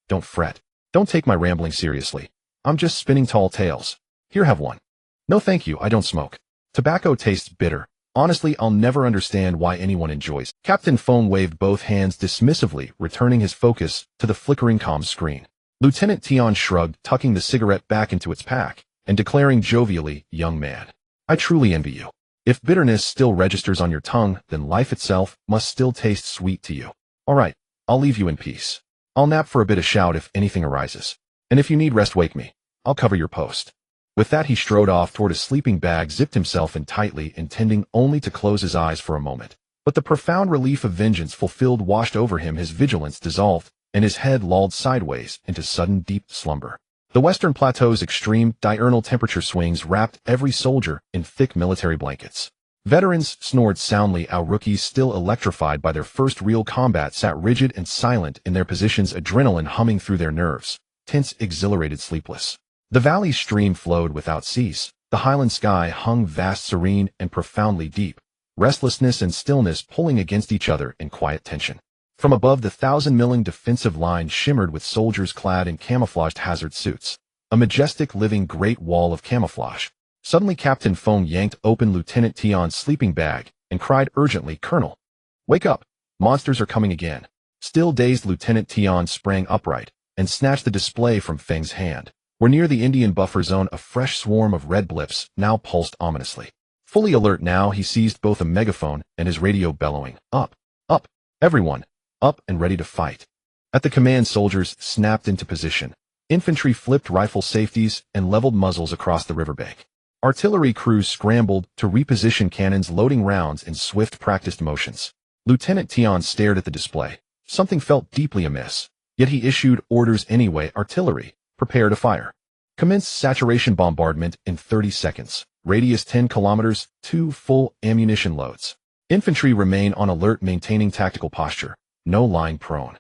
"Don't fret. Don't take my rambling seriously. I'm just spinning tall tales. Here, have one." "No thank you, I don't smoke. Tobacco tastes bitter. Honestly, I'll never understand why anyone enjoys." Captain Feng waved both hands dismissively, returning his focus to the flickering comm screen. Lieutenant Tian shrugged, tucking the cigarette back into its pack, and declaring jovially, "Young man, I truly envy you. If bitterness still registers on your tongue, then life itself must still taste sweet to you. All right, I'll leave you in peace. I'll nap for a bit, shout if anything arises. And if you need rest, wake me. I'll cover your post." With that, he strode off toward a sleeping bag, zipped himself in tightly, intending only to close his eyes for a moment. But the profound relief of vengeance fulfilled washed over him, his vigilance dissolved, and his head lolled sideways into sudden deep slumber. The Western Plateau's extreme, diurnal temperature swings wrapped every soldier in thick military blankets. Veterans snored soundly, our rookies, still electrified by their first real combat, sat rigid and silent in their positions, adrenaline humming through their nerves, tense, exhilarated, sleepless. The valley's stream flowed without cease. The highland sky hung vast, serene, and profoundly deep, restlessness and stillness pulling against each other in quiet tension. From above, the 1,000-milling defensive line shimmered with soldiers clad in camouflaged hazard suits, a majestic living great wall of camouflage. Suddenly, Captain Feng yanked open Lieutenant Tian's sleeping bag and cried urgently, "Colonel, wake up! Monsters are coming again." Still dazed, Lieutenant Tian sprang upright and snatched the display from Feng's hand. Where near the Indian buffer zone, a fresh swarm of red blips now pulsed ominously. Fully alert now, he seized both a megaphone and his radio, bellowing, "Up! Up! Everyone! Up and ready to fight." At the command, soldiers snapped into position. Infantry flipped rifle safeties and leveled muzzles across the riverbank. Artillery crews scrambled to reposition cannons, loading rounds in swift, practiced motions. Lieutenant Tian stared at the display. Something felt deeply amiss. Yet he issued orders anyway. "Artillery, prepare to fire. Commence saturation bombardment in 30 seconds. Radius 10 kilometers, 2 full ammunition loads. Infantry remain on alert, maintaining tactical posture. No lying prone."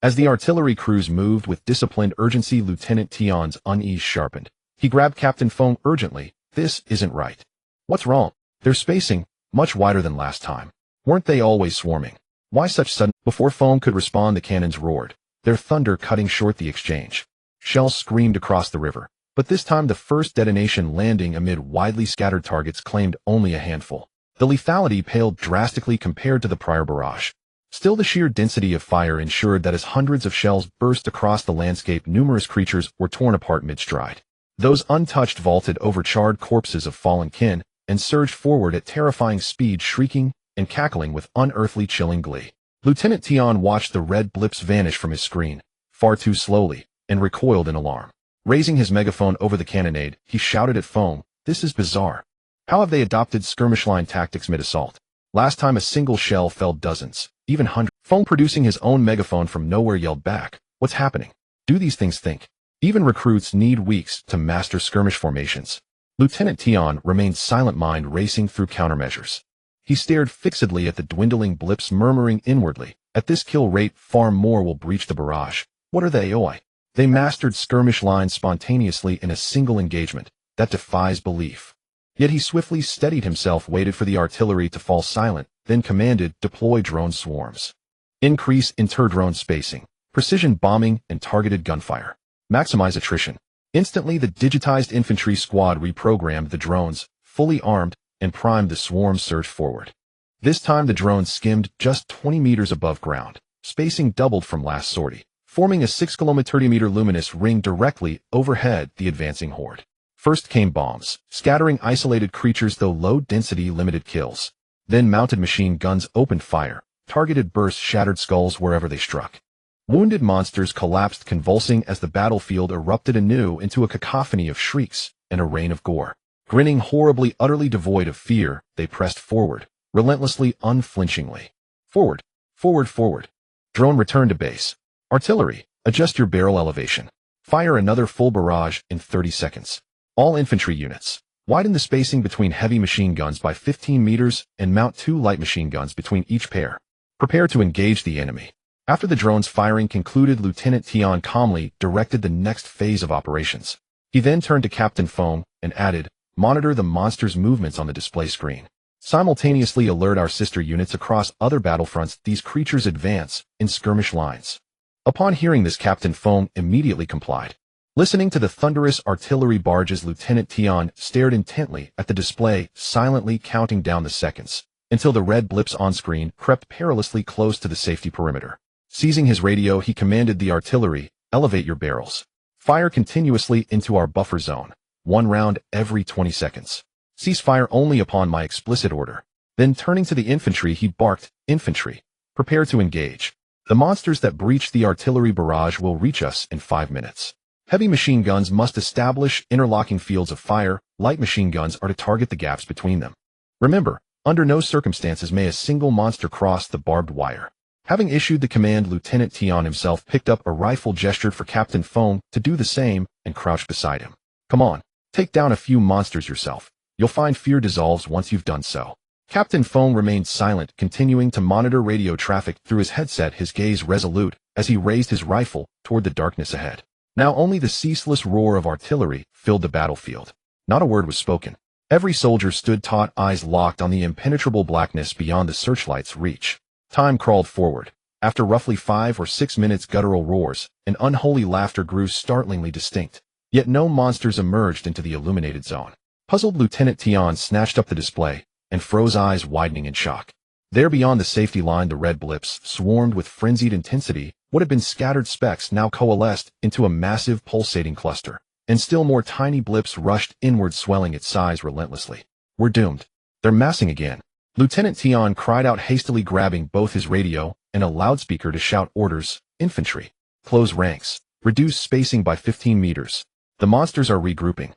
As the artillery crews moved with disciplined urgency, Lieutenant Tian's unease sharpened. He grabbed Captain Feng urgently. "This isn't right." "What's wrong?" "They're spacing much wider than last time. Weren't they always swarming? Why such sudden—" Before Feng could respond, the cannons roared, their thunder cutting short the exchange. Shells screamed across the river, but this time the first detonation, landing amid widely scattered targets, claimed only a handful. The lethality paled drastically compared to the prior barrage. Still, the sheer density of fire ensured that as hundreds of shells burst across the landscape, numerous creatures were torn apart mid-stride. Those untouched vaulted over charred corpses of fallen kin and surged forward at terrifying speed, shrieking and cackling with unearthly, chilling glee. Lieutenant Tian watched the red blips vanish from his screen, far too slowly, and recoiled in alarm. Raising his megaphone over the cannonade, he shouted at Feng, "This is bizarre. How have they adopted skirmish line tactics mid-assault? Last time a single shell felled dozens, even hundreds. Phone producing his own megaphone from nowhere yelled back, "What's happening? Do these things think? Even recruits need weeks to master skirmish formations." Lieutenant Tion remained silent, mind racing through countermeasures. He stared fixedly at the dwindling blips, murmuring inwardly, "At this kill rate, far more will breach the barrage. What are they, oi?" They mastered skirmish lines spontaneously in a single engagement. That defies belief. Yet he swiftly steadied himself, waited for the artillery to fall silent, then commanded, "Deploy drone swarms. Increase inter-drone spacing, precision bombing, and targeted gunfire. Maximize attrition." Instantly, the digitized infantry squad reprogrammed the drones, fully armed, and primed the swarm surge forward. This time the drones skimmed just 20 meters above ground. Spacing doubled from last sortie, forming a 6-kilometer luminous ring directly overhead the advancing horde. First came bombs, scattering isolated creatures, though low density limited kills. Then mounted machine guns opened fire. Targeted bursts shattered skulls wherever they struck. Wounded monsters collapsed, convulsing as the battlefield erupted anew into a cacophony of shrieks and a rain of gore. Grinning horribly, utterly devoid of fear, they pressed forward, relentlessly, unflinchingly. Forward, forward, forward. Drone, return to base. Artillery, adjust your barrel elevation. Fire another full barrage in 30 seconds. All infantry units, widen the spacing between heavy machine guns by 15 meters and mount 2 light machine guns between each pair. Prepare to engage the enemy. After the drone's firing concluded, Lieutenant Tion calmly directed the next phase of operations. He then turned to Captain Foam and added, "Monitor the monsters' movements on the display screen. Simultaneously alert our sister units across other battlefronts. These creatures advance in skirmish lines." Upon hearing this, Captain Foam immediately complied. Listening to the thunderous artillery barges, Lieutenant Tion stared intently at the display, silently counting down the seconds, until the red blips on screen crept perilously close to the safety perimeter. Seizing his radio, he commanded the artillery, "Elevate your barrels. Fire continuously into our buffer zone, 1 round every 20 seconds. Cease fire only upon my explicit order." Then turning to the infantry, he barked, "Infantry, prepare to engage. The monsters that breach the artillery barrage will reach us in 5 minutes. Heavy machine guns must establish interlocking fields of fire. Light machine guns are to target the gaps between them. Remember, under no circumstances may a single monster cross the barbed wire." Having issued the command, Lieutenant Tion himself picked up a rifle, gestured for Captain Foam to do the same, and crouched beside him. "Come on, take down a few monsters yourself. You'll find fear dissolves once you've done so." Captain Foam remained silent, continuing to monitor radio traffic through his headset, his gaze resolute as he raised his rifle toward the darkness ahead. Now only the ceaseless roar of artillery filled the battlefield. Not a word was spoken. Every soldier stood taut, eyes locked on the impenetrable blackness beyond the searchlight's reach. Time crawled forward. After roughly 5 or 6 minutes, guttural roars and unholy laughter grew startlingly distinct. Yet no monsters emerged into the illuminated zone. Puzzled, Lieutenant Tion snatched up the display and froze, eyes widening in shock. There beyond the safety line, the red blips swarmed with frenzied intensity. What had been scattered specks now coalesced into a massive pulsating cluster, and still more tiny blips rushed inward, swelling its size relentlessly. "We're doomed. They're massing again." Lieutenant Tion cried out hastily, grabbing both his radio and a loudspeaker to shout orders, "Infantry, close ranks. Reduce spacing by 15 meters. The monsters are regrouping."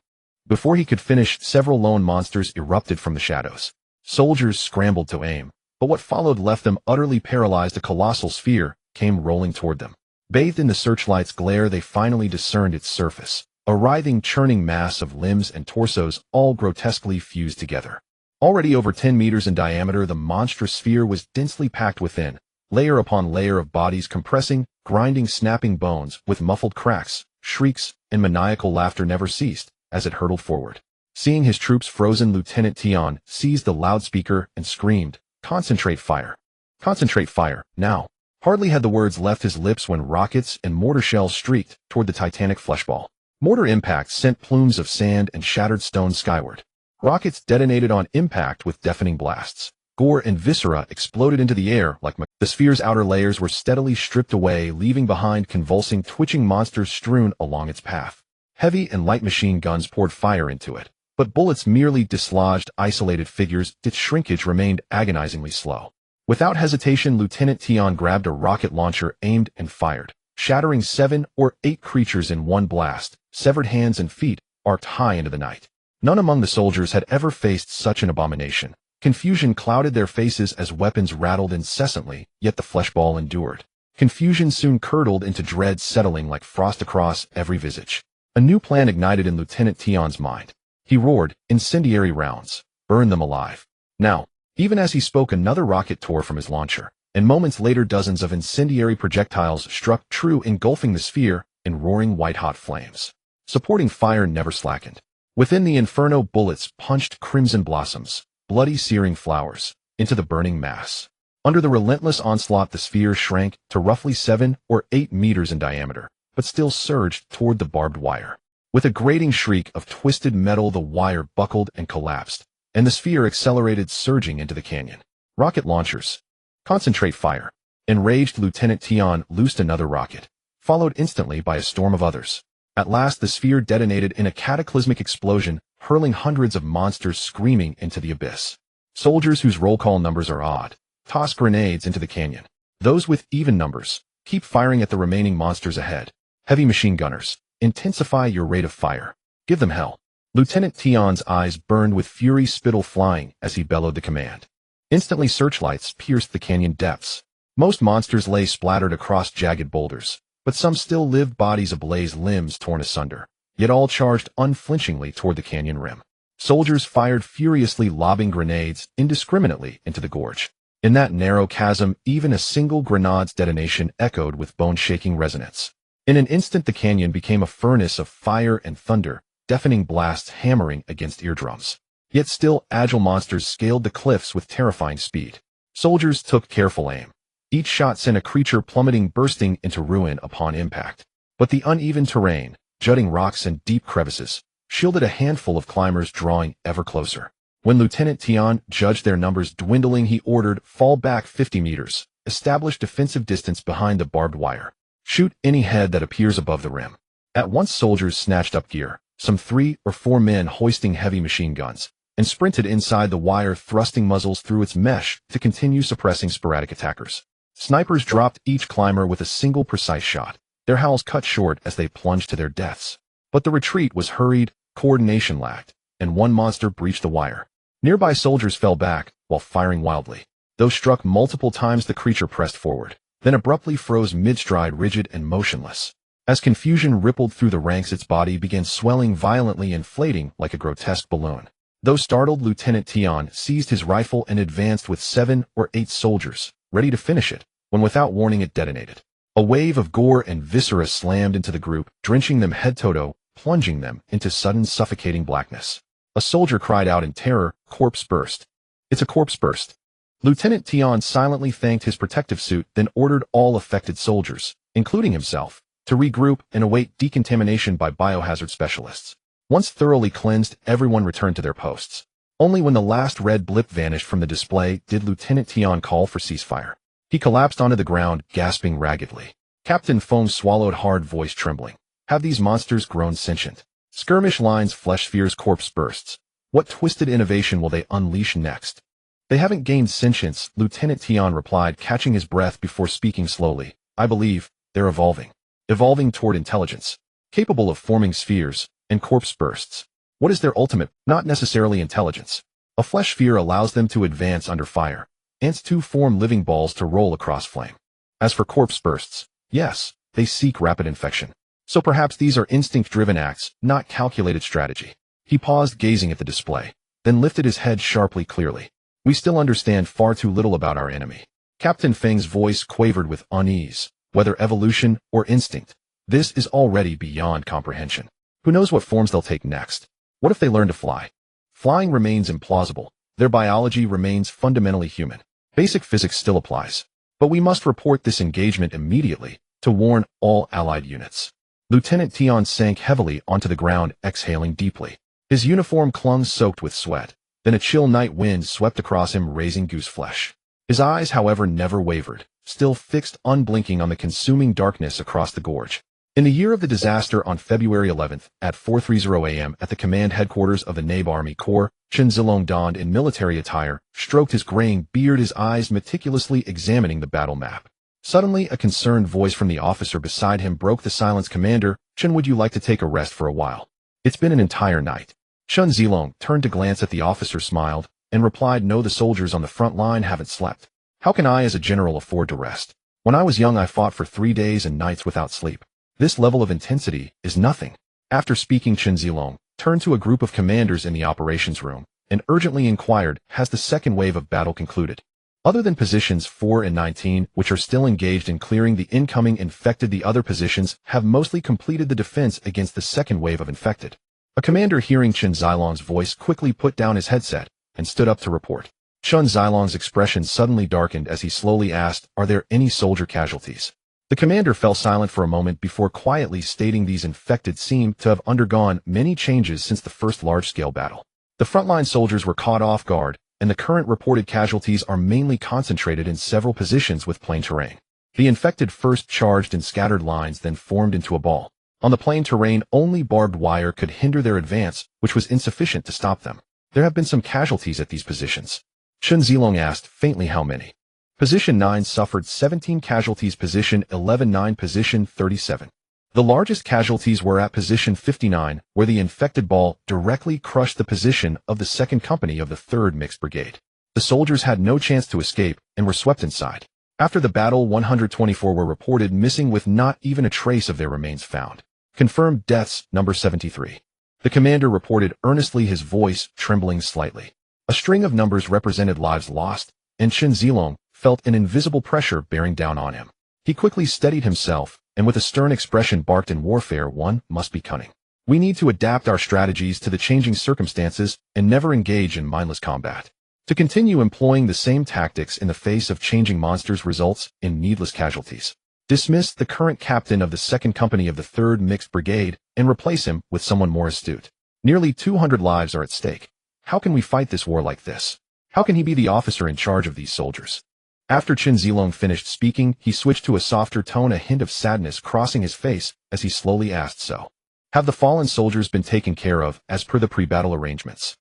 Before he could finish, several lone monsters erupted from the shadows. Soldiers scrambled to aim, but what followed left them utterly paralyzed. A colossal sphere came rolling toward them. Bathed in the searchlight's glare, they finally discerned its surface, a writhing, churning mass of limbs and torsos, all grotesquely fused together. Already over 10 meters in diameter, the monstrous sphere was densely packed within, layer upon layer of bodies compressing, grinding, snapping bones, with muffled cracks, shrieks, and maniacal laughter never ceased as it hurtled forward. Seeing his troops frozen, Lieutenant Tion seized the loudspeaker and screamed, "Concentrate fire! Concentrate fire, now!" Hardly had the words left his lips when rockets and mortar shells streaked toward the titanic fleshball. Mortar impacts sent plumes of sand and shattered stone skyward. Rockets detonated on impact with deafening blasts. Gore and viscera exploded into the air like the sphere's outer layers were steadily stripped away, leaving behind convulsing, twitching monsters strewn along its path. Heavy and light machine guns poured fire into it, but bullets merely dislodged isolated figures. Its shrinkage remained agonizingly slow. Without hesitation, Lieutenant Tion grabbed a rocket launcher, aimed, and fired, shattering 7 or 8 creatures in one blast. Severed hands and feet arced high into the night. None among the soldiers had ever faced such an abomination. Confusion clouded their faces as weapons rattled incessantly, yet the fleshball endured. Confusion soon curdled into dread, settling like frost across every visage. A new plan ignited in Lieutenant Tion's mind. He roared, "Incendiary rounds. Burn them alive." Now, even as he spoke, another rocket tore from his launcher, and moments later dozens of incendiary projectiles struck true, engulfing the sphere in roaring white-hot flames. Supporting fire never slackened. Within the inferno, bullets punched crimson blossoms, bloody searing flowers, into the burning mass. Under the relentless onslaught, the sphere shrank to roughly 7 or 8 meters in diameter, but still surged toward the barbed wire. With a grating shriek of twisted metal, the wire buckled and collapsed, and the sphere accelerated, surging into the canyon. Rocket launchers. Concentrate fire. Enraged, Lieutenant Tion loosed another rocket, followed instantly by a storm of others. At last, the sphere detonated in a cataclysmic explosion, hurling hundreds of monsters screaming into the abyss. Soldiers whose roll call numbers are odd toss grenades into the canyon. Those with even numbers keep firing at the remaining monsters ahead. Heavy machine gunners, intensify your rate of fire. Give them hell. Lieutenant Tion's eyes burned with fury, spittle flying as he bellowed the command. Instantly, searchlights pierced the canyon depths. Most monsters lay splattered across jagged boulders, but some still lived, bodies ablaze, limbs torn asunder, yet all charged unflinchingly toward the canyon rim. Soldiers fired furiously, lobbing grenades indiscriminately into the gorge. In that narrow chasm, even a single grenade's detonation echoed with bone-shaking resonance. In an instant, the canyon became a furnace of fire and thunder, deafening blasts hammering against eardrums. Yet still, agile monsters scaled the cliffs with terrifying speed. Soldiers took careful aim. Each shot sent a creature plummeting, bursting into ruin upon impact. But the uneven terrain, jutting rocks and deep crevices, shielded a handful of climbers, drawing ever closer. When Lieutenant Tion judged their numbers dwindling, he ordered, "Fall back 50 meters. Establish defensive distance behind the barbed wire. Shoot any head that appears above the rim." At once, soldiers snatched up gear, some 3 or 4 men hoisting heavy machine guns, and sprinted inside the wire, thrusting muzzles through its mesh to continue suppressing sporadic attackers. Snipers dropped each climber with a single precise shot, their howls cut short as they plunged to their deaths. But the retreat was hurried, coordination lacked, and one monster breached the wire. Nearby soldiers fell back, while firing wildly. Though struck multiple times, the creature pressed forward, then abruptly froze mid-stride, rigid and motionless. As confusion rippled through the ranks, its body began swelling violently, inflating like a grotesque balloon. Though startled, Lieutenant Tion seized his rifle and advanced with 7 or 8 soldiers, ready to finish it, when without warning it detonated. A wave of gore and viscera slammed into the group, drenching them head to toe, plunging them into sudden suffocating blackness. A soldier cried out in terror, "Corpse burst." "It's a corpse burst." Lieutenant Tion silently thanked his protective suit, then ordered all affected soldiers, including himself, to regroup and await decontamination by biohazard specialists. Once thoroughly cleansed, everyone returned to their posts. Only when the last red blip vanished from the display did Lieutenant Tion call for ceasefire. He collapsed onto the ground, gasping raggedly. Captain Foam swallowed hard, voice trembling. Have these monsters grown sentient? Skirmish lines, flesh spheres, corpse bursts. What twisted innovation will they unleash next? They haven't gained sentience, Lieutenant Tion replied, catching his breath before speaking slowly. I believe they're evolving. Evolving toward intelligence, capable of forming spheres and corpse bursts. What is their ultimate? Not necessarily intelligence. A flesh sphere allows them to advance under fire. Ants too form living balls to roll across flame. As for corpse bursts, yes, they seek rapid infection. So perhaps these are instinct-driven acts, not calculated strategy. He paused, gazing at the display, then lifted his head sharply, clearly. We still understand far too little about our enemy. Captain Feng's voice quavered with unease. Whether evolution or instinct, this is already beyond comprehension. Who knows what forms they'll take next? What if they learn to fly? Flying remains implausible. Their biology remains fundamentally human. Basic physics still applies. But we must report this engagement immediately to warn all allied units. Lieutenant Tion sank heavily onto the ground, exhaling deeply. His uniform clung soaked with sweat. Then a chill night wind swept across him, raising goose flesh. His eyes, however, never wavered, still fixed unblinking on the consuming darkness across the gorge. In the year of the disaster, on February 11th, at 4:30 a.m. at the command headquarters of the Nabe Army Corps, Chen Zilong donned in military attire, stroked his graying beard, his eyes meticulously examining the battle map. Suddenly, a concerned voice from the officer beside him broke the silence. Commander, Chen, would you like to take a rest for a while? It's been an entire night. Chen Zilong turned to glance at the officer, smiled. and replied, "No, the soldiers on the front line haven't slept. How can I as a general afford to rest? When I was young I fought for 3 days and nights without sleep. This level of intensity is nothing." After speaking, Chen Zilong turned to a group of commanders in the operations room and urgently inquired, "Has the second wave of battle concluded? Other than positions 4 and 19, which are still engaged in clearing the incoming infected, the other positions have mostly completed the defense against the second wave of infected." A commander, hearing Chen Zilong's voice, quickly put down his headset and stood up to report. Chen Zilong's expression suddenly darkened as he slowly asked, "Are there any soldier casualties?" The commander fell silent for a moment before quietly stating, "These infected seem to have undergone many changes since the first large-scale battle. The frontline soldiers were caught off guard, and the current reported casualties are mainly concentrated in several positions with plain terrain. The infected first charged in scattered lines, then formed into a ball. On the plain terrain, only barbed wire could hinder their advance, which was insufficient to stop them. There have been some casualties at these positions." Chen Zilong asked faintly, "How many?" Position 9 suffered 17 casualties, position 11 9, position 37. The largest casualties were at position 59, where the infected ball directly crushed the position of the 2nd Company of the 3rd Mixed Brigade. The soldiers had no chance to escape and were swept inside. After the battle, 124 were reported missing with not even a trace of their remains found. Confirmed deaths, number 73. The commander reported earnestly, his voice trembling slightly. A string of numbers represented lives lost, and Chen Zilong felt an invisible pressure bearing down on him. He quickly steadied himself, and with a stern expression barked, "In warfare, one must be cunning. We need to adapt our strategies to the changing circumstances and never engage in mindless combat. To continue employing the same tactics in the face of changing monsters results in needless casualties. Dismiss the current captain of the 2nd Company of the 3rd Mixed Brigade and replace him with someone more astute. Nearly 200 lives are at stake. How can we fight this war like this? How can he be the officer in charge of these soldiers?" After Chen Zilong finished speaking, he switched to a softer tone, a hint of sadness crossing his face as he slowly asked, "So, have the fallen soldiers been taken care of as per the pre-battle arrangements?"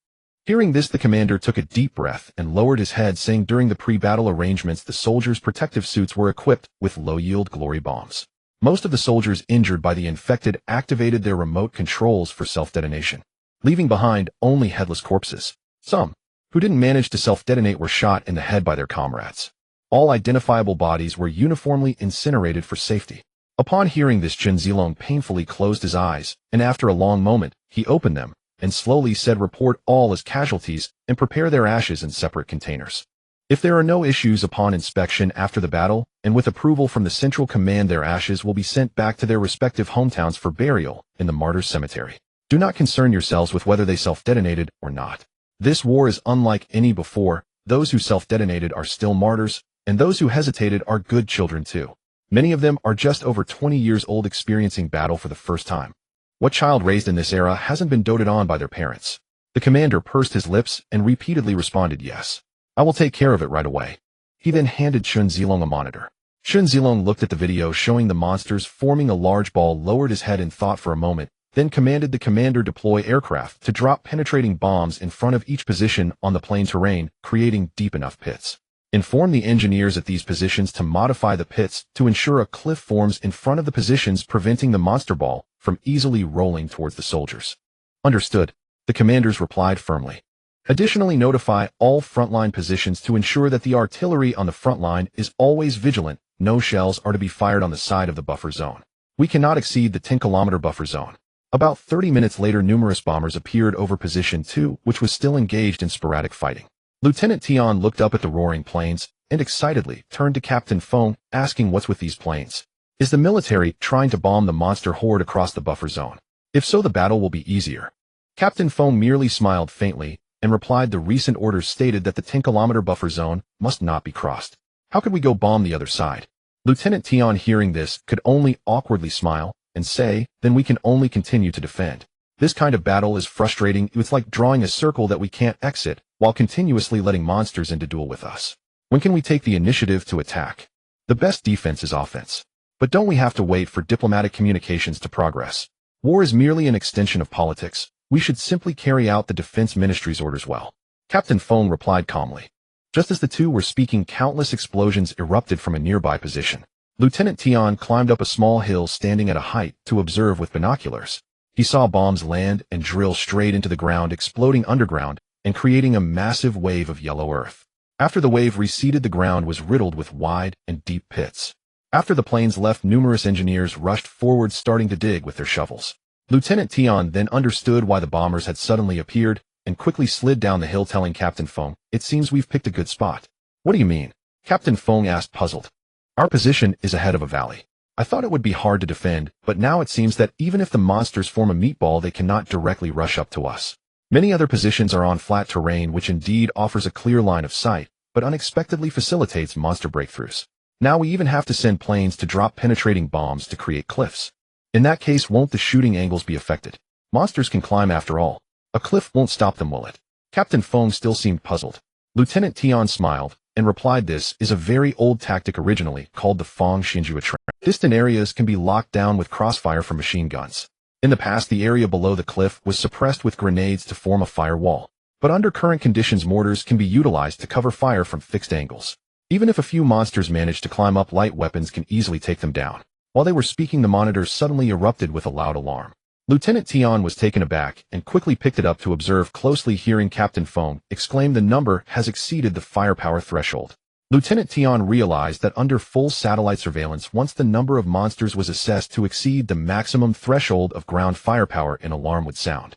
Hearing this, the commander took a deep breath and lowered his head, saying, "During the pre-battle arrangements, the soldiers' protective suits were equipped with low-yield glory bombs. Most of the soldiers injured by the infected activated their remote controls for self-detonation, leaving behind only headless corpses. Some who didn't manage to self-detonate were shot in the head by their comrades. All identifiable bodies were uniformly incinerated for safety." Upon hearing this, Chen Zilong painfully closed his eyes, and after a long moment, he opened them and slowly said, "Report all as casualties and prepare their ashes in separate containers. If there are no issues upon inspection after the battle, and with approval from the Central Command, their ashes will be sent back to their respective hometowns for burial in the Martyrs' Cemetery. Do not concern yourselves with whether they self-detonated or not. This war is unlike any before. Those who self-detonated are still martyrs, and those who hesitated are good children too. Many of them are just over 20 years old, experiencing battle for the first time. What child raised in this era hasn't been doted on by their parents?" The commander pursed his lips and repeatedly responded, "Yes. I will take care of it right away." He then handed Chen Zilong a monitor. Chen Zilong looked at the video showing the monsters forming a large ball, lowered his head in thought for a moment, then commanded the commander deploy aircraft to drop penetrating bombs in front of each position on the plain terrain, creating deep enough pits. Inform the engineers at these positions to modify the pits to ensure a cliff forms in front of the positions, preventing the monster ball from easily rolling towards the soldiers. "Understood," the commanders replied firmly. Additionally, notify all frontline positions to ensure that the artillery on the front line is always vigilant. No shells are to be fired on the side of the buffer zone. We cannot exceed the 10-kilometer buffer zone. About 30 minutes later, numerous bombers appeared over position 2, which was still engaged in sporadic fighting. Lieutenant Tian looked up at the roaring planes and excitedly turned to Captain Feng, asking, "What's with these planes? Is the military trying to bomb the monster horde across the buffer zone? If so, the battle will be easier." Captain Feng merely smiled faintly and replied, "The recent orders stated that the 10-kilometer buffer zone must not be crossed. How could we go bomb the other side?" Lieutenant Tian, hearing this, could only awkwardly smile and say, "Then we can only continue to defend. This kind of battle is frustrating. It's like drawing a circle that we can't exit while continuously letting monsters into duel with us. When can we take the initiative to attack? The best defense is offense. But don't we have to wait for diplomatic communications to progress? War is merely an extension of politics. We should simply carry out the Defense Ministry's orders well." Captain Feng replied calmly. Just as the two were speaking, countless explosions erupted from a nearby position. Lieutenant Tian climbed up a small hill, standing at a height to observe with binoculars. He saw bombs land and drill straight into the ground, exploding underground and creating a massive wave of yellow earth. After the wave receded, the ground was riddled with wide and deep pits. After the planes left, numerous engineers rushed forward, starting to dig with their shovels. Lieutenant Tian then understood why the bombers had suddenly appeared and quickly slid down the hill, telling Captain Feng, "It seems we've picked a good spot." "What do you mean?" Captain Feng asked, puzzled. "Our position is ahead of a valley. I thought it would be hard to defend, but now it seems that even if the monsters form a meatball, they cannot directly rush up to us. Many other positions are on flat terrain, which indeed offers a clear line of sight, but unexpectedly facilitates monster breakthroughs. Now we even have to send planes to drop penetrating bombs to create cliffs. In that case, won't the shooting angles be affected? Monsters can climb after all. A cliff won't stop them, will it?" Captain Feng still seemed puzzled. Lieutenant Tian smiled and replied, "This is a very old tactic, originally called the Feng Xinjue trap. Distant areas can be locked down with crossfire from machine guns. In the past, the area below the cliff was suppressed with grenades to form a firewall. But under current conditions, mortars can be utilized to cover fire from fixed angles. Even if a few monsters manage to climb up, light weapons can easily take them down." While they were speaking, the monitor suddenly erupted with a loud alarm. Lieutenant Tian was taken aback and quickly picked it up to observe closely, hearing Captain Feng exclaim, "The number has exceeded the firepower threshold." Lieutenant Tian realized that under full satellite surveillance, once the number of monsters was assessed to exceed the maximum threshold of ground firepower, an alarm would sound.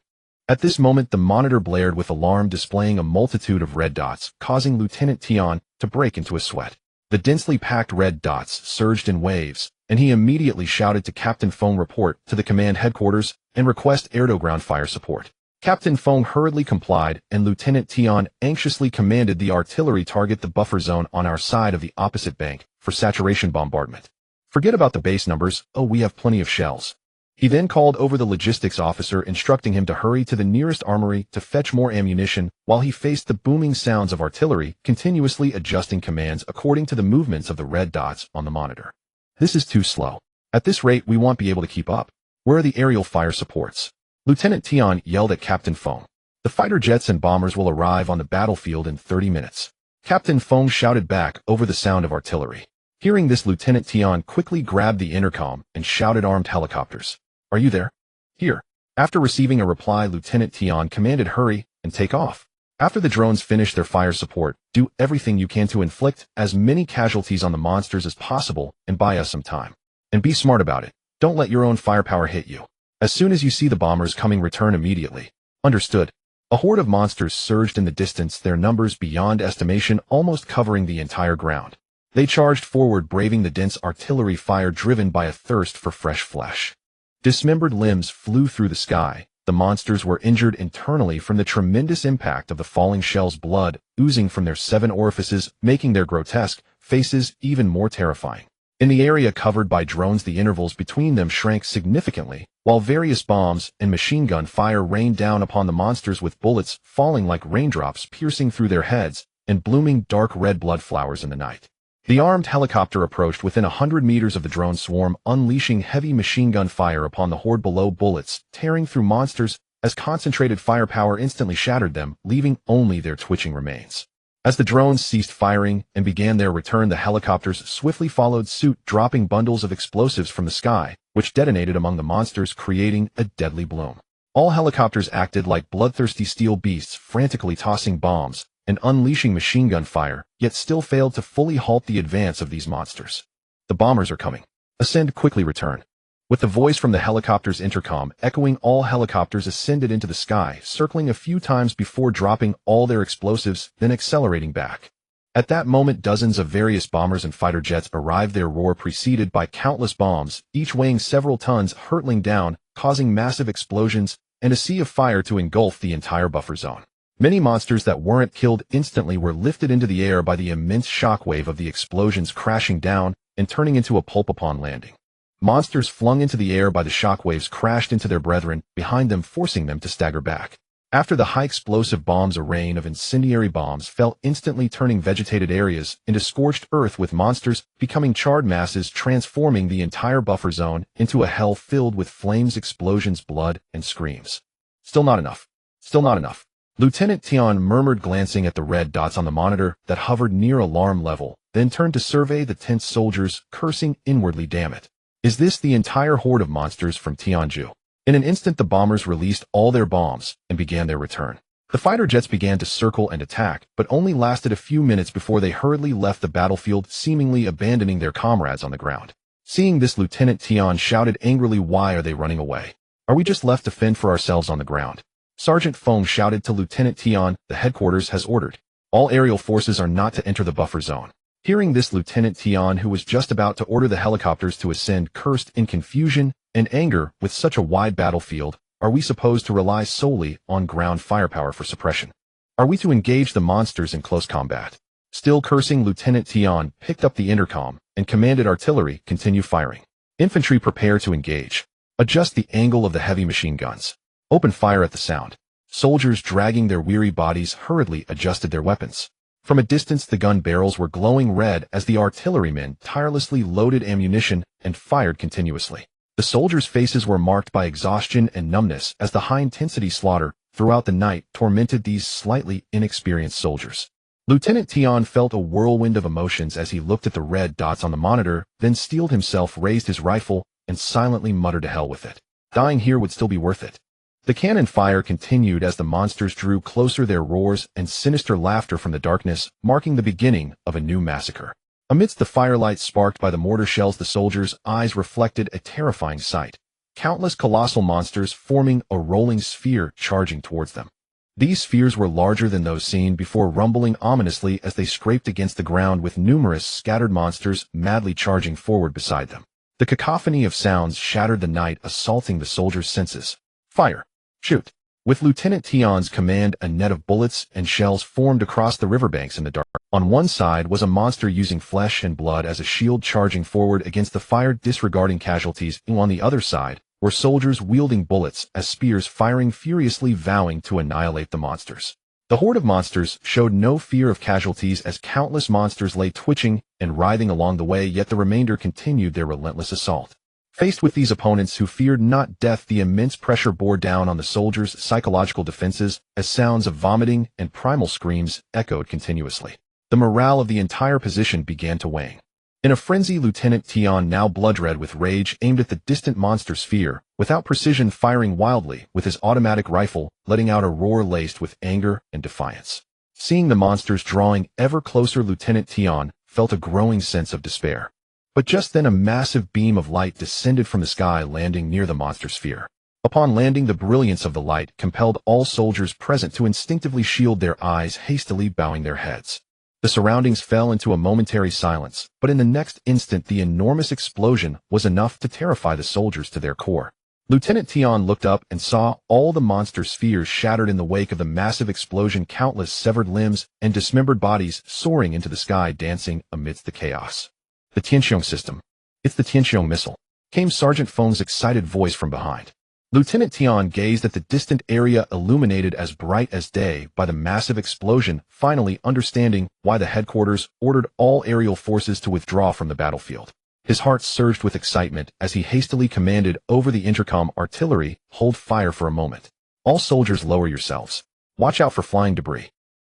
At this moment, the monitor blared with alarm, displaying a multitude of red dots, causing Lieutenant Tian to break into a sweat. The densely packed red dots surged in waves, and he immediately shouted to Captain Feng, "Report to the command headquarters and request air-to-ground fire support." Captain Feng hurriedly complied, and Lieutenant Tian anxiously commanded the artillery target the buffer zone on our side of the opposite bank for saturation bombardment. "Forget about the base numbers. Oh, we have plenty of shells." He then called over the logistics officer, instructing him to hurry to the nearest armory to fetch more ammunition, while he faced the booming sounds of artillery, continuously adjusting commands according to the movements of the red dots on the monitor. "This is too slow. At this rate, we won't be able to keep up. Where are the aerial fire supports?" Lieutenant Tian yelled at Captain Feng. "The fighter jets and bombers will arrive on the battlefield in 30 minutes. Captain Feng shouted back over the sound of artillery. Hearing this, Lieutenant Tian quickly grabbed the intercom and shouted, "Armed helicopters. Are you there?" "Here." After receiving a reply, Lieutenant Tian commanded, "Hurry and take off. After the drones finish their fire support, do everything you can to inflict as many casualties on the monsters as possible and buy us some time. And be smart about it. Don't let your own firepower hit you. As soon as you see the bombers coming, return immediately." "Understood." A horde of monsters surged in the distance, their numbers beyond estimation, almost covering the entire ground. They charged forward, braving the dense artillery fire, driven by a thirst for fresh flesh. Dismembered limbs flew through the sky. The monsters were injured internally from the tremendous impact of the falling shells, blood oozing from their 7 orifices, making their grotesque faces even more terrifying. In the area covered by drones, the intervals between them shrank significantly, while various bombs and machine gun fire rained down upon the monsters, with bullets falling like raindrops, piercing through their heads and blooming dark red blood flowers in the night. The armed helicopter approached within 100 meters of the drone swarm, unleashing heavy machine gun fire upon the horde below, bullets tearing through monsters as concentrated firepower instantly shattered them, leaving only their twitching remains. As the drones ceased firing and began their return, the helicopters swiftly followed suit, dropping bundles of explosives from the sky, which detonated among the monsters, creating a deadly bloom. All helicopters acted like bloodthirsty steel beasts, frantically tossing bombs and unleashing machine gun fire, yet still failed to fully halt the advance of these monsters. "The bombers are coming. Ascend quickly, return." With the voice from the helicopter's intercom echoing, all helicopters ascended into the sky, circling a few times before dropping all their explosives, then accelerating back. At that moment, dozens of various bombers and fighter jets arrived, their roar preceded by countless bombs, each weighing several tons, hurtling down, causing massive explosions and a sea of fire to engulf the entire buffer zone. Many monsters that weren't killed instantly were lifted into the air by the immense shockwave of the explosions, crashing down and turning into a pulp upon landing. Monsters flung into the air by the shockwaves crashed into their brethren behind them, forcing them to stagger back. After the high explosive bombs, a rain of incendiary bombs fell, instantly turning vegetated areas into scorched earth, with monsters becoming charred masses, transforming the entire buffer zone into a hell filled with flames, explosions, blood, and screams. "Still not enough. Still not enough." Lieutenant Tian murmured, glancing at the red dots on the monitor that hovered near alarm level, then turned to survey the tense soldiers, cursing inwardly, "Damn it. Is this the entire horde of monsters from Tianju?" In an instant, the bombers released all their bombs and began their return. The fighter jets began to circle and attack, but only lasted a few minutes before they hurriedly left the battlefield, seemingly abandoning their comrades on the ground. Seeing this, Lieutenant Tian shouted angrily, "Why are they running away? Are we just left to fend for ourselves on the ground?" Sergeant Feng shouted to Lieutenant Tian, "The headquarters has ordered. All aerial forces are not to enter the buffer zone." Hearing this, Lieutenant Tian, who was just about to order the helicopters to ascend, cursed in confusion and anger. With such a wide battlefield, are we supposed to rely solely on ground firepower for suppression? Are we to engage the monsters in close combat? Still cursing, Lieutenant Tian picked up the intercom and commanded artillery, "Continue firing. Infantry, prepare to engage. Adjust the angle of the heavy machine guns. Open fire at the sound." Soldiers, dragging their weary bodies, hurriedly adjusted their weapons. From a distance, the gun barrels were glowing red as the artillerymen tirelessly loaded ammunition and fired continuously. The soldiers' faces were marked by exhaustion and numbness as the high-intensity slaughter throughout the night tormented these slightly inexperienced soldiers. Lieutenant Tian felt a whirlwind of emotions as he looked at the red dots on the monitor, then steeled himself, raised his rifle, and silently muttered, "To hell with it. Dying here would still be worth it." The cannon fire continued as the monsters drew closer, their roars and sinister laughter from the darkness, marking the beginning of a new massacre. Amidst the firelight sparked by the mortar shells, the soldiers' eyes reflected a terrifying sight. Countless colossal monsters forming a rolling sphere charging towards them. These spheres were larger than those seen before, rumbling ominously as they scraped against the ground, with numerous scattered monsters madly charging forward beside them. The cacophony of sounds shattered the night, assaulting the soldiers' senses. Fire! Shoot! With Lieutenant Tian's command, a net of bullets and shells formed across the riverbanks in the dark. On one side was a monster using flesh and blood as a shield, charging forward against the fire, disregarding casualties. On the other side were soldiers wielding bullets as spears, firing furiously, vowing to annihilate the monsters. The horde of monsters showed no fear of casualties as countless monsters lay twitching and writhing along the way, yet the remainder continued their relentless assault. Faced with these opponents who feared not death, the immense pressure bore down on the soldiers' psychological defenses as sounds of vomiting and primal screams echoed continuously. The morale of the entire position began to wane. In a frenzy, Lieutenant Tian, now blood-red with rage, aimed at the distant monster sphere, without precision, firing wildly with his automatic rifle, letting out a roar laced with anger and defiance. Seeing the monsters drawing ever closer, Lieutenant Tian felt a growing sense of despair. But just then a massive beam of light descended from the sky, landing near the monster sphere. Upon landing, the brilliance of the light compelled all soldiers present to instinctively shield their eyes, hastily bowing their heads. The surroundings fell into a momentary silence, but in the next instant the enormous explosion was enough to terrify the soldiers to their core. Lieutenant Tian looked up and saw all the monster spheres shattered in the wake of the massive explosion, countless severed limbs and dismembered bodies soaring into the sky, dancing amidst the chaos. "The Tianqiong system. It's the Tianqiong missile," came Sergeant Feng's excited voice from behind. Lieutenant Tian gazed at the distant area, illuminated as bright as day by the massive explosion, finally understanding why the headquarters ordered all aerial forces to withdraw from the battlefield. His heart surged with excitement as he hastily commanded over the intercom, "Artillery, hold fire for a moment. All soldiers, lower yourselves. Watch out for flying debris."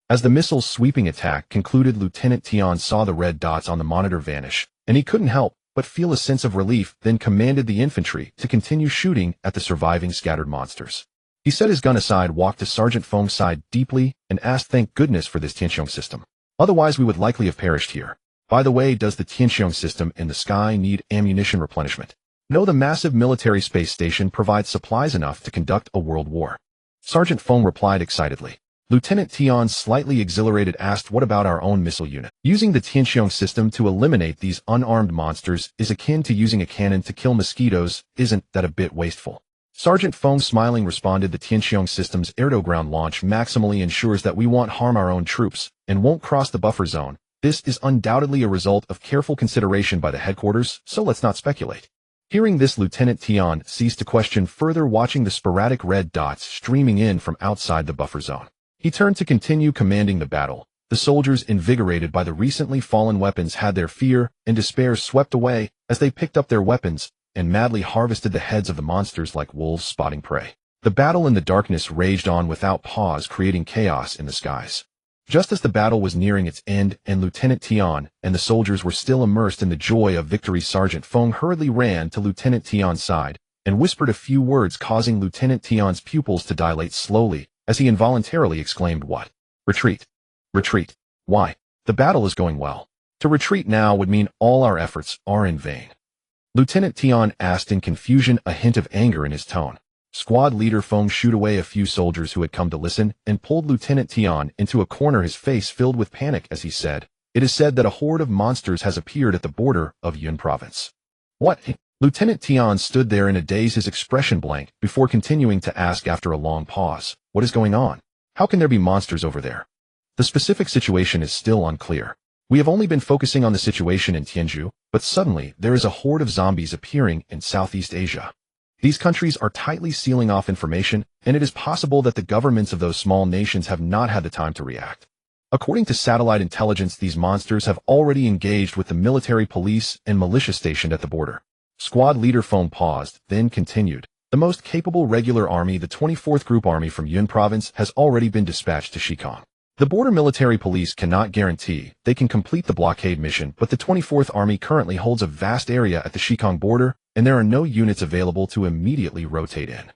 As the missile's sweeping attack concluded, Lieutenant Tian saw the red dots on the monitor vanish, and he couldn't help but feel a sense of relief, then commanded the infantry to continue shooting at the surviving scattered monsters. He set his gun aside, walked to Sergeant Feng's side deeply, and asked, "Thank goodness for this Tianqiong system. Otherwise we would likely have perished here. By the way, does the Tianqiong system in the sky need ammunition replenishment?" "No, the massive military space station provides supplies enough to conduct a world war," Sergeant Feng replied excitedly. Lieutenant Tian, slightly exhilarated, asked, "What about our own missile unit? Using the Tianqiong system to eliminate these unarmed monsters is akin to using a cannon to kill mosquitoes. Isn't that a bit wasteful?" Sergeant Feng, smiling, responded, "The Tianqiong system's air-to-ground launch maximally ensures that we won't harm our own troops and won't cross the buffer zone. This is undoubtedly a result of careful consideration by the headquarters, so let's not speculate." Hearing this, Lieutenant Tian ceased to question further, watching the sporadic red dots streaming in from outside the buffer zone. He turned to continue commanding the battle. The soldiers, invigorated by the recently fallen weapons, had their fear and despair swept away as they picked up their weapons and madly harvested the heads of the monsters like wolves spotting prey. The battle in the darkness raged on without pause, creating chaos in the skies. Just as the battle was nearing its end and Lieutenant Tian and the soldiers were still immersed in the joy of victory, Sergeant Feng hurriedly ran to Lieutenant Tian's side and whispered a few words, causing Lieutenant Tian's pupils to dilate slowly as he involuntarily exclaimed, "What? Retreat. Retreat. Why? The battle is going well. To retreat now would mean all our efforts are in vain." Lieutenant Tian asked in confusion, a hint of anger in his tone. Squad leader Feng shooed away a few soldiers who had come to listen and pulled Lieutenant Tian into a corner, his face filled with panic as he said, "It is said that a horde of monsters has appeared at the border of Yun province." "What?" Lieutenant Tian stood there in a daze, his expression blank, before continuing to ask after a long pause, "What is going on? How can there be monsters over there? The specific situation is still unclear. We have only been focusing on the situation in Tianzhu, but suddenly there is a horde of zombies appearing in Southeast Asia. These countries are tightly sealing off information, and it is possible that the governments of those small nations have not had the time to react. According to satellite intelligence, these monsters have already engaged with the military, police, and militia stationed at the border." Squad leader Feng paused, then continued, "The most capable regular army, the 24th Group Army from Yun province, has already been dispatched to Xikang. The border military police cannot guarantee they can complete the blockade mission, but the 24th Army currently holds a vast area at the Xikang border, and there are no units available to immediately rotate in.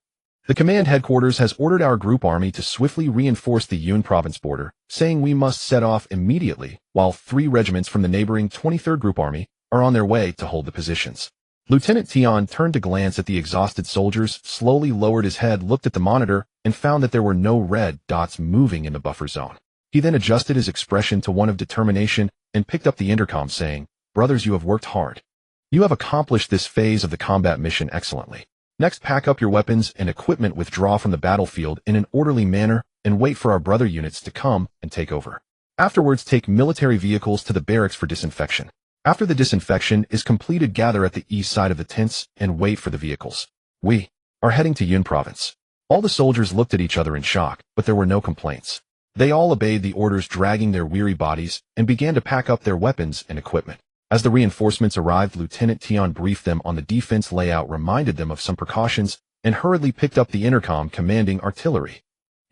The command headquarters has ordered our group army to swiftly reinforce the Yun province border, saying we must set off immediately, while 3 regiments from the neighboring 23rd Group Army are on their way to hold the positions." Lieutenant Tian turned to glance at the exhausted soldiers, slowly lowered his head, looked at the monitor, and found that there were no red dots moving in the buffer zone. He then adjusted his expression to one of determination and picked up the intercom, saying, "Brothers, you have worked hard. You have accomplished this phase of the combat mission excellently. Next, pack up your weapons and equipment, withdraw from the battlefield in an orderly manner, and wait for our brother units to come and take over. Afterwards, take military vehicles to the barracks for disinfection. After the disinfection is completed, gather at the east side of the tents and wait for the vehicles. We are heading to Yun province." All the soldiers looked at each other in shock, but there were no complaints. They all obeyed the orders, dragging their weary bodies, and began to pack up their weapons and equipment. As the reinforcements arrived, Lieutenant Tian briefed them on the defense layout, reminded them of some precautions, and hurriedly picked up the intercom commanding artillery.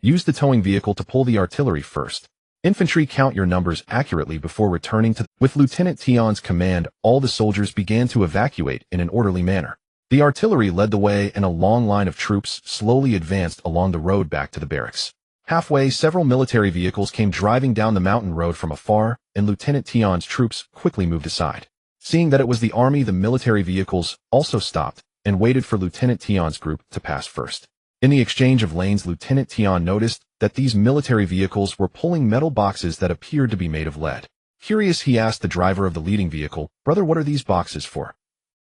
"Use the towing vehicle to pull the artillery first. Infantry, count your numbers accurately before returning to..." With Lieutenant Tian's command, all the soldiers began to evacuate in an orderly manner. The artillery led the way, and a long line of troops slowly advanced along the road back to the barracks. Halfway, several military vehicles came driving down the mountain road from afar, and Lieutenant Tian's troops quickly moved aside. Seeing that it was the army, the military vehicles also stopped and waited for Lieutenant Tian's group to pass first. In the exchange of lanes, Lieutenant Tian noticed that these military vehicles were pulling metal boxes that appeared to be made of lead. Curious, he asked the driver of the leading vehicle, "Brother, what are these boxes for?"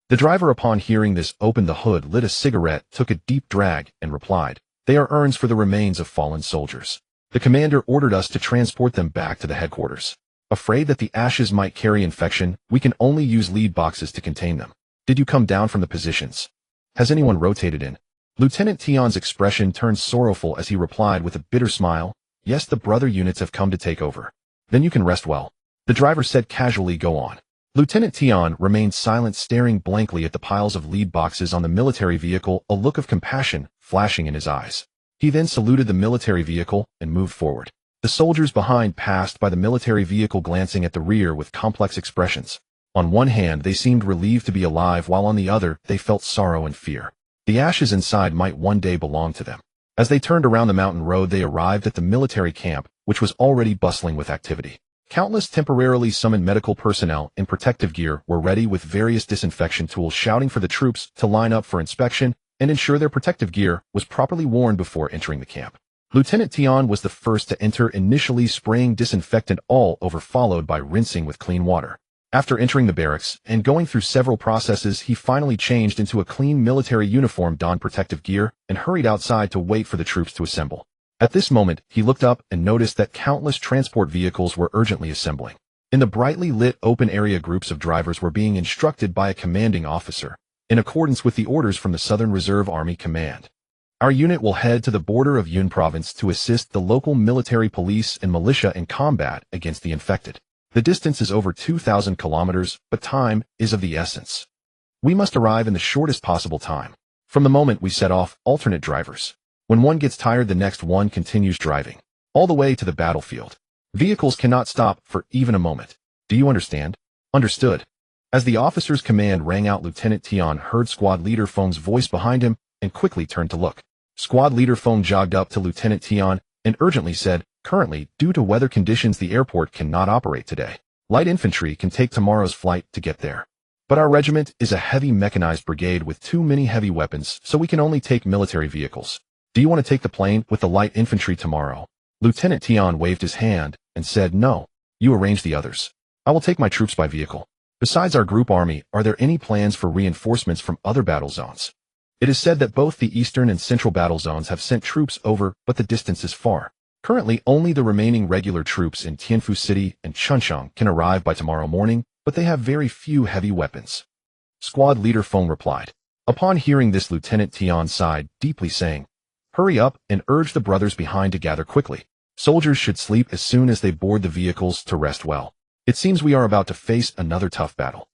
The driver, upon hearing this, opened the hood, lit a cigarette, took a deep drag, and replied, "They are urns for the remains of fallen soldiers. The commander ordered us to transport them back to the headquarters. Afraid that the ashes might carry infection, we can only use lead boxes to contain them. Did you come down from the positions? Has anyone rotated in?" Lieutenant Tian's expression turned sorrowful as he replied with a bitter smile, "Yes, the brother units have come to take over." "Then you can rest well." The driver said casually, "Go on." Lieutenant Tian remained silent, staring blankly at the piles of lead boxes on the military vehicle, a look of compassion flashing in his eyes. He then saluted the military vehicle and moved forward. The soldiers behind passed by the military vehicle, glancing at the rear with complex expressions. On one hand, they seemed relieved to be alive, while on the other, they felt sorrow and fear. The ashes inside might one day belong to them. As they turned around the mountain road, they arrived at the military camp, which was already bustling with activity. Countless temporarily summoned medical personnel in protective gear were ready with various disinfection tools, shouting for the troops to line up for inspection and ensure their protective gear was properly worn before entering the camp. Lieutenant Tian was the first to enter, initially spraying disinfectant all over, followed by rinsing with clean water. After entering the barracks and going through several processes, he finally changed into a clean military uniform, donned protective gear, and hurried outside to wait for the troops to assemble. At this moment, he looked up and noticed that countless transport vehicles were urgently assembling. In the brightly lit open area, groups of drivers were being instructed by a commanding officer, in accordance with the orders from the Southern Reserve Army Command. "Our unit will head to the border of Yun province to assist the local military, police, and militia in combat against the infected. The distance is over 2,000 kilometers, but time is of the essence. We must arrive in the shortest possible time. From the moment we set off, alternate drivers. When one gets tired, the next one continues driving, all the way to the battlefield. Vehicles cannot stop for even a moment. Do you understand?" "Understood." As the officer's command rang out, Lieutenant Tian heard squad leader Feng's voice behind him and quickly turned to look. Squad leader Feng jogged up to Lieutenant Tian and urgently said, "Currently, due to weather conditions, the airport cannot operate today. Light infantry can take tomorrow's flight to get there. But our regiment is a heavy mechanized brigade with too many heavy weapons, so we can only take military vehicles. Do you want to take the plane with the light infantry tomorrow?" Lieutenant Tian waved his hand and said, "No, you arrange the others. I will take my troops by vehicle. Besides our group army, are there any plans for reinforcements from other battle zones? It is said that both the eastern and central battle zones have sent troops over, but the distance is far. Currently, only the remaining regular troops in Tianfu City and Chunchang can arrive by tomorrow morning, but they have very few heavy weapons." Squad leader Feng replied. Upon hearing this, Lieutenant Tian sighed deeply, saying, "Hurry up and urge the brothers behind to gather quickly. Soldiers should sleep as soon as they board the vehicles to rest well. It seems we are about to face another tough battle."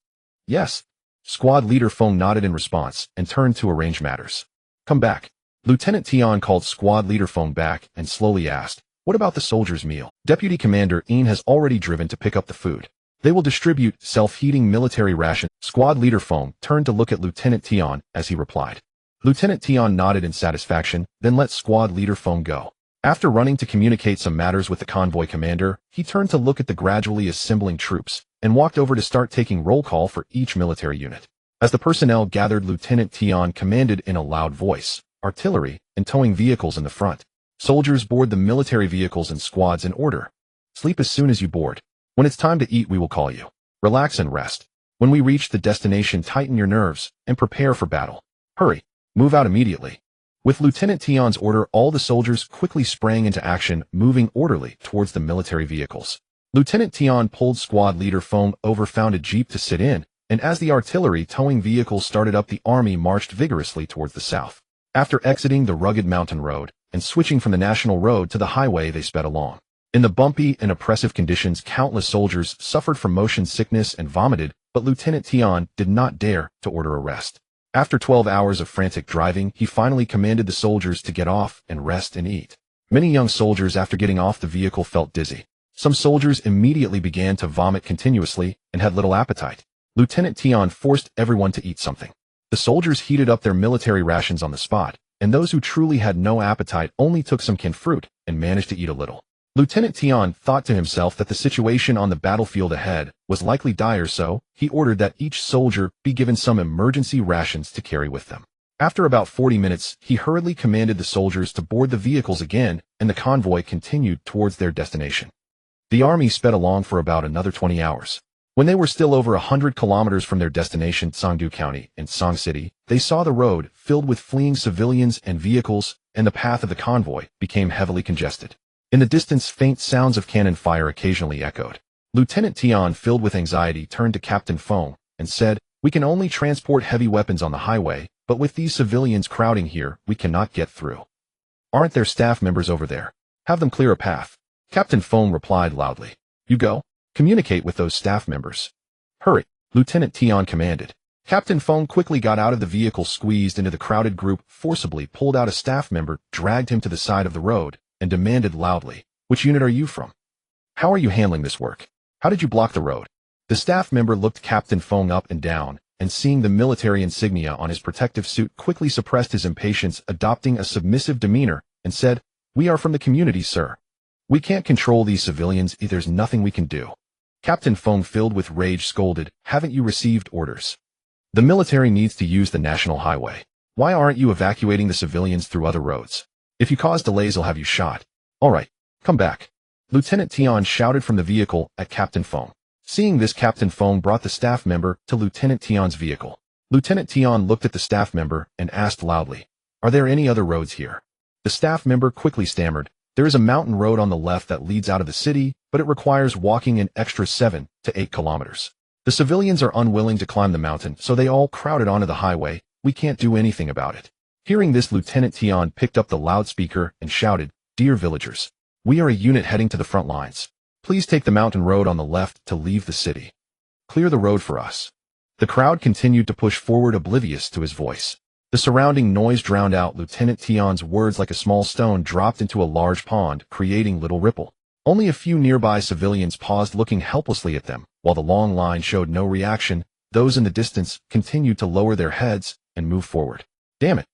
"Yes." Squad leader Feng nodded in response and turned to arrange matters. "Come back." Lieutenant Tian called squad leader Feng back and slowly asked, "What about the soldiers' meal?" Deputy Commander Yin has already driven to pick up the food. They will distribute self-heating military rations. Squad leader Feng turned to look at Lieutenant Tian as he replied. Lieutenant Tian nodded in satisfaction, then let squad leader Feng go. After running to communicate some matters with the convoy commander, he turned to look at the gradually assembling troops and walked over to start taking roll call for each military unit. As the personnel gathered, Lieutenant Tian commanded in a loud voice, "Artillery and towing vehicles in the front. Soldiers board the military vehicles in squads in order. Sleep as soon as you board. When it's time to eat, we will call you. Relax and rest. When we reach the destination, tighten your nerves and prepare for battle. Hurry, move out immediately." With Lieutenant Tian's order, all the soldiers quickly sprang into action, moving orderly towards the military vehicles. Lieutenant Tian pulled squad leader Feng over, found a jeep to sit in, and as the artillery towing vehicles started up, the army marched vigorously towards the south. After exiting the rugged mountain road and switching from the national road to the highway, they sped along. In the bumpy and oppressive conditions, countless soldiers suffered from motion sickness and vomited, but Lieutenant Tian did not dare to order a rest. After 12 hours of frantic driving, he finally commanded the soldiers to get off and rest and eat. Many young soldiers, after getting off the vehicle, felt dizzy. Some soldiers immediately began to vomit continuously and had little appetite. Lieutenant Tian forced everyone to eat something. The soldiers heated up their military rations on the spot, and those who truly had no appetite only took some canned fruit and managed to eat a little. Lieutenant Tian thought to himself that the situation on the battlefield ahead was likely dire, so he ordered that each soldier be given some emergency rations to carry with them. After about 40 minutes, he hurriedly commanded the soldiers to board the vehicles again, and the convoy continued towards their destination. The army sped along for about another 20 hours. When they were still over 100 kilometers from their destination, Songdu County in Song City, they saw the road filled with fleeing civilians and vehicles, and the path of the convoy became heavily congested. In the distance, faint sounds of cannon fire occasionally echoed. Lieutenant Tian, filled with anxiety, turned to Captain Feng and said, "We can only transport heavy weapons on the highway, but with these civilians crowding here, we cannot get through. Aren't there staff members over there? Have them clear a path." Captain Feng replied loudly, "You go. Communicate with those staff members. Hurry," Lieutenant Tian commanded. Captain Feng quickly got out of the vehicle, squeezed into the crowded group, forcibly pulled out a staff member, dragged him to the side of the road, and demanded loudly, "Which unit are you from? How are you handling this work? How did you block the road?" The staff member looked Captain Feng up and down, and seeing the military insignia on his protective suit, quickly suppressed his impatience, adopting a submissive demeanor, and said, "We are from the community, sir. We can't control these civilians. There's nothing we can do." Captain Feng, filled with rage, scolded, "Haven't you received orders? The military needs to use the national highway. Why aren't you evacuating the civilians through other roads? If you cause delays, I'll have you shot. All right, come back." Lieutenant Tian shouted from the vehicle at Captain Feng. Seeing this, Captain Feng brought the staff member to Lieutenant Tian's vehicle. Lieutenant Tian looked at the staff member and asked loudly, "Are there any other roads here?" The staff member quickly stammered, "There is a mountain road on the left that leads out of the city, but it requires walking an extra 7 to 8 kilometers. The civilians are unwilling to climb the mountain, so they all crowded onto the highway. We can't do anything about it." Hearing this, Lieutenant Tian picked up the loudspeaker and shouted, "Dear villagers, we are a unit heading to the front lines. Please take the mountain road on the left to leave the city. Clear the road for us." The crowd continued to push forward, oblivious to his voice. The surrounding noise drowned out Lieutenant Tian's words like a small stone dropped into a large pond, creating little ripple. Only a few nearby civilians paused, looking helplessly at them, while the long line showed no reaction. Those in the distance continued to lower their heads and move forward. "Damn it!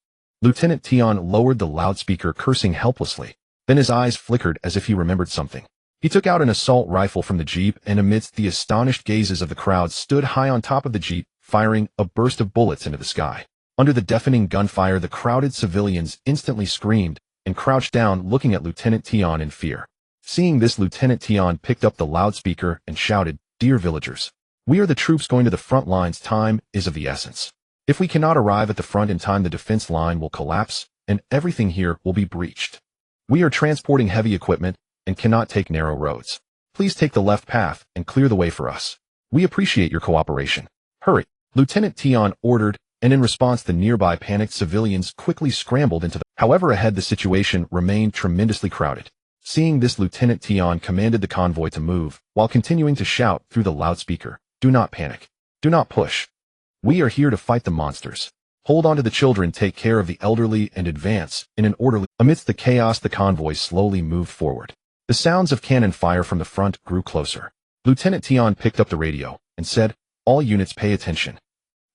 Lieutenant Tion lowered the loudspeaker, cursing helplessly. Then his eyes flickered as if he remembered something. He took out an assault rifle from the jeep and amidst the astonished gazes of the crowd stood high on top of the jeep, firing a burst of bullets into the sky. Under the deafening gunfire, the crowded civilians instantly screamed and crouched down, looking at Lieutenant Tion in fear. Seeing this, Lieutenant Tion picked up the loudspeaker and shouted, "Dear villagers, we are the troops going to the front lines. Time is of the essence. If we cannot arrive at the front in time, the defense line will collapse and everything here will be breached. We are transporting heavy equipment and cannot take narrow roads. Please take the left path and clear the way for us. We appreciate your cooperation. Hurry!" Lieutenant Tion ordered, and in response the nearby panicked civilians quickly scrambled into the... However, ahead the situation remained tremendously crowded. Seeing this, Lieutenant Tion commanded the convoy to move, while continuing to shout through the loudspeaker, "Do not panic. Do not push. We are here to fight the monsters. Hold on to the children, take care of the elderly, and advance in an orderly..." Amidst the chaos, the convoy slowly moved forward. The sounds of cannon fire from the front grew closer. Lieutenant Tion picked up the radio and said, "All units pay attention.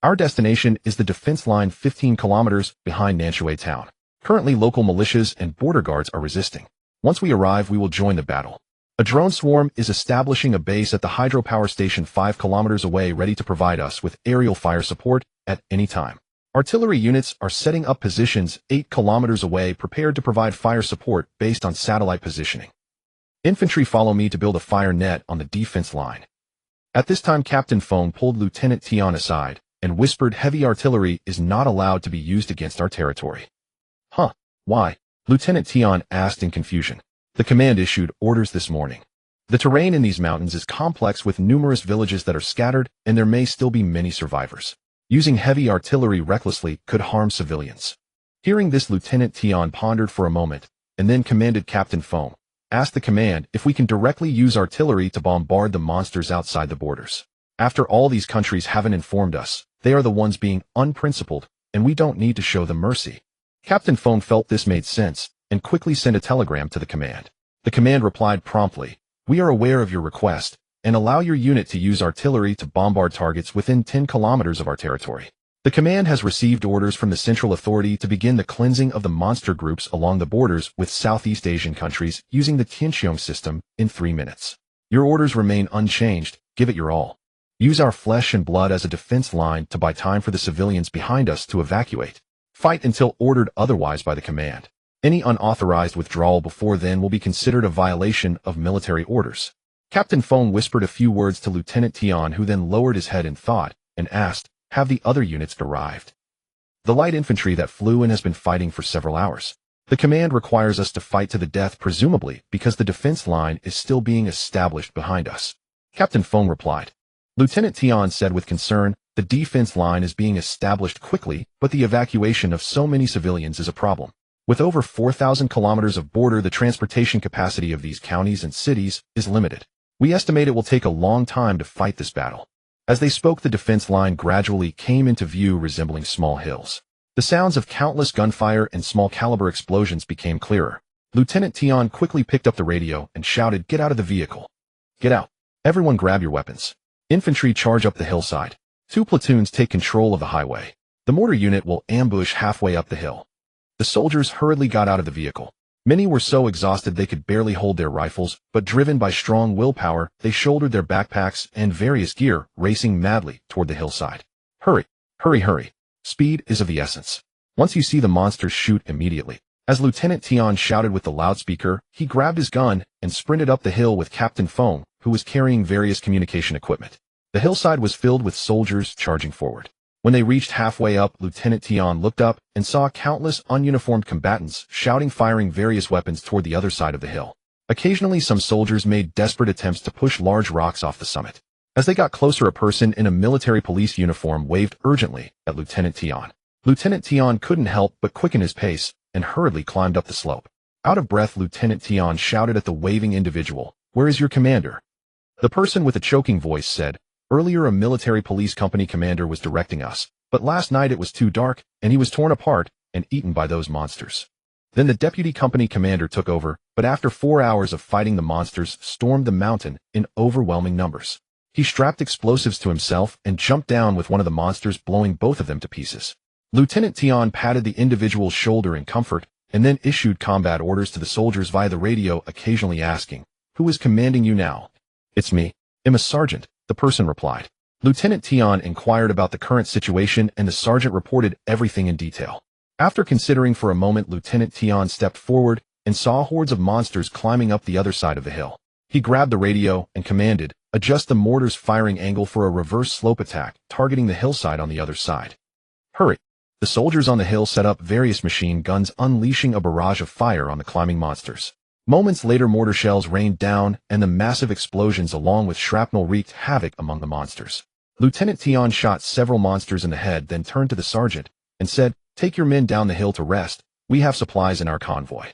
Our destination is the defense line 15 kilometers behind Nanshui town. Currently, local militias and border guards are resisting. Once we arrive, we will join the battle. A drone swarm is establishing a base at the hydropower station 5 kilometers away, ready to provide us with aerial fire support at any time. Artillery units are setting up positions 8 kilometers away, prepared to provide fire support based on satellite positioning. Infantry follow me to build a fire net on the defense line." At this time, Captain Fong pulled Lieutenant Tion aside and whispered, "Heavy artillery is not allowed to be used against our territory." "Huh? Why?" Lieutenant Tion asked in confusion. "The command issued orders this morning. The terrain in these mountains is complex with numerous villages that are scattered, and there may still be many survivors. Using heavy artillery recklessly could harm civilians." Hearing this, Lieutenant Tion pondered for a moment and then commanded Captain Fong, "Ask the command if we can directly use artillery to bombard the monsters outside the borders. After all, these countries haven't informed us. They are the ones being unprincipled, and we don't need to show them mercy." Captain Fong felt this made sense and quickly sent a telegram to the command. The command replied promptly, "We are aware of your request and allow your unit to use artillery to bombard targets within 10 kilometers of our territory. The command has received orders from the Central Authority to begin the cleansing of the monster groups along the borders with Southeast Asian countries using the Tianqiong system in 3 minutes. Your orders remain unchanged. Give it your all. Use our flesh and blood as a defense line to buy time for the civilians behind us to evacuate. Fight until ordered otherwise by the command. Any unauthorized withdrawal before then will be considered a violation of military orders." Captain Fong whispered a few words to Lieutenant Tion, who then lowered his head in thought and asked, "Have the other units arrived?" "The light infantry that flew in has been fighting for several hours. The command requires us to fight to the death, presumably because the defense line is still being established behind us," Captain Fong replied. Lieutenant Tion said with concern, "The defense line is being established quickly, but the evacuation of so many civilians is a problem. With over 4,000 kilometers of border, the transportation capacity of these counties and cities is limited. We estimate it will take a long time to fight this battle." As they spoke, the defense line gradually came into view, resembling small hills. The sounds of countless gunfire and small caliber explosions became clearer. Lieutenant Tion quickly picked up the radio and shouted, "Get out of the vehicle. Get out. Everyone grab your weapons. Infantry charge up the hillside. 2 platoons take control of the highway. The mortar unit will ambush halfway up the hill." The soldiers hurriedly got out of the vehicle. Many were so exhausted they could barely hold their rifles, but driven by strong willpower, they shouldered their backpacks and various gear, racing madly toward the hillside. "Hurry, hurry, hurry. Speed is of the essence. Once you see the monsters, shoot immediately." As Lieutenant Tion shouted with the loudspeaker, he grabbed his gun and sprinted up the hill with Captain Fong, who was carrying various communication equipment. The hillside was filled with soldiers charging forward. When they reached halfway up, Lieutenant Tion looked up and saw countless ununiformed combatants shouting, firing various weapons toward the other side of the hill. Occasionally, some soldiers made desperate attempts to push large rocks off the summit. As they got closer, a person in a military police uniform waved urgently at Lieutenant Tion. Lieutenant Tion couldn't help but quicken his pace and hurriedly climbed up the slope. Out of breath, Lieutenant Tion shouted at the waving individual, "Where is your commander?" The person with a choking voice said, "Earlier a military police company commander was directing us, but last night it was too dark, and he was torn apart and eaten by those monsters. Then the deputy company commander took over, but after 4 hours of fighting, the monsters stormed the mountain in overwhelming numbers. He strapped explosives to himself and jumped down with one of the monsters, blowing both of them to pieces. Lieutenant Tian patted the individual's shoulder in comfort and then issued combat orders to the soldiers via the radio, occasionally asking, "Who is commanding you now?" "It's me. I'm a sergeant," the person replied. Lieutenant Tian inquired about the current situation and the sergeant reported everything in detail. After considering for a moment, Lieutenant Tian stepped forward and saw hordes of monsters climbing up the other side of the hill. He grabbed the radio and commanded, "Adjust the mortar's firing angle for a reverse slope attack, targeting the hillside on the other side. Hurry." The soldiers on the hill set up various machine guns, unleashing a barrage of fire on the climbing monsters. Moments later, mortar shells rained down, and the massive explosions along with shrapnel wreaked havoc among the monsters. Lieutenant Tian shot several monsters in the head, then turned to the sergeant and said, "Take your men down the hill to rest. We have supplies in our convoy.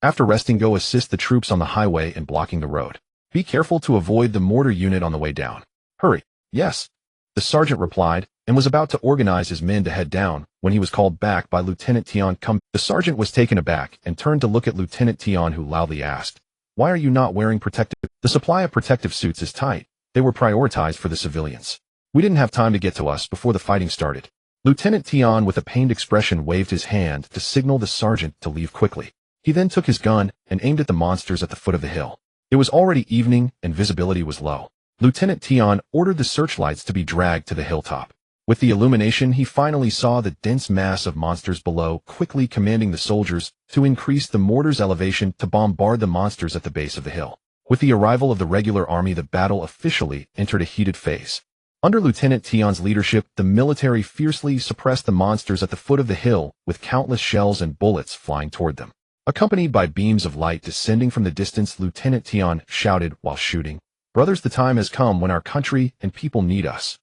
After resting, go assist the troops on the highway in blocking the road. Be careful to avoid the mortar unit on the way down. Hurry." "Yes," the sergeant replied, and was about to organize his men to head down when he was called back by Lieutenant Tian. The sergeant was taken aback and turned to look at Lieutenant Tian, who loudly asked, "Why are you not wearing protective?" "The supply of protective suits is tight. They were prioritized for the civilians. We didn't have time to get to us before the fighting started." Lieutenant Tian, with a pained expression, waved his hand to signal the sergeant to leave quickly. He then took his gun and aimed at the monsters at the foot of the hill. It was already evening and visibility was low. Lieutenant Tian ordered the searchlights to be dragged to the hilltop. With the illumination, he finally saw the dense mass of monsters below, quickly commanding the soldiers to increase the mortar's elevation to bombard the monsters at the base of the hill. With the arrival of the regular army, the battle officially entered a heated phase. Under Lieutenant Tian's leadership, the military fiercely suppressed the monsters at the foot of the hill, with countless shells and bullets flying toward them. Accompanied by beams of light descending from the distance, Lieutenant Tian shouted while shooting, "Brothers, the time has come when our country and people need us.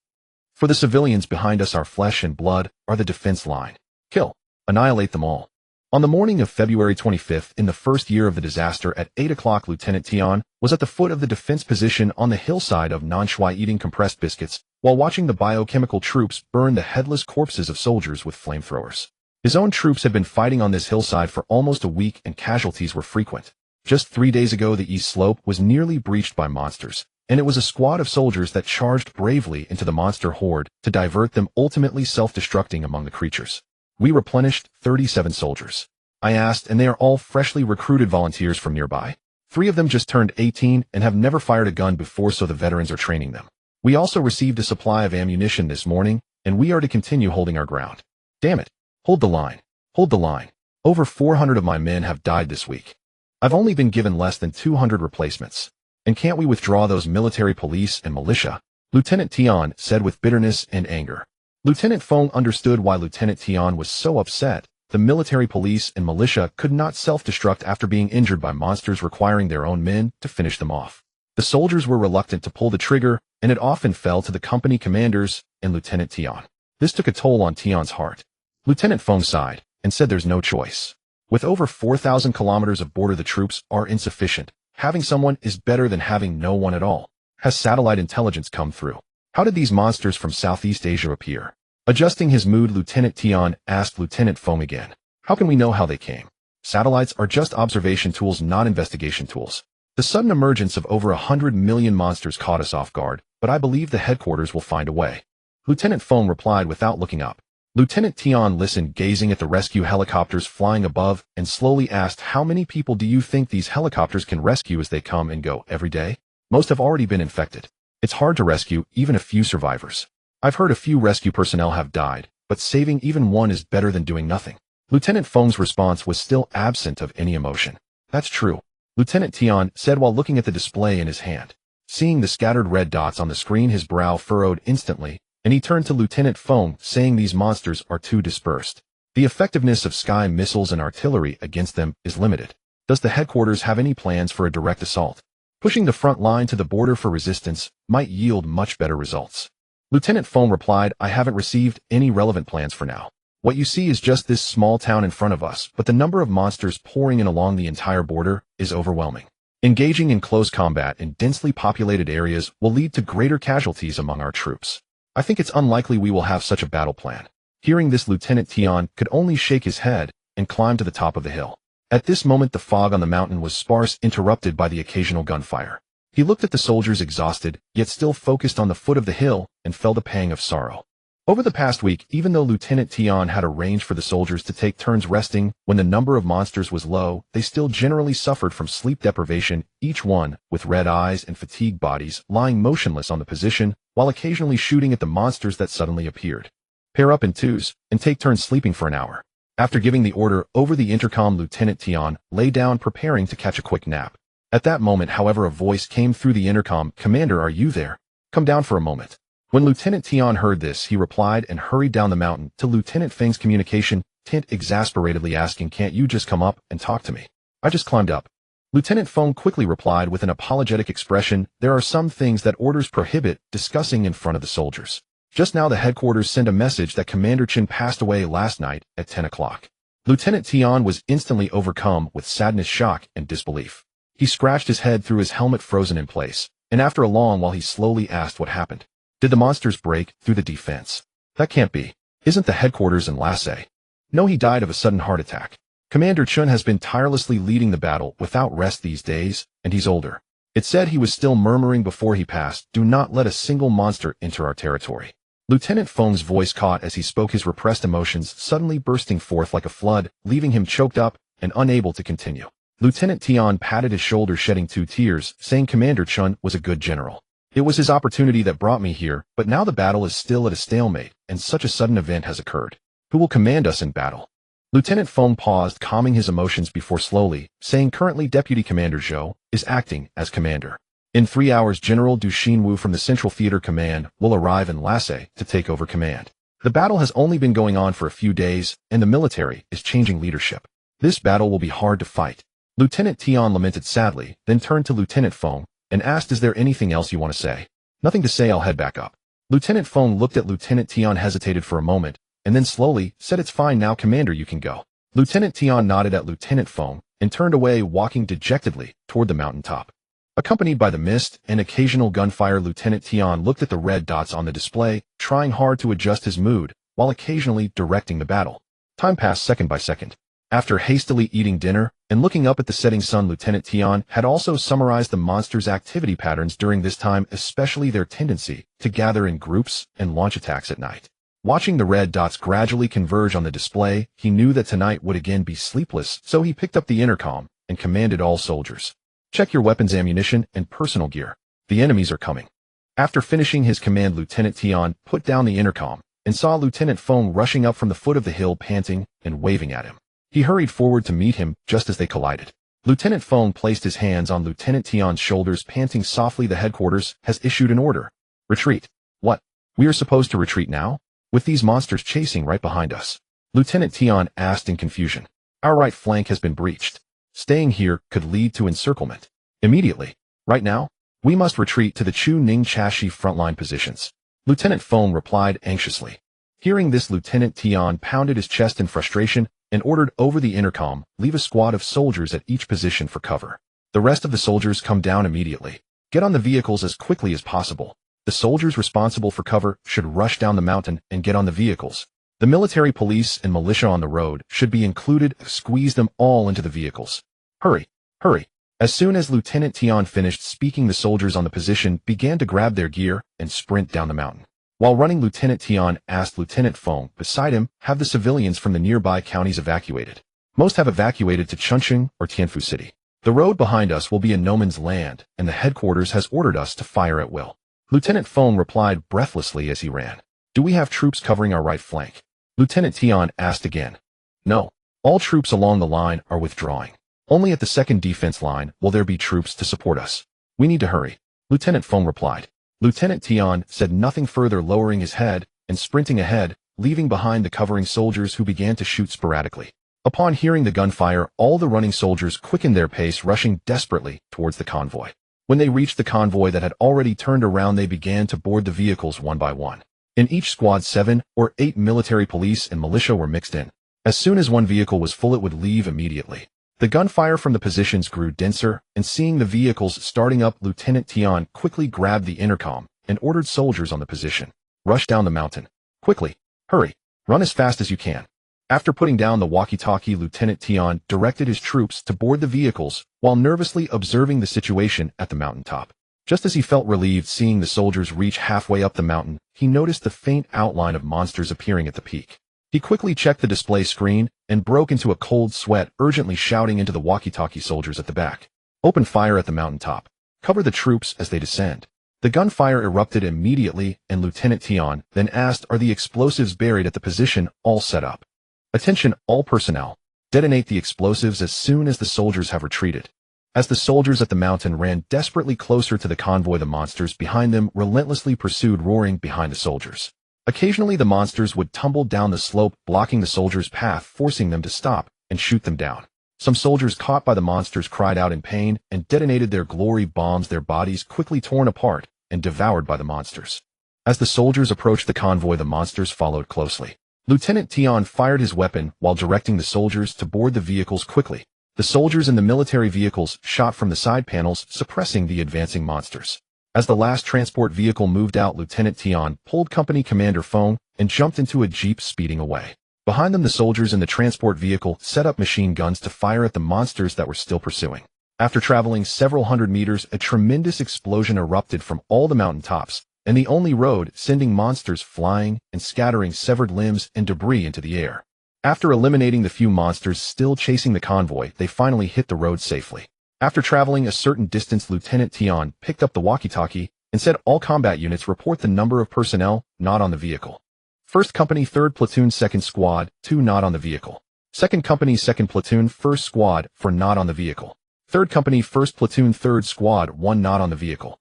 For the civilians behind us, our flesh and blood are the defense line. Kill, annihilate them all." On the morning of February 25th, in the first year of the disaster, at 8 o'clock, Lieutenant Tian was at the foot of the defense position on the hillside of Nanshui, eating compressed biscuits, while watching the biochemical troops burn the headless corpses of soldiers with flamethrowers. His own troops had been fighting on this hillside for almost a week, and casualties were frequent. Just 3 days ago, the east slope was nearly breached by monsters, and it was a squad of soldiers that charged bravely into the monster horde to divert them, ultimately self-destructing among the creatures. We replenished 37 soldiers. I asked, and they are all freshly recruited volunteers from nearby. 3 of them just turned 18 and have never fired a gun before, so the veterans are training them. We also received a supply of ammunition this morning, and we are to continue holding our ground. Damn it. Hold the line. Hold the line. Over 400 of my men have died this week. I've only been given less than 200 replacements. And can't we withdraw those military police and militia?" Lieutenant Tian said with bitterness and anger. Lieutenant Feng understood why Lieutenant Tian was so upset. The military police and militia could not self-destruct after being injured by monsters, requiring their own men to finish them off. The soldiers were reluctant to pull the trigger, and it often fell to the company commanders and Lieutenant Tian. This took a toll on Tian's heart. Lieutenant Feng sighed and said, "There's no choice. With over 4,000 kilometers of border, the troops are insufficient. Having someone is better than having no one at all. Has satellite intelligence come through? How did these monsters from Southeast Asia appear?" Adjusting his mood, Lieutenant Tian asked Lieutenant Feng again, "How can we know how they came? Satellites are just observation tools, not investigation tools. The sudden emergence of over 100 million monsters caught us off guard, but I believe the headquarters will find a way." Lieutenant Feng replied without looking up. Lieutenant Tian listened, gazing at the rescue helicopters flying above, and slowly asked, "How many people do you think these helicopters can rescue as they come and go every day?" "Most have already been infected. It's hard to rescue even a few survivors. I've heard a few rescue personnel have died, but saving even one is better than doing nothing." Lieutenant Feng's response was still absent of any emotion. "That's true," Lieutenant Tian said while looking at the display in his hand. Seeing the scattered red dots on the screen, his brow furrowed instantly, and he turned to Lieutenant Feng, saying, "These monsters are too dispersed. The effectiveness of sky missiles and artillery against them is limited. Does the headquarters have any plans for a direct assault? Pushing the front line to the border for resistance might yield much better results." Lieutenant Feng replied, "I haven't received any relevant plans for now. What you see is just this small town in front of us, but the number of monsters pouring in along the entire border is overwhelming. Engaging in close combat in densely populated areas will lead to greater casualties among our troops. I think it's unlikely we will have such a battle plan." Hearing this, Lieutenant Tian could only shake his head and climb to the top of the hill. At this moment, the fog on the mountain was sparse, interrupted by the occasional gunfire. He looked at the soldiers, exhausted, yet still focused on the foot of the hill, and felt a pang of sorrow. Over the past week, even though Lieutenant Tian had arranged for the soldiers to take turns resting when the number of monsters was low, they still generally suffered from sleep deprivation, each one, with red eyes and fatigued bodies, lying motionless on the position, while occasionally shooting at the monsters that suddenly appeared. Pair up in twos, and take turns sleeping for an hour. After giving the order over the intercom, Lieutenant Tian lay down preparing to catch a quick nap. At that moment, however, a voice came through the intercom, "Commander, are you there? Come down for a moment." When Lieutenant Tian heard this, he replied and hurried down the mountain to Lieutenant Feng's communication tent, exasperatedly asking, "Can't you just come up and talk to me? I just climbed up." Lieutenant Feng quickly replied with an apologetic expression, "There are some things that orders prohibit discussing in front of the soldiers. Just now the headquarters sent a message that Commander Chin passed away last night at 10 o'clock. Lieutenant Tian was instantly overcome with sadness, shock, and disbelief. He scratched his head through his helmet frozen in place, and after a long while he slowly asked what happened. Did the monsters break through the defense? That can't be. Isn't the headquarters in Lassie? No, he died of a sudden heart attack. Commander Chun has been tirelessly leading the battle without rest these days, and he's older. It said he was still murmuring before he passed, "Do not let a single monster enter our territory." Lieutenant Feng's voice caught as he spoke, his repressed emotions suddenly bursting forth like a flood, leaving him choked up and unable to continue. Lieutenant Tian patted his shoulder, shedding 2 tears, saying Commander Chun was a good general. It was his opportunity that brought me here, but now the battle is still at a stalemate, and such a sudden event has occurred. Who will command us in battle? Lieutenant Feng paused, calming his emotions before slowly saying, "Currently Deputy Commander Zhou is acting as commander. In 3 hours, General Du Xinwu from the Central Theater Command will arrive in Lassie to take over command. The battle has only been going on for a few days, and the military is changing leadership. This battle will be hard to fight." Lieutenant Tian lamented sadly, then turned to Lieutenant Feng and asked, "Is there anything else you want to say?" "Nothing to say, I'll head back up." Lieutenant Feng looked at Lieutenant Tian, hesitated for a moment, and then slowly said, "It's fine now, Commander, you can go." Lieutenant Tian nodded at Lieutenant Feng and turned away, walking dejectedly toward the mountaintop. Accompanied by the mist and occasional gunfire, Lieutenant Tian looked at the red dots on the display, trying hard to adjust his mood, while occasionally directing the battle. Time passed second by second. After hastily eating dinner and looking up at the setting sun, Lieutenant Tian had also summarized the monsters' activity patterns during this time, especially their tendency to gather in groups and launch attacks at night. Watching the red dots gradually converge on the display, he knew that tonight would again be sleepless, so he picked up the intercom and commanded all soldiers, "Check your weapons, ammunition, and personal gear. The enemies are coming." After finishing his command, Lieutenant Tian put down the intercom and saw Lieutenant Feng rushing up from the foot of the hill, panting and waving at him. He hurried forward to meet him just as they collided. Lieutenant Feng placed his hands on Lieutenant Tian's shoulders, panting softly. "The headquarters has issued an order. Retreat." "What? We are supposed to retreat now? With these monsters chasing right behind us?" Lieutenant Tian asked in confusion. "Our right flank has been breached. Staying here could lead to encirclement. Immediately. Right now? We must retreat to the Chu Ning Chashi frontline positions." Lieutenant Feng replied anxiously. Hearing this, Lieutenant Tian pounded his chest in frustration and ordered over the intercom, "Leave a squad of soldiers at each position for cover. The rest of the soldiers come down immediately. Get on the vehicles as quickly as possible. The soldiers responsible for cover should rush down the mountain and get on the vehicles. The military, police, and militia on the road should be included. Squeeze them all into the vehicles. Hurry, hurry." As soon as Lieutenant Tian finished speaking, the soldiers on the position began to grab their gear and sprint down the mountain. While running, Lieutenant Tian asked Lieutenant Feng beside him, "Have the civilians from the nearby counties evacuated?" "Most have evacuated to Chunqing or Tianfu City. The road behind us will be in no man's land, and the headquarters has ordered us to fire at will." Lieutenant Feng replied breathlessly as he ran. "Do we have troops covering our right flank?" Lieutenant Tian asked again. "No. All troops along the line are withdrawing. Only at the second defense line will there be troops to support us. We need to hurry," Lieutenant Feng replied. Lieutenant Tian said nothing further, lowering his head and sprinting ahead, leaving behind the covering soldiers who began to shoot sporadically. Upon hearing the gunfire, all the running soldiers quickened their pace, rushing desperately towards the convoy. When they reached the convoy that had already turned around, they began to board the vehicles one by one. In each squad, 7 or 8 military, police, and militia were mixed in. As soon as one vehicle was full, it would leave immediately. The gunfire from the positions grew denser, and seeing the vehicles starting up, Lieutenant Tian quickly grabbed the intercom and ordered soldiers on the position, "Rush down the mountain. Quickly. Hurry. Run as fast as you can." After putting down the walkie-talkie, Lieutenant Tian directed his troops to board the vehicles while nervously observing the situation at the mountaintop. Just as he felt relieved seeing the soldiers reach halfway up the mountain, he noticed the faint outline of monsters appearing at the peak. He quickly checked the display screen and broke into a cold sweat, urgently shouting into the walkie-talkie soldiers at the back. Open fire at the mountaintop. Cover the troops as they descend. The gunfire erupted immediately, and Lieutenant Tion then asked, "Are the explosives buried at the position all set up? Attention, all personnel. Detonate the explosives as soon as the soldiers have retreated." As the soldiers at the mountain ran desperately closer to the convoy, the monsters behind them relentlessly pursued, roaring behind the soldiers. Occasionally the monsters would tumble down the slope, blocking the soldiers' path, forcing them to stop and shoot them down. Some soldiers caught by the monsters cried out in pain and detonated their glory bombs, their bodies quickly torn apart and devoured by the monsters. As the soldiers approached the convoy, the monsters followed closely. Lieutenant Tion fired his weapon while directing the soldiers to board the vehicles quickly. The soldiers in the military vehicles shot from the side panels, suppressing the advancing monsters. As the last transport vehicle moved out, Lieutenant Tion pulled Company Commander Feng and jumped into a jeep speeding away. Behind them, the soldiers in the transport vehicle set up machine guns to fire at the monsters that were still pursuing. After traveling several hundred meters, a tremendous explosion erupted from all the mountaintops and the only road, sending monsters flying and scattering severed limbs and debris into the air. After eliminating the few monsters still chasing the convoy, they finally hit the road safely. After traveling a certain distance, Lieutenant Tion picked up the walkie-talkie and said, "All combat units report the number of personnel not on the vehicle. 1st Company 3rd Platoon 2nd Squad 2 not on the vehicle. 2nd Company 2nd Platoon 1st Squad 4 not on the vehicle. 3rd Company 1st Platoon 3rd Squad 1 not on the vehicle."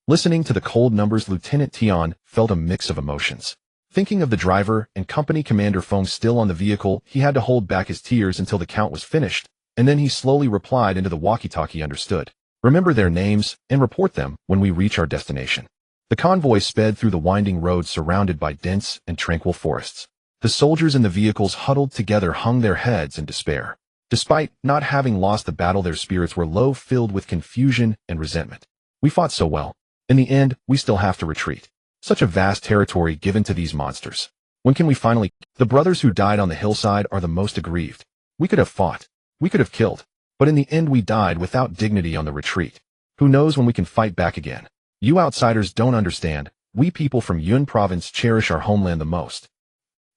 Listening to the cold numbers, Lieutenant Tion felt a mix of emotions. Thinking of the driver and Company Commander Feng still on the vehicle, he had to hold back his tears until the count was finished, and then he slowly replied into the walkie-talkie, "Understood. Remember their names and report them when we reach our destination." The convoy sped through the winding road surrounded by dense and tranquil forests. The soldiers in the vehicles huddled together hung their heads in despair. Despite not having lost the battle, their spirits were low, filled with confusion and resentment. "We fought so well. In the end, we still have to retreat. Such a vast territory given to these monsters. When can we finally..." The brothers who died on the hillside are the most aggrieved. "We could have fought. We could have killed. But in the end we died without dignity on the retreat. Who knows when we can fight back again? You outsiders don't understand. We people from Yun province cherish our homeland the most."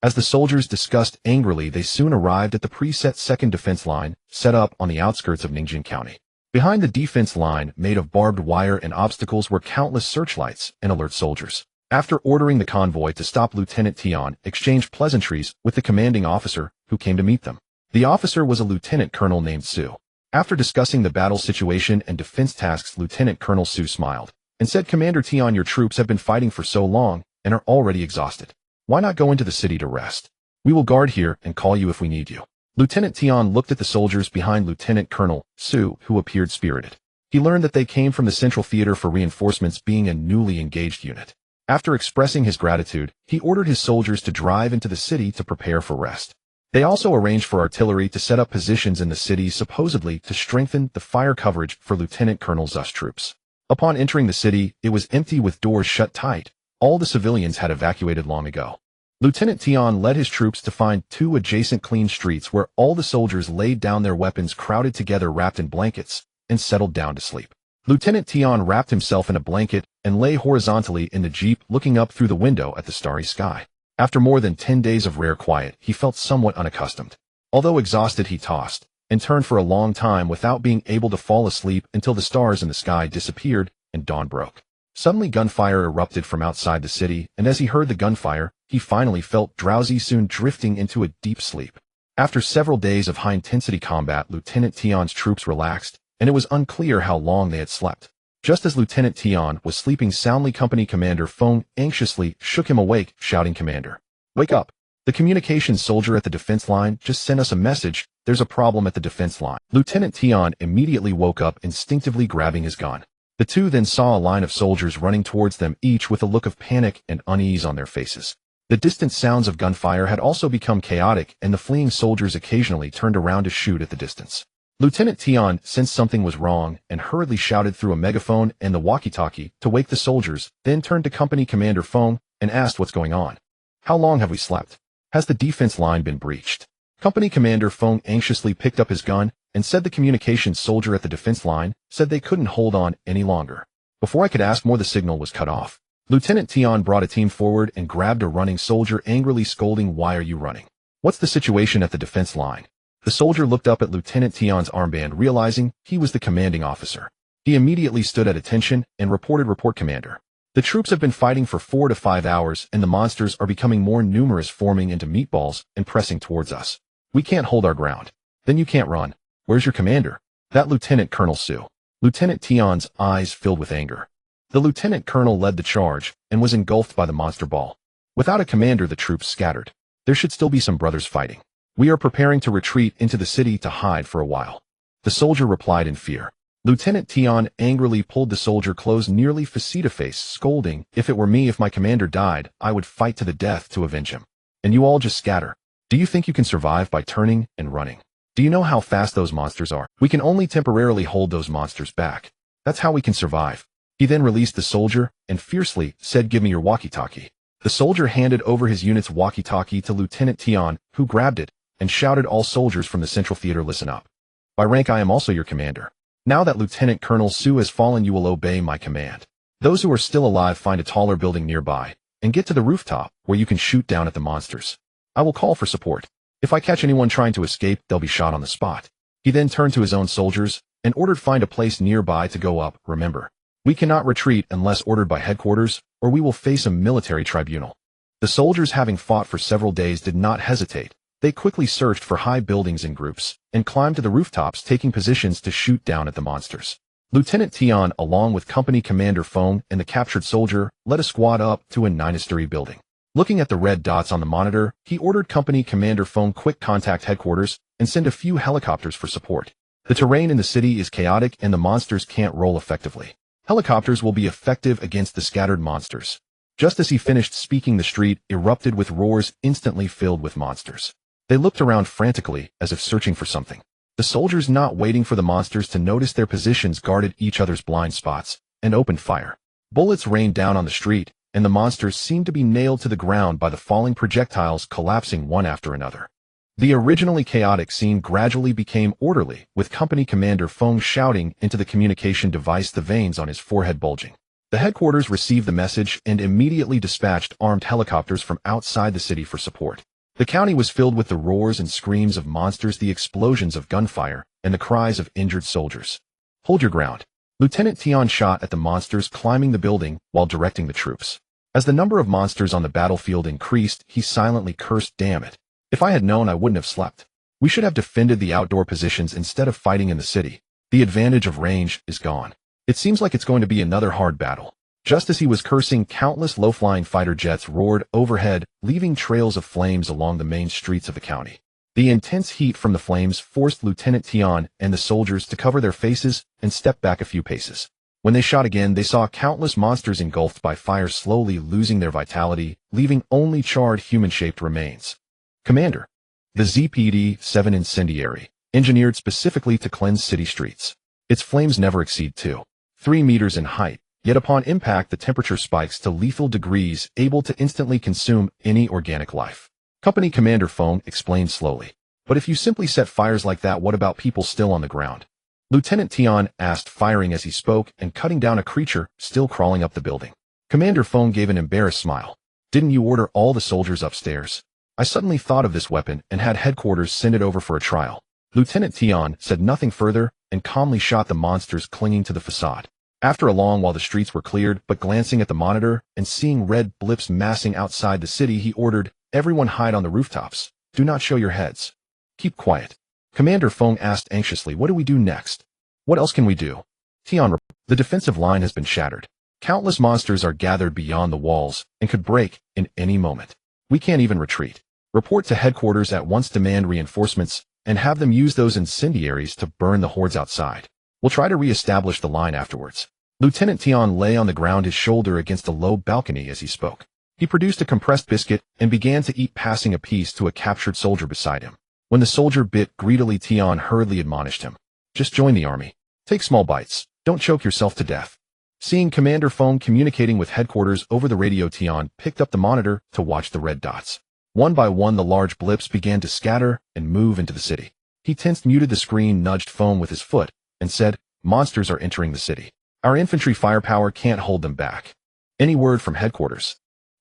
As the soldiers discussed angrily, they soon arrived at the preset 2nd defense line, set up on the outskirts of Ningjin County. Behind the defense line, made of barbed wire and obstacles, were countless searchlights and alert soldiers. After ordering the convoy to stop, Lieutenant Tion exchanged pleasantries with the commanding officer who came to meet them. The officer was a lieutenant colonel named Su. After discussing the battle situation and defense tasks, Lieutenant Colonel Su smiled and said, "Commander Tion, your troops have been fighting for so long and are already exhausted. Why not go into the city to rest? We will guard here and call you if we need you." Lieutenant Tion looked at the soldiers behind Lieutenant Colonel Su, who appeared spirited. He learned that they came from the Central Theater for reinforcements, being a newly engaged unit. After expressing his gratitude, he ordered his soldiers to drive into the city to prepare for rest. They also arranged for artillery to set up positions in the city, supposedly to strengthen the fire coverage for Lieutenant Colonel Zu's troops. Upon entering the city, it was empty with doors shut tight. All the civilians had evacuated long ago. Lieutenant Tion led his troops to find 2 adjacent clean streets where all the soldiers laid down their weapons, crowded together wrapped in blankets, and settled down to sleep. Lieutenant Tion wrapped himself in a blanket and lay horizontally in the jeep, looking up through the window at the starry sky. After more than 10 days of rare quiet, he felt somewhat unaccustomed. Although exhausted, he tossed and turned for a long time without being able to fall asleep until the stars in the sky disappeared and dawn broke. Suddenly gunfire erupted from outside the city, and as he heard the gunfire, he finally felt drowsy, soon drifting into a deep sleep. After several days of high-intensity combat, Lieutenant Tion's troops relaxed, and it was unclear how long they had slept. Just as Lieutenant Tion was sleeping soundly, Company Commander Feng anxiously shook him awake, shouting, "Commander, wake up. The communications soldier at the defense line just sent us a message. There's a problem at the defense line." Lieutenant Tion immediately woke up, instinctively grabbing his gun. The two then saw a line of soldiers running towards them, each with a look of panic and unease on their faces. The distant sounds of gunfire had also become chaotic, and the fleeing soldiers occasionally turned around to shoot at the distance. Lieutenant Tion sensed something was wrong and hurriedly shouted through a megaphone and the walkie-talkie to wake the soldiers, then turned to Company Commander Feng and asked, "What's going on? How long have we slept? Has the defense line been breached?" Company Commander Feng anxiously picked up his gun and said the communications soldier at the defense line said they couldn't hold on any longer. Before I could ask more, the signal was cut off. Lieutenant Tion brought a team forward and grabbed a running soldier, angrily scolding, "Why are you running? What's the situation at the defense line?" The soldier looked up at Lieutenant Tion's armband, realizing he was the commanding officer. He immediately stood at attention and reported, "Report, Commander. The troops have been fighting for 4 to 5 hours, and the monsters are becoming more numerous, forming into meatballs and pressing towards us. We can't hold our ground." "Then you can't run. Where's your commander?" "That Lieutenant Colonel Su." Lieutenant Tion's eyes filled with anger. The lieutenant colonel led the charge and was engulfed by the monster ball. Without a commander, the troops scattered. There should still be some brothers fighting. "We are preparing to retreat into the city to hide for a while," the soldier replied in fear. Lieutenant Tion angrily pulled the soldier close, nearly face-to-face, scolding, "If it were me, if my commander died, I would fight to the death to avenge him. And you all just scatter. Do you think you can survive by turning and running? Do you know how fast those monsters are? We can only temporarily hold those monsters back. That's how we can survive." He then released the soldier and fiercely said, "Give me your walkie-talkie." The soldier handed over his unit's walkie-talkie to Lieutenant Tion, who grabbed it and shouted, "All soldiers from the Central Theater, listen up. By rank, I am also your commander. Now that Lieutenant Colonel Su has fallen, you will obey my command. Those who are still alive, find a taller building nearby and get to the rooftop where you can shoot down at the monsters. I will call for support. If I catch anyone trying to escape, they'll be shot on the spot." He then turned to his own soldiers and ordered, "Find a place nearby to go up. Remember, we cannot retreat unless ordered by headquarters, or we will face a military tribunal." The soldiers, having fought for several days, did not hesitate. They quickly searched for high buildings in groups and climbed to the rooftops, taking positions to shoot down at the monsters. Lieutenant Tion, along with Company Commander Fong and the captured soldier, led a squad up to a 9-story building. Looking at the red dots on the monitor, he ordered Company Commander Fong, "Quick, contact headquarters and send a few helicopters for support. The terrain in the city is chaotic and the monsters can't roll effectively. Helicopters will be effective against the scattered monsters." Just as he finished speaking, the street erupted with roars, instantly filled with monsters. They looked around frantically, as if searching for something. The soldiers, not waiting for the monsters to notice their positions, guarded each other's blind spots and opened fire. Bullets rained down on the street, and the monsters seemed to be nailed to the ground by the falling projectiles, collapsing one after another. The originally chaotic scene gradually became orderly, with Company Commander Fong shouting into the communication device, the veins on his forehead bulging. The headquarters received the message and immediately dispatched armed helicopters from outside the city for support. The county was filled with the roars and screams of monsters, the explosions of gunfire, and the cries of injured soldiers. "Hold your ground." Lieutenant Tion shot at the monsters climbing the building while directing the troops. As the number of monsters on the battlefield increased, he silently cursed, "Damn it. If I had known, I wouldn't have slept. We should have defended the outdoor positions instead of fighting in the city. The advantage of range is gone. It seems like it's going to be another hard battle." Just as he was cursing, countless low-flying fighter jets roared overhead, leaving trails of flames along the main streets of the county. The intense heat from the flames forced Lieutenant Tion and the soldiers to cover their faces and step back a few paces. When they shot again, they saw countless monsters engulfed by fire, slowly losing their vitality, leaving only charred human-shaped remains. "Commander, the ZPD-7 incendiary, engineered specifically to cleanse city streets. Its flames never exceed 2-3 meters in height. Yet upon impact, the temperature spikes to lethal degrees, able to instantly consume any organic life." Company Commander Fong explained slowly. "But if you simply set fires like that, what about people still on the ground?" Lieutenant Tion asked, firing as he spoke and cutting down a creature still crawling up the building. Commander Fong gave an embarrassed smile. "Didn't you order all the soldiers upstairs? I suddenly thought of this weapon and had headquarters send it over for a trial." Lieutenant Tion said nothing further and calmly shot the monsters clinging to the facade. After a long while, the streets were cleared, but glancing at the monitor and seeing red blips massing outside the city, he ordered, "Everyone hide on the rooftops. Do not show your heads. Keep quiet." Commander Fong asked anxiously, "What do we do next? What else can we do?" Tion replied, "The defensive line has been shattered. Countless monsters are gathered beyond the walls and could break in any moment. We can't even retreat. Report to headquarters at once, demand reinforcements, and have them use those incendiaries to burn the hordes outside. We'll try to re-establish the line afterwards." Lieutenant Tion lay on the ground, his shoulder against a low balcony as he spoke. He produced a compressed biscuit and began to eat, passing a piece to a captured soldier beside him. When the soldier bit greedily, Tion hurriedly admonished him, "Just join the army. Take small bites. Don't choke yourself to death." Seeing Commander Fong communicating with headquarters over the radio, Tion picked up the monitor to watch the red dots. One by one, the large blips began to scatter and move into the city. He tensed, muted the screen, nudged Fong with his foot, and said, "Monsters are entering the city. Our infantry firepower can't hold them back. Any word from headquarters?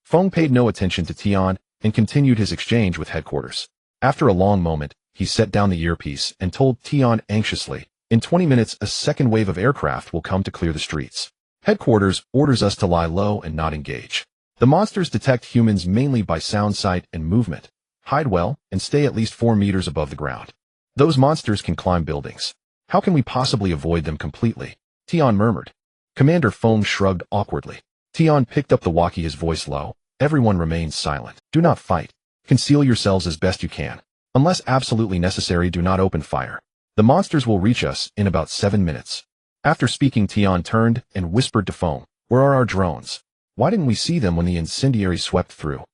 Feng paid no attention to Tian and continued his exchange with headquarters. After a long moment, he set down the earpiece and told Tian anxiously, "In 20 minutes, a second wave of aircraft will come to clear the streets. Headquarters orders us to lie low and not engage. The monsters detect humans mainly by sound, sight, and movement. Hide well and stay at least 4 meters above the ground. Those monsters can climb buildings. How can we possibly avoid them completely?" Tian murmured. Commander Feng shrugged awkwardly. Tian picked up the walkie, his voice low. "Everyone remains silent. Do not fight. Conceal yourselves as best you can. Unless absolutely necessary, do not open fire. The monsters will reach us in about 7 minutes. After speaking, Tian turned and whispered to Feng, "Where are our drones? Why didn't we see them when the incendiary swept through?"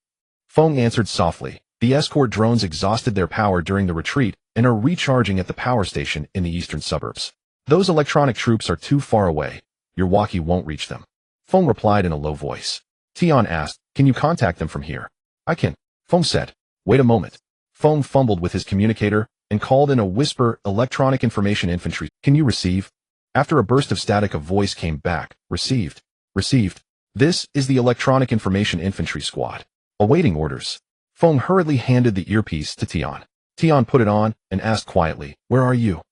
Feng answered softly, "The escort drones exhausted their power during the retreat and are recharging at the power station in the eastern suburbs. Those electronic troops are too far away. Your walkie won't reach them." Feng replied in a low voice. Tian asked, "Can you contact them from here?" "I can," Feng said. "Wait a moment." Feng fumbled with his communicator and called in a whisper, "Electronic Information Infantry. Can you receive?" After a burst of static, a voice came back. "Received. Received. This is the Electronic Information Infantry Squad. Awaiting orders." Feng hurriedly handed the earpiece to Tian. Tian put it on and asked quietly, "Where are you?"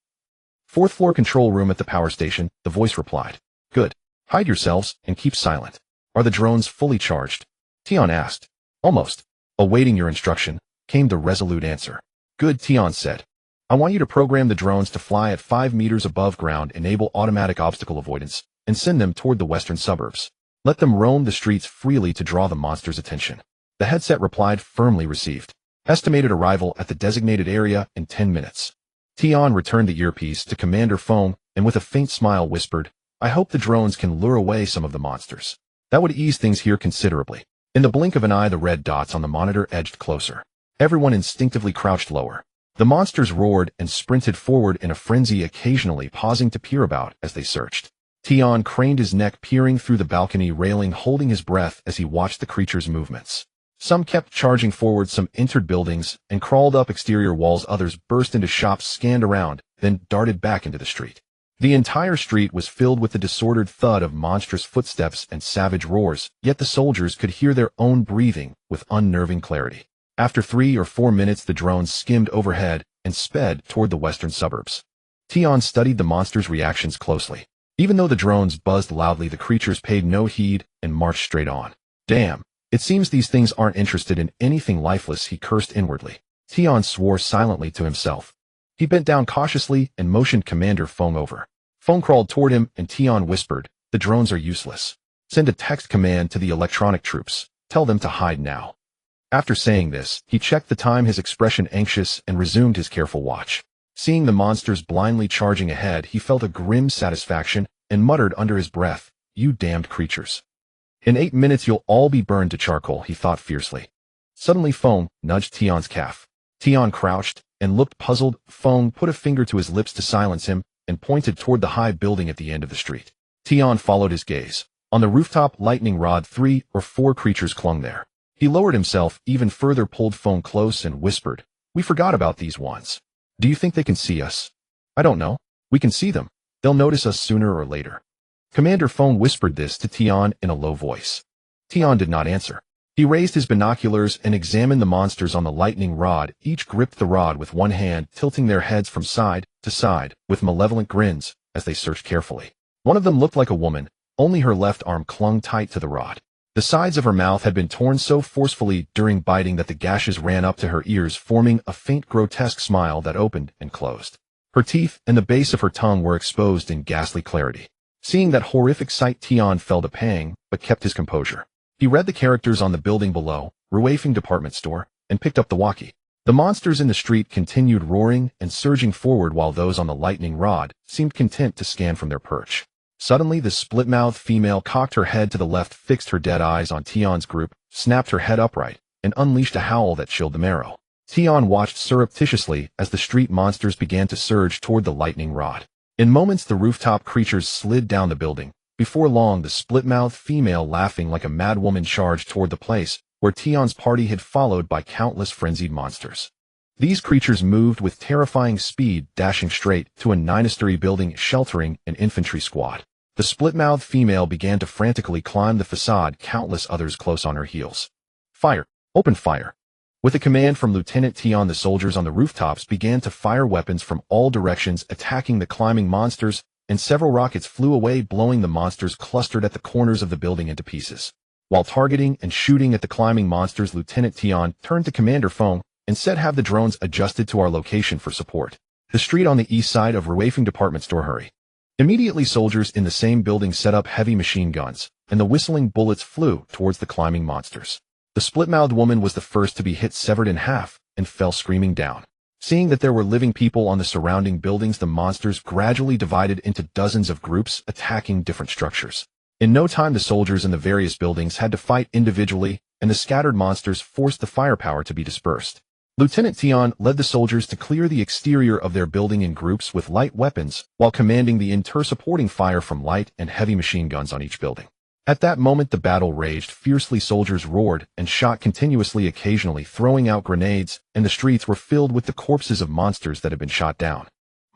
"Fourth floor control room at the power station," the voice replied. "Good. Hide yourselves and keep silent." "Are the drones fully charged?" Tian asked. "Almost. Awaiting your instruction," came the resolute answer. "Good," Tian said. "I want you to program the drones to fly at 5 meters above ground, enable automatic obstacle avoidance, and send them toward the western suburbs. Let them roam the streets freely to draw the monsters' attention." The headset replied, "Firmly received. Estimated arrival at the designated area in 10 minutes. Tian returned the earpiece to Commander Feng and with a faint smile whispered, "I hope the drones can lure away some of the monsters. That would ease things here considerably." In the blink of an eye, the red dots on the monitor edged closer. Everyone instinctively crouched lower. The monsters roared and sprinted forward in a frenzy, occasionally pausing to peer about as they searched. Tian craned his neck, peering through the balcony railing, holding his breath as he watched the creatures' movements. Some kept charging forward, some entered buildings and crawled up exterior walls, others burst into shops, scanned around, then darted back into the street. The entire street was filled with the disordered thud of monstrous footsteps and savage roars, yet the soldiers could hear their own breathing with unnerving clarity. After 3 or 4 minutes, the drones skimmed overhead and sped toward the western suburbs. Tian studied the monsters' reactions closely. Even though the drones buzzed loudly, the creatures paid no heed and marched straight on. "Damn, it seems these things aren't interested in anything lifeless," he cursed inwardly. Tian swore silently to himself. He bent down cautiously and motioned Commander Feng over. Feng crawled toward him and Tian whispered, "The drones are useless. Send a text command to the electronic troops. Tell them to hide now." After saying this, he checked the time, his expression anxious, and resumed his careful watch. Seeing the monsters blindly charging ahead, he felt a grim satisfaction and muttered under his breath, "You damned creatures. In 8 minutes you'll all be burned to charcoal," he thought fiercely. Suddenly Feng nudged Tian's calf. Tian crouched and looked puzzled. Feng put a finger to his lips to silence him and pointed toward the high building at the end of the street. Tian followed his gaze. On the rooftop lightning rod, 3 or 4 creatures clung there. He lowered himself even further, pulled Feng close and whispered, "We forgot about these ones. Do you think they can see us?" "I don't know. We can see them. They'll notice us sooner or later." Commander Feng whispered this to Tian in a low voice. Tian did not answer. He raised his binoculars and examined the monsters on the lightning rod. Each gripped the rod with one hand, tilting their heads from side to side with malevolent grins as they searched carefully. One of them looked like a woman. Only her left arm clung tight to the rod. The sides of her mouth had been torn so forcefully during biting that the gashes ran up to her ears, forming a faint grotesque smile that opened and closed. Her teeth and the base of her tongue were exposed in ghastly clarity. Seeing that horrific sight, Tian felt a pang, but kept his composure. He read the characters on the building below, Ruifeng Department Store, and picked up the walkie. The monsters in the street continued roaring and surging forward while those on the lightning rod seemed content to scan from their perch. Suddenly, the split-mouthed female cocked her head to the left, fixed her dead eyes on Tian's group, snapped her head upright, and unleashed a howl that chilled the marrow. Tian watched surreptitiously as the street monsters began to surge toward the lightning rod. In moments, the rooftop creatures slid down the building. Before long, the split-mouthed female, laughing like a madwoman, charged toward the place where Tian's party had followed by countless frenzied monsters. These creatures moved with terrifying speed, dashing straight to a 9-story building sheltering an infantry squad. The split-mouthed female began to frantically climb the facade, countless others close on her heels. Fire! Open fire! With a command from Lieutenant Tion, the soldiers on the rooftops began to fire weapons from all directions, attacking the climbing monsters, and several rockets flew away, blowing the monsters clustered at the corners of the building into pieces. While targeting and shooting at the climbing monsters, Lieutenant Tion turned to Commander Fong and said, "Have the drones adjusted to our location for support. The street on the east side of Ruifeng Department Store, hurry." Immediately, soldiers in the same building set up heavy machine guns, and the whistling bullets flew towards the climbing monsters. The split-mouthed woman was the first to be hit, severed in half, and fell screaming down. Seeing that there were living people on the surrounding buildings, the monsters gradually divided into dozens of groups, attacking different structures. In no time, the soldiers in the various buildings had to fight individually, and the scattered monsters forced the firepower to be dispersed. Lieutenant Tion led the soldiers to clear the exterior of their building in groups with light weapons, while commanding the inter-supporting fire from light and heavy machine guns on each building. At that moment, the battle raged fiercely. Soldiers roared and shot continuously, occasionally throwing out grenades, and the streets were filled with the corpses of monsters that had been shot down.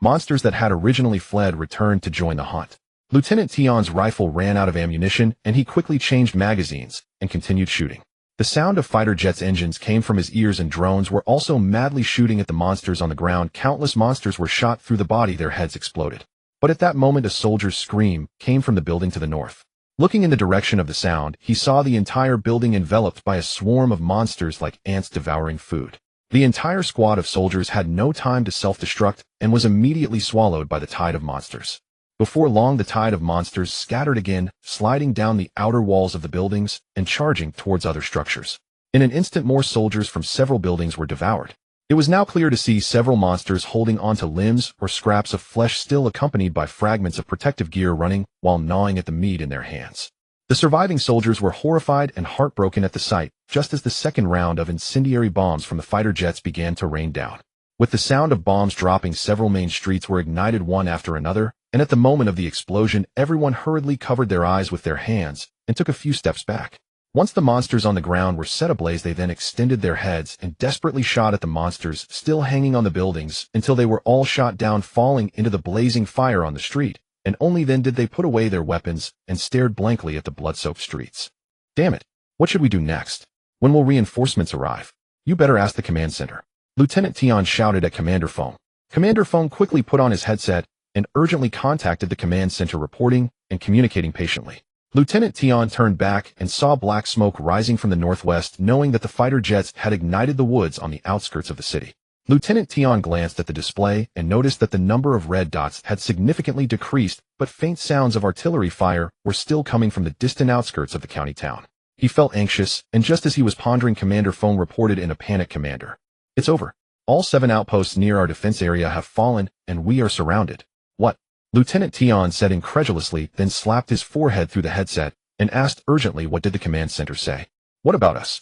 Monsters that had originally fled returned to join the hunt. Lieutenant Tion's rifle ran out of ammunition, and he quickly changed magazines and continued shooting. The sound of fighter jets' engines came from his ears, and drones were also madly shooting at the monsters on the ground. Countless monsters were shot through the body, their heads exploded. But at that moment, a soldier's scream came from the building to the north. Looking in the direction of the sound, he saw the entire building enveloped by a swarm of monsters like ants devouring food. The entire squad of soldiers had no time to self-destruct and was immediately swallowed by the tide of monsters. Before long, the tide of monsters scattered again, sliding down the outer walls of the buildings and charging towards other structures. In an instant, more soldiers from several buildings were devoured. It was now clear to see several monsters holding onto limbs or scraps of flesh, still accompanied by fragments of protective gear, running while gnawing at the meat in their hands. The surviving soldiers were horrified and heartbroken at the sight, just as the second round of incendiary bombs from the fighter jets began to rain down. With the sound of bombs dropping, several main streets were ignited one after another, and at the moment of the explosion, everyone hurriedly covered their eyes with their hands and took a few steps back. Once the monsters on the ground were set ablaze, they then extended their heads and desperately shot at the monsters still hanging on the buildings until they were all shot down, falling into the blazing fire on the street, and only then did they put away their weapons and stared blankly at the blood-soaked streets. "Damn it! What should we do next? When will reinforcements arrive? You better ask the command center." Lieutenant Tion shouted at Commander Fong. Commander Fong quickly put on his headset and urgently contacted the command center, reporting and communicating patiently. Lieutenant Tion turned back and saw black smoke rising from the northwest, knowing that the fighter jets had ignited the woods on the outskirts of the city. Lieutenant Tion glanced at the display and noticed that the number of red dots had significantly decreased, but faint sounds of artillery fire were still coming from the distant outskirts of the county town. He felt anxious, and just as he was pondering, Commander Fong reported in a panic, "Commander, it's over. All 7 outposts near our defense area have fallen, and we are surrounded." "What?" Lieutenant Tion said incredulously, then slapped his forehead through the headset and asked urgently, "What did the command center say? What about us?"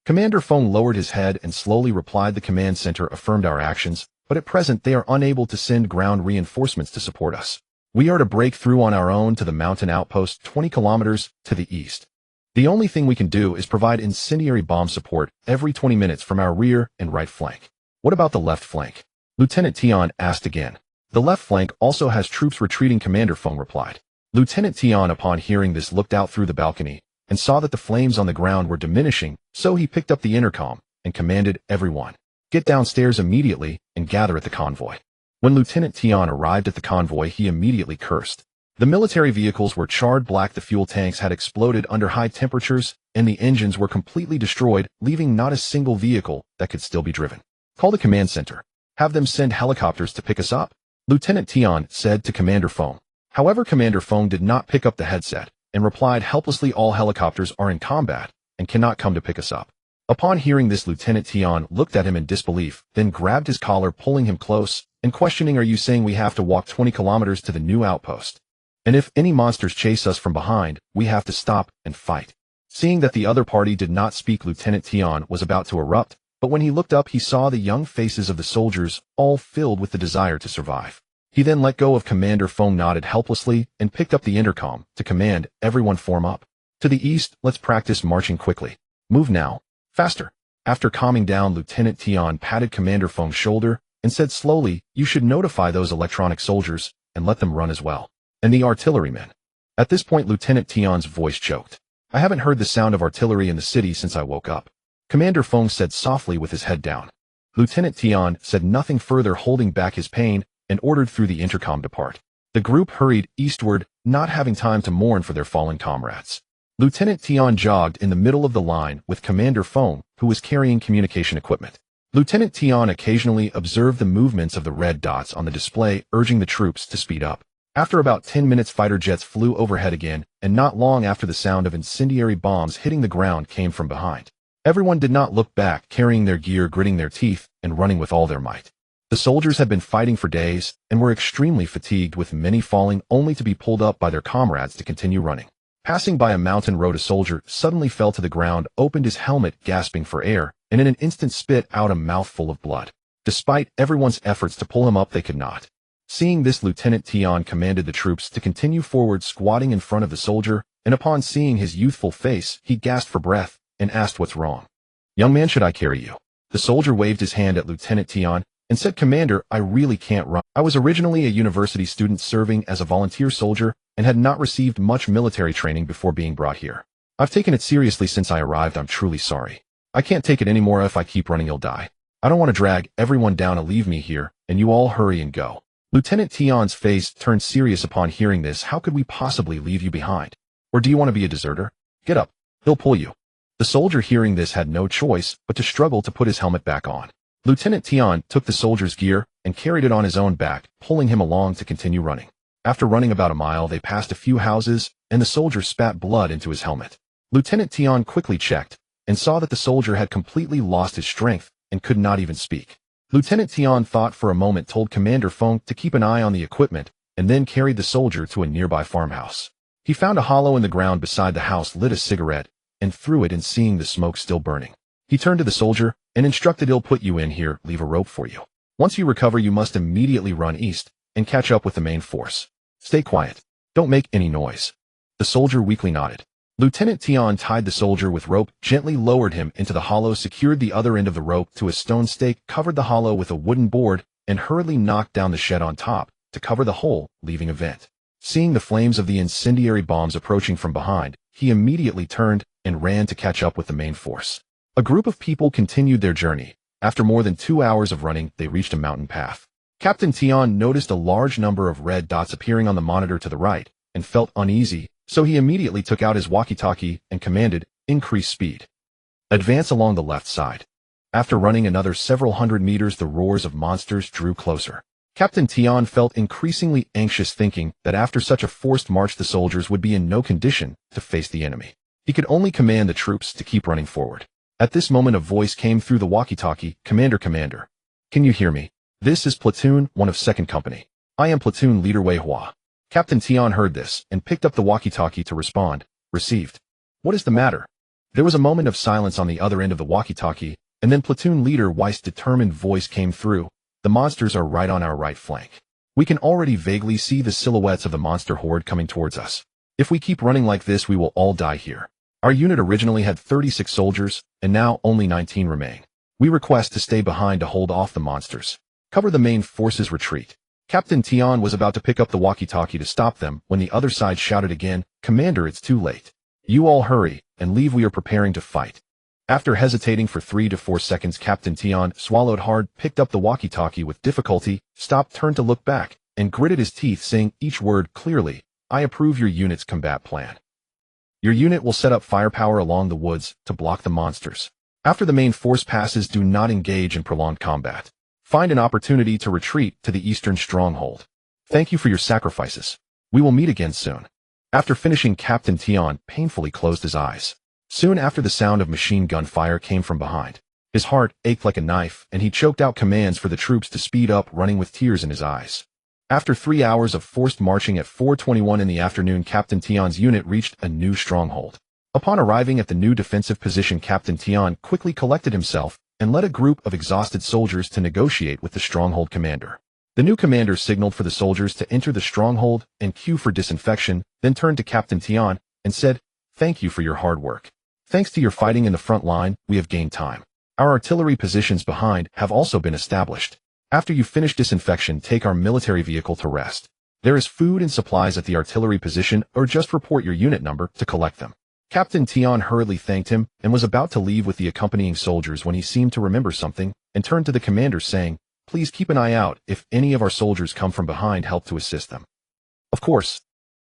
Commander Fong lowered his head and slowly replied, "The command center affirmed our actions, but at present they are unable to send ground reinforcements to support us. We are to break through on our own to the mountain outpost 20 kilometers to the east. The only thing we can do is provide incendiary bomb support every 20 minutes from our rear and right flank." "What about the left flank?" Lieutenant Tion asked again. "The left flank also has troops retreating," Commander Fong replied. Lieutenant Tion, upon hearing this, looked out through the balcony and saw that the flames on the ground were diminishing, so he picked up the intercom and commanded everyone, "Get downstairs immediately and gather at the convoy." When Lieutenant Tion arrived at the convoy, he immediately cursed. The military vehicles were charred black, the fuel tanks had exploded under high temperatures, and the engines were completely destroyed, leaving not a single vehicle that could still be driven. "Call the command center. Have them send helicopters to pick us up," Lieutenant Tion said to Commander Fong. However, Commander Fong did not pick up the headset and replied helplessly, "All helicopters are in combat and cannot come to pick us up." Upon hearing this, Lieutenant Tion looked at him in disbelief, then grabbed his collar, pulling him close and questioning, "Are you saying we have to walk 20 kilometers to the new outpost? And if any monsters chase us from behind, we have to stop and fight?" Seeing that the other party did not speak, Lieutenant Tion was about to erupt, but when he looked up, he saw the young faces of the soldiers, all filled with the desire to survive. He then let go of Commander Fong, nodded helplessly, and picked up the intercom to command everyone, "Form up. To the east, let's practice marching quickly. Move now. Faster." After calming down, Lieutenant Tion patted Commander Fong's shoulder and said slowly, "You should notify those electronic soldiers and let them run as well. And the artillerymen. At this point, Lieutenant Tion's voice choked. I haven't heard the sound of artillery in the city since I woke up, Commander Feng said softly with his head down. Lieutenant Tion said nothing further, holding back his pain, and ordered through the intercom to depart. The group hurried eastward, not having time to mourn for their fallen comrades. Lieutenant Tion jogged in the middle of the line with Commander Feng, who was carrying communication equipment. Lieutenant Tion occasionally observed the movements of the red dots on the display, urging the troops to speed up. After about 10 minutes, fighter jets flew overhead again, and not long after, the sound of incendiary bombs hitting the ground came from behind. Everyone did not look back, carrying their gear, gritting their teeth, and running with all their might. The soldiers had been fighting for days, and were extremely fatigued, with many falling only to be pulled up by their comrades to continue running. Passing by a mountain road, a soldier suddenly fell to the ground, opened his helmet, gasping for air, and in an instant spit out a mouthful of blood. Despite everyone's efforts to pull him up, they could not. Seeing this, Lieutenant Tion commanded the troops to continue forward, squatting in front of the soldier, and upon seeing his youthful face, he gasped for breath and asked, "What's wrong? Young man, should I carry you?" The soldier waved his hand at Lieutenant Tion and said, "Commander, I really can't run. I was originally a university student serving as a volunteer soldier and had not received much military training before being brought here. I've taken it seriously since I arrived. I'm truly sorry. I can't take it anymore. If I keep running, you'll die. I don't want to drag everyone down and leave me here, and you all hurry and go." Lieutenant Tion's face turned serious upon hearing this. "How could we possibly leave you behind? Or do you want to be a deserter? Get up. He'll pull you." The soldier, hearing this, had no choice but to struggle to put his helmet back on. Lieutenant Tion took the soldier's gear and carried it on his own back, pulling him along to continue running. After running about a mile, they passed a few houses, and the soldier spat blood into his helmet. Lieutenant Tion quickly checked and saw that the soldier had completely lost his strength and could not even speak. Lieutenant Tion thought for a moment, told Commander Feng to keep an eye on the equipment, and then carried the soldier to a nearby farmhouse. He found a hollow in the ground beside the house, lit a cigarette, and threw it, and seeing the smoke still burning, he turned to the soldier and instructed, "He'll put you in here, leave a rope for you. Once you recover, you must immediately run east and catch up with the main force. Stay quiet. Don't make any noise." The soldier weakly nodded. Lieutenant Tion tied the soldier with rope, gently lowered him into the hollow, secured the other end of the rope to a stone stake, covered the hollow with a wooden board, and hurriedly knocked down the shed on top to cover the hole, leaving a vent. Seeing the flames of the incendiary bombs approaching from behind, he immediately turned and ran to catch up with the main force. A group of people continued their journey. After more than 2 hours of running, they reached a mountain path. Captain Tion noticed a large number of red dots appearing on the monitor to the right and felt uneasy, so he immediately took out his walkie-talkie and commanded, "Increase speed. Advance along the left side." After running another several hundred meters, the roars of monsters drew closer. Captain Tion felt increasingly anxious, thinking that after such a forced march, the soldiers would be in no condition to face the enemy. He could only command the troops to keep running forward. At this moment, a voice came through the walkie-talkie, "Commander, Commander. Can you hear me? This is Platoon 1 of 2nd Company. I am Platoon Leader Wei Hua." Captain Tion heard this and picked up the walkie-talkie to respond. "Received. What is the matter?" There was a moment of silence on the other end of the walkie-talkie, and then Platoon Leader Wei's determined voice came through. "The monsters are right on our right flank. We can already vaguely see the silhouettes of the monster horde coming towards us. If we keep running like this, we will all die here. Our unit originally had 36 soldiers, and now only 19 remain. We request to stay behind to hold off the monsters. Cover the main force's retreat." Captain Tion was about to pick up the walkie-talkie to stop them when the other side shouted again, "Commander, it's too late. You all hurry and leave. We are preparing to fight." After hesitating for 3 to 4 seconds, Captain Tion swallowed hard, picked up the walkie-talkie with difficulty, stopped, turned to look back, and gritted his teeth, saying each word clearly, "I approve your unit's combat plan. Your unit will set up firepower along the woods to block the monsters. After the main force passes, do not engage in prolonged combat. Find an opportunity to retreat to the eastern stronghold. Thank you for your sacrifices. We will meet again soon." After finishing, Captain Tion painfully closed his eyes. Soon after, the sound of machine gun fire came from behind. His heart ached like a knife, and he choked out commands for the troops to speed up, running with tears in his eyes. After 3 hours of forced marching, at 4:21 in the afternoon, Captain Tion's unit reached a new stronghold. Upon arriving at the new defensive position, Captain Tion quickly collected himself and led a group of exhausted soldiers to negotiate with the stronghold commander. The new commander signaled for the soldiers to enter the stronghold and queue for disinfection, then turned to Captain Tion and said, "Thank you for your hard work. Thanks to your fighting in the front line, we have gained time. Our artillery positions behind have also been established. After you finish disinfection, take our military vehicle to rest. There is food and supplies at the artillery position, or just report your unit number to collect them. Captain Tion hurriedly thanked him and was about to leave with the accompanying soldiers when he seemed to remember something and turned to the commander saying, "Please keep an eye out if any of our soldiers come from behind, help to assist them." "Of course,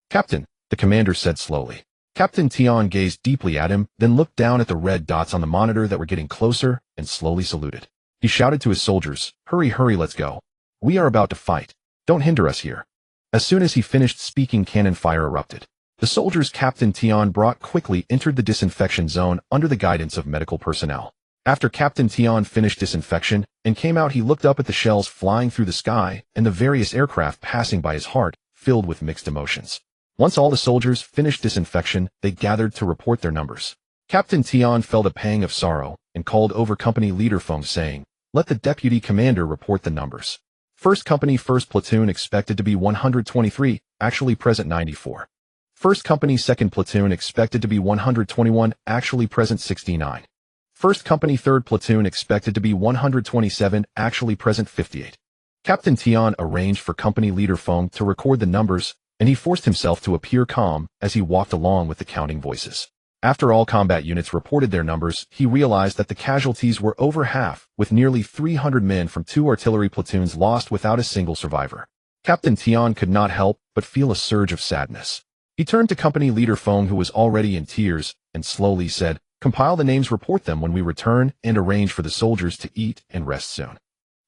Captain," the commander said slowly. Captain Tion gazed deeply at him, then looked down at the red dots on the monitor that were getting closer and slowly saluted. He shouted to his soldiers, "Hurry, hurry, let's go. We are about to fight. Don't hinder us here." As soon as he finished speaking, cannon fire erupted. The soldiers Captain Tion brought quickly entered the disinfection zone under the guidance of medical personnel. After Captain Tion finished disinfection and came out, he looked up at the shells flying through the sky and the various aircraft passing by his heart, filled with mixed emotions. Once all the soldiers finished disinfection, they gathered to report their numbers. Captain Tion felt a pang of sorrow and called over company leader Feng, saying, "Let the deputy commander report the numbers. First company, first platoon expected to be 123, actually present 94. First company, second platoon expected to be 121, actually present 69. First company, third platoon expected to be 127, actually present 58. Captain Tion arranged for company leader Feng to record the numbers, and he forced himself to appear calm as he walked along with the counting voices. After all combat units reported their numbers, he realized that the casualties were over half, with nearly 300 men from 2 artillery platoons lost without a single survivor. Captain Tion could not help but feel a surge of sadness. He turned to company leader Feng, who was already in tears, and slowly said, "Compile the names, report them when we return, and arrange for the soldiers to eat and rest soon."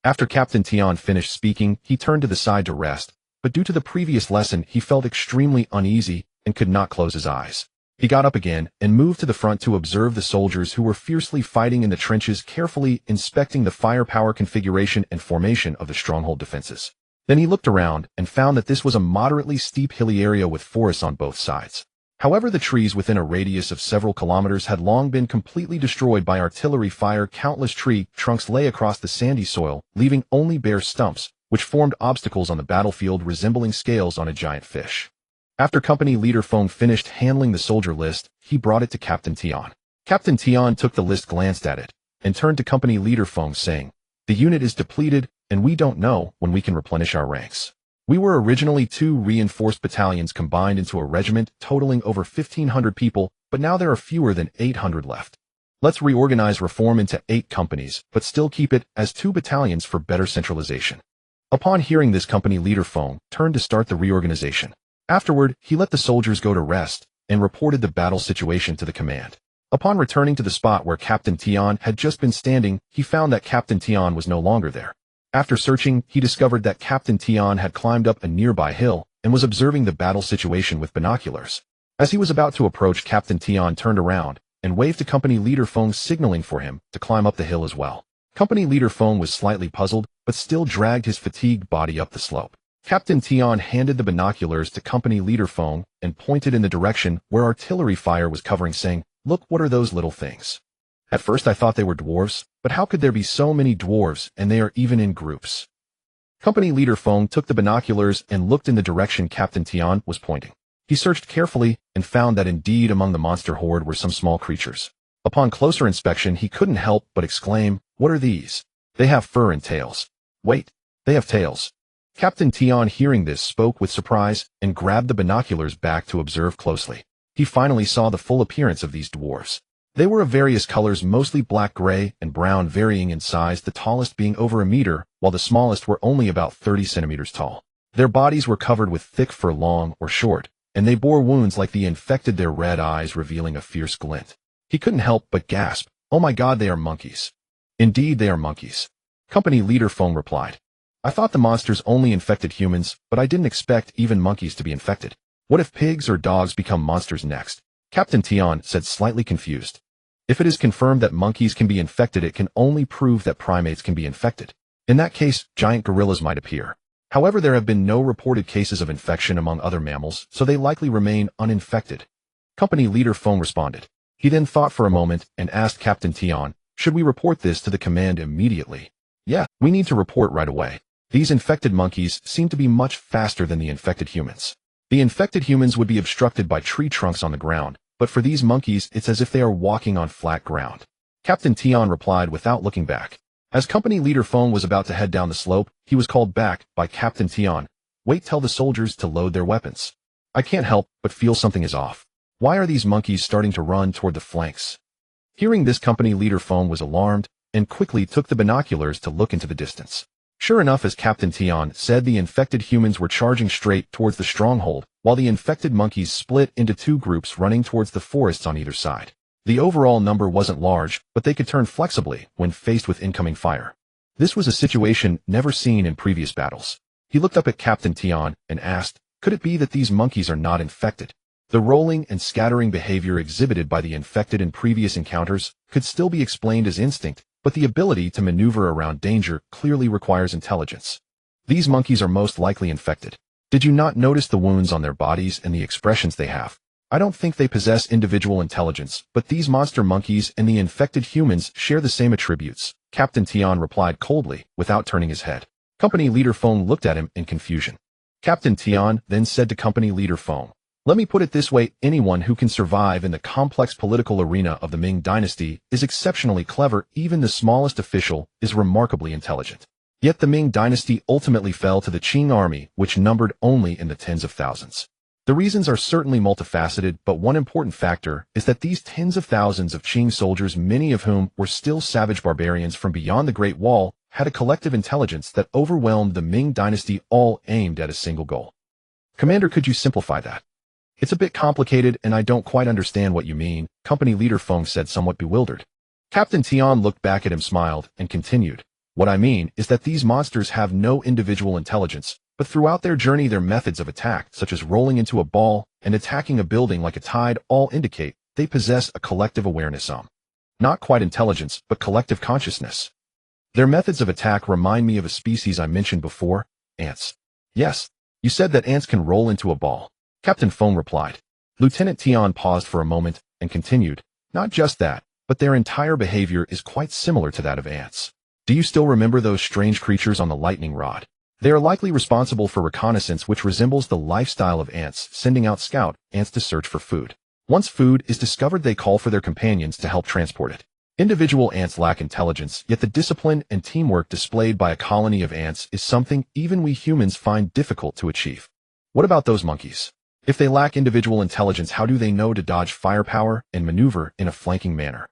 After Captain Tion finished speaking, he turned to the side to rest, but due to the previous lesson, he felt extremely uneasy and could not close his eyes. He got up again and moved to the front to observe the soldiers who were fiercely fighting in the trenches, carefully inspecting the firepower configuration and formation of the stronghold defenses. Then he looked around and found that this was a moderately steep hilly area with forests on both sides. However, the trees within a radius of several kilometers had long been completely destroyed by artillery fire. Countless tree trunks lay across the sandy soil, leaving only bare stumps, which formed obstacles on the battlefield resembling scales on a giant fish. After company leader Feng finished handling the soldier list, he brought it to Captain Tion. Captain Tion took the list, glanced at it, and turned to company leader Feng, saying, "The unit is depleted, and we don't know when we can replenish our ranks. We were originally 2 reinforced battalions combined into a regiment totaling over 1,500 people, but now there are fewer than 800 left. Let's reform into 8 companies, but still keep it as 2 battalions for better centralization." Upon hearing this, company leader Feng turned to start the reorganization. Afterward, he let the soldiers go to rest and reported the battle situation to the command. Upon returning to the spot where Captain Tion had just been standing, he found that Captain Tion was no longer there. After searching, he discovered that Captain Tion had climbed up a nearby hill and was observing the battle situation with binoculars. As he was about to approach, Captain Tion turned around and waved to company leader Feng, signaling for him to climb up the hill as well. Company leader Feng was slightly puzzled, but still dragged his fatigued body up the slope. Captain Tion handed the binoculars to company leader Feng and pointed in the direction where artillery fire was covering, saying, "Look, what are those little things? At first I thought they were dwarves, but how could there be so many dwarves, and they are even in groups?" Company leader Feng took the binoculars and looked in the direction Captain Tion was pointing. He searched carefully and found that indeed among the monster horde were some small creatures. Upon closer inspection, he couldn't help but exclaim, "What are these? They have fur and tails. Wait, they have tails." Captain Tion, hearing this, spoke with surprise and grabbed the binoculars back to observe closely. He finally saw the full appearance of these dwarves. They were of various colors, mostly black, gray, and brown, varying in size, the tallest being over a meter, while the smallest were only about 30 centimeters tall. Their bodies were covered with thick fur, long or short, and they bore wounds like the infected, their red eyes revealing a fierce glint. He couldn't help but gasp, "Oh my God, they are monkeys." "Indeed, they are monkeys," company leader Feng replied. "I thought the monsters only infected humans, but I didn't expect even monkeys to be infected. What if pigs or dogs become monsters next?" Captain Tion said, slightly confused. "If it is confirmed that monkeys can be infected, it can only prove that primates can be infected. In that case, giant gorillas might appear. However, there have been no reported cases of infection among other mammals, so they likely remain uninfected," company leader Feng responded. He then thought for a moment and asked Captain Tion, "Should we report this to the command immediately?" "Yeah, we need to report right away. These infected monkeys seem to be much faster than the infected humans. The infected humans would be obstructed by tree trunks on the ground, but for these monkeys, it's as if they are walking on flat ground." Captain Tion replied without looking back. As company leader Feng was about to head down the slope, he was called back by Captain Tion. Wait, tell the soldiers to load their weapons. I can't help but feel something is off. Why are these monkeys starting to run toward the flanks? Hearing this, company leader Fong was alarmed and quickly took the binoculars to look into the distance. Sure enough, as Captain Tian said, the infected humans were charging straight towards the stronghold, while the infected monkeys split into two groups running towards the forests on either side. The overall number wasn't large, but they could turn flexibly when faced with incoming fire. This was a situation never seen in previous battles. He looked up at Captain Tian and asked, could it be that these monkeys are not infected? The rolling and scattering behavior exhibited by the infected in previous encounters could still be explained as instinct, but the ability to maneuver around danger clearly requires intelligence. These monkeys are most likely infected. Did you not notice the wounds on their bodies and the expressions they have? I don't think they possess individual intelligence, but these monster monkeys and the infected humans share the same attributes, Captain Tian replied coldly, without turning his head. Company leader Fong looked at him in confusion. Captain Tian then said to company leader Fong, let me put it this way, anyone who can survive in the complex political arena of the Ming Dynasty is exceptionally clever. Even the smallest official is remarkably intelligent. Yet the Ming Dynasty ultimately fell to the Qing army, which numbered only in the tens of thousands. The reasons are certainly multifaceted, but one important factor is that these tens of thousands of Qing soldiers, many of whom were still savage barbarians from beyond the Great Wall, had a collective intelligence that overwhelmed the Ming Dynasty, all aimed at a single goal. Commander, could you simplify that? It's a bit complicated and I don't quite understand what you mean, company leader Fong said, somewhat bewildered. Captain Tian looked back at him, smiled, and continued. What I mean is that these monsters have no individual intelligence, but throughout their journey their methods of attack, such as rolling into a ball and attacking a building like a tide, all indicate they possess a collective awareness. Not quite intelligence, but collective consciousness. Their methods of attack remind me of a species I mentioned before, ants. Yes, you said that ants can roll into a ball. Captain Fong replied. Lieutenant Tian paused for a moment and continued, not just that, but their entire behavior is quite similar to that of ants. Do you still remember those strange creatures on the lightning rod? They are likely responsible for reconnaissance, which resembles the lifestyle of ants, sending out scout ants to search for food. Once food is discovered, they call for their companions to help transport it. Individual ants lack intelligence, yet the discipline and teamwork displayed by a colony of ants is something even we humans find difficult to achieve. What about those monkeys? If they lack individual intelligence, how do they know to dodge firepower and maneuver in a flanking manner?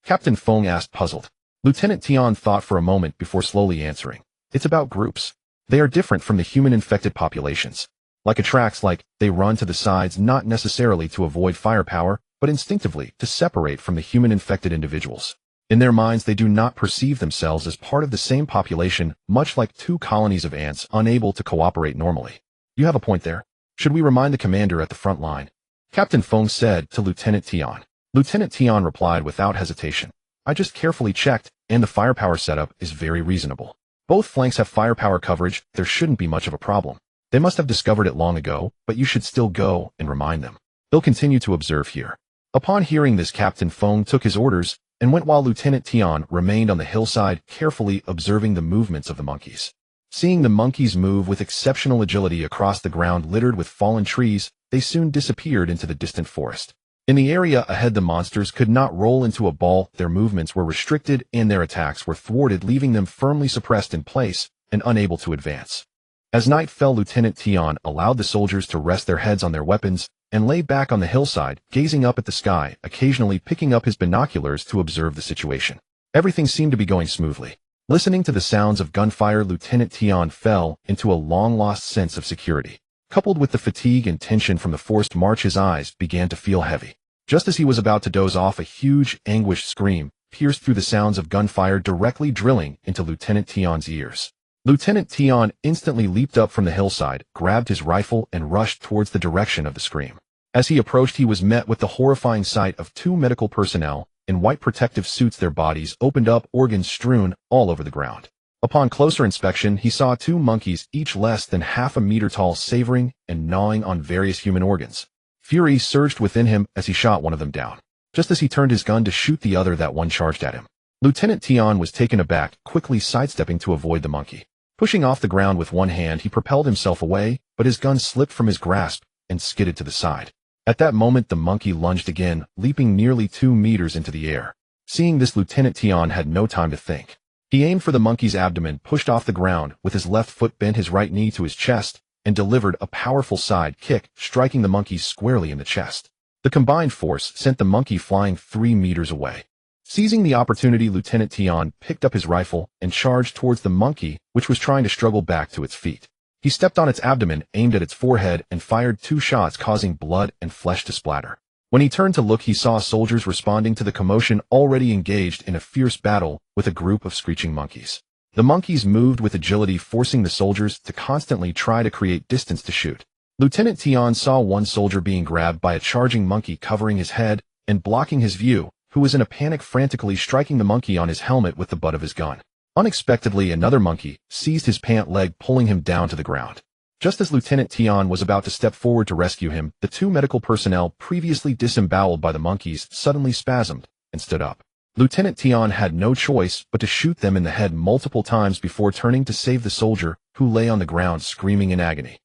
Captain Fong asked, puzzled. Lieutenant Tian thought for a moment before slowly answering. It's about groups. They are different from the human-infected populations. Like attracts, they run to the sides not necessarily to avoid firepower, but instinctively to separate from the human-infected individuals. In their minds, they do not perceive themselves as part of the same population, much like two colonies of ants unable to cooperate normally. You have a point there. Should we remind the commander at the front line? Captain Fong said to Lieutenant Tian. Lieutenant Tian replied without hesitation. I just carefully checked, and the firepower setup is very reasonable. Both flanks have firepower coverage. There shouldn't be much of a problem. They must have discovered it long ago, but you should still go and remind them. They'll continue to observe here. Upon hearing this, Captain Fong took his orders and went, while Lieutenant Tian remained on the hillside, carefully observing the movements of the monkeys. Seeing the monkeys move with exceptional agility across the ground littered with fallen trees, they soon disappeared into the distant forest. In the area ahead, the monsters could not roll into a ball. Their movements were restricted and their attacks were thwarted, leaving them firmly suppressed in place and unable to advance. As night fell, Lieutenant Tian allowed the soldiers to rest their heads on their weapons and lay back on the hillside, gazing up at the sky, occasionally picking up his binoculars to observe the situation. Everything seemed to be going smoothly. Listening to the sounds of gunfire, Lieutenant Tian fell into a long-lost sense of security. Coupled with the fatigue and tension from the forced march, his eyes began to feel heavy. Just as he was about to doze off, a huge, anguished scream pierced through the sounds of gunfire, directly drilling into Lieutenant Tian's ears. Lieutenant Tian instantly leaped up from the hillside, grabbed his rifle, and rushed towards the direction of the scream. As he approached, he was met with the horrifying sight of two medical personnel in white protective suits, their bodies opened up, organs strewn all over the ground. Upon closer inspection, he saw two monkeys, each less than half a meter tall, savoring and gnawing on various human organs. Fury surged within him as he shot one of them down. Just as he turned his gun to shoot the other, that one charged at him. Lieutenant Tian was taken aback, quickly sidestepping to avoid the monkey. Pushing off the ground with one hand, he propelled himself away, but his gun slipped from his grasp and skidded to the side. At that moment, the monkey lunged again, leaping nearly 2 meters into the air. Seeing this, Lieutenant Tian had no time to think. He aimed for the monkey's abdomen, pushed off the ground with his left foot, bent his right knee to his chest, and delivered a powerful side kick, striking the monkey squarely in the chest. The combined force sent the monkey flying 3 meters away. Seizing the opportunity, Lieutenant Tian picked up his rifle and charged towards the monkey, which was trying to struggle back to its feet. He stepped on its abdomen, aimed at its forehead, and fired 2 shots, causing blood and flesh to splatter. When he turned to look, he saw soldiers responding to the commotion, already engaged in a fierce battle with a group of screeching monkeys. The monkeys moved with agility, forcing the soldiers to constantly try to create distance to shoot. Lieutenant Tian saw one soldier being grabbed by a charging monkey, covering his head and blocking his view, who was in a panic, frantically striking the monkey on his helmet with the butt of his gun. Unexpectedly, another monkey seized his pant leg, pulling him down to the ground. Just as Lieutenant Tian was about to step forward to rescue him, the 2 medical personnel previously disemboweled by the monkeys suddenly spasmed and stood up. Lieutenant Tian had no choice but to shoot them in the head multiple times before turning to save the soldier, who lay on the ground screaming in agony.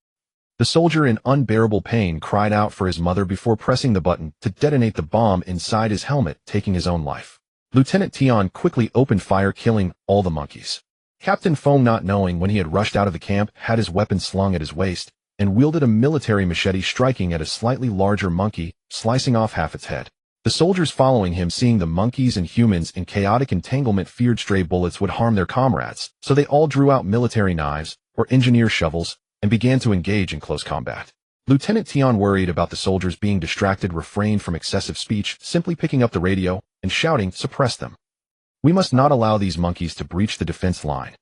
The soldier, in unbearable pain, cried out for his mother before pressing the button to detonate the bomb inside his helmet, taking his own life. Lieutenant Tian quickly opened fire, killing all the monkeys. Captain Feng, not knowing when he had rushed out of the camp, had his weapon slung at his waist and wielded a military machete, striking at a slightly larger monkey, slicing off half its head. The soldiers following him, seeing the monkeys and humans in chaotic entanglement, feared stray bullets would harm their comrades, so they all drew out military knives or engineer shovels and began to engage in close combat. Lieutenant Tian, worried about the soldiers being distracted, refrained from excessive speech, simply picking up the radio and shouting, "Suppress them. We must not allow these monkeys to breach the defense line."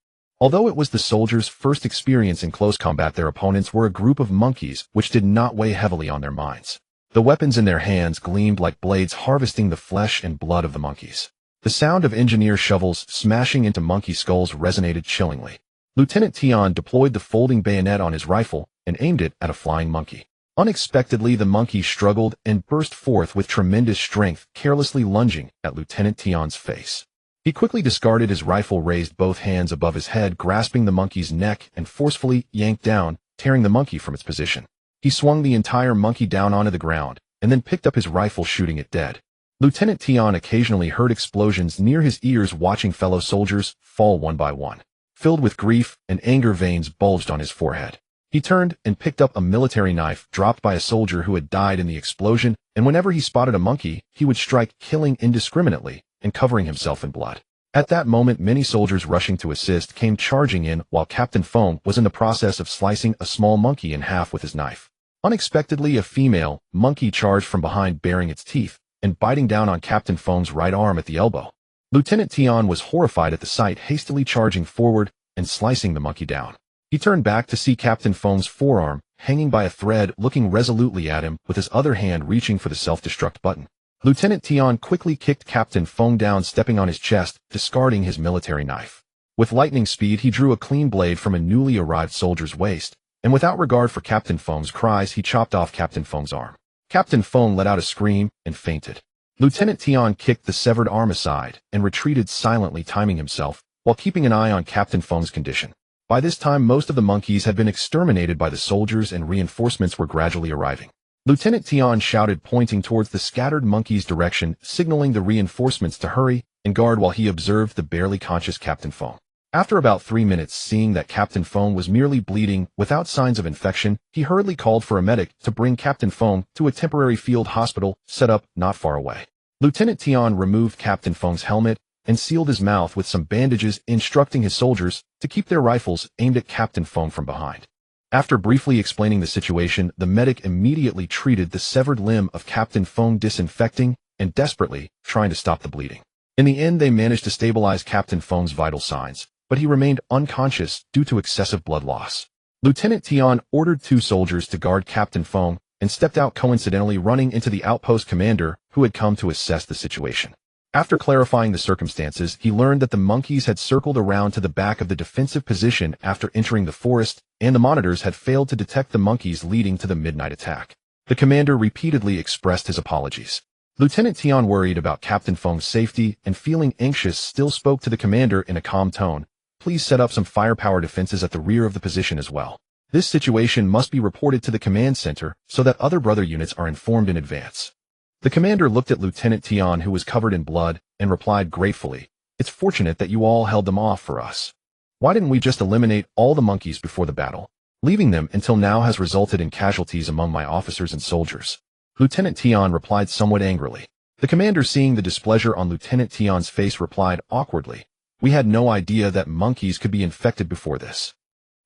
Although it was the soldiers' first experience in close combat, their opponents were a group of monkeys which did not weigh heavily on their minds. The weapons in their hands gleamed like blades, harvesting the flesh and blood of the monkeys. The sound of engineer shovels smashing into monkey skulls resonated chillingly. Lieutenant Tian deployed the folding bayonet on his rifle and aimed it at a flying monkey. Unexpectedly, the monkey struggled and burst forth with tremendous strength, carelessly lunging at Lieutenant Tian's face. He quickly discarded his rifle, raised both hands above his head, grasping the monkey's neck, and forcefully yanked down, tearing the monkey from its position. He swung the entire monkey down onto the ground, and then picked up his rifle, shooting it dead. Lieutenant Tian occasionally heard explosions near his ears, watching fellow soldiers fall one by one. Filled with grief and anger, veins bulged on his forehead. He turned and picked up a military knife dropped by a soldier who had died in the explosion, and whenever he spotted a monkey, he would strike, killing indiscriminately and covering himself in blood. At that moment, many soldiers rushing to assist came charging in, while Captain Feng was in the process of slicing a small monkey in half with his knife. Unexpectedly, a female monkey charged from behind, baring its teeth and biting down on Captain Feng's right arm at the elbow. Lieutenant Tian was horrified at the sight, hastily charging forward and slicing the monkey down. He turned back to see Captain Feng's forearm hanging by a thread, looking resolutely at him with his other hand reaching for the self-destruct button. Lieutenant Tian quickly kicked Captain Feng down, stepping on his chest, discarding his military knife. With lightning speed, he drew a clean blade from a newly arrived soldier's waist, and without regard for Captain Feng's cries, he chopped off Captain Feng's arm. Captain Feng let out a scream and fainted. Lieutenant Tian kicked the severed arm aside and retreated silently, timing himself while keeping an eye on Captain Feng's condition. By this time, most of the monkeys had been exterminated by the soldiers and reinforcements were gradually arriving. Lieutenant Tian shouted, pointing towards the scattered monkeys' direction, signaling the reinforcements to hurry and guard while he observed the barely conscious Captain Feng. After about 3 minutes, seeing that Captain Feng was merely bleeding without signs of infection, he hurriedly called for a medic to bring Captain Feng to a temporary field hospital set up not far away. Lieutenant Tian removed Captain Feng's helmet and sealed his mouth with some bandages, instructing his soldiers to keep their rifles aimed at Captain Feng from behind. After briefly explaining the situation, the medic immediately treated the severed limb of Captain Feng, disinfecting and desperately trying to stop the bleeding. In the end, they managed to stabilize Captain Feng's vital signs, but he remained unconscious due to excessive blood loss. Lieutenant Tian ordered 2 soldiers to guard Captain Feng and stepped out, coincidentally running into the outpost commander who had come to assess the situation. After clarifying the circumstances, he learned that the monkeys had circled around to the back of the defensive position after entering the forest, and the monitors had failed to detect the monkeys, leading to the midnight attack. The commander repeatedly expressed his apologies. Lieutenant Tian, worried about Captain Feng's safety and feeling anxious, still spoke to the commander in a calm tone. "Please set up some firepower defenses at the rear of the position as well. This situation must be reported to the command center so that other brother units are informed in advance." The commander looked at Lieutenant Tian, who was covered in blood, and replied gratefully, "It's fortunate that you all held them off for us. Why didn't we just eliminate all the monkeys before the battle?" Leaving them until now has resulted in casualties among my officers and soldiers. Lieutenant Tian replied somewhat angrily. The commander, seeing the displeasure on Lieutenant Tian's face, replied awkwardly, "We had no idea that monkeys could be infected before this.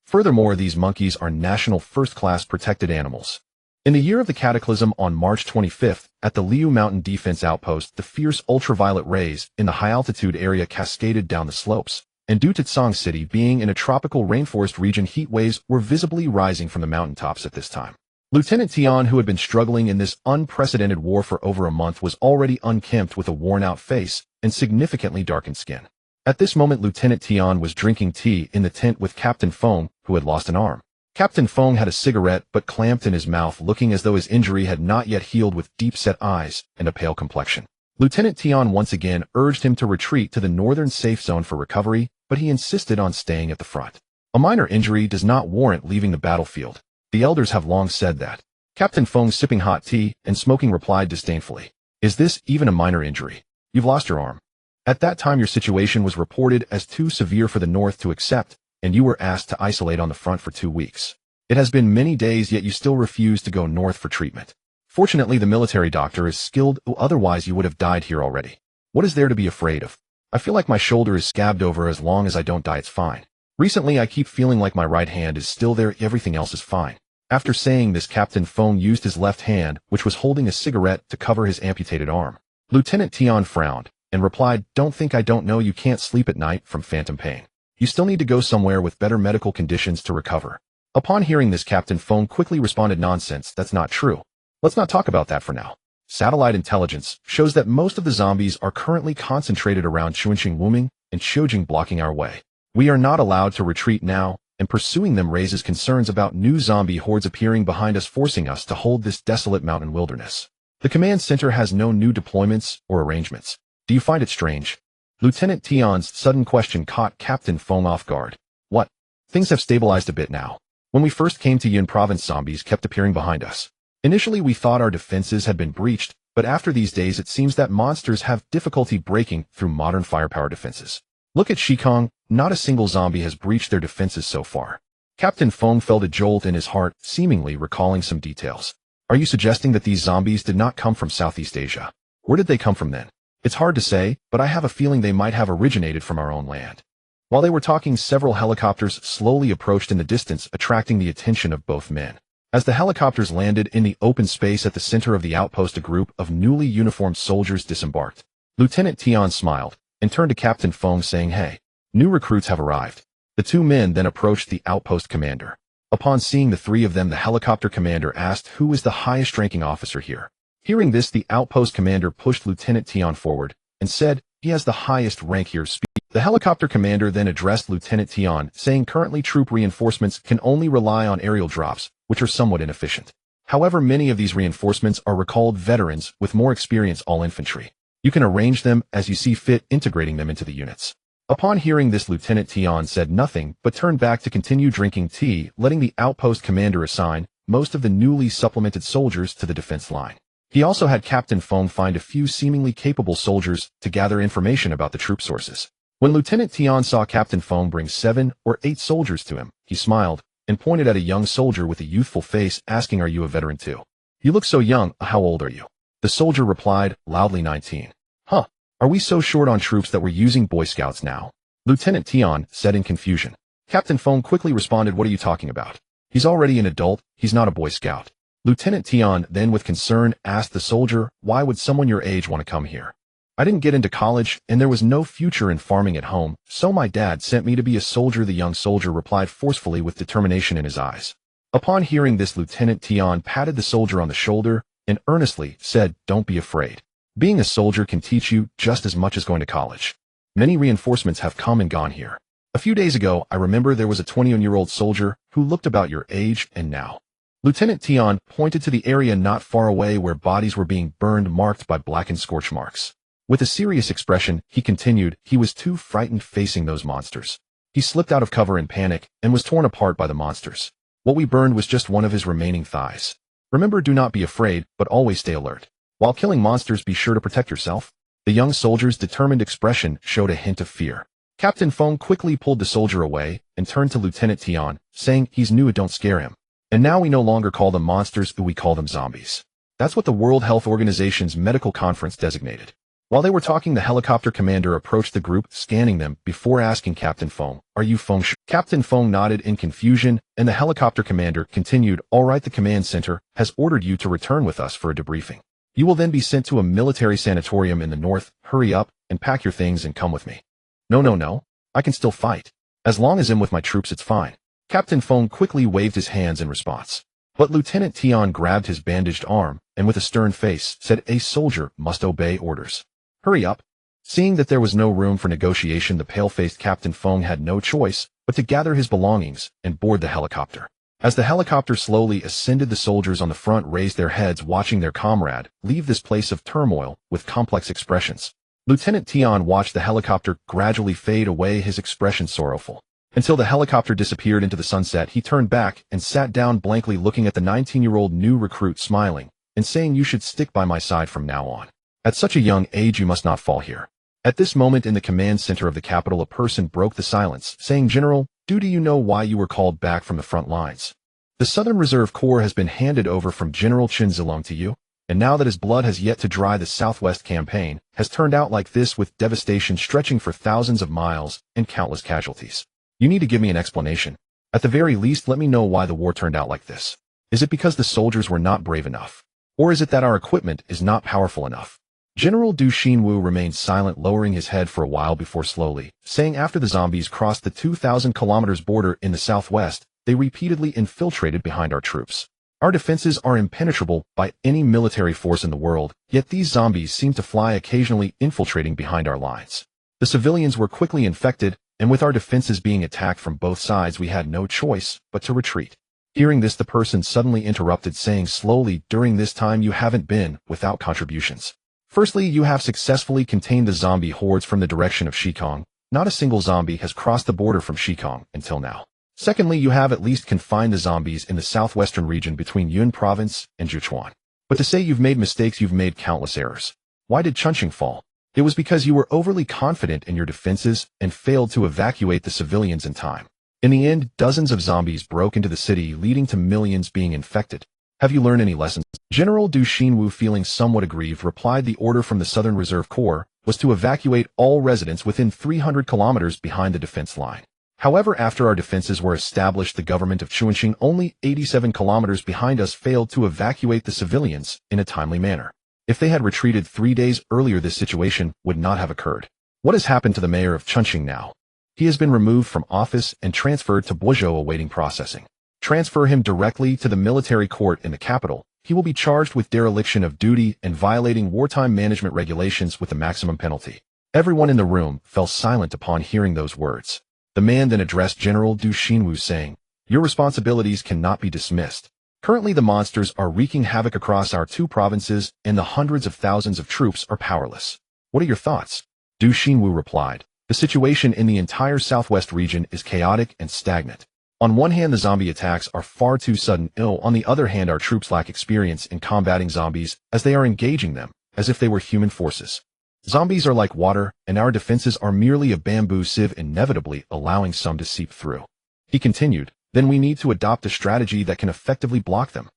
Furthermore, these monkeys are national first-class protected animals." In the year of the cataclysm on March 25th, at the Liu Mountain Defense Outpost, the fierce ultraviolet rays in the high-altitude area cascaded down the slopes, and due to Tsang City being in a tropical rainforest region, heat waves were visibly rising from the mountaintops at this time. Lieutenant Tian, who had been struggling in this unprecedented war for over a month, was already unkempt with a worn-out face and significantly darkened skin. At this moment, Lieutenant Tian was drinking tea in the tent with Captain Feng, who had lost an arm. Captain Feng had a cigarette but clamped in his mouth, looking as though his injury had not yet healed, with deep-set eyes and a pale complexion. Lieutenant Tian once again urged him to retreat to the northern safe zone for recovery, but he insisted on staying at the front. A minor injury does not warrant leaving the battlefield. The elders have long said that. Captain Feng, sipping hot tea and smoking, replied disdainfully, "Is this even a minor injury? You've lost your arm. At that time, your situation was reported as too severe for the North to accept, and you were asked to isolate on the front for 2 weeks. It has been many days, yet you still refuse to go north for treatment. Fortunately, the military doctor is skilled, otherwise you would have died here already. What is there to be afraid of? I feel like my shoulder is scabbed over. As long as I don't die, it's fine. Recently, I keep feeling like my right hand is still there. Everything else is fine." After saying this, Captain Feng used his left hand, which was holding a cigarette, to cover his amputated arm. Lieutenant Tian frowned and replied, "Don't think I don't know you can't sleep at night from phantom pain. You still need to go somewhere with better medical conditions to recover." Upon hearing this, Captain Feng quickly responded, "Nonsense, that's not true. Let's not talk about that for now. Satellite intelligence shows that most of the zombies are currently concentrated around Chunqing Wuming and Shojing, blocking our way. We are not allowed to retreat now, and pursuing them raises concerns about new zombie hordes appearing behind us, forcing us to hold this desolate mountain wilderness. The command center has no new deployments or arrangements. Do you find it strange?" Lieutenant Tian's sudden question caught Captain Feng off guard. "What? Things have stabilized a bit now. When we first came to Yin Province, zombies kept appearing behind us. Initially, we thought our defenses had been breached, but after these days it seems that monsters have difficulty breaking through modern firepower defenses. Look at Shikong, not a single zombie has breached their defenses so far." Captain Feng felt a jolt in his heart, seemingly recalling some details. "Are you suggesting that these zombies did not come from Southeast Asia? Where did they come from then?" "It's hard to say, but I have a feeling they might have originated from our own land." While they were talking, several helicopters slowly approached in the distance, attracting the attention of both men. As the helicopters landed in the open space at the center of the outpost, a group of newly uniformed soldiers disembarked. Lieutenant Tian smiled and turned to Captain Feng, saying, "Hey, new recruits have arrived." The two men then approached the outpost commander. Upon seeing the three of them, the helicopter commander asked who is the highest-ranking officer here. Hearing this, the outpost commander pushed Lieutenant Tian forward and said, "He has the highest rank here. Speak." The helicopter commander then addressed Lieutenant Tian, saying, "Currently, troop reinforcements can only rely on aerial drops, which are somewhat inefficient. However, many of these reinforcements are recalled veterans with more experience, all infantry. You can arrange them as you see fit, integrating them into the units." Upon hearing this, Lieutenant Tian said nothing, but turned back to continue drinking tea, letting the outpost commander assign most of the newly supplemented soldiers to the defense line. He also had Captain Feng find a few seemingly capable soldiers to gather information about the troop sources. When Lieutenant Tian saw Captain Feng bring 7 or 8 soldiers to him, he smiled and pointed at a young soldier with a youthful face, asking, "Are you a veteran too? You look so young. How old are you?" The soldier replied, loudly, 19. "Huh. Are we so short on troops that we're using Boy Scouts now?" Lieutenant Tian said in confusion. Captain Feng quickly responded, "What are you talking about? He's already an adult. He's not a Boy Scout." Lieutenant Tian then, with concern, asked the soldier, "Why would someone your age want to come here?" "I didn't get into college, and there was no future in farming at home, so my dad sent me to be a soldier," the young soldier replied forcefully, with determination in his eyes. Upon hearing this, Lieutenant Tian patted the soldier on the shoulder and earnestly said, "Don't be afraid. Being a soldier can teach you just as much as going to college. Many reinforcements have come and gone here. A few days ago, I remember there was a 21-year-old soldier who looked about your age, and now." Lieutenant Tian pointed to the area not far away where bodies were being burned, marked by blackened scorch marks. With a serious expression, he continued, "He was too frightened facing those monsters. He slipped out of cover in panic and was torn apart by the monsters. What we burned was just one of his remaining thighs. Remember, do not be afraid, but always stay alert. While killing monsters, be sure to protect yourself." The young soldier's determined expression showed a hint of fear. Captain Feng quickly pulled the soldier away and turned to Lieutenant Tian, saying he's new and don't scare him. And now we no longer call them monsters, we call them zombies. That's what the World Health Organization's medical conference designated. While they were talking, the helicopter commander approached the group, scanning them before asking Captain Feng, "Are you Feng Shui?" Captain Feng nodded in confusion, and the helicopter commander continued, "All right, the command center has ordered you to return with us for a debriefing. You will then be sent to a military sanatorium in the north. Hurry up and pack your things and come with me." No. I can still fight. As long as I'm with my troops, it's fine." Captain Feng quickly waved his hands in response. But Lieutenant Tian grabbed his bandaged arm and with a stern face said, "A soldier must obey orders. Hurry up." Seeing that there was no room for negotiation, the pale-faced Captain Feng had no choice but to gather his belongings and board the helicopter. As the helicopter slowly ascended, the soldiers on the front raised their heads, watching their comrade leave this place of turmoil with complex expressions. Lieutenant Tian watched the helicopter gradually fade away, his expression sorrowful. Until the helicopter disappeared into the sunset, he turned back and sat down blankly, looking at the 19-year-old new recruit, smiling and saying, "You should stick by my side from now on. At such a young age, you must not fall here." At this moment in the command center of the capital, a person broke the silence, saying, "General, do you know why you were called back from the front lines? The Southern Reserve Corps has been handed over from General Chen Zilong to you, and now that his blood has yet to dry, the Southwest campaign has turned out like this, with devastation stretching for thousands of miles and countless casualties. You need to give me an explanation. At the very least, let me know why the war turned out like this. Is it because the soldiers were not brave enough? Or is it that our equipment is not powerful enough?" General Du Xinwu remained silent, lowering his head for a while before slowly saying, "After the zombies crossed the 2,000 kilometers border in the southwest, they repeatedly infiltrated behind our troops. Our defenses are impenetrable by any military force in the world, yet these zombies seem to fly, occasionally infiltrating behind our lines. The civilians were quickly infected, and with our defenses being attacked from both sides, we had no choice but to retreat." Hearing this, the person suddenly interrupted, saying slowly, "During this time you haven't been without contributions. Firstly, you have successfully contained the zombie hordes from the direction of Shikong. Not a single zombie has crossed the border from Shikong until now. Secondly, you have at least confined the zombies in the southwestern region between Yun Province and Sichuan. But to say you've made mistakes, you've made countless errors. Why did Chunqing fall? It was because you were overly confident in your defenses and failed to evacuate the civilians in time. In the end, dozens of zombies broke into the city, leading to millions being infected. Have you learned any lessons?" General Du Xinwu, feeling somewhat aggrieved, replied, "The order from the Southern Reserve Corps was to evacuate all residents within 300 kilometers behind the defense line. However, after our defenses were established, the government of Chunqing, only 87 kilometers behind us, failed to evacuate the civilians in a timely manner. If they had retreated 3 days earlier, this situation would not have occurred. What has happened to the mayor of Chunqing now? He has been removed from office and transferred to Boizhou, awaiting processing. Transfer him directly to the military court in the capital. He will be charged with dereliction of duty and violating wartime management regulations with the maximum penalty." Everyone in the room fell silent upon hearing those words. The man then addressed General Du Xinwu, saying, "Your responsibilities cannot be dismissed. Currently, the monsters are wreaking havoc across our 2 provinces, and the hundreds of thousands of troops are powerless. What are your thoughts?" Du Xinwu replied, "The situation in the entire southwest region is chaotic and stagnant. On one hand, the zombie attacks are far too sudden. On the other hand, our troops lack experience in combating zombies, as they are engaging them as if they were human forces. Zombies are like water, and our defenses are merely a bamboo sieve, inevitably allowing some to seep through." He continued, "Then we need to adopt a strategy that can effectively block them.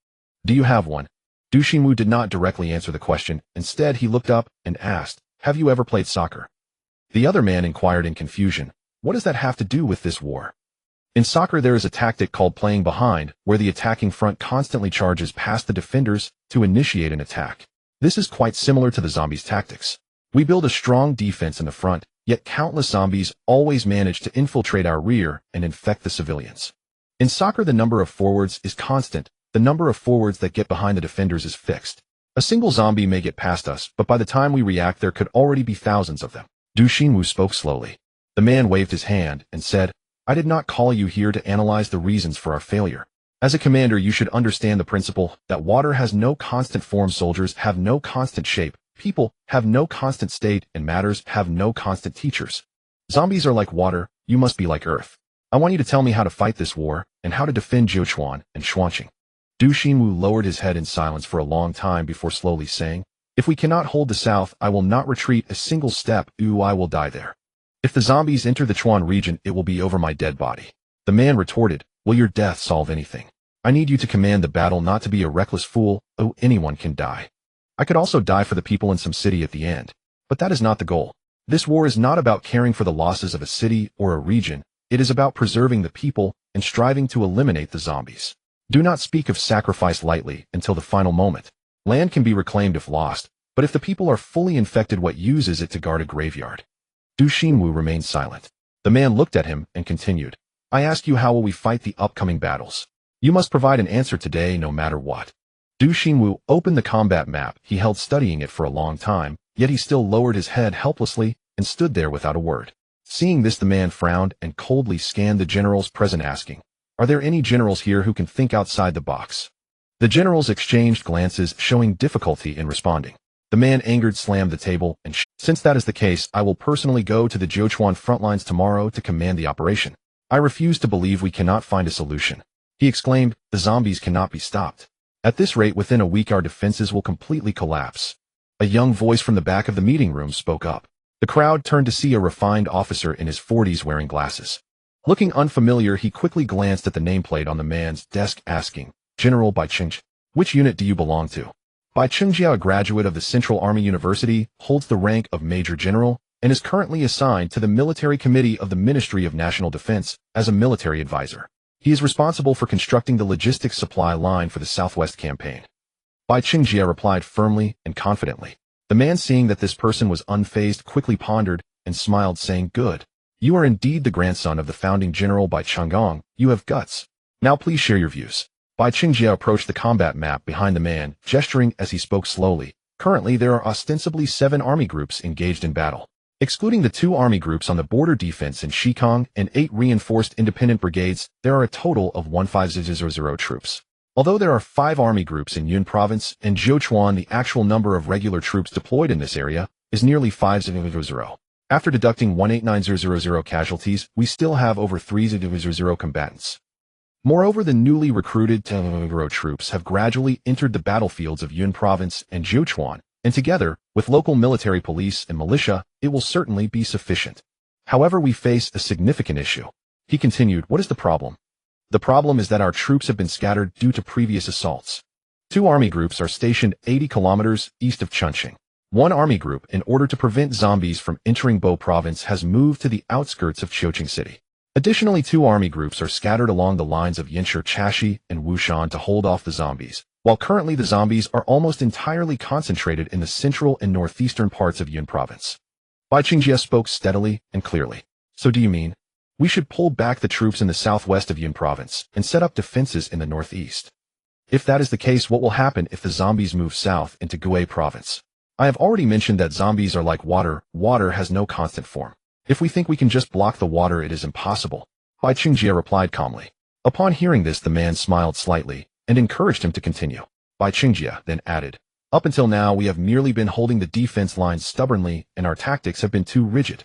Do you have one?" Du Xinwu did not directly answer the question. Instead, he looked up and asked, "Have you ever played soccer?" The other man inquired in confusion, "What does that have to do with this war?" In soccer, there is a tactic called playing behind, where the attacking front constantly charges past the defenders to initiate an attack. This is quite similar to the zombies' tactics. We build a strong defense in the front, yet countless zombies always manage to infiltrate our rear and infect the civilians. In soccer, the number of forwards is constant. The number of forwards that get behind the defenders is fixed. A single zombie may get past us, but by the time we react, there could already be thousands of them." Du Xinwu spoke slowly. The man waved his hand and said, "I did not call you here to analyze the reasons for our failure. As a commander, you should understand the principle that water has no constant form, soldiers have no constant shape, people have no constant state, and matters have no constant teachers. Zombies are like water, you must be like earth. I want you to tell me how to fight this war, and how to defend Jiuquan and Shuanqing." Du Xinwu lowered his head in silence for a long time before slowly saying, "If we cannot hold the south, I will not retreat a single step. I will die there. If the zombies enter the Chuan region, it will be over my dead body. The man retorted, will your death solve anything? I need you to command the battle, not to be a reckless fool. Oh, anyone can die. I could also die for the people in some city at the end. But that is not the goal. This war is not about caring for the losses of a city or a region. It is about preserving the people and striving to eliminate the zombies. Do not speak of sacrifice lightly until the final moment. Land can be reclaimed if lost, but if the people are fully infected, what use is it to guard a graveyard? Du Xinwu remained silent. The man looked at him and continued, I ask you, how will we fight the upcoming battles? You must provide an answer today, no matter what. Du Xinwu opened the combat map. He held studying it for a long time, yet he still lowered his head helplessly and stood there without a word. Seeing this, the man frowned and coldly scanned the generals present, asking, are there any generals here who can think outside the box? The generals exchanged glances, showing difficulty in responding. The man, angered, slammed the table and since that is the case, I will personally go to the Jiuquan front lines tomorrow to command the operation. I refuse to believe we cannot find a solution. He exclaimed, the zombies cannot be stopped. At this rate, within a week our defenses will completely collapse. A young voice from the back of the meeting room spoke up. The crowd turned to see a refined officer in his 40s wearing glasses. Looking unfamiliar, he quickly glanced at the nameplate on the man's desk, asking, General Bai Qingjia, which unit do you belong to? Bai Qingjia, a graduate of the Central Army University, holds the rank of Major General and is currently assigned to the Military Committee of the Ministry of National Defense as a military advisor. He is responsible for constructing the logistics supply line for the Southwest campaign. Bai Qingjia replied firmly and confidently. The man, seeing that this person was unfazed, quickly pondered and smiled, saying, good. You are indeed the grandson of the founding general Bai Changong. You have guts. Now please share your views. Bai Qingjia approached the combat map behind the man, gesturing as he spoke slowly. Currently, there are ostensibly 7 army groups engaged in battle. Excluding the 2 army groups on the border defense in Xikang and 8 reinforced independent brigades, there are a total of 1500 troops. Although there are 5 army groups in Yun province and Jiuquan, the actual number of regular troops deployed in this area is nearly 500. After deducting 189000 casualties, we still have over 300 combatants. Moreover, the newly recruited troops have gradually entered the battlefields of Yun province and Jiuquan, and together, with local military police and militia, it will certainly be sufficient. However, we face a significant issue. He continued, what is the problem? The problem is that our troops have been scattered due to previous assaults. 2 army groups are stationed 80 kilometers east of Chunqing. 1 army group, in order to prevent zombies from entering Bo province, has moved to the outskirts of Chongqing city. Additionally, 2 army groups are scattered along the lines of Yanshi, Chashi, and Wushan to hold off the zombies, while currently the zombies are almost entirely concentrated in the central and northeastern parts of Yun province. Bai Qingjia spoke steadily and clearly. So do you mean we should pull back the troops in the southwest of Yun province and set up defenses in the northeast? If that is the case, what will happen if the zombies move south into Gue province? I have already mentioned that zombies are like water. Water has no constant form. If we think we can just block the water, it is impossible. Bai Qingjia replied calmly. Upon hearing this, the man smiled slightly and encouraged him to continue. Bai Qingjia then added, up until now, we have merely been holding the defense lines stubbornly, and our tactics have been too rigid.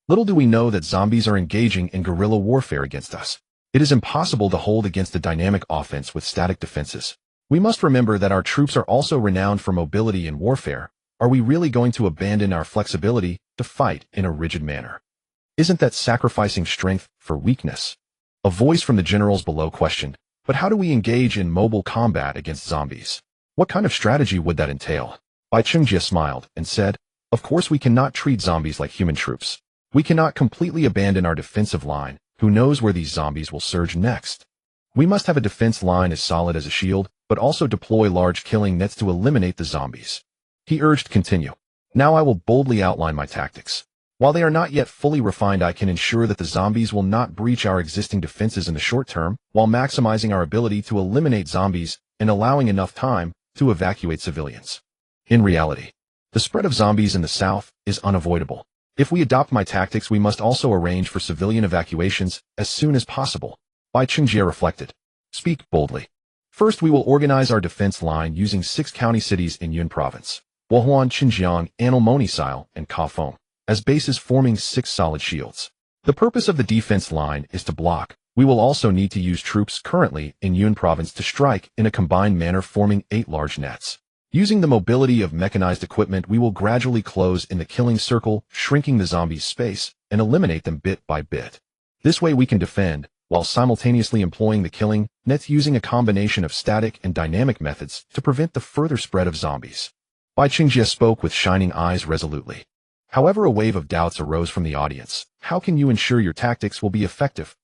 Little do we know that zombies are engaging in guerrilla warfare against us. It is impossible to hold against a dynamic offense with static defenses. We must remember that our troops are also renowned for mobility in warfare. Are we really going to abandon our flexibility to fight in a rigid manner? Isn't that sacrificing strength for weakness? A voice from the generals below questioned, but how do we engage in mobile combat against zombies? What kind of strategy would that entail? Bai Qingjia smiled and said, of course we cannot treat zombies like human troops. We cannot completely abandon our defensive line. Who knows where these zombies will surge next? We must have a defense line as solid as a shield, but also deploy large killing nets to eliminate the zombies. He urged, continue. Now I will boldly outline my tactics. While they are not yet fully refined, I can ensure that the zombies will not breach our existing defenses in the short term, while maximizing our ability to eliminate zombies and allowing enough time to evacuate civilians. In reality, the spread of zombies in the south is unavoidable. If we adopt my tactics, we must also arrange for civilian evacuations as soon as possible. Bai Qingjia reflected. Speak boldly. First, we will organize our defense line using 6 county cities in Yun province, Wuhan, Xinjiang, Anilmonii, and Kafong, as bases, forming 6 solid shields. The purpose of the defense line is to block. We will also need to use troops currently in Yun province to strike in a combined manner, forming 8 large nets. Using the mobility of mechanized equipment, we will gradually close in the killing circle, shrinking the zombies' space, and eliminate them bit by bit. This way we can defend, while simultaneously employing the killing nets using a combination of static and dynamic methods to prevent the further spread of zombies. Bai Qingjie spoke with shining eyes resolutely. However, a wave of doubts arose from the audience. How can you ensure your tactics will be effective?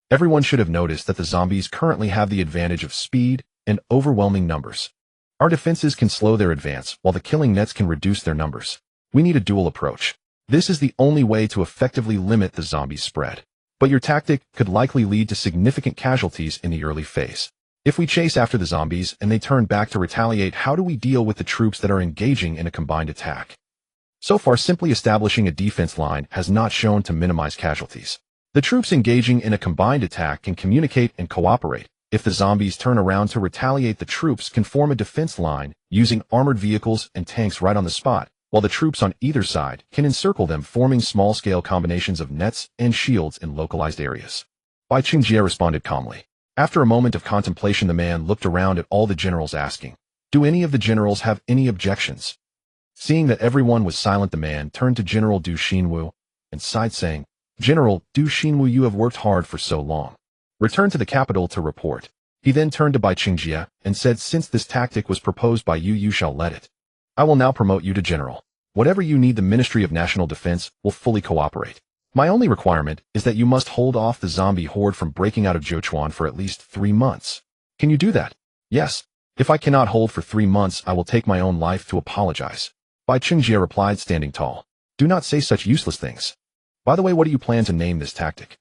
Everyone should have noticed that the zombies currently have the advantage of speed and overwhelming numbers. Our defenses can slow their advance, while the killing nets can reduce their numbers. We need a dual approach. This is the only way to effectively limit the zombie spread. But your tactic could likely lead to significant casualties in the early phase. If we chase after the zombies and they turn back to retaliate, how do we deal with the troops that are engaging in a combined attack? So far, simply establishing a defense line has not shown to minimize casualties. The troops engaging in a combined attack can communicate and cooperate. If the zombies turn around to retaliate, the troops can form a defense line using armored vehicles and tanks right on the spot, while the troops on either side can encircle them, forming small-scale combinations of nets and shields in localized areas. Bai Qingjie responded calmly. After a moment of contemplation, the man looked around at all the generals, asking, "Do any of the generals have any objections?" Seeing that everyone was silent, the man turned to General Du Xinwu and sighed, saying, "General Du Xinwu, you have worked hard for so long. Return to the capital to report." He then turned to Bai Qingjie and said, "Since this tactic was proposed by you, you shall let it. I will now promote you to general. Whatever you need, the Ministry of National Defense will fully cooperate. My only requirement is that you must hold off the zombie horde from breaking out of Zhochuan for at least 3 months. Can you do that?" "Yes. If I cannot hold for 3 months, I will take my own life to apologize." Bai Qingjie replied, standing tall. "Do not say such useless things. By the way, what do you plan to name this tactic?"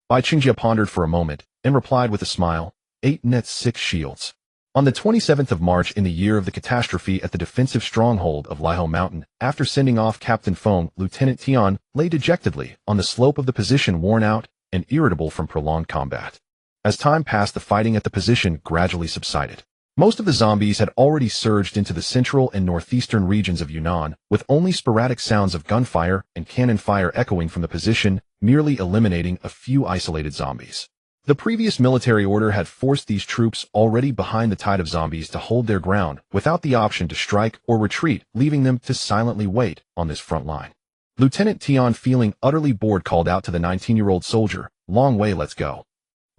Bai Qingjie pondered for a moment and replied with a smile, 8 nets 6 shields. On the 27th of March in the year of the catastrophe at the defensive stronghold of Liho Mountain, after sending off Captain Feng, Lieutenant Tian lay dejectedly on the slope of the position, worn out and irritable from prolonged combat. As time passed, the fighting at the position gradually subsided. Most of the zombies had already surged into the central and northeastern regions of Yunnan, with only sporadic sounds of gunfire and cannon fire echoing from the position, merely eliminating a few isolated zombies. The previous military order had forced these troops already behind the tide of zombies to hold their ground without the option to strike or retreat, leaving them to silently wait on this front line. Lieutenant Tian, feeling utterly bored, called out to the 19-year-old soldier, "Long way, let's go.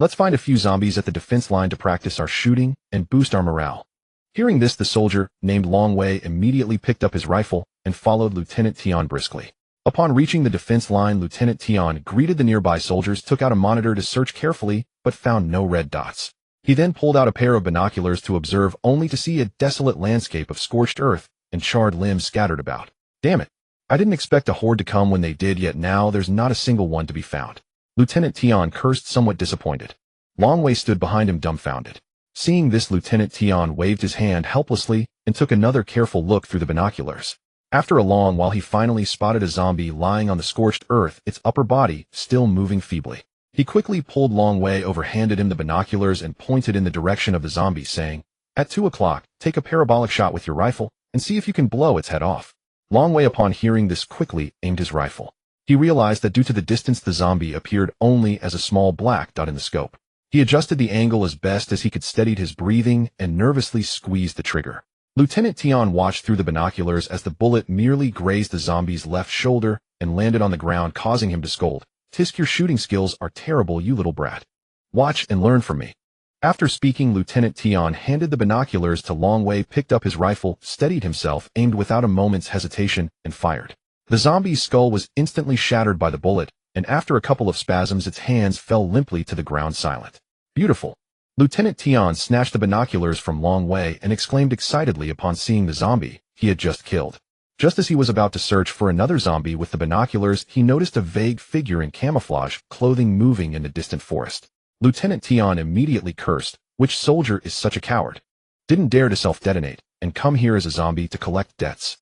Let's find a few zombies at the defense line to practice our shooting and boost our morale." Hearing this, the soldier named Long Wei immediately picked up his rifle and followed Lieutenant Tian briskly. Upon reaching the defense line, Lieutenant Tian greeted the nearby soldiers, took out a monitor to search carefully, but found no red dots. He then pulled out a pair of binoculars to observe, only to see a desolate landscape of scorched earth and charred limbs scattered about. "Damn it. I didn't expect a horde to come when they did, yet now there's not a single one to be found." Lieutenant Tian cursed, somewhat disappointed. Long Wei stood behind him, dumbfounded. Seeing this, Lieutenant Tian waved his hand helplessly and took another careful look through the binoculars. After a long while, he finally spotted a zombie lying on the scorched earth, its upper body still moving feebly. He quickly pulled Long Wei over, handed him the binoculars, and pointed in the direction of the zombie, saying, "At 2 o'clock, take a parabolic shot with your rifle and see if you can blow its head off." Long Wei, upon hearing this, quickly aimed his rifle. He realized that due to the distance, the zombie appeared only as a small black dot in the scope. He adjusted the angle as best as he could, steadied his breathing, and nervously squeezed the trigger. Lieutenant Tian watched through the binoculars as the bullet merely grazed the zombie's left shoulder and landed on the ground, causing him to scold, "Tisk, your shooting skills are terrible, you little brat. Watch and learn from me." After speaking, Lieutenant Tian handed the binoculars to Long Wei, picked up his rifle, steadied himself, aimed without a moment's hesitation, and fired. The zombie's skull was instantly shattered by the bullet, and after a couple of spasms, its hands fell limply to the ground, silent. "Beautiful." Lieutenant Tian snatched the binoculars from Long Wei and exclaimed excitedly upon seeing the zombie he had just killed. Just as he was about to search for another zombie with the binoculars, he noticed a vague figure in camouflage clothing moving in the distant forest. Lieutenant Tian immediately cursed, "Which soldier is such a coward? Didn't dare to self-detonate and come here as a zombie to collect debts."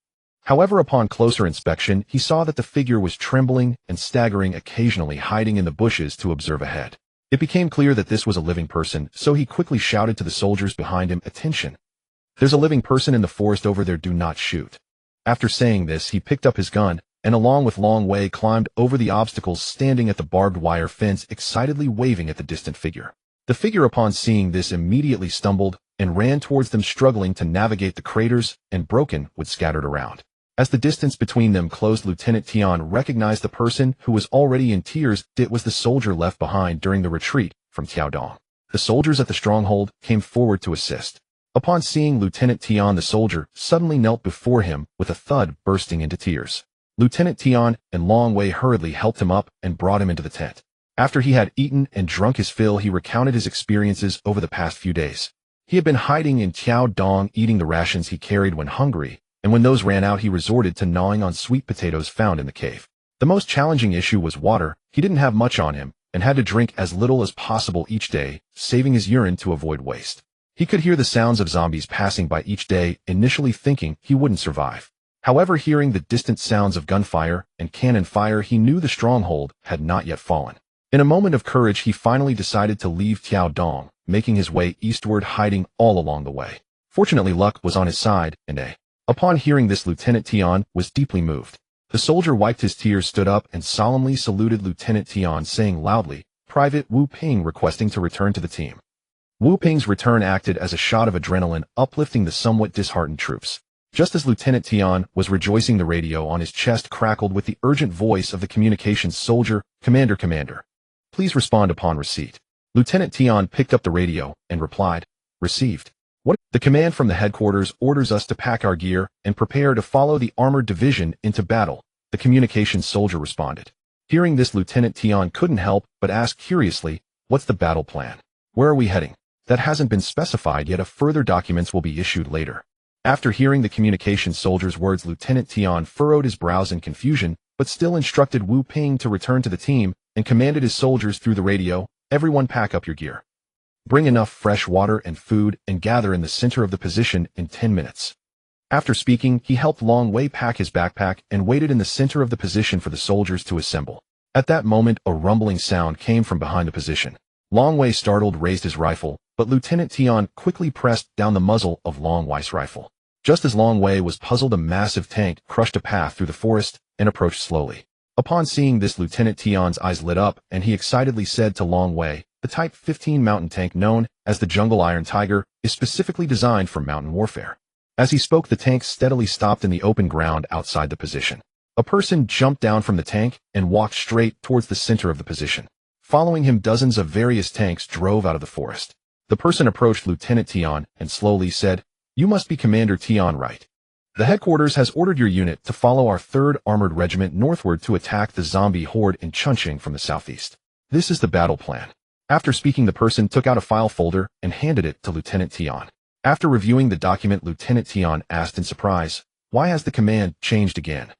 However, upon closer inspection, he saw that the figure was trembling and staggering, occasionally hiding in the bushes to observe ahead. It became clear that this was a living person, so he quickly shouted to the soldiers behind him, "Attention! There's a living person in the forest over there, do not shoot." After saying this, he picked up his gun, and along with Long Wei climbed over the obstacles, standing at the barbed wire fence, excitedly waving at the distant figure. The figure, upon seeing this, immediately stumbled and ran towards them, struggling to navigate the craters and broken wood scattered around. As the distance between them closed, Lieutenant Tian recognized the person who was already in tears. It was the soldier left behind during the retreat from Tiaodong. The soldiers at the stronghold came forward to assist. Upon seeing Lieutenant Tian, the soldier suddenly knelt before him with a thud, bursting into tears. Lieutenant Tian and Long Wei hurriedly helped him up and brought him into the tent. After he had eaten and drunk his fill, he recounted his experiences over the past few days. He had been hiding in Tiaodong, eating the rations he carried when hungry, and when those ran out, he resorted to gnawing on sweet potatoes found in the cave. The most challenging issue was water. He didn't have much on him and had to drink as little as possible each day, saving his urine to avoid waste. He could hear the sounds of zombies passing by each day, initially thinking he wouldn't survive. However, hearing the distant sounds of gunfire and cannon fire, he knew the stronghold had not yet fallen. In a moment of courage, he finally decided to leave Tiaodong, making his way eastward, hiding all along the way. Fortunately, luck was on his side, upon hearing this, Lieutenant Tian was deeply moved. The soldier wiped his tears, stood up, and solemnly saluted Lieutenant Tian, saying loudly, "Private Wu Ping requesting to return to the team." Wu Ping's return acted as a shot of adrenaline, uplifting the somewhat disheartened troops. Just as Lieutenant Tian was rejoicing, the radio on his chest crackled with the urgent voice of the communications soldier, Commander, please respond upon receipt." Lieutenant Tian picked up the radio and replied, "Received. What? The command from the headquarters orders us to pack our gear and prepare to follow the armored division into battle," the communications soldier responded. Hearing this, Lieutenant Tian couldn't help but ask curiously, "What's the battle plan? Where are we heading?" "That hasn't been specified yet. Further documents will be issued later." After hearing the communications soldier's words, Lieutenant Tian furrowed his brows in confusion, but still instructed Wu Ping to return to the team and commanded his soldiers through the radio, "Everyone pack up your gear. Bring enough fresh water and food and gather in the center of the position in 10 minutes. After speaking, he helped Long Wei pack his backpack and waited in the center of the position for the soldiers to assemble. At that moment, a rumbling sound came from behind the position. Long Wei, startled, raised his rifle, but Lieutenant Tian quickly pressed down the muzzle of Long Wei's rifle. Just as Long Wei was puzzled, a massive tank crushed a path through the forest and approached slowly. Upon seeing this, Lieutenant Tian's eyes lit up, and he excitedly said to Long Wei, "The Type 15 mountain tank known as the Jungle Iron Tiger is specifically designed for mountain warfare." As he spoke, the tank steadily stopped in the open ground outside the position. A person jumped down from the tank and walked straight towards the center of the position. Following him, dozens of various tanks drove out of the forest. The person approached Lieutenant Tian and slowly said, "You must be Commander Tian, right? The headquarters has ordered your unit to follow our 3rd Armored Regiment northward to attack the zombie horde in Chunqing from the southeast. This is the battle plan." After speaking, the person took out a file folder and handed it to Lieutenant Tian. After reviewing the document, Lieutenant Tian asked in surprise, "Why has the command changed again?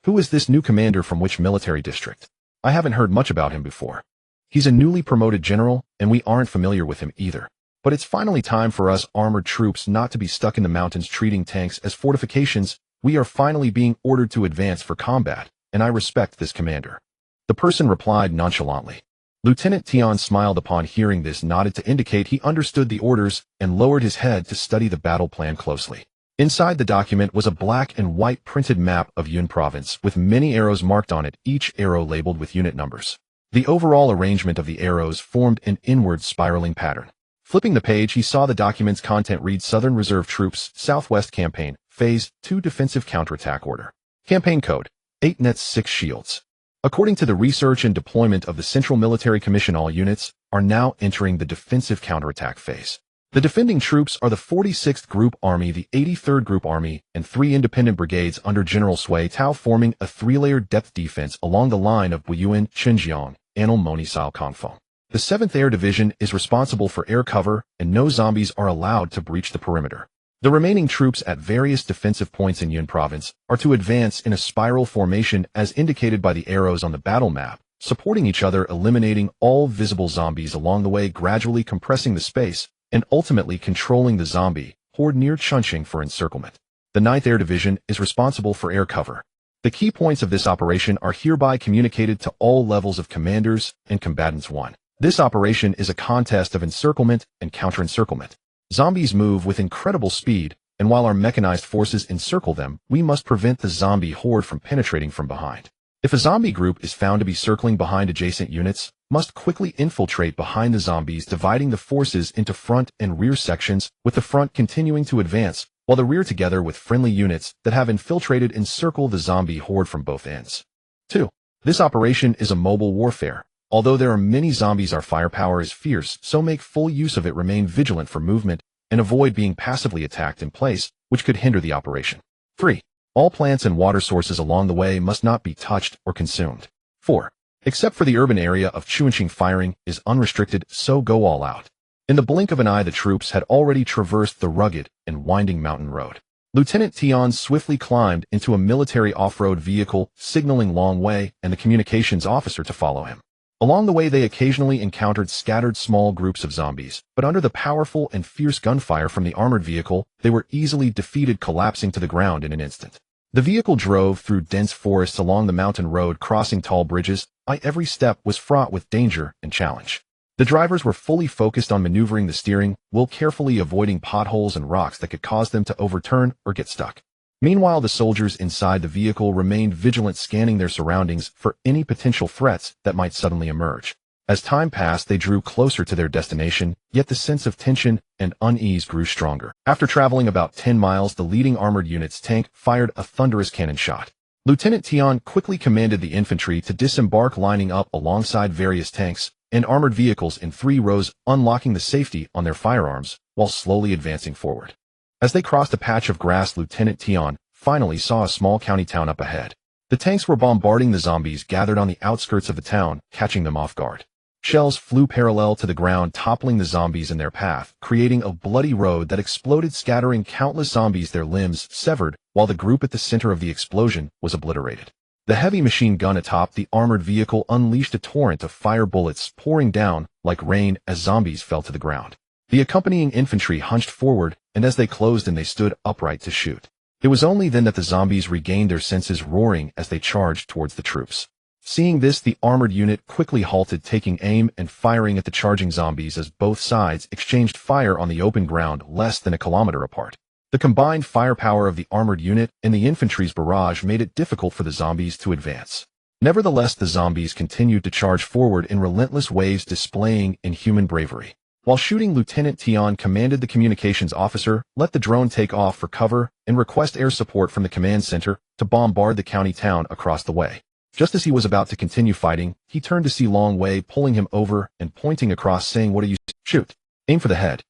Who is this new commander, from which military district? I haven't heard much about him before. He's a newly promoted general, and we aren't familiar with him either. But it's finally time for us armored troops not to be stuck in the mountains treating tanks as fortifications. We are finally being ordered to advance for combat, and I respect this commander." The person replied nonchalantly. Lieutenant Tian smiled upon hearing this, nodded to indicate he understood the orders, and lowered his head to study the battle plan closely. Inside the document was a black and white printed map of Yun Province with many arrows marked on it, each arrow labeled with unit numbers. The overall arrangement of the arrows formed an inward spiraling pattern. Flipping the page, he saw the document's content read: Southern Reserve Troops, Southwest Campaign, Phase 2 Defensive Counterattack Order. Campaign Code, 8 Nets 6 Shields. According to the research and deployment of the Central Military Commission, all units are now entering the defensive counterattack phase. The defending troops are the 46th Group Army, the 83rd Group Army, and 3 independent brigades under General Sui Tao, forming a 3-layered depth defense along the line of Buyuan, Xinjiang, Anil Moni Sil Kongfeng. The 7th Air Division is responsible for air cover, and no zombies are allowed to breach the perimeter. The remaining troops at various defensive points in Yun Province are to advance in a spiral formation as indicated by the arrows on the battle map, supporting each other, eliminating all visible zombies along the way, gradually compressing the space, and ultimately controlling the zombie horde near Chunqing for encirclement. The 9th Air Division is responsible for air cover. The key points of this operation are hereby communicated to all levels of commanders and combatants. 1. This operation is a contest of encirclement and counter-encirclement. Zombies move with incredible speed, and while our mechanized forces encircle them, we must prevent the zombie horde from penetrating from behind. If a zombie group is found to be circling behind adjacent units, must quickly infiltrate behind the zombies, dividing the forces into front and rear sections, with the front continuing to advance, while the rear together with friendly units that have infiltrated encircle the zombie horde from both ends. 2. This operation is a mobile warfare. Although there are many zombies, our firepower is fierce, so make full use of it, remain vigilant for movement, and avoid being passively attacked in place, which could hinder the operation. 3. All plants and water sources along the way must not be touched or consumed. 4. Except for the urban area of Chuanqing, firing is unrestricted, so go all out. In the blink of an eye, the troops had already traversed the rugged and winding mountain road. Lieutenant Tian swiftly climbed into a military off-road vehicle, signaling Long Wei and the communications officer to follow him. Along the way, they occasionally encountered scattered small groups of zombies, but under the powerful and fierce gunfire from the armored vehicle, they were easily defeated, collapsing to the ground in an instant. The vehicle drove through dense forests along the mountain road, crossing tall bridges. Every step was fraught with danger and challenge. The drivers were fully focused on maneuvering the steering wheel, carefully avoiding potholes and rocks that could cause them to overturn or get stuck. Meanwhile, the soldiers inside the vehicle remained vigilant, scanning their surroundings for any potential threats that might suddenly emerge. As time passed, they drew closer to their destination, yet the sense of tension and unease grew stronger. After traveling about 10 miles, the leading armored unit's tank fired a thunderous cannon shot. Lieutenant Tian quickly commanded the infantry to disembark, lining up alongside various tanks and armored vehicles in 3 rows, unlocking the safety on their firearms while slowly advancing forward. As they crossed a patch of grass, Lieutenant Tian finally saw a small county town up ahead. The tanks were bombarding the zombies gathered on the outskirts of the town, catching them off guard. Shells flew parallel to the ground, toppling the zombies in their path, creating a bloody road that exploded, scattering countless zombies, their limbs severed, while the group at the center of the explosion was obliterated. The heavy machine gun atop the armored vehicle unleashed a torrent of fire, bullets pouring down like rain as zombies fell to the ground. The accompanying infantry hunched forward, and as they closed in, they stood upright to shoot. It was only then that the zombies regained their senses, roaring as they charged towards the troops. Seeing this, the armored unit quickly halted, taking aim and firing at the charging zombies as both sides exchanged fire on the open ground less than a kilometer apart. The combined firepower of the armored unit and the infantry's barrage made it difficult for the zombies to advance. Nevertheless, the zombies continued to charge forward in relentless waves, displaying inhuman bravery. While shooting, Lieutenant Tian commanded the communications officer, let the drone take off for cover and request air support from the command center to bombard the county town across the way. Just as he was about to continue fighting, he turned to see Long Wei pulling him over and pointing across, saying, "What are you? Shoot. Aim for the head."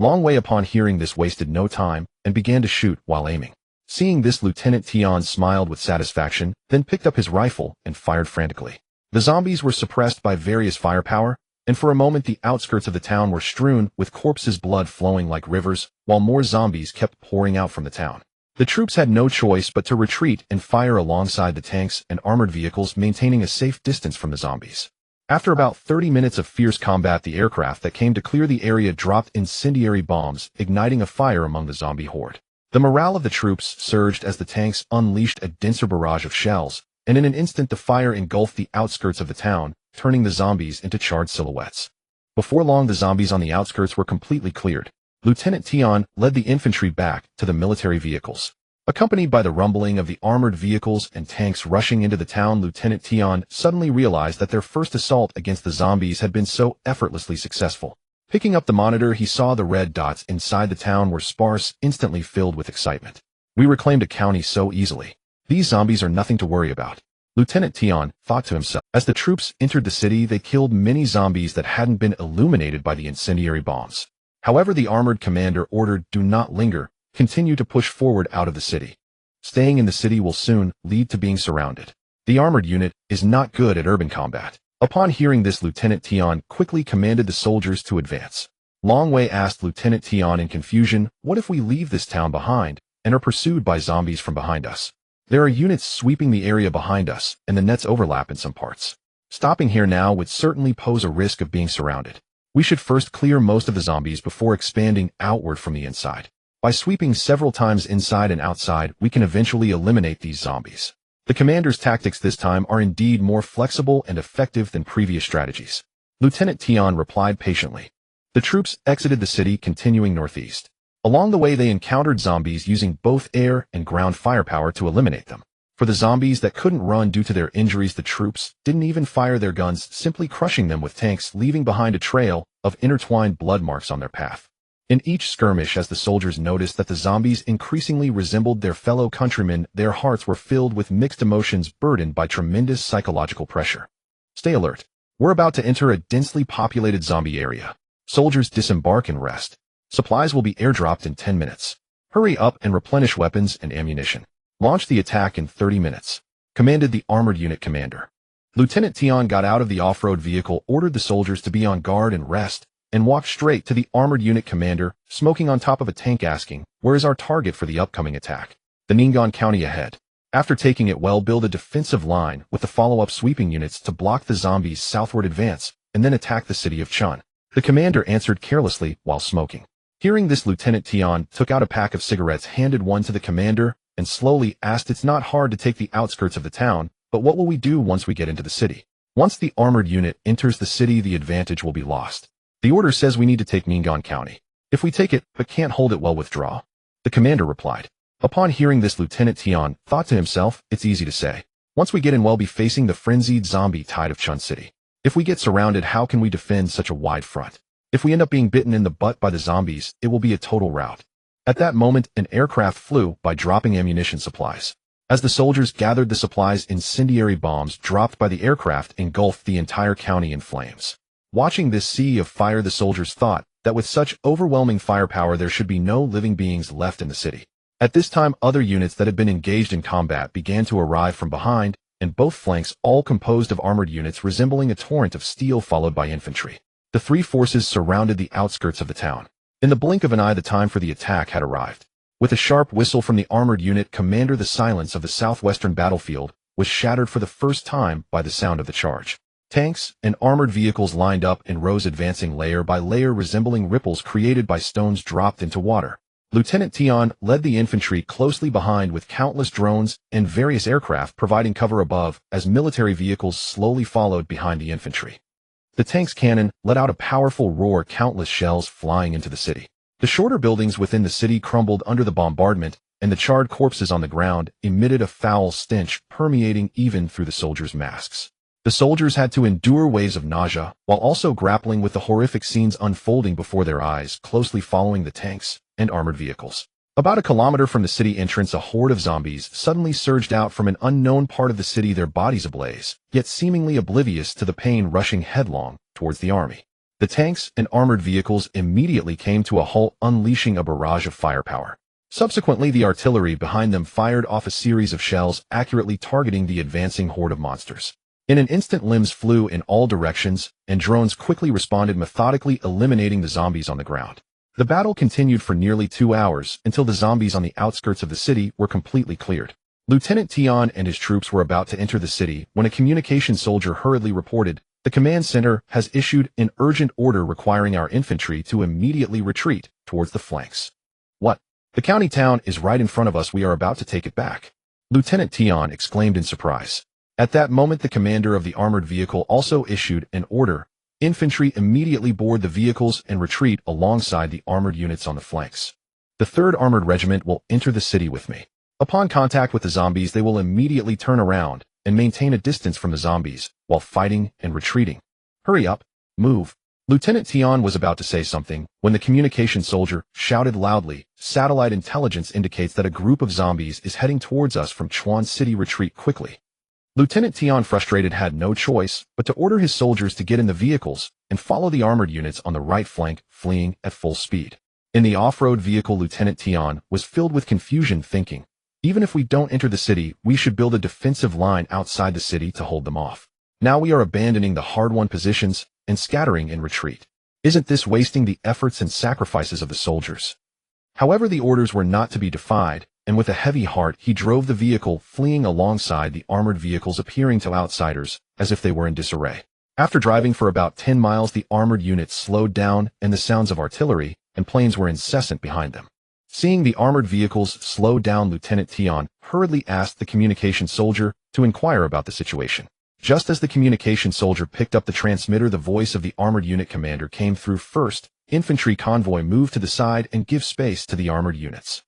Long Wei, upon hearing this, wasted no time and began to shoot while aiming. Seeing this, Lieutenant Tian smiled with satisfaction, then picked up his rifle and fired frantically. The zombies were suppressed by various firepower, and for a moment the outskirts of the town were strewn with corpses, blood flowing like rivers, while more zombies kept pouring out from the town. The troops had no choice but to retreat and fire alongside the tanks and armored vehicles, maintaining a safe distance from the zombies. After about 30 minutes of fierce combat, the aircraft that came to clear the area dropped incendiary bombs, igniting a fire among the zombie horde. The morale of the troops surged as the tanks unleashed a denser barrage of shells, and in an instant the fire engulfed the outskirts of the town, turning the zombies into charred silhouettes. Before long, the zombies on the outskirts were completely cleared. Lieutenant Tian led the infantry back to the military vehicles. Accompanied by the rumbling of the armored vehicles and tanks rushing into the town, Lieutenant Tian suddenly realized that their first assault against the zombies had been so effortlessly successful. Picking up the monitor, he saw the red dots inside the town were sparse, instantly filled with excitement. "We reclaimed a county so easily. These zombies are nothing to worry about," Lieutenant Tian thought to himself. As the troops entered the city, they killed many zombies that hadn't been illuminated by the incendiary bombs. However, the armored commander ordered, "Do not linger. Continue to push forward out of the city. Staying in the city will soon lead to being surrounded. The armored unit is not good at urban combat." Upon hearing this, Lieutenant Tian quickly commanded the soldiers to advance. Long Wei asked Lieutenant Tian in confusion, "What if we leave this town behind and are pursued by zombies from behind us? There are units sweeping the area behind us, and the nets overlap in some parts. Stopping here now would certainly pose a risk of being surrounded. We should first clear most of the zombies before expanding outward from the inside. By sweeping several times inside and outside, we can eventually eliminate these zombies." The commander's tactics this time are indeed more flexible and effective than previous strategies. Lieutenant Tian replied patiently. The troops exited the city, continuing northeast. Along the way, they encountered zombies, using both air and ground firepower to eliminate them. For the zombies that couldn't run due to their injuries, the troops didn't even fire their guns, simply crushing them with tanks, leaving behind a trail of intertwined blood marks on their path. In each skirmish, as the soldiers noticed that the zombies increasingly resembled their fellow countrymen, their hearts were filled with mixed emotions burdened by tremendous psychological pressure. Stay alert. We're about to enter a densely populated zombie area. Soldiers, disembark and rest. Supplies will be airdropped in 10 minutes. Hurry up and replenish weapons and ammunition. Launch the attack in 30 minutes. Commanded the armored unit commander. Lieutenant Tion got out of the off-road vehicle, ordered the soldiers to be on guard and rest, and walked straight to the armored unit commander, smoking on top of a tank, asking, "Where is our target for the upcoming attack?" "The Ningon County ahead. After taking it well, build a defensive line with the follow-up sweeping units to block the zombies' southward advance, and then attack the city of Chun." The commander answered carelessly while smoking. Hearing this, Lieutenant Tion took out a pack of cigarettes, handed one to the commander, and slowly asked, "It's not hard to take the outskirts of the town, but what will we do once we get into the city?" "Once the armored unit enters the city, the advantage will be lost. The order says we need to take Ningon County. If we take it, but can't hold it, well, withdraw," the commander replied. Upon hearing this, Lieutenant Tion thought to himself, "It's easy to say. Once we get in, we'll be facing the frenzied zombie tide of Chun City. If we get surrounded, how can we defend such a wide front? If we end up being bitten in the butt by the zombies, it will be a total rout." At that moment, an aircraft flew by, dropping ammunition supplies. As the soldiers gathered the supplies, incendiary bombs dropped by the aircraft engulfed the entire county in flames. Watching this sea of fire, the soldiers thought that with such overwhelming firepower there should be no living beings left in the city. At this time, other units that had been engaged in combat began to arrive from behind, and both flanks, all composed of armored units resembling a torrent of steel, followed by infantry. The three forces surrounded the outskirts of the town. In the blink of an eye, the time for the attack had arrived. With a sharp whistle from the armored unit commander, the silence of the southwestern battlefield was shattered for the first time by the sound of the charge. Tanks and armored vehicles lined up in rows, advancing layer by layer, resembling ripples created by stones dropped into water. Lieutenant Tion led the infantry closely behind, with countless drones and various aircraft providing cover above, as military vehicles slowly followed behind the infantry. The tank's cannon let out a powerful roar, countless shells flying into the city. The shorter buildings within the city crumbled under the bombardment, and the charred corpses on the ground emitted a foul stench, permeating even through the soldiers' masks. The soldiers had to endure waves of nausea, while also grappling with the horrific scenes unfolding before their eyes, closely following the tanks and armored vehicles. About a kilometer from the city entrance, a horde of zombies suddenly surged out from an unknown part of the city, their bodies ablaze, yet seemingly oblivious to the pain, rushing headlong towards the army. The tanks and armored vehicles immediately came to a halt, unleashing a barrage of firepower. Subsequently, the artillery behind them fired off a series of shells, accurately targeting the advancing horde of monsters. In an instant, limbs flew in all directions, and drones quickly responded, methodically eliminating the zombies on the ground. The battle continued for nearly 2 hours, until the zombies on the outskirts of the city were completely cleared. Lieutenant Tion and his troops were about to enter the city when a communication soldier hurriedly reported, "The command center has issued an urgent order requiring our infantry to immediately retreat towards the flanks." "What? The county town is right in front of us. We are about to take it back," Lieutenant Tion exclaimed in surprise. At that moment, the commander of the armored vehicle also issued an order. Infantry immediately board the vehicles and retreat alongside the armored units on the flanks. "The 3rd Armored Regiment will enter the city with me. Upon contact with the zombies, they will immediately turn around and maintain a distance from the zombies while fighting and retreating. Hurry up, move." Lieutenant Tion was about to say something when the communication soldier shouted loudly, "Satellite intelligence indicates that a group of zombies is heading towards us from Chuan City. Retreat quickly." Lieutenant Tion, frustrated, had no choice but to order his soldiers to get in the vehicles and follow the armored units on the right flank, fleeing at full speed. In the off-road vehicle, Lieutenant Tion was filled with confusion, thinking, "Even if we don't enter the city, we should build a defensive line outside the city to hold them off. Now we are abandoning the hard-won positions and scattering in retreat. Isn't this wasting the efforts and sacrifices of the soldiers?" However, the orders were not to be defied, and with a heavy heart he drove the vehicle, fleeing alongside the armored vehicles, appearing to outsiders as if they were in disarray. After driving for about 10 miles, the armored units slowed down, and the sounds of artillery and planes were incessant behind them. Seeing the armored vehicles slow down, Lieutenant Tion hurriedly asked the communication soldier to inquire about the situation. Just as the communication soldier picked up the transmitter, the voice of the armored unit commander came through. "First infantry convoy, move to the side and give space to the armored units."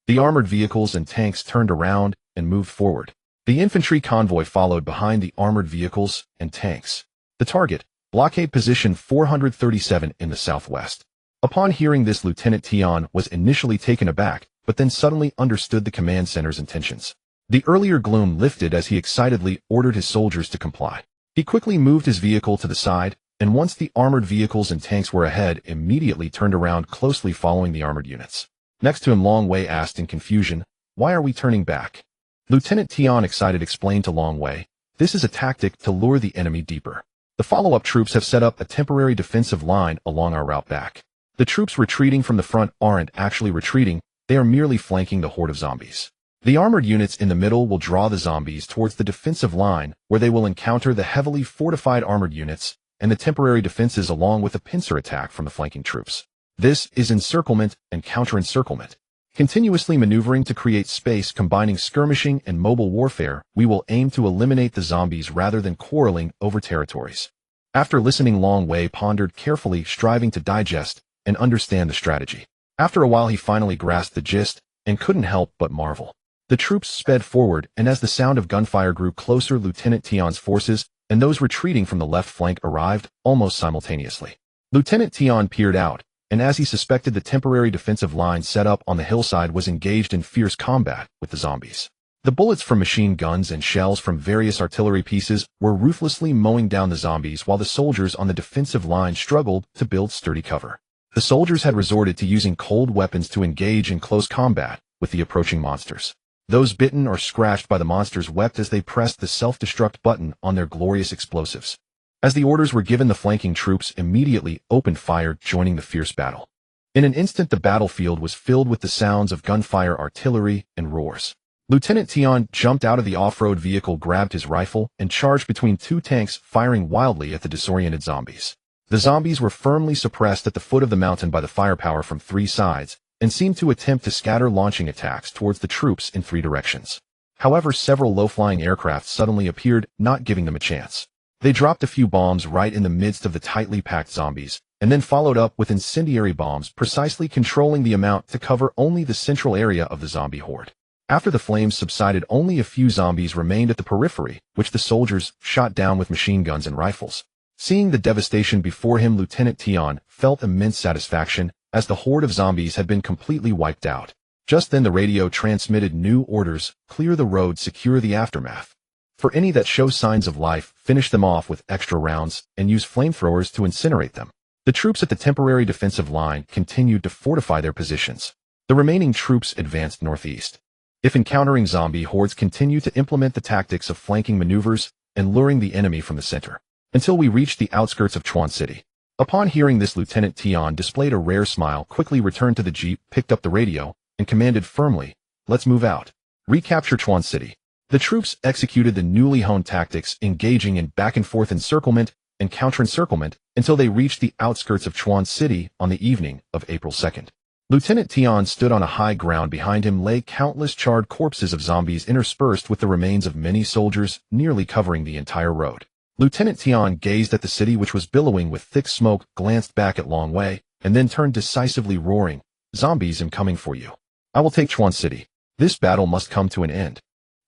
The armored vehicles and tanks turned around and moved forward. The infantry convoy followed behind the armored vehicles and tanks. The target, blockade position 437 in the southwest. Upon hearing this, Lieutenant Tian was initially taken aback, but then suddenly understood the command center's intentions. The earlier gloom lifted as he excitedly ordered his soldiers to comply. He quickly moved his vehicle to the side, and once the armored vehicles and tanks were ahead, immediately turned around, closely following the armored units. Next to him, Long Wei asked in confusion, "Why are we turning back?" Lieutenant Tian, excited, explained to Long Wei, "This is a tactic to lure the enemy deeper. The follow-up troops have set up a temporary defensive line along our route back. The troops retreating from the front aren't actually retreating, they are merely flanking the horde of zombies. The armored units in the middle will draw the zombies towards the defensive line, where they will encounter the heavily fortified armored units and the temporary defenses along with a pincer attack from the flanking troops. This is encirclement and counter-encirclement. Continuously maneuvering to create space, combining skirmishing and mobile warfare, we will aim to eliminate the zombies rather than quarreling over territories." After listening, Long Wei pondered carefully, striving to digest and understand the strategy. After a while, he finally grasped the gist and couldn't help but marvel. The troops sped forward, and as the sound of gunfire grew closer, Lieutenant Tian's forces and those retreating from the left flank arrived almost simultaneously. Lieutenant Tian peered out, and as he suspected, the temporary defensive line set up on the hillside was engaged in fierce combat with the zombies. The bullets from machine guns and shells from various artillery pieces were ruthlessly mowing down the zombies, while the soldiers on the defensive line struggled to build sturdy cover. The soldiers had resorted to using cold weapons to engage in close combat with the approaching monsters. Those bitten or scratched by the monsters wept as they pressed the self-destruct button on their glorious explosives. As the orders were given, the flanking troops immediately opened fire, joining the fierce battle. In an instant, the battlefield was filled with the sounds of gunfire, artillery, and roars. Lieutenant Tian jumped out of the off-road vehicle, grabbed his rifle, and charged between two tanks, firing wildly at the disoriented zombies. The zombies were firmly suppressed at the foot of the mountain by the firepower from three sides, and seemed to attempt to scatter launching attacks towards the troops in three directions. However, several low-flying aircraft suddenly appeared, not giving them a chance. They dropped a few bombs right in the midst of the tightly packed zombies, and then followed up with incendiary bombs, precisely controlling the amount to cover only the central area of the zombie horde. After the flames subsided, only a few zombies remained at the periphery, which the soldiers shot down with machine guns and rifles. Seeing the devastation before him, Lieutenant Tian felt immense satisfaction, as the horde of zombies had been completely wiped out. Just then the radio transmitted new orders: clear the road, secure the aftermath. For any that show signs of life, finish them off with extra rounds, and use flamethrowers to incinerate them. The troops at the temporary defensive line continued to fortify their positions. The remaining troops advanced northeast. If encountering zombie hordes, continue to implement the tactics of flanking maneuvers and luring the enemy from the center, until we reached the outskirts of Chuan City. Upon hearing this, Lieutenant Tian displayed a rare smile, quickly returned to the jeep, picked up the radio, and commanded firmly, "Let's move out. Recapture Chuan City." The troops executed the newly honed tactics, engaging in back-and-forth encirclement and counter-encirclement until they reached the outskirts of Chuan City on the evening of April 2nd. Lieutenant Tian stood on a high ground. Behind him lay countless charred corpses of zombies, interspersed with the remains of many soldiers, nearly covering the entire road. Lieutenant Tian gazed at the city, which was billowing with thick smoke, glanced back at Long Wei, and then turned decisively, roaring, "Zombies, I'm coming for you. I will take Chuan City. This battle must come to an end."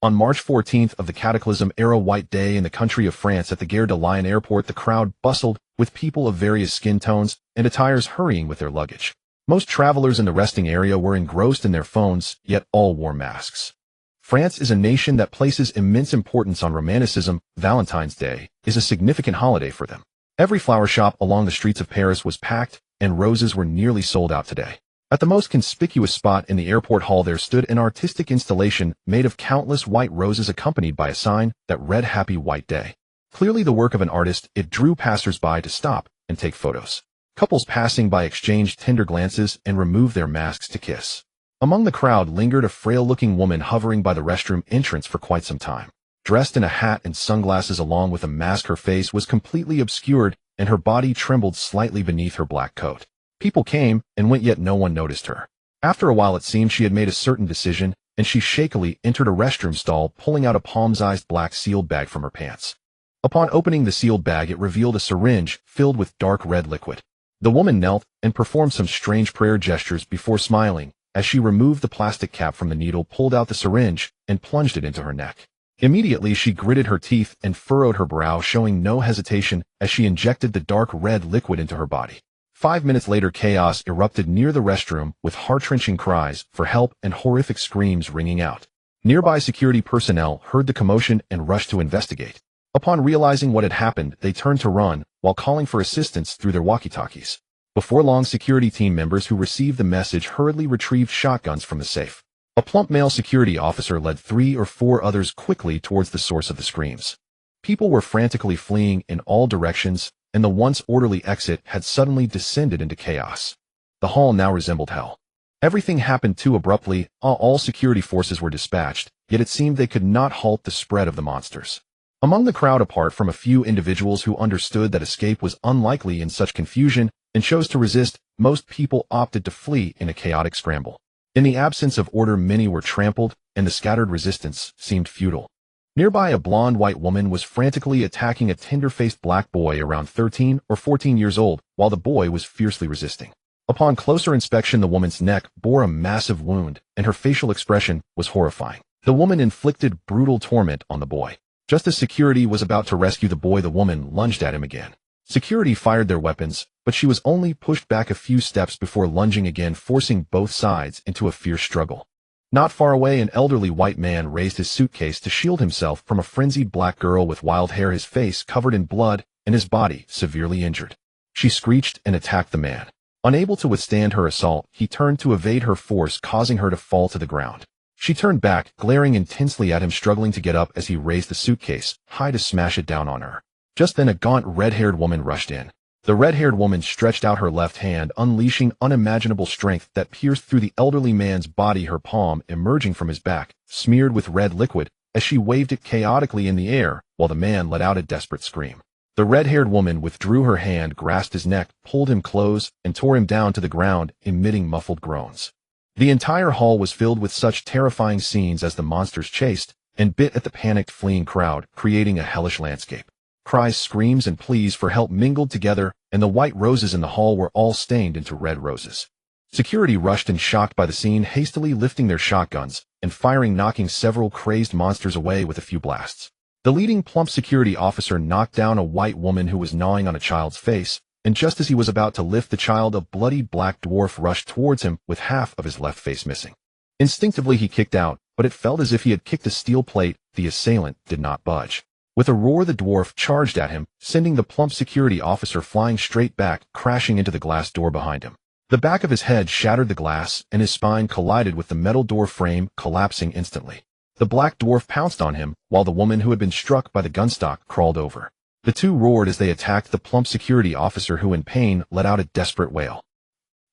On March 14th of the Cataclysm era, White Day, in the country of France, at the Gare de Lyon airport, the crowd bustled with people of various skin tones and attires hurrying with their luggage. Most travelers in the resting area were engrossed in their phones, yet all wore masks. France is a nation that places immense importance on romanticism. Valentine's Day is a significant holiday for them. Every flower shop along the streets of Paris was packed, and roses were nearly sold out today. At the most conspicuous spot in the airport hall, there stood an artistic installation made of countless white roses, accompanied by a sign that read "Happy White Day." Clearly the work of an artist, it drew passers-by to stop and take photos. Couples passing by exchanged tender glances and removed their masks to kiss. Among the crowd lingered a frail-looking woman hovering by the restroom entrance for quite some time. Dressed in a hat and sunglasses along with a mask, her face was completely obscured and her body trembled slightly beneath her black coat. People came and went, yet no one noticed her. After a while, it seemed she had made a certain decision, and she shakily entered a restroom stall, pulling out a palm-sized black sealed bag from her pants. Upon opening the sealed bag, it revealed a syringe filled with dark red liquid. The woman knelt and performed some strange prayer gestures before smiling as she removed the plastic cap from the needle, pulled out the syringe, and plunged it into her neck. Immediately, she gritted her teeth and furrowed her brow, showing no hesitation as she injected the dark red liquid into her body. 5 minutes later, chaos erupted near the restroom with heart-wrenching cries for help and horrific screams ringing out. Nearby security personnel heard the commotion and rushed to investigate. Upon realizing what had happened, they turned to run while calling for assistance through their walkie-talkies. Before long, security team members who received the message hurriedly retrieved shotguns from the safe. A plump male security officer led 3 or 4 others quickly towards the source of the screams. People were frantically fleeing in all directions, and the once orderly exit had suddenly descended into chaos. The hall now resembled hell. Everything happened too abruptly. All security forces were dispatched, yet it seemed they could not halt the spread of the monsters. Among the crowd, apart from a few individuals who understood that escape was unlikely in such confusion and chose to resist, most people opted to flee in a chaotic scramble. In the absence of order, many were trampled, and the scattered resistance seemed futile. Nearby, a blonde white woman was frantically attacking a tender-faced black boy around 13 or 14 years old, while the boy was fiercely resisting. Upon closer inspection, the woman's neck bore a massive wound, and her facial expression was horrifying. The woman inflicted brutal torment on the boy. Just as security was about to rescue the boy, the woman lunged at him again. Security fired their weapons, but she was only pushed back a few steps before lunging again, forcing both sides into a fierce struggle. Not far away, an elderly white man raised his suitcase to shield himself from a frenzied black girl with wild hair, his face covered in blood and his body severely injured. She screeched and attacked the man. Unable to withstand her assault, he turned to evade her force, causing her to fall to the ground. She turned back, glaring intensely at him, struggling to get up as he raised the suitcase, high to smash it down on her. Just then, a gaunt red-haired woman rushed in. The red-haired woman stretched out her left hand, unleashing unimaginable strength that pierced through the elderly man's body, her palm emerging from his back, smeared with red liquid, as she waved it chaotically in the air, while the man let out a desperate scream. The red-haired woman withdrew her hand, grasped his neck, pulled him close, and tore him down to the ground, emitting muffled groans. The entire hall was filled with such terrifying scenes as the monsters chased and bit at the panicked fleeing crowd, creating a hellish landscape. Cries, screams, and pleas for help mingled together, and the white roses in the hall were all stained into red roses. Security rushed in, shocked by the scene, hastily lifting their shotguns and firing, knocking several crazed monsters away with a few blasts. The leading plump security officer knocked down a white woman who was gnawing on a child's face, and just as he was about to lift the child, a bloody black dwarf rushed towards him with half of his left face missing. Instinctively, he kicked out, but it felt as if he had kicked a steel plate. The assailant did not budge. With a roar, the dwarf charged at him, sending the plump security officer flying straight back, crashing into the glass door behind him. The back of his head shattered the glass, and his spine collided with the metal door frame, collapsing instantly. The black dwarf pounced on him, while the woman who had been struck by the gunstock crawled over. The two roared as they attacked the plump security officer, who in pain let out a desperate wail.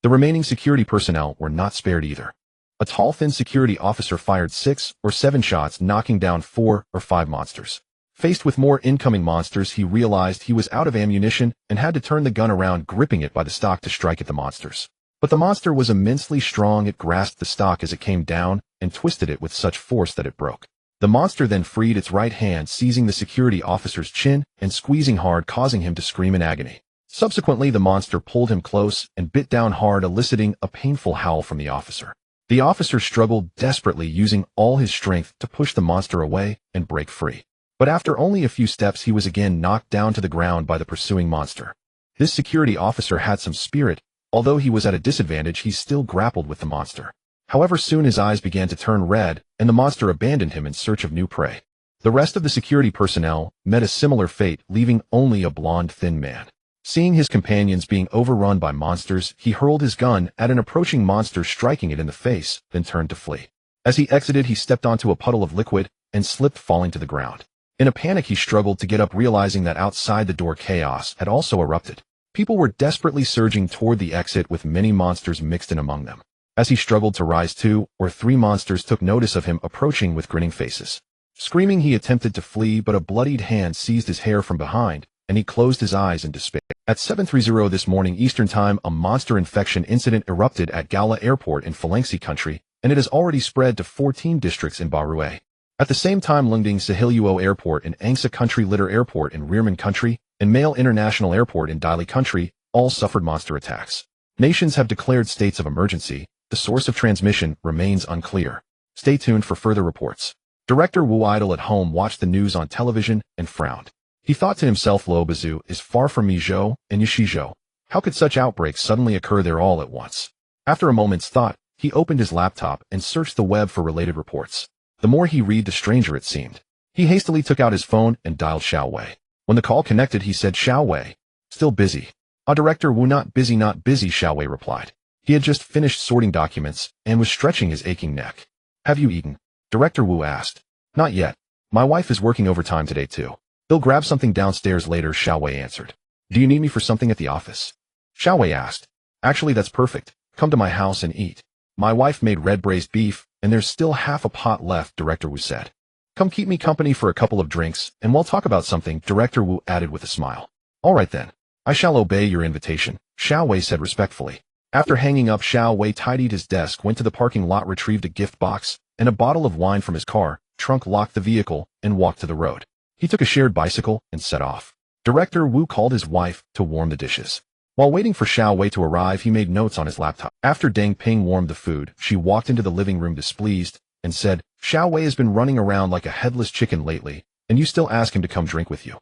The remaining security personnel were not spared either. A tall, thin security officer fired 6 or 7 shots, knocking down 4 or 5 monsters. Faced with more incoming monsters, he realized he was out of ammunition and had to turn the gun around, gripping it by the stock to strike at the monsters. But the monster was immensely strong. It grasped the stock as it came down and twisted it with such force that it broke. The monster then freed its right hand, seizing the security officer's chin and squeezing hard, causing him to scream in agony. Subsequently, the monster pulled him close and bit down hard, eliciting a painful howl from the officer. The officer struggled desperately, using all his strength to push the monster away and break free. But after only a few steps, he was again knocked down to the ground by the pursuing monster. This security officer had some spirit. Although he was at a disadvantage, he still grappled with the monster. However, soon his eyes began to turn red, and the monster abandoned him in search of new prey. The rest of the security personnel met a similar fate, leaving only a blonde, thin man. Seeing his companions being overrun by monsters, he hurled his gun at an approaching monster, striking it in the face, then turned to flee. As he exited, he stepped onto a puddle of liquid and slipped, falling to the ground. In a panic, he struggled to get up, realizing that outside the door chaos had also erupted. People were desperately surging toward the exit, with many monsters mixed in among them. As he struggled to rise, 2 or 3 monsters took notice of him, approaching with grinning faces. Screaming, he attempted to flee, but a bloodied hand seized his hair from behind, and he closed his eyes in despair. At 7:30 this morning Eastern Time, a monster infection incident erupted at Gala Airport in Phalanxi country, and it has already spread to 14 districts in Barueh. At the same time, Lungding Sahiluo Airport in Angsa Country, Litter Airport in Rearman Country, and Mail International Airport in Dili Country all suffered monster attacks. Nations have declared states of emergency. The source of transmission remains unclear. Stay tuned for further reports. Director Wu Idol at home watched the news on television and frowned. He thought to himself, Lo Bazhu is far from Mizhou and Yishizhou. How could such outbreaks suddenly occur there all at once? After a moment's thought, he opened his laptop and searched the web for related reports. The more he read, the stranger it seemed. He hastily took out his phone and dialed Xiao Wei. When the call connected, he said, "Xiao Wei. Still busy." Director Wu, not busy, Xiao Wei replied. He had just finished sorting documents and was stretching his aching neck. "Have you eaten?" Director Wu asked. "Not yet. My wife is working overtime today too. They'll grab something downstairs later," Xiao Wei answered. "Do you need me for something at the office?" Xiao Wei asked. "Actually, that's perfect. Come to my house and eat. My wife made red braised beef, and there's still half a pot left," Director Wu said. "Come keep me company for a couple of drinks, and we'll talk about something," Director Wu added with a smile. "All right then. I shall obey your invitation," Xiao Wei said respectfully. After hanging up, Xiao Wei tidied his desk, went to the parking lot, retrieved a gift box and a bottle of wine from his car, trunk locked the vehicle, and walked to the road. He took a shared bicycle and set off. Director Wu called his wife to warm the dishes. While waiting for Xiao Wei to arrive, he made notes on his laptop. After Deng Ping warmed the food, she walked into the living room displeased and said, "Xiao Wei has been running around like a headless chicken lately, and you still ask him to come drink with you.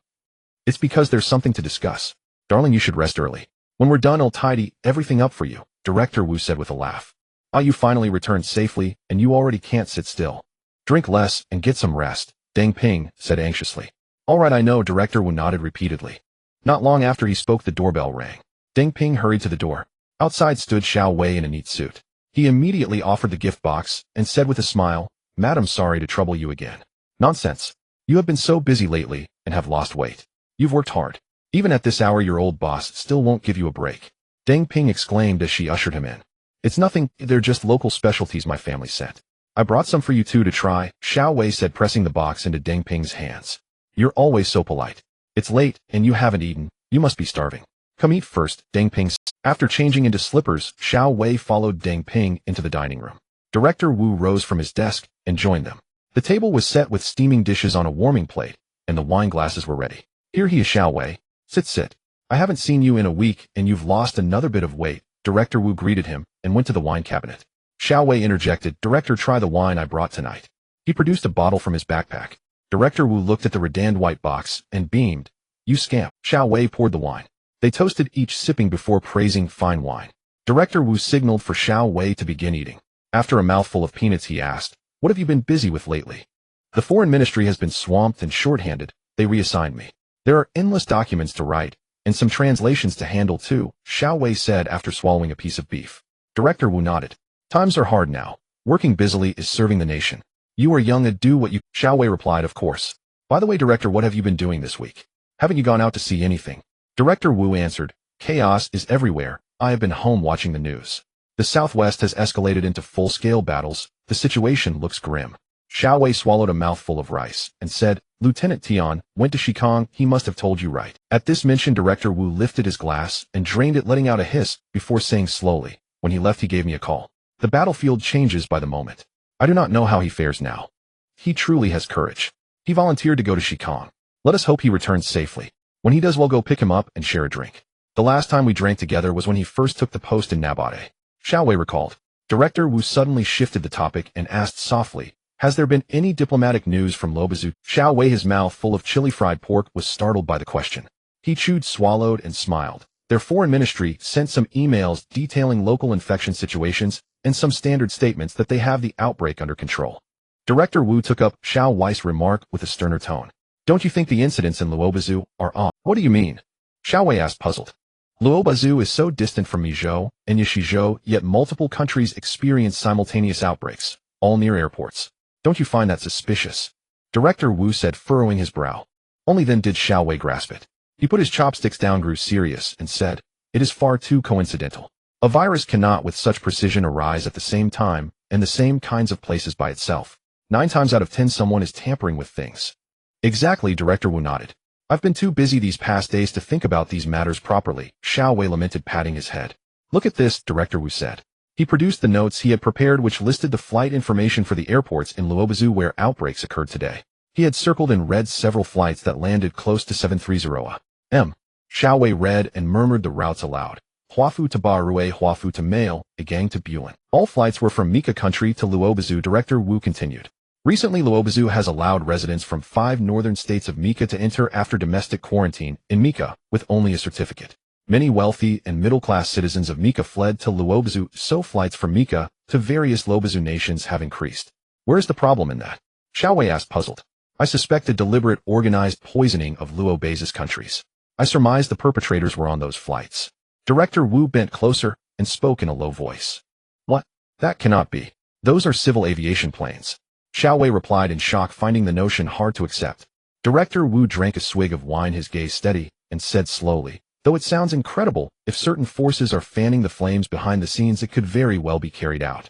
It's because there's something to discuss. Darling, you should rest early. When we're done, I'll tidy everything up for you," Director Wu said with a laugh. "Ah, you finally returned safely, and you already can't sit still. Drink less and get some rest," Deng Ping said anxiously. "All right, I know," Director Wu nodded repeatedly. Not long after he spoke, the doorbell rang. Deng Ping hurried to the door. Outside stood Xiao Wei in a neat suit. He immediately offered the gift box and said with a smile, "Madam, sorry to trouble you again." "Nonsense. You have been so busy lately and have lost weight. You've worked hard. Even at this hour, your old boss still won't give you a break," Deng Ping exclaimed as she ushered him in. "It's nothing, they're just local specialties my family sent. I brought some for you two to try," Xiao Wei said, pressing the box into Deng Ping's hands. "You're always so polite. It's late and you haven't eaten. You must be starving. Come eat first," Deng Ping said. After changing into slippers, Xiao Wei followed Deng Ping into the dining room. Director Wu rose from his desk and joined them. The table was set with steaming dishes on a warming plate, and the wine glasses were ready. "Here he is, Xiao Wei. Sit. I haven't seen you in a week, and you've lost another bit of weight," Director Wu greeted him and went to the wine cabinet. Xiao Wei interjected, "Director, try the wine I brought tonight." He produced a bottle from his backpack. Director Wu looked at the redand white box and beamed. "You scamp." Xiao Wei poured the wine. They toasted, each sipping before praising fine wine. Director Wu signaled for Xiao Wei to begin eating. After a mouthful of peanuts, he asked, "What have you been busy with lately?" "The foreign ministry has been swamped and short-handed. They reassigned me. There are endless documents to write, and some translations to handle too," Xiao Wei said after swallowing a piece of beef. Director Wu nodded. "Times are hard now. Working busily is serving the nation. You are young and do what you..." Xiao Wei replied, "Of course. By the way, Director, what have you been doing this week? Haven't you gone out to see anything?" Director Wu answered, "Chaos is everywhere. I have been home watching the news. The Southwest has escalated into full-scale battles. The situation looks grim." Xiao Wei swallowed a mouthful of rice and said, "Lieutenant Tian went to Shikong. He must have told you right." At this mention, Director Wu lifted his glass and drained it, letting out a hiss before saying slowly, "When he left, he gave me a call. The battlefield changes by the moment. I do not know how he fares now. He truly has courage. He volunteered to go to Shikong. Let us hope he returns safely. When he does, we'll go pick him up and share a drink. The last time we drank together was when he first took the post in Nabate," Xiao Wei recalled. Director Wu suddenly shifted the topic and asked softly, "Has there been any diplomatic news from Luobazu?" Xiao Wei, his mouth full of chili fried pork, was startled by the question. He chewed, swallowed, and smiled. Their foreign ministry sent some emails detailing local infection situations and some standard statements that they have the outbreak under control. Director Wu took up Xiao Wei's remark with a sterner tone. "Don't you think the incidents in Luobazu are odd?" "What do you mean?" Xiao Wei asked, puzzled. "Luobazu is so distant from Mizhou and Yishizhou, yet multiple countries experience simultaneous outbreaks, all near airports. Don't you find that suspicious?" Director Wu said, furrowing his brow. Only then did Xiao Wei grasp it. He put his chopsticks down, grew serious, and said, "It is far too coincidental. A virus cannot with such precision arise at the same time and the same kinds of places by itself. 9 times out of 10 someone is tampering with things." "Exactly," Director Wu nodded. "I've been too busy these past days to think about these matters properly," Xiao Wei lamented, patting his head. "Look at this," Director Wu said. He produced the notes he had prepared, which listed the flight information for the airports in Luobazu where outbreaks occurred today. He had circled in red several flights that landed close to 730 m. Xiao Wei read and murmured the routes aloud. Huafu to Barue, Huafu to Mail, Igang to Bulan. All flights were from Mika country to Luobazu. Director Wu continued. Recently, Luobazu has allowed residents from 5 northern states of Mika to enter after domestic quarantine in Mika with only a certificate. Many wealthy and middle-class citizens of Mika fled to Luobazu, so flights from Mika to various Lobazu nations have increased. Where's the problem in that? Xiao Wei asked, puzzled. I suspect a deliberate, organized poisoning of Luobazu's countries. I surmise the perpetrators were on those flights. Director Wu bent closer and spoke in a low voice. What? That cannot be. Those are civil aviation planes. Xiao Wei replied in shock, finding the notion hard to accept. Director Wu drank a swig of wine, his gaze steady, and said slowly, though it sounds incredible, if certain forces are fanning the flames behind the scenes, it could very well be carried out.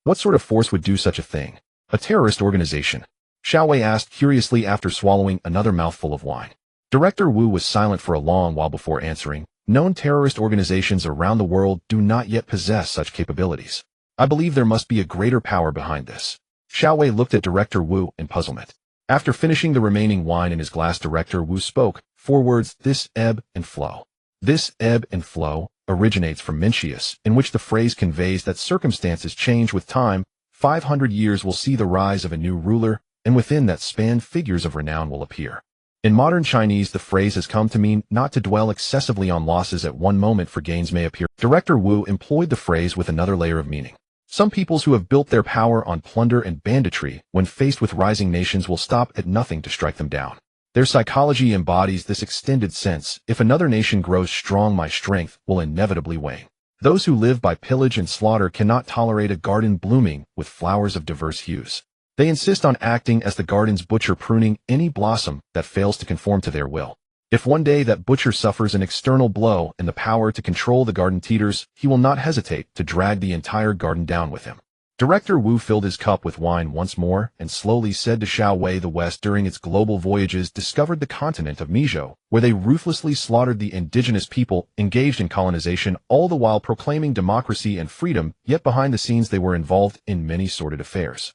What sort of force would do such a thing? A terrorist organization? Xiao Wei asked curiously after swallowing another mouthful of wine. Director Wu was silent for a long while before answering. Known terrorist organizations around the world do not yet possess such capabilities. I believe there must be a greater power behind this. Xiao Wei looked at Director Wu in puzzlement. After finishing the remaining wine in his glass, Director Wu spoke, 4 words, this ebb and flow. This ebb and flow originates from Mencius, in which the phrase conveys that circumstances change with time. 500 years will see the rise of a new ruler, and within that span figures of renown will appear. In modern Chinese, the phrase has come to mean not to dwell excessively on losses at one moment, for gains may appear. Director Wu employed the phrase with another layer of meaning. Some peoples who have built their power on plunder and banditry, when faced with rising nations, will stop at nothing to strike them down. Their psychology embodies this extended sense: if another nation grows strong, my strength will inevitably wane. Those who live by pillage and slaughter cannot tolerate a garden blooming with flowers of diverse hues. They insist on acting as the garden's butcher, pruning any blossom that fails to conform to their will. If one day that butcher suffers an external blow and the power to control the garden teeters, he will not hesitate to drag the entire garden down with him. Director Wu filled his cup with wine once more and slowly said to Xiao Wei, the West during its global voyages discovered the continent of Mijo, where they ruthlessly slaughtered the indigenous people engaged in colonization, all the while proclaiming democracy and freedom, yet behind the scenes they were involved in many sordid affairs.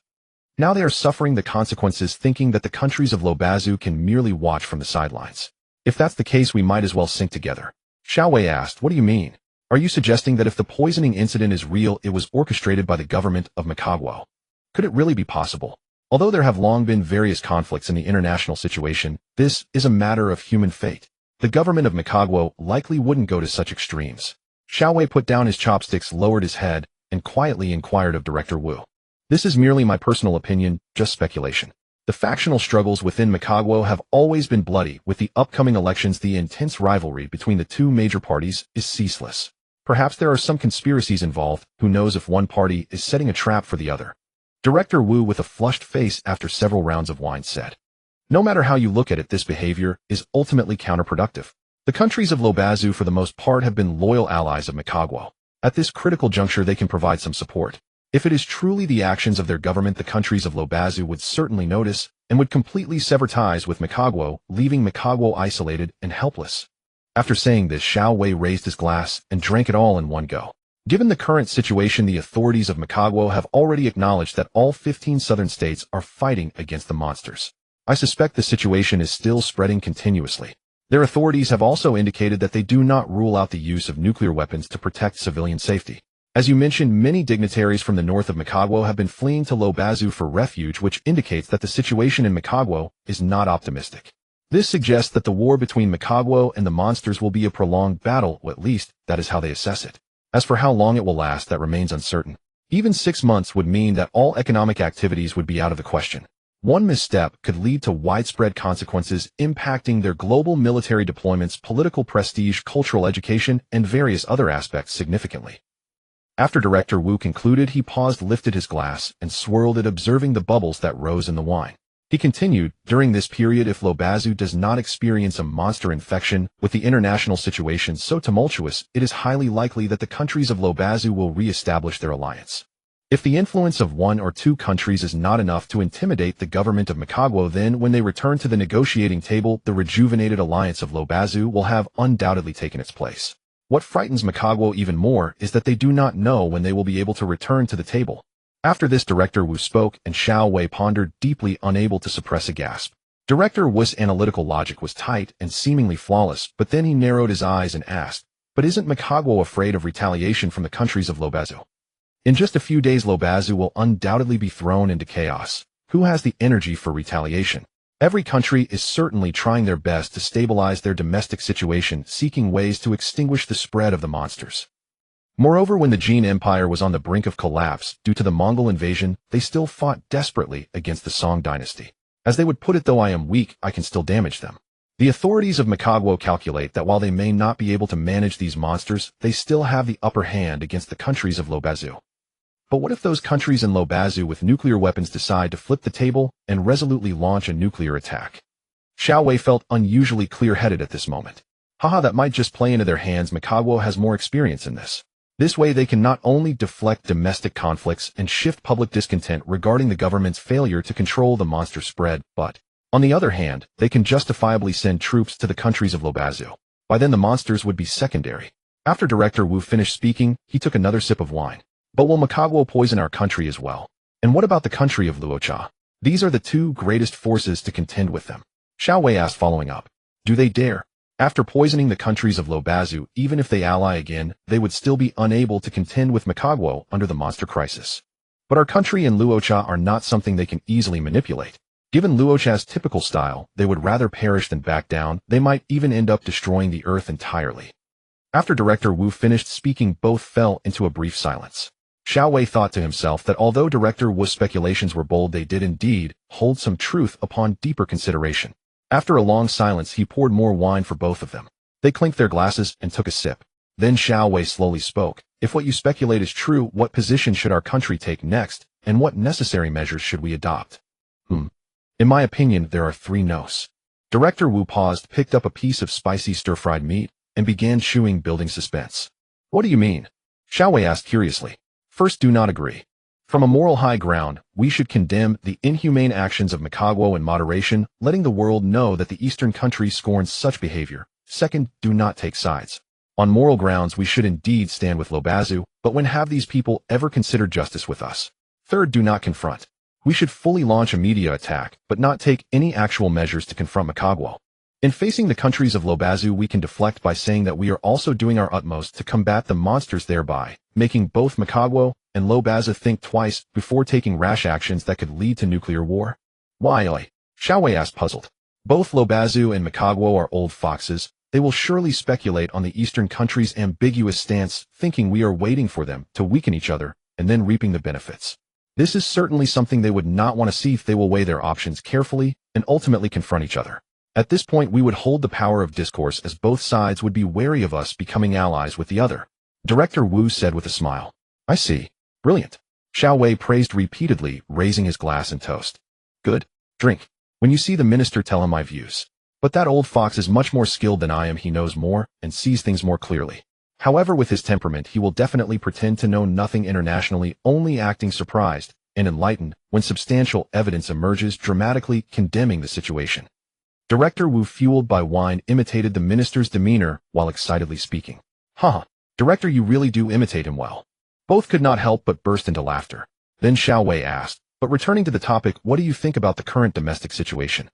Now they are suffering the consequences, thinking that the countries of Lobazu can merely watch from the sidelines. If that's the case, we might as well sink together. Xiao Wei asked, what do you mean? Are you suggesting that if the poisoning incident is real, it was orchestrated by the government of Mikagwo? Could it really be possible? Although there have long been various conflicts in the international situation, this is a matter of human fate. The government of Mikagwo likely wouldn't go to such extremes. Xiao Wei put down his chopsticks, lowered his head, and quietly inquired of Director Wu. This is merely my personal opinion, just speculation. The factional struggles within Mikagwo have always been bloody. With the upcoming elections, the intense rivalry between the two major parties is ceaseless. Perhaps there are some conspiracies involved. Who knows if one party is setting a trap for the other? Director Wu, with a flushed face after several rounds of wine, said, no matter how you look at it, this behavior is ultimately counterproductive. The countries of Lobazu for the most part have been loyal allies of Mikagwo. At this critical juncture, they can provide some support. If it is truly the actions of their government, the countries of Lobazu would certainly notice and would completely sever ties with Mikagwo, leaving Mikagwo isolated and helpless. After saying this, Xiao Wei raised his glass and drank it all in one go. Given the current situation, the authorities of Mikagwo have already acknowledged that all 15 southern states are fighting against the monsters. I suspect the situation is still spreading continuously. Their authorities have also indicated that they do not rule out the use of nuclear weapons to protect civilian safety. As you mentioned, many dignitaries from the north of Mikagwo have been fleeing to Lobazu for refuge, which indicates that the situation in Mikagwo is not optimistic. This suggests that the war between Mikagwo and the monsters will be a prolonged battle, or at least that is how they assess it. As for how long it will last, that remains uncertain. Even 6 months would mean that all economic activities would be out of the question. One misstep could lead to widespread consequences impacting their global military deployments, political prestige, cultural education, and various other aspects significantly. After Director Wu concluded, he paused, lifted his glass, and swirled it, observing the bubbles that rose in the wine. He continued, during this period, if Lobazu does not experience a monster infection, with the international situation so tumultuous, it is highly likely that the countries of Lobazu will re-establish their alliance. If the influence of 1 or 2 countries is not enough to intimidate the government of Mikagwo, then when they return to the negotiating table, the rejuvenated alliance of Lobazu will have undoubtedly taken its place. What frightens Mikagwo even more is that they do not know when they will be able to return to the table. After this, Director Wu spoke, and Xiao Wei pondered deeply, unable to suppress a gasp. Director Wu's analytical logic was tight and seemingly flawless, but then he narrowed his eyes and asked, but isn't Mikagwo afraid of retaliation from the countries of Lobazu? In just a few days, Lobazu will undoubtedly be thrown into chaos. Who has the energy for retaliation? Every country is certainly trying their best to stabilize their domestic situation, seeking ways to extinguish the spread of the monsters. Moreover, when the Jin Empire was on the brink of collapse due to the Mongol invasion, they still fought desperately against the Song dynasty. As they would put it, though I am weak, I can still damage them. The authorities of Mikagwo calculate that while they may not be able to manage these monsters, they still have the upper hand against the countries of Lobazu. But what if those countries in Lobazu with nuclear weapons decide to flip the table and resolutely launch a nuclear attack? Xiao Wei felt unusually clear-headed at this moment. Haha, that might just play into their hands. Mikagwo has more experience in this. This way they can not only deflect domestic conflicts and shift public discontent regarding the government's failure to control the monster spread, but, on the other hand, they can justifiably send troops to the countries of Lobazu. By then the monsters would be secondary. After Director Wu finished speaking, he took another sip of wine. But will Mikagwo poison our country as well? And what about the country of Luocha? These are the two greatest forces to contend with them. Xiao Wei asked, following up. Do they dare? After poisoning the countries of Lobazu, even if they ally again, they would still be unable to contend with Mikagwo under the monster crisis. But our country and Luocha are not something they can easily manipulate. Given Luocha's typical style, they would rather perish than back down. They might even end up destroying the earth entirely. After Director Wu finished speaking, both fell into a brief silence. Xiao Wei thought to himself that although Director Wu's speculations were bold, they did indeed hold some truth upon deeper consideration. After a long silence, he poured more wine for both of them. They clinked their glasses and took a sip. Then Xiao Wei slowly spoke. If what you speculate is true, what position should our country take next, and what necessary measures should we adopt? In my opinion, there are 3 no's. Director Wu paused, picked up a piece of spicy stir-fried meat, and began chewing, building suspense. What do you mean? Xiao Wei asked curiously. First, do not agree. From a moral high ground, we should condemn the inhumane actions of Mikagwo in moderation, letting the world know that the Eastern country scorns such behavior. Second, do not take sides. On moral grounds, we should indeed stand with Lobazu, but when have these people ever considered justice with us? Third, do not confront. We should fully launch a media attack, but not take any actual measures to confront Mikagwo. In facing the countries of Lobazu, we can deflect by saying that we are also doing our utmost to combat the monsters, thereby making both Mikagwo and Lobazu think twice before taking rash actions that could lead to nuclear war. Why? Xiao Wei asked, puzzled. Both Lobazu and Mikagwo are old foxes. They will surely speculate on the Eastern countries' ambiguous stance, thinking we are waiting for them to weaken each other and then reaping the benefits. This is certainly something they would not want to see. If they will weigh their options carefully and ultimately confront each other. At this point, we would hold the power of discourse, as both sides would be wary of us becoming allies with the other. Director Wu said with a smile. I see. Brilliant. Xiao Wei praised repeatedly, raising his glass and toast. Good. Drink. When you see the minister, tell him my views. But that old fox is much more skilled than I am. He knows more and sees things more clearly. However, with his temperament, he will definitely pretend to know nothing internationally, only acting surprised and enlightened when substantial evidence emerges, dramatically condemning the situation. Director Wu, fueled by wine, imitated the minister's demeanor while excitedly speaking. Director, you really do imitate him well. Both could not help but burst into laughter. Then Xiao Wei asked, but returning to the topic, what do you think about the current domestic situation?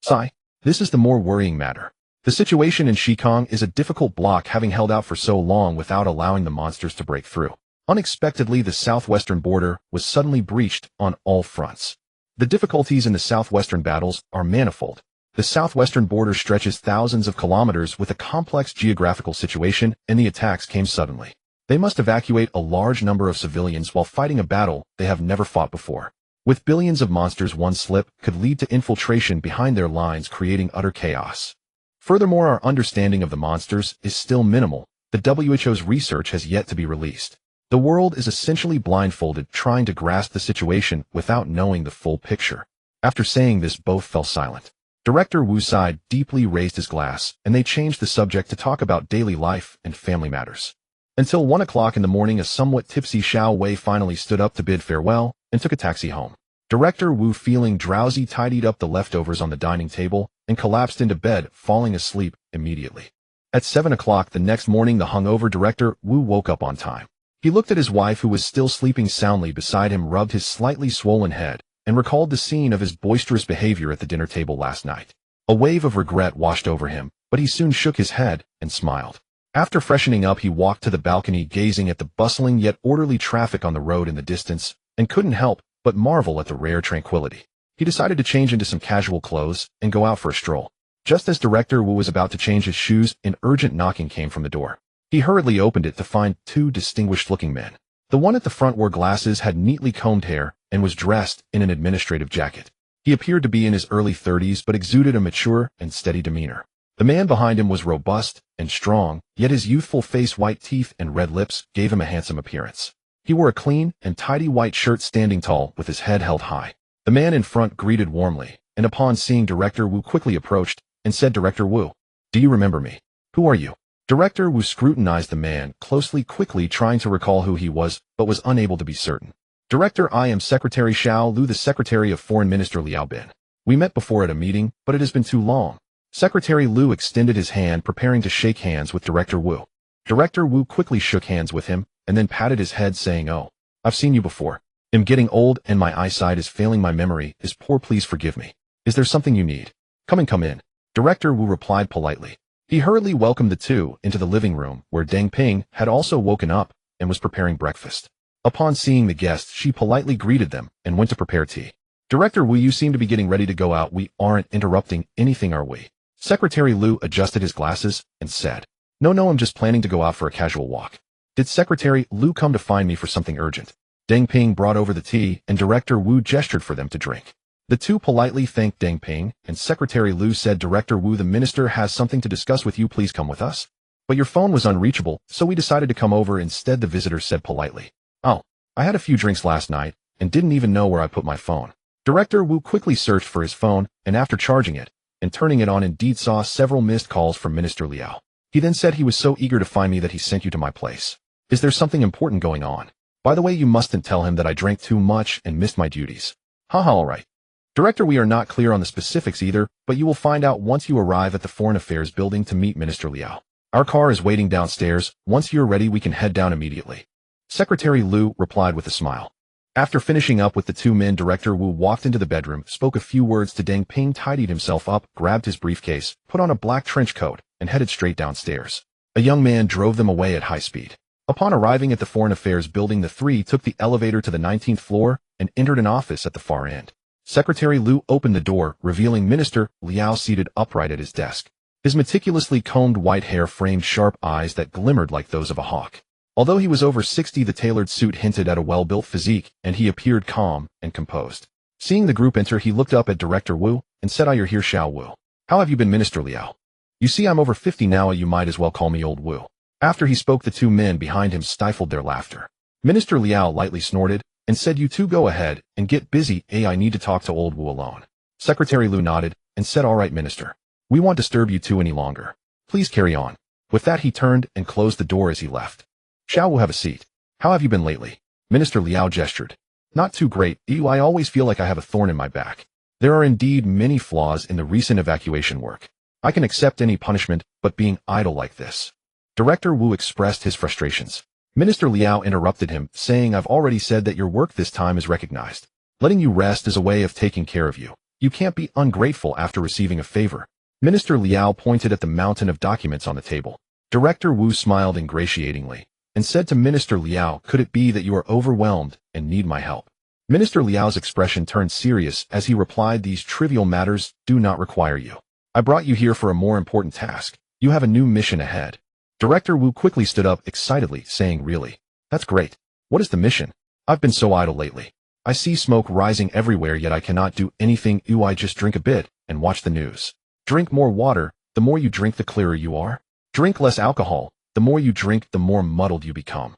Sigh. This is the more worrying matter. The situation in Shikong is a difficult block, having held out for so long without allowing the monsters to break through. Unexpectedly, the southwestern border was suddenly breached on all fronts. The difficulties in the southwestern battles are manifold. The southwestern border stretches thousands of kilometers with a complex geographical situation, and the attacks came suddenly. They must evacuate a large number of civilians while fighting a battle they have never fought before. With billions of monsters, one slip could lead to infiltration behind their lines, creating utter chaos. Furthermore, our understanding of the monsters is still minimal. The WHO's research has yet to be released. The world is essentially blindfolded, trying to grasp the situation without knowing the full picture. After saying this, both fell silent. Director Wu sighed, deeply raised his glass, and they changed the subject to talk about daily life and family matters. Until 1 o'clock in the morning, a somewhat tipsy Xiao Wei finally stood up to bid farewell and took a taxi home. Director Wu, feeling drowsy, tidied up the leftovers on the dining table and collapsed into bed, falling asleep immediately. At 7 o'clock the next morning, the hungover Director Wu woke up on time. He looked at his wife, who was still sleeping soundly beside him, rubbed his slightly swollen head, and recalled the scene of his boisterous behavior at the dinner table last night. A wave of regret washed over him, but he soon shook his head and smiled. After freshening up, he walked to the balcony, gazing at the bustling yet orderly traffic on the road in the distance, and couldn't help but marvel at the rare tranquility. He decided to change into some casual clothes and go out for a stroll. Just as Director Wu was about to change his shoes, an urgent knocking came from the door. He hurriedly opened it to find two distinguished-looking men. The one at the front wore glasses, had neatly combed hair, and was dressed in an administrative jacket. He appeared to be in his early 30s but exuded a mature and steady demeanor. The man behind him was robust and strong, yet his youthful face, white teeth, and red lips gave him a handsome appearance. He wore a clean and tidy white shirt, standing tall with his head held high. The man in front greeted warmly, and upon seeing Director Wu quickly approached and said, "Director Wu, do you remember me? Who are you?" Director Wu scrutinized the man closely, quickly trying to recall who he was, but was unable to be certain. "Director, I am Secretary Xiao Lu, the Secretary of Foreign Minister Liao Bin. We met before at a meeting, but it has been too long." Secretary Lu extended his hand, preparing to shake hands with Director Wu. Director Wu quickly shook hands with him, and then patted his head, saying, "Oh, I've seen you before. I'm getting old and my eyesight is failing. My memory is poor. Please forgive me. Is there something you need? Come in. Director Wu replied politely. He hurriedly welcomed the two into the living room, where Deng Ping had also woken up and was preparing breakfast. Upon seeing the guests, she politely greeted them and went to prepare tea. "Director Wu, you seem to be getting ready to go out. We aren't interrupting anything, are we?" Secretary Lu adjusted his glasses and said, No, I'm just planning to go out for a casual walk." "Did Secretary Lu come to find me for something urgent?" Deng Ping brought over the tea, and Director Wu gestured for them to drink. The two politely thanked Deng Ping, and Secretary Lu said, "Director Wu, the minister has something to discuss with you. Please come with us." "But your phone was unreachable, so we decided to come over instead," the visitor said politely. "Oh, I had a few drinks last night, and didn't even know where I put my phone." Director Wu quickly searched for his phone, and after charging it and turning it on, indeed saw several missed calls from Minister Liao. He then said he was so eager to find me that he sent you to my place. "Is there something important going on? By the way, you mustn't tell him that I drank too much and missed my duties." "Haha, all right. Director, we are not clear on the specifics either, but you will find out once you arrive at the Foreign Affairs building to meet Minister Liao. Our car is waiting downstairs. Once you're ready, we can head down immediately." Secretary Lu replied with a smile. After finishing up with the two men, Director Wu walked into the bedroom, spoke a few words to Deng Ping, tidied himself up, grabbed his briefcase, put on a black trench coat, and headed straight downstairs. A young man drove them away at high speed. Upon arriving at the Foreign Affairs building, the three took the elevator to the 19th floor and entered an office at the far end. Secretary Lu opened the door, revealing Minister Liao seated upright at his desk. His meticulously combed white hair framed sharp eyes that glimmered like those of a hawk. Although he was over 60, the tailored suit hinted at a well-built physique, and he appeared calm and composed. Seeing the group enter, he looked up at Director Wu and said, "You're here, Xiao Wu. How have you been, Minister Liao? You see, I'm over 50 now, you might as well call me Old Wu." After he spoke, the two men behind him stifled their laughter. Minister Liao lightly snorted and said, "You two go ahead and get busy. I need to talk to Old Wu alone." Secretary Lu nodded and said, "All right, Minister. We won't disturb you two any longer. Please carry on." With that, he turned and closed the door as he left. "Xiao Wu, have a seat. How have you been lately?" Minister Liao gestured. "Not too great. I always feel like I have a thorn in my back. There are indeed many flaws in the recent evacuation work. I can accept any punishment, but being idle like this." Director Wu expressed his frustrations. Minister Liao interrupted him, saying, "I've already said that your work this time is recognized. Letting you rest is a way of taking care of you. You can't be ungrateful after receiving a favor." Minister Liao pointed at the mountain of documents on the table. Director Wu smiled ingratiatingly and said to Minister Liao, "Could it be that you are overwhelmed and need my help?" Minister Liao's expression turned serious as he replied, "These trivial matters do not require you. I brought you here for a more important task. You have a new mission ahead." Director Wu quickly stood up excitedly, saying, "Really? That's great. What is the mission? I've been so idle lately. I see smoke rising everywhere, yet I cannot do anything. I just drink a bit and watch the news. Drink more water. The more you drink, the clearer you are. Drink less alcohol. The more you drink, the more muddled you become.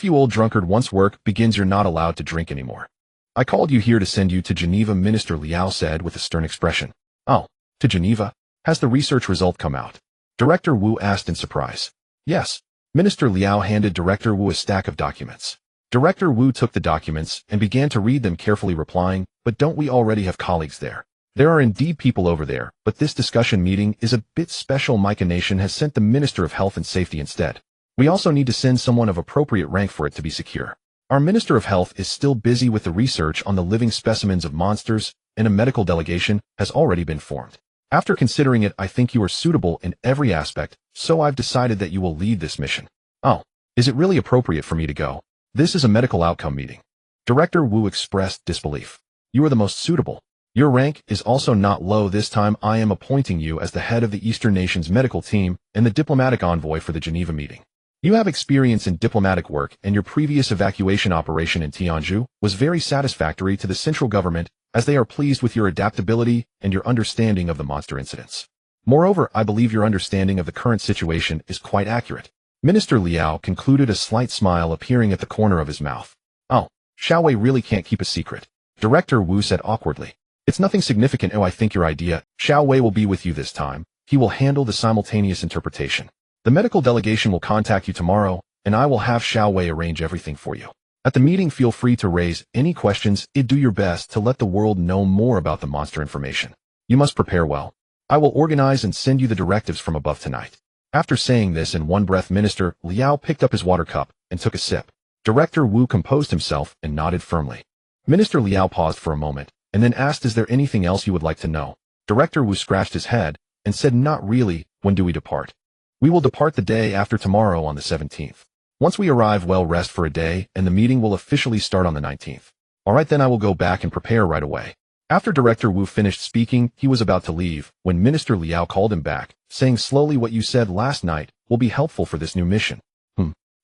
You old drunkard, once work begins, you're not allowed to drink anymore. I called you here to send you to Geneva," Minister Liao said with a stern expression. "Oh, to Geneva? Has the research result come out?" Director Wu asked in surprise. "Yes." Minister Liao handed Director Wu a stack of documents. Director Wu took the documents and began to read them carefully, replying, "But don't we already have colleagues there? There are indeed people over there, but this discussion meeting is a bit special. My nation has sent the Minister of Health and Safety instead. We also need to send someone of appropriate rank for it to be secure. Our Minister of Health is still busy with the research on the living specimens of monsters, and a medical delegation has already been formed. After considering it, I think you are suitable in every aspect, so I've decided that you will lead this mission." "Oh, is it really appropriate for me to go? This is a medical outcome meeting." Director Wu expressed disbelief. "You are the most suitable. Your rank is also not low this time. I am appointing you as the head of the Eastern Nations medical team and the diplomatic envoy for the Geneva meeting. You have experience in diplomatic work, and your previous evacuation operation in Tianjin was very satisfactory to the central government, as they are pleased with your adaptability and your understanding of the monster incidents. Moreover, I believe your understanding of the current situation is quite accurate. Minister Liao concluded, a slight smile appearing at the corner of his mouth. Oh, Xiao Wei really can't keep a secret. Director Wu said awkwardly. It's nothing significant. Oh, I think your idea. Xiao Wei will be with you this time. He will handle the simultaneous interpretation. The medical delegation will contact you tomorrow, and I will have Xiao Wei arrange everything for you. At the meeting, feel free to raise any questions. Do your best to let the world know more about the monster information. You must prepare well. I will organize and send you the directives from above tonight. After saying this in one breath, Minister Liao picked up his water cup and took a sip. Director Wu composed himself and nodded firmly. Minister Liao paused for a moment and then asked, is there anything else you would like to know? Director Wu scratched his head and said, not really. When do we depart? We will depart the day after tomorrow on the 17th. Once we arrive, well, rest for a day, and the meeting will officially start on the 19th. All right, then I will go back and prepare right away. After Director Wu finished speaking, he was about to leave when Minister Liao called him back, saying slowly, what you said last night will be helpful for this new mission.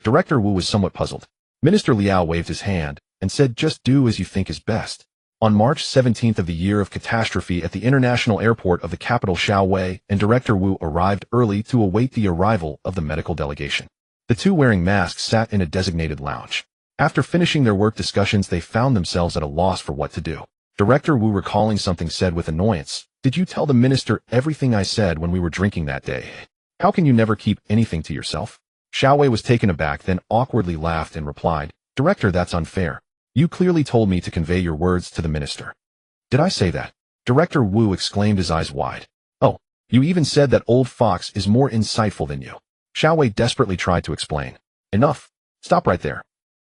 Director Wu was somewhat puzzled. Minister Liao waved his hand and said, just do as you think is best. On March 17th of the year of catastrophe at the international airport of the capital Xiaowei, and Director Wu arrived early to await the arrival of the medical delegation. The two wearing masks sat in a designated lounge. After finishing their work discussions, they found themselves at a loss for what to do. Director Wu, recalling something, said with annoyance, did you tell the minister everything I said when we were drinking that day? How can you never keep anything to yourself? Xiaowei was taken aback, then awkwardly laughed and replied, Director, that's unfair. You clearly told me to convey your words to the minister. Did I say that? Director Wu exclaimed, his eyes wide. Oh, you even said that old fox is more insightful than you. Xiaowei desperately tried to explain. Enough. Stop right there.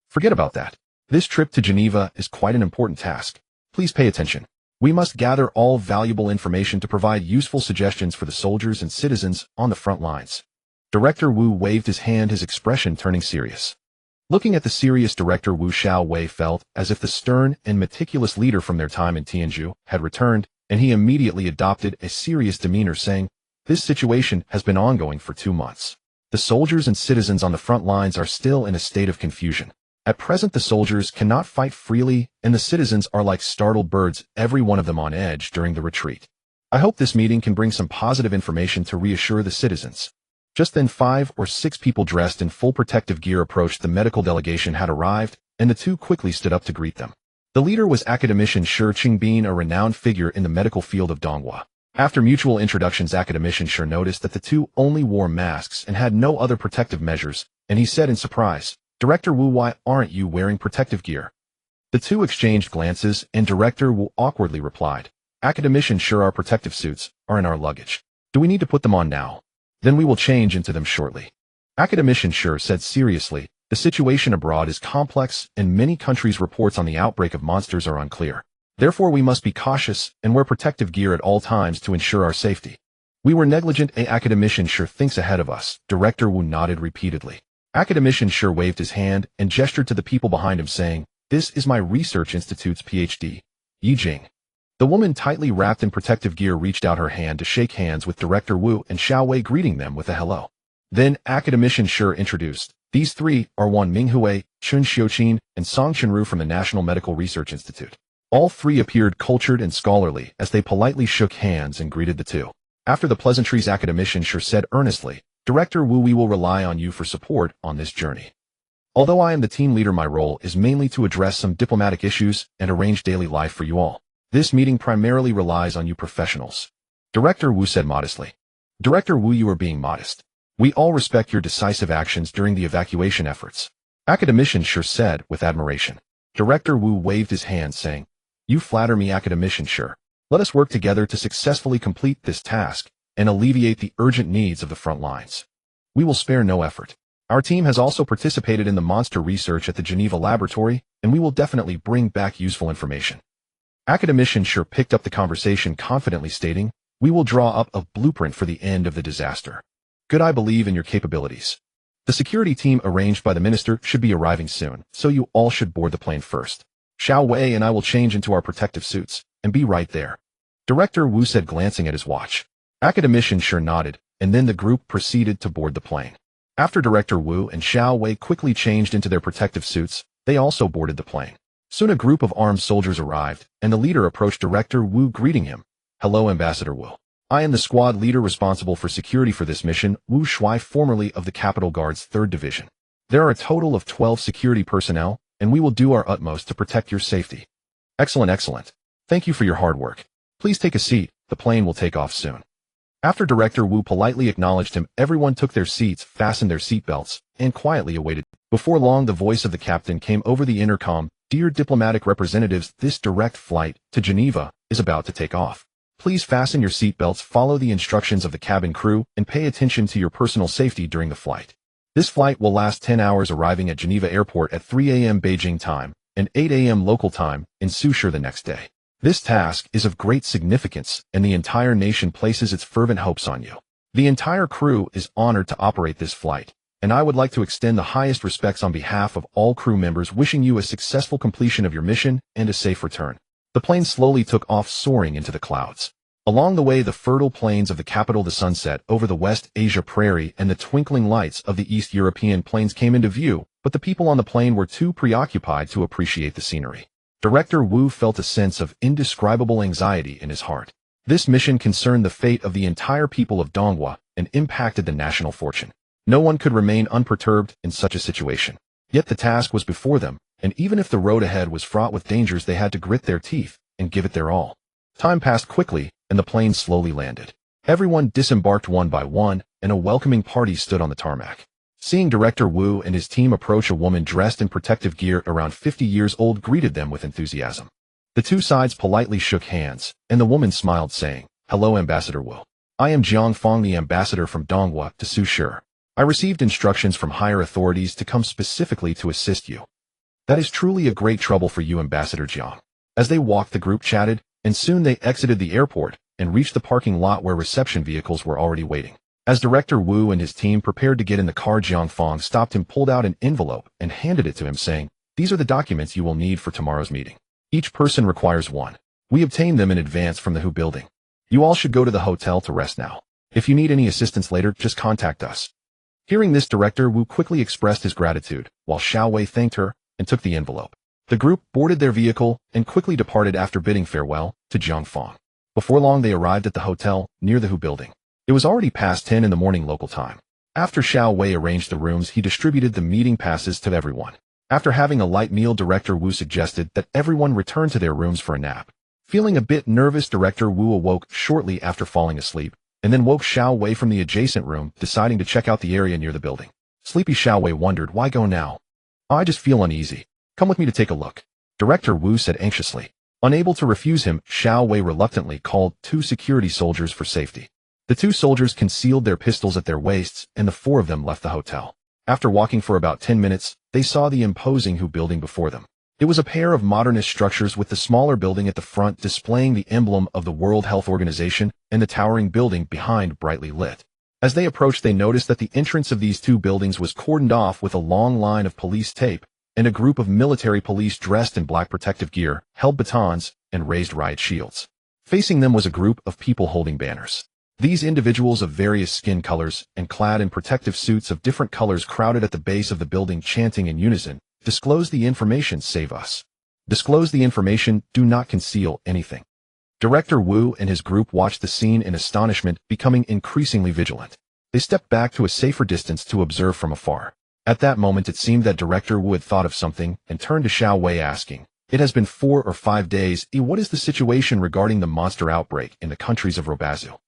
Forget about that. This trip to Geneva is quite an important task. Please pay attention. We must gather all valuable information to provide useful suggestions for the soldiers and citizens on the front lines. Director Wu waved his hand, his expression turning serious. Looking at the serious Director Wu, Xiao Wei felt as if the stern and meticulous leader from their time in Tianjin had returned, and he immediately adopted a serious demeanor, saying, this situation has been ongoing for 2 months. The soldiers and citizens on the front lines are still in a state of confusion. At present, the soldiers cannot fight freely, and the citizens are like startled birds, every one of them on edge during the retreat. I hope this meeting can bring some positive information to reassure the citizens. Just then 5 or 6 people dressed in full protective gear approached. The medical delegation had arrived, and the two quickly stood up to greet them. The leader was Academician Shi Qingbin, a renowned figure in the medical field of Donghua. After mutual introductions, Academician Shi noticed that the two only wore masks and had no other protective measures, and he said in surprise, Director Wu, why aren't you wearing protective gear? The two exchanged glances, and Director Wu awkwardly replied, Academician Shi, our protective suits are in our luggage. Do we need to put them on now? Then we will change into them shortly. Academician Shi said seriously, the situation abroad is complex, and many countries' reports on the outbreak of monsters are unclear. Therefore, we must be cautious and wear protective gear at all times to ensure our safety. We were negligent. Academician Shi thinks ahead of us. Director Wu nodded repeatedly. Academician Shi waved his hand and gestured to the people behind him, saying, this is my research institute's PhD, Yi Jing. The woman, tightly wrapped in protective gear, reached out her hand to shake hands with Director Wu and Xiao Wei, greeting them with a hello. Then Academician Shi introduced, these three are Wan Minghui, Chun Xiuqin, and Song Chenru from the National Medical Research Institute. All three appeared cultured and scholarly as they politely shook hands and greeted the two. After the pleasantries, Academician Shi said earnestly, Director Wu, we will rely on you for support on this journey. Although I am the team leader, my role is mainly to address some diplomatic issues and arrange daily life for you all. This meeting primarily relies on you professionals. Director Wu said modestly. Director Wu, you are being modest. We all respect your decisive actions during the evacuation efforts. Academician Shi said with admiration. Director Wu waved his hand, saying, you flatter me, Academician Shi. Let us work together to successfully complete this task and alleviate the urgent needs of the front lines. We will spare no effort. Our team has also participated in the monster research at the Geneva laboratory, and we will definitely bring back useful information. Academician Shi picked up the conversation confidently, stating, we will draw up a blueprint for the end of the disaster. Good, I believe in your capabilities. The security team arranged by the minister should be arriving soon, so you all should board the plane first. Xiao Wei and I will change into our protective suits and be right there. Director Wu said, glancing at his watch. Academician sure nodded, and then the group proceeded to board the plane. After Director Wu and Xiao Wei quickly changed into their protective suits, they also boarded the plane. Soon a group of armed soldiers arrived, and the leader approached Director Wu, greeting him. Hello, Ambassador Wu. I am the squad leader responsible for security for this mission, Wu Shui, formerly of the Capital Guard's 3rd Division. There are a total of 12 security personnel, and we will do our utmost to protect your safety. Excellent, excellent. Thank you for your hard work. Please take a seat, the plane will take off soon. After Director Wu politely acknowledged him, everyone took their seats, fastened their seatbelts, and quietly awaited. Before long, the voice of the captain came over the intercom. Dear diplomatic representatives, this direct flight to Geneva is about to take off. Please fasten your seatbelts, follow the instructions of the cabin crew, and pay attention to your personal safety during the flight. This flight will last 10 hours, arriving at Geneva Airport at 3 a.m. Beijing time and 8 a.m. local time in Suzhou the next day. This task is of great significance, and the entire nation places its fervent hopes on you. The entire crew is honored to operate this flight, and I would like to extend the highest respects on behalf of all crew members, wishing you a successful completion of your mission and a safe return. The plane slowly took off, soaring into the clouds. Along the way, the fertile plains of the capital, the sunset over the West Asia prairie, and the twinkling lights of the East European plains came into view, but the people on the plane were too preoccupied to appreciate the scenery. Director Wu felt a sense of indescribable anxiety in his heart. This mission concerned the fate of the entire people of Donghua and impacted the national fortune. No one could remain unperturbed in such a situation. Yet the task was before them, and even if the road ahead was fraught with dangers, they had to grit their teeth and give it their all. Time passed quickly, and the plane slowly landed. Everyone disembarked one by one, and a welcoming party stood on the tarmac. Seeing Director Wu and his team approach, a woman dressed in protective gear around 50 years old greeted them with enthusiasm. The two sides politely shook hands, and the woman smiled, saying, Hello, Ambassador Wu. I am Jiang Fong, the ambassador from Donghua to Suzhou. I received instructions from higher authorities to come specifically to assist you. That is truly a great trouble for you, Ambassador Jiang. As they walked, the group chatted, and soon they exited the airport and reached the parking lot where reception vehicles were already waiting. As Director Wu and his team prepared to get in the car, Jiang Fong stopped him, pulled out an envelope, and handed it to him, saying, These are the documents you will need for tomorrow's meeting. Each person requires one. We obtained them in advance from the Hu building. You all should go to the hotel to rest now. If you need any assistance later, just contact us. Hearing this, Director Wu quickly expressed his gratitude, while Xiao Wei thanked her and took the envelope. The group boarded their vehicle and quickly departed after bidding farewell to Jiang Fong. Before long, they arrived at the hotel near the Hu building. It was already past 10 in the morning local time. After Xiao Wei arranged the rooms, he distributed the meeting passes to everyone. After having a light meal, Director Wu suggested that everyone return to their rooms for a nap. Feeling a bit nervous, Director Wu awoke shortly after falling asleep, and then woke Xiao Wei from the adjacent room, deciding to check out the area near the building. Sleepy Xiao Wei wondered, Why go now? I just feel uneasy. Come with me to take a look. Director Wu said anxiously. Unable to refuse him, Xiao Wei reluctantly called 2 security soldiers for safety. The 2 soldiers concealed their pistols at their waists, and the 4 of them left the hotel. After walking for about 10 minutes, they saw the imposing Hu building before them. It was a pair of modernist structures, with the smaller building at the front displaying the emblem of the World Health Organization and the towering building behind brightly lit. As they approached, they noticed that the entrance of these 2 buildings was cordoned off with a long line of police tape, and a group of military police dressed in black protective gear held batons and raised riot shields. Facing them was a group of people holding banners. These individuals of various skin colors and clad in protective suits of different colors crowded at the base of the building, chanting in unison, Disclose the information, save us. Disclose the information, do not conceal anything. Director Wu and his group watched the scene in astonishment, becoming increasingly vigilant. They stepped back to a safer distance to observe from afar. At that moment, it seemed that Director Wu had thought of something and turned to Xiao Wei, asking, It has been 4 or 5 days. What is the situation regarding the monster outbreak in the countries of Robazu?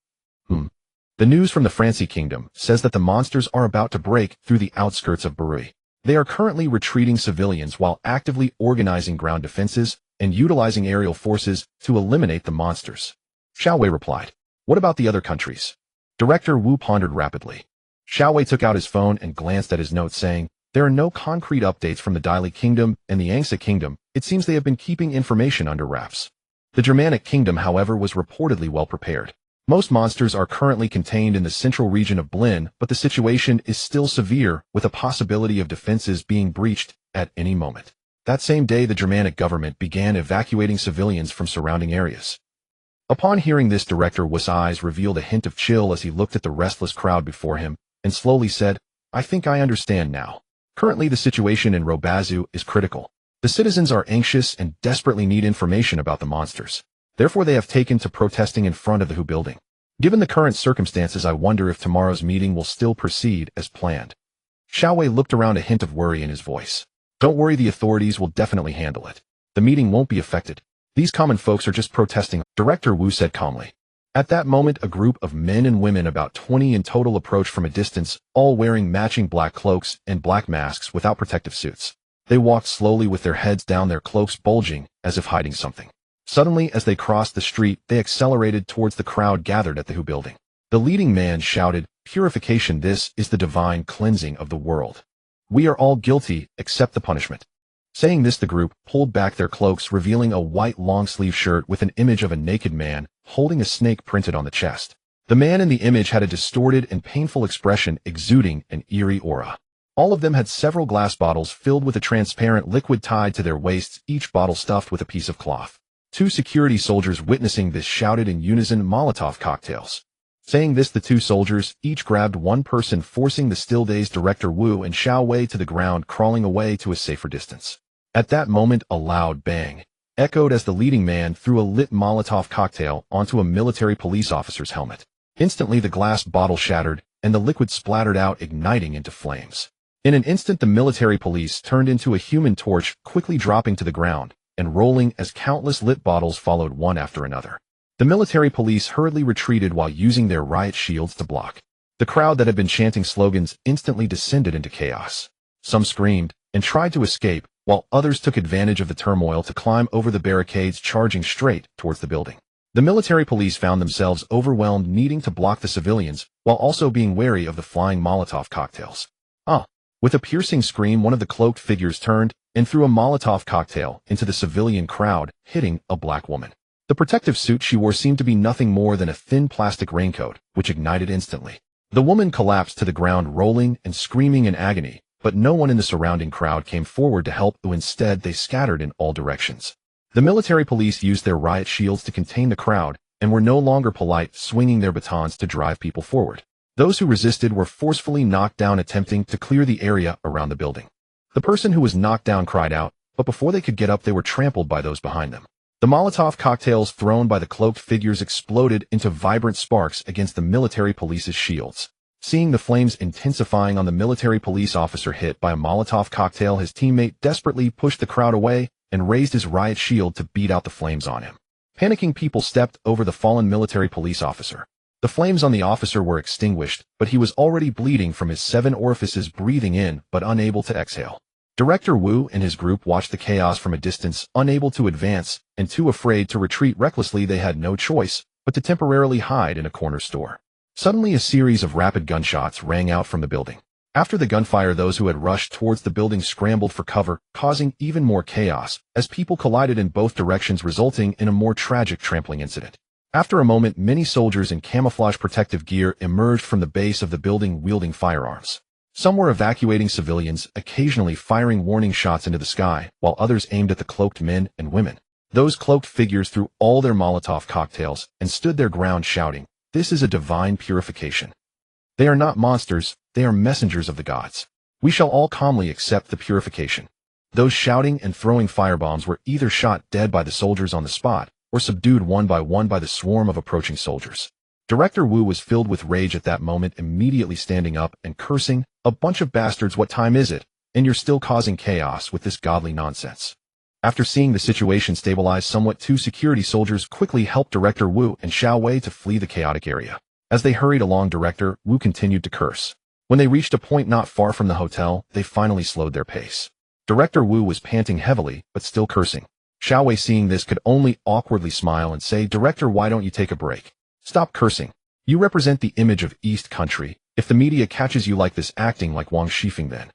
The news from the Francie Kingdom says that the monsters are about to break through the outskirts of Barui. They are currently retreating civilians while actively organizing ground defenses and utilizing aerial forces to eliminate the monsters. Xiao Wei replied. What about the other countries? Director Wu pondered rapidly. Xiao Wei took out his phone and glanced at his notes, saying, There are no concrete updates from the Daili Kingdom and the Angsa Kingdom. It seems they have been keeping information under wraps. The Germanic Kingdom, however, was reportedly well prepared. Most monsters are currently contained in the central region of Blin, but the situation is still severe, with a possibility of defenses being breached at any moment. That same day, the Germanic government began evacuating civilians from surrounding areas. Upon hearing this, Director Wu's eyes revealed a hint of chill as he looked at the restless crowd before him and slowly said, "I think I understand now. Currently, the situation in Robazu is critical. The citizens are anxious and desperately need information about the monsters. Therefore, they have taken to protesting in front of the WHO building. Given the current circumstances, I wonder if tomorrow's meeting will still proceed as planned." Xiao Wei looked around, a hint of worry in his voice. "Don't worry, the authorities will definitely handle it. The meeting won't be affected. These common folks are just protesting," Director Wu said calmly. At that moment, a group of men and women, about 20 in total, approached from a distance, all wearing matching black cloaks and black masks without protective suits. They walked slowly with their heads down, their cloaks bulging as if hiding something. Suddenly, as they crossed the street, they accelerated towards the crowd gathered at the WHO building. The leading man shouted, "Purification, this is the divine cleansing of the world. We are all guilty, accept the punishment." Saying this, the group pulled back their cloaks, revealing a white long-sleeve shirt with an image of a naked man holding a snake printed on the chest. The man in the image had a distorted and painful expression, exuding an eerie aura. All of them had several glass bottles filled with a transparent liquid tied to their waists, each bottle stuffed with a piece of cloth. Two security soldiers witnessing this shouted in unison, "Molotov cocktails." Saying this, the two soldiers each grabbed one person, forcing the still-dazed Director Wu and Xiao Wei to the ground, crawling away to a safer distance. At that moment, a loud bang echoed as the leading man threw a lit Molotov cocktail onto a military police officer's helmet. Instantly, the glass bottle shattered, and the liquid splattered out, igniting into flames. In an instant, the military police turned into a human torch, quickly dropping to the ground and rolling as countless lit bottles followed one after another. The military police hurriedly retreated while using their riot shields to block. The crowd that had been chanting slogans instantly descended into chaos. Some screamed and tried to escape, while others took advantage of the turmoil to climb over the barricades, charging straight towards the building. The military police found themselves overwhelmed, needing to block the civilians, while also being wary of the flying Molotov cocktails. With a piercing scream, one of the cloaked figures turned and threw a Molotov cocktail into the civilian crowd, hitting a black woman. The protective suit she wore seemed to be nothing more than a thin plastic raincoat, which ignited instantly. The woman collapsed to the ground, rolling and screaming in agony, but no one in the surrounding crowd came forward to help. Instead, they scattered in all directions. The military police used their riot shields to contain the crowd and were no longer polite, swinging their batons to drive people forward. Those who resisted were forcefully knocked down, attempting to clear the area around the building. The person who was knocked down cried out, but before they could get up, they were trampled by those behind them. The Molotov cocktails thrown by the cloaked figures exploded into vibrant sparks against the military police's shields. Seeing the flames intensifying on the military police officer hit by a Molotov cocktail, his teammate desperately pushed the crowd away and raised his riot shield to beat out the flames on him. Panicking people stepped over the fallen military police officer. The flames on the officer were extinguished, but he was already bleeding from his 7 orifices, breathing in but unable to exhale. Director Wu and his group watched the chaos from a distance, unable to advance and too afraid to retreat recklessly. They had no choice but to temporarily hide in a corner store. Suddenly, a series of rapid gunshots rang out from the building. After the gunfire, those who had rushed towards the building scrambled for cover, causing even more chaos as people collided in both directions, resulting in a more tragic trampling incident. After a moment, many soldiers in camouflage protective gear emerged from the base of the building, wielding firearms. Some were evacuating civilians, occasionally firing warning shots into the sky, while others aimed at the cloaked men and women. Those cloaked figures threw all their Molotov cocktails and stood their ground, shouting, "This is a divine purification. They are not monsters, they are messengers of the gods. We shall all calmly accept the purification." Those shouting and throwing firebombs were either shot dead by the soldiers on the spot, or subdued one by the swarm of approaching soldiers. Director Wu was filled with rage at that moment, immediately standing up and cursing, "A bunch of bastards, what time is it? And you're still causing chaos with this godly nonsense." After seeing the situation stabilize somewhat, 2 security soldiers quickly helped Director Wu and Xiao Wei to flee the chaotic area. As they hurried along, Director Wu continued to curse. When they reached a point not far from the hotel, they finally slowed their pace. Director Wu was panting heavily, but still cursing. Xiao Wei, seeing this, could only awkwardly smile and say, "Director, why don't you take a break? Stop cursing. You represent the image of East Country. If the media catches you like this, acting like Wang Shifeng, then."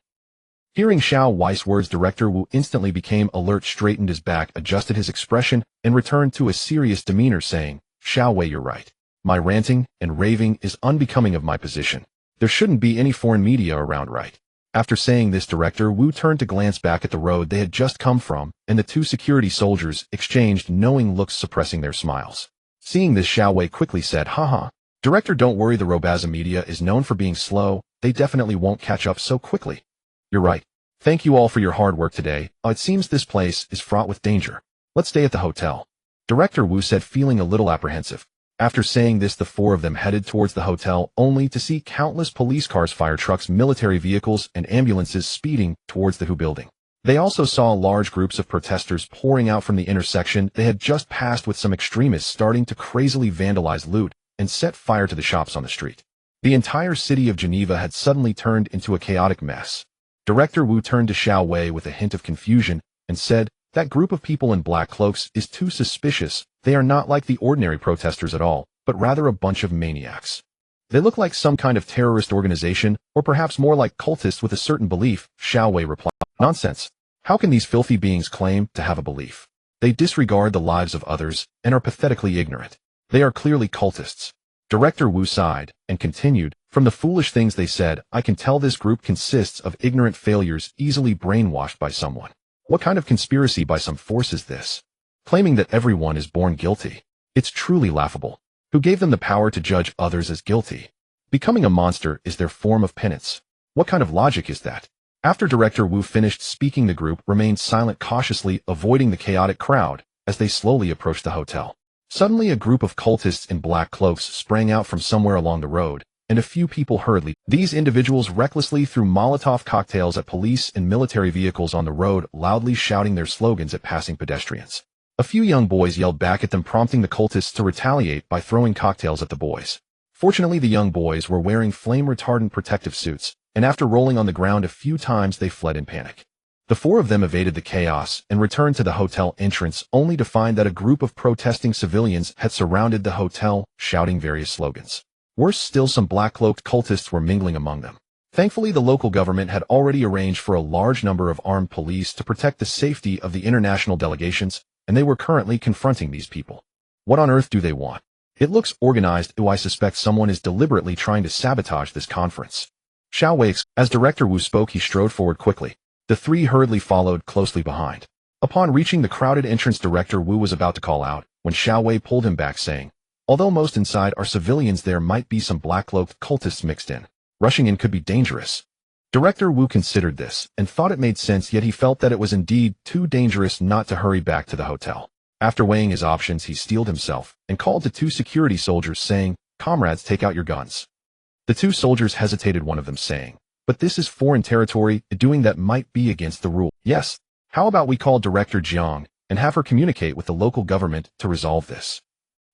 Hearing Xiao Wei's words, Director Wu instantly became alert, straightened his back, adjusted his expression, and returned to a serious demeanor, saying, "Xiao Wei, you're right. My ranting and raving is unbecoming of my position. There shouldn't be any foreign media around, right? After saying this, Director Wu turned to glance back at the road they had just come from, and the two security soldiers exchanged knowing looks, suppressing their smiles. Seeing this, Xiao Wei quickly said, "Haha. Director, don't worry, the Robaza media is known for being slow. They definitely won't catch up so quickly." "You're right. Thank you all for your hard work today. It seems this place is fraught with danger. Let's stay at the hotel," Director Wu said, feeling a little apprehensive. After saying this, the four of them headed towards the hotel, only to see countless police cars, fire trucks, military vehicles, and ambulances speeding towards the Hu building. They also saw large groups of protesters pouring out from the intersection they had just passed, with some extremists starting to crazily vandalize, loot, and set fire to the shops on the street. The entire city of Geneva had suddenly turned into a chaotic mess. Director Wu turned to Xiao Wei with a hint of confusion and said, "That group of people in black cloaks is too suspicious. They are not like the ordinary protesters at all, but rather a bunch of maniacs. They look like some kind of terrorist organization, or perhaps more like cultists with a certain belief," Xiao Wei replied. "Nonsense. How can these filthy beings claim to have a belief? They disregard the lives of others and are pathetically ignorant. They are clearly cultists." Director Wu sighed and continued, "From the foolish things they said, I can tell this group consists of ignorant failures easily brainwashed by someone. What kind of conspiracy by some force is this? Claiming that everyone is born guilty. It's truly laughable. Who gave them the power to judge others as guilty? Becoming a monster is their form of penance. What kind of logic is that?" After Director Wu finished speaking, the group remained silent, cautiously avoiding the chaotic crowd as they slowly approached the hotel. Suddenly, a group of cultists in black cloaks sprang out from somewhere along the road, and a few people hurriedly. These individuals recklessly threw Molotov cocktails at police and military vehicles on the road, loudly shouting their slogans at passing pedestrians. A few young boys yelled back at them, prompting the cultists to retaliate by throwing cocktails at the boys. Fortunately, the young boys were wearing flame-retardant protective suits, and after rolling on the ground a few times, they fled in panic. The four of them evaded the chaos and returned to the hotel entrance, only to find that a group of protesting civilians had surrounded the hotel, shouting various slogans. Worse still, some black-cloaked cultists were mingling among them. Thankfully, the local government had already arranged for a large number of armed police to protect the safety of the international delegations, and they were currently confronting these people. What on earth do they want? It looks organized. I suspect someone is deliberately trying to sabotage this conference. Xiao Wei. As Director Wu spoke, he strode forward quickly. The three hurriedly followed closely behind. Upon reaching the crowded entrance, Director Wu was about to call out when Xiao Wei pulled him back, saying, "Although most inside are civilians, there might be some black-cloaked cultists mixed in. Rushing in could be dangerous." Director Wu considered this and thought it made sense, yet he felt that it was indeed too dangerous not to hurry back to the hotel. After weighing his options, he steeled himself and called to two security soldiers, saying, "Comrades, take out your guns." The two soldiers hesitated, one of them saying, "But this is foreign territory. Doing that might be against the rule." "Yes. How about we call Director Jiang and have her communicate with the local government to resolve this?"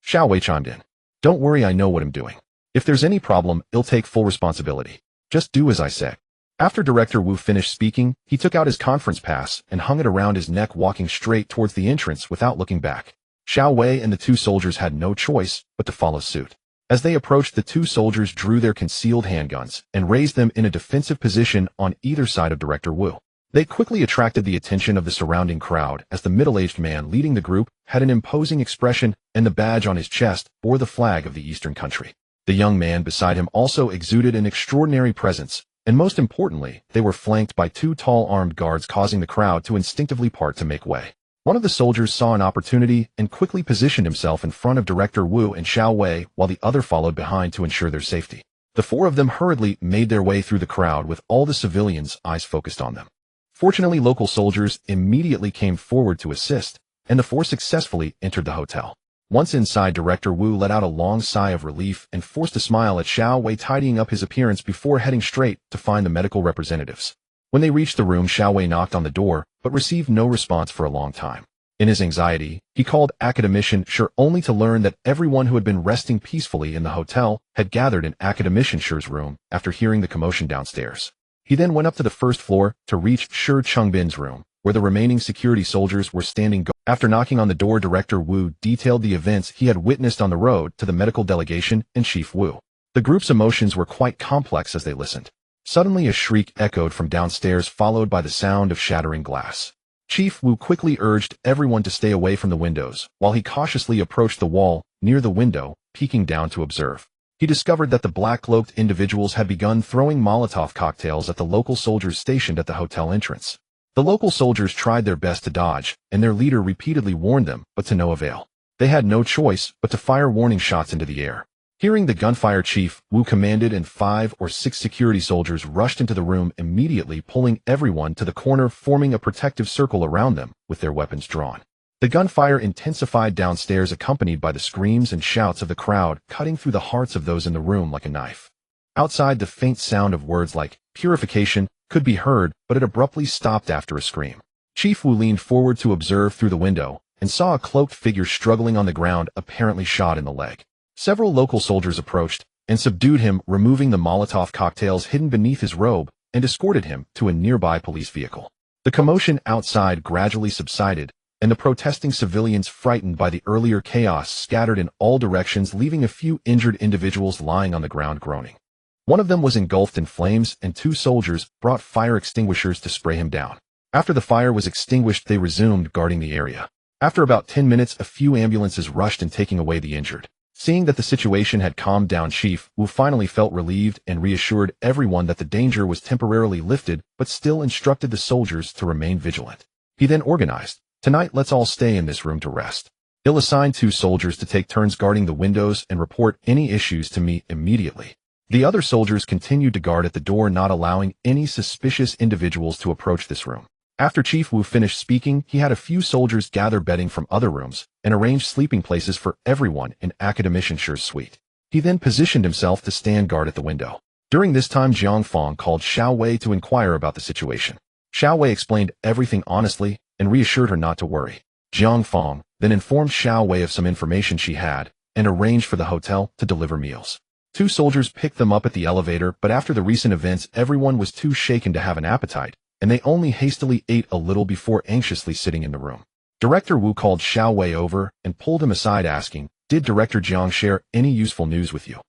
Xiao Wei chimed in. "Don't worry, I know what I'm doing. If there's any problem, I'll take full responsibility. Just do as I say." After Director Wu finished speaking, he took out his conference pass and hung it around his neck, walking straight towards the entrance without looking back. Xiao Wei and the two soldiers had no choice but to follow suit. As they approached, the two soldiers drew their concealed handguns and raised them in a defensive position on either side of Director Wu. They quickly attracted the attention of the surrounding crowd, as the middle-aged man leading the group had an imposing expression, and the badge on his chest bore the flag of the Eastern country. The young man beside him also exuded an extraordinary presence, and most importantly, they were flanked by two tall armed guards, causing the crowd to instinctively part to make way. One of the soldiers saw an opportunity and quickly positioned himself in front of Director Wu and Xiao Wei, while the other followed behind to ensure their safety. The four of them hurriedly made their way through the crowd, with all the civilians' eyes focused on them. Fortunately, local soldiers immediately came forward to assist, and the four successfully entered the hotel. Once inside, Director Wu let out a long sigh of relief and forced a smile at Xiao Wei, tidying up his appearance before heading straight to find the medical representatives. When they reached the room, Xiao Wei knocked on the door, but received no response for a long time. In his anxiety, he called Academician Sure, only to learn that everyone who had been resting peacefully in the hotel had gathered in Academician Shi's room after hearing the commotion downstairs. He then went up to the first floor to reach Shi Chongbin's room, where the remaining security soldiers were standing guard. After knocking on the door, Director Wu detailed the events he had witnessed on the road to the medical delegation and Chief Wu. The group's emotions were quite complex as they listened. Suddenly, a shriek echoed from downstairs, followed by the sound of shattering glass. Chief Wu quickly urged everyone to stay away from the windows, while he cautiously approached the wall near the window, peeking down to observe. he discovered that the black-cloaked individuals had begun throwing Molotov cocktails at the local soldiers stationed at the hotel entrance. The local soldiers tried their best to dodge, and their leader repeatedly warned them, but to no avail. They had no choice but to fire warning shots into the air. Hearing the gunfire, Chief Wu commanded and 5 or 6 security soldiers rushed into the room, immediately pulling everyone to the corner, forming a protective circle around them with their weapons drawn. The gunfire intensified downstairs, accompanied by the screams and shouts of the crowd, cutting through the hearts of those in the room like a knife. Outside, the faint sound of words like purification could be heard, but it abruptly stopped after a scream. Chief Wu leaned forward to observe through the window and saw a cloaked figure struggling on the ground, apparently shot in the leg. Several local soldiers approached and subdued him, removing the Molotov cocktails hidden beneath his robe, and escorted him to a nearby police vehicle. The commotion outside gradually subsided, and the protesting civilians, frightened by the earlier chaos, scattered in all directions, leaving a few injured individuals lying on the ground groaning. One of them was engulfed in flames, and 2 soldiers brought fire extinguishers to spray him down. After the fire was extinguished, they resumed guarding the area. After about 10 minutes, a few ambulances rushed in, taking away the injured. Seeing that the situation had calmed down, Chief Wu finally felt relieved and reassured everyone that the danger was temporarily lifted, but still instructed the soldiers to remain vigilant. He then organized, "Tonight, let's all stay in this room to rest. He'll assign 2 soldiers to take turns guarding the windows and report any issues to me immediately." The other soldiers continued to guard at the door, not allowing any suspicious individuals to approach this room. After Chief Wu finished speaking, he had a few soldiers gather bedding from other rooms and arrange sleeping places for everyone in Academician's suite. He then positioned himself to stand guard at the window. During this time, Jiang Fong called Xiao Wei to inquire about the situation. Xiao Wei explained everything honestly and reassured her not to worry. Jiang Fong then informed Xiao Wei of some information she had and arranged for the hotel to deliver meals. 2 soldiers picked them up at the elevator, but after the recent events, everyone was too shaken to have an appetite, and they only hastily ate a little before anxiously sitting in the room. Director Wu called Xiao Wei over and pulled him aside, asking, "Did Director Jiang share any useful news with you?"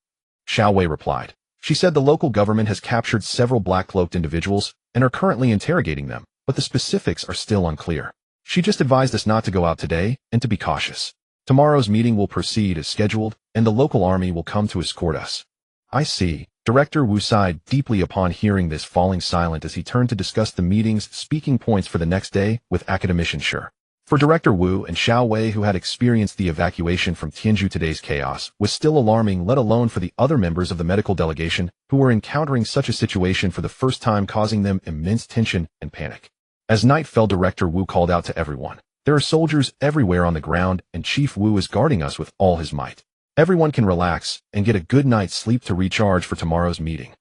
Xiao Wei replied. She said the local government has captured several black-cloaked individuals and are currently interrogating them, but the specifics are still unclear. She just advised us not to go out today and to be cautious. Tomorrow's meeting will proceed as scheduled, and the local army will come to escort us. I see. Director Wu sighed deeply upon hearing this, falling silent as he turned to discuss the meeting's speaking points for the next day with Academician Shi. For Director Wu and Xiao Wei, who had experienced the evacuation from Tianzhu, today's chaos was still alarming, let alone for the other members of the medical delegation who were encountering such a situation for the first time, causing them immense tension and panic. As night fell, Director Wu called out to everyone, "There are soldiers everywhere on the ground, and Chief Wu is guarding us with all his might. Everyone can relax and get a good night's sleep to recharge for tomorrow's meeting."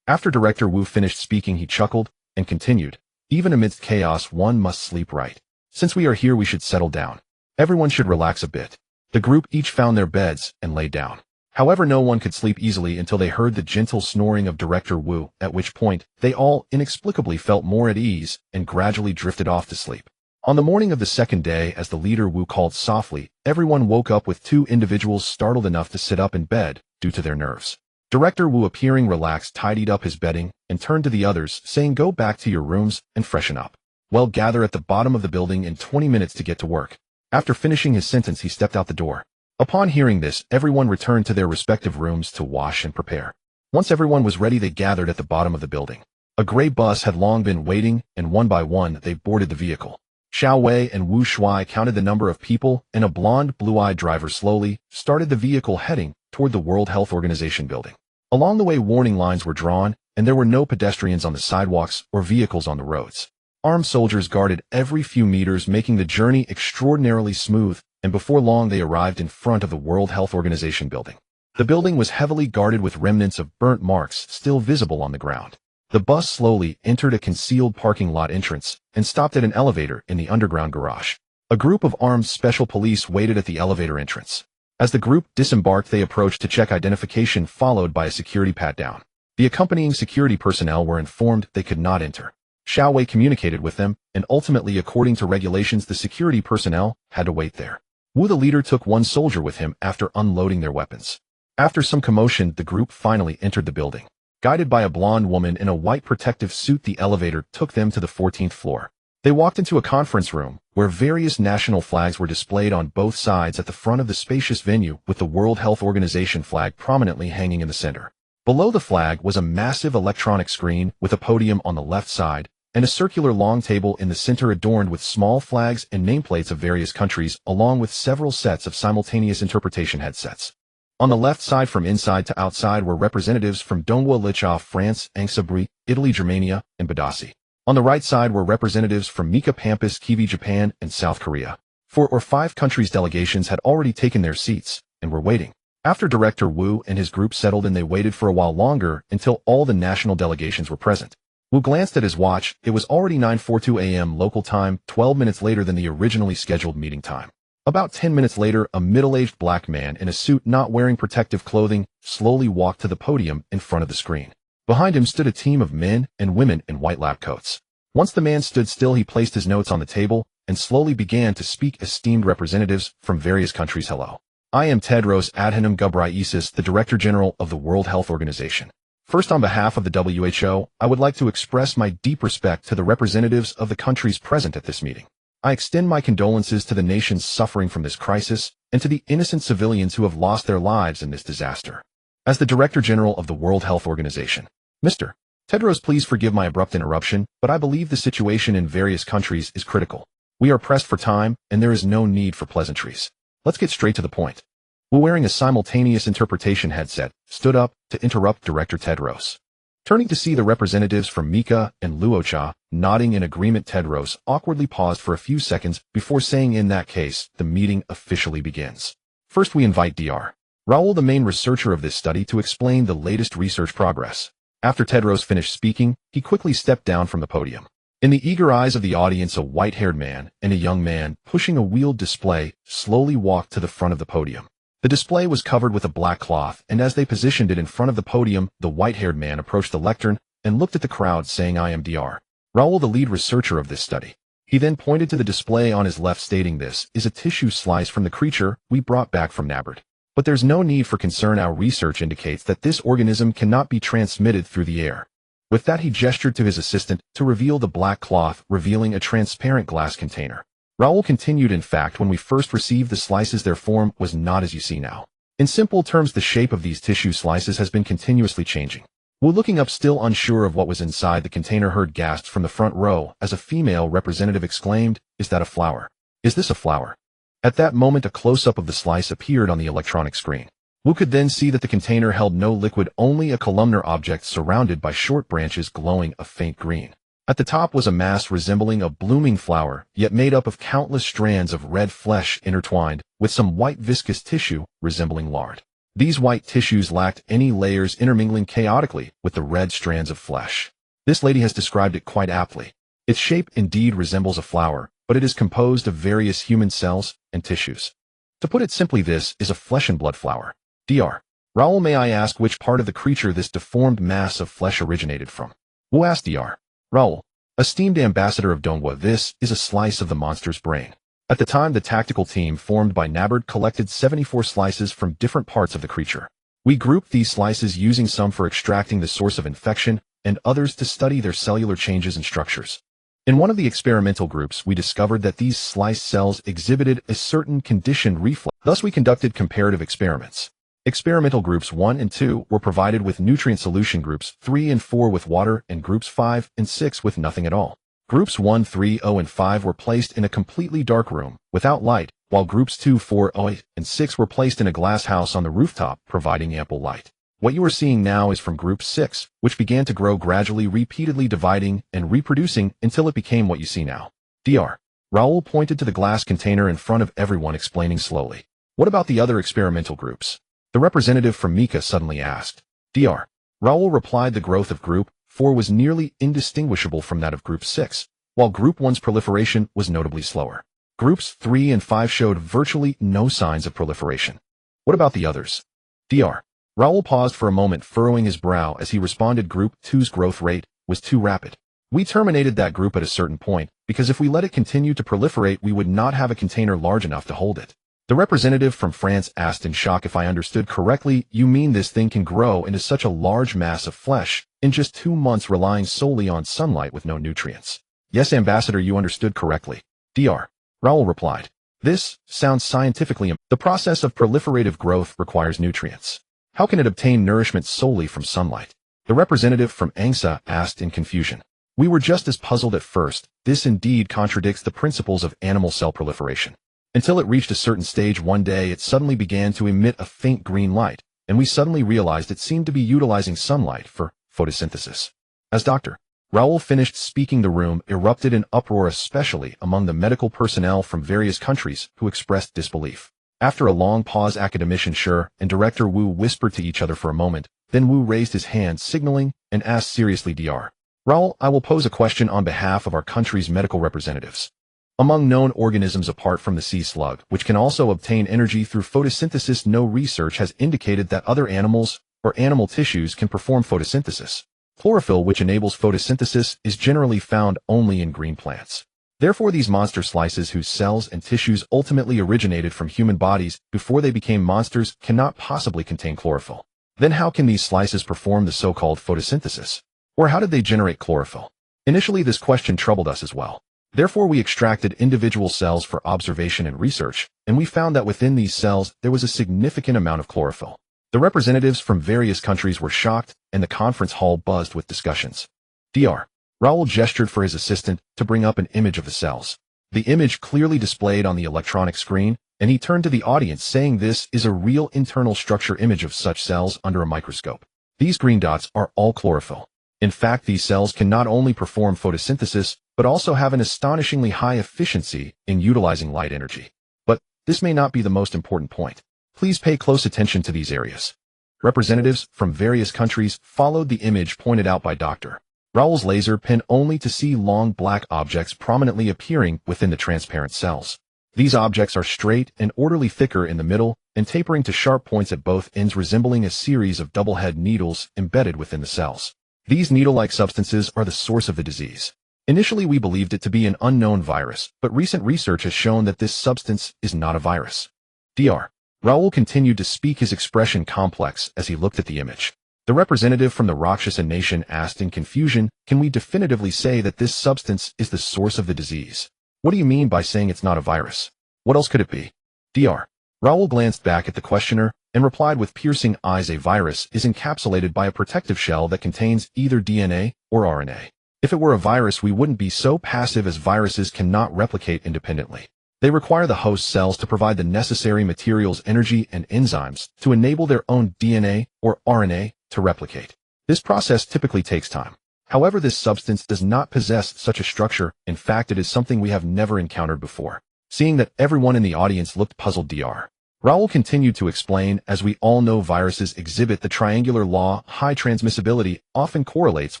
After Director Wu finished speaking, he chuckled and continued, "Even amidst chaos, one must sleep right. Since we are here, we should settle down. Everyone should relax a bit." The group each found their beds and lay down. However, no one could sleep easily until they heard the gentle snoring of Director Wu, at which point they all inexplicably felt more at ease and gradually drifted off to sleep. On the morning of the second day, as the leader Wu called softly, everyone woke up with 2 individuals startled enough to sit up in bed due to their nerves. Director Wu, appearing relaxed, tidied up his bedding and turned to the others, saying, "Go back to your rooms and freshen up. Well, gather at the bottom of the building in 20 minutes to get to work." After finishing his sentence, he stepped out the door. Upon hearing this, everyone returned to their respective rooms to wash and prepare. Once everyone was ready, they gathered at the bottom of the building. A gray bus had long been waiting, and one by one they boarded the vehicle. Xiao Wei and Wu Shuai counted the number of people, and a blonde, blue-eyed driver slowly started the vehicle, heading toward the World Health Organization building. Along the way, warning lines were drawn, and there were no pedestrians on the sidewalks or vehicles on the roads. Armed soldiers guarded every few meters, making the journey extraordinarily smooth, and before long they arrived in front of the World Health Organization building. The building was heavily guarded with remnants of burnt marks still visible on the ground. The bus slowly entered a concealed parking lot entrance and stopped at an elevator in the underground garage. A group of armed special police waited at the elevator entrance. As the group disembarked, they approached to check identification, followed by a security pat-down. The accompanying security personnel were informed they could not enter. Xiao Wei communicated with them, and ultimately, according to regulations, the security personnel had to wait there. Wu, the leader, took 1 soldier with him after unloading their weapons. After some commotion, the group finally entered the building. Guided by a blonde woman in a white protective suit, the elevator took them to the 14th floor. They walked into a conference room, where various national flags were displayed on both sides at the front of the spacious venue, with the World Health Organization flag prominently hanging in the center. Below the flag was a massive electronic screen with a podium on the left side, and a circular long table in the center adorned with small flags and nameplates of various countries, along with several sets of simultaneous interpretation headsets. On the left side from inside to outside were representatives from Dongwa Licha, France, Angsabri, Italy, Germania, and Badasi. On the right side were representatives from Mika Pampas, Kiwi, Japan, and South Korea. 4 or 5 countries' delegations had already taken their seats, and were waiting. After Director Wu and his group settled in, they waited for a while longer until all the national delegations were present. Wu glanced at his watch. It was already 9:42 a.m. local time, 12 minutes later than the originally scheduled meeting time. About 10 minutes later, a middle-aged black man in a suit not wearing protective clothing slowly walked to the podium in front of the screen. Behind him stood a team of men and women in white lab coats. Once the man stood still, he placed his notes on the table and slowly began to speak. Esteemed representatives from various countries, hello. I am Tedros Adhanom Ghebreyesus, the Director General of the World Health Organization. First, on behalf of the WHO, I would like to express my deep respect to the representatives of the countries present at this meeting. I extend my condolences to the nations suffering from this crisis and to the innocent civilians who have lost their lives in this disaster. As the Director General of the World Health Organization, Mr. Tedros, please forgive my abrupt interruption, but I believe the situation in various countries is critical. We are pressed for time, and there is no need for pleasantries. Let's get straight to the point. Wu, wearing a simultaneous interpretation headset, stood up to interrupt Director Tedros. Turning to see the representatives from Mika and Luocha, nodding in agreement, Tedros awkwardly paused for a few seconds before saying, in that case, the meeting officially begins. First, we invite Dr. Raul, the main researcher of this study, to explain the latest research progress. After Tedros finished speaking, he quickly stepped down from the podium. In the eager eyes of the audience, a white-haired man and a young man, pushing a wheeled display, slowly walked to the front of the podium. The display was covered with a black cloth, and as they positioned it in front of the podium, the white-haired man approached the lectern and looked at the crowd, saying, I am Dr. Raul, the lead researcher of this study. He then pointed to the display on his left, stating, this is a tissue slice from the creature we brought back from Nabard. But there's no need for concern. Our research indicates that this organism cannot be transmitted through the air. With that, he gestured to his assistant to reveal the black cloth, revealing a transparent glass container. Raul continued, in fact, when we first received the slices, their form was not as you see now. In simple terms, the shape of these tissue slices has been continuously changing. Wu, looking up, still unsure of what was inside the container, heard gasps from the front row as a female representative exclaimed, is that a flower? Is this a flower? At that moment, a close-up of the slice appeared on the electronic screen. Wu could then see that the container held no liquid, only a columnar object surrounded by short branches glowing a faint green. At the top was a mass resembling a blooming flower, yet made up of countless strands of red flesh intertwined with some white viscous tissue resembling lard. These white tissues lacked any layers, intermingling chaotically with the red strands of flesh. This lady has described it quite aptly. Its shape indeed resembles a flower, but it is composed of various human cells and tissues. To put it simply, this is a flesh and blood flower. Dr. Raul, may I ask which part of the creature this deformed mass of flesh originated from? Wu asked. Dr. Raul, esteemed ambassador of Dongwa, this is a slice of the monster's brain. At the time, the tactical team formed by Nabard collected 74 slices from different parts of the creature. We grouped these slices, using some for extracting the source of infection and others to study their cellular changes and structures. In one of the experimental groups, we discovered that these sliced cells exhibited a certain conditioned reflex. Thus, we conducted comparative experiments. Experimental groups 1 and 2 were provided with nutrient solution, groups 3 and 4 with water, and groups 5 and 6 with nothing at all. Groups 1, 3, 0, and 5 were placed in a completely dark room, without light, while groups 2, 4, 0, and 6 were placed in a glass house on the rooftop, providing ample light. What you are seeing now is from group 6, which began to grow gradually, repeatedly dividing and reproducing until it became what you see now. Dr. Raul pointed to the glass container in front of everyone, explaining slowly. What about the other experimental groups? The representative from Mika suddenly asked. Dr. Raul replied, the growth of group 4 was nearly indistinguishable from that of group 6, while group 1's proliferation was notably slower. Groups 3 and 5 showed virtually no signs of proliferation. What about the others? Dr. Raul paused for a moment, furrowing his brow as he responded. Group 2's growth rate was too rapid. We terminated that group at a certain point, because if we let it continue to proliferate, we would not have a container large enough to hold it. The representative from France asked in shock, if I understood correctly, you mean this thing can grow into such a large mass of flesh in just 2 months, relying solely on sunlight with no nutrients? Yes, Ambassador, you understood correctly. Dr. Raoul replied. This sounds scientifically. The process of proliferative growth requires nutrients. How can it obtain nourishment solely from sunlight? The representative from Angsa asked in confusion. We were just as puzzled at first. This indeed contradicts the principles of animal cell proliferation. Until it reached a certain stage one day, it suddenly began to emit a faint green light, and we suddenly realized it seemed to be utilizing sunlight for photosynthesis. As Dr. Raoul finished speaking, the room erupted in uproar, especially among the medical personnel from various countries who expressed disbelief. After a long pause, academician Shi and Director Wu whispered to each other for a moment, then Wu raised his hand, signaling, and asked seriously, Dr. Raoul, I will pose a question on behalf of our country's medical representatives. Among known organisms apart from the sea slug, which can also obtain energy through photosynthesis, no research has indicated that other animals or animal tissues can perform photosynthesis. Chlorophyll, which enables photosynthesis, is generally found only in green plants. Therefore, these monster slices, whose cells and tissues ultimately originated from human bodies before they became monsters, cannot possibly contain chlorophyll. Then how can these slices perform the so-called photosynthesis? Or how did they generate chlorophyll? Initially, this question troubled us as well. Therefore, we extracted individual cells for observation and research, and we found that within these cells there was a significant amount of chlorophyll. The representatives from various countries were shocked, and the conference hall buzzed with discussions. Dr. Raoul gestured for his assistant to bring up an image of the cells. The image clearly displayed on the electronic screen, and he turned to the audience, saying, "This is a real internal structure image of such cells under a microscope. These green dots are all chlorophyll. In fact, these cells can not only perform photosynthesis, but also have an astonishingly high efficiency in utilizing light energy. But this may not be the most important point. Please pay close attention to these areas." Representatives from various countries followed the image pointed out by Dr. Raoul's laser pen, only to see long black objects prominently appearing within the transparent cells. These objects are straight and orderly, thicker in the middle, and tapering to sharp points at both ends, resembling a series of double-head needles embedded within the cells. These needle-like substances are the source of the disease. Initially, we believed it to be an unknown virus, but recent research has shown that this substance is not a virus. Dr. Raoul continued to speak, his expression complex as he looked at the image. The representative from the Rakshasa nation asked in confusion, "Can we definitively say that this substance is the source of the disease? What do you mean by saying it's not a virus? What else could it be?" Dr. Raoul glanced back at the questioner and replied with piercing eyes, "A virus is encapsulated by a protective shell that contains either DNA or RNA. If it were a virus, we wouldn't be so passive, as viruses cannot replicate independently. They require the host cells to provide the necessary materials, energy, and enzymes to enable their own DNA or RNA to replicate. This process typically takes time. However, this substance does not possess such a structure. In fact, it is something we have never encountered before." Seeing that everyone in the audience looked puzzled, Dr. Raoul continued to explain, "As we all know, viruses exhibit the triangular law. High transmissibility often correlates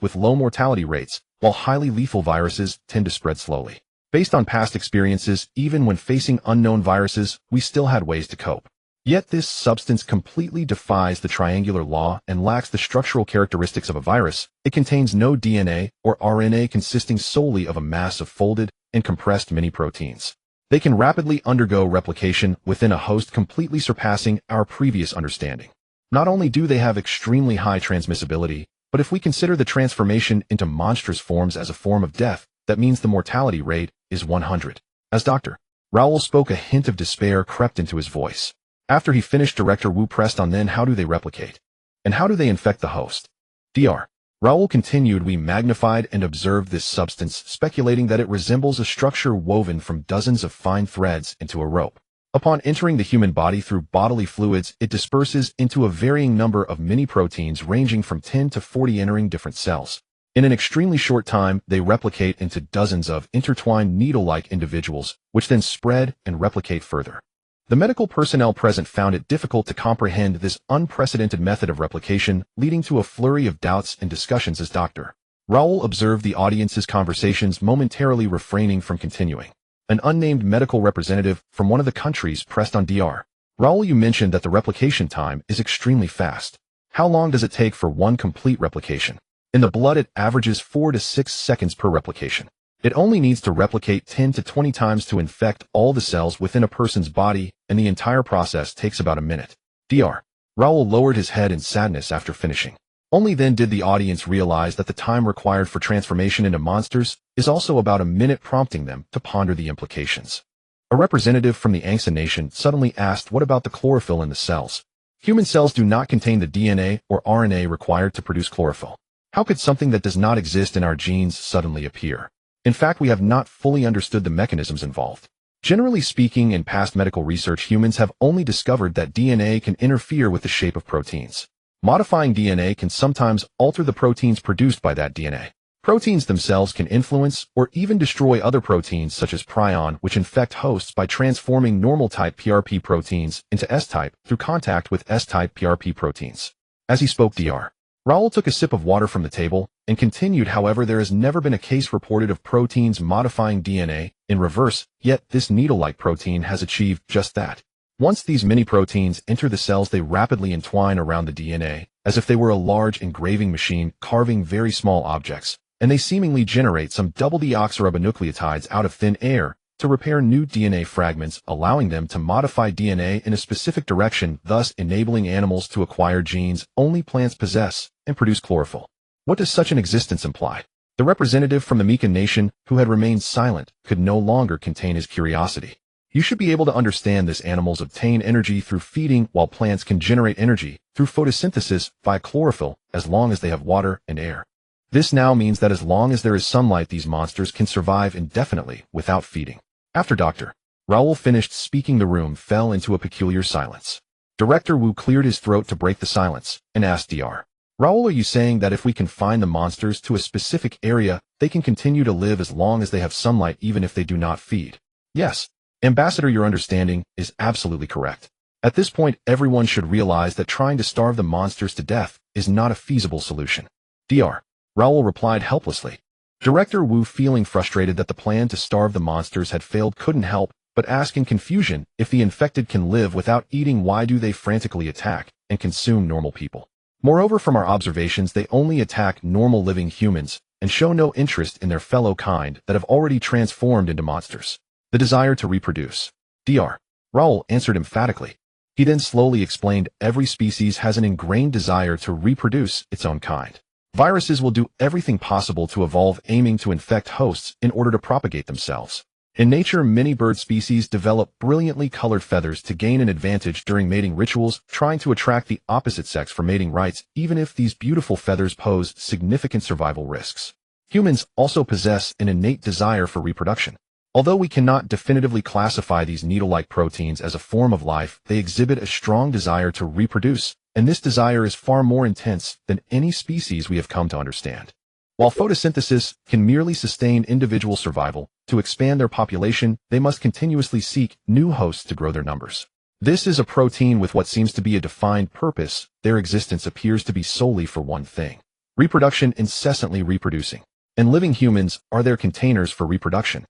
with low mortality rates, while highly lethal viruses tend to spread slowly. Based on past experiences, even when facing unknown viruses, we still had ways to cope. Yet this substance completely defies the triangular law and lacks the structural characteristics of a virus. It contains no DNA or RNA, consisting solely of a mass of folded and compressed mini-proteins. They can rapidly undergo replication within a host, completely surpassing our previous understanding. Not only do they have extremely high transmissibility, but if we consider the transformation into monstrous forms as a form of death, that means the mortality rate is 100. As Dr. Raoul spoke, a hint of despair crept into his voice. After he finished, Director Wu pressed on, "Then how do they replicate? And how do they infect the host?" Dr. Raoul continued, "We magnified and observed this substance, speculating that it resembles a structure woven from dozens of fine threads into a rope. Upon entering the human body through bodily fluids, it disperses into a varying number of mini-proteins ranging from 10 to 40, entering different cells. In an extremely short time, they replicate into dozens of intertwined needle-like individuals, which then spread and replicate further." The medical personnel present found it difficult to comprehend this unprecedented method of replication, leading to a flurry of doubts and discussions as Dr. Raoul observed the audience's conversations, momentarily refraining from continuing. An unnamed medical representative from one of the countries pressed on, "Dr. Raoul, you mentioned that the replication time is extremely fast. How long does it take for one complete replication? In the blood, it averages 4 to 6 seconds per replication. It only needs to replicate 10 to 20 times to infect all the cells within a person's body, and the entire process takes about a minute." Dr. Raoul lowered his head in sadness after finishing. Only then did the audience realize that the time required for transformation into monsters is also about a minute, prompting them to ponder the implications. A representative from the Angsa nation suddenly asked, what about the chlorophyll in the cells? Human cells do not contain the DNA or RNA required to produce chlorophyll. How could something that does not exist in our genes suddenly appear? In fact, we have not fully understood the mechanisms involved. Generally speaking, in past medical research, humans have only discovered that DNA can interfere with the shape of proteins. Modifying DNA can sometimes alter the proteins produced by that DNA. Proteins themselves can influence or even destroy other proteins such as prion, which infect hosts by transforming normal-type PRP proteins into S-type through contact with S-type PRP proteins. As he spoke, Dr. Raoul took a sip of water from the table and continued, however, there has never been a case reported of proteins modifying DNA in reverse, yet this needle-like protein has achieved just that. Once these mini-proteins enter the cells, they rapidly entwine around the DNA, as if they were a large engraving machine carving very small objects, and they seemingly generate some double-deoxyribonucleotides out of thin air to repair new DNA fragments, allowing them to modify DNA in a specific direction, thus enabling animals to acquire genes only plants possess and produce chlorophyll. What does such an existence imply? The representative from the Mika nation, who had remained silent, could no longer contain his curiosity. You should be able to understand this. Animals obtain energy through feeding, while plants can generate energy through photosynthesis via chlorophyll, as long as they have water and air. This now means that as long as there is sunlight, these monsters can survive indefinitely without feeding. After Dr. Raoul finished speaking, the room fell into a peculiar silence. Director Wu cleared his throat to break the silence and asked Dr. Raoul, are you saying that if we confine the monsters to a specific area, they can continue to live as long as they have sunlight even if they do not feed? Yes, Ambassador, your understanding is absolutely correct. At this point, everyone should realize that trying to starve the monsters to death is not a feasible solution. Dr. Raoul replied helplessly. Director Wu, feeling frustrated that the plan to starve the monsters had failed, couldn't help but ask in confusion, if the infected can live without eating, why do they frantically attack and consume normal people? Moreover, from our observations, they only attack normal living humans and show no interest in their fellow kind that have already transformed into monsters. The desire to reproduce. Dr. Raoul answered emphatically. He then slowly explained, every species has an ingrained desire to reproduce its own kind. Viruses will do everything possible to evolve, aiming to infect hosts in order to propagate themselves. In nature, many bird species develop brilliantly colored feathers to gain an advantage during mating rituals, trying to attract the opposite sex for mating rites, even if these beautiful feathers pose significant survival risks. Humans also possess an innate desire for reproduction. Although we cannot definitively classify these needle-like proteins as a form of life, they exhibit a strong desire to reproduce, and this desire is far more intense than any species we have come to understand. While photosynthesis can merely sustain individual survival, to expand their population, they must continuously seek new hosts to grow their numbers. This is a protein with what seems to be a defined purpose. Their existence appears to be solely for one thing: reproduction, incessantly reproducing. And living humans are their containers for reproduction.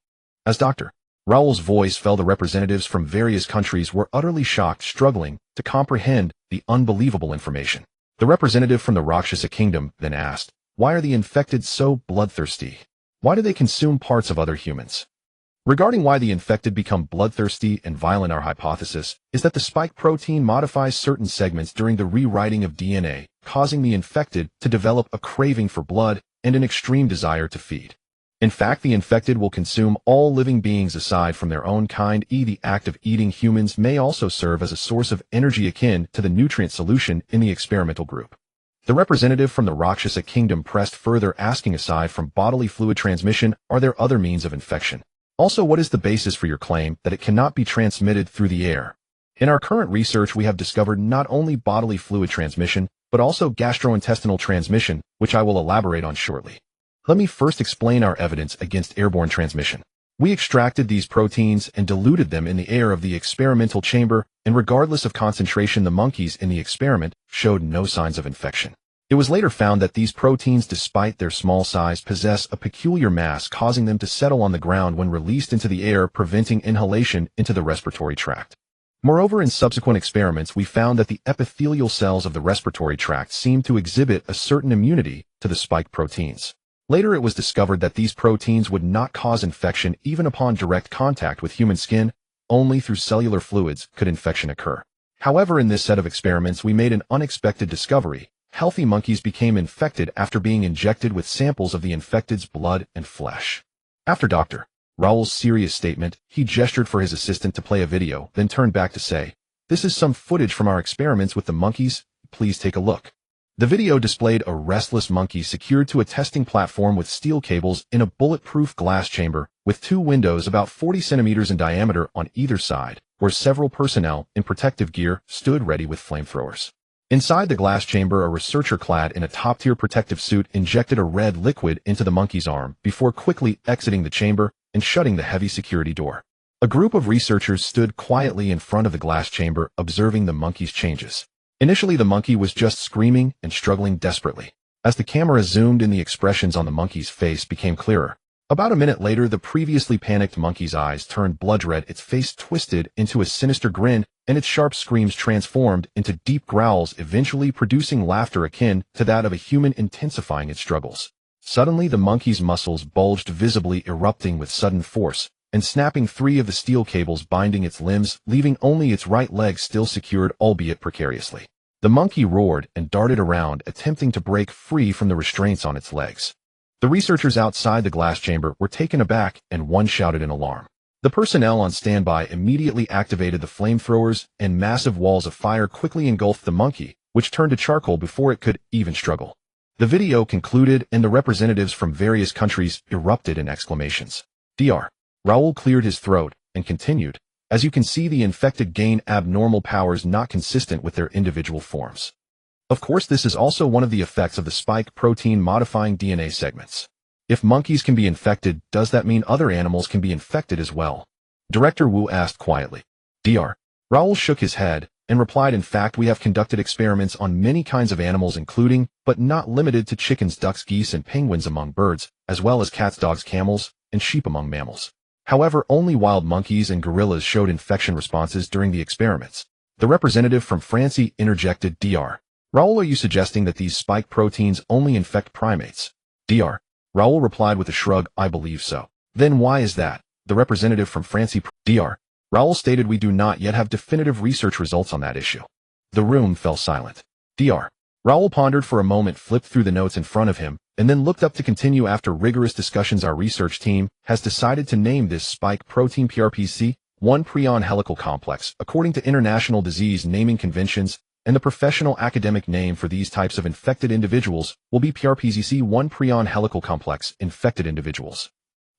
As Dr. Raoul's voice fell, the representatives from various countries were utterly shocked, struggling to comprehend the unbelievable information. The representative from the Rakshasa kingdom then asked, why are the infected so bloodthirsty? Why do they consume parts of other humans? Regarding why the infected become bloodthirsty and violent, our hypothesis is that the spike protein modifies certain segments during the rewriting of DNA, causing the infected to develop a craving for blood and an extreme desire to feed. In fact, the infected will consume all living beings aside from their own kind. The act of eating humans may also serve as a source of energy akin to the nutrient solution in the experimental group. The representative from the Rakshasa kingdom pressed further, asking, aside from bodily fluid transmission, are there other means of infection? Also, what is the basis for your claim that it cannot be transmitted through the air? In our current research, we have discovered not only bodily fluid transmission, but also gastrointestinal transmission, which I will elaborate on shortly. Let me first explain our evidence against airborne transmission. We extracted these proteins and diluted them in the air of the experimental chamber, and regardless of concentration, the monkeys in the experiment showed no signs of infection. It was later found that these proteins, despite their small size, possess a peculiar mass, causing them to settle on the ground when released into the air, preventing inhalation into the respiratory tract. Moreover, in subsequent experiments, we found that the epithelial cells of the respiratory tract seemed to exhibit a certain immunity to the spike proteins. Later, it was discovered that these proteins would not cause infection even upon direct contact with human skin. Only through cellular fluids could infection occur. However, in this set of experiments, we made an unexpected discovery. healthy monkeys became infected after being injected with samples of the infected's blood and flesh. After Dr. Raoul's serious statement, he gestured for his assistant to play a video, then turned back to say, "This is some footage from our experiments with the monkeys. Please take a look." The video displayed a restless monkey secured to a testing platform with steel cables in a bulletproof glass chamber with 2 windows about 40 centimeters in diameter on either side, where several personnel in protective gear stood ready with flamethrowers. Inside the glass chamber, a researcher clad in a top-tier protective suit injected a red liquid into the monkey's arm before quickly exiting the chamber and shutting the heavy security door. A group of researchers stood quietly in front of the glass chamber, observing the monkey's changes. Initially, the monkey was just screaming and struggling desperately. As the camera zoomed in, the expressions on the monkey's face became clearer. About a minute later, the previously panicked monkey's eyes turned blood red, its face twisted into a sinister grin, and its sharp screams transformed into deep growls, eventually producing laughter akin to that of a human, intensifying its struggles. Suddenly, the monkey's muscles bulged visibly, erupting with sudden force, and snapping 3 of the steel cables binding its limbs, leaving only its right leg still secured, albeit precariously. The monkey roared and darted around, attempting to break free from the restraints on its legs. The researchers outside the glass chamber were taken aback, and one shouted in alarm. The personnel on standby immediately activated the flamethrowers, and massive walls of fire quickly engulfed the monkey, which turned to charcoal before it could even struggle. The video concluded, and the representatives from various countries erupted in exclamations. Dr. Raoul cleared his throat and continued, "As you can see, the infected gain abnormal powers not consistent with their individual forms. Of course, this is also one of the effects of the spike protein modifying DNA segments. If monkeys can be infected, does that mean other animals can be infected as well?" Director Wu asked quietly. Dr. Raoul shook his head and replied, "In fact, we have conducted experiments on many kinds of animals, including, but not limited to, chickens, ducks, geese, and penguins among birds, as well as cats, dogs, camels, and sheep among mammals. However, only wild monkeys and gorillas showed infection responses during the experiments." The representative from France interjected, "Dr. Raoul, are you suggesting that these spike proteins only infect primates?" Dr. Raoul replied with a shrug, "I believe so." "Then why is that?" The representative from France. Dr. Raoul stated, "We do not yet have definitive research results on that issue." The room fell silent. Dr. Raoul pondered for a moment, flipped through the notes in front of him, and then looked up to continue. "After rigorous discussions, our research team has decided to name this spike protein PRPC, 1 prion helical complex, according to international disease naming conventions, and the professional academic name for these types of infected individuals will be PRPCC, 1 prion helical complex, infected individuals.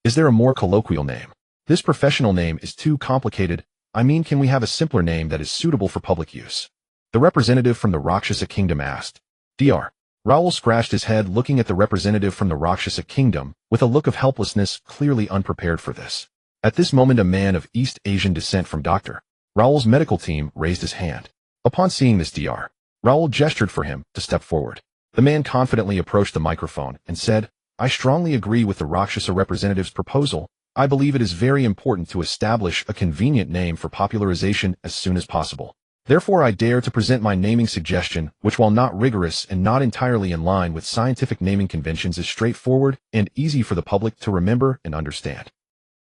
Is there a more colloquial name? This professional name is too complicated. I mean, can we have a simpler name that is suitable for public use?" The representative from the Rakshasa Kingdom asked. Dr. Raoul scratched his head, looking at the representative from the Rakshasa Kingdom with a look of helplessness, clearly unprepared for this. At this moment, a man of East Asian descent from Dr. Raoul's medical team raised his hand. Upon seeing this, Dr. Raoul gestured for him to step forward. The man confidently approached the microphone and said, "I strongly agree with the Rakshasa representative's proposal. I believe it is very important to establish a convenient name for popularization as soon as possible. Therefore, I dare to present my naming suggestion, which, while not rigorous and not entirely in line with scientific naming conventions, is straightforward and easy for the public to remember and understand."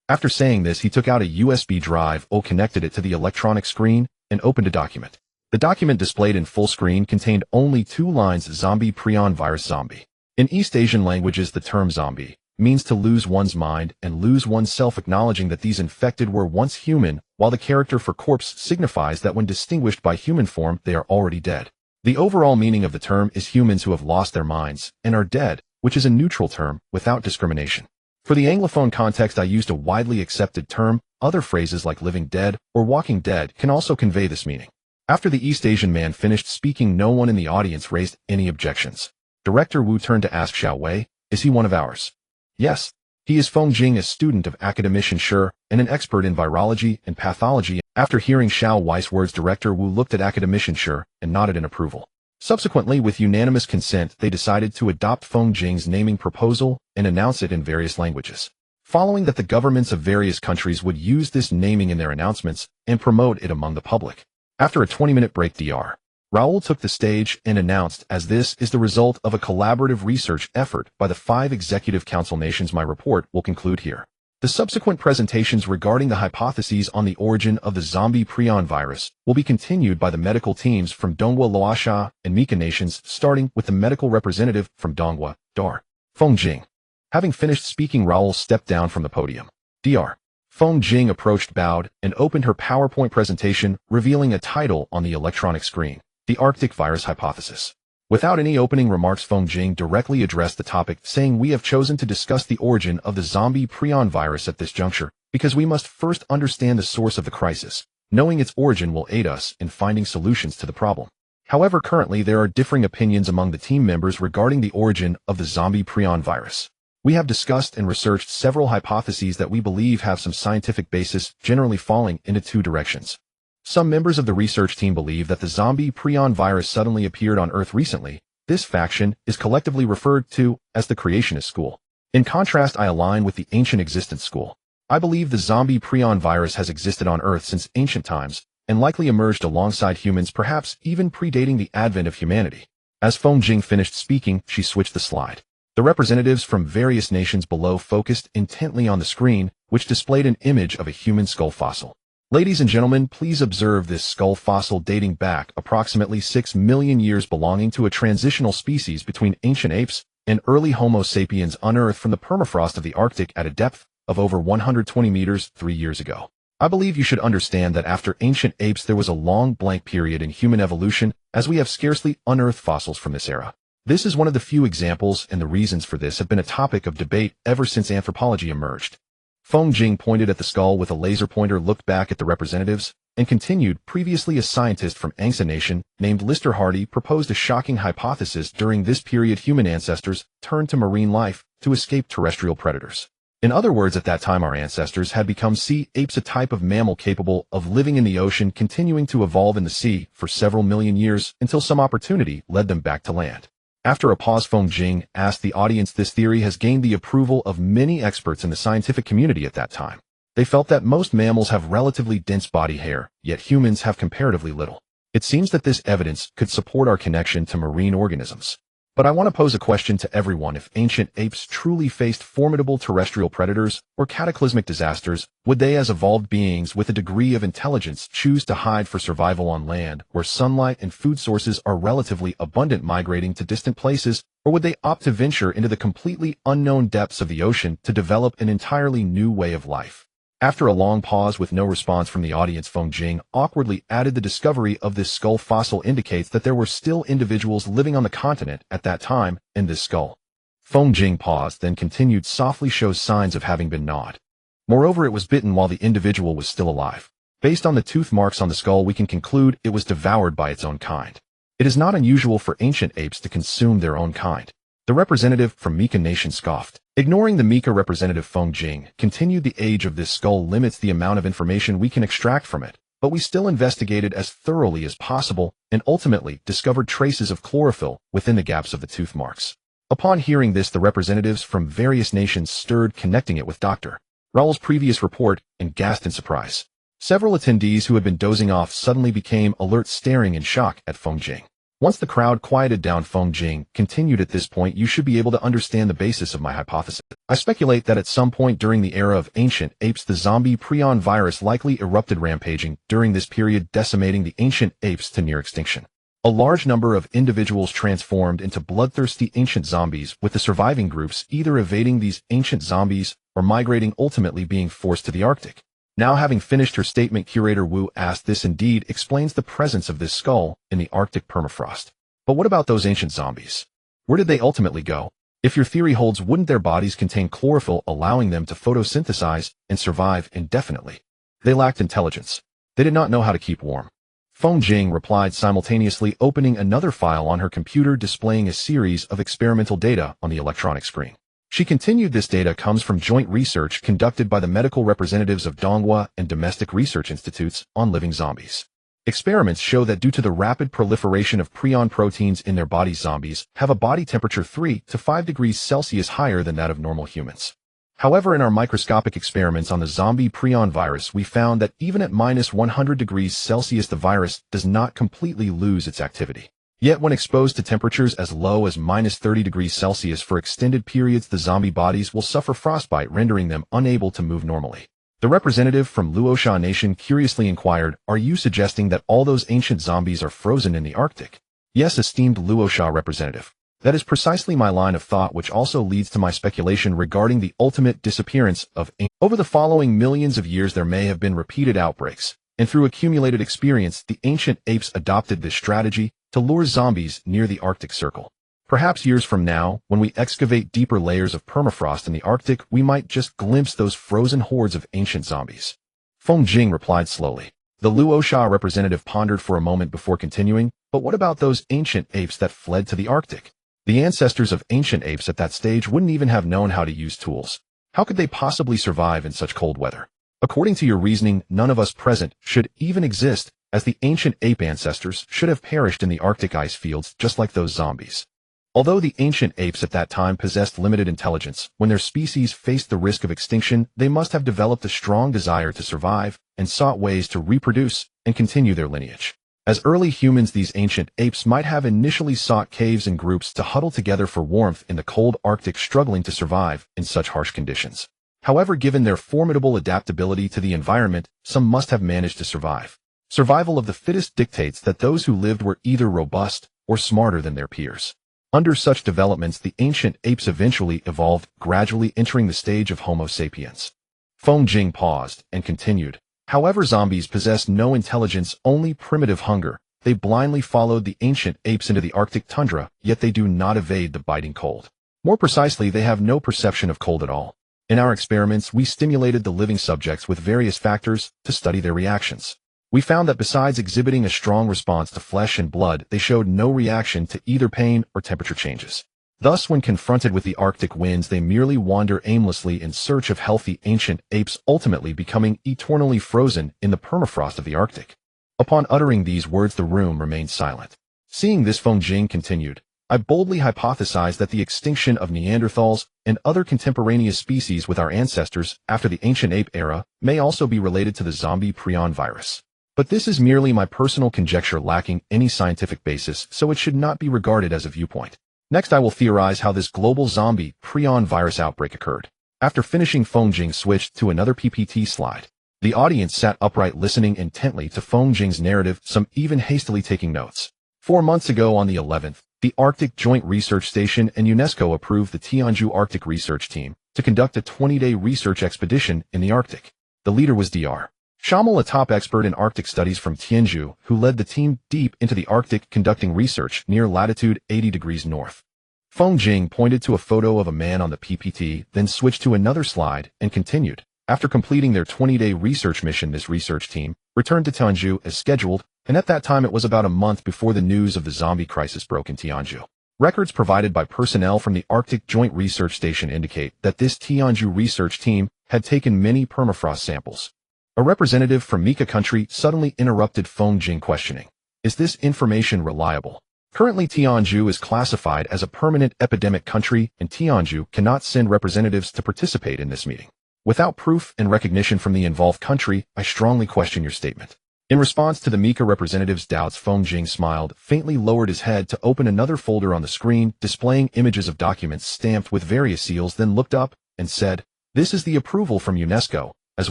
After saying this, he took out a USB drive, connected it to the electronic screen, and opened a document. The document, displayed in full screen, contained only 2 lines: zombie prion virus zombie. In East Asian languages, the term zombie means to lose one's mind and lose oneself, acknowledging that these infected were once human, while the character for corpse signifies that when distinguished by human form, they are already dead. The overall meaning of the term is humans who have lost their minds and are dead, which is a neutral term without discrimination. For the Anglophone context, I used a widely accepted term. Other phrases like living dead or walking dead can also convey this meaning. After the East Asian man finished speaking, no one in the audience raised any objections. Director Wu turned to ask Xiao Wei, "Is he one of ours?" "Yes. He is Feng Jing, a student of academician Shi and an expert in virology and pathology." After hearing Xiao Wei's words, Director Wu looked at academician Shi and nodded in approval. Subsequently, with unanimous consent, they decided to adopt Feng Jing's naming proposal and announce it in various languages. Following that, the governments of various countries would use this naming in their announcements and promote it among the public. After a 20-minute break, Dr. Raoul took the stage and announced, "As this is the result of a collaborative research effort by the 5 Executive Council nations, my report will conclude here. The subsequent presentations regarding the hypotheses on the origin of the zombie prion virus will be continued by the medical teams from Dongwa Laosha and Mika nations, starting with the medical representative from Dongwa, Dr. Feng Jing. Having finished speaking, Raoul stepped down from the podium. Dr. Feng Jing approached, bowed, and opened her PowerPoint presentation, revealing a title on the electronic screen, The Arctic Virus Hypothesis. Without any opening remarks, Feng Jing directly addressed the topic, saying, "We have chosen to discuss the origin of the zombie prion virus at this juncture because we must first understand the source of the crisis. Knowing its origin will aid us in finding solutions to the problem." However, currently there are differing opinions among the team members regarding the origin of the zombie prion virus. We have discussed and researched several hypotheses that we believe have some scientific basis, generally falling into two directions. Some members of the research team believe that the zombie prion virus suddenly appeared on Earth recently. This faction is collectively referred to as the creationist school. In contrast, I align with the ancient existence school. I believe the zombie prion virus has existed on Earth since ancient times and likely emerged alongside humans, perhaps even predating the advent of humanity. As Feng Jing finished speaking, she switched the slide. The representatives from various nations below focused intently on the screen, which displayed an image of a human skull fossil. Ladies and gentlemen, please observe this skull fossil dating back approximately 6 million years, belonging to a transitional species between ancient apes and early Homo sapiens, unearthed from the permafrost of the Arctic at a depth of over 120 meters 3 years ago. I believe you should understand that after ancient apes there was a long blank period in human evolution, as we have scarcely unearthed fossils from this era. This is one of the few examples, and the reasons for this have been a topic of debate ever since anthropology emerged. Feng Jing pointed at the skull with a laser pointer, looked back at the representatives, and continued. Previously, a scientist from Angsa Nation named Lister Hardy proposed a shocking hypothesis. During this period, human ancestors turned to marine life to escape terrestrial predators. In other words, at that time our ancestors had become sea apes, a type of mammal capable of living in the ocean, continuing to evolve in the sea for several million years until some opportunity led them back to land. After a pause, Feng Jing asked the audience, "This theory has gained the approval of many experts in the scientific community at that time. They felt that most mammals have relatively dense body hair, yet humans have comparatively little. It seems that this evidence could support our connection to marine organisms. But I want to pose a question to everyone. If ancient apes truly faced formidable terrestrial predators or cataclysmic disasters, would they, as evolved beings with a degree of intelligence, choose to hide for survival on land, where sunlight and food sources are relatively abundant, migrating to distant places, or would they opt to venture into the completely unknown depths of the ocean to develop an entirely new way of life?" After a long pause with no response from the audience, Feng Jing awkwardly added, "The discovery of this skull fossil indicates that there were still individuals living on the continent at that time, and this skull." Feng Jing paused, then continued, "Softly shows signs of having been gnawed. Moreover, it was bitten while the individual was still alive. Based on the tooth marks on the skull, we can conclude it was devoured by its own kind. It is not unusual for ancient apes to consume their own kind." The representative from Mika Nation scoffed. Ignoring the Mika representative, Feng Jing continued, "The age of this skull limits the amount of information we can extract from it, but we still investigated as thoroughly as possible and ultimately discovered traces of chlorophyll within the gaps of the tooth marks." Upon hearing this, the representatives from various nations stirred, connecting it with Dr. Raoul's previous report, and gasped in surprise. Several attendees who had been dozing off suddenly became alert, staring in shock at Feng Jing. Once the crowd quieted down, Feng Jing continued, "At this point, you should be able to understand the basis of my hypothesis. I speculate that at some point during the era of ancient apes, the zombie prion virus likely erupted, rampaging during this period, decimating the ancient apes to near extinction. A large number of individuals transformed into bloodthirsty ancient zombies, with the surviving groups either evading these ancient zombies or migrating, ultimately being forced to the Arctic." Now, having finished her statement, Curator Wu asked, "This indeed explains the presence of this skull in the Arctic permafrost. But what about those ancient zombies? Where did they ultimately go? If your theory holds, wouldn't their bodies contain chlorophyll, allowing them to photosynthesize and survive indefinitely? They lacked intelligence. They did not know how to keep warm." Feng Jing replied, simultaneously opening another file on her computer, displaying a series of experimental data on the electronic screen. She continued, "This data comes from joint research conducted by the medical representatives of Dongwa and domestic research institutes on living zombies. Experiments show that due to the rapid proliferation of prion proteins in their bodies, zombies have a body temperature 3 to 5 degrees Celsius higher than that of normal humans. However, in our microscopic experiments on the zombie prion virus, we found that even at -100 degrees Celsius, the virus does not completely lose its activity. Yet when exposed to temperatures as low as -30 degrees Celsius for extended periods, the zombie bodies will suffer frostbite, rendering them unable to move normally. The representative from Luosha Nation curiously inquired, "Are you suggesting that all those ancient zombies are frozen in the Arctic?" "Yes, esteemed Luosha representative. That is precisely my line of thought, which also leads to my speculation regarding the ultimate disappearance of over the following millions of years. There may have been repeated outbreaks, and through accumulated experience, the ancient apes adopted this strategy to lure zombies near the Arctic Circle. Perhaps years from now, when we excavate deeper layers of permafrost in the Arctic, we might just glimpse those frozen hordes of ancient zombies." Feng Jing replied slowly. The Luosha representative pondered for a moment before continuing, "But what about those ancient apes that fled to the Arctic? The ancestors of ancient apes at that stage wouldn't even have known how to use tools. How could they possibly survive in such cold weather? According to your reasoning, none of us present should even exist, as the ancient ape ancestors should have perished in the Arctic ice fields just like those zombies." Although the ancient apes at that time possessed limited intelligence, when their species faced the risk of extinction, they must have developed a strong desire to survive and sought ways to reproduce and continue their lineage. As early humans, these ancient apes might have initially sought caves and groups to huddle together for warmth in the cold Arctic, struggling to survive in such harsh conditions. However, given their formidable adaptability to the environment, some must have managed to survive. Survival of the fittest dictates that those who lived were either robust or smarter than their peers. Under such developments, the ancient apes eventually evolved, gradually entering the stage of Homo sapiens. Feng Jing paused and continued. However, zombies possess no intelligence, only primitive hunger. They blindly followed the ancient apes into the Arctic tundra, yet they do not evade the biting cold. More precisely, they have no perception of cold at all. In our experiments, we stimulated the living subjects with various factors to study their reactions. We found that besides exhibiting a strong response to flesh and blood, they showed no reaction to either pain or temperature changes. Thus, when confronted with the Arctic winds, they merely wander aimlessly in search of healthy ancient apes, ultimately becoming eternally frozen in the permafrost of the Arctic. Upon uttering these words, the room remained silent. Seeing this, Feng Jing continued, "I boldly hypothesize that the extinction of Neanderthals and other contemporaneous species with our ancestors after the ancient ape era may also be related to the zombie prion virus. But this is merely my personal conjecture, lacking any scientific basis, so it should not be regarded as a viewpoint. Next, I will theorize how this global zombie prion virus outbreak occurred." After finishing, Feng Jing switched to another PPT slide. The audience sat upright, listening intently to Feng Jing's narrative, some even hastily taking notes. 4 months ago, on the 11th, the Arctic Joint Research Station and UNESCO approved the Tianju Arctic Research Team to conduct a 20-day research expedition in the Arctic. The leader was Dr. Shamal, a top expert in Arctic studies from Tianju, who led the team deep into the Arctic, conducting research near latitude 80 degrees north. Feng Jing pointed to a photo of a man on the PPT, then switched to another slide and continued. After completing their 20-day research mission, this research team returned to Tianju as scheduled, and at that time it was about a month before the news of the zombie crisis broke in Tianju. Records provided by personnel from the Arctic Joint Research Station indicate that this Tianju research team had taken many permafrost samples. A representative from Mika country suddenly interrupted Feng Jing, questioning, "Is this information reliable? Currently, Tianju is classified as a permanent epidemic country, and Tianju cannot send representatives to participate in this meeting. Without proof and recognition from the involved country, I strongly question your statement." In response to the Mika representative's doubts, Feng Jing smiled, faintly lowered his head to open another folder on the screen, displaying images of documents stamped with various seals, then looked up and said, "This is the approval from UNESCO, as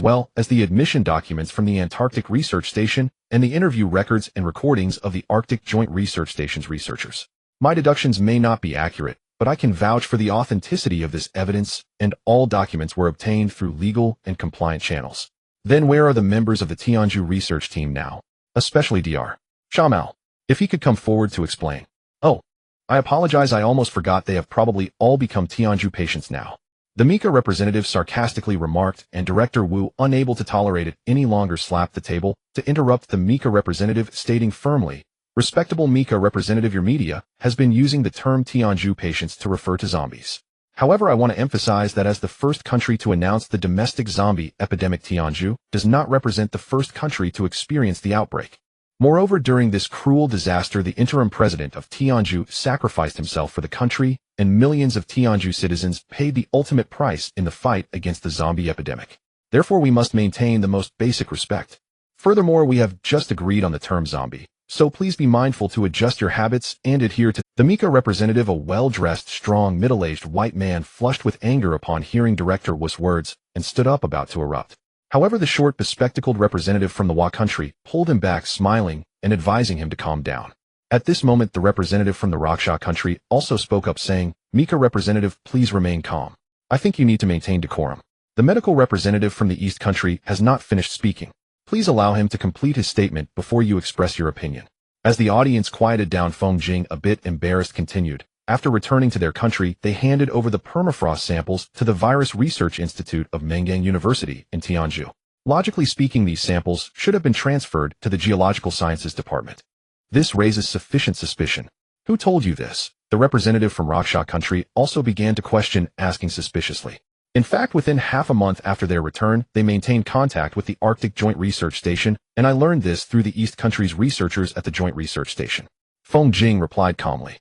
well as the admission documents from the Antarctic Research Station and the interview records and recordings of the Arctic Joint Research Station's researchers. My deductions may not be accurate, but I can vouch for the authenticity of this evidence, and all documents were obtained through legal and compliant channels." "Then where are the members of the Tianju research team now? Especially Dr. Shamal. If he could come forward to explain." "Oh, I apologize, I almost forgot, they have probably all become Tianju patients now," the Mika representative sarcastically remarked, and Director Wu, unable to tolerate it any longer, slapped the table to interrupt the Mika representative, stating firmly, "Respectable Mika representative, your media has been using the term Tianju patients to refer to zombies. However, I want to emphasize that as the first country to announce the domestic zombie epidemic, Tianju does not represent the first country to experience the outbreak. Moreover, during this cruel disaster, the interim president of Tianju sacrificed himself for the country, and millions of Tianju citizens paid the ultimate price in the fight against the zombie epidemic. Therefore, we must maintain the most basic respect. Furthermore, we have just agreed on the term zombie, So please be mindful to adjust your habits and adhere to the Mika representative, a well-dressed, strong, middle-aged white man flushed with anger upon hearing Director Wu's words and stood up about to erupt. However, the short, bespectacled representative from the Wa country pulled him back, smiling and advising him to calm down. At this moment, the representative from the Raksha country also spoke up, saying, Mika representative, please remain calm. I think you need to maintain decorum. The medical representative from the East country has not finished speaking. Please allow him to complete his statement before you express your opinion. As the audience quieted down, Feng Jing, a bit embarrassed, continued. After returning to their country, they handed over the permafrost samples to the Virus Research Institute of Mengang University in Tianju. Logically speaking, these samples should have been transferred to the Geological Sciences Department. This raises sufficient suspicion. Who told you this? The representative from Raksha country also began to question, asking suspiciously. In fact, within half a month after their return, they maintained contact with the Arctic Joint Research Station, and I learned this through the East country's researchers at the Joint Research Station. Feng Jing replied calmly.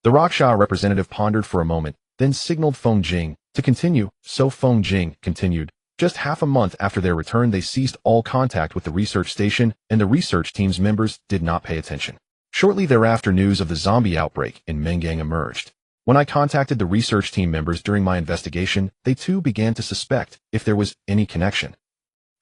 The Raksha representative pondered for a moment, then signaled Feng Jing to continue, so Feng Jing continued. Just half a month after their return, they ceased all contact with the research station, and the research team's members did not pay attention. Shortly thereafter, news of the zombie outbreak in Mengang emerged. When I contacted the research team members during my investigation, they too began to suspect if there was any connection.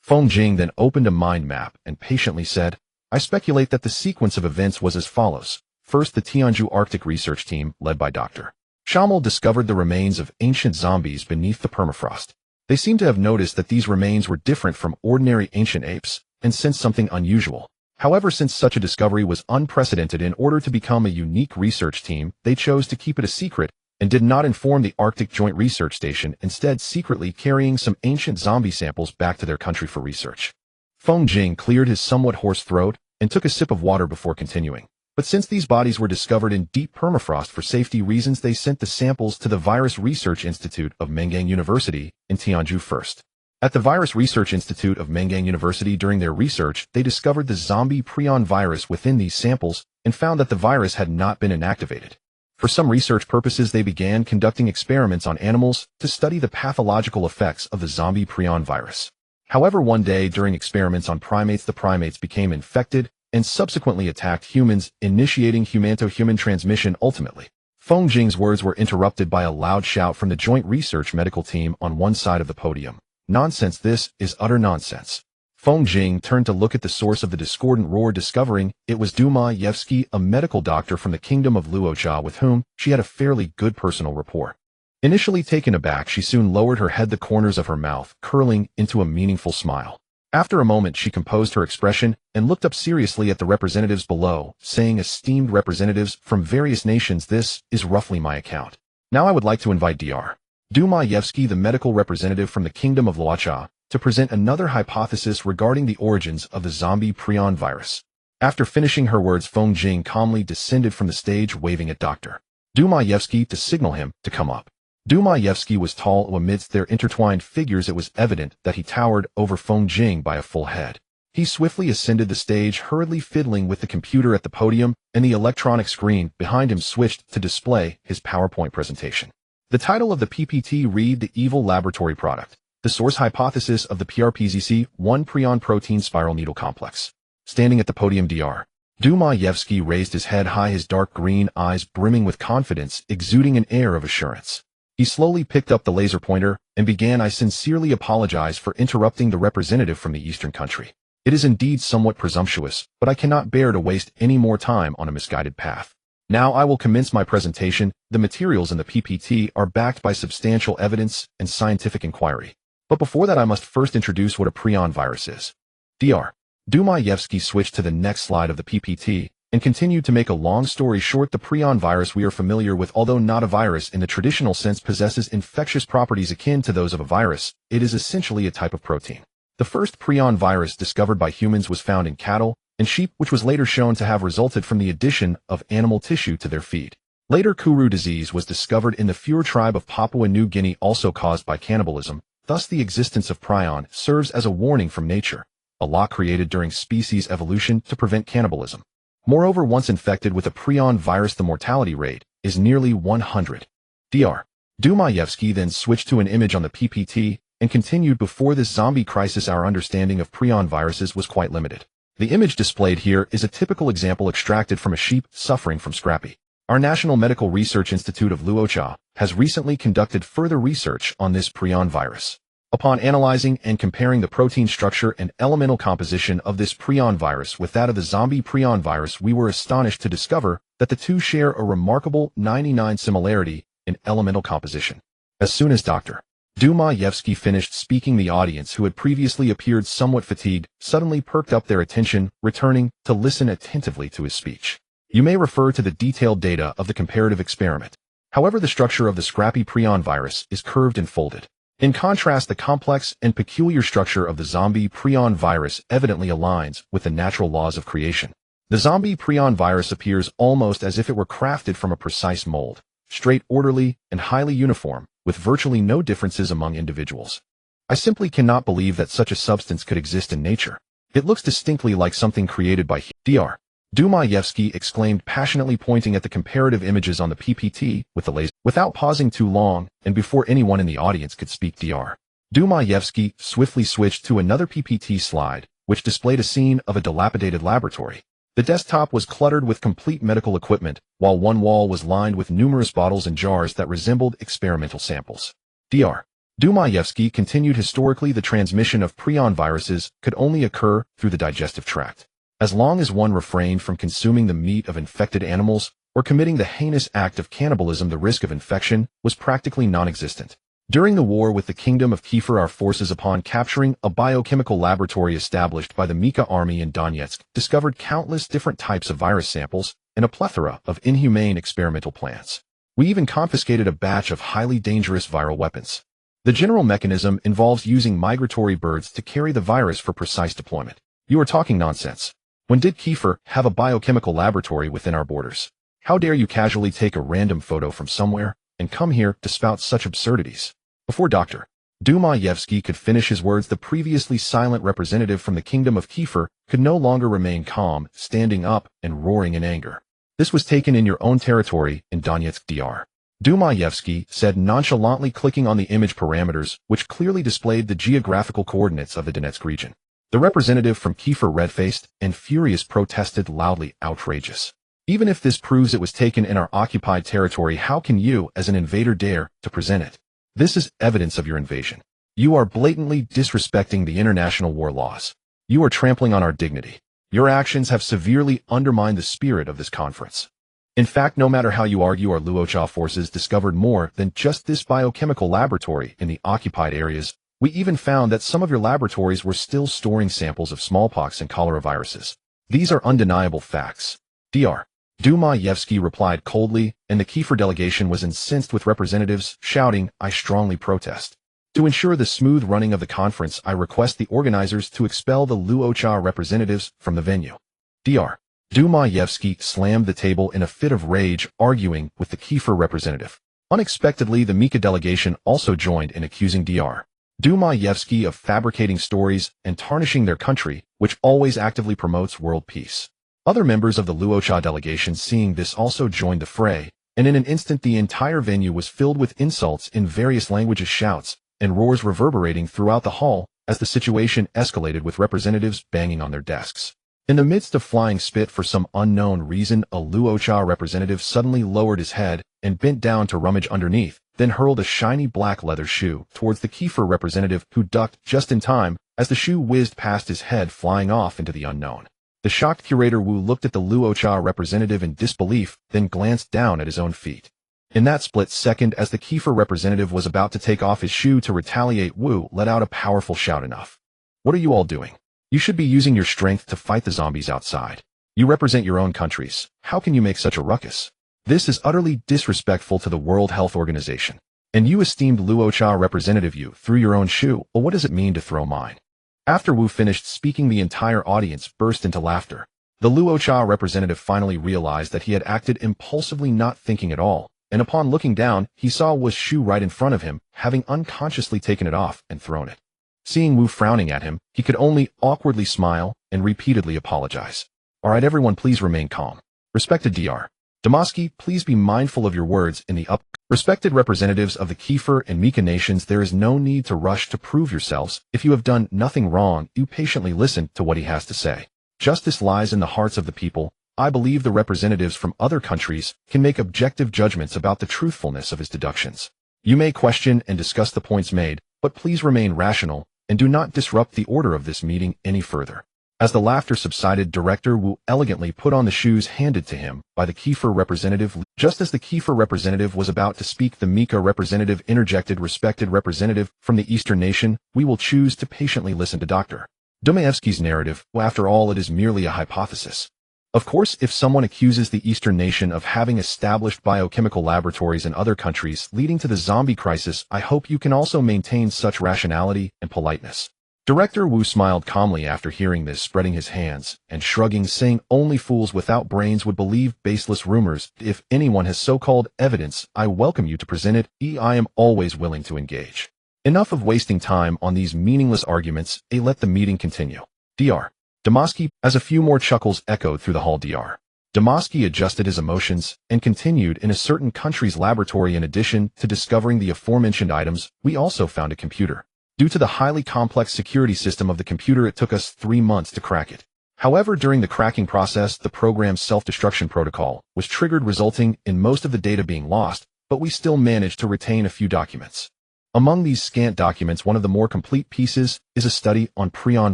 Feng Jing then opened a mind map and patiently said, I speculate that the sequence of events was as follows. First, the Tianju Arctic research team, led by Dr. Schammel, discovered the remains of ancient zombies beneath the permafrost. They seem to have noticed that these remains were different from ordinary ancient apes and sensed something unusual. However, since such a discovery was unprecedented, in order to become a unique research team, they chose to keep it a secret and did not inform the Arctic Joint Research Station, instead secretly carrying some ancient zombie samples back to their country for research. Feng Jing cleared his somewhat hoarse throat and took a sip of water before continuing. But since these bodies were discovered in deep permafrost, for safety reasons, they sent the samples to the Virus Research Institute of Mengang University in Tianju first. At the Virus Research Institute of Mengang University, during their research, they discovered the zombie prion virus within these samples and found that the virus had not been inactivated. For some research purposes, they began conducting experiments on animals to study the pathological effects of the zombie prion virus. However, one day during experiments on primates, the primates became infected and subsequently attacked humans, initiating human-to-human transmission ultimately. Feng Jing's words were interrupted by a loud shout from the Joint Research Medical Team on one side of the podium. Nonsense, this is utter nonsense. Feng Jing turned to look at the source of the discordant roar, discovering it was Duma Yevsky, a medical doctor from the kingdom of Luocha with whom she had a fairly good personal rapport. Initially taken aback, she soon lowered her head, the corners of her mouth curling into a meaningful smile. After a moment, she composed her expression and looked up seriously at the representatives below, saying, esteemed representatives from various nations, this is roughly my account. Now I would like to invite Dr. Duma Yevsky, the medical representative from the kingdom of Luocha, to present another hypothesis regarding the origins of the zombie prion virus. After finishing her words, Feng Jing calmly descended from the stage, waving at Dr. Duma Yevsky to signal him to come up. Duma Yevsky was tall. Amidst their intertwined figures, it was evident that he towered over Feng Jing by a full head. He swiftly ascended the stage, hurriedly fiddling with the computer at the podium, and the electronic screen behind him switched to display his PowerPoint presentation. The title of the PPT read The Evil Laboratory Product, the source hypothesis of the PRPZC1 prion protein spiral needle complex. Standing at the podium, Dr. Duma Yevsky raised his head high, his dark green eyes brimming with confidence, exuding an air of assurance. He slowly picked up the laser pointer and began, I sincerely apologize for interrupting the representative from the Eastern country. It is indeed somewhat presumptuous, but I cannot bear to waste any more time on a misguided path. Now I will commence my presentation. The materials in the PPT are backed by substantial evidence and scientific inquiry. But before that, I must first introduce what a prion virus is. Dr. Duma Yevsky switched to the next slide of the PPT and continued to make a long story short. The prion virus we are familiar with, although not a virus in the traditional sense, possesses infectious properties akin to those of a virus. It is essentially a type of protein. The first prion virus discovered by humans was found in cattle and sheep, which was later shown to have resulted from the addition of animal tissue to their feed. Later, Kuru disease was discovered in the Fur tribe of Papua New Guinea, also caused by cannibalism. Thus, the existence of prion serves as a warning from nature, a law created during species evolution to prevent cannibalism. Moreover, once infected with a prion virus, the mortality rate is nearly 100. Dr. Duma Yevsky then switched to an image on the PPT and continued, before this zombie crisis, our understanding of prion viruses was quite limited. The image displayed here is a typical example extracted from a sheep suffering from scrapie. Our National Medical Research Institute of Luocha has recently conducted further research on this prion virus. Upon analyzing and comparing the protein structure and elemental composition of this prion virus with that of the zombie prion virus, we were astonished to discover that the two share a remarkable 99% similarity in elemental composition. As soon as Dr. Dumayevsky finished speaking, the audience, who had previously appeared somewhat fatigued, suddenly perked up their attention, returning to listen attentively to his speech. You may refer to the detailed data of the comparative experiment. However, the structure of the scrappy prion virus is curved and folded. In contrast, the complex and peculiar structure of the zombie prion virus evidently aligns with the natural laws of creation. The zombie prion virus appears almost as if it were crafted from a precise mold, straight, orderly, and highly uniform, with virtually no differences among individuals. I simply cannot believe that such a substance could exist in nature. It looks distinctly like something created by Dr. Dumayevsky exclaimed passionately, pointing at the comparative images on the PPT with the laser. Without pausing too long, and before anyone in the audience could speak, Dr. Dumayevsky swiftly switched to another PPT slide, which displayed a scene of a dilapidated laboratory. The desktop was cluttered with complete medical equipment, while one wall was lined with numerous bottles and jars that resembled experimental samples. Dr. Dumayevsky continued, historically, the transmission of prion viruses could only occur through the digestive tract. As long as one refrained from consuming the meat of infected animals or committing the heinous act of cannibalism, the risk of infection was practically non-existent. During the war with the Kingdom of Kiefer, our forces, upon capturing a biochemical laboratory established by the Mika army in Donetsk, discovered countless different types of virus samples and a plethora of inhumane experimental plants. We even confiscated a batch of highly dangerous viral weapons. The general mechanism involves using migratory birds to carry the virus for precise deployment. You are talking nonsense. When did Kiefer have a biochemical laboratory within our borders? How dare you casually take a random photo from somewhere and come here to spout such absurdities? Before Dr. Dumayevsky could finish his words, the previously silent representative from the Kingdom of Kiefer could no longer remain calm, standing up and roaring in anger. This was taken in your own territory in Donetsk, Dr. Dumayevsky said nonchalantly, clicking on the image parameters, which clearly displayed the geographical coordinates of the Donetsk region. The representative from Kiefer, red-faced and furious, protested loudly, outrageous. Even if this proves it was taken in our occupied territory, how can you, as an invader, dare to present it? This is evidence of your invasion. You are blatantly disrespecting the international war laws. You are trampling on our dignity. Your actions have severely undermined the spirit of this conference. In fact, no matter how you argue, our Luocha forces discovered more than just this biochemical laboratory in the occupied areas. We even found that some of your laboratories were still storing samples of smallpox and cholera viruses. These are undeniable facts. Dr. Dumayevsky replied coldly, and the Kiefer delegation was incensed, with representatives shouting, "I strongly protest." To ensure the smooth running of the conference, I request the organizers to expel the Luocha representatives from the venue. Dr. Dumayevsky slammed the table in a fit of rage, arguing with the Kiefer representative. Unexpectedly, the Mika delegation also joined in accusing Dr. Dumayevsky of fabricating stories and tarnishing their country, which always actively promotes world peace. Other members of the Luocha delegation, seeing this, also joined the fray, and in an instant the entire venue was filled with insults in various languages, shouts, and roars reverberating throughout the hall as the situation escalated, with representatives banging on their desks. In the midst of flying spit, for some unknown reason, a Luocha representative suddenly lowered his head and bent down to rummage underneath, then hurled a shiny black leather shoe towards the Kiefer representative, who ducked just in time as the shoe whizzed past his head, flying off into the unknown. The shocked curator Wu looked at the Luocha representative in disbelief, then glanced down at his own feet. In that split second, as the Kiefer representative was about to take off his shoe to retaliate, Wu let out a powerful shout. "Enough. What are you all doing? You should be using your strength to fight the zombies outside. You represent your own countries. How can you make such a ruckus? This is utterly disrespectful to the World Health Organization. And you, esteemed Luocha representative, you threw your own shoe. Well, what does it mean to throw mine?" After Wu finished speaking, the entire audience burst into laughter. The Luocha representative finally realized that he had acted impulsively, not thinking at all, and upon looking down, he saw Wu's shoe right in front of him, having unconsciously taken it off and thrown it. Seeing Wu frowning at him, he could only awkwardly smile and repeatedly apologize. "All right, everyone, please remain calm. Respected Dr. Dumayevsky, please be mindful of your words in the up. Respected representatives of the Kiefer and Mika nations, there is no need to rush to prove yourselves. If you have done nothing wrong, you patiently listen to what he has to say. Justice lies in the hearts of the people. I believe the representatives from other countries can make objective judgments about the truthfulness of his deductions. You may question and discuss the points made, but please remain rational and do not disrupt the order of this meeting any further. As the laughter subsided, Director Wu elegantly put on the shoes handed to him by the Kiefer representative. Just as the Kiefer representative was about to speak, the Mika representative interjected, "Respected representative from the Eastern nation, we will choose to patiently listen to Dr. Domaevsky's narrative. After all, it is merely a hypothesis. Of course, if someone accuses the Eastern nation of having established biochemical laboratories in other countries leading to the zombie crisis, I hope you can also maintain such rationality and politeness." Director Wu smiled calmly after hearing this, spreading his hands and shrugging, saying, "Only fools without brains would believe baseless rumors. If anyone has so-called evidence, I welcome you to present it. I am always willing to engage. Enough of wasting time on these meaningless arguments. Let the meeting continue." Dr. Domaevsky, as a few more chuckles echoed through the hall. Dr. Domaevsky adjusted his emotions and continued, "In a certain country's laboratory, in addition to discovering the aforementioned items, we also found a computer. Due to the highly complex security system of the computer, it took us 3 months to crack it. However, during the cracking process, the program's self-destruction protocol was triggered, resulting in most of the data being lost, but we still managed to retain a few documents. Among these scant documents, one of the more complete pieces is a study on prion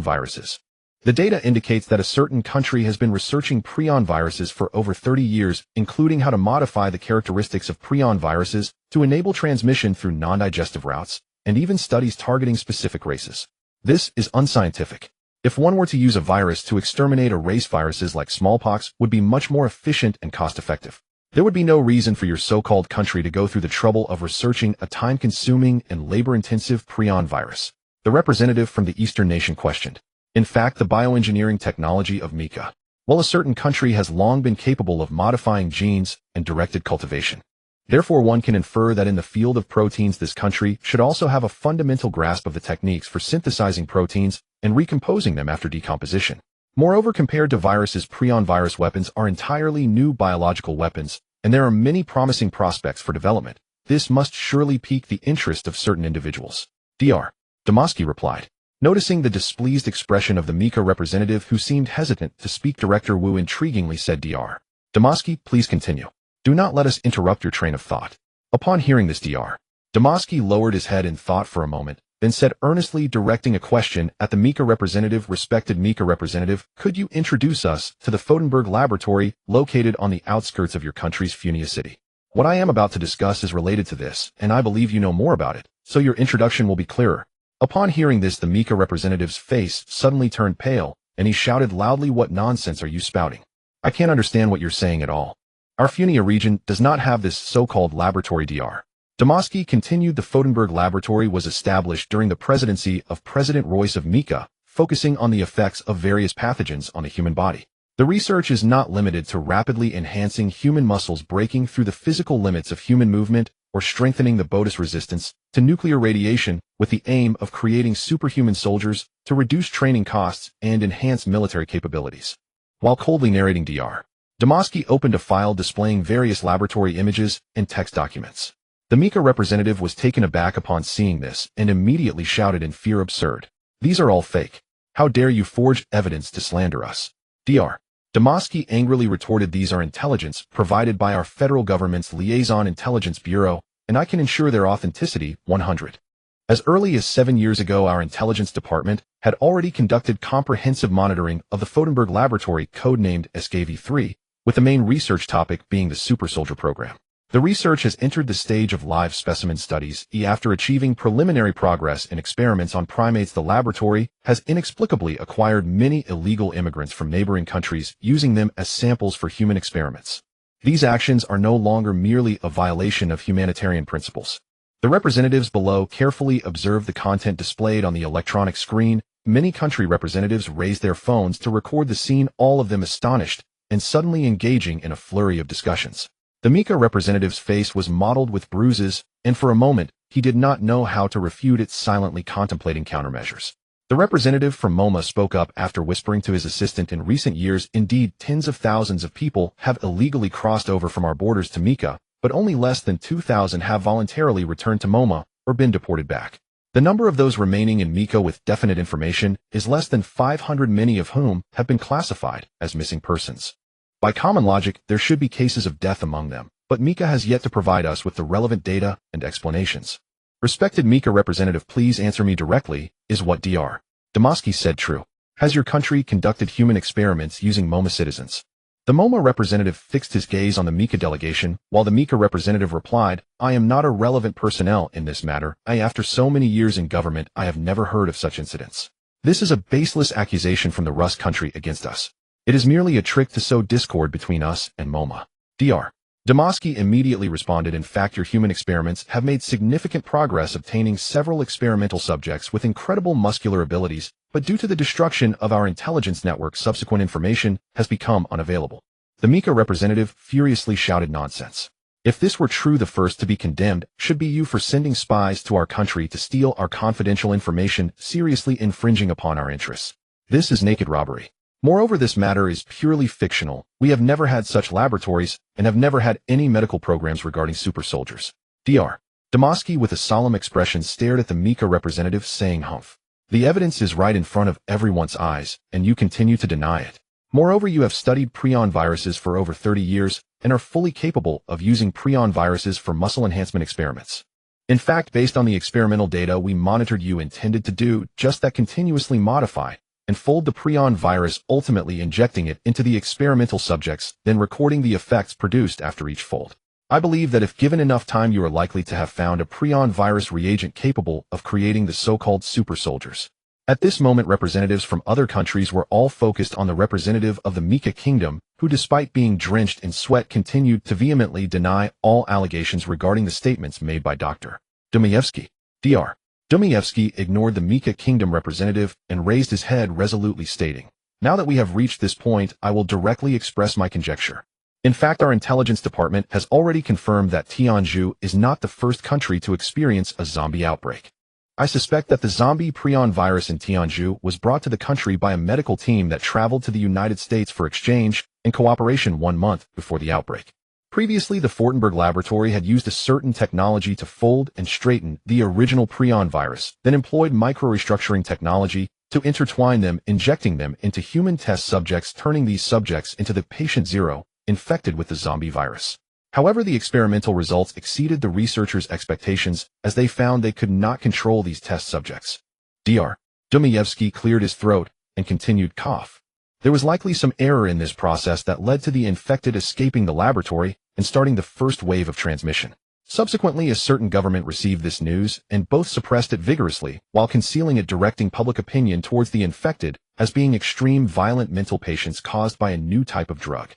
viruses. The data indicates that a certain country has been researching prion viruses for over 30 years, including how to modify the characteristics of prion viruses to enable transmission through non-digestive routes, and even studies targeting specific races. This is unscientific. If one were to use a virus to exterminate a race, viruses like smallpox would be much more efficient and cost-effective. There would be no reason for your so-called country to go through the trouble of researching a time-consuming and labor-intensive prion virus." The representative from the Eastern nation questioned. "In fact, the bioengineering technology of Mika. Well, a certain country has long been capable of modifying genes and directed cultivation. Therefore, one can infer that in the field of proteins, this country should also have a fundamental grasp of the techniques for synthesizing proteins and recomposing them after decomposition. Moreover, compared to viruses, prion virus weapons are entirely new biological weapons, and there are many promising prospects for development. This must surely pique the interest of certain individuals." Dr. Domaevsky replied. Noticing the displeased expression of the Mika representative, who seemed hesitant to speak, Director Wu intriguingly said, "Dr. Domaevsky, please continue. Do not let us interrupt your train of thought." Upon hearing this, Dr. Domaevsky lowered his head in thought for a moment, then said earnestly, directing a question at the Mika representative, "Respected Mika representative, could you introduce us to the Fodenberg laboratory located on the outskirts of your country's Funia city? What I am about to discuss is related to this, and I believe you know more about it, so your introduction will be clearer." Upon hearing this, the Mika representative's face suddenly turned pale, and he shouted loudly, "What nonsense are you spouting? I can't understand what you're saying at all. Our Funia region does not have this so-called laboratory." Dr. Domaevsky continued. "The Fodenberg laboratory was established during the presidency of President Royce of Mika, focusing on the effects of various pathogens on the human body. The research is not limited to rapidly enhancing human muscles, breaking through the physical limits of human movement, or strengthening the body's resistance to nuclear radiation, with the aim of creating superhuman soldiers to reduce training costs and enhance military capabilities." While coldly narrating, Dr. Domaevsky opened a file displaying various laboratory images and text documents. The Mika representative was taken aback upon seeing this and immediately shouted in fear, "Absurd. These are all fake. How dare you forge evidence to slander us?" Dr. Domaevsky angrily retorted, "These are intelligence provided by our federal government's Liaison Intelligence Bureau, and I can ensure their authenticity 100. As early as 7 years ago, our intelligence department had already conducted comprehensive monitoring of the Fodenberg laboratory, codenamed SKV-3, with the main research topic being the Super Soldier program. The research has entered the stage of live specimen studies. After achieving preliminary progress in experiments on primates, the laboratory has inexplicably acquired many illegal immigrants from neighboring countries, using them as samples for human experiments. These actions are no longer merely a violation of humanitarian principles." The representatives below carefully observed the content displayed on the electronic screen. Many country representatives raised their phones to record the scene, all of them astonished and suddenly engaging in a flurry of discussions. The Mika representative's face was mottled with bruises, and for a moment, he did not know how to refute it, silently contemplating countermeasures. The representative from MoMA spoke up after whispering to his assistant, "In recent years, indeed, tens of thousands of people have illegally crossed over from our borders to Mika, but only less than 2,000 have voluntarily returned to MoMA or been deported back. The number of those remaining in Mika with definite information is less than 500, many of whom have been classified as missing persons. By common logic, there should be cases of death among them, but Mika has yet to provide us with the relevant data and explanations. Respected Mika representative, please answer me directly. Is what Dr. Damaski said true? Has your country conducted human experiments using MoMA citizens? The MoMA representative fixed his gaze on the Mika delegation, while the Mika representative replied, I am not a relevant personnel in this matter. After so many years in government, I have never heard of such incidents. This is a baseless accusation from the Rus country against us. It is merely a trick to sow discord between us and MoMA. Dr. Damaski immediately responded, in fact, your human experiments have made significant progress, obtaining several experimental subjects with incredible muscular abilities, but due to the destruction of our intelligence network, subsequent information has become unavailable. The Mika representative furiously shouted, nonsense. If this were true, the first to be condemned should be you for sending spies to our country to steal our confidential information, seriously infringing upon our interests. This is naked robbery. Moreover, this matter is purely fictional. We have never had such laboratories and have never had any medical programs regarding super soldiers. Dr. Damaski with a solemn expression stared at the Mika representative, saying, humph. The evidence is right in front of everyone's eyes, and you continue to deny it. Moreover, you have studied prion viruses for over 30 years and are fully capable of using prion viruses for muscle enhancement experiments. In fact, based on the experimental data we monitored, you intended to do just that, continuously modify and fold the prion virus, ultimately injecting it into the experimental subjects, then recording the effects produced after each fold. I believe that if given enough time, you are likely to have found a prion virus reagent capable of creating the so-called super soldiers. At this moment, representatives from other countries were all focused on the representative of the Mika kingdom, who, despite being drenched in sweat, continued to vehemently deny all allegations regarding the statements made by Dr. Dostoevsky. Dr. Dostoevsky ignored the Mika kingdom representative and raised his head resolutely, stating, now that we have reached this point, I will directly express my conjecture. In fact, our intelligence department has already confirmed that Tianjin is not the first country to experience a zombie outbreak. I suspect that the zombie prion virus in Tianjin was brought to the country by a medical team that traveled to the United States for exchange and cooperation 1 month before the outbreak. Previously, the Fortenberg laboratory had used a certain technology to fold and straighten the original prion virus, then employed microrestructuring technology to intertwine them, injecting them into human test subjects, turning these subjects into the patient zero, infected with the zombie virus. However, the experimental results exceeded the researchers' expectations, as they found they could not control these test subjects. Dr. Dostoevsky cleared his throat and continued, cough. There was likely some error in this process that led to the infected escaping the laboratory and starting the first wave of transmission. Subsequently, a certain government received this news and both suppressed it vigorously while concealing it, directing public opinion towards the infected as being extreme violent mental patients caused by a new type of drug.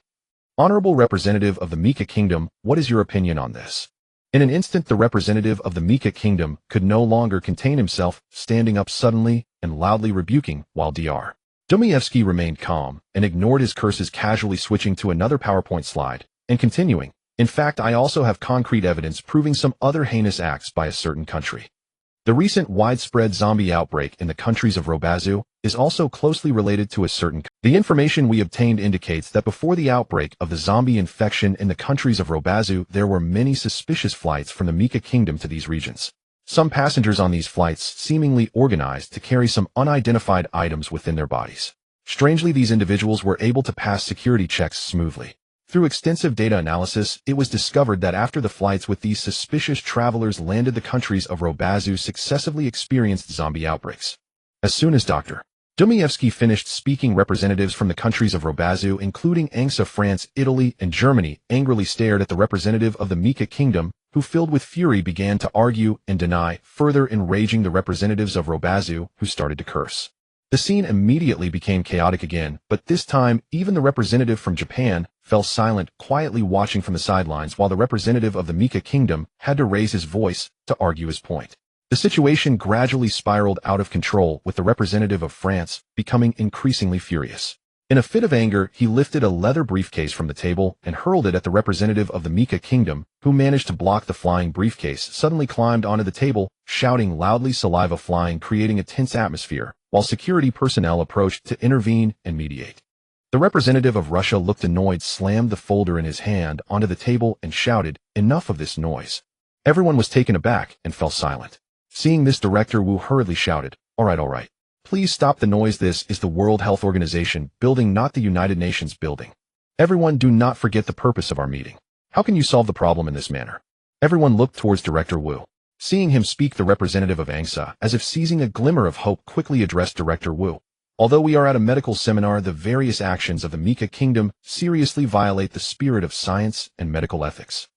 Honorable representative of the Mika kingdom, what is your opinion on this? In an instant, the representative of the Mika kingdom could no longer contain himself, standing up suddenly and loudly rebuking, while Dr. Dostoevsky remained calm and ignored his curses, casually switching to another PowerPoint slide and continuing, in fact, I also have concrete evidence proving some other heinous acts by a certain country. The recent widespread zombie outbreak in the countries of Robazu is also closely related to a certain. The information we obtained indicates that before the outbreak of the zombie infection in the countries of Robazu, there were many suspicious flights from the Mika kingdom to these regions. Some passengers on these flights seemingly organized to carry some unidentified items within their bodies. Strangely, these individuals were able to pass security checks smoothly. Through extensive data analysis, it was discovered that after the flights with these suspicious travelers landed, the countries of Robazu successively experienced zombie outbreaks. As soon as Dr. Dostoevsky finished speaking, representatives from the countries of Robazu, including Angsa, France, Italy, and Germany, angrily stared at the representative of the Mika kingdom, who, filled with fury, began to argue and deny, further enraging the representatives of Robazu, who started to curse. The scene immediately became chaotic again, but this time, even the representative from Japan fell silent, quietly watching from the sidelines, while the representative of the Mika kingdom had to raise his voice to argue his point. The situation gradually spiraled out of control, with the representative of France becoming increasingly furious. In a fit of anger, he lifted a leather briefcase from the table and hurled it at the representative of the Mika kingdom, who managed to block the flying briefcase, suddenly climbed onto the table, shouting loudly, saliva flying, creating a tense atmosphere, while security personnel approached to intervene and mediate. The representative of Russia looked annoyed, slammed the folder in his hand onto the table, and shouted, "Enough of this noise." Everyone was taken aback and fell silent. Seeing this, Director Wu hurriedly shouted, all right. Please stop the noise. This is the World Health Organization building, not the United Nations building. Everyone, do not forget the purpose of our meeting. How can you solve the problem in this manner? Everyone looked towards Director Wu. Seeing him speak, the representative of Angsa, as if seizing a glimmer of hope, quickly addressed Director Wu. Although we are at a medical seminar, the various actions of the Mika Kingdom seriously violate the spirit of science and medical ethics.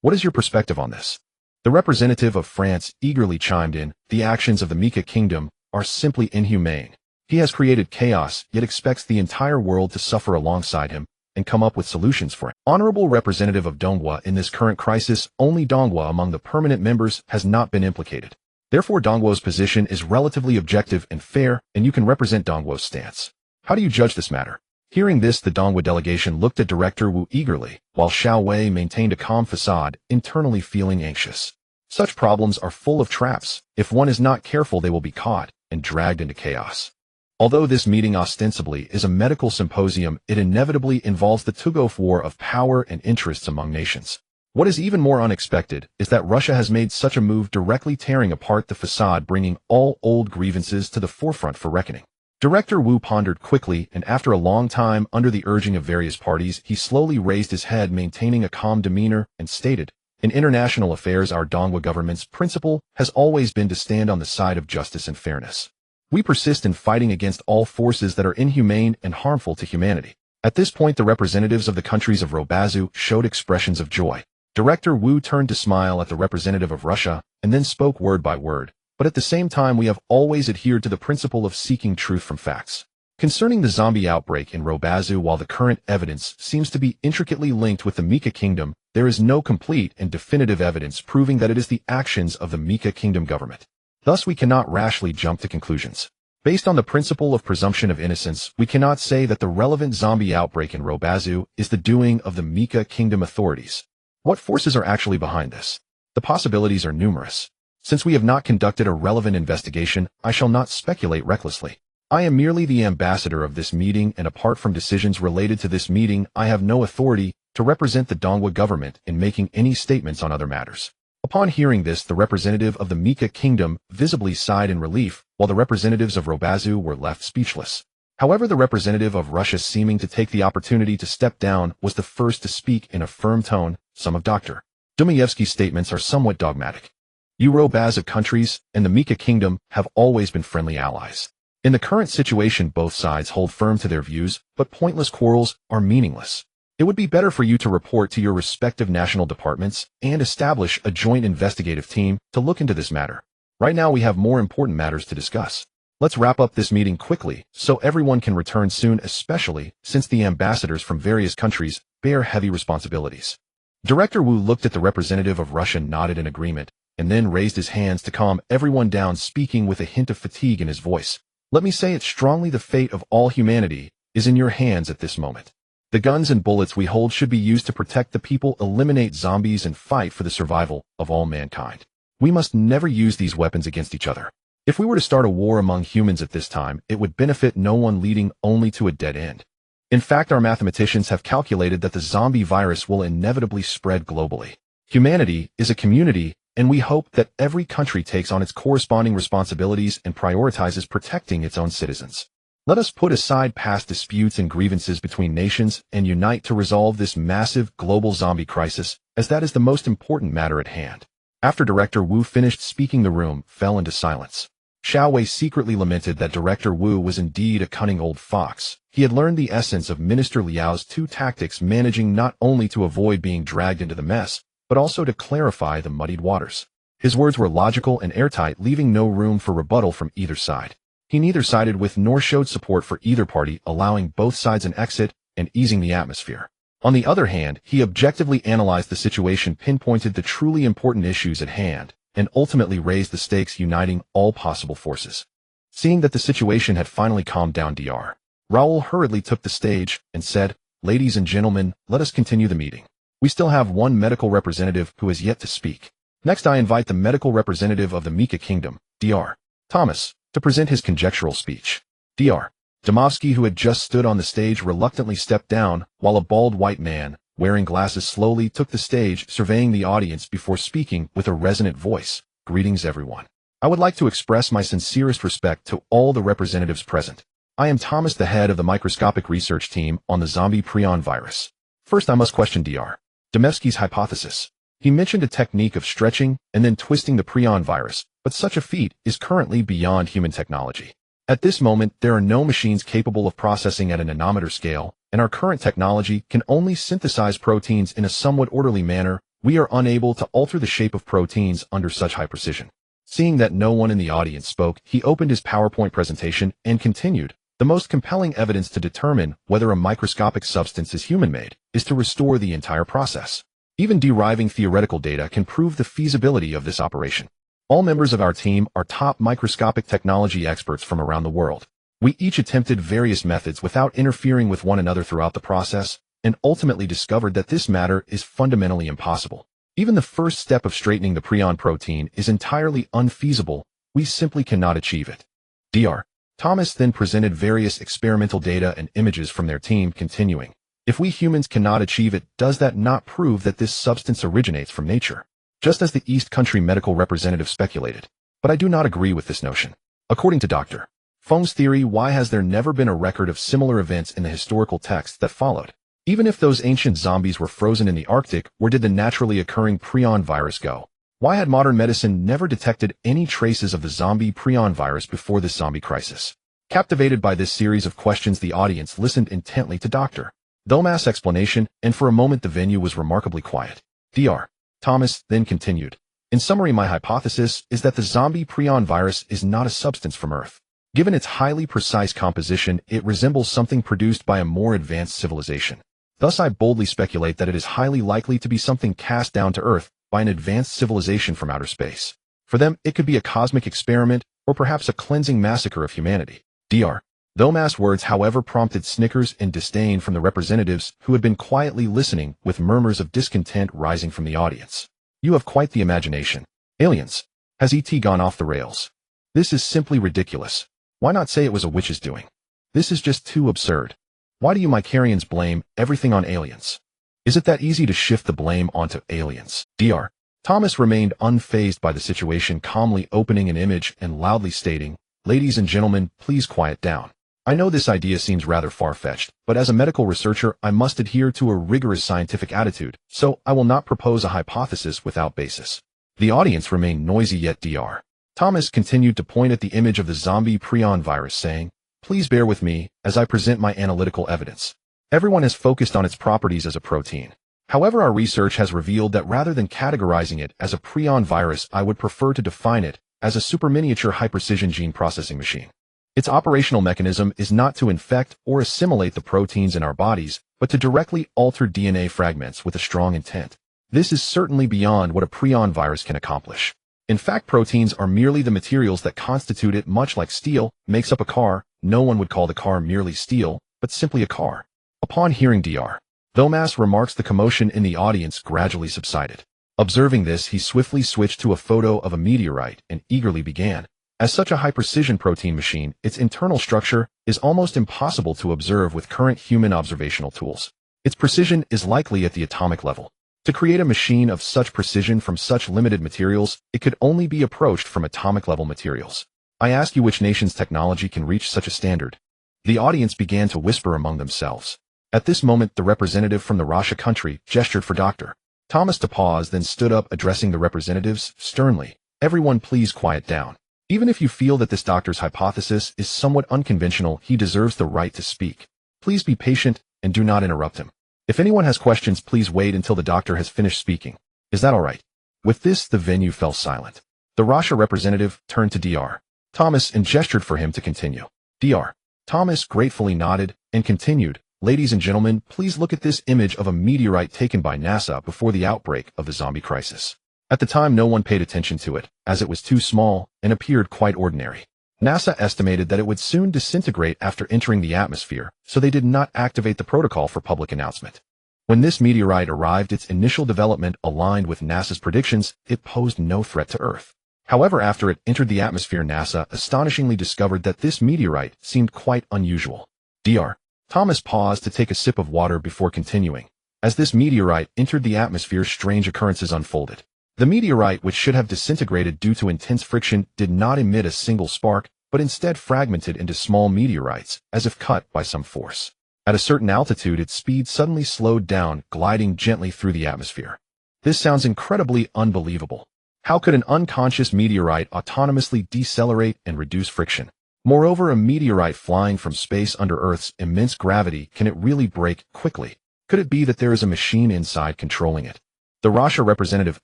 What is your perspective on this? The representative of France eagerly chimed in, the actions of the Mika Kingdom are simply inhumane. He has created chaos, yet expects the entire world to suffer alongside him and come up with solutions for it. Honorable representative of Donghua, in this current crisis, only Donghua among the permanent members has not been implicated. Therefore, Donghuo's position is relatively objective and fair, and you can represent Donghuo's stance. How do you judge this matter? Hearing this, the Donghua delegation looked at Director Wu eagerly, while Xiao Wei maintained a calm facade, internally feeling anxious. Such problems are full of traps. If one is not careful, they will be caught and dragged into chaos. Although this meeting ostensibly is a medical symposium, it inevitably involves the tug-of war of power and interests among nations. What is even more unexpected is that Russia has made such a move, directly tearing apart the facade, bringing all old grievances to the forefront for reckoning. Director Wu pondered quickly, and after a long time, under the urging of various parties, he slowly raised his head, maintaining a calm demeanor, and stated, in international affairs, our Donghua government's principle has always been to stand on the side of justice and fairness. We persist in fighting against all forces that are inhumane and harmful to humanity. At this point, the representatives of the countries of Robazu showed expressions of joy. Director Wu turned to smile at the representative of Russia, and then spoke word by word, but at the same time, we have always adhered to the principle of seeking truth from facts. Concerning the zombie outbreak in Robazu, while the current evidence seems to be intricately linked with the Mika Kingdom, there is no complete and definitive evidence proving that it is the actions of the Mika Kingdom government. Thus, we cannot rashly jump to conclusions. Based on the principle of presumption of innocence, we cannot say that the relevant zombie outbreak in Robazu is the doing of the Mika Kingdom authorities. What forces are actually behind this? The possibilities are numerous. Since we have not conducted a relevant investigation, I shall not speculate recklessly. I am merely the ambassador of this meeting, and apart from decisions related to this meeting, I have no authority to represent the Donghua government in making any statements on other matters. Upon hearing this, the representative of the Mika Kingdom visibly sighed in relief, while the representatives of Robazu were left speechless. However, the representative of Russia, seeming to take the opportunity to step down, was the first to speak in a firm tone. Some of Dr. Dumayevsky's statements are somewhat dogmatic. You Robazu countries and the Mika Kingdom have always been friendly allies. In the current situation, both sides hold firm to their views, but pointless quarrels are meaningless. It would be better for you to report to your respective national departments and establish a joint investigative team to look into this matter. Right now, we have more important matters to discuss. Let's wrap up this meeting quickly so everyone can return soon, especially since the ambassadors from various countries bear heavy responsibilities. Director Wu looked at the representative of Russia, nodded in agreement, and then raised his hands to calm everyone down, speaking with a hint of fatigue in his voice. Let me say it strongly, the fate of all humanity is in your hands at this moment. The guns and bullets we hold should be used to protect the people, eliminate zombies, and fight for the survival of all mankind. We must never use these weapons against each other. If we were to start a war among humans at this time, it would benefit no one, leading only to a dead end. In fact, our mathematicians have calculated that the zombie virus will inevitably spread globally. Humanity is a community, and we hope that every country takes on its corresponding responsibilities and prioritizes protecting its own citizens. Let us put aside past disputes and grievances between nations and unite to resolve this massive global zombie crisis, as that is the most important matter at hand. After Director Wu finished speaking, the room fell into silence. Xiao Wei secretly lamented that Director Wu was indeed a cunning old fox. He had learned the essence of Minister Liao's two tactics, managing not only to avoid being dragged into the mess, but also to clarify the muddied waters. His words were logical and airtight, leaving no room for rebuttal from either side. He neither sided with nor showed support for either party, allowing both sides an exit and easing the atmosphere. On the other hand, he objectively analyzed the situation, pinpointed the truly important issues at hand, and ultimately raised the stakes, uniting all possible forces. Seeing that the situation had finally calmed down, Dr. Raoul hurriedly took the stage and said, "Ladies and gentlemen, let us continue the meeting. We still have one medical representative who has yet to speak. Next, I invite the medical representative of the Mika Kingdom, Dr. Thomas, to present his conjectural speech." Dr. Domovsky, who had just stood on the stage, reluctantly stepped down, while a bald white man, wearing glasses, slowly took the stage, surveying the audience before speaking with a resonant voice. "Greetings, everyone. I would like to express my sincerest respect to all the representatives present. I am Thomas, the head of the microscopic research team on the zombie prion virus. First, I must question Dr. Demevsky's hypothesis. He mentioned a technique of stretching and then twisting the prion virus, but such a feat is currently beyond human technology. At this moment, there are no machines capable of processing at a nanometer scale, and our current technology can only synthesize proteins in a somewhat orderly manner. We are unable to alter the shape of proteins under such high precision. Seeing that no one in the audience spoke, he opened his PowerPoint presentation and continued. The most compelling evidence to determine whether a microscopic substance is human-made is to restore the entire process. Even deriving theoretical data can prove the feasibility of this operation. All members of our team are top microscopic technology experts from around the world. We each attempted various methods without interfering with one another throughout the process, and ultimately discovered that this matter is fundamentally impossible. Even the first step of straightening the prion protein is entirely unfeasible. We simply cannot achieve it. Dr. Thomas then presented various experimental data and images from their team, continuing. If we humans cannot achieve it, does that not prove that this substance originates from nature? Just as the East Country medical representative speculated. But I do not agree with this notion. According to Dr. Foam's theory, why has there never been a record of similar events in the historical texts that followed? Even if those ancient zombies were frozen in the Arctic, where did the naturally occurring prion virus go? Why had modern medicine never detected any traces of the zombie prion virus before this zombie crisis? Captivated by this series of questions, the audience listened intently to Dr. Thomas' explanation, and for a moment the venue was remarkably quiet. Dr. Thomas then continued. In summary, my hypothesis is that the zombie prion virus is not a substance from Earth. Given its highly precise composition, it resembles something produced by a more advanced civilization. Thus, I boldly speculate that it is highly likely to be something cast down to Earth by an advanced civilization from outer space. For them, it could be a cosmic experiment, or perhaps a cleansing massacre of humanity. Dr. Thomas' words, however, prompted snickers and disdain from the representatives who had been quietly listening, with murmurs of discontent rising from the audience. You have quite the imagination. Aliens. Has ET gone off the rails? This is simply ridiculous. Why not say it was a witch's doing? This is just too absurd. Why do you Mycarians blame everything on aliens? Is it that easy to shift the blame onto aliens? Dr. Thomas remained unfazed by the situation, calmly opening an image and loudly stating, "Ladies and gentlemen, please quiet down. I know this idea seems rather far-fetched, but as a medical researcher, I must adhere to a rigorous scientific attitude, so I will not propose a hypothesis without basis." The audience remained noisy, yet Dr. Thomas continued to point at the image of the zombie prion virus, saying, "Please bear with me as I present my analytical evidence. Everyone has focused on its properties as a protein. However, our research has revealed that rather than categorizing it as a prion virus, I would prefer to define it as a super-miniature high-precision gene processing machine. Its operational mechanism is not to infect or assimilate the proteins in our bodies, but to directly alter DNA fragments with a strong intent. This is certainly beyond what a prion virus can accomplish. In fact, proteins are merely the materials that constitute it, much like steel makes up a car. No one would call the car merely steel, but simply a car." Upon hearing Dr. Thomas' remarks, the commotion in the audience gradually subsided. Observing this, he swiftly switched to a photo of a meteorite and eagerly began. As such a high-precision protein machine, its internal structure is almost impossible to observe with current human observational tools. Its precision is likely at the atomic level. To create a machine of such precision from such limited materials, it could only be approached from atomic-level materials. I ask you, which nation's technology can reach such a standard? The audience began to whisper among themselves. At this moment, the representative from the Russia country gestured for Dr. Thomas to pause, then stood up, addressing the representatives sternly. "Everyone, please quiet down. Even if you feel that this doctor's hypothesis is somewhat unconventional, he deserves the right to speak. Please be patient and do not interrupt him. If anyone has questions, please wait until the doctor has finished speaking. Is that all right?" With this, the venue fell silent. The Russia representative turned to Dr. Thomas and gestured for him to continue. Dr. Thomas gratefully nodded and continued, "Ladies and gentlemen, please look at this image of a meteorite taken by NASA before the outbreak of the zombie crisis. At the time, no one paid attention to it, as it was too small and appeared quite ordinary. NASA estimated that it would soon disintegrate after entering the atmosphere, so they did not activate the protocol for public announcement. When this meteorite arrived, its initial development aligned with NASA's predictions. It posed no threat to Earth. However, after it entered the atmosphere, NASA astonishingly discovered that this meteorite seemed quite unusual." Dr. Thomas paused to take a sip of water before continuing. As this meteorite entered the atmosphere, strange occurrences unfolded. The meteorite, which should have disintegrated due to intense friction, did not emit a single spark, but instead fragmented into small meteorites, as if cut by some force. At a certain altitude, its speed suddenly slowed down, gliding gently through the atmosphere. This sounds incredibly unbelievable. How could an unconscious meteorite autonomously decelerate and reduce friction? Moreover, a meteorite flying from space under Earth's immense gravity, can it really break quickly? Could it be that there is a machine inside controlling it? The Russia representative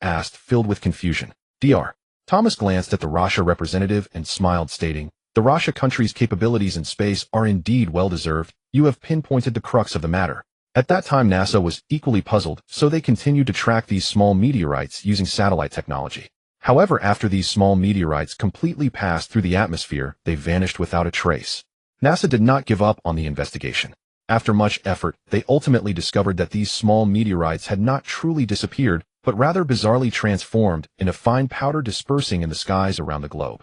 asked, filled with confusion. Dr. Thomas glanced at the Russia representative and smiled, stating, "The Russia country's capabilities in space are indeed well-deserved. You have pinpointed the crux of the matter." At that time, NASA was equally puzzled, so they continued to track these small meteorites using satellite technology. However, after these small meteorites completely passed through the atmosphere, they vanished without a trace. NASA did not give up on the investigation. After much effort, they ultimately discovered that these small meteorites had not truly disappeared, but rather bizarrely transformed into fine powder dispersing in the skies around the globe.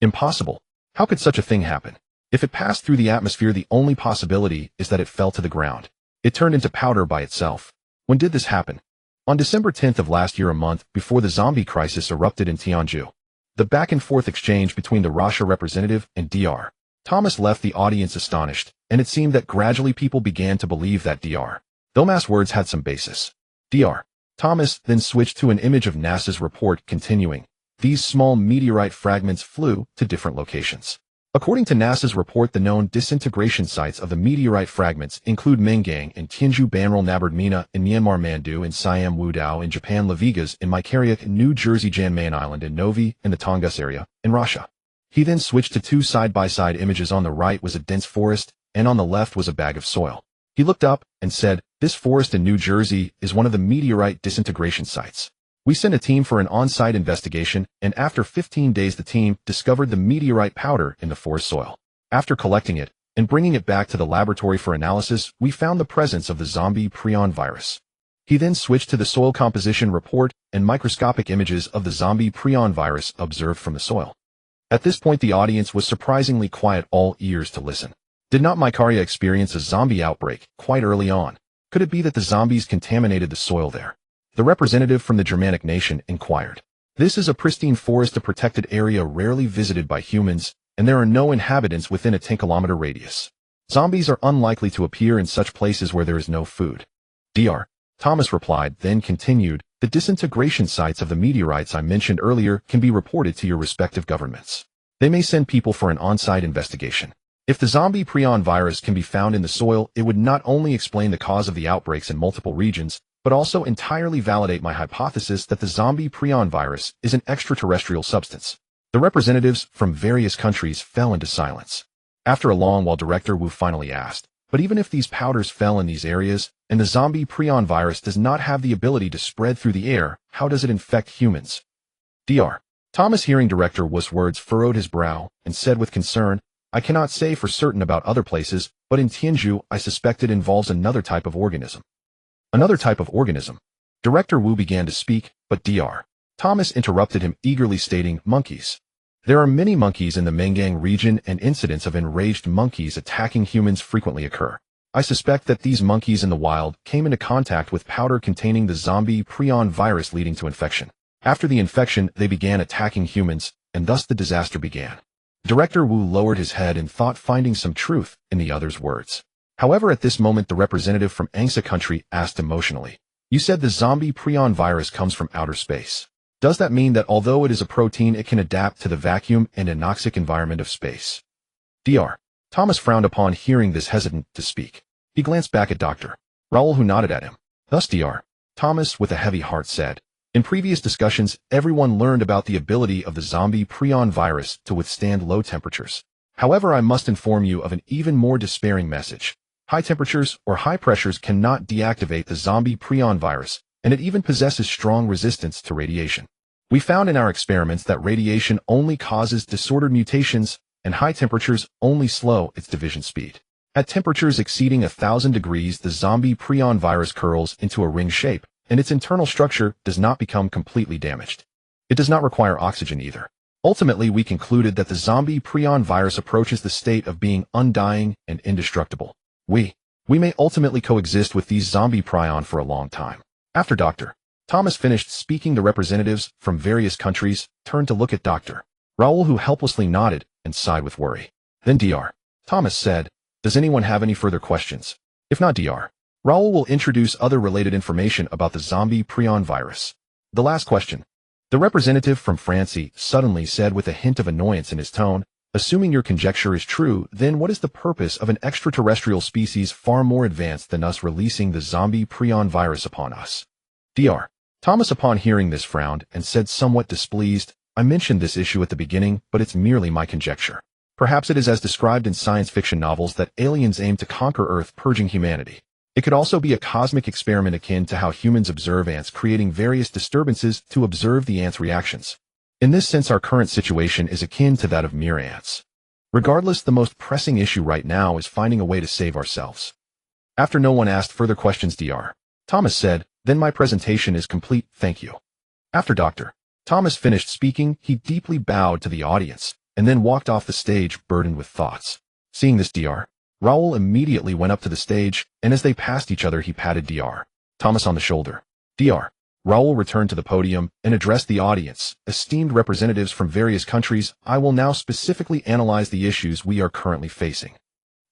Impossible. How could such a thing happen? If it passed through the atmosphere, the only possibility is that it fell to the ground. It turned into powder by itself. When did this happen? On December 10th of last year, a month before the zombie crisis erupted in Tianjin. The back-and-forth exchange between the Russia representative and Dr. Thomas left the audience astonished, and it seemed that gradually people began to believe that Dr. Thomas' words had some basis. Dr. Thomas then switched to an image of NASA's report, continuing, "These small meteorite fragments flew to different locations." According to NASA's report, the known disintegration sites of the meteorite fragments include Mengang in Tianju, Banral Nabardmina in Myanmar, Mandu in Siam, Wudao in Japan, Lavigas in Mykaria in New Jersey, Janmayan Island in Novi in the Tongass area in Russia. He then switched to two side-by-side images. On the right was a dense forest, and on the left was a bag of soil. He looked up and said, "This forest in New Jersey is one of the meteorite disintegration sites. We sent a team for an on-site investigation, and after 15 days the team discovered the meteorite powder in the forest soil. After collecting it and bringing it back to the laboratory for analysis, we found the presence of the zombie prion virus." He then switched to the soil composition report and microscopic images of the zombie prion virus observed from the soil. At this point, the audience was surprisingly quiet, all ears to listen. Did not Mykaria experience a zombie outbreak quite early on? Could it be that the zombies contaminated the soil there? The representative from the Germanic nation inquired. "This is a pristine forest, a protected area rarely visited by humans, and there are no inhabitants within a 10-kilometer radius. Zombies are unlikely to appear in such places where there is no food." Dr. Thomas replied, then continued, "The disintegration sites of the meteorites I mentioned earlier can be reported to your respective governments. They may send people for an on-site investigation. If the zombie prion virus can be found in the soil, it would not only explain the cause of the outbreaks in multiple regions, but also entirely validate my hypothesis that the zombie prion virus is an extraterrestrial substance." The representatives from various countries fell into silence. After a long while, Director Wu finally asked, "But even if these powders fell in these areas, and the zombie prion virus does not have the ability to spread through the air, how does it infect humans?" Dr. Thomas, hearing Director Wu's words, furrowed his brow and said with concern, "I cannot say for certain about other places, but in Tianjin I suspect it involves another type of organism." "Another type of organism?" Director Wu began to speak, but Dr. Thomas interrupted him eagerly, stating, "Monkeys. There are many monkeys in the Mengang region, and incidents of enraged monkeys attacking humans frequently occur. I suspect that these monkeys in the wild came into contact with powder containing the zombie prion virus, leading to infection. After the infection, they began attacking humans, and thus the disaster began." Director Wu lowered his head and thought, finding some truth in the other's words. However, at this moment, the representative from Angsa country asked emotionally, "You said the zombie prion virus comes from outer space. Does that mean that although it is a protein, it can adapt to the vacuum and anoxic environment of space?" Dr. Thomas frowned upon hearing this, hesitant to speak. He glanced back at Dr. Raoul, who nodded at him. Thus Dr. Thomas, with a heavy heart, said, "In previous discussions, everyone learned about the ability of the zombie prion virus to withstand low temperatures. However, I must inform you of an even more despairing message. High temperatures or high pressures cannot deactivate the zombie prion virus, and it even possesses strong resistance to radiation. We found in our experiments that radiation only causes disordered mutations, and high temperatures only slow its division speed. At temperatures exceeding 1,000 degrees, the zombie prion virus curls into a ring shape, and its internal structure does not become completely damaged. It does not require oxygen either. Ultimately, we concluded that the zombie prion virus approaches the state of being undying and indestructible. We may ultimately coexist with these zombie prion for a long time." After Dr. Thomas finished speaking. The representatives from various countries turned to look at Dr. Raoul, who helplessly nodded and sighed with worry. Then Dr. Thomas said, "Does anyone have any further questions? If not, Dr. Raoul will introduce other related information about the zombie prion virus." The last question. The representative from France suddenly said with a hint of annoyance in his tone, "Assuming your conjecture is true, then what is the purpose of an extraterrestrial species far more advanced than us releasing the zombie prion virus upon us?" Dr. Thomas, upon hearing this, frowned and said somewhat displeased, "I mentioned this issue at the beginning, but it's merely my conjecture. Perhaps it is as described in science fiction novels that aliens aim to conquer Earth, purging humanity. It could also be a cosmic experiment akin to how humans observe ants creating various disturbances to observe the ants' reactions. In this sense, our current situation is akin to that of mere ants. Regardless, the most pressing issue right now is finding a way to save ourselves." After no one asked further questions, Dr. Thomas said, "Then my presentation is complete, thank you." After Dr. Thomas finished speaking, he deeply bowed to the audience and then walked off the stage burdened with thoughts. Seeing this, Dr. Raoul immediately went up to the stage, and as they passed each other, he patted Dr. Thomas on the shoulder. Dr. Raoul returned to the podium and addressed the audience. "Esteemed representatives from various countries, I will now specifically analyze the issues we are currently facing.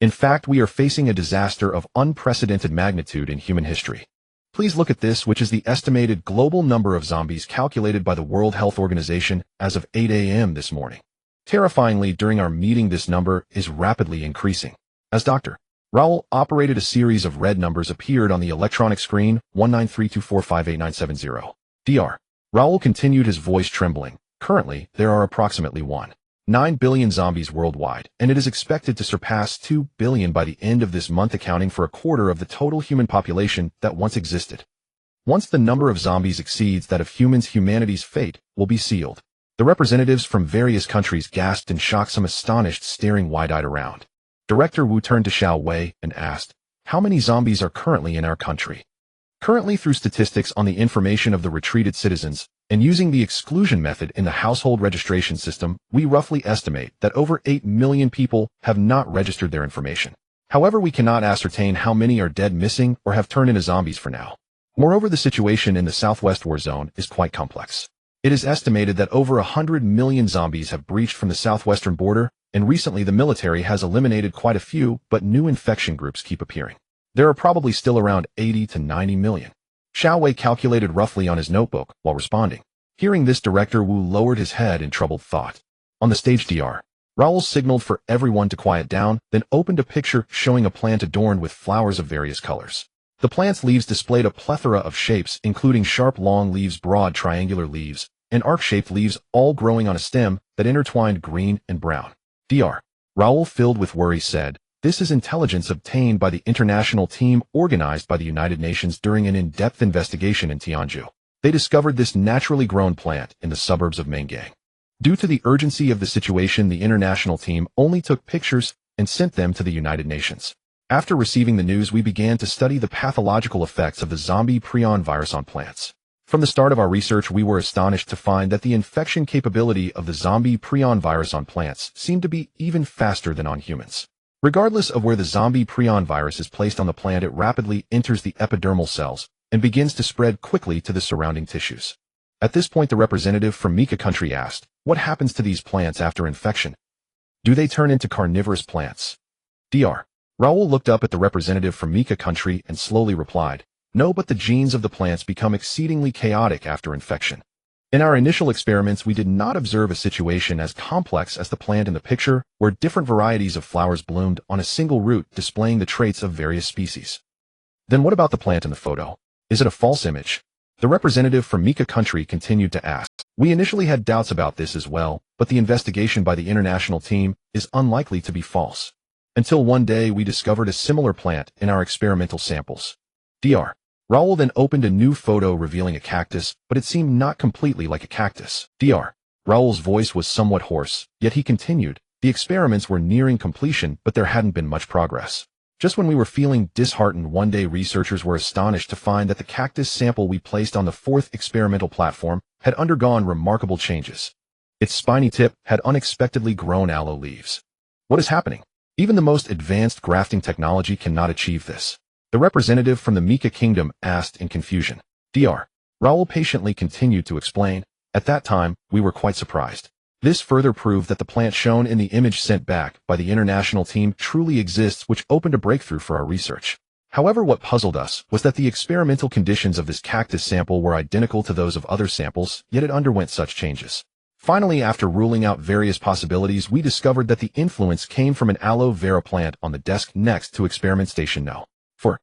In fact, we are facing a disaster of unprecedented magnitude in human history. Please look at this, which is the estimated global number of zombies calculated by the World Health Organization as of 8 a.m. this morning. Terrifyingly, during our meeting, this number is rapidly increasing." As Dr. Raoul operated, a series of red numbers appeared on the electronic screen, 19324588970. Dr. Raoul continued, his voice trembling. "Currently, there are approximately 1.9 billion zombies worldwide, and it is expected to surpass 2 billion by the end of this month, accounting for a quarter of the total human population that once existed. Once the number of zombies exceeds that of humans, humanity's fate will be sealed." The representatives from various countries gasped in shock, some astonished, staring wide-eyed around. Director Wu turned to Xiao Wei and asked, "How many zombies are currently in our country?" Currently, through statistics on the information of the retreated citizens, and using the exclusion method in the household registration system, we roughly estimate that over 8 million people have not registered their information. However, we cannot ascertain how many are dead, missing, or have turned into zombies for now. Moreover, the situation in the Southwest War Zone is quite complex. It is estimated that over 100 million zombies have breached from the southwestern border, and recently the military has eliminated quite a few, but new infection groups keep appearing. There are probably still around 80 to 90 million. Xiao Wei calculated roughly on his notebook while responding. Hearing this, Director Wu lowered his head in troubled thought. On the stage, Dr. Raoul signaled for everyone to quiet down, then opened a picture showing a plant adorned with flowers of various colors. The plant's leaves displayed a plethora of shapes, including sharp long leaves, broad triangular leaves, and arc-shaped leaves, all growing on a stem that intertwined green and brown. Dr. Raoul, filled with worry, said, "This is intelligence obtained by the international team organized by the United Nations during an in-depth investigation in Tianju. They discovered this naturally grown plant in the suburbs of Mengang. Due to the urgency of the situation, the international team only took pictures and sent them to the United Nations. After receiving the news, we began to study the pathological effects of the zombie prion virus on plants. From the start of our research, we were astonished to find that the infection capability of the zombie prion virus on plants seemed to be even faster than on humans. Regardless of where the zombie prion virus is placed on the plant, it rapidly enters the epidermal cells and begins to spread quickly to the surrounding tissues." At this point, the representative from Mika country asked, "What happens to these plants after infection? Do they turn into carnivorous plants?" Dr. Raoul looked up at the representative from Mika country and slowly replied, "No, but the genes of the plants become exceedingly chaotic after infection. In our initial experiments, we did not observe a situation as complex as the plant in the picture, where different varieties of flowers bloomed on a single root, displaying the traits of various species." "Then what about the plant in the photo? Is it a false image?" The representative from Mika country continued to ask. "We initially had doubts about this as well, but the investigation by the international team is unlikely to be false. Until one day we discovered a similar plant in our experimental samples." Dr. Raoul then opened a new photo revealing a cactus, but it seemed not completely like a cactus. Dr. Raoul's voice was somewhat hoarse, yet he continued, "The experiments were nearing completion, but there hadn't been much progress. Just when we were feeling disheartened one day, researchers were astonished to find that the cactus sample we placed on the fourth experimental platform had undergone remarkable changes. Its spiny tip had unexpectedly grown aloe leaves. What is happening? Even the most advanced grafting technology cannot achieve this." The representative from the Mika kingdom asked in confusion. Dr. Raoul patiently continued to explain. At that time, we were quite surprised. This further proved that the plant shown in the image sent back by the international team truly exists, which opened a breakthrough for our research. However, what puzzled us was that the experimental conditions of this cactus sample were identical to those of other samples, yet it underwent such changes. Finally, after ruling out various possibilities, we discovered that the influence came from an aloe vera plant on the desk next to experiment station No. 4.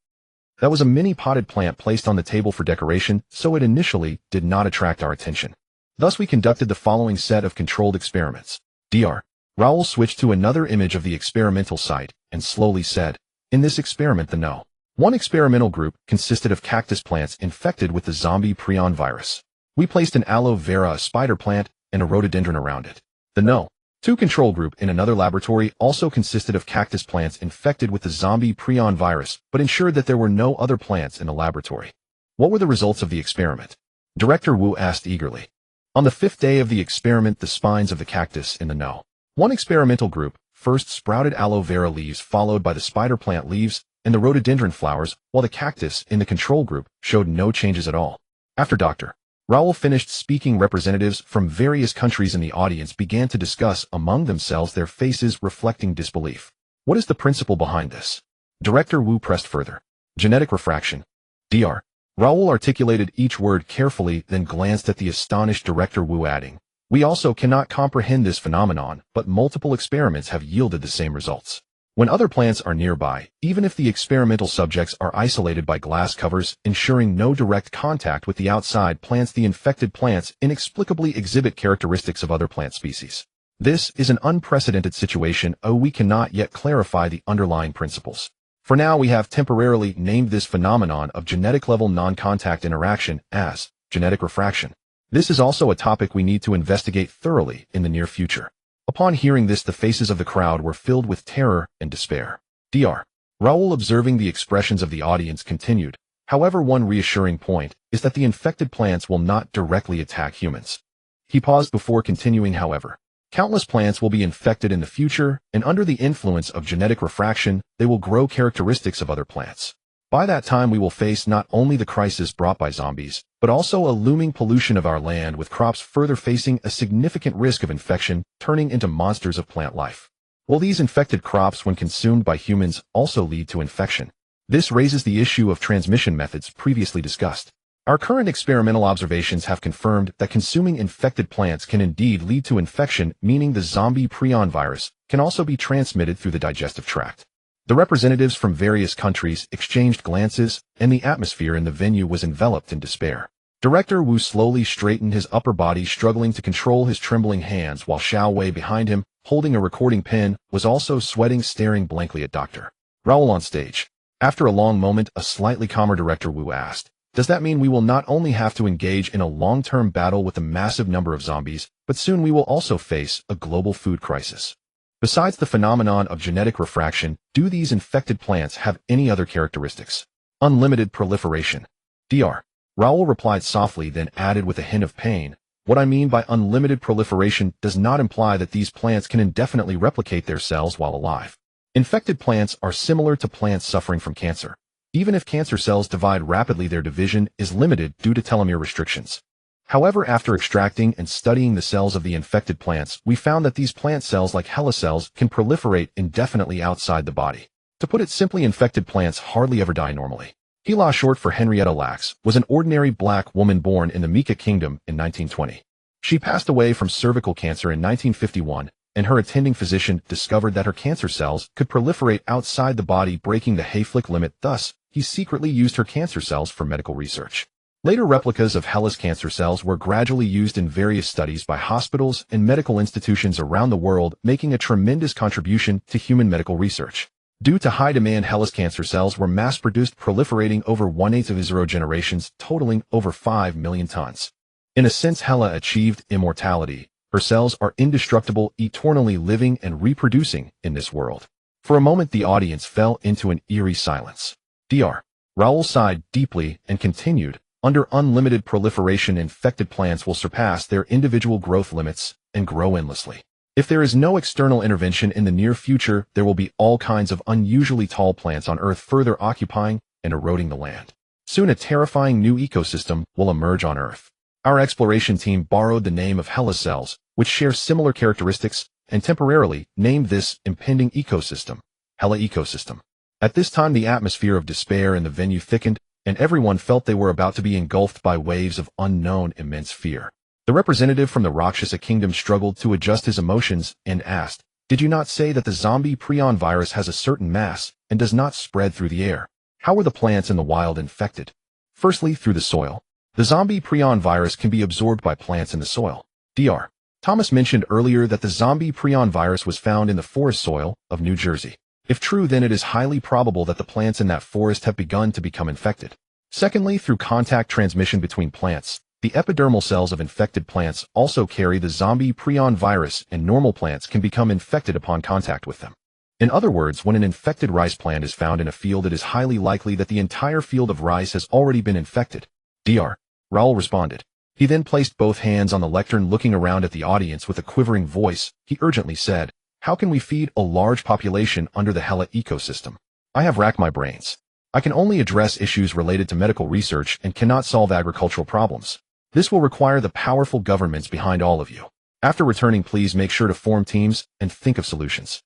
That was a mini potted plant placed on the table for decoration, so it initially did not attract our attention. Thus we conducted the following set of controlled experiments. Dr. Raoul switched to another image of the experimental site and slowly said, in this experiment the No. 1 experimental group consisted of cactus plants infected with the zombie prion virus. We placed an aloe vera, a spider plant, and a rhododendron around it. The No. 2 control group in another laboratory also consisted of cactus plants infected with the zombie prion virus, but ensured that there were no other plants in the laboratory. What were the results of the experiment? Director Wu asked eagerly. On the 5th day of the experiment, the spines of the cactus in the No. 1 experimental group first sprouted aloe vera leaves, followed by the spider plant leaves and the rhododendron flowers, while the cactus in the control group showed no changes at all. After Dr. Raoul finished speaking, representatives from various countries in the audience began to discuss among themselves, their faces reflecting disbelief. What is the principle behind this? Director Wu pressed further. Genetic refraction. Dr. Raoul articulated each word carefully, then glanced at the astonished Director Wu, adding, we also cannot comprehend this phenomenon, but multiple experiments have yielded the same results. When other plants are nearby, even if the experimental subjects are isolated by glass covers, ensuring no direct contact with the outside plants, the infected plants inexplicably exhibit characteristics of other plant species. This is an unprecedented situation, we cannot yet clarify the underlying principles. For now, we have temporarily named this phenomenon of genetic-level non-contact interaction as genetic refraction. This is also a topic we need to investigate thoroughly in the near future. Upon hearing this, the faces of the crowd were filled with terror and despair. Dr. Raoul, observing the expressions of the audience, continued, however, one reassuring point is that the infected plants will not directly attack humans. He paused before continuing, however, countless plants will be infected in the future, and under the influence of genetic refraction, they will grow characteristics of other plants. By that time, we will face not only the crisis brought by zombies, but also a looming pollution of our land, with crops further facing a significant risk of infection, turning into monsters of plant life. Will these infected crops, when consumed by humans, also lead to infection? This raises the issue of transmission methods previously discussed. Our current experimental observations have confirmed that consuming infected plants can indeed lead to infection, meaning the zombie prion virus can also be transmitted through the digestive tract. The representatives from various countries exchanged glances, and the atmosphere in the venue was enveloped in despair. Director Wu slowly straightened his upper body, struggling to control his trembling hands, while Xiao Wei behind him, holding a recording pen, was also sweating, staring blankly at Dr. Raoul on stage. After a long moment, a slightly calmer Director Wu asked, does that mean we will not only have to engage in a long-term battle with a massive number of zombies, but soon we will also face a global food crisis? Besides the phenomenon of genetic refraction, do these infected plants have any other characteristics? Unlimited proliferation. Dr. Raoul replied softly, then added with a hint of pain, what I mean by unlimited proliferation does not imply that these plants can indefinitely replicate their cells while alive. Infected plants are similar to plants suffering from cancer. Even if cancer cells divide rapidly, their division is limited due to telomere restrictions. However, after extracting and studying the cells of the infected plants, we found that these plant cells, like HeLa cells, can proliferate indefinitely outside the body. To put it simply, infected plants hardly ever die normally. HeLa, short for Henrietta Lacks, was an ordinary black woman born in the Mika Kingdom in 1920. She passed away from cervical cancer in 1951, and her attending physician discovered that her cancer cells could proliferate outside the body, breaking the Hayflick limit. Thus, he secretly used her cancer cells for medical research. Later, replicas of HeLa's cancer cells were gradually used in various studies by hospitals and medical institutions around the world, making a tremendous contribution to human medical research. Due to high demand, HeLa's cancer cells were mass-produced, proliferating over 1/8 of 0 generations, totaling over 5 million tons. In a sense, HeLa achieved immortality. Her cells are indestructible, eternally living and reproducing in this world. For a moment, the audience fell into an eerie silence. Dr. Raoul sighed deeply and continued, under unlimited proliferation, infected plants will surpass their individual growth limits and grow endlessly. If there is no external intervention in the near future, there will be all kinds of unusually tall plants on Earth, further occupying and eroding the land. Soon a terrifying new ecosystem will emerge on Earth. Our exploration team borrowed the name of Hella cells, which share similar characteristics, and temporarily named this impending ecosystem, Hella ecosystem. At this time the atmosphere of despair in the venue thickened, and everyone felt they were about to be engulfed by waves of unknown immense fear. The representative from the Rakshasa kingdom struggled to adjust his emotions and asked, "Did you not say that the zombie prion virus has a certain mass and does not spread through the air? How were the plants in the wild infected?" Firstly, through the soil. The zombie prion virus can be absorbed by plants in the soil. Dr. Thomas mentioned earlier that the zombie prion virus was found in the forest soil of New Jersey. If true, then it is highly probable that the plants in that forest have begun to become infected. Secondly, through contact transmission between plants. The epidermal cells of infected plants also carry the zombie prion virus, and normal plants can become infected upon contact with them. In other words, when an infected rice plant is found in a field, it is highly likely that the entire field of rice has already been infected. Dr. Raoul responded. He then placed both hands on the lectern, looking around at the audience with a quivering voice. He urgently said, "How can we feed a large population under the Hella ecosystem? I have racked my brains. I can only address issues related to medical research and cannot solve agricultural problems. This will require the powerful governments behind all of you. After returning, please make sure to form teams and think of solutions."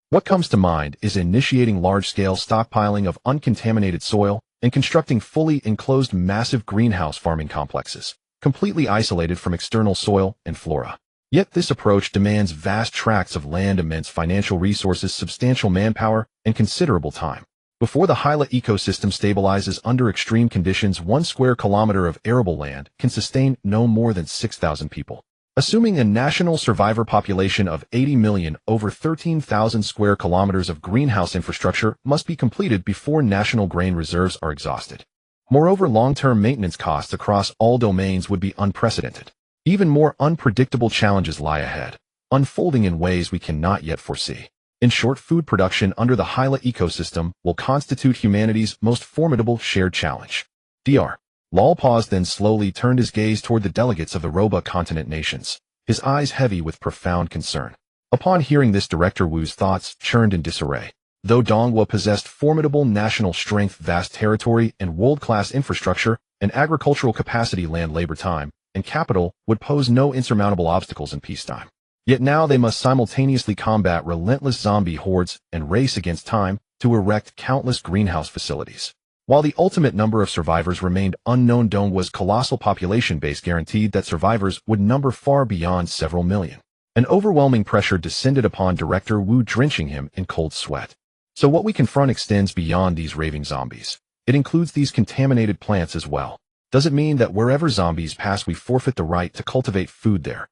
What comes to mind is initiating large-scale stockpiling of uncontaminated soil and constructing fully enclosed massive greenhouse farming complexes, completely isolated from external soil and flora. Yet this approach demands vast tracts of land, immense financial resources, substantial manpower, and considerable time. Before the Hyla ecosystem stabilizes under extreme conditions, 1 square kilometer of arable land can sustain no more than 6,000 people. Assuming a national survivor population of 80 million, over 13,000 square kilometers of greenhouse infrastructure must be completed before national grain reserves are exhausted. Moreover, long-term maintenance costs across all domains would be unprecedented. Even more unpredictable challenges lie ahead, unfolding in ways we cannot yet foresee. In short, food production under the Hyla ecosystem will constitute humanity's most formidable shared challenge. Dr. Lal paused, then slowly turned his gaze toward the delegates of the Roba continent nations, his eyes heavy with profound concern. Upon hearing this, Director Wu's thoughts churned in disarray. Though Dongwa possessed formidable national strength, vast territory, and world-class infrastructure, and agricultural capacity, land, labor, time, and capital would pose no insurmountable obstacles in peacetime. Yet now they must simultaneously combat relentless zombie hordes and race against time to erect countless greenhouse facilities. While the ultimate number of survivors remained unknown, Dongwa's colossal population base guaranteed that survivors would number far beyond several million. An overwhelming pressure descended upon Director Wu, drenching him in cold sweat. So what we confront extends beyond these raving zombies. It includes these contaminated plants as well. Does it mean that wherever zombies pass, we forfeit the right to cultivate food there?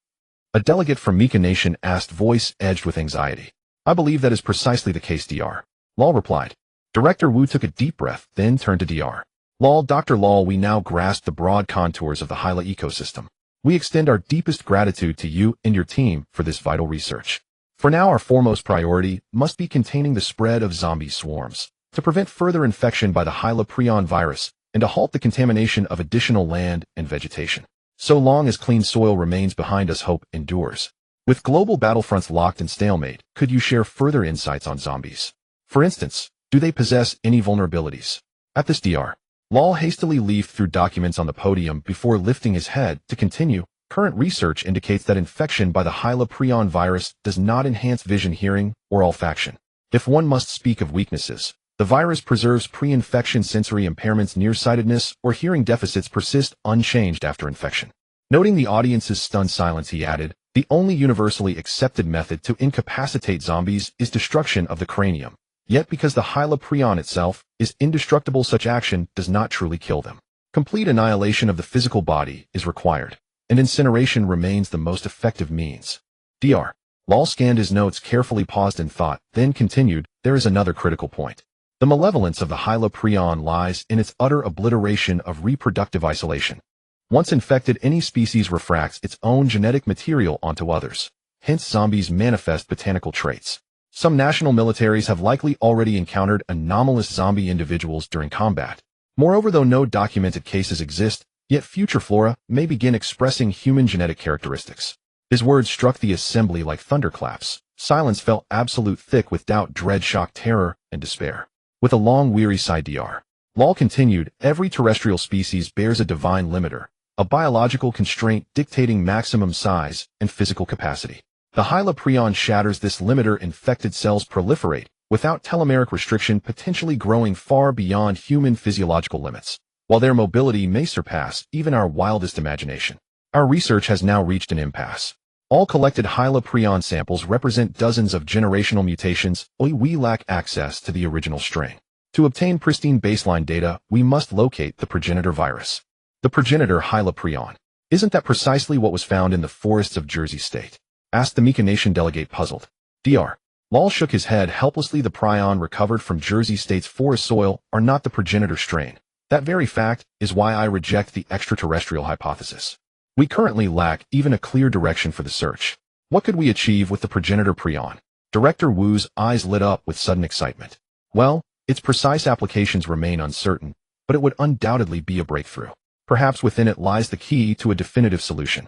A delegate from Mika Nation asked, voice edged with anxiety. "I believe that is precisely the case, Dr. Lal replied. Director Wu took a deep breath, then turned to Dr. Lal. "Dr. Lal, we now grasp the broad contours of the Hyla ecosystem. We extend our deepest gratitude to you and your team for this vital research. For now, our foremost priority must be containing the spread of zombie swarms, to prevent further infection by the Hyla prion virus, and to halt the contamination of additional land and vegetation. So long as clean soil remains behind us, hope endures. With global battlefronts locked in stalemate, could you share further insights on zombies? For instance, do they possess any vulnerabilities?" At this, Dr. Lal hastily leafed through documents on the podium before lifting his head to continue. Current research indicates that infection by the Hyla prion virus does not enhance vision, hearing, or olfaction. If one must speak of weaknesses, the virus preserves pre-infection sensory impairments, nearsightedness, or hearing deficits persist unchanged after infection. Noting the audience's stunned silence, he added, "The only universally accepted method to incapacitate zombies is destruction of the cranium. Yet because the Hyla prion itself is indestructible, such action does not truly kill them. Complete annihilation of the physical body is required, and incineration remains the most effective means." Dr. Lal scanned his notes carefully, paused in thought, then continued, "There is another critical point. The malevolence of the Hyla prion lies in its utter obliteration of reproductive isolation. Once infected, any species refracts its own genetic material onto others. Hence, zombies manifest botanical traits. Some national militaries have likely already encountered anomalous zombie individuals during combat. Moreover, though no documented cases exist, yet future flora may begin expressing human genetic characteristics." His words struck the assembly like thunderclaps. Silence fell absolute, thick with doubt, dread, shock, terror, and despair. With a long, weary sigh, Dr. Lal continued, every terrestrial species bears a divine limiter, a biological constraint dictating maximum size and physical capacity. The Hyla prion shatters this limiter. Infected cells proliferate, without telomeric restriction, potentially growing far beyond human physiological limits, while their mobility may surpass even our wildest imagination. Our research has now reached an impasse. All collected Hyla prion samples represent dozens of generational mutations, but we lack access to the original strain. To obtain pristine baseline data, we must locate the progenitor virus. The progenitor Hyla prion. Isn't that precisely what was found in the forests of Jersey State? Asked the Mika Nation delegate, puzzled. Dr. Lal shook his head helplessly. The prion recovered from Jersey State's forest soil are not the progenitor strain. That very fact is why I reject the extraterrestrial hypothesis. We currently lack even a clear direction for the search. What could we achieve with the progenitor prion? Director Wu's eyes lit up with sudden excitement. Well, its precise applications remain uncertain, but it would undoubtedly be a breakthrough. Perhaps within it lies the key to a definitive solution.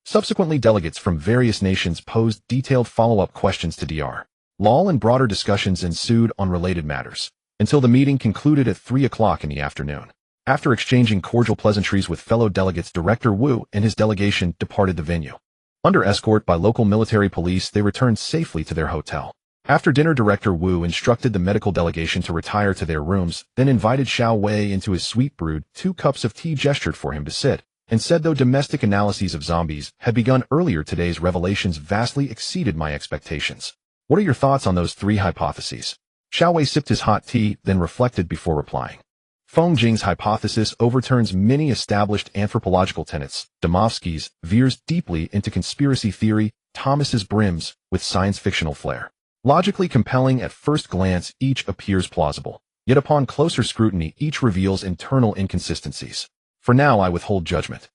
Subsequently, delegates from various nations posed detailed follow-up questions to Dr. Lal, and broader discussions ensued on related matters, until the meeting concluded at 3 o'clock in the afternoon. After exchanging cordial pleasantries with fellow delegates, Director Wu and his delegation departed the venue. Under escort by local military police, they returned safely to their hotel. After dinner, Director Wu instructed the medical delegation to retire to their rooms, then invited Xiao Wei into his suite, brewed 2 cups of tea, gestured for him to sit, and said, though domestic analyses of zombies had begun earlier, today's revelations vastly exceeded my expectations. What are your thoughts on those 3 hypotheses? Xiao Wei sipped his hot tea, then reflected before replying. Feng Jing's hypothesis overturns many established anthropological tenets. Domovsky's veers deeply into conspiracy theory. Thomas's brims with science-fictional flair. Logically compelling at first glance, each appears plausible. Yet upon closer scrutiny, each reveals internal inconsistencies. For now, I withhold judgment.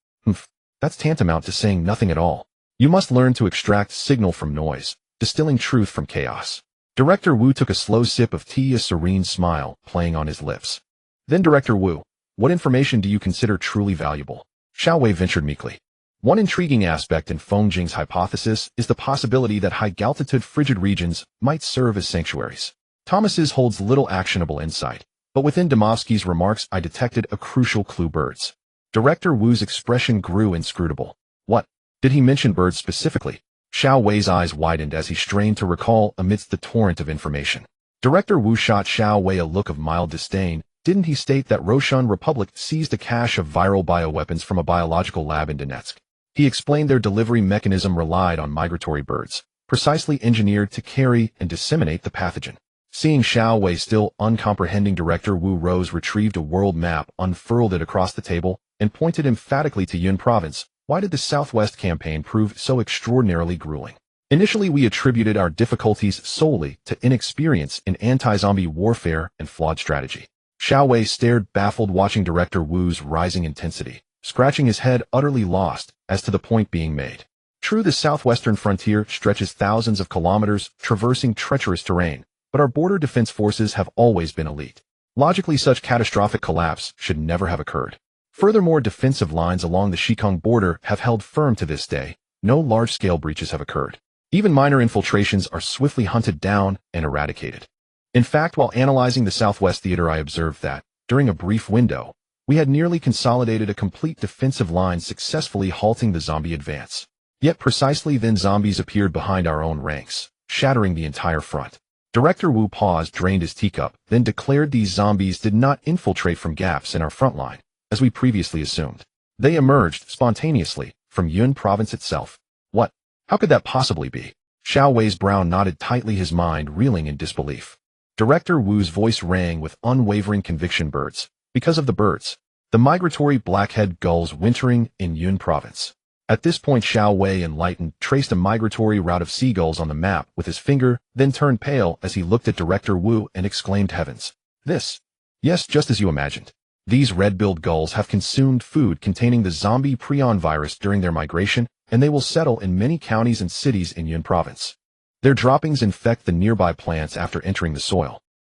That's tantamount to saying nothing at all. You must learn to extract signal from noise, distilling truth from chaos. Director Wu took a slow sip of tea, a serene smile playing on his lips. Then, Director Wu, what information do you consider truly valuable? Xiao Wei ventured meekly. One intriguing aspect in Feng Jing's hypothesis is the possibility that high-altitude frigid regions might serve as sanctuaries. Thomas's holds little actionable insight, but within Domovsky's remarks I detected a crucial clue: birds. Director Wu's expression grew inscrutable. What? Did he mention birds specifically? Xiao Wei's eyes widened as he strained to recall amidst the torrent of information. Director Wu shot Xiao Wei a look of mild disdain. Didn't he state that Roshan Republic seized a cache of viral bioweapons from a biological lab in Donetsk? He explained their delivery mechanism relied on migratory birds, precisely engineered to carry and disseminate the pathogen. Seeing Xiao Wei still uncomprehending, Director Wu rose, retrieved a world map, unfurled it across the table, and pointed emphatically to Yun Province. Why did the Southwest campaign prove so extraordinarily grueling? Initially, we attributed our difficulties solely to inexperience in anti-zombie warfare and flawed strategy. Xiao Wei stared baffled, watching Director Wu's rising intensity, scratching his head, utterly lost as to the point being made. True, the southwestern frontier stretches thousands of kilometers, traversing treacherous terrain, but our border defense forces have always been elite. Logically, such catastrophic collapse should never have occurred. Furthermore, defensive lines along the Xikang border have held firm to this day. No large-scale breaches have occurred. Even minor infiltrations are swiftly hunted down and eradicated. In fact, while analyzing the Southwest theater, I observed that, during a brief window, we had nearly consolidated a complete defensive line, successfully halting the zombie advance. Yet precisely then, zombies appeared behind our own ranks, shattering the entire front. Director Wu paused, drained his teacup, then declared these zombies did not infiltrate from gaps in our front line, as we previously assumed. They emerged spontaneously from Yun Province itself. What? How could that possibly be? Xiao Wei's brow knotted tightly, his mind reeling in disbelief. Director Wu's voice rang with unwavering conviction. Birds. Because of the birds. The migratory blackhead gulls wintering in Yun Province. At this point, Xiao Wei, enlightened, traced a migratory route of seagulls on the map with his finger, then turned pale as he looked at Director Wu and exclaimed, heavens. This. Yes, just as you imagined. These red-billed gulls have consumed food containing the zombie prion virus during their migration, and they will settle in many counties and cities in Yun Province. Their droppings infect the nearby plants after entering the soil.